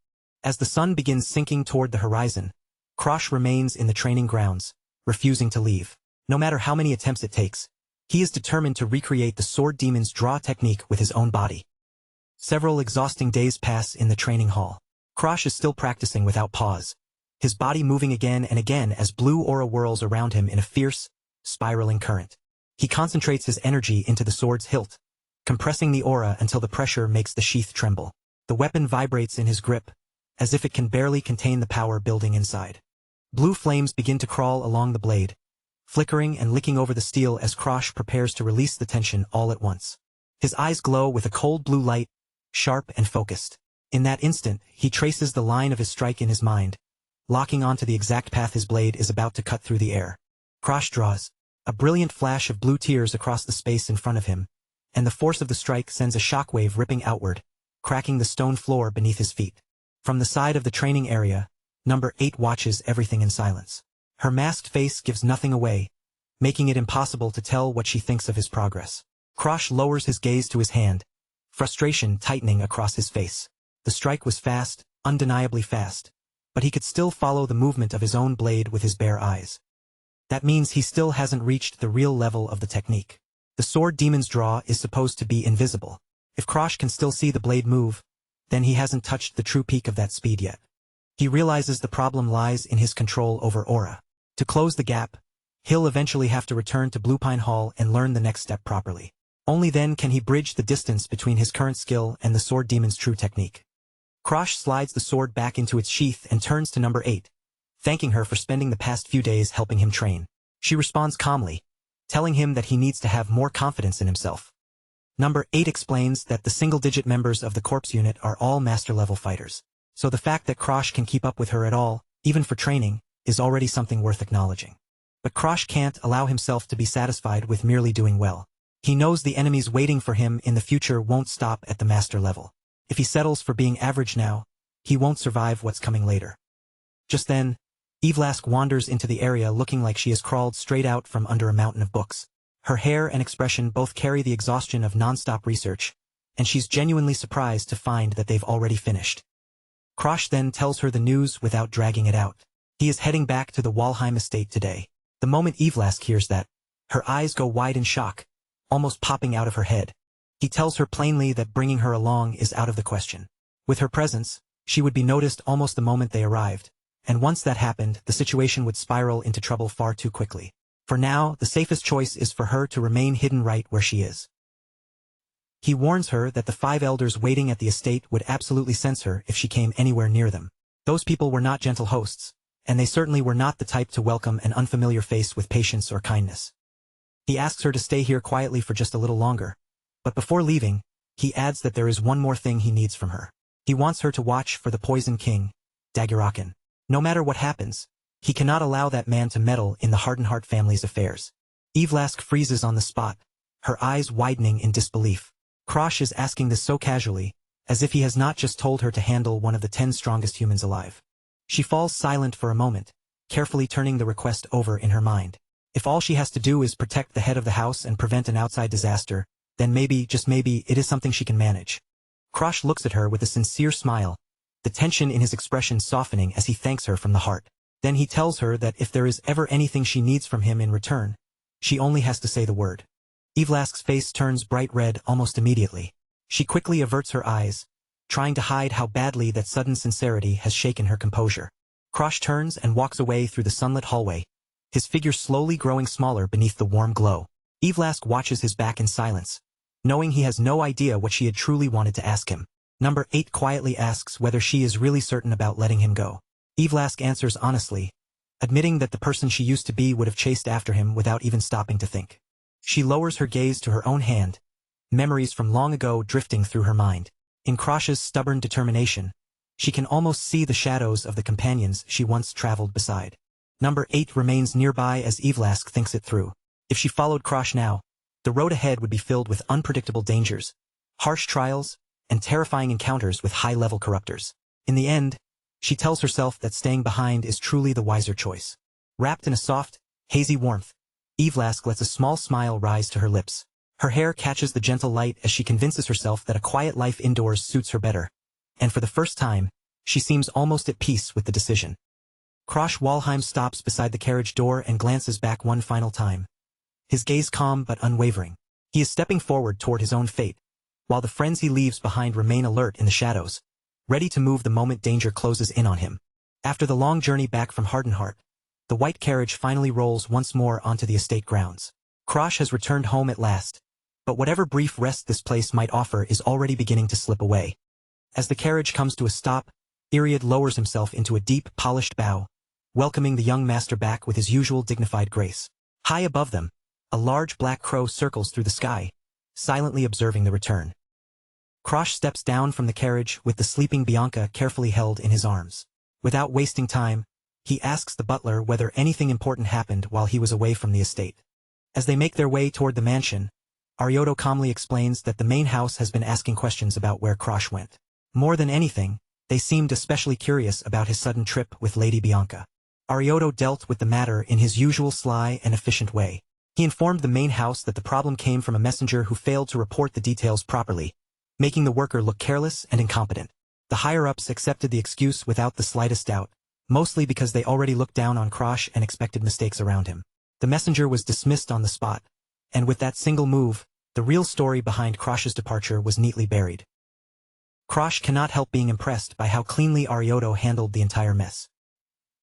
As the sun begins sinking toward the horizon, Krosh remains in the training grounds, refusing to leave. No matter how many attempts it takes, he is determined to recreate the sword demon's draw technique with his own body. Several exhausting days pass in the training hall. Krosh is still practicing without pause, his body moving again and again as blue aura whirls around him in a fierce, spiraling current. He concentrates his energy into the sword's hilt, compressing the aura until the pressure makes the sheath tremble. The weapon vibrates in his grip, as if it can barely contain the power building inside. Blue flames begin to crawl along the blade, flickering and licking over the steel as Krosh prepares to release the tension all at once. His eyes glow with a cold blue light, sharp and focused. In that instant, he traces the line of his strike in his mind, locking onto the exact path his blade is about to cut through the air. Krosh draws, a brilliant flash of blue tears across the space in front of him, and the force of the strike sends a shockwave ripping outward, cracking the stone floor beneath his feet. From the side of the training area, number 8 watches everything in silence. Her masked face gives nothing away, making it impossible to tell what she thinks of his progress. Krosh lowers his gaze to his hand, frustration tightening across his face. The strike was fast, undeniably fast, but he could still follow the movement of his own blade with his bare eyes. That means he still hasn't reached the real level of the technique. The sword demon's draw is supposed to be invisible. If Krosh can still see the blade move, then he hasn't touched the true peak of that speed yet. He realizes the problem lies in his control over aura. To close the gap, he'll eventually have to return to Blue Pine Hall and learn the next step properly. Only then can he bridge the distance between his current skill and the sword demon's true technique. Krosh slides the sword back into its sheath and turns to number 8, thanking her for spending the past few days helping him train. She responds calmly, telling him that he needs to have more confidence in himself. Number 8 explains that the single-digit members of the corpse unit are all master-level fighters, so the fact that Krosh can keep up with her at all, even for training, is already something worth acknowledging. But Krosh can't allow himself to be satisfied with merely doing well. He knows the enemies waiting for him in the future won't stop at the master level. If he settles for being average now, he won't survive what's coming later. Just then, Evlask wanders into the area looking like she has crawled straight out from under a mountain of books. Her hair and expression both carry the exhaustion of non-stop research, and she's genuinely surprised to find that they've already finished. Krosh then tells her the news without dragging it out. He is heading back to the Walheim estate today. The moment Evlask hears that, her eyes go wide in shock, almost popping out of her head. He tells her plainly that bringing her along is out of the question. With her presence, she would be noticed almost the moment they arrived, and once that happened, the situation would spiral into trouble far too quickly. For now, the safest choice is for her to remain hidden right where she is. He warns her that the 5 elders waiting at the estate would absolutely censor if she came anywhere near them. Those people were not gentle hosts, and they certainly were not the type to welcome an unfamiliar face with patience or kindness. He asks her to stay here quietly for just a little longer, but before leaving, he adds that there is one more thing he needs from her. He wants her to watch for the Poison King, Daguerreochen. No matter what happens, he cannot allow that man to meddle in the Hardenhart family's affairs. Evlask freezes on the spot, her eyes widening in disbelief. Krosh is asking this so casually, as if he has not just told her to handle one of the 10 strongest humans alive. She falls silent for a moment, carefully turning the request over in her mind. If all she has to do is protect the head of the house and prevent an outside disaster, then maybe, just maybe, it is something she can manage. Krosh looks at her with a sincere smile, the tension in his expression softening as he thanks her from the heart. Then he tells her that if there is ever anything she needs from him in return, she only has to say the word. Evlask's face turns bright red almost immediately. She quickly averts her eyes, trying to hide how badly that sudden sincerity has shaken her composure. Krosh turns and walks away through the sunlit hallway, his figure slowly growing smaller beneath the warm glow. Evlask watches his back in silence, knowing he has no idea what she had truly wanted to ask him. Number 8 quietly asks whether she is really certain about letting him go. Evlask answers honestly, admitting that the person she used to be would have chased after him without even stopping to think. She lowers her gaze to her own hand, memories from long ago drifting through her mind. In Krosh's stubborn determination, she can almost see the shadows of the companions she once traveled beside. Number 8 remains nearby as Evlask thinks it through. If she followed Krosh now, the road ahead would be filled with unpredictable dangers, harsh trials, and terrifying encounters with high-level corruptors. In the end, she tells herself that staying behind is truly the wiser choice. Wrapped in a soft, hazy warmth, Evlask lets a small smile rise to her lips. Her hair catches the gentle light as she convinces herself that a quiet life indoors suits her better, and for the first time, she seems almost at peace with the decision. Krosh Walheim stops beside the carriage door and glances back one final time, his gaze calm but unwavering. He is stepping forward toward his own fate, while the friends he leaves behind remain alert in the shadows, ready to move the moment danger closes in on him. After the long journey back from Hardenhart, the white carriage finally rolls once more onto the estate grounds. Krosh has returned home at last, but whatever brief rest this place might offer is already beginning to slip away. As the carriage comes to a stop, Iriad lowers himself into a deep, polished bow, welcoming the young master back with his usual dignified grace. High above them, a large black crow circles through the sky, silently observing the return. Krosh steps down from the carriage with the sleeping Bianca carefully held in his arms. Without wasting time, he asks the butler whether anything important happened while he was away from the estate. As they make their way toward the mansion, Arioto calmly explains that the main house has been asking questions about where Krosh went. More than anything, they seemed especially curious about his sudden trip with Lady Bianca. Arioto dealt with the matter in his usual sly and efficient way. He informed the main house that the problem came from a messenger who failed to report the details properly, making the worker look careless and incompetent. The higher-ups accepted the excuse without the slightest doubt, mostly because they already looked down on Krosh and expected mistakes around him. The messenger was dismissed on the spot, and with that single move, the real story behind Krosh's departure was neatly buried. Krosh cannot help being impressed by how cleanly Arioto handled the entire mess.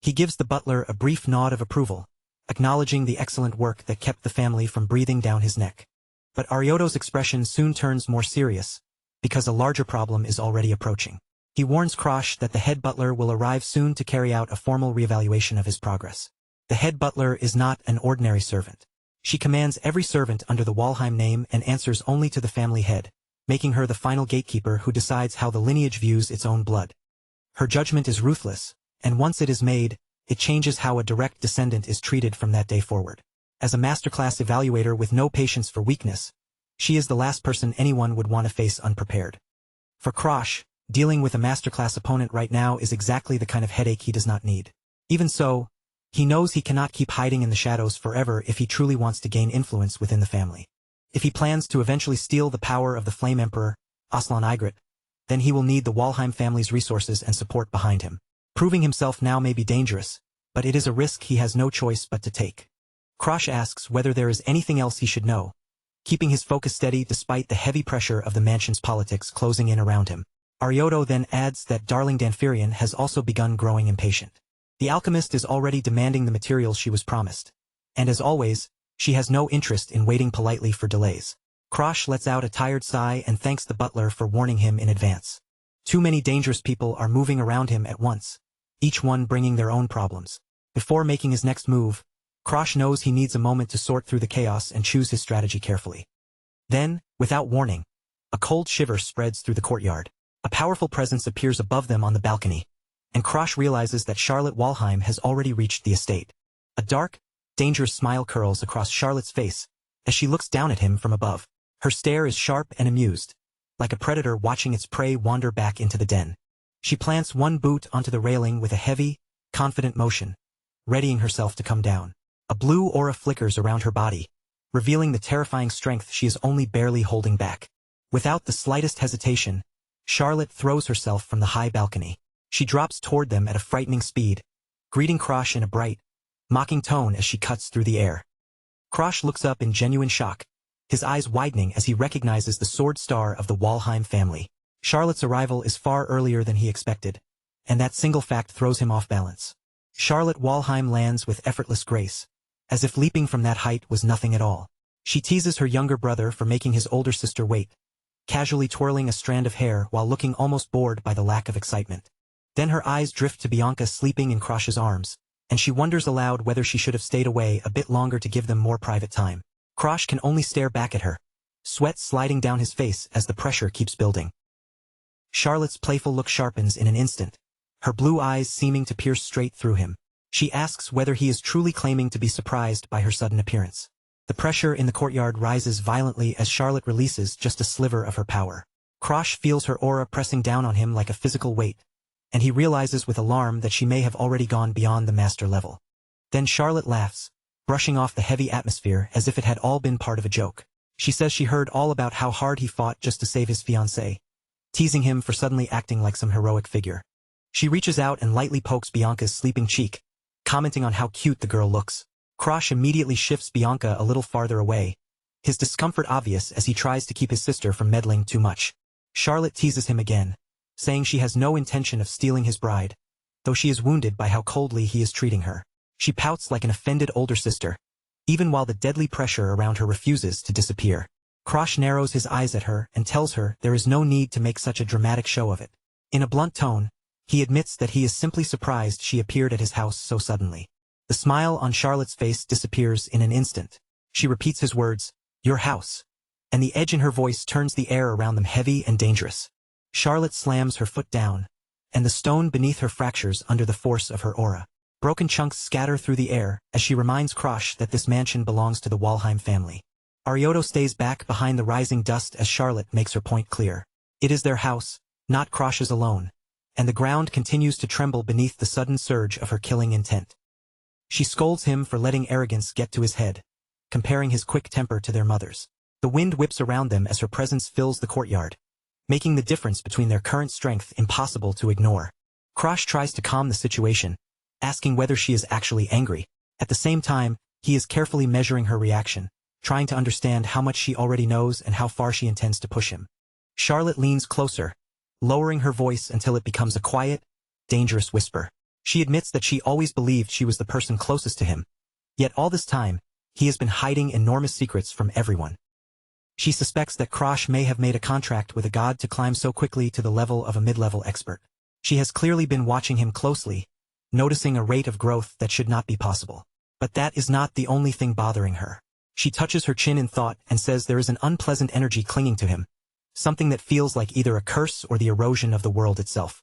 He gives the butler a brief nod of approval, acknowledging the excellent work that kept the family from breathing down his neck. But Arioto's expression soon turns more serious, because a larger problem is already approaching. He warns Krosh that the head butler will arrive soon to carry out a formal reevaluation of his progress. The head butler is not an ordinary servant. She commands every servant under the Walheim name and answers only to the family head, making her the final gatekeeper who decides how the lineage views its own blood. Her judgment is ruthless, and once it is made, it changes how a direct descendant is treated from that day forward. As a masterclass evaluator with no patience for weakness, she is the last person anyone would want to face unprepared. For Krosh, dealing with a masterclass opponent right now is exactly the kind of headache he does not need. Even so, he knows he cannot keep hiding in the shadows forever if he truly wants to gain influence within the family. If he plans to eventually steal the power of the Flame Emperor, Aslan Igrit, then he will need the Walheim family's resources and support behind him. Proving himself now may be dangerous, but it is a risk he has no choice but to take. Krosh asks whether there is anything else he should know, keeping his focus steady despite the heavy pressure of the mansion's politics closing in around him. Arioto then adds that darling Danfirian has also begun growing impatient. The alchemist is already demanding the materials she was promised, and as always, she has no interest in waiting politely for delays. Krosh lets out a tired sigh and thanks the butler for warning him in advance. Too many dangerous people are moving around him at once, each one bringing their own problems. Before making his next move, Krosh knows he needs a moment to sort through the chaos and choose his strategy carefully. Then, without warning, a cold shiver spreads through the courtyard. A powerful presence appears above them on the balcony, and Krosh realizes that Charlotte Walheim has already reached the estate. A dark, dangerous smile curls across Charlotte's face as she looks down at him from above. Her stare is sharp and amused, like a predator watching its prey wander back into the den. She plants one boot onto the railing with a heavy, confident motion, readying herself to come down. A blue aura flickers around her body, revealing the terrifying strength she is only barely holding back. Without the slightest hesitation, Charlotte throws herself from the high balcony. She drops toward them at a frightening speed, greeting Krosh in a bright, mocking tone as she cuts through the air. Krosh looks up in genuine shock, his eyes widening as he recognizes the sword star of the Walheim family. Charlotte's arrival is far earlier than he expected, and that single fact throws him off balance. Charlotte Walheim lands with effortless grace, as if leaping from that height was nothing at all. She teases her younger brother for making his older sister wait, casually twirling a strand of hair while looking almost bored by the lack of excitement. Then her eyes drift to Bianca sleeping in Krosh's arms, and she wonders aloud whether she should have stayed away a bit longer to give them more private time. Krosh can only stare back at her, sweat sliding down his face as the pressure keeps building. Charlotte's playful look sharpens in an instant, her blue eyes seeming to pierce straight through him. She asks whether he is truly claiming to be surprised by her sudden appearance. The pressure in the courtyard rises violently as Charlotte releases just a sliver of her power. Krosh feels her aura pressing down on him like a physical weight, and he realizes with alarm that she may have already gone beyond the master level. Then Charlotte laughs, brushing off the heavy atmosphere as if it had all been part of a joke. She says she heard all about how hard he fought just to save his fiancée, teasing him for suddenly acting like some heroic figure. She reaches out and lightly pokes Bianca's sleeping cheek, commenting on how cute the girl looks. Krosh immediately shifts Bianca a little farther away, his discomfort obvious as he tries to keep his sister from meddling too much. Charlotte teases him again, saying she has no intention of stealing his bride, though she is wounded by how coldly he is treating her. She pouts like an offended older sister, even while the deadly pressure around her refuses to disappear. Krosh narrows his eyes at her and tells her there is no need to make such a dramatic show of it. In a blunt tone, he admits that he is simply surprised she appeared at his house so suddenly. The smile on Charlotte's face disappears in an instant. She repeats his words, "Your house," and the edge in her voice turns the air around them heavy and dangerous. Charlotte slams her foot down, and the stone beneath her fractures under the force of her aura. Broken chunks scatter through the air as she reminds Krosh that this mansion belongs to the Walheim family. Arioto stays back behind the rising dust as Charlotte makes her point clear. It is their house, not Krosh's alone, and the ground continues to tremble beneath the sudden surge of her killing intent. She scolds him for letting arrogance get to his head, comparing his quick temper to their mother's. The wind whips around them as her presence fills the courtyard, making the difference between their current strength impossible to ignore. Krosh tries to calm the situation, asking whether she is actually angry. At the same time, he is carefully measuring her reaction, trying to understand how much she already knows and how far she intends to push him. Charlotte leans closer, lowering her voice until it becomes a quiet, dangerous whisper. She admits that she always believed she was the person closest to him, yet all this time, he has been hiding enormous secrets from everyone. She suspects that Krosh may have made a contract with a god to climb so quickly to the level of a mid-level expert. She has clearly been watching him closely, noticing a rate of growth that should not be possible. But that is not the only thing bothering her. She touches her chin in thought and says there is an unpleasant energy clinging to him, something that feels like either a curse or the erosion of the world itself.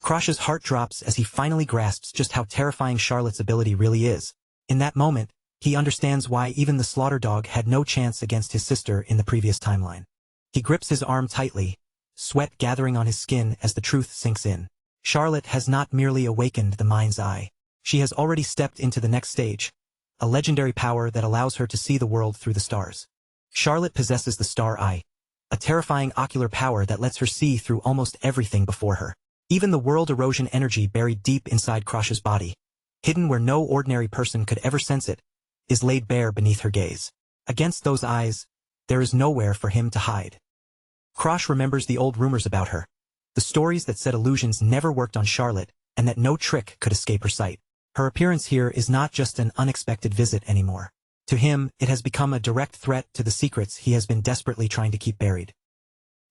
Krosh's heart drops as he finally grasps just how terrifying Charlotte's ability really is. In that moment, he understands why even the slaughter dog had no chance against his sister in the previous timeline. He grips his arm tightly, sweat gathering on his skin as the truth sinks in. Charlotte has not merely awakened the mind's eye. She has already stepped into the next stage, a legendary power that allows her to see the world through the stars. Charlotte possesses the Star Eye, a terrifying ocular power that lets her see through almost everything before her. Even the world erosion energy buried deep inside Krosh's body, hidden where no ordinary person could ever sense it, is laid bare beneath her gaze. Against those eyes, there is nowhere for him to hide. Krosh remembers the old rumors about her, the stories that said illusions never worked on Charlotte, and that no trick could escape her sight. Her appearance here is not just an unexpected visit anymore. To him, it has become a direct threat to the secrets he has been desperately trying to keep buried.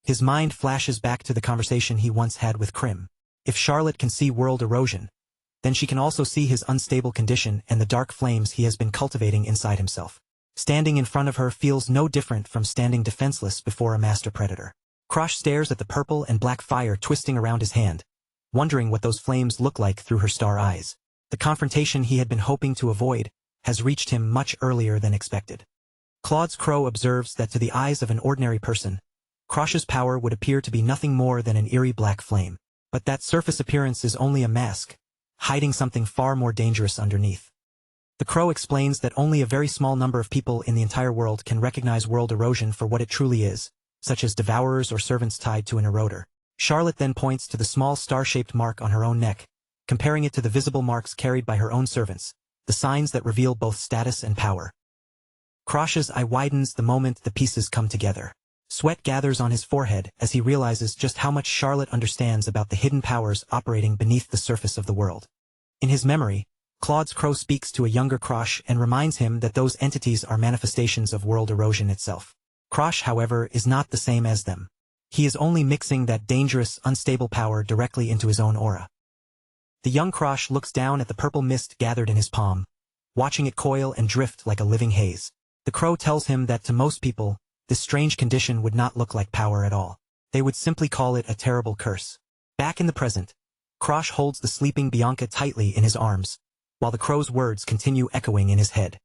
His mind flashes back to the conversation he once had with Krim. If Charlotte can see world erosion, then she can also see his unstable condition and the dark flames he has been cultivating inside himself. Standing in front of her feels no different from standing defenseless before a master predator. Krosh stares at the purple and black fire twisting around his hand, wondering what those flames look like through her star eyes. The confrontation he had been hoping to avoid has reached him much earlier than expected. Claude's Crow observes that to the eyes of an ordinary person, Krosh's power would appear to be nothing more than an eerie black flame. But that surface appearance is only a mask, hiding something far more dangerous underneath. The Crow explains that only a very small number of people in the entire world can recognize world erosion for what it truly is, such as devourers or servants tied to an eroder. Charlotte then points to the small star-shaped mark on her own neck, comparing it to the visible marks carried by her own servants, the signs that reveal both status and power. Krosh's eye widens the moment the pieces come together. Sweat gathers on his forehead as he realizes just how much Charlotte understands about the hidden powers operating beneath the surface of the world. In his memory, Claude's Crow speaks to a younger Krosh and reminds him that those entities are manifestations of world erosion itself. Krosh, however, is not the same as them. He is only mixing that dangerous, unstable power directly into his own aura. The young Krosh looks down at the purple mist gathered in his palm, watching it coil and drift like a living haze. The Crow tells him that to most people, this strange condition would not look like power at all. They would simply call it a terrible curse. Back in the present, Krosh holds the sleeping Bianca tightly in his arms, while the Crow's words continue echoing in his head.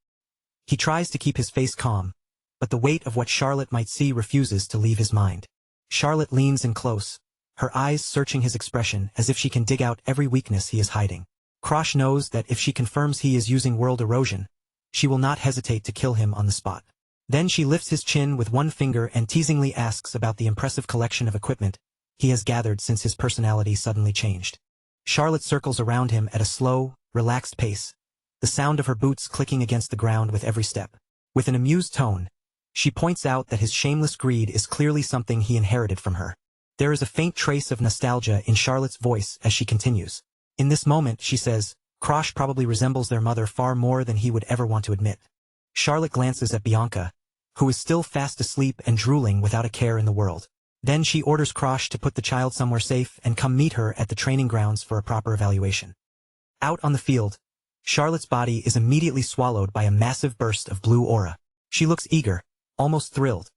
He tries to keep his face calm, but the weight of what Charlotte might see refuses to leave his mind. Charlotte leans in close, her eyes searching his expression as if she can dig out every weakness he is hiding. Krosh knows that if she confirms he is using world erosion, she will not hesitate to kill him on the spot. Then she lifts his chin with one finger and teasingly asks about the impressive collection of equipment he has gathered since his personality suddenly changed. Charlotte circles around him at a slow, relaxed pace, the sound of her boots clicking against the ground with every step. With an amused tone, she points out that his shameless greed is clearly something he inherited from her. There is a faint trace of nostalgia in Charlotte's voice as she continues. In this moment, she says, Krosh probably resembles their mother far more than he would ever want to admit. Charlotte glances at Bianca, who is still fast asleep and drooling without a care in the world. Then she orders Krosh to put the child somewhere safe and come meet her at the training grounds for a proper evaluation. Out on the field, Charlotte's body is immediately swallowed by a massive burst of blue aura. She looks eager, almost thrilled,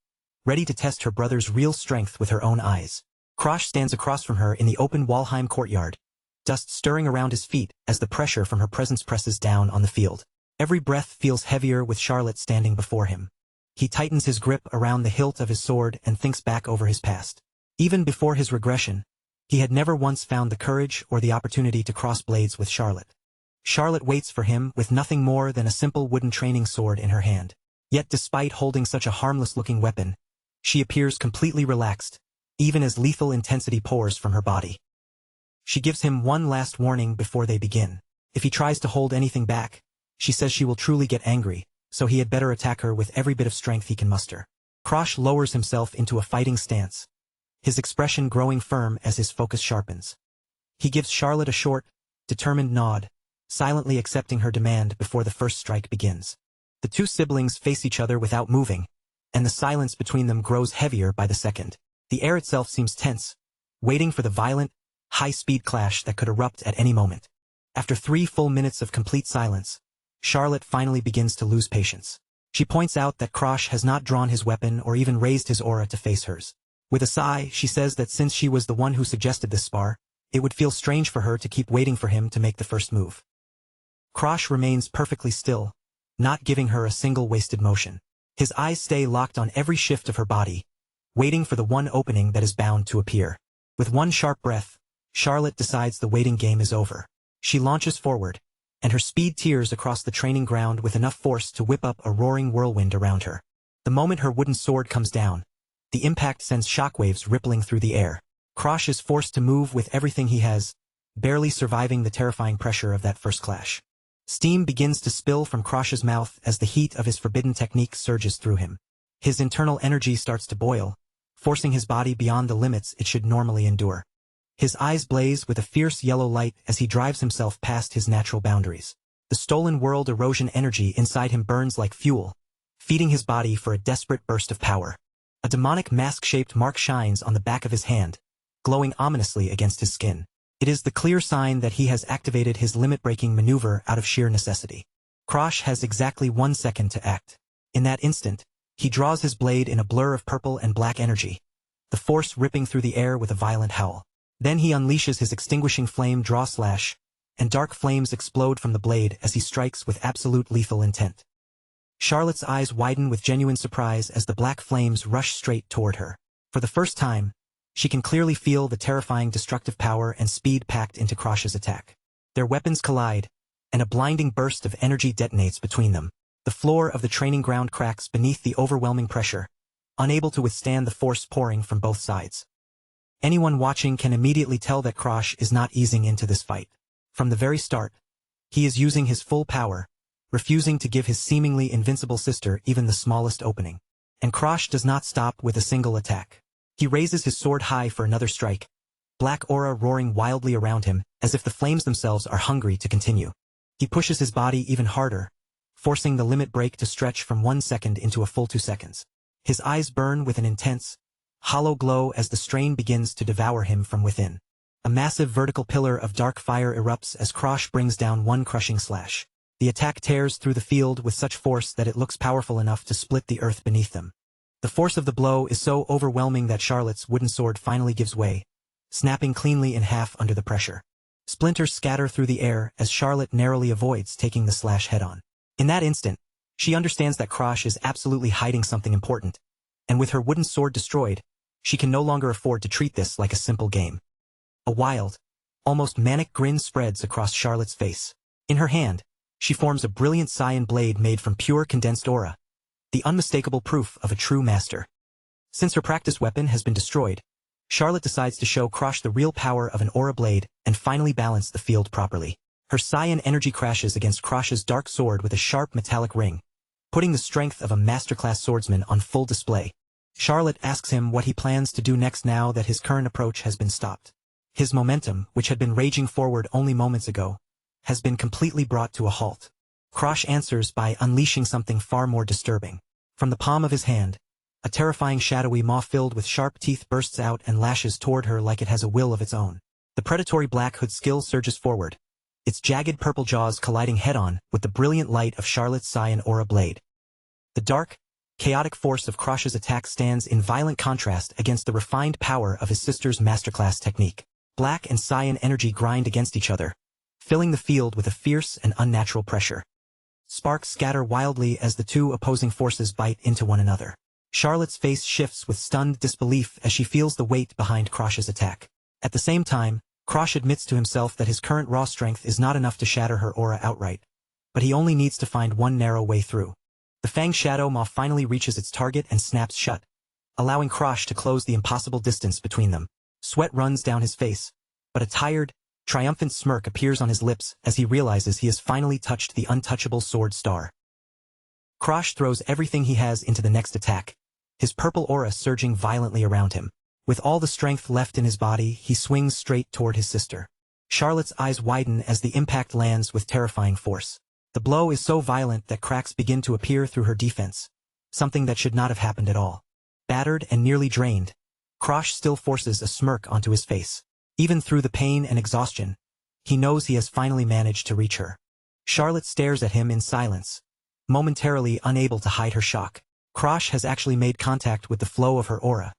ready to test her brother's real strength with her own eyes. Krosh stands across from her in the open Walheim courtyard, dust stirring around his feet as the pressure from her presence presses down on the field. Every breath feels heavier with Charlotte standing before him. He tightens his grip around the hilt of his sword and thinks back over his past. Even before his regression, he had never once found the courage or the opportunity to cross blades with Charlotte. Charlotte waits for him with nothing more than a simple wooden training sword in her hand. Yet despite holding such a harmless-looking weapon, she appears completely relaxed, even as lethal intensity pours from her body. She gives him one last warning before they begin. If he tries to hold anything back, she says she will truly get angry, so he had better attack her with every bit of strength he can muster. Krosh lowers himself into a fighting stance, his expression growing firm as his focus sharpens. He gives Charlotte a short, determined nod, silently accepting her demand before the first strike begins. The two siblings face each other without moving, and the silence between them grows heavier by the second. The air itself seems tense, waiting for the violent, high-speed clash that could erupt at any moment. After 3 full minutes of complete silence, Charlotte finally begins to lose patience. She points out that Krosh has not drawn his weapon or even raised his aura to face hers. With a sigh, she says that since she was the one who suggested this spar, it would feel strange for her to keep waiting for him to make the first move. Krosh remains perfectly still, not giving her a single wasted motion. His eyes stay locked on every shift of her body, waiting for the one opening that is bound to appear. With one sharp breath, Charlotte decides the waiting game is over. She launches forward, and her speed tears across the training ground with enough force to whip up a roaring whirlwind around her. The moment her wooden sword comes down, the impact sends shockwaves rippling through the air. Krosh is forced to move with everything he has, barely surviving the terrifying pressure of that first clash. Steam begins to spill from Krosh's mouth as the heat of his forbidden technique surges through him. His internal energy starts to boil, forcing his body beyond the limits it should normally endure. His eyes blaze with a fierce yellow light as he drives himself past his natural boundaries. The stolen world erosion energy inside him burns like fuel, feeding his body for a desperate burst of power. A demonic mask-shaped mark shines on the back of his hand, glowing ominously against his skin. It is the clear sign that he has activated his limit-breaking maneuver out of sheer necessity. Krosh has exactly 1 second to act. In that instant, he draws his blade in a blur of purple and black energy, the force ripping through the air with a violent howl. Then he unleashes his extinguishing flame draw slash, and dark flames explode from the blade as he strikes with absolute lethal intent. Charlotte's eyes widen with genuine surprise as the black flames rush straight toward her. For the first time, she can clearly feel the terrifying destructive power and speed packed into Krosh's attack. Their weapons collide, and a blinding burst of energy detonates between them. The floor of the training ground cracks beneath the overwhelming pressure, unable to withstand the force pouring from both sides. Anyone watching can immediately tell that Krosh is not easing into this fight. From the very start, he is using his full power, refusing to give his seemingly invincible sister even the smallest opening. And Krosh does not stop with a single attack. He raises his sword high for another strike, black aura roaring wildly around him, as if the flames themselves are hungry to continue. He pushes his body even harder, forcing the limit break to stretch from 1 second into a full 2 seconds. His eyes burn with an intense, hollow glow as the strain begins to devour him from within. A massive vertical pillar of dark fire erupts as Krosh brings down one crushing slash. The attack tears through the field with such force that it looks powerful enough to split the earth beneath them. The force of the blow is so overwhelming that Charlotte's wooden sword finally gives way, snapping cleanly in half under the pressure. Splinters scatter through the air as Charlotte narrowly avoids taking the slash head-on. In that instant, she understands that Krosh is absolutely hiding something important, and with her wooden sword destroyed, she can no longer afford to treat this like a simple game. A wild, almost manic grin spreads across Charlotte's face. In her hand, she forms a brilliant cyan blade made from pure condensed aura, the unmistakable proof of a true master. Since her practice weapon has been destroyed, Charlotte decides to show Krosh the real power of an aura blade and finally balance the field properly. Her cyan energy crashes against Krosh's dark sword with a sharp metallic ring, putting the strength of a masterclass swordsman on full display. Charlotte asks him what he plans to do next now that his current approach has been stopped. His momentum, which had been raging forward only moments ago, has been completely brought to a halt. Krosh answers by unleashing something far more disturbing. From the palm of his hand, a terrifying shadowy maw filled with sharp teeth bursts out and lashes toward her like it has a will of its own. The predatory Black Hood skill surges forward, its jagged purple jaws colliding head-on with the brilliant light of Charlotte's cyan aura blade. The dark, chaotic force of Krosh's attack stands in violent contrast against the refined power of his sister's masterclass technique. Black and cyan energy grind against each other, filling the field with a fierce and unnatural pressure. Sparks scatter wildly as the two opposing forces bite into one another. Charlotte's face shifts with stunned disbelief as she feels the weight behind Krosh's attack. At the same time, Krosh admits to himself that his current raw strength is not enough to shatter her aura outright, but he only needs to find one narrow way through. The Fang Shadow Maw finally reaches its target and snaps shut, allowing Krosh to close the impossible distance between them. Sweat runs down his face, but a tired, triumphant smirk appears on his lips as he realizes he has finally touched the untouchable sword star. Krosh throws everything he has into the next attack, his purple aura surging violently around him. With all the strength left in his body, he swings straight toward his sister. Charlotte's eyes widen as the impact lands with terrifying force. The blow is so violent that cracks begin to appear through her defense, something that should not have happened at all. Battered and nearly drained, Krosh still forces a smirk onto his face. Even through the pain and exhaustion, he knows he has finally managed to reach her. Charlotte stares at him in silence, momentarily unable to hide her shock. Krosh has actually made contact with the flow of her aura,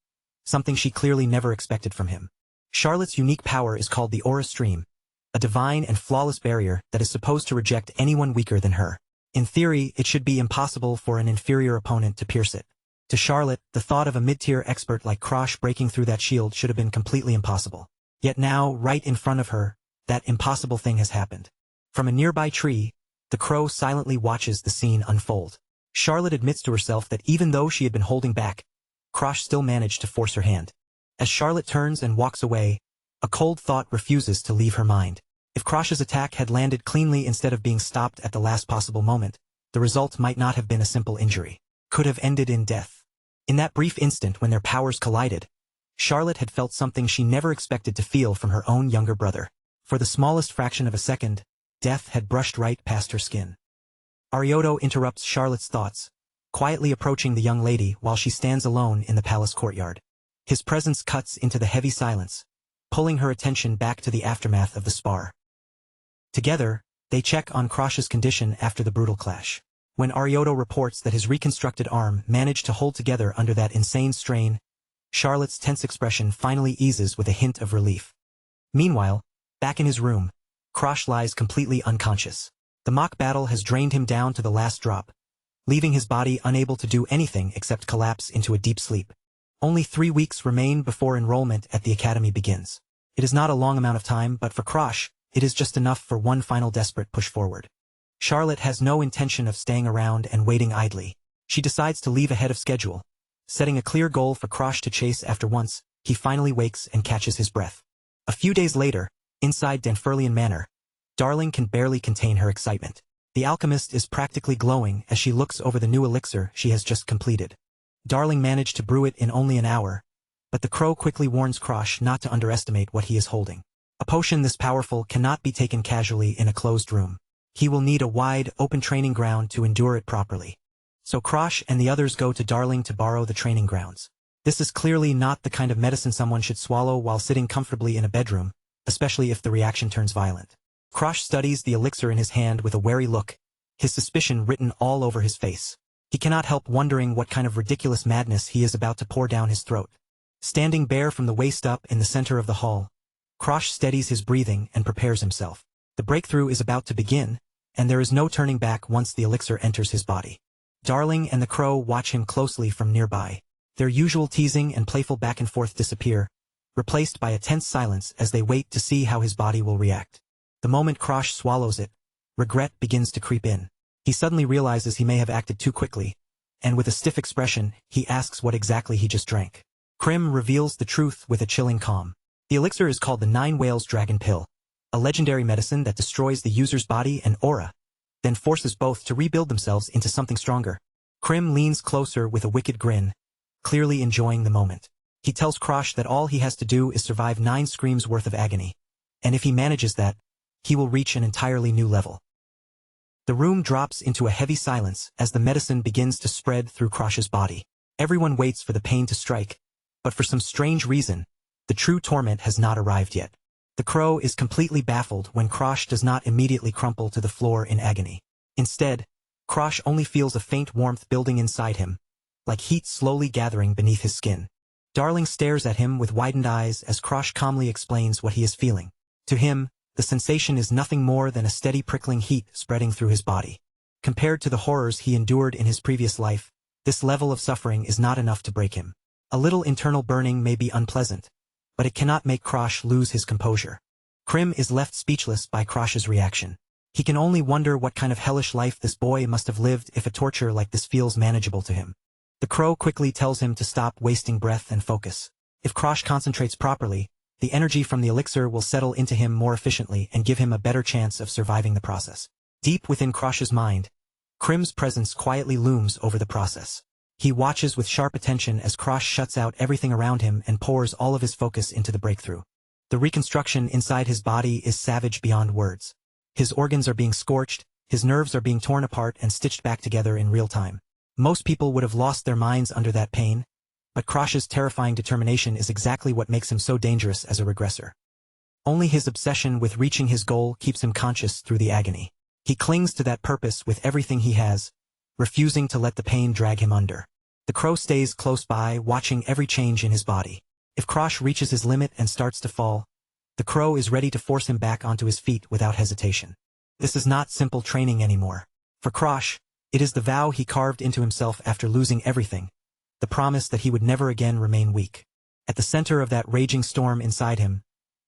something she clearly never expected from him. Charlotte's unique power is called the Aura Stream, a divine and flawless barrier that is supposed to reject anyone weaker than her. In theory, it should be impossible for an inferior opponent to pierce it. To Charlotte, the thought of a mid-tier expert like Krosh breaking through that shield should have been completely impossible. Yet now, right in front of her, that impossible thing has happened. From a nearby tree, the crow silently watches the scene unfold. Charlotte admits to herself that even though she had been holding back, Krosh still managed to force her hand. As Charlotte turns and walks away, a cold thought refuses to leave her mind. If Krosh's attack had landed cleanly instead of being stopped at the last possible moment, the result might not have been a simple injury. Could have ended in death. In that brief instant when their powers collided, Charlotte had felt something she never expected to feel from her own younger brother. For the smallest fraction of a second, death had brushed right past her skin. Arioto interrupts Charlotte's thoughts, quietly approaching the young lady while she stands alone in the palace courtyard. His presence cuts into the heavy silence, pulling her attention back to the aftermath of the spar. Together, they check on Krosh's condition after the brutal clash. When Arioto reports that his reconstructed arm managed to hold together under that insane strain, Charlotte's tense expression finally eases with a hint of relief. Meanwhile, back in his room, Krosh lies completely unconscious. The mock battle has drained him down to the last drop, leaving his body unable to do anything except collapse into a deep sleep. Only 3 weeks remain before enrollment at the academy begins. It is not a long amount of time, but for Krosh, it is just enough for one final desperate push forward. Charlotte has no intention of staying around and waiting idly. She decides to leave ahead of schedule, setting a clear goal for Krosh to chase after once he finally wakes and catches his breath. A few days later, inside Danferlian Manor, Darling can barely contain her excitement. The alchemist is practically glowing as she looks over the new elixir she has just completed. Darling managed to brew it in only an hour, but the crow quickly warns Krosh not to underestimate what he is holding. A potion this powerful cannot be taken casually in a closed room. He will need a wide, open training ground to endure it properly. So Krosh and the others go to Darling to borrow the training grounds. This is clearly not the kind of medicine someone should swallow while sitting comfortably in a bedroom, especially if the reaction turns violent. Krosh studies the elixir in his hand with a wary look, his suspicion written all over his face. He cannot help wondering what kind of ridiculous madness he is about to pour down his throat. Standing bare from the waist up in the center of the hall, Krosh steadies his breathing and prepares himself. The breakthrough is about to begin, and there is no turning back once the elixir enters his body. Darling and the crow watch him closely from nearby. Their usual teasing and playful back and forth disappear, replaced by a tense silence as they wait to see how his body will react. The moment Krosh swallows it, regret begins to creep in. He suddenly realizes he may have acted too quickly, and with a stiff expression, he asks what exactly he just drank. Krim reveals the truth with a chilling calm. The elixir is called the Nine Whales Dragon Pill, a legendary medicine that destroys the user's body and aura, then forces both to rebuild themselves into something stronger. Krim leans closer with a wicked grin, clearly enjoying the moment. He tells Krosh that all he has to do is survive 9 screams worth of agony, and if he manages that, he will reach an entirely new level. The room drops into a heavy silence as the medicine begins to spread through Krosh's body. Everyone waits for the pain to strike, but for some strange reason, the true torment has not arrived yet. The crow is completely baffled when Krosh does not immediately crumple to the floor in agony. Instead, Krosh only feels a faint warmth building inside him, like heat slowly gathering beneath his skin. Darling stares at him with widened eyes as Krosh calmly explains what he is feeling. To him, the sensation is nothing more than a steady prickling heat spreading through his body. Compared to the horrors he endured in his previous life, this level of suffering is not enough to break him. A little internal burning may be unpleasant, but it cannot make Krosh lose his composure. Krim is left speechless by Krosh's reaction. He can only wonder what kind of hellish life this boy must have lived if a torture like this feels manageable to him. The crow quickly tells him to stop wasting breath and focus. If Krosh concentrates properly, the energy from the elixir will settle into him more efficiently and give him a better chance of surviving the process. Deep within Krosh's mind, Krim's presence quietly looms over the process. He watches with sharp attention as Krosh shuts out everything around him and pours all of his focus into the breakthrough. The reconstruction inside his body is savage beyond words. His organs are being scorched, his nerves are being torn apart and stitched back together in real time. Most people would have lost their minds under that pain, but Krosh's terrifying determination is exactly what makes him so dangerous as a regressor. Only his obsession with reaching his goal keeps him conscious through the agony. He clings to that purpose with everything he has, refusing to let the pain drag him under. The crow stays close by, watching every change in his body. If Krosh reaches his limit and starts to fall, the crow is ready to force him back onto his feet without hesitation. This is not simple training anymore. For Krosh, it is the vow he carved into himself after losing everything, the promise that he would never again remain weak. At the center of that raging storm inside him,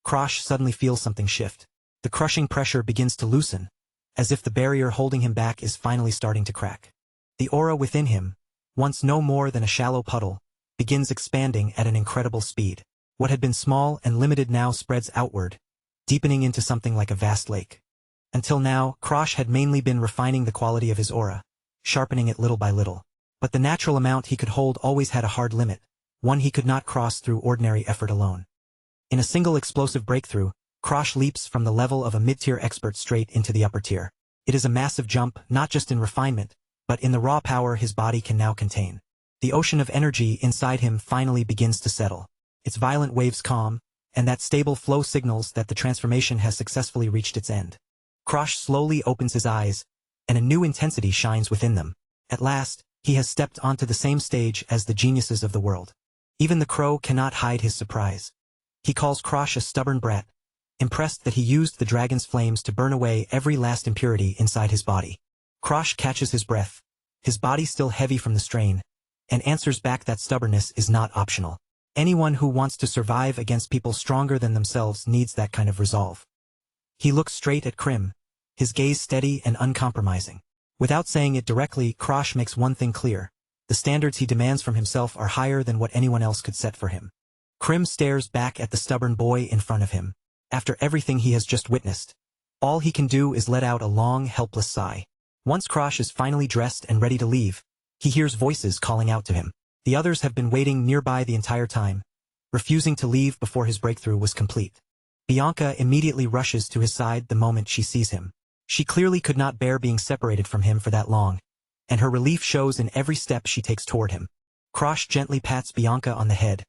Krosh suddenly feels something shift. The crushing pressure begins to loosen, as if the barrier holding him back is finally starting to crack. The aura within him, once no more than a shallow puddle, begins expanding at an incredible speed. What had been small and limited now spreads outward, deepening into something like a vast lake. Until now, Krosh had mainly been refining the quality of his aura, sharpening it little by little. But the natural amount he could hold always had a hard limit, one he could not cross through ordinary effort alone. In a single explosive breakthrough, Krosh leaps from the level of a mid-tier expert straight into the upper tier. It is a massive jump, not just in refinement, but in the raw power his body can now contain. The ocean of energy inside him finally begins to settle. Its violent waves calm, and that stable flow signals that the transformation has successfully reached its end. Krosh slowly opens his eyes, and a new intensity shines within them. At last, he has stepped onto the same stage as the geniuses of the world. Even the crow cannot hide his surprise. He calls Krosh a stubborn brat, impressed that he used the dragon's flames to burn away every last impurity inside his body. Krosh catches his breath, his body still heavy from the strain, and answers back that stubbornness is not optional. Anyone who wants to survive against people stronger than themselves needs that kind of resolve. He looks straight at Krim, his gaze steady and uncompromising. Without saying it directly, Krosh makes one thing clear. The standards he demands from himself are higher than what anyone else could set for him. Krim stares back at the stubborn boy in front of him. After everything he has just witnessed, all he can do is let out a long, helpless sigh. Once Krosh is finally dressed and ready to leave, he hears voices calling out to him. The others have been waiting nearby the entire time, refusing to leave before his breakthrough was complete. Bianca immediately rushes to his side the moment she sees him. She clearly could not bear being separated from him for that long, and her relief shows in every step she takes toward him. Krosh gently pats Bianca on the head,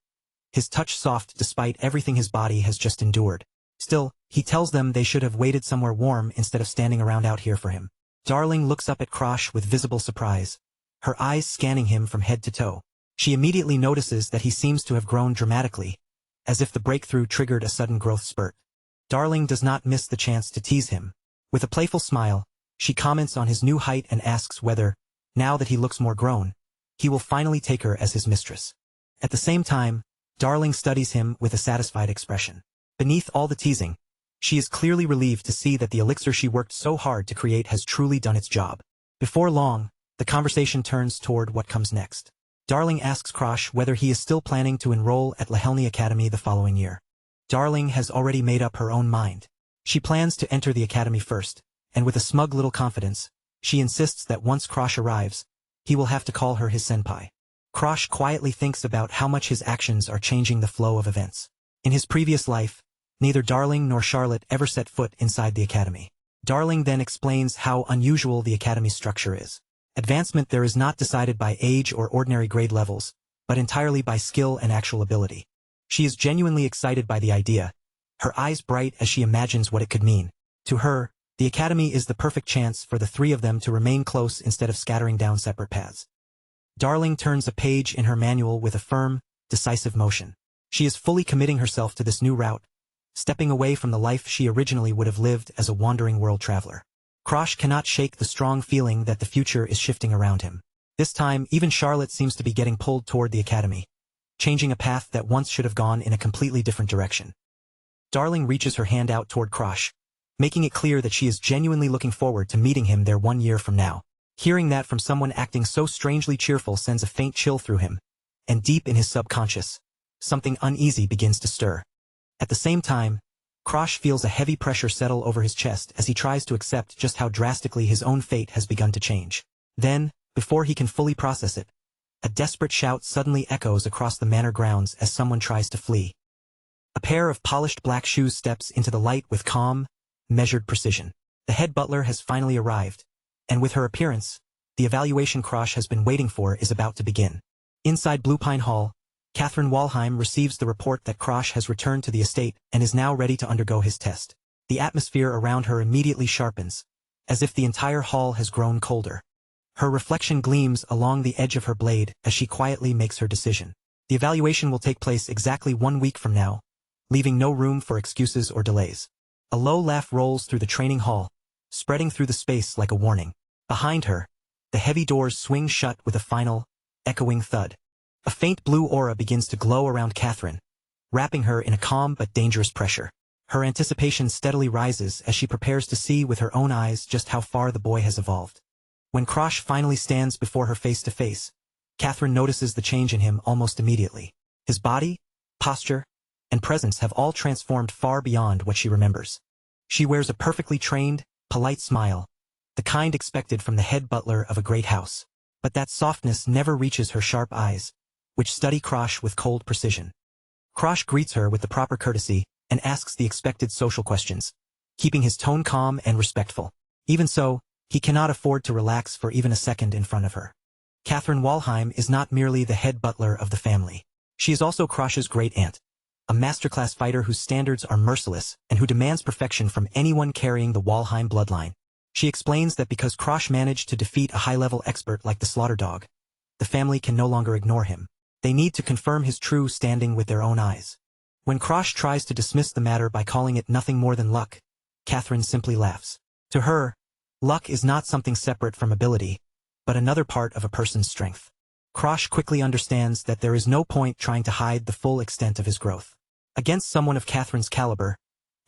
his touch soft despite everything his body has just endured. Still, he tells them they should have waited somewhere warm instead of standing around out here for him. Darling looks up at Krosh with visible surprise, her eyes scanning him from head to toe. She immediately notices that he seems to have grown dramatically, as if the breakthrough triggered a sudden growth spurt. Darling does not miss the chance to tease him. With a playful smile, she comments on his new height and asks whether, now that he looks more grown, he will finally take her as his mistress. At the same time, Darling studies him with a satisfied expression. Beneath all the teasing, she is clearly relieved to see that the elixir she worked so hard to create has truly done its job. Before long, the conversation turns toward what comes next. Darling asks Krosh whether he is still planning to enroll at Lahelny Academy the following year. Darling has already made up her own mind. She plans to enter the academy first, and with a smug little confidence, she insists that once Krosh arrives, he will have to call her his senpai. Krosh quietly thinks about how much his actions are changing the flow of events. In his previous life, neither Darling nor Charlotte ever set foot inside the academy. Darling then explains how unusual the academy's structure is. Advancement there is not decided by age or ordinary grade levels, but entirely by skill and actual ability. She is genuinely excited by the idea, her eyes bright as she imagines what it could mean. To her, the academy is the perfect chance for the three of them to remain close instead of scattering down separate paths. Darling turns a page in her manual with a firm, decisive motion. She is fully committing herself to this new route, stepping away from the life she originally would have lived as a wandering world traveler. Krosh cannot shake the strong feeling that the future is shifting around him. This time, even Charlotte seems to be getting pulled toward the academy, changing a path that once should have gone in a completely different direction. Darling reaches her hand out toward Krosh, making it clear that she is genuinely looking forward to meeting him there 1 year from now. Hearing that from someone acting so strangely cheerful sends a faint chill through him, and deep in his subconscious, something uneasy begins to stir. At the same time, Krosh feels a heavy pressure settle over his chest as he tries to accept just how drastically his own fate has begun to change. Then, before he can fully process it, a desperate shout suddenly echoes across the manor grounds as someone tries to flee. A pair of polished black shoes steps into the light with calm, measured precision. The head butler has finally arrived, and with her appearance, the evaluation Krosh has been waiting for is about to begin. Inside Blue Pine Hall, Catherine Walheim receives the report that Krosh has returned to the estate and is now ready to undergo his test. The atmosphere around her immediately sharpens, as if the entire hall has grown colder. Her reflection gleams along the edge of her blade as she quietly makes her decision. The evaluation will take place exactly 1 week from now, leaving no room for excuses or delays. A low laugh rolls through the training hall, spreading through the space like a warning. Behind her, the heavy doors swing shut with a final, echoing thud. A faint blue aura begins to glow around Catherine, wrapping her in a calm but dangerous pressure. Her anticipation steadily rises as she prepares to see with her own eyes just how far the boy has evolved. When Krosh finally stands before her face to face, Catherine notices the change in him almost immediately. His body, posture, and presence have all transformed far beyond what she remembers. She wears a perfectly trained, polite smile, the kind expected from the head butler of a great house. But that softness never reaches her sharp eyes, which study Krosh with cold precision. Krosh greets her with the proper courtesy, and asks the expected social questions, keeping his tone calm and respectful. Even so, he cannot afford to relax for even a second in front of her. Catherine Walheim is not merely the head butler of the family. She is also Krosh's great-aunt, a masterclass fighter whose standards are merciless and who demands perfection from anyone carrying the Walheim bloodline. She explains that because Krosh managed to defeat a high-level expert like the Slaughter Dog, the family can no longer ignore him. They need to confirm his true standing with their own eyes. When Krosh tries to dismiss the matter by calling it nothing more than luck, Catherine simply laughs. To her, luck is not something separate from ability, but another part of a person's strength. Krosh quickly understands that there is no point trying to hide the full extent of his growth. Against someone of Catherine's caliber,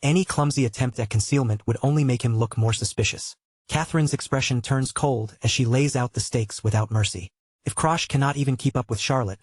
any clumsy attempt at concealment would only make him look more suspicious. Catherine's expression turns cold as she lays out the stakes without mercy. If Krosh cannot even keep up with Charlotte,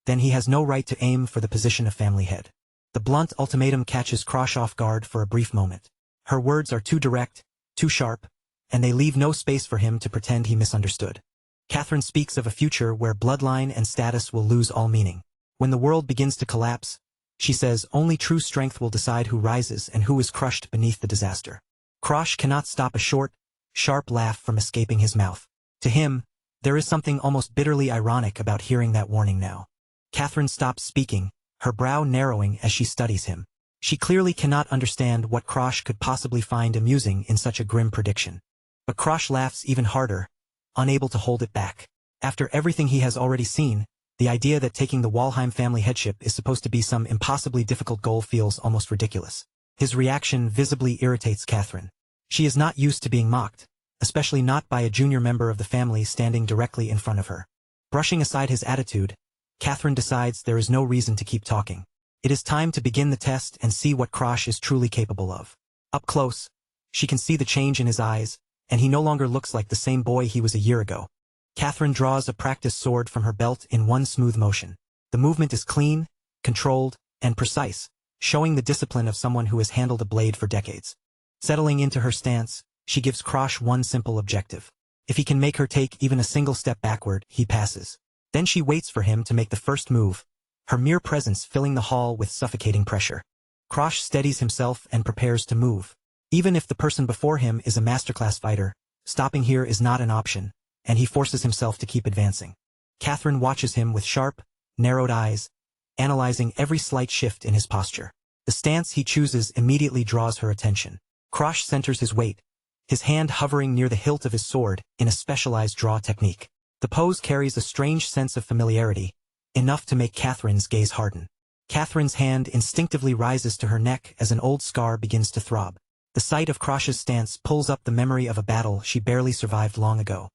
then he has no right to aim for the position of family head. The blunt ultimatum catches Krosh off guard for a brief moment. Her words are too direct, too sharp, and they leave no space for him to pretend he misunderstood. Catherine speaks of a future where bloodline and status will lose all meaning. When the world begins to collapse, she says only true strength will decide who rises and who is crushed beneath the disaster. Krosh cannot stop a short, sharp laugh from escaping his mouth. To him, there is something almost bitterly ironic about hearing that warning now. Catherine stops speaking, her brow narrowing as she studies him. She clearly cannot understand what Krosh could possibly find amusing in such a grim prediction. But Krosh laughs even harder, unable to hold it back. After everything he has already seen, the idea that taking the Walheim family headship is supposed to be some impossibly difficult goal feels almost ridiculous. His reaction visibly irritates Catherine. She is not used to being mocked, especially not by a junior member of the family standing directly in front of her. Brushing aside his attitude, Catherine decides there is no reason to keep talking. It is time to begin the test and see what Krosh is truly capable of. Up close, she can see the change in his eyes, and he no longer looks like the same boy he was a year ago. Catherine draws a practice sword from her belt in one smooth motion. The movement is clean, controlled, and precise, showing the discipline of someone who has handled a blade for decades. Settling into her stance, she gives Krosh one simple objective. If he can make her take even a single step backward, he passes. Then she waits for him to make the first move, her mere presence filling the hall with suffocating pressure. Krosh steadies himself and prepares to move. Even if the person before him is a masterclass fighter, stopping here is not an option, and he forces himself to keep advancing. Catherine watches him with sharp, narrowed eyes, analyzing every slight shift in his posture. The stance he chooses immediately draws her attention. Krosh centers his weight, his hand hovering near the hilt of his sword in a specialized draw technique. The pose carries a strange sense of familiarity, enough to make Catherine's gaze harden. Catherine's hand instinctively rises to her neck as an old scar begins to throb. The sight of Krosh's stance pulls up the memory of a battle she barely survived long ago.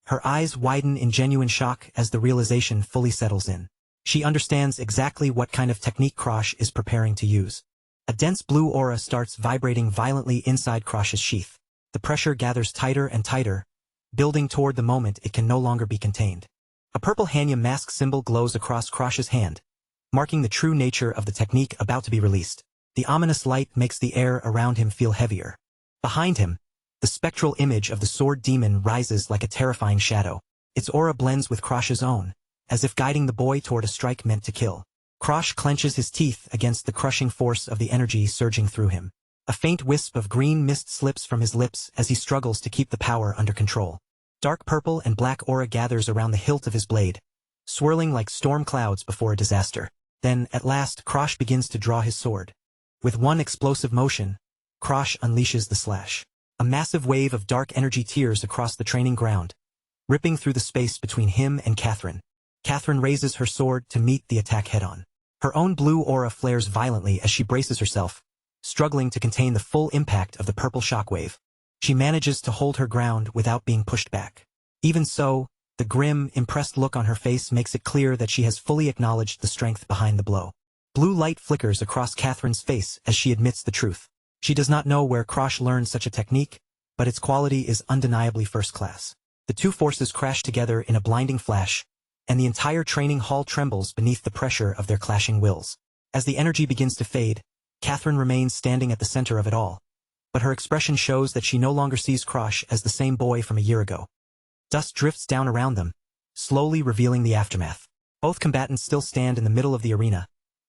Her eyes widen in genuine shock as the realization fully settles in. She understands exactly what kind of technique Krosh is preparing to use. A dense blue aura starts vibrating violently inside Krosh's sheath. The pressure gathers tighter and tighter, building toward the moment it can no longer be contained. A purple Hanya mask symbol glows across Krosh's hand, marking the true nature of the technique about to be released. The ominous light makes the air around him feel heavier. Behind him, the spectral image of the sword demon rises like a terrifying shadow. Its aura blends with Krosh's own, as if guiding the boy toward a strike meant to kill. Krosh clenches his teeth against the crushing force of the energy surging through him. A faint wisp of green mist slips from his lips as he struggles to keep the power under control. Dark purple and black aura gathers around the hilt of his blade, swirling like storm clouds before a disaster. Then, at last, Krosh begins to draw his sword. With one explosive motion, Krosh unleashes the slash. A massive wave of dark energy tears across the training ground, ripping through the space between him and Catherine. Catherine raises her sword to meet the attack head-on. Her own blue aura flares violently as she braces herself, struggling to contain the full impact of the purple shockwave. She manages to hold her ground without being pushed back. Even so, the grim, impressed look on her face makes it clear that she has fully acknowledged the strength behind the blow. Blue light flickers across Catherine's face as she admits the truth. She does not know where Krosh learned such a technique, but its quality is undeniably first class. The two forces crash together in a blinding flash, and the entire training hall trembles beneath the pressure of their clashing wills. As the energy begins to fade, Catherine remains standing at the center of it all, but her expression shows that she no longer sees Krosh as the same boy from a year ago. Dust drifts down around them, slowly revealing the aftermath. Both combatants still stand in the middle of the arena,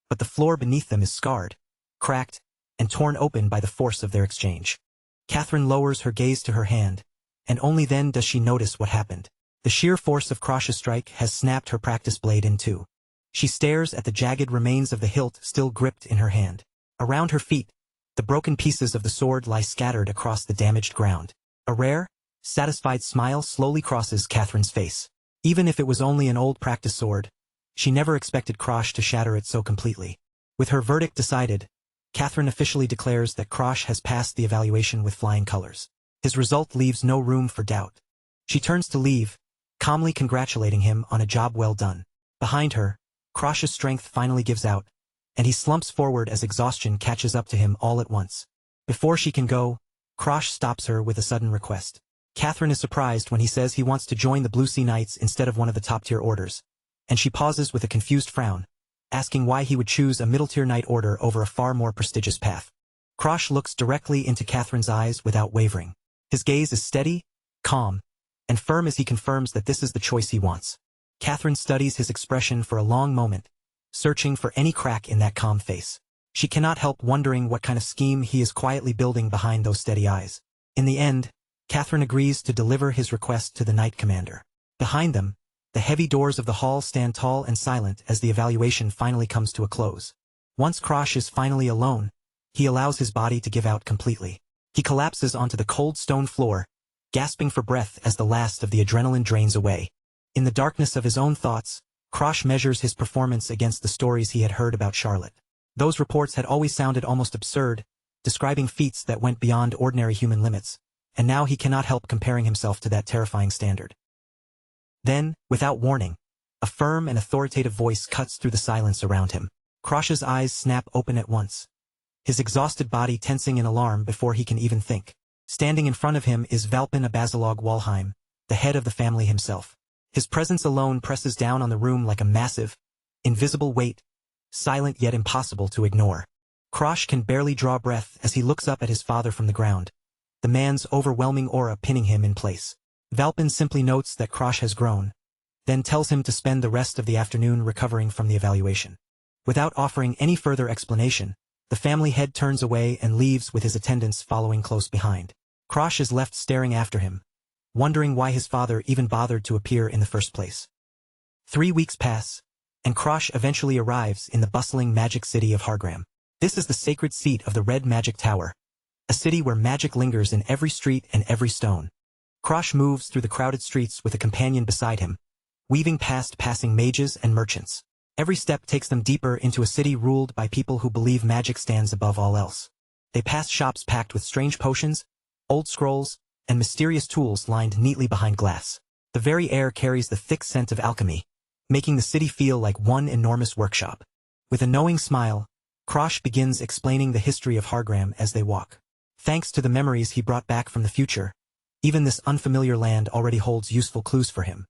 but the floor beneath them is scarred, cracked, and torn open by the force of their exchange. Catherine lowers her gaze to her hand, and only then does she notice what happened. The sheer force of Krosh's strike has snapped her practice blade in two. She stares at the jagged remains of the hilt still gripped in her hand. Around her feet, the broken pieces of the sword lie scattered across the damaged ground. A rare, satisfied smile slowly crosses Catherine's face. Even if it was only an old practice sword, she never expected Krosh to shatter it so completely. With her verdict decided, Catherine officially declares that Krosh has passed the evaluation with flying colors. His result leaves no room for doubt. She turns to leave, calmly congratulating him on a job well done. Behind her, Krosh's strength finally gives out, and he slumps forward as exhaustion catches up to him all at once. Before she can go, Krosh stops her with a sudden request. Catherine is surprised when he says he wants to join the Blue Sea Knights instead of one of the top-tier orders, and she pauses with a confused frown, asking why he would choose a middle-tier knight order over a far more prestigious path. Krosh looks directly into Catherine's eyes without wavering. His gaze is steady, calm, and firm as he confirms that this is the choice he wants. Catherine studies his expression for a long moment, searching for any crack in that calm face. She cannot help wondering what kind of scheme he is quietly building behind those steady eyes. In the end, Catherine agrees to deliver his request to the Knight Commander. Behind them, the heavy doors of the hall stand tall and silent as the evaluation finally comes to a close. Once Krosh is finally alone, he allows his body to give out completely. He collapses onto the cold stone floor, gasping for breath as the last of the adrenaline drains away. In the darkness of his own thoughts, Krosh measures his performance against the stories he had heard about Charlotte. Those reports had always sounded almost absurd, describing feats that went beyond ordinary human limits, and now he cannot help comparing himself to that terrifying standard. Then, without warning, a firm and authoritative voice cuts through the silence around him. Krosh's eyes snap open at once, his exhausted body tensing in alarm before he can even think. Standing in front of him is Valpin Abazalog Walheim, the head of the family himself. His presence alone presses down on the room like a massive, invisible weight, silent yet impossible to ignore. Krosh can barely draw breath as he looks up at his father from the ground, the man's overwhelming aura pinning him in place. Valpin simply notes that Krosh has grown, then tells him to spend the rest of the afternoon recovering from the evaluation. Without offering any further explanation, the family head turns away and leaves with his attendants following close behind. Krosh is left staring after him, wondering why his father even bothered to appear in the first place. 3 weeks pass, and Krosh eventually arrives in the bustling magic city of Hargram. This is the sacred seat of the Red Magic Tower, a city where magic lingers in every street and every stone. Krosh moves through the crowded streets with a companion beside him, weaving past passing mages and merchants. Every step takes them deeper into a city ruled by people who believe magic stands above all else. They pass shops packed with strange potions, old scrolls, and mysterious tools lined neatly behind glass. The very air carries the thick scent of alchemy, making the city feel like one enormous workshop. With a knowing smile, Krosh begins explaining the history of Hargram as they walk. Thanks to the memories he brought back from the future, even this unfamiliar land already holds useful clues for him.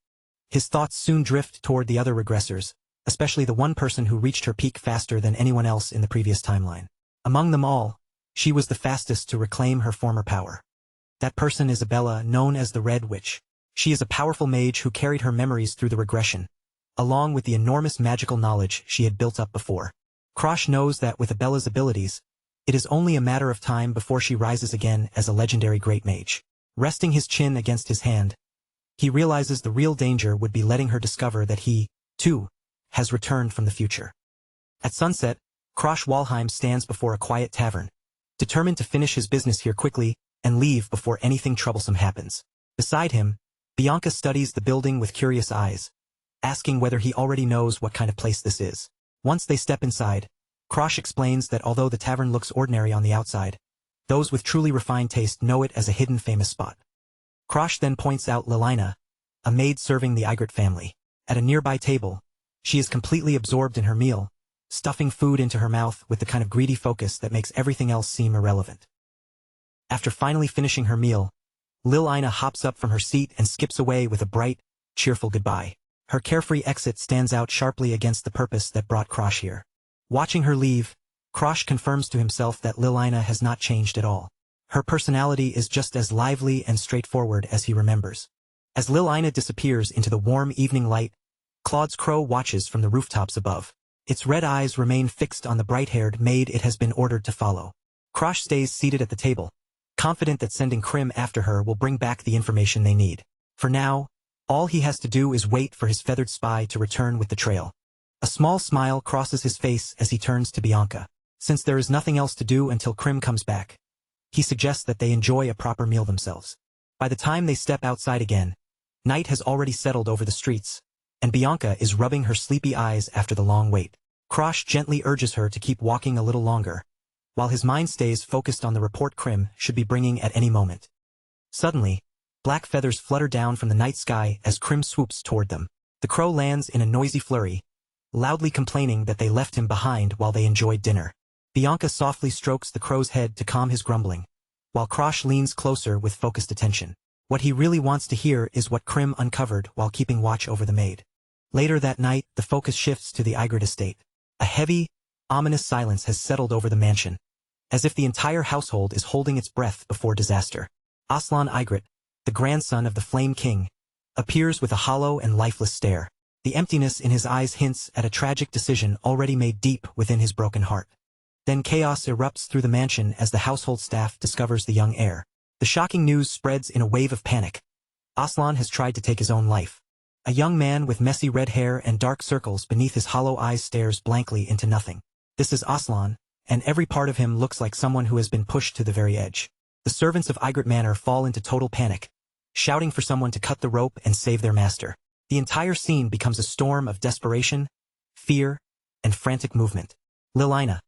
His thoughts soon drift toward the other regressors, especially the one person who reached her peak faster than anyone else in the previous timeline. Among them all, she was the fastest to reclaim her former power. That person is Abella, known as the Red Witch. She is a powerful mage who carried her memories through the regression, along with the enormous magical knowledge she had built up before. Krosh knows that with Abella's abilities, it is only a matter of time before she rises again as a legendary great mage. Resting his chin against his hand, he realizes the real danger would be letting her discover that he, too, has returned from the future. At sunset, Krosh Walheim stands before a quiet tavern, determined to finish his business here quickly and leave before anything troublesome happens. Beside him, Bianca studies the building with curious eyes, asking whether he already knows what kind of place this is. Once they step inside, Krosh explains that although the tavern looks ordinary on the outside, those with truly refined taste know it as a hidden famous spot. Krosh then points out Lilina, a maid serving the Igrit family. At a nearby table, she is completely absorbed in her meal, stuffing food into her mouth with the kind of greedy focus that makes everything else seem irrelevant. After finally finishing her meal, Lilina hops up from her seat and skips away with a bright, cheerful goodbye. Her carefree exit stands out sharply against the purpose that brought Krosh here. Watching her leave, Krosh confirms to himself that Lilina has not changed at all. Her personality is just as lively and straightforward as he remembers. As Lilina disappears into the warm evening light, Claude's crow watches from the rooftops above. Its red eyes remain fixed on the bright-haired maid it has been ordered to follow. Krosh stays seated at the table, confident that sending Krim after her will bring back the information they need. For now, all he has to do is wait for his feathered spy to return with the trail. A small smile crosses his face as he turns to Bianca. Since there is nothing else to do until Krim comes back, he suggests that they enjoy a proper meal themselves. By the time they step outside again, night has already settled over the streets, and Bianca is rubbing her sleepy eyes after the long wait. Krosh gently urges her to keep walking a little longer, while his mind stays focused on the report Krim should be bringing at any moment. Suddenly, black feathers flutter down from the night sky as Krim swoops toward them. The crow lands in a noisy flurry, loudly complaining that they left him behind while they enjoyed dinner. Bianca softly strokes the crow's head to calm his grumbling, while Krosh leans closer with focused attention. What he really wants to hear is what Krim uncovered while keeping watch over the maid. Later that night, the focus shifts to the Ygritte estate. A heavy, ominous silence has settled over the mansion, as if the entire household is holding its breath before disaster. Aslan Ygritte, the grandson of the Flame King, appears with a hollow and lifeless stare. The emptiness in his eyes hints at a tragic decision already made deep within his broken heart. Then chaos erupts through the mansion as the household staff discovers the young heir. The shocking news spreads in a wave of panic. Aslan has tried to take his own life. A young man with messy red hair and dark circles beneath his hollow eyes stares blankly into nothing. This is Aslan, and every part of him looks like someone who has been pushed to the very edge. The servants of Ygritte Manor fall into total panic, shouting for someone to cut the rope and save their master. The entire scene becomes a storm of desperation, fear, and frantic movement. Lilina,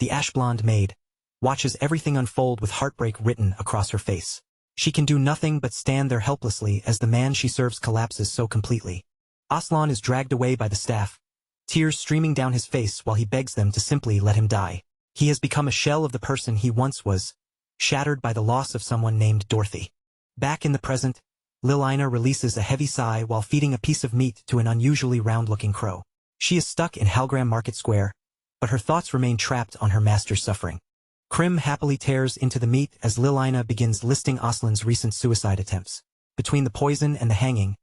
the ash-blonde maid, watches everything unfold with heartbreak written across her face. She can do nothing but stand there helplessly as the man she serves collapses so completely. Aslan is dragged away by the staff, tears streaming down his face while he begs them to simply let him die. He has become a shell of the person he once was, shattered by the loss of someone named Dorothy. Back in the present, Lilina releases a heavy sigh while feeding a piece of meat to an unusually round-looking crow. She is stuck in Halgram Market Square, but her thoughts remain trapped on her master's suffering. Krim happily tears into the meat as Lilina begins listing Aslan's recent suicide attempts. Between the poison and the hanging,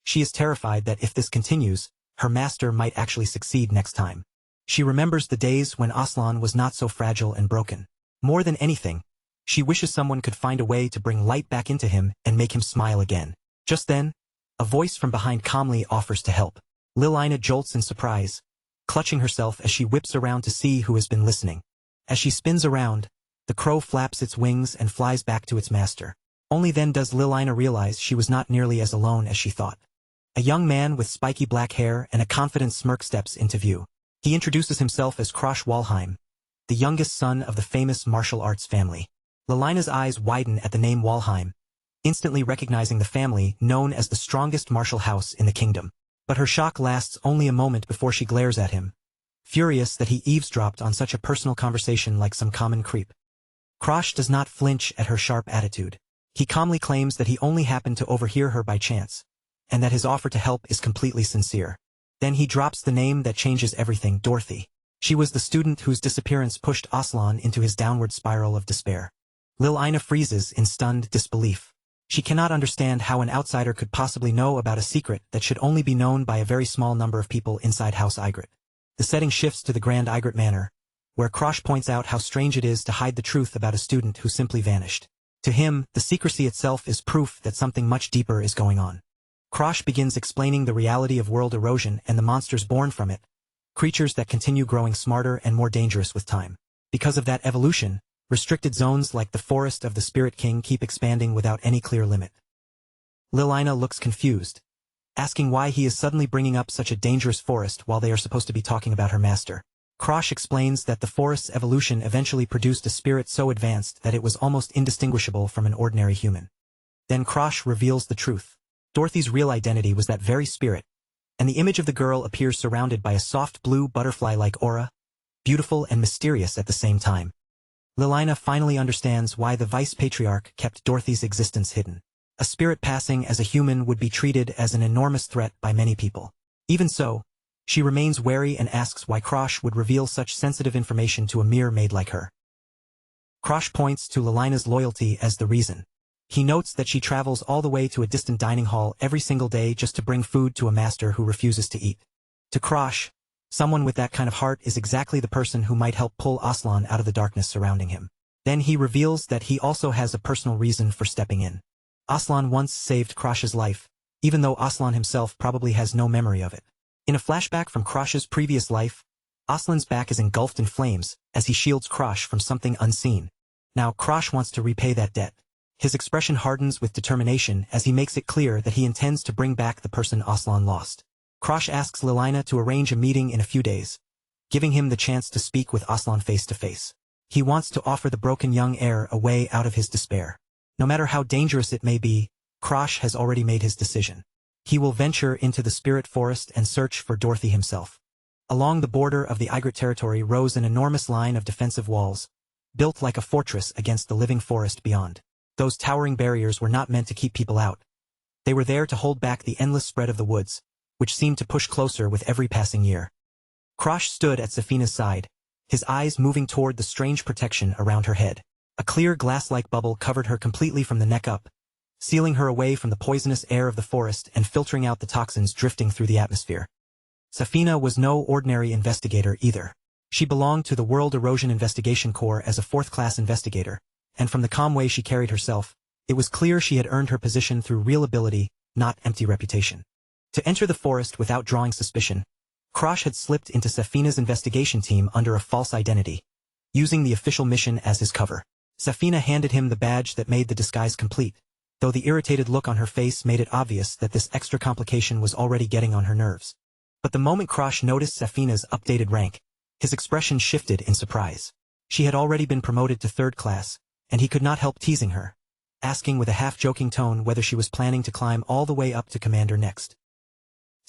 she is terrified that if this continues, her master might actually succeed next time. She remembers the days when Aslan was not so fragile and broken. More than anything, she wishes someone could find a way to bring light back into him and make him smile again. Just then, a voice from behind calmly offers to help. Lilina jolts in surprise, clutching herself as she whips around to see who has been listening. As she spins around, the crow flaps its wings and flies back to its master. Only then does Lilina realize she was not nearly as alone as she thought. A young man with spiky black hair and a confident smirk steps into view. He introduces himself as Krosh Walheim, the youngest son of the famous martial arts family. Lilina's eyes widen at the name Walheim, instantly recognizing the family known as the strongest martial house in the kingdom. But her shock lasts only a moment before she glares at him, furious that he eavesdropped on such a personal conversation like some common creep. Krosh does not flinch at her sharp attitude. He calmly claims that he only happened to overhear her by chance, and that his offer to help is completely sincere. Then he drops the name that changes everything, Dorothy. She was the student whose disappearance pushed Aslan into his downward spiral of despair. Lilina freezes in stunned disbelief. She cannot understand how an outsider could possibly know about a secret that should only be known by a very small number of people inside House Ygritte. The setting shifts to the Grand Ygritte Manor, where Krosh points out how strange it is to hide the truth about a student who simply vanished. To him, the secrecy itself is proof that something much deeper is going on. Krosh begins explaining the reality of world erosion and the monsters born from it, creatures that continue growing smarter and more dangerous with time. Because of that evolution, restricted zones like the Forest of the Spirit King keep expanding without any clear limit. Lilina looks confused, asking why he is suddenly bringing up such a dangerous forest while they are supposed to be talking about her master. Krosh explains that the forest's evolution eventually produced a spirit so advanced that it was almost indistinguishable from an ordinary human. Then Krosh reveals the truth. Dorothy's real identity was that very spirit, and the image of the girl appears surrounded by a soft blue butterfly-like aura, beautiful and mysterious at the same time. Lilina finally understands why the vice-patriarch kept Dorothy's existence hidden. A spirit passing as a human would be treated as an enormous threat by many people. Even so, she remains wary and asks why Krosh would reveal such sensitive information to a mere maid like her. Krosh points to Lilina's loyalty as the reason. He notes that she travels all the way to a distant dining hall every single day just to bring food to a master who refuses to eat. To Krosh, someone with that kind of heart is exactly the person who might help pull Aslan out of the darkness surrounding him. Then he reveals that he also has a personal reason for stepping in. Aslan once saved Krosh's life, even though Aslan himself probably has no memory of it. In a flashback from Krosh's previous life, Aslan's back is engulfed in flames as he shields Krosh from something unseen. Now Krosh wants to repay that debt. His expression hardens with determination as he makes it clear that he intends to bring back the person Aslan lost. Krosh asks Lilina to arrange a meeting in a few days, giving him the chance to speak with Aslan face to face. He wants to offer the broken young heir a way out of his despair. No matter how dangerous it may be, Krosh has already made his decision. He will venture into the spirit forest and search for Dorothy himself. Along the border of the Addict territory rose an enormous line of defensive walls, built like a fortress against the living forest beyond. Those towering barriers were not meant to keep people out. They were there to hold back the endless spread of the woods, which seemed to push closer with every passing year. Krosh stood at Safina's side, his eyes moving toward the strange protection around her head. A clear glass-like bubble covered her completely from the neck up, sealing her away from the poisonous air of the forest and filtering out the toxins drifting through the atmosphere. Safina was no ordinary investigator either. She belonged to the World Erosion Investigation Corps as a fourth-class investigator, and from the calm way she carried herself, it was clear she had earned her position through real ability, not empty reputation. To enter the forest without drawing suspicion, Krosh had slipped into Safina's investigation team under a false identity, using the official mission as his cover. Safina handed him the badge that made the disguise complete, though the irritated look on her face made it obvious that this extra complication was already getting on her nerves. But the moment Krosh noticed Safina's updated rank, his expression shifted in surprise. She had already been promoted to third class, and he could not help teasing her, asking with a half-joking tone whether she was planning to climb all the way up to commander next.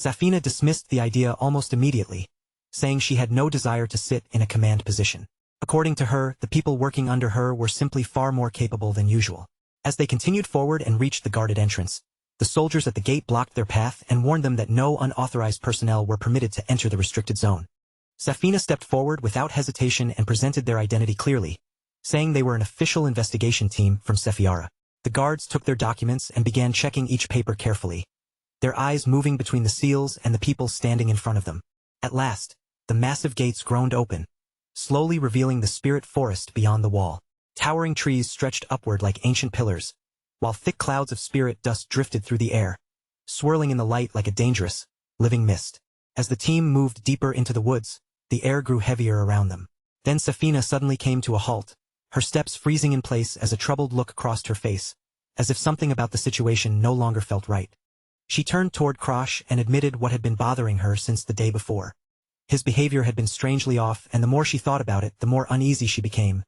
Safina dismissed the idea almost immediately, saying she had no desire to sit in a command position. According to her, the people working under her were simply far more capable than usual. As they continued forward and reached the guarded entrance, the soldiers at the gate blocked their path and warned them that no unauthorized personnel were permitted to enter the restricted zone. Safina stepped forward without hesitation and presented their identity clearly, saying they were an official investigation team from Sephiara. The guards took their documents and began checking each paper carefully, their eyes moving between the seals and the people standing in front of them. At last, the massive gates groaned open, slowly revealing the spirit forest beyond the wall. Towering trees stretched upward like ancient pillars, while thick clouds of spirit dust drifted through the air, swirling in the light like a dangerous, living mist. As the team moved deeper into the woods, the air grew heavier around them. Then Safina suddenly came to a halt, her steps freezing in place as a troubled look crossed her face, as if something about the situation no longer felt right. She turned toward Krosh and admitted what had been bothering her since the day before. His behavior had been strangely off, and the more she thought about it, the more uneasy she became.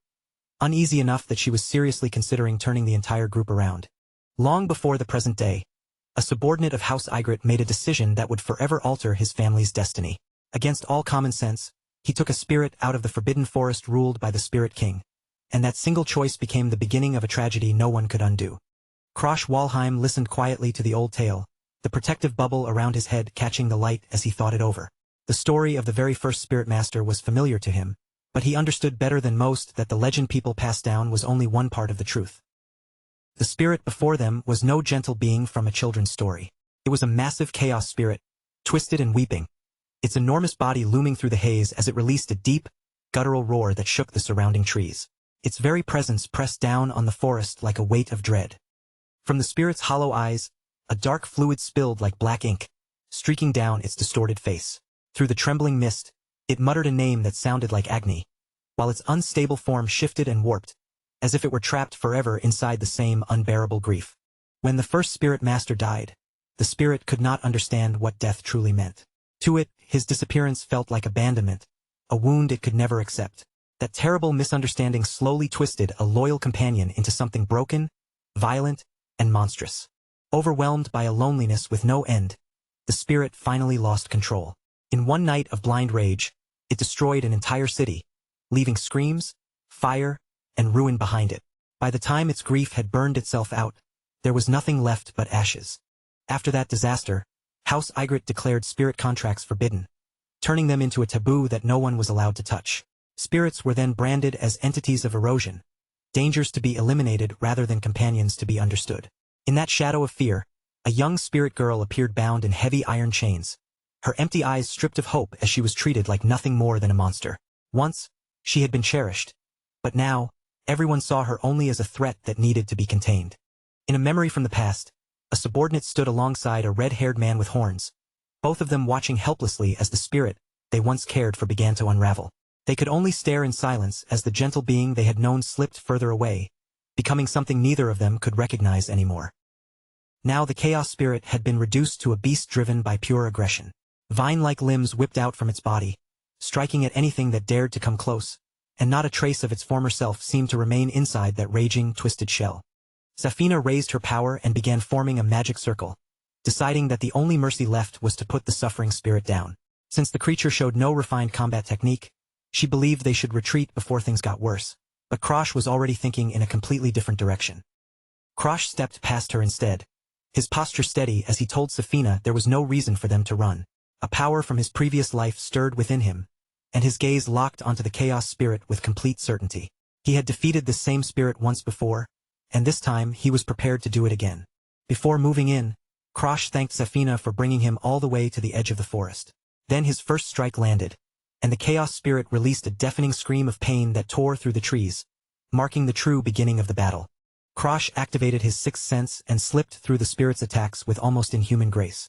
Uneasy enough that she was seriously considering turning the entire group around. Long before the present day, a subordinate of House Igrit made a decision that would forever alter his family's destiny. Against all common sense, he took a spirit out of the forbidden forest ruled by the Spirit King, and that single choice became the beginning of a tragedy no one could undo. Krosh Walheim listened quietly to the old tale, the protective bubble around his head catching the light as he thought it over. The story of the very first Spirit Master was familiar to him, but he understood better than most that the legend people passed down was only one part of the truth. The spirit before them was no gentle being from a children's story. It was a massive chaos spirit, twisted and weeping, its enormous body looming through the haze as it released a deep, guttural roar that shook the surrounding trees. Its very presence pressed down on the forest like a weight of dread. From the spirit's hollow eyes, a dark fluid spilled like black ink, streaking down its distorted face. Through the trembling mist, it muttered a name that sounded like Agni, while its unstable form shifted and warped, as if it were trapped forever inside the same unbearable grief. When the first spirit master died, the spirit could not understand what death truly meant. To it, his disappearance felt like abandonment, a wound it could never accept. That terrible misunderstanding slowly twisted a loyal companion into something broken, violent, and monstrous. Overwhelmed by a loneliness with no end, the spirit finally lost control. In one night of blind rage, it destroyed an entire city, leaving screams, fire, and ruin behind it. By the time its grief had burned itself out, there was nothing left but ashes. After that disaster, House Igrit declared spirit contracts forbidden, turning them into a taboo that no one was allowed to touch. Spirits were then branded as entities of erosion, dangers to be eliminated rather than companions to be understood. In that shadow of fear, a young spirit girl appeared bound in heavy iron chains, her empty eyes stripped of hope as she was treated like nothing more than a monster. Once, she had been cherished, but now, everyone saw her only as a threat that needed to be contained. In a memory from the past, a subordinate stood alongside a red-haired man with horns, both of them watching helplessly as the spirit they once cared for began to unravel. They could only stare in silence as the gentle being they had known slipped further away, becoming something neither of them could recognize anymore. Now the chaos spirit had been reduced to a beast driven by pure aggression. Vine-like limbs whipped out from its body, striking at anything that dared to come close, and not a trace of its former self seemed to remain inside that raging, twisted shell. Safina raised her power and began forming a magic circle, deciding that the only mercy left was to put the suffering spirit down. Since the creature showed no refined combat technique, she believed they should retreat before things got worse, but Krosh was already thinking in a completely different direction. Krosh stepped past her instead, his posture steady as he told Safina there was no reason for them to run. A power from his previous life stirred within him, and his gaze locked onto the chaos spirit with complete certainty. He had defeated this same spirit once before, and this time he was prepared to do it again. Before moving in, Krosh thanked Safina for bringing him all the way to the edge of the forest. Then his first strike landed, and the chaos spirit released a deafening scream of pain that tore through the trees, marking the true beginning of the battle. Krosh activated his sixth sense and slipped through the spirit's attacks with almost inhuman grace.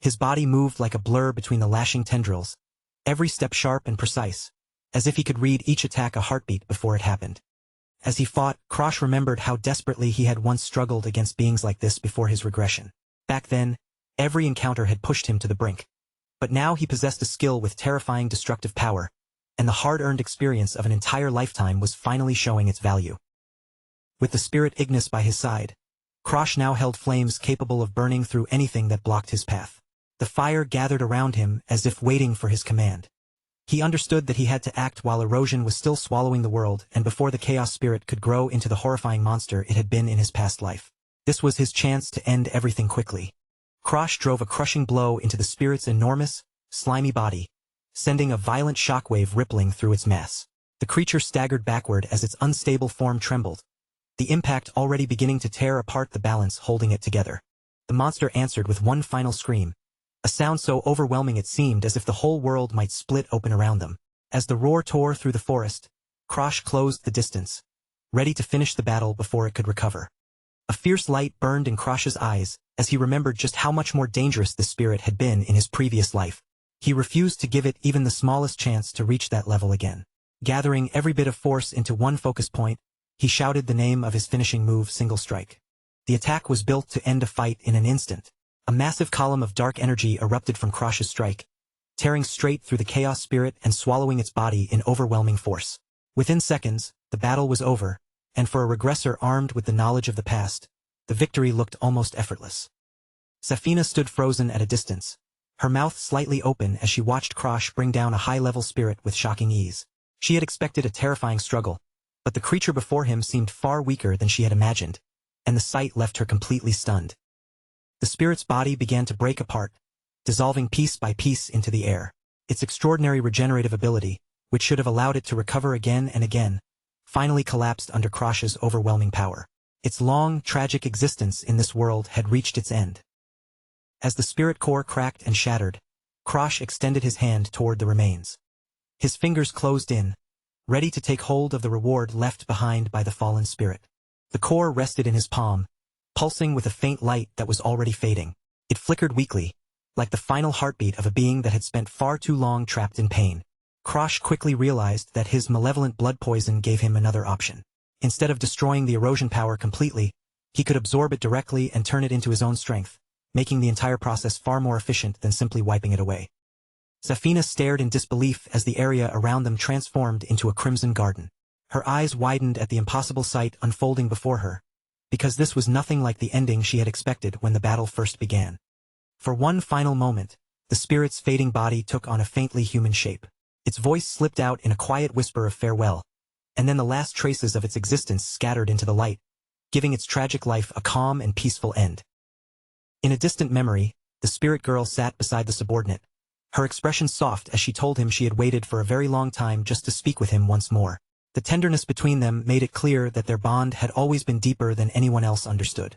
His body moved like a blur between the lashing tendrils, every step sharp and precise, as if he could read each attack a heartbeat before it happened. As he fought, Krosh remembered how desperately he had once struggled against beings like this before his regression. Back then, every encounter had pushed him to the brink. But now he possessed a skill with terrifying destructive power, and the hard-earned experience of an entire lifetime was finally showing its value. With the spirit Ignis by his side, Krosh now held flames capable of burning through anything that blocked his path. The fire gathered around him as if waiting for his command. He understood that he had to act while erosion was still swallowing the world and before the chaos spirit could grow into the horrifying monster it had been in his past life. This was his chance to end everything quickly. Krosh drove a crushing blow into the spirit's enormous, slimy body, sending a violent shockwave rippling through its mass. The creature staggered backward as its unstable form trembled, the impact already beginning to tear apart the balance holding it together. The monster answered with one final scream, a sound so overwhelming it seemed as if the whole world might split open around them. As the roar tore through the forest, Krosh closed the distance, ready to finish the battle before it could recover. A fierce light burned in Krosh's eyes as he remembered just how much more dangerous the spirit had been in his previous life. He refused to give it even the smallest chance to reach that level again. Gathering every bit of force into one focus point, he shouted the name of his finishing move, Single Strike. The attack was built to end a fight in an instant. A massive column of dark energy erupted from Krosh's strike, tearing straight through the chaos spirit and swallowing its body in overwhelming force. Within seconds, the battle was over, and for a regressor armed with the knowledge of the past, the victory looked almost effortless. Safina stood frozen at a distance, her mouth slightly open as she watched Krosh bring down a high-level spirit with shocking ease. She had expected a terrifying struggle, but the creature before him seemed far weaker than she had imagined, and the sight left her completely stunned. The spirit's body began to break apart, dissolving piece by piece into the air. Its extraordinary regenerative ability, which should have allowed it to recover again and again, finally collapsed under Krosh's overwhelming power. Its long, tragic existence in this world had reached its end. As the spirit core cracked and shattered, Krosh extended his hand toward the remains. His fingers closed in, ready to take hold of the reward left behind by the fallen spirit. The core rested in his palm, pulsing with a faint light that was already fading. It flickered weakly, like the final heartbeat of a being that had spent far too long trapped in pain. Krosh quickly realized that his malevolent blood poison gave him another option. Instead of destroying the erosion power completely, he could absorb it directly and turn it into his own strength, making the entire process far more efficient than simply wiping it away. Safina stared in disbelief as the area around them transformed into a crimson garden. Her eyes widened at the impossible sight unfolding before her, because this was nothing like the ending she had expected when the battle first began. For one final moment, the spirit's fading body took on a faintly human shape. Its voice slipped out in a quiet whisper of farewell, and then the last traces of its existence scattered into the light, giving its tragic life a calm and peaceful end. In a distant memory, the spirit girl sat beside the subordinate, her expression soft as she told him she had waited for a very long time just to speak with him once more. The tenderness between them made it clear that their bond had always been deeper than anyone else understood.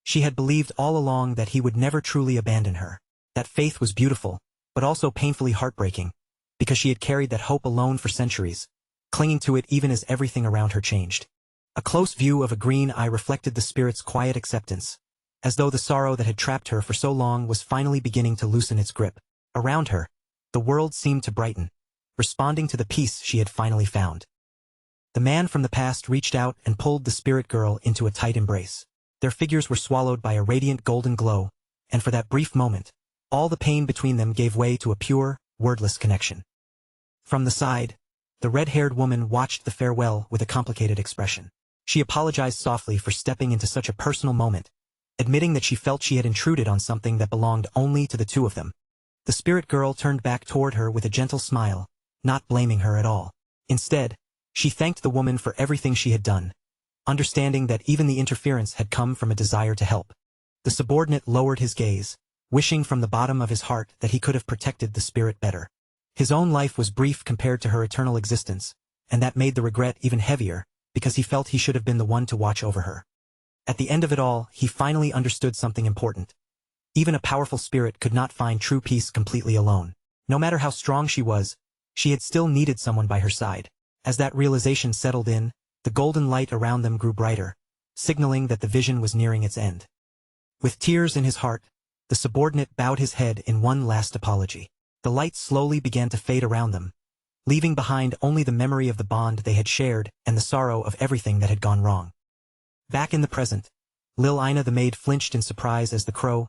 She had believed all along that he would never truly abandon her. That faith was beautiful, but also painfully heartbreaking, because she had carried that hope alone for centuries, clinging to it even as everything around her changed. A close view of a green eye reflected the spirit's quiet acceptance, as though the sorrow that had trapped her for so long was finally beginning to loosen its grip. Around her, the world seemed to brighten, responding to the peace she had finally found. The man from the past reached out and pulled the spirit girl into a tight embrace. Their figures were swallowed by a radiant golden glow, and for that brief moment, all the pain between them gave way to a pure, wordless connection. From the side, the red-haired woman watched the farewell with a complicated expression. She apologized softly for stepping into such a personal moment, admitting that she felt she had intruded on something that belonged only to the two of them. The spirit girl turned back toward her with a gentle smile, not blaming her at all. Instead, she thanked the woman for everything she had done, understanding that even the interference had come from a desire to help. The subordinate lowered his gaze, wishing from the bottom of his heart that he could have protected the spirit better. His own life was brief compared to her eternal existence, and that made the regret even heavier, because he felt he should have been the one to watch over her. At the end of it all, he finally understood something important. Even a powerful spirit could not find true peace completely alone. No matter how strong she was, she had still needed someone by her side. As that realization settled in, the golden light around them grew brighter, signaling that the vision was nearing its end. With tears in his heart, the subordinate bowed his head in one last apology. The light slowly began to fade around them, leaving behind only the memory of the bond they had shared and the sorrow of everything that had gone wrong. Back in the present, Lil Ina the maid flinched in surprise as the crow,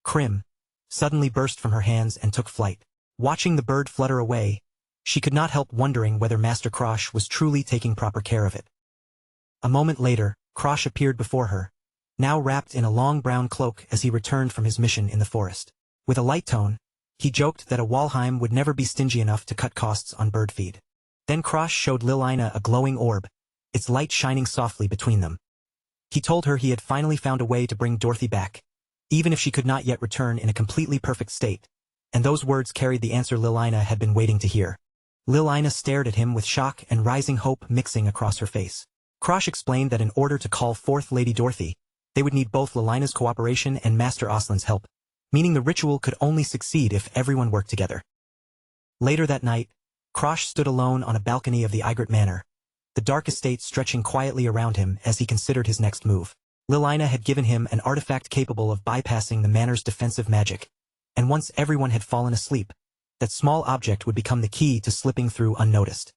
Krim, suddenly burst from her hands and took flight. Watching the bird flutter away, she could not help wondering whether Master Krosh was truly taking proper care of it. A moment later, Krosh appeared before her, now wrapped in a long brown cloak as he returned from his mission in the forest. With a light tone, he joked that a Walheim would never be stingy enough to cut costs on bird feed. Then Krosh showed Lil Ina a glowing orb, its light shining softly between them. He told her he had finally found a way to bring Dorothy back, even if she could not yet return in a completely perfect state, and those words carried the answer Lil Ina had been waiting to hear. Lil Ina stared at him with shock and rising hope mixing across her face. Krosh explained that in order to call forth Lady Dorothy, they would need both Lil Ina's cooperation and Master Aslan's help, meaning the ritual could only succeed if everyone worked together. Later that night, Krosh stood alone on a balcony of the Igrit Manor, the dark estate stretching quietly around him as he considered his next move. Lil Ina had given him an artifact capable of bypassing the manor's defensive magic, and once everyone had fallen asleep, that small object would become the key to slipping through unnoticed.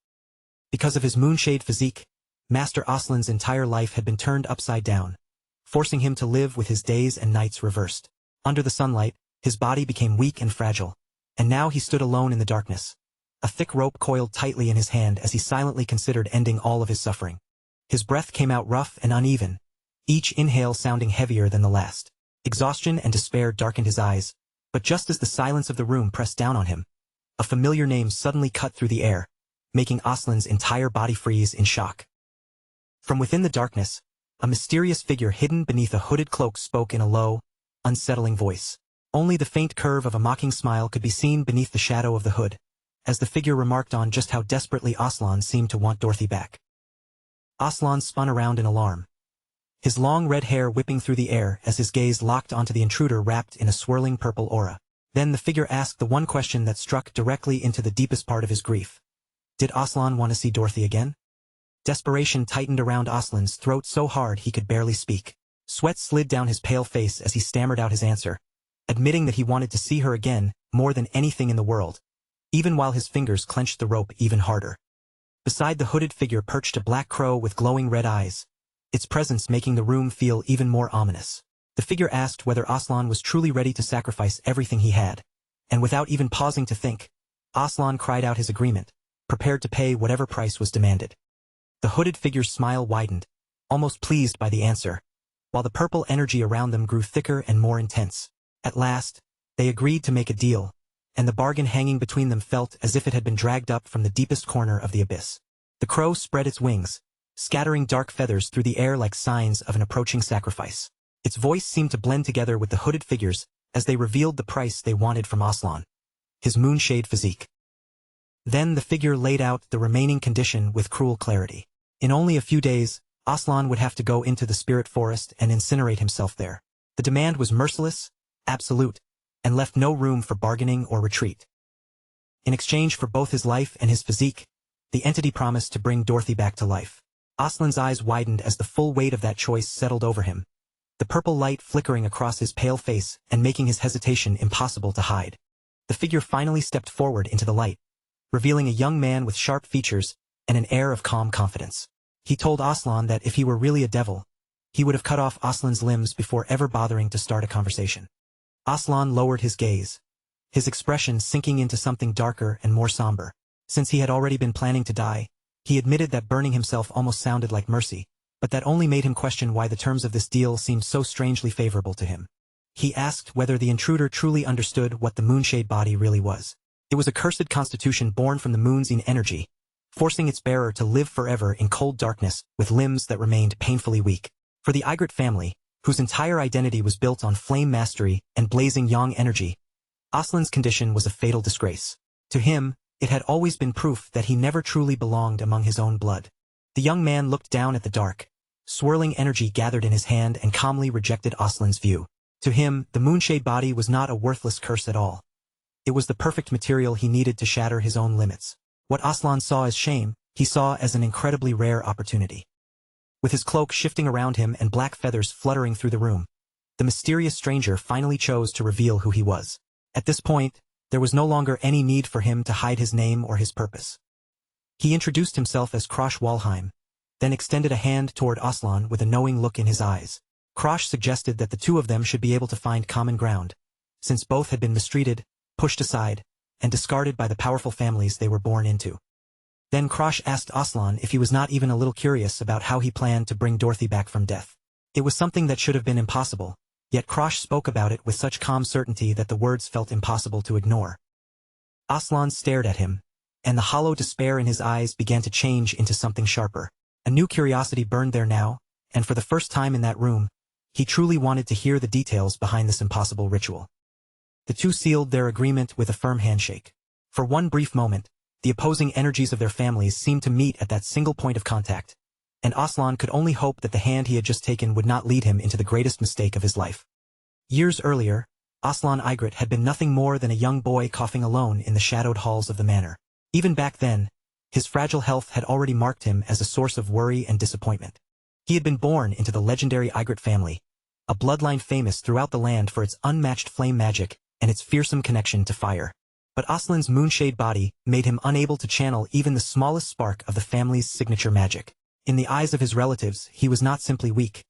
Because of his moonshade physique, Master Aslan's entire life had been turned upside down, forcing him to live with his days and nights reversed. Under the sunlight, his body became weak and fragile, and now he stood alone in the darkness, a thick rope coiled tightly in his hand as he silently considered ending all of his suffering. His breath came out rough and uneven, each inhale sounding heavier than the last. Exhaustion and despair darkened his eyes, but just as the silence of the room pressed down on him, a familiar name suddenly cut through the air, making Aslan's entire body freeze in shock. From within the darkness, a mysterious figure hidden beneath a hooded cloak spoke in a low, unsettling voice. Only the faint curve of a mocking smile could be seen beneath the shadow of the hood, as the figure remarked on just how desperately Aslan seemed to want Dorothy back. Aslan spun around in alarm, his long red hair whipping through the air as his gaze locked onto the intruder wrapped in a swirling purple aura. Then the figure asked the one question that struck directly into the deepest part of his grief. Did Aslan want to see Dorothy again? Desperation tightened around Aslan's throat so hard he could barely speak. Sweat slid down his pale face as he stammered out his answer, admitting that he wanted to see her again more than anything in the world, even while his fingers clenched the rope even harder. Beside the hooded figure perched a black crow with glowing red eyes, its presence making the room feel even more ominous. The figure asked whether Aslan was truly ready to sacrifice everything he had, and without even pausing to think, Aslan cried out his agreement, prepared to pay whatever price was demanded. The hooded figure's smile widened, almost pleased by the answer, while the purple energy around them grew thicker and more intense. At last, they agreed to make a deal, and the bargain hanging between them felt as if it had been dragged up from the deepest corner of the abyss. The crow spread its wings, scattering dark feathers through the air like signs of an approaching sacrifice. Its voice seemed to blend together with the hooded figures as they revealed the price they wanted from Aslan, his moonshade physique. Then the figure laid out the remaining condition with cruel clarity. In only a few days, Aslan would have to go into the spirit forest and incinerate himself there. The demand was merciless, absolute, and left no room for bargaining or retreat. In exchange for both his life and his physique, The entity promised to bring Dorothy back to life. Aslan's eyes widened as the full weight of that choice settled over him, the purple light flickering across his pale face and making his hesitation impossible to hide. The figure finally stepped forward into the light, revealing a young man with sharp features and an air of calm confidence. He told Aslan that if he were really a devil, he would have cut off Aslan's limbs before ever bothering to start a conversation. Aslan lowered his gaze, his expression sinking into something darker and more somber. Since he had already been planning to die, he admitted that burning himself almost sounded like mercy, but that only made him question why the terms of this deal seemed so strangely favorable to him. He asked whether the intruder truly understood what the moonshade body really was. It was a cursed constitution born from the moon's energy, forcing its bearer to live forever in cold darkness with limbs that remained painfully weak. For the Addict family, whose entire identity was built on flame mastery and blazing yang energy, Aslan's condition was a fatal disgrace. To him, it had always been proof that he never truly belonged among his own blood. The young man looked down at the dark, swirling energy gathered in his hand and calmly rejected Aslan's view. To him, the moonshade body was not a worthless curse at all. It was the perfect material he needed to shatter his own limits. What Aslan saw as shame, he saw as an incredibly rare opportunity. With his cloak shifting around him and black feathers fluttering through the room, the mysterious stranger finally chose to reveal who he was. At this point, there was no longer any need for him to hide his name or his purpose. He introduced himself as Krosh Walheim, then extended a hand toward Aslan with a knowing look in his eyes. Krosh suggested that the two of them should be able to find common ground, since both had been mistreated, pushed aside, and discarded by the powerful families they were born into. Then Krosh asked Aslan if he was not even a little curious about how he planned to bring Dorothy back from death. It was something that should have been impossible, yet Krosh spoke about it with such calm certainty that the words felt impossible to ignore. Aslan stared at him, and the hollow despair in his eyes began to change into something sharper. A new curiosity burned there now, and for the first time in that room, he truly wanted to hear the details behind this impossible ritual. The two sealed their agreement with a firm handshake. For one brief moment, the opposing energies of their families seemed to meet at that single point of contact, and Aslan could only hope that the hand he had just taken would not lead him into the greatest mistake of his life. Years earlier, Aslan Igrit had been nothing more than a young boy coughing alone in the shadowed halls of the manor. Even back then, his fragile health had already marked him as a source of worry and disappointment. He had been born into the legendary Igrit family, a bloodline famous throughout the land for its unmatched flame magic and its fearsome connection to fire. But Aslan's moonshade body made him unable to channel even the smallest spark of the family's signature magic. In the eyes of his relatives, he was not simply weak.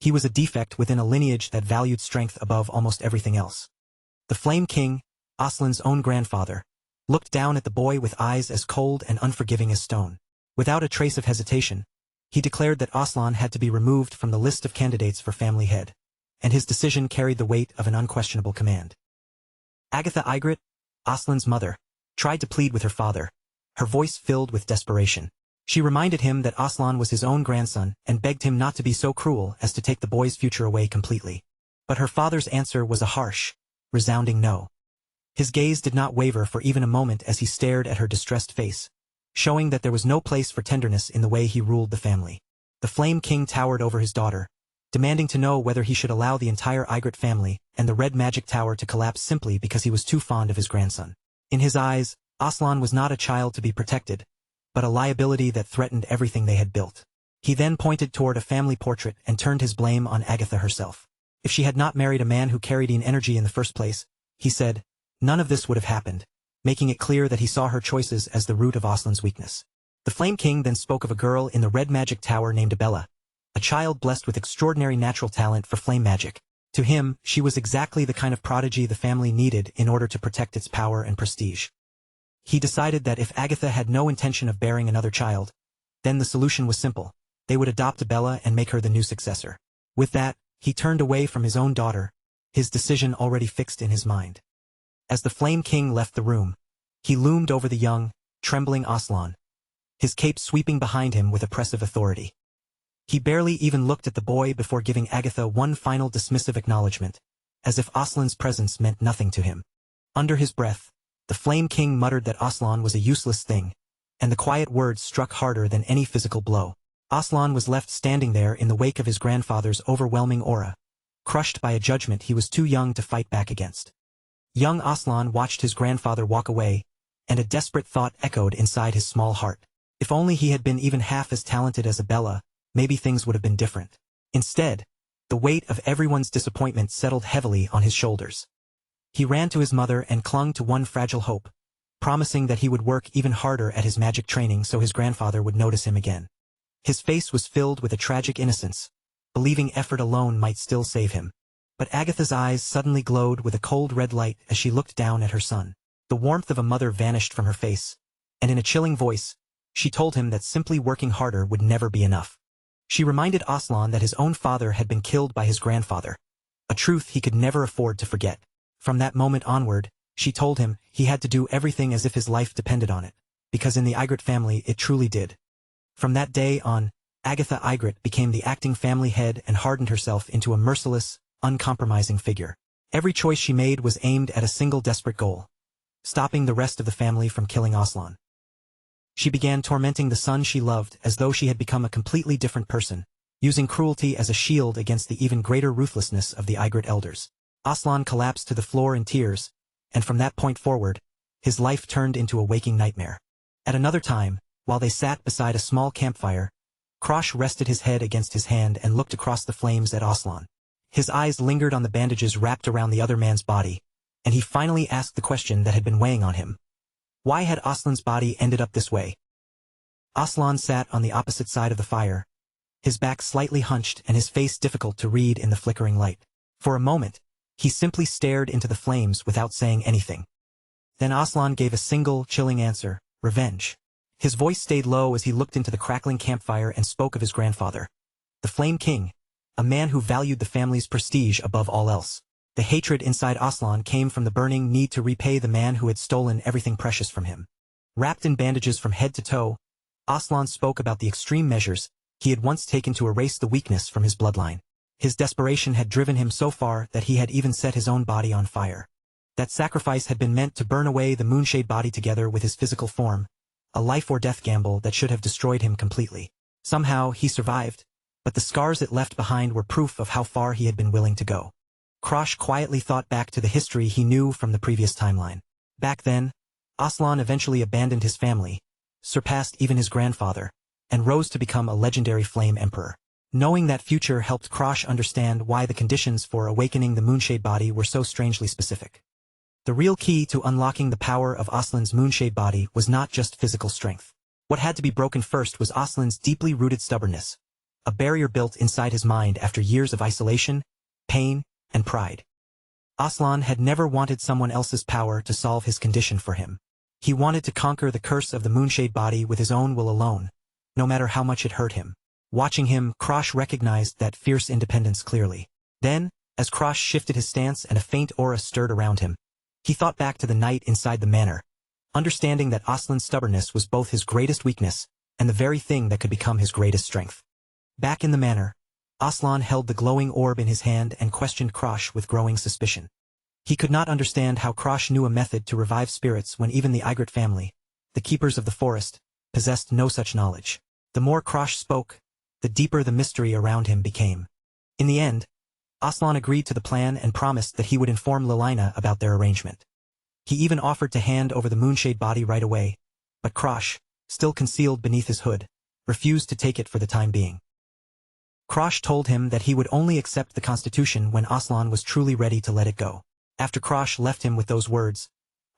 He was a defect within a lineage that valued strength above almost everything else. The Flame King, Aslan's own grandfather, looked down at the boy with eyes as cold and unforgiving as stone. Without a trace of hesitation, he declared that Aslan had to be removed from the list of candidates for family head, and his decision carried the weight of an unquestionable command. Agatha Igrit, Aslan's mother, tried to plead with her father, her voice filled with desperation. She reminded him that Aslan was his own grandson and begged him not to be so cruel as to take the boy's future away completely. But her father's answer was a harsh, resounding no. His gaze did not waver for even a moment as he stared at her distressed face, showing that there was no place for tenderness in the way he ruled the family. The Flame King towered over his daughter, demanding to know whether he should allow the entire Igrit family and the Red Magic Tower to collapse simply because he was too fond of his grandson. In his eyes, Aslan was not a child to be protected, but a liability that threatened everything they had built. He then pointed toward a family portrait and turned his blame on Agatha herself. If she had not married a man who carried energy in the first place, he said, none of this would have happened, making it clear that he saw her choices as the root of Aslan's weakness. The Flame King then spoke of a girl in the Red Magic Tower named Bella, a child blessed with extraordinary natural talent for flame magic. To him, she was exactly the kind of prodigy the family needed in order to protect its power and prestige. He decided that if Agatha had no intention of bearing another child, then the solution was simple. They would adopt Bella and make her the new successor. With that, he turned away from his own daughter, his decision already fixed in his mind. As the Flame King left the room, he loomed over the young, trembling Aslan, his cape sweeping behind him with oppressive authority. He barely even looked at the boy before giving Agatha one final dismissive acknowledgement, as if Aslan's presence meant nothing to him. Under his breath, the Flame King muttered that Aslan was a useless thing, and the quiet words struck harder than any physical blow. Aslan was left standing there in the wake of his grandfather's overwhelming aura, crushed by a judgment he was too young to fight back against. Young Aslan watched his grandfather walk away, and a desperate thought echoed inside his small heart. If only he had been even half as talented as Abella, maybe things would have been different. Instead, the weight of everyone's disappointment settled heavily on his shoulders. He ran to his mother and clung to one fragile hope, promising that he would work even harder at his magic training so his grandfather would notice him again. His face was filled with a tragic innocence, believing effort alone might still save him. But Agatha's eyes suddenly glowed with a cold red light as she looked down at her son. The warmth of a mother vanished from her face, and in a chilling voice, she told him that simply working harder would never be enough. She reminded Aslan that his own father had been killed by his grandfather, a truth he could never afford to forget. From that moment onward, she told him he had to do everything as if his life depended on it, because in the Ygritte family it truly did. From that day on, Agatha Ygritte became the acting family head and hardened herself into a merciless, uncompromising figure. Every choice she made was aimed at a single desperate goal: stopping the rest of the family from killing Aslan. She began tormenting the son she loved as though she had become a completely different person, using cruelty as a shield against the even greater ruthlessness of the Ygritte elders. Aslan collapsed to the floor in tears, and from that point forward, his life turned into a waking nightmare. At another time, while they sat beside a small campfire, Krosh rested his head against his hand and looked across the flames at Aslan. His eyes lingered on the bandages wrapped around the other man's body, and he finally asked the question that had been weighing on him. Why had Aslan's body ended up this way? Aslan sat on the opposite side of the fire, his back slightly hunched and his face difficult to read in the flickering light. For a moment, he simply stared into the flames without saying anything. Then Aslan gave a single, chilling answer: revenge. His voice stayed low as he looked into the crackling campfire and spoke of his grandfather, the Flame King, a man who valued the family's prestige above all else. The hatred inside Aslan came from the burning need to repay the man who had stolen everything precious from him. Wrapped in bandages from head to toe, Aslan spoke about the extreme measures he had once taken to erase the weakness from his bloodline. His desperation had driven him so far that he had even set his own body on fire. That sacrifice had been meant to burn away the Moonshade body together with his physical form, a life-or-death gamble that should have destroyed him completely. Somehow, he survived, but the scars it left behind were proof of how far he had been willing to go. Krosh quietly thought back to the history he knew from the previous timeline. Back then, Aslan eventually abandoned his family, surpassed even his grandfather, and rose to become a legendary Flame Emperor. Knowing that future helped Krosh understand why the conditions for awakening the Moonshade body were so strangely specific. The real key to unlocking the power of Aslan's Moonshade body was not just physical strength. What had to be broken first was Aslan's deeply rooted stubbornness, a barrier built inside his mind after years of isolation, pain, and pride. Aslan had never wanted someone else's power to solve his condition for him. He wanted to conquer the curse of the Moonshade body with his own will alone, no matter how much it hurt him. Watching him, Krosh recognized that fierce independence clearly. Then, as Krosh shifted his stance and a faint aura stirred around him, he thought back to the night inside the manor, understanding that Aslan's stubbornness was both his greatest weakness and the very thing that could become his greatest strength. Back in the manor, Aslan held the glowing orb in his hand and questioned Krosh with growing suspicion. He could not understand how Krosh knew a method to revive spirits when even the Ygritte family, the keepers of the forest, possessed no such knowledge. The more Krosh spoke, the deeper the mystery around him became. In the end, Aslan agreed to the plan and promised that he would inform Lilina about their arrangement. He even offered to hand over the Moonshade body right away, but Krosh, still concealed beneath his hood, refused to take it for the time being. Krosh told him that he would only accept the Constitution when Aslan was truly ready to let it go. After Krosh left him with those words,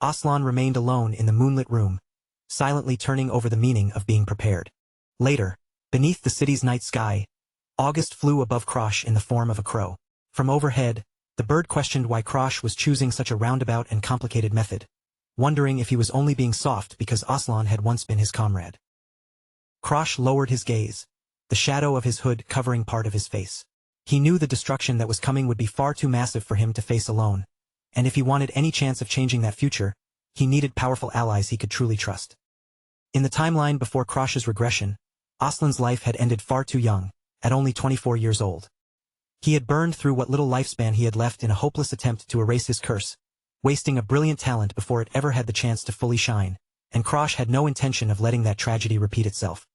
Aslan remained alone in the moonlit room, silently turning over the meaning of being prepared. Later, beneath the city's night sky, August flew above Krosh in the form of a crow. From overhead, the bird questioned why Krosh was choosing such a roundabout and complicated method, wondering if he was only being soft because Aslan had once been his comrade. Krosh lowered his gaze, the shadow of his hood covering part of his face. He knew the destruction that was coming would be far too massive for him to face alone, and if he wanted any chance of changing that future, he needed powerful allies he could truly trust. In the timeline before Krosh's regression, Aslan's life had ended far too young, at only 24 years old. He had burned through what little lifespan he had left in a hopeless attempt to erase his curse, wasting a brilliant talent before it ever had the chance to fully shine, and Krosh had no intention of letting that tragedy repeat itself.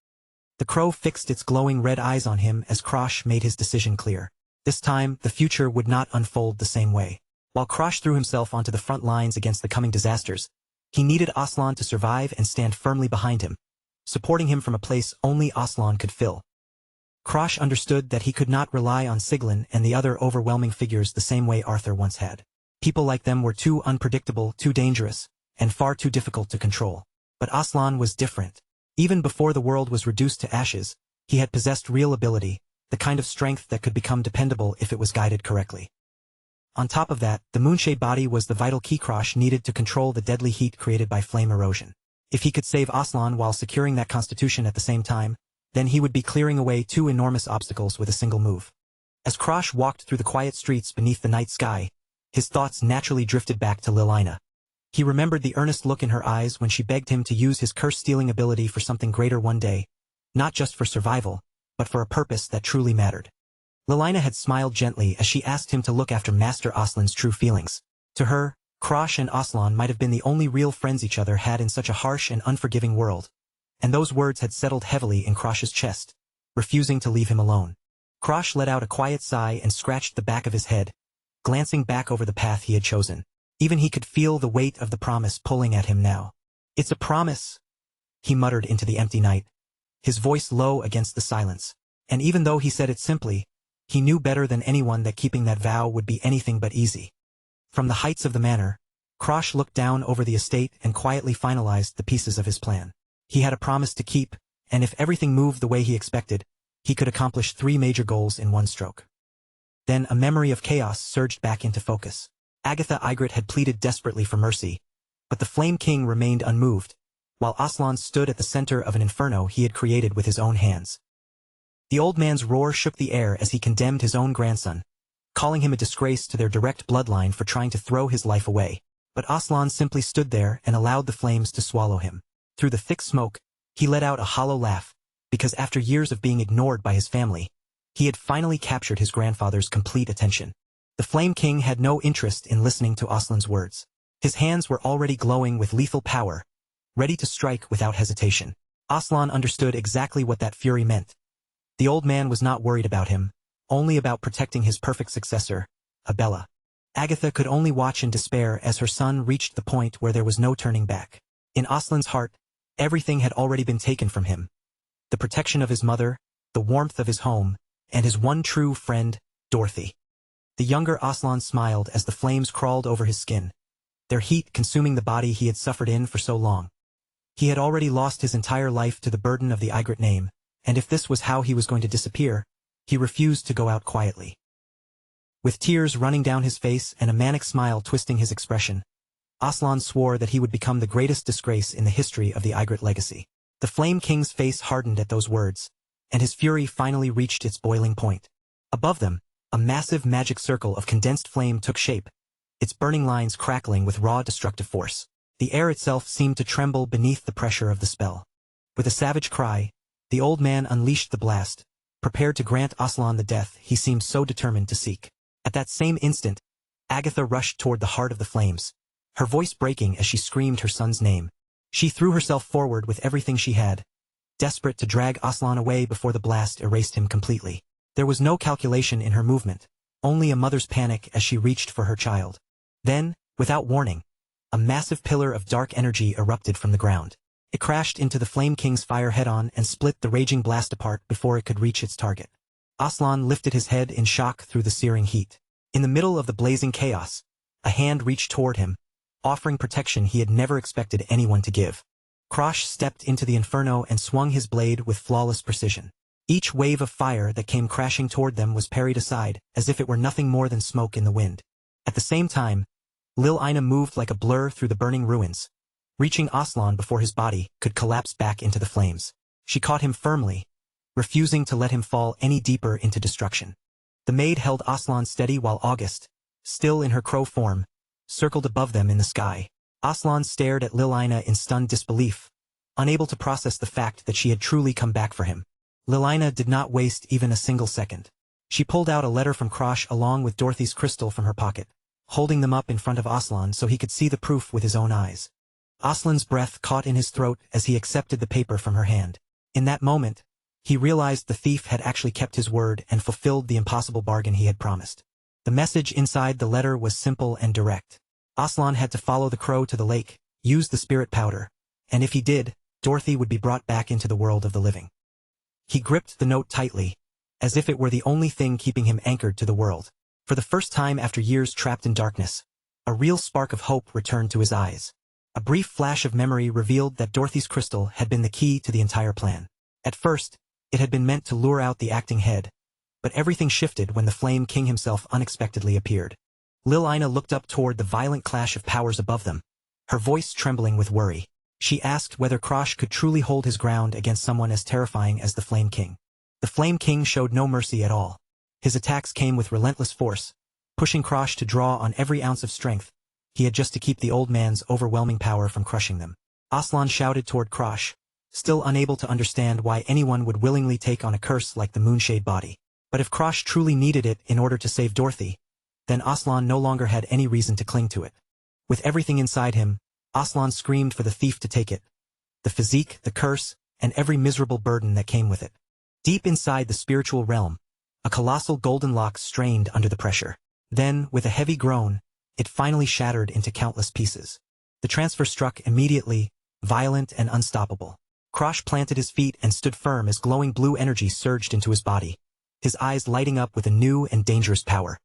The crow fixed its glowing red eyes on him as Krosh made his decision clear. This time, the future would not unfold the same way. While Krosh threw himself onto the front lines against the coming disasters, he needed Aslan to survive and stand firmly behind him, supporting him from a place only Aslan could fill. Krosh understood that he could not rely on Siglin and the other overwhelming figures the same way Arthur once had. People like them were too unpredictable, too dangerous, and far too difficult to control. But Aslan was different. Even before the world was reduced to ashes, he had possessed real ability, the kind of strength that could become dependable if it was guided correctly. On top of that, the Moonshade body was the vital key Krosh needed to control the deadly heat created by flame erosion. If he could save Aslan while securing that constitution at the same time, then he would be clearing away two enormous obstacles with a single move. As Krosh walked through the quiet streets beneath the night sky, his thoughts naturally drifted back to Lilina. He remembered the earnest look in her eyes when she begged him to use his curse-stealing ability for something greater one day, not just for survival, but for a purpose that truly mattered. Lilina had smiled gently as she asked him to look after Master Aslan's true feelings. To her, Krosh and Aslan might have been the only real friends each other had in such a harsh and unforgiving world. And those words had settled heavily in Krosh's chest, refusing to leave him alone. Krosh let out a quiet sigh and scratched the back of his head, glancing back over the path he had chosen. Even he could feel the weight of the promise pulling at him now. "It's a promise," he muttered into the empty night, his voice low against the silence. And even though he said it simply, he knew better than anyone that keeping that vow would be anything but easy. From the heights of the manor, Krosh looked down over the estate and quietly finalized the pieces of his plan. He had a promise to keep, and if everything moved the way he expected, he could accomplish 3 major goals in one stroke. Then a memory of chaos surged back into focus. Agatha Ygritte had pleaded desperately for mercy, but the Flame King remained unmoved, while Aslan stood at the center of an inferno he had created with his own hands. The old man's roar shook the air as he condemned his own grandson, calling him a disgrace to their direct bloodline for trying to throw his life away. But Aslan simply stood there and allowed the flames to swallow him. Through the thick smoke, he let out a hollow laugh, because after years of being ignored by his family, he had finally captured his grandfather's complete attention. The Flame King had no interest in listening to Aslan's words. His hands were already glowing with lethal power, ready to strike without hesitation. Aslan understood exactly what that fury meant. The old man was not worried about him, only about protecting his perfect successor, Abella. Agatha could only watch in despair as her son reached the point where there was no turning back. In Aslan's heart, everything had already been taken from him. The protection of his mother, the warmth of his home, and his one true friend, Dorothy. The younger Aslan smiled as the flames crawled over his skin, their heat consuming the body he had suffered in for so long. He had already lost his entire life to the burden of the Ygritte name, and if this was how he was going to disappear, he refused to go out quietly. With tears running down his face and a manic smile twisting his expression, Aslan swore that he would become the greatest disgrace in the history of the Ygritte legacy. The Flame King's face hardened at those words, and his fury finally reached its boiling point. Above them, a massive magic circle of condensed flame took shape, its burning lines crackling with raw destructive force. The air itself seemed to tremble beneath the pressure of the spell. With a savage cry, the old man unleashed the blast, prepared to grant Aslan the death he seemed so determined to seek. At that same instant, Agatha rushed toward the heart of the flames, her voice breaking as she screamed her son's name. She threw herself forward with everything she had, desperate to drag Aslan away before the blast erased him completely. There was no calculation in her movement, only a mother's panic as she reached for her child. Then, without warning, a massive pillar of dark energy erupted from the ground. It crashed into the Flame King's fire head-on and split the raging blast apart before it could reach its target. Aslan lifted his head in shock through the searing heat. In the middle of the blazing chaos, a hand reached toward him, offering protection he had never expected anyone to give. Krosh stepped into the inferno and swung his blade with flawless precision. Each wave of fire that came crashing toward them was parried aside, as if it were nothing more than smoke in the wind. At the same time, Lilina moved like a blur through the burning ruins, reaching Aslan before his body could collapse back into the flames. She caught him firmly, refusing to let him fall any deeper into destruction. The maid held Aslan steady while August, still in her crow form, circled above them in the sky. Aslan stared at Lilina in stunned disbelief, unable to process the fact that she had truly come back for him. Lilina did not waste even a single second. She pulled out a letter from Krosh along with Dorothy's crystal from her pocket, holding them up in front of Aslan so he could see the proof with his own eyes. Aslan's breath caught in his throat as he accepted the paper from her hand. In that moment, he realized the thief had actually kept his word and fulfilled the impossible bargain he had promised. The message inside the letter was simple and direct. Aslan had to follow the crow to the lake, use the spirit powder, and if he did, Dorothy would be brought back into the world of the living. He gripped the note tightly, as if it were the only thing keeping him anchored to the world. For the first time after years trapped in darkness, a real spark of hope returned to his eyes. A brief flash of memory revealed that Dorothy's crystal had been the key to the entire plan. At first, it had been meant to lure out the acting head, but everything shifted when the Flame King himself unexpectedly appeared. Lil Ina looked up toward the violent clash of powers above them, her voice trembling with worry. She asked whether Krosh could truly hold his ground against someone as terrifying as the Flame King. The Flame King showed no mercy at all. His attacks came with relentless force, pushing Krosh to draw on every ounce of strength he had just to keep the old man's overwhelming power from crushing them. Aslan shouted toward Krosh, still unable to understand why anyone would willingly take on a curse like the Moonshade body. But if Krosh truly needed it in order to save Dorothy, then Aslan no longer had any reason to cling to it. With everything inside him, Aslan screamed for the thief to take it. The physique, the curse, and every miserable burden that came with it. Deep inside the spiritual realm, a colossal golden lock strained under the pressure. Then, with a heavy groan, it finally shattered into countless pieces. The transfer struck immediately, violent and unstoppable. Krosh planted his feet and stood firm as glowing blue energy surged into his body, his eyes lighting up with a new and dangerous power.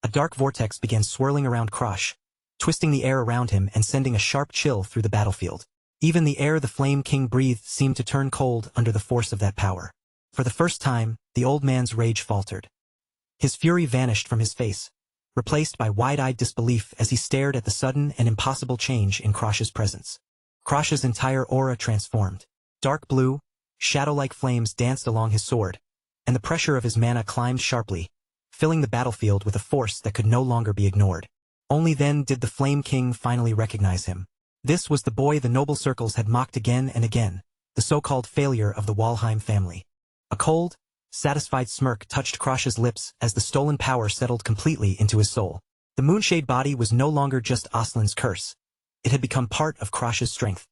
A dark vortex began swirling around Krosh, twisting the air around him and sending a sharp chill through the battlefield. Even the air the Flame King breathed seemed to turn cold under the force of that power. For the first time, the old man's rage faltered. His fury vanished from his face, replaced by wide-eyed disbelief as he stared at the sudden and impossible change in Krosh's presence. Krosh's entire aura transformed. Dark blue, shadow-like flames danced along his sword, and the pressure of his mana climbed sharply, filling the battlefield with a force that could no longer be ignored. Only then did the Flame King finally recognize him. This was the boy the noble circles had mocked again and again, the so-called failure of the Walheim family. A cold, satisfied smirk touched Krosh's lips as the stolen power settled completely into his soul. The Moonshade body was no longer just Aslan's curse. It had become part of Krosh's strength.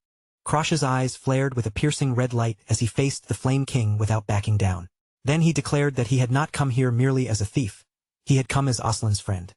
Krosh's eyes flared with a piercing red light as he faced the Flame King without backing down. Then he declared that he had not come here merely as a thief. He had come as Aslan's friend.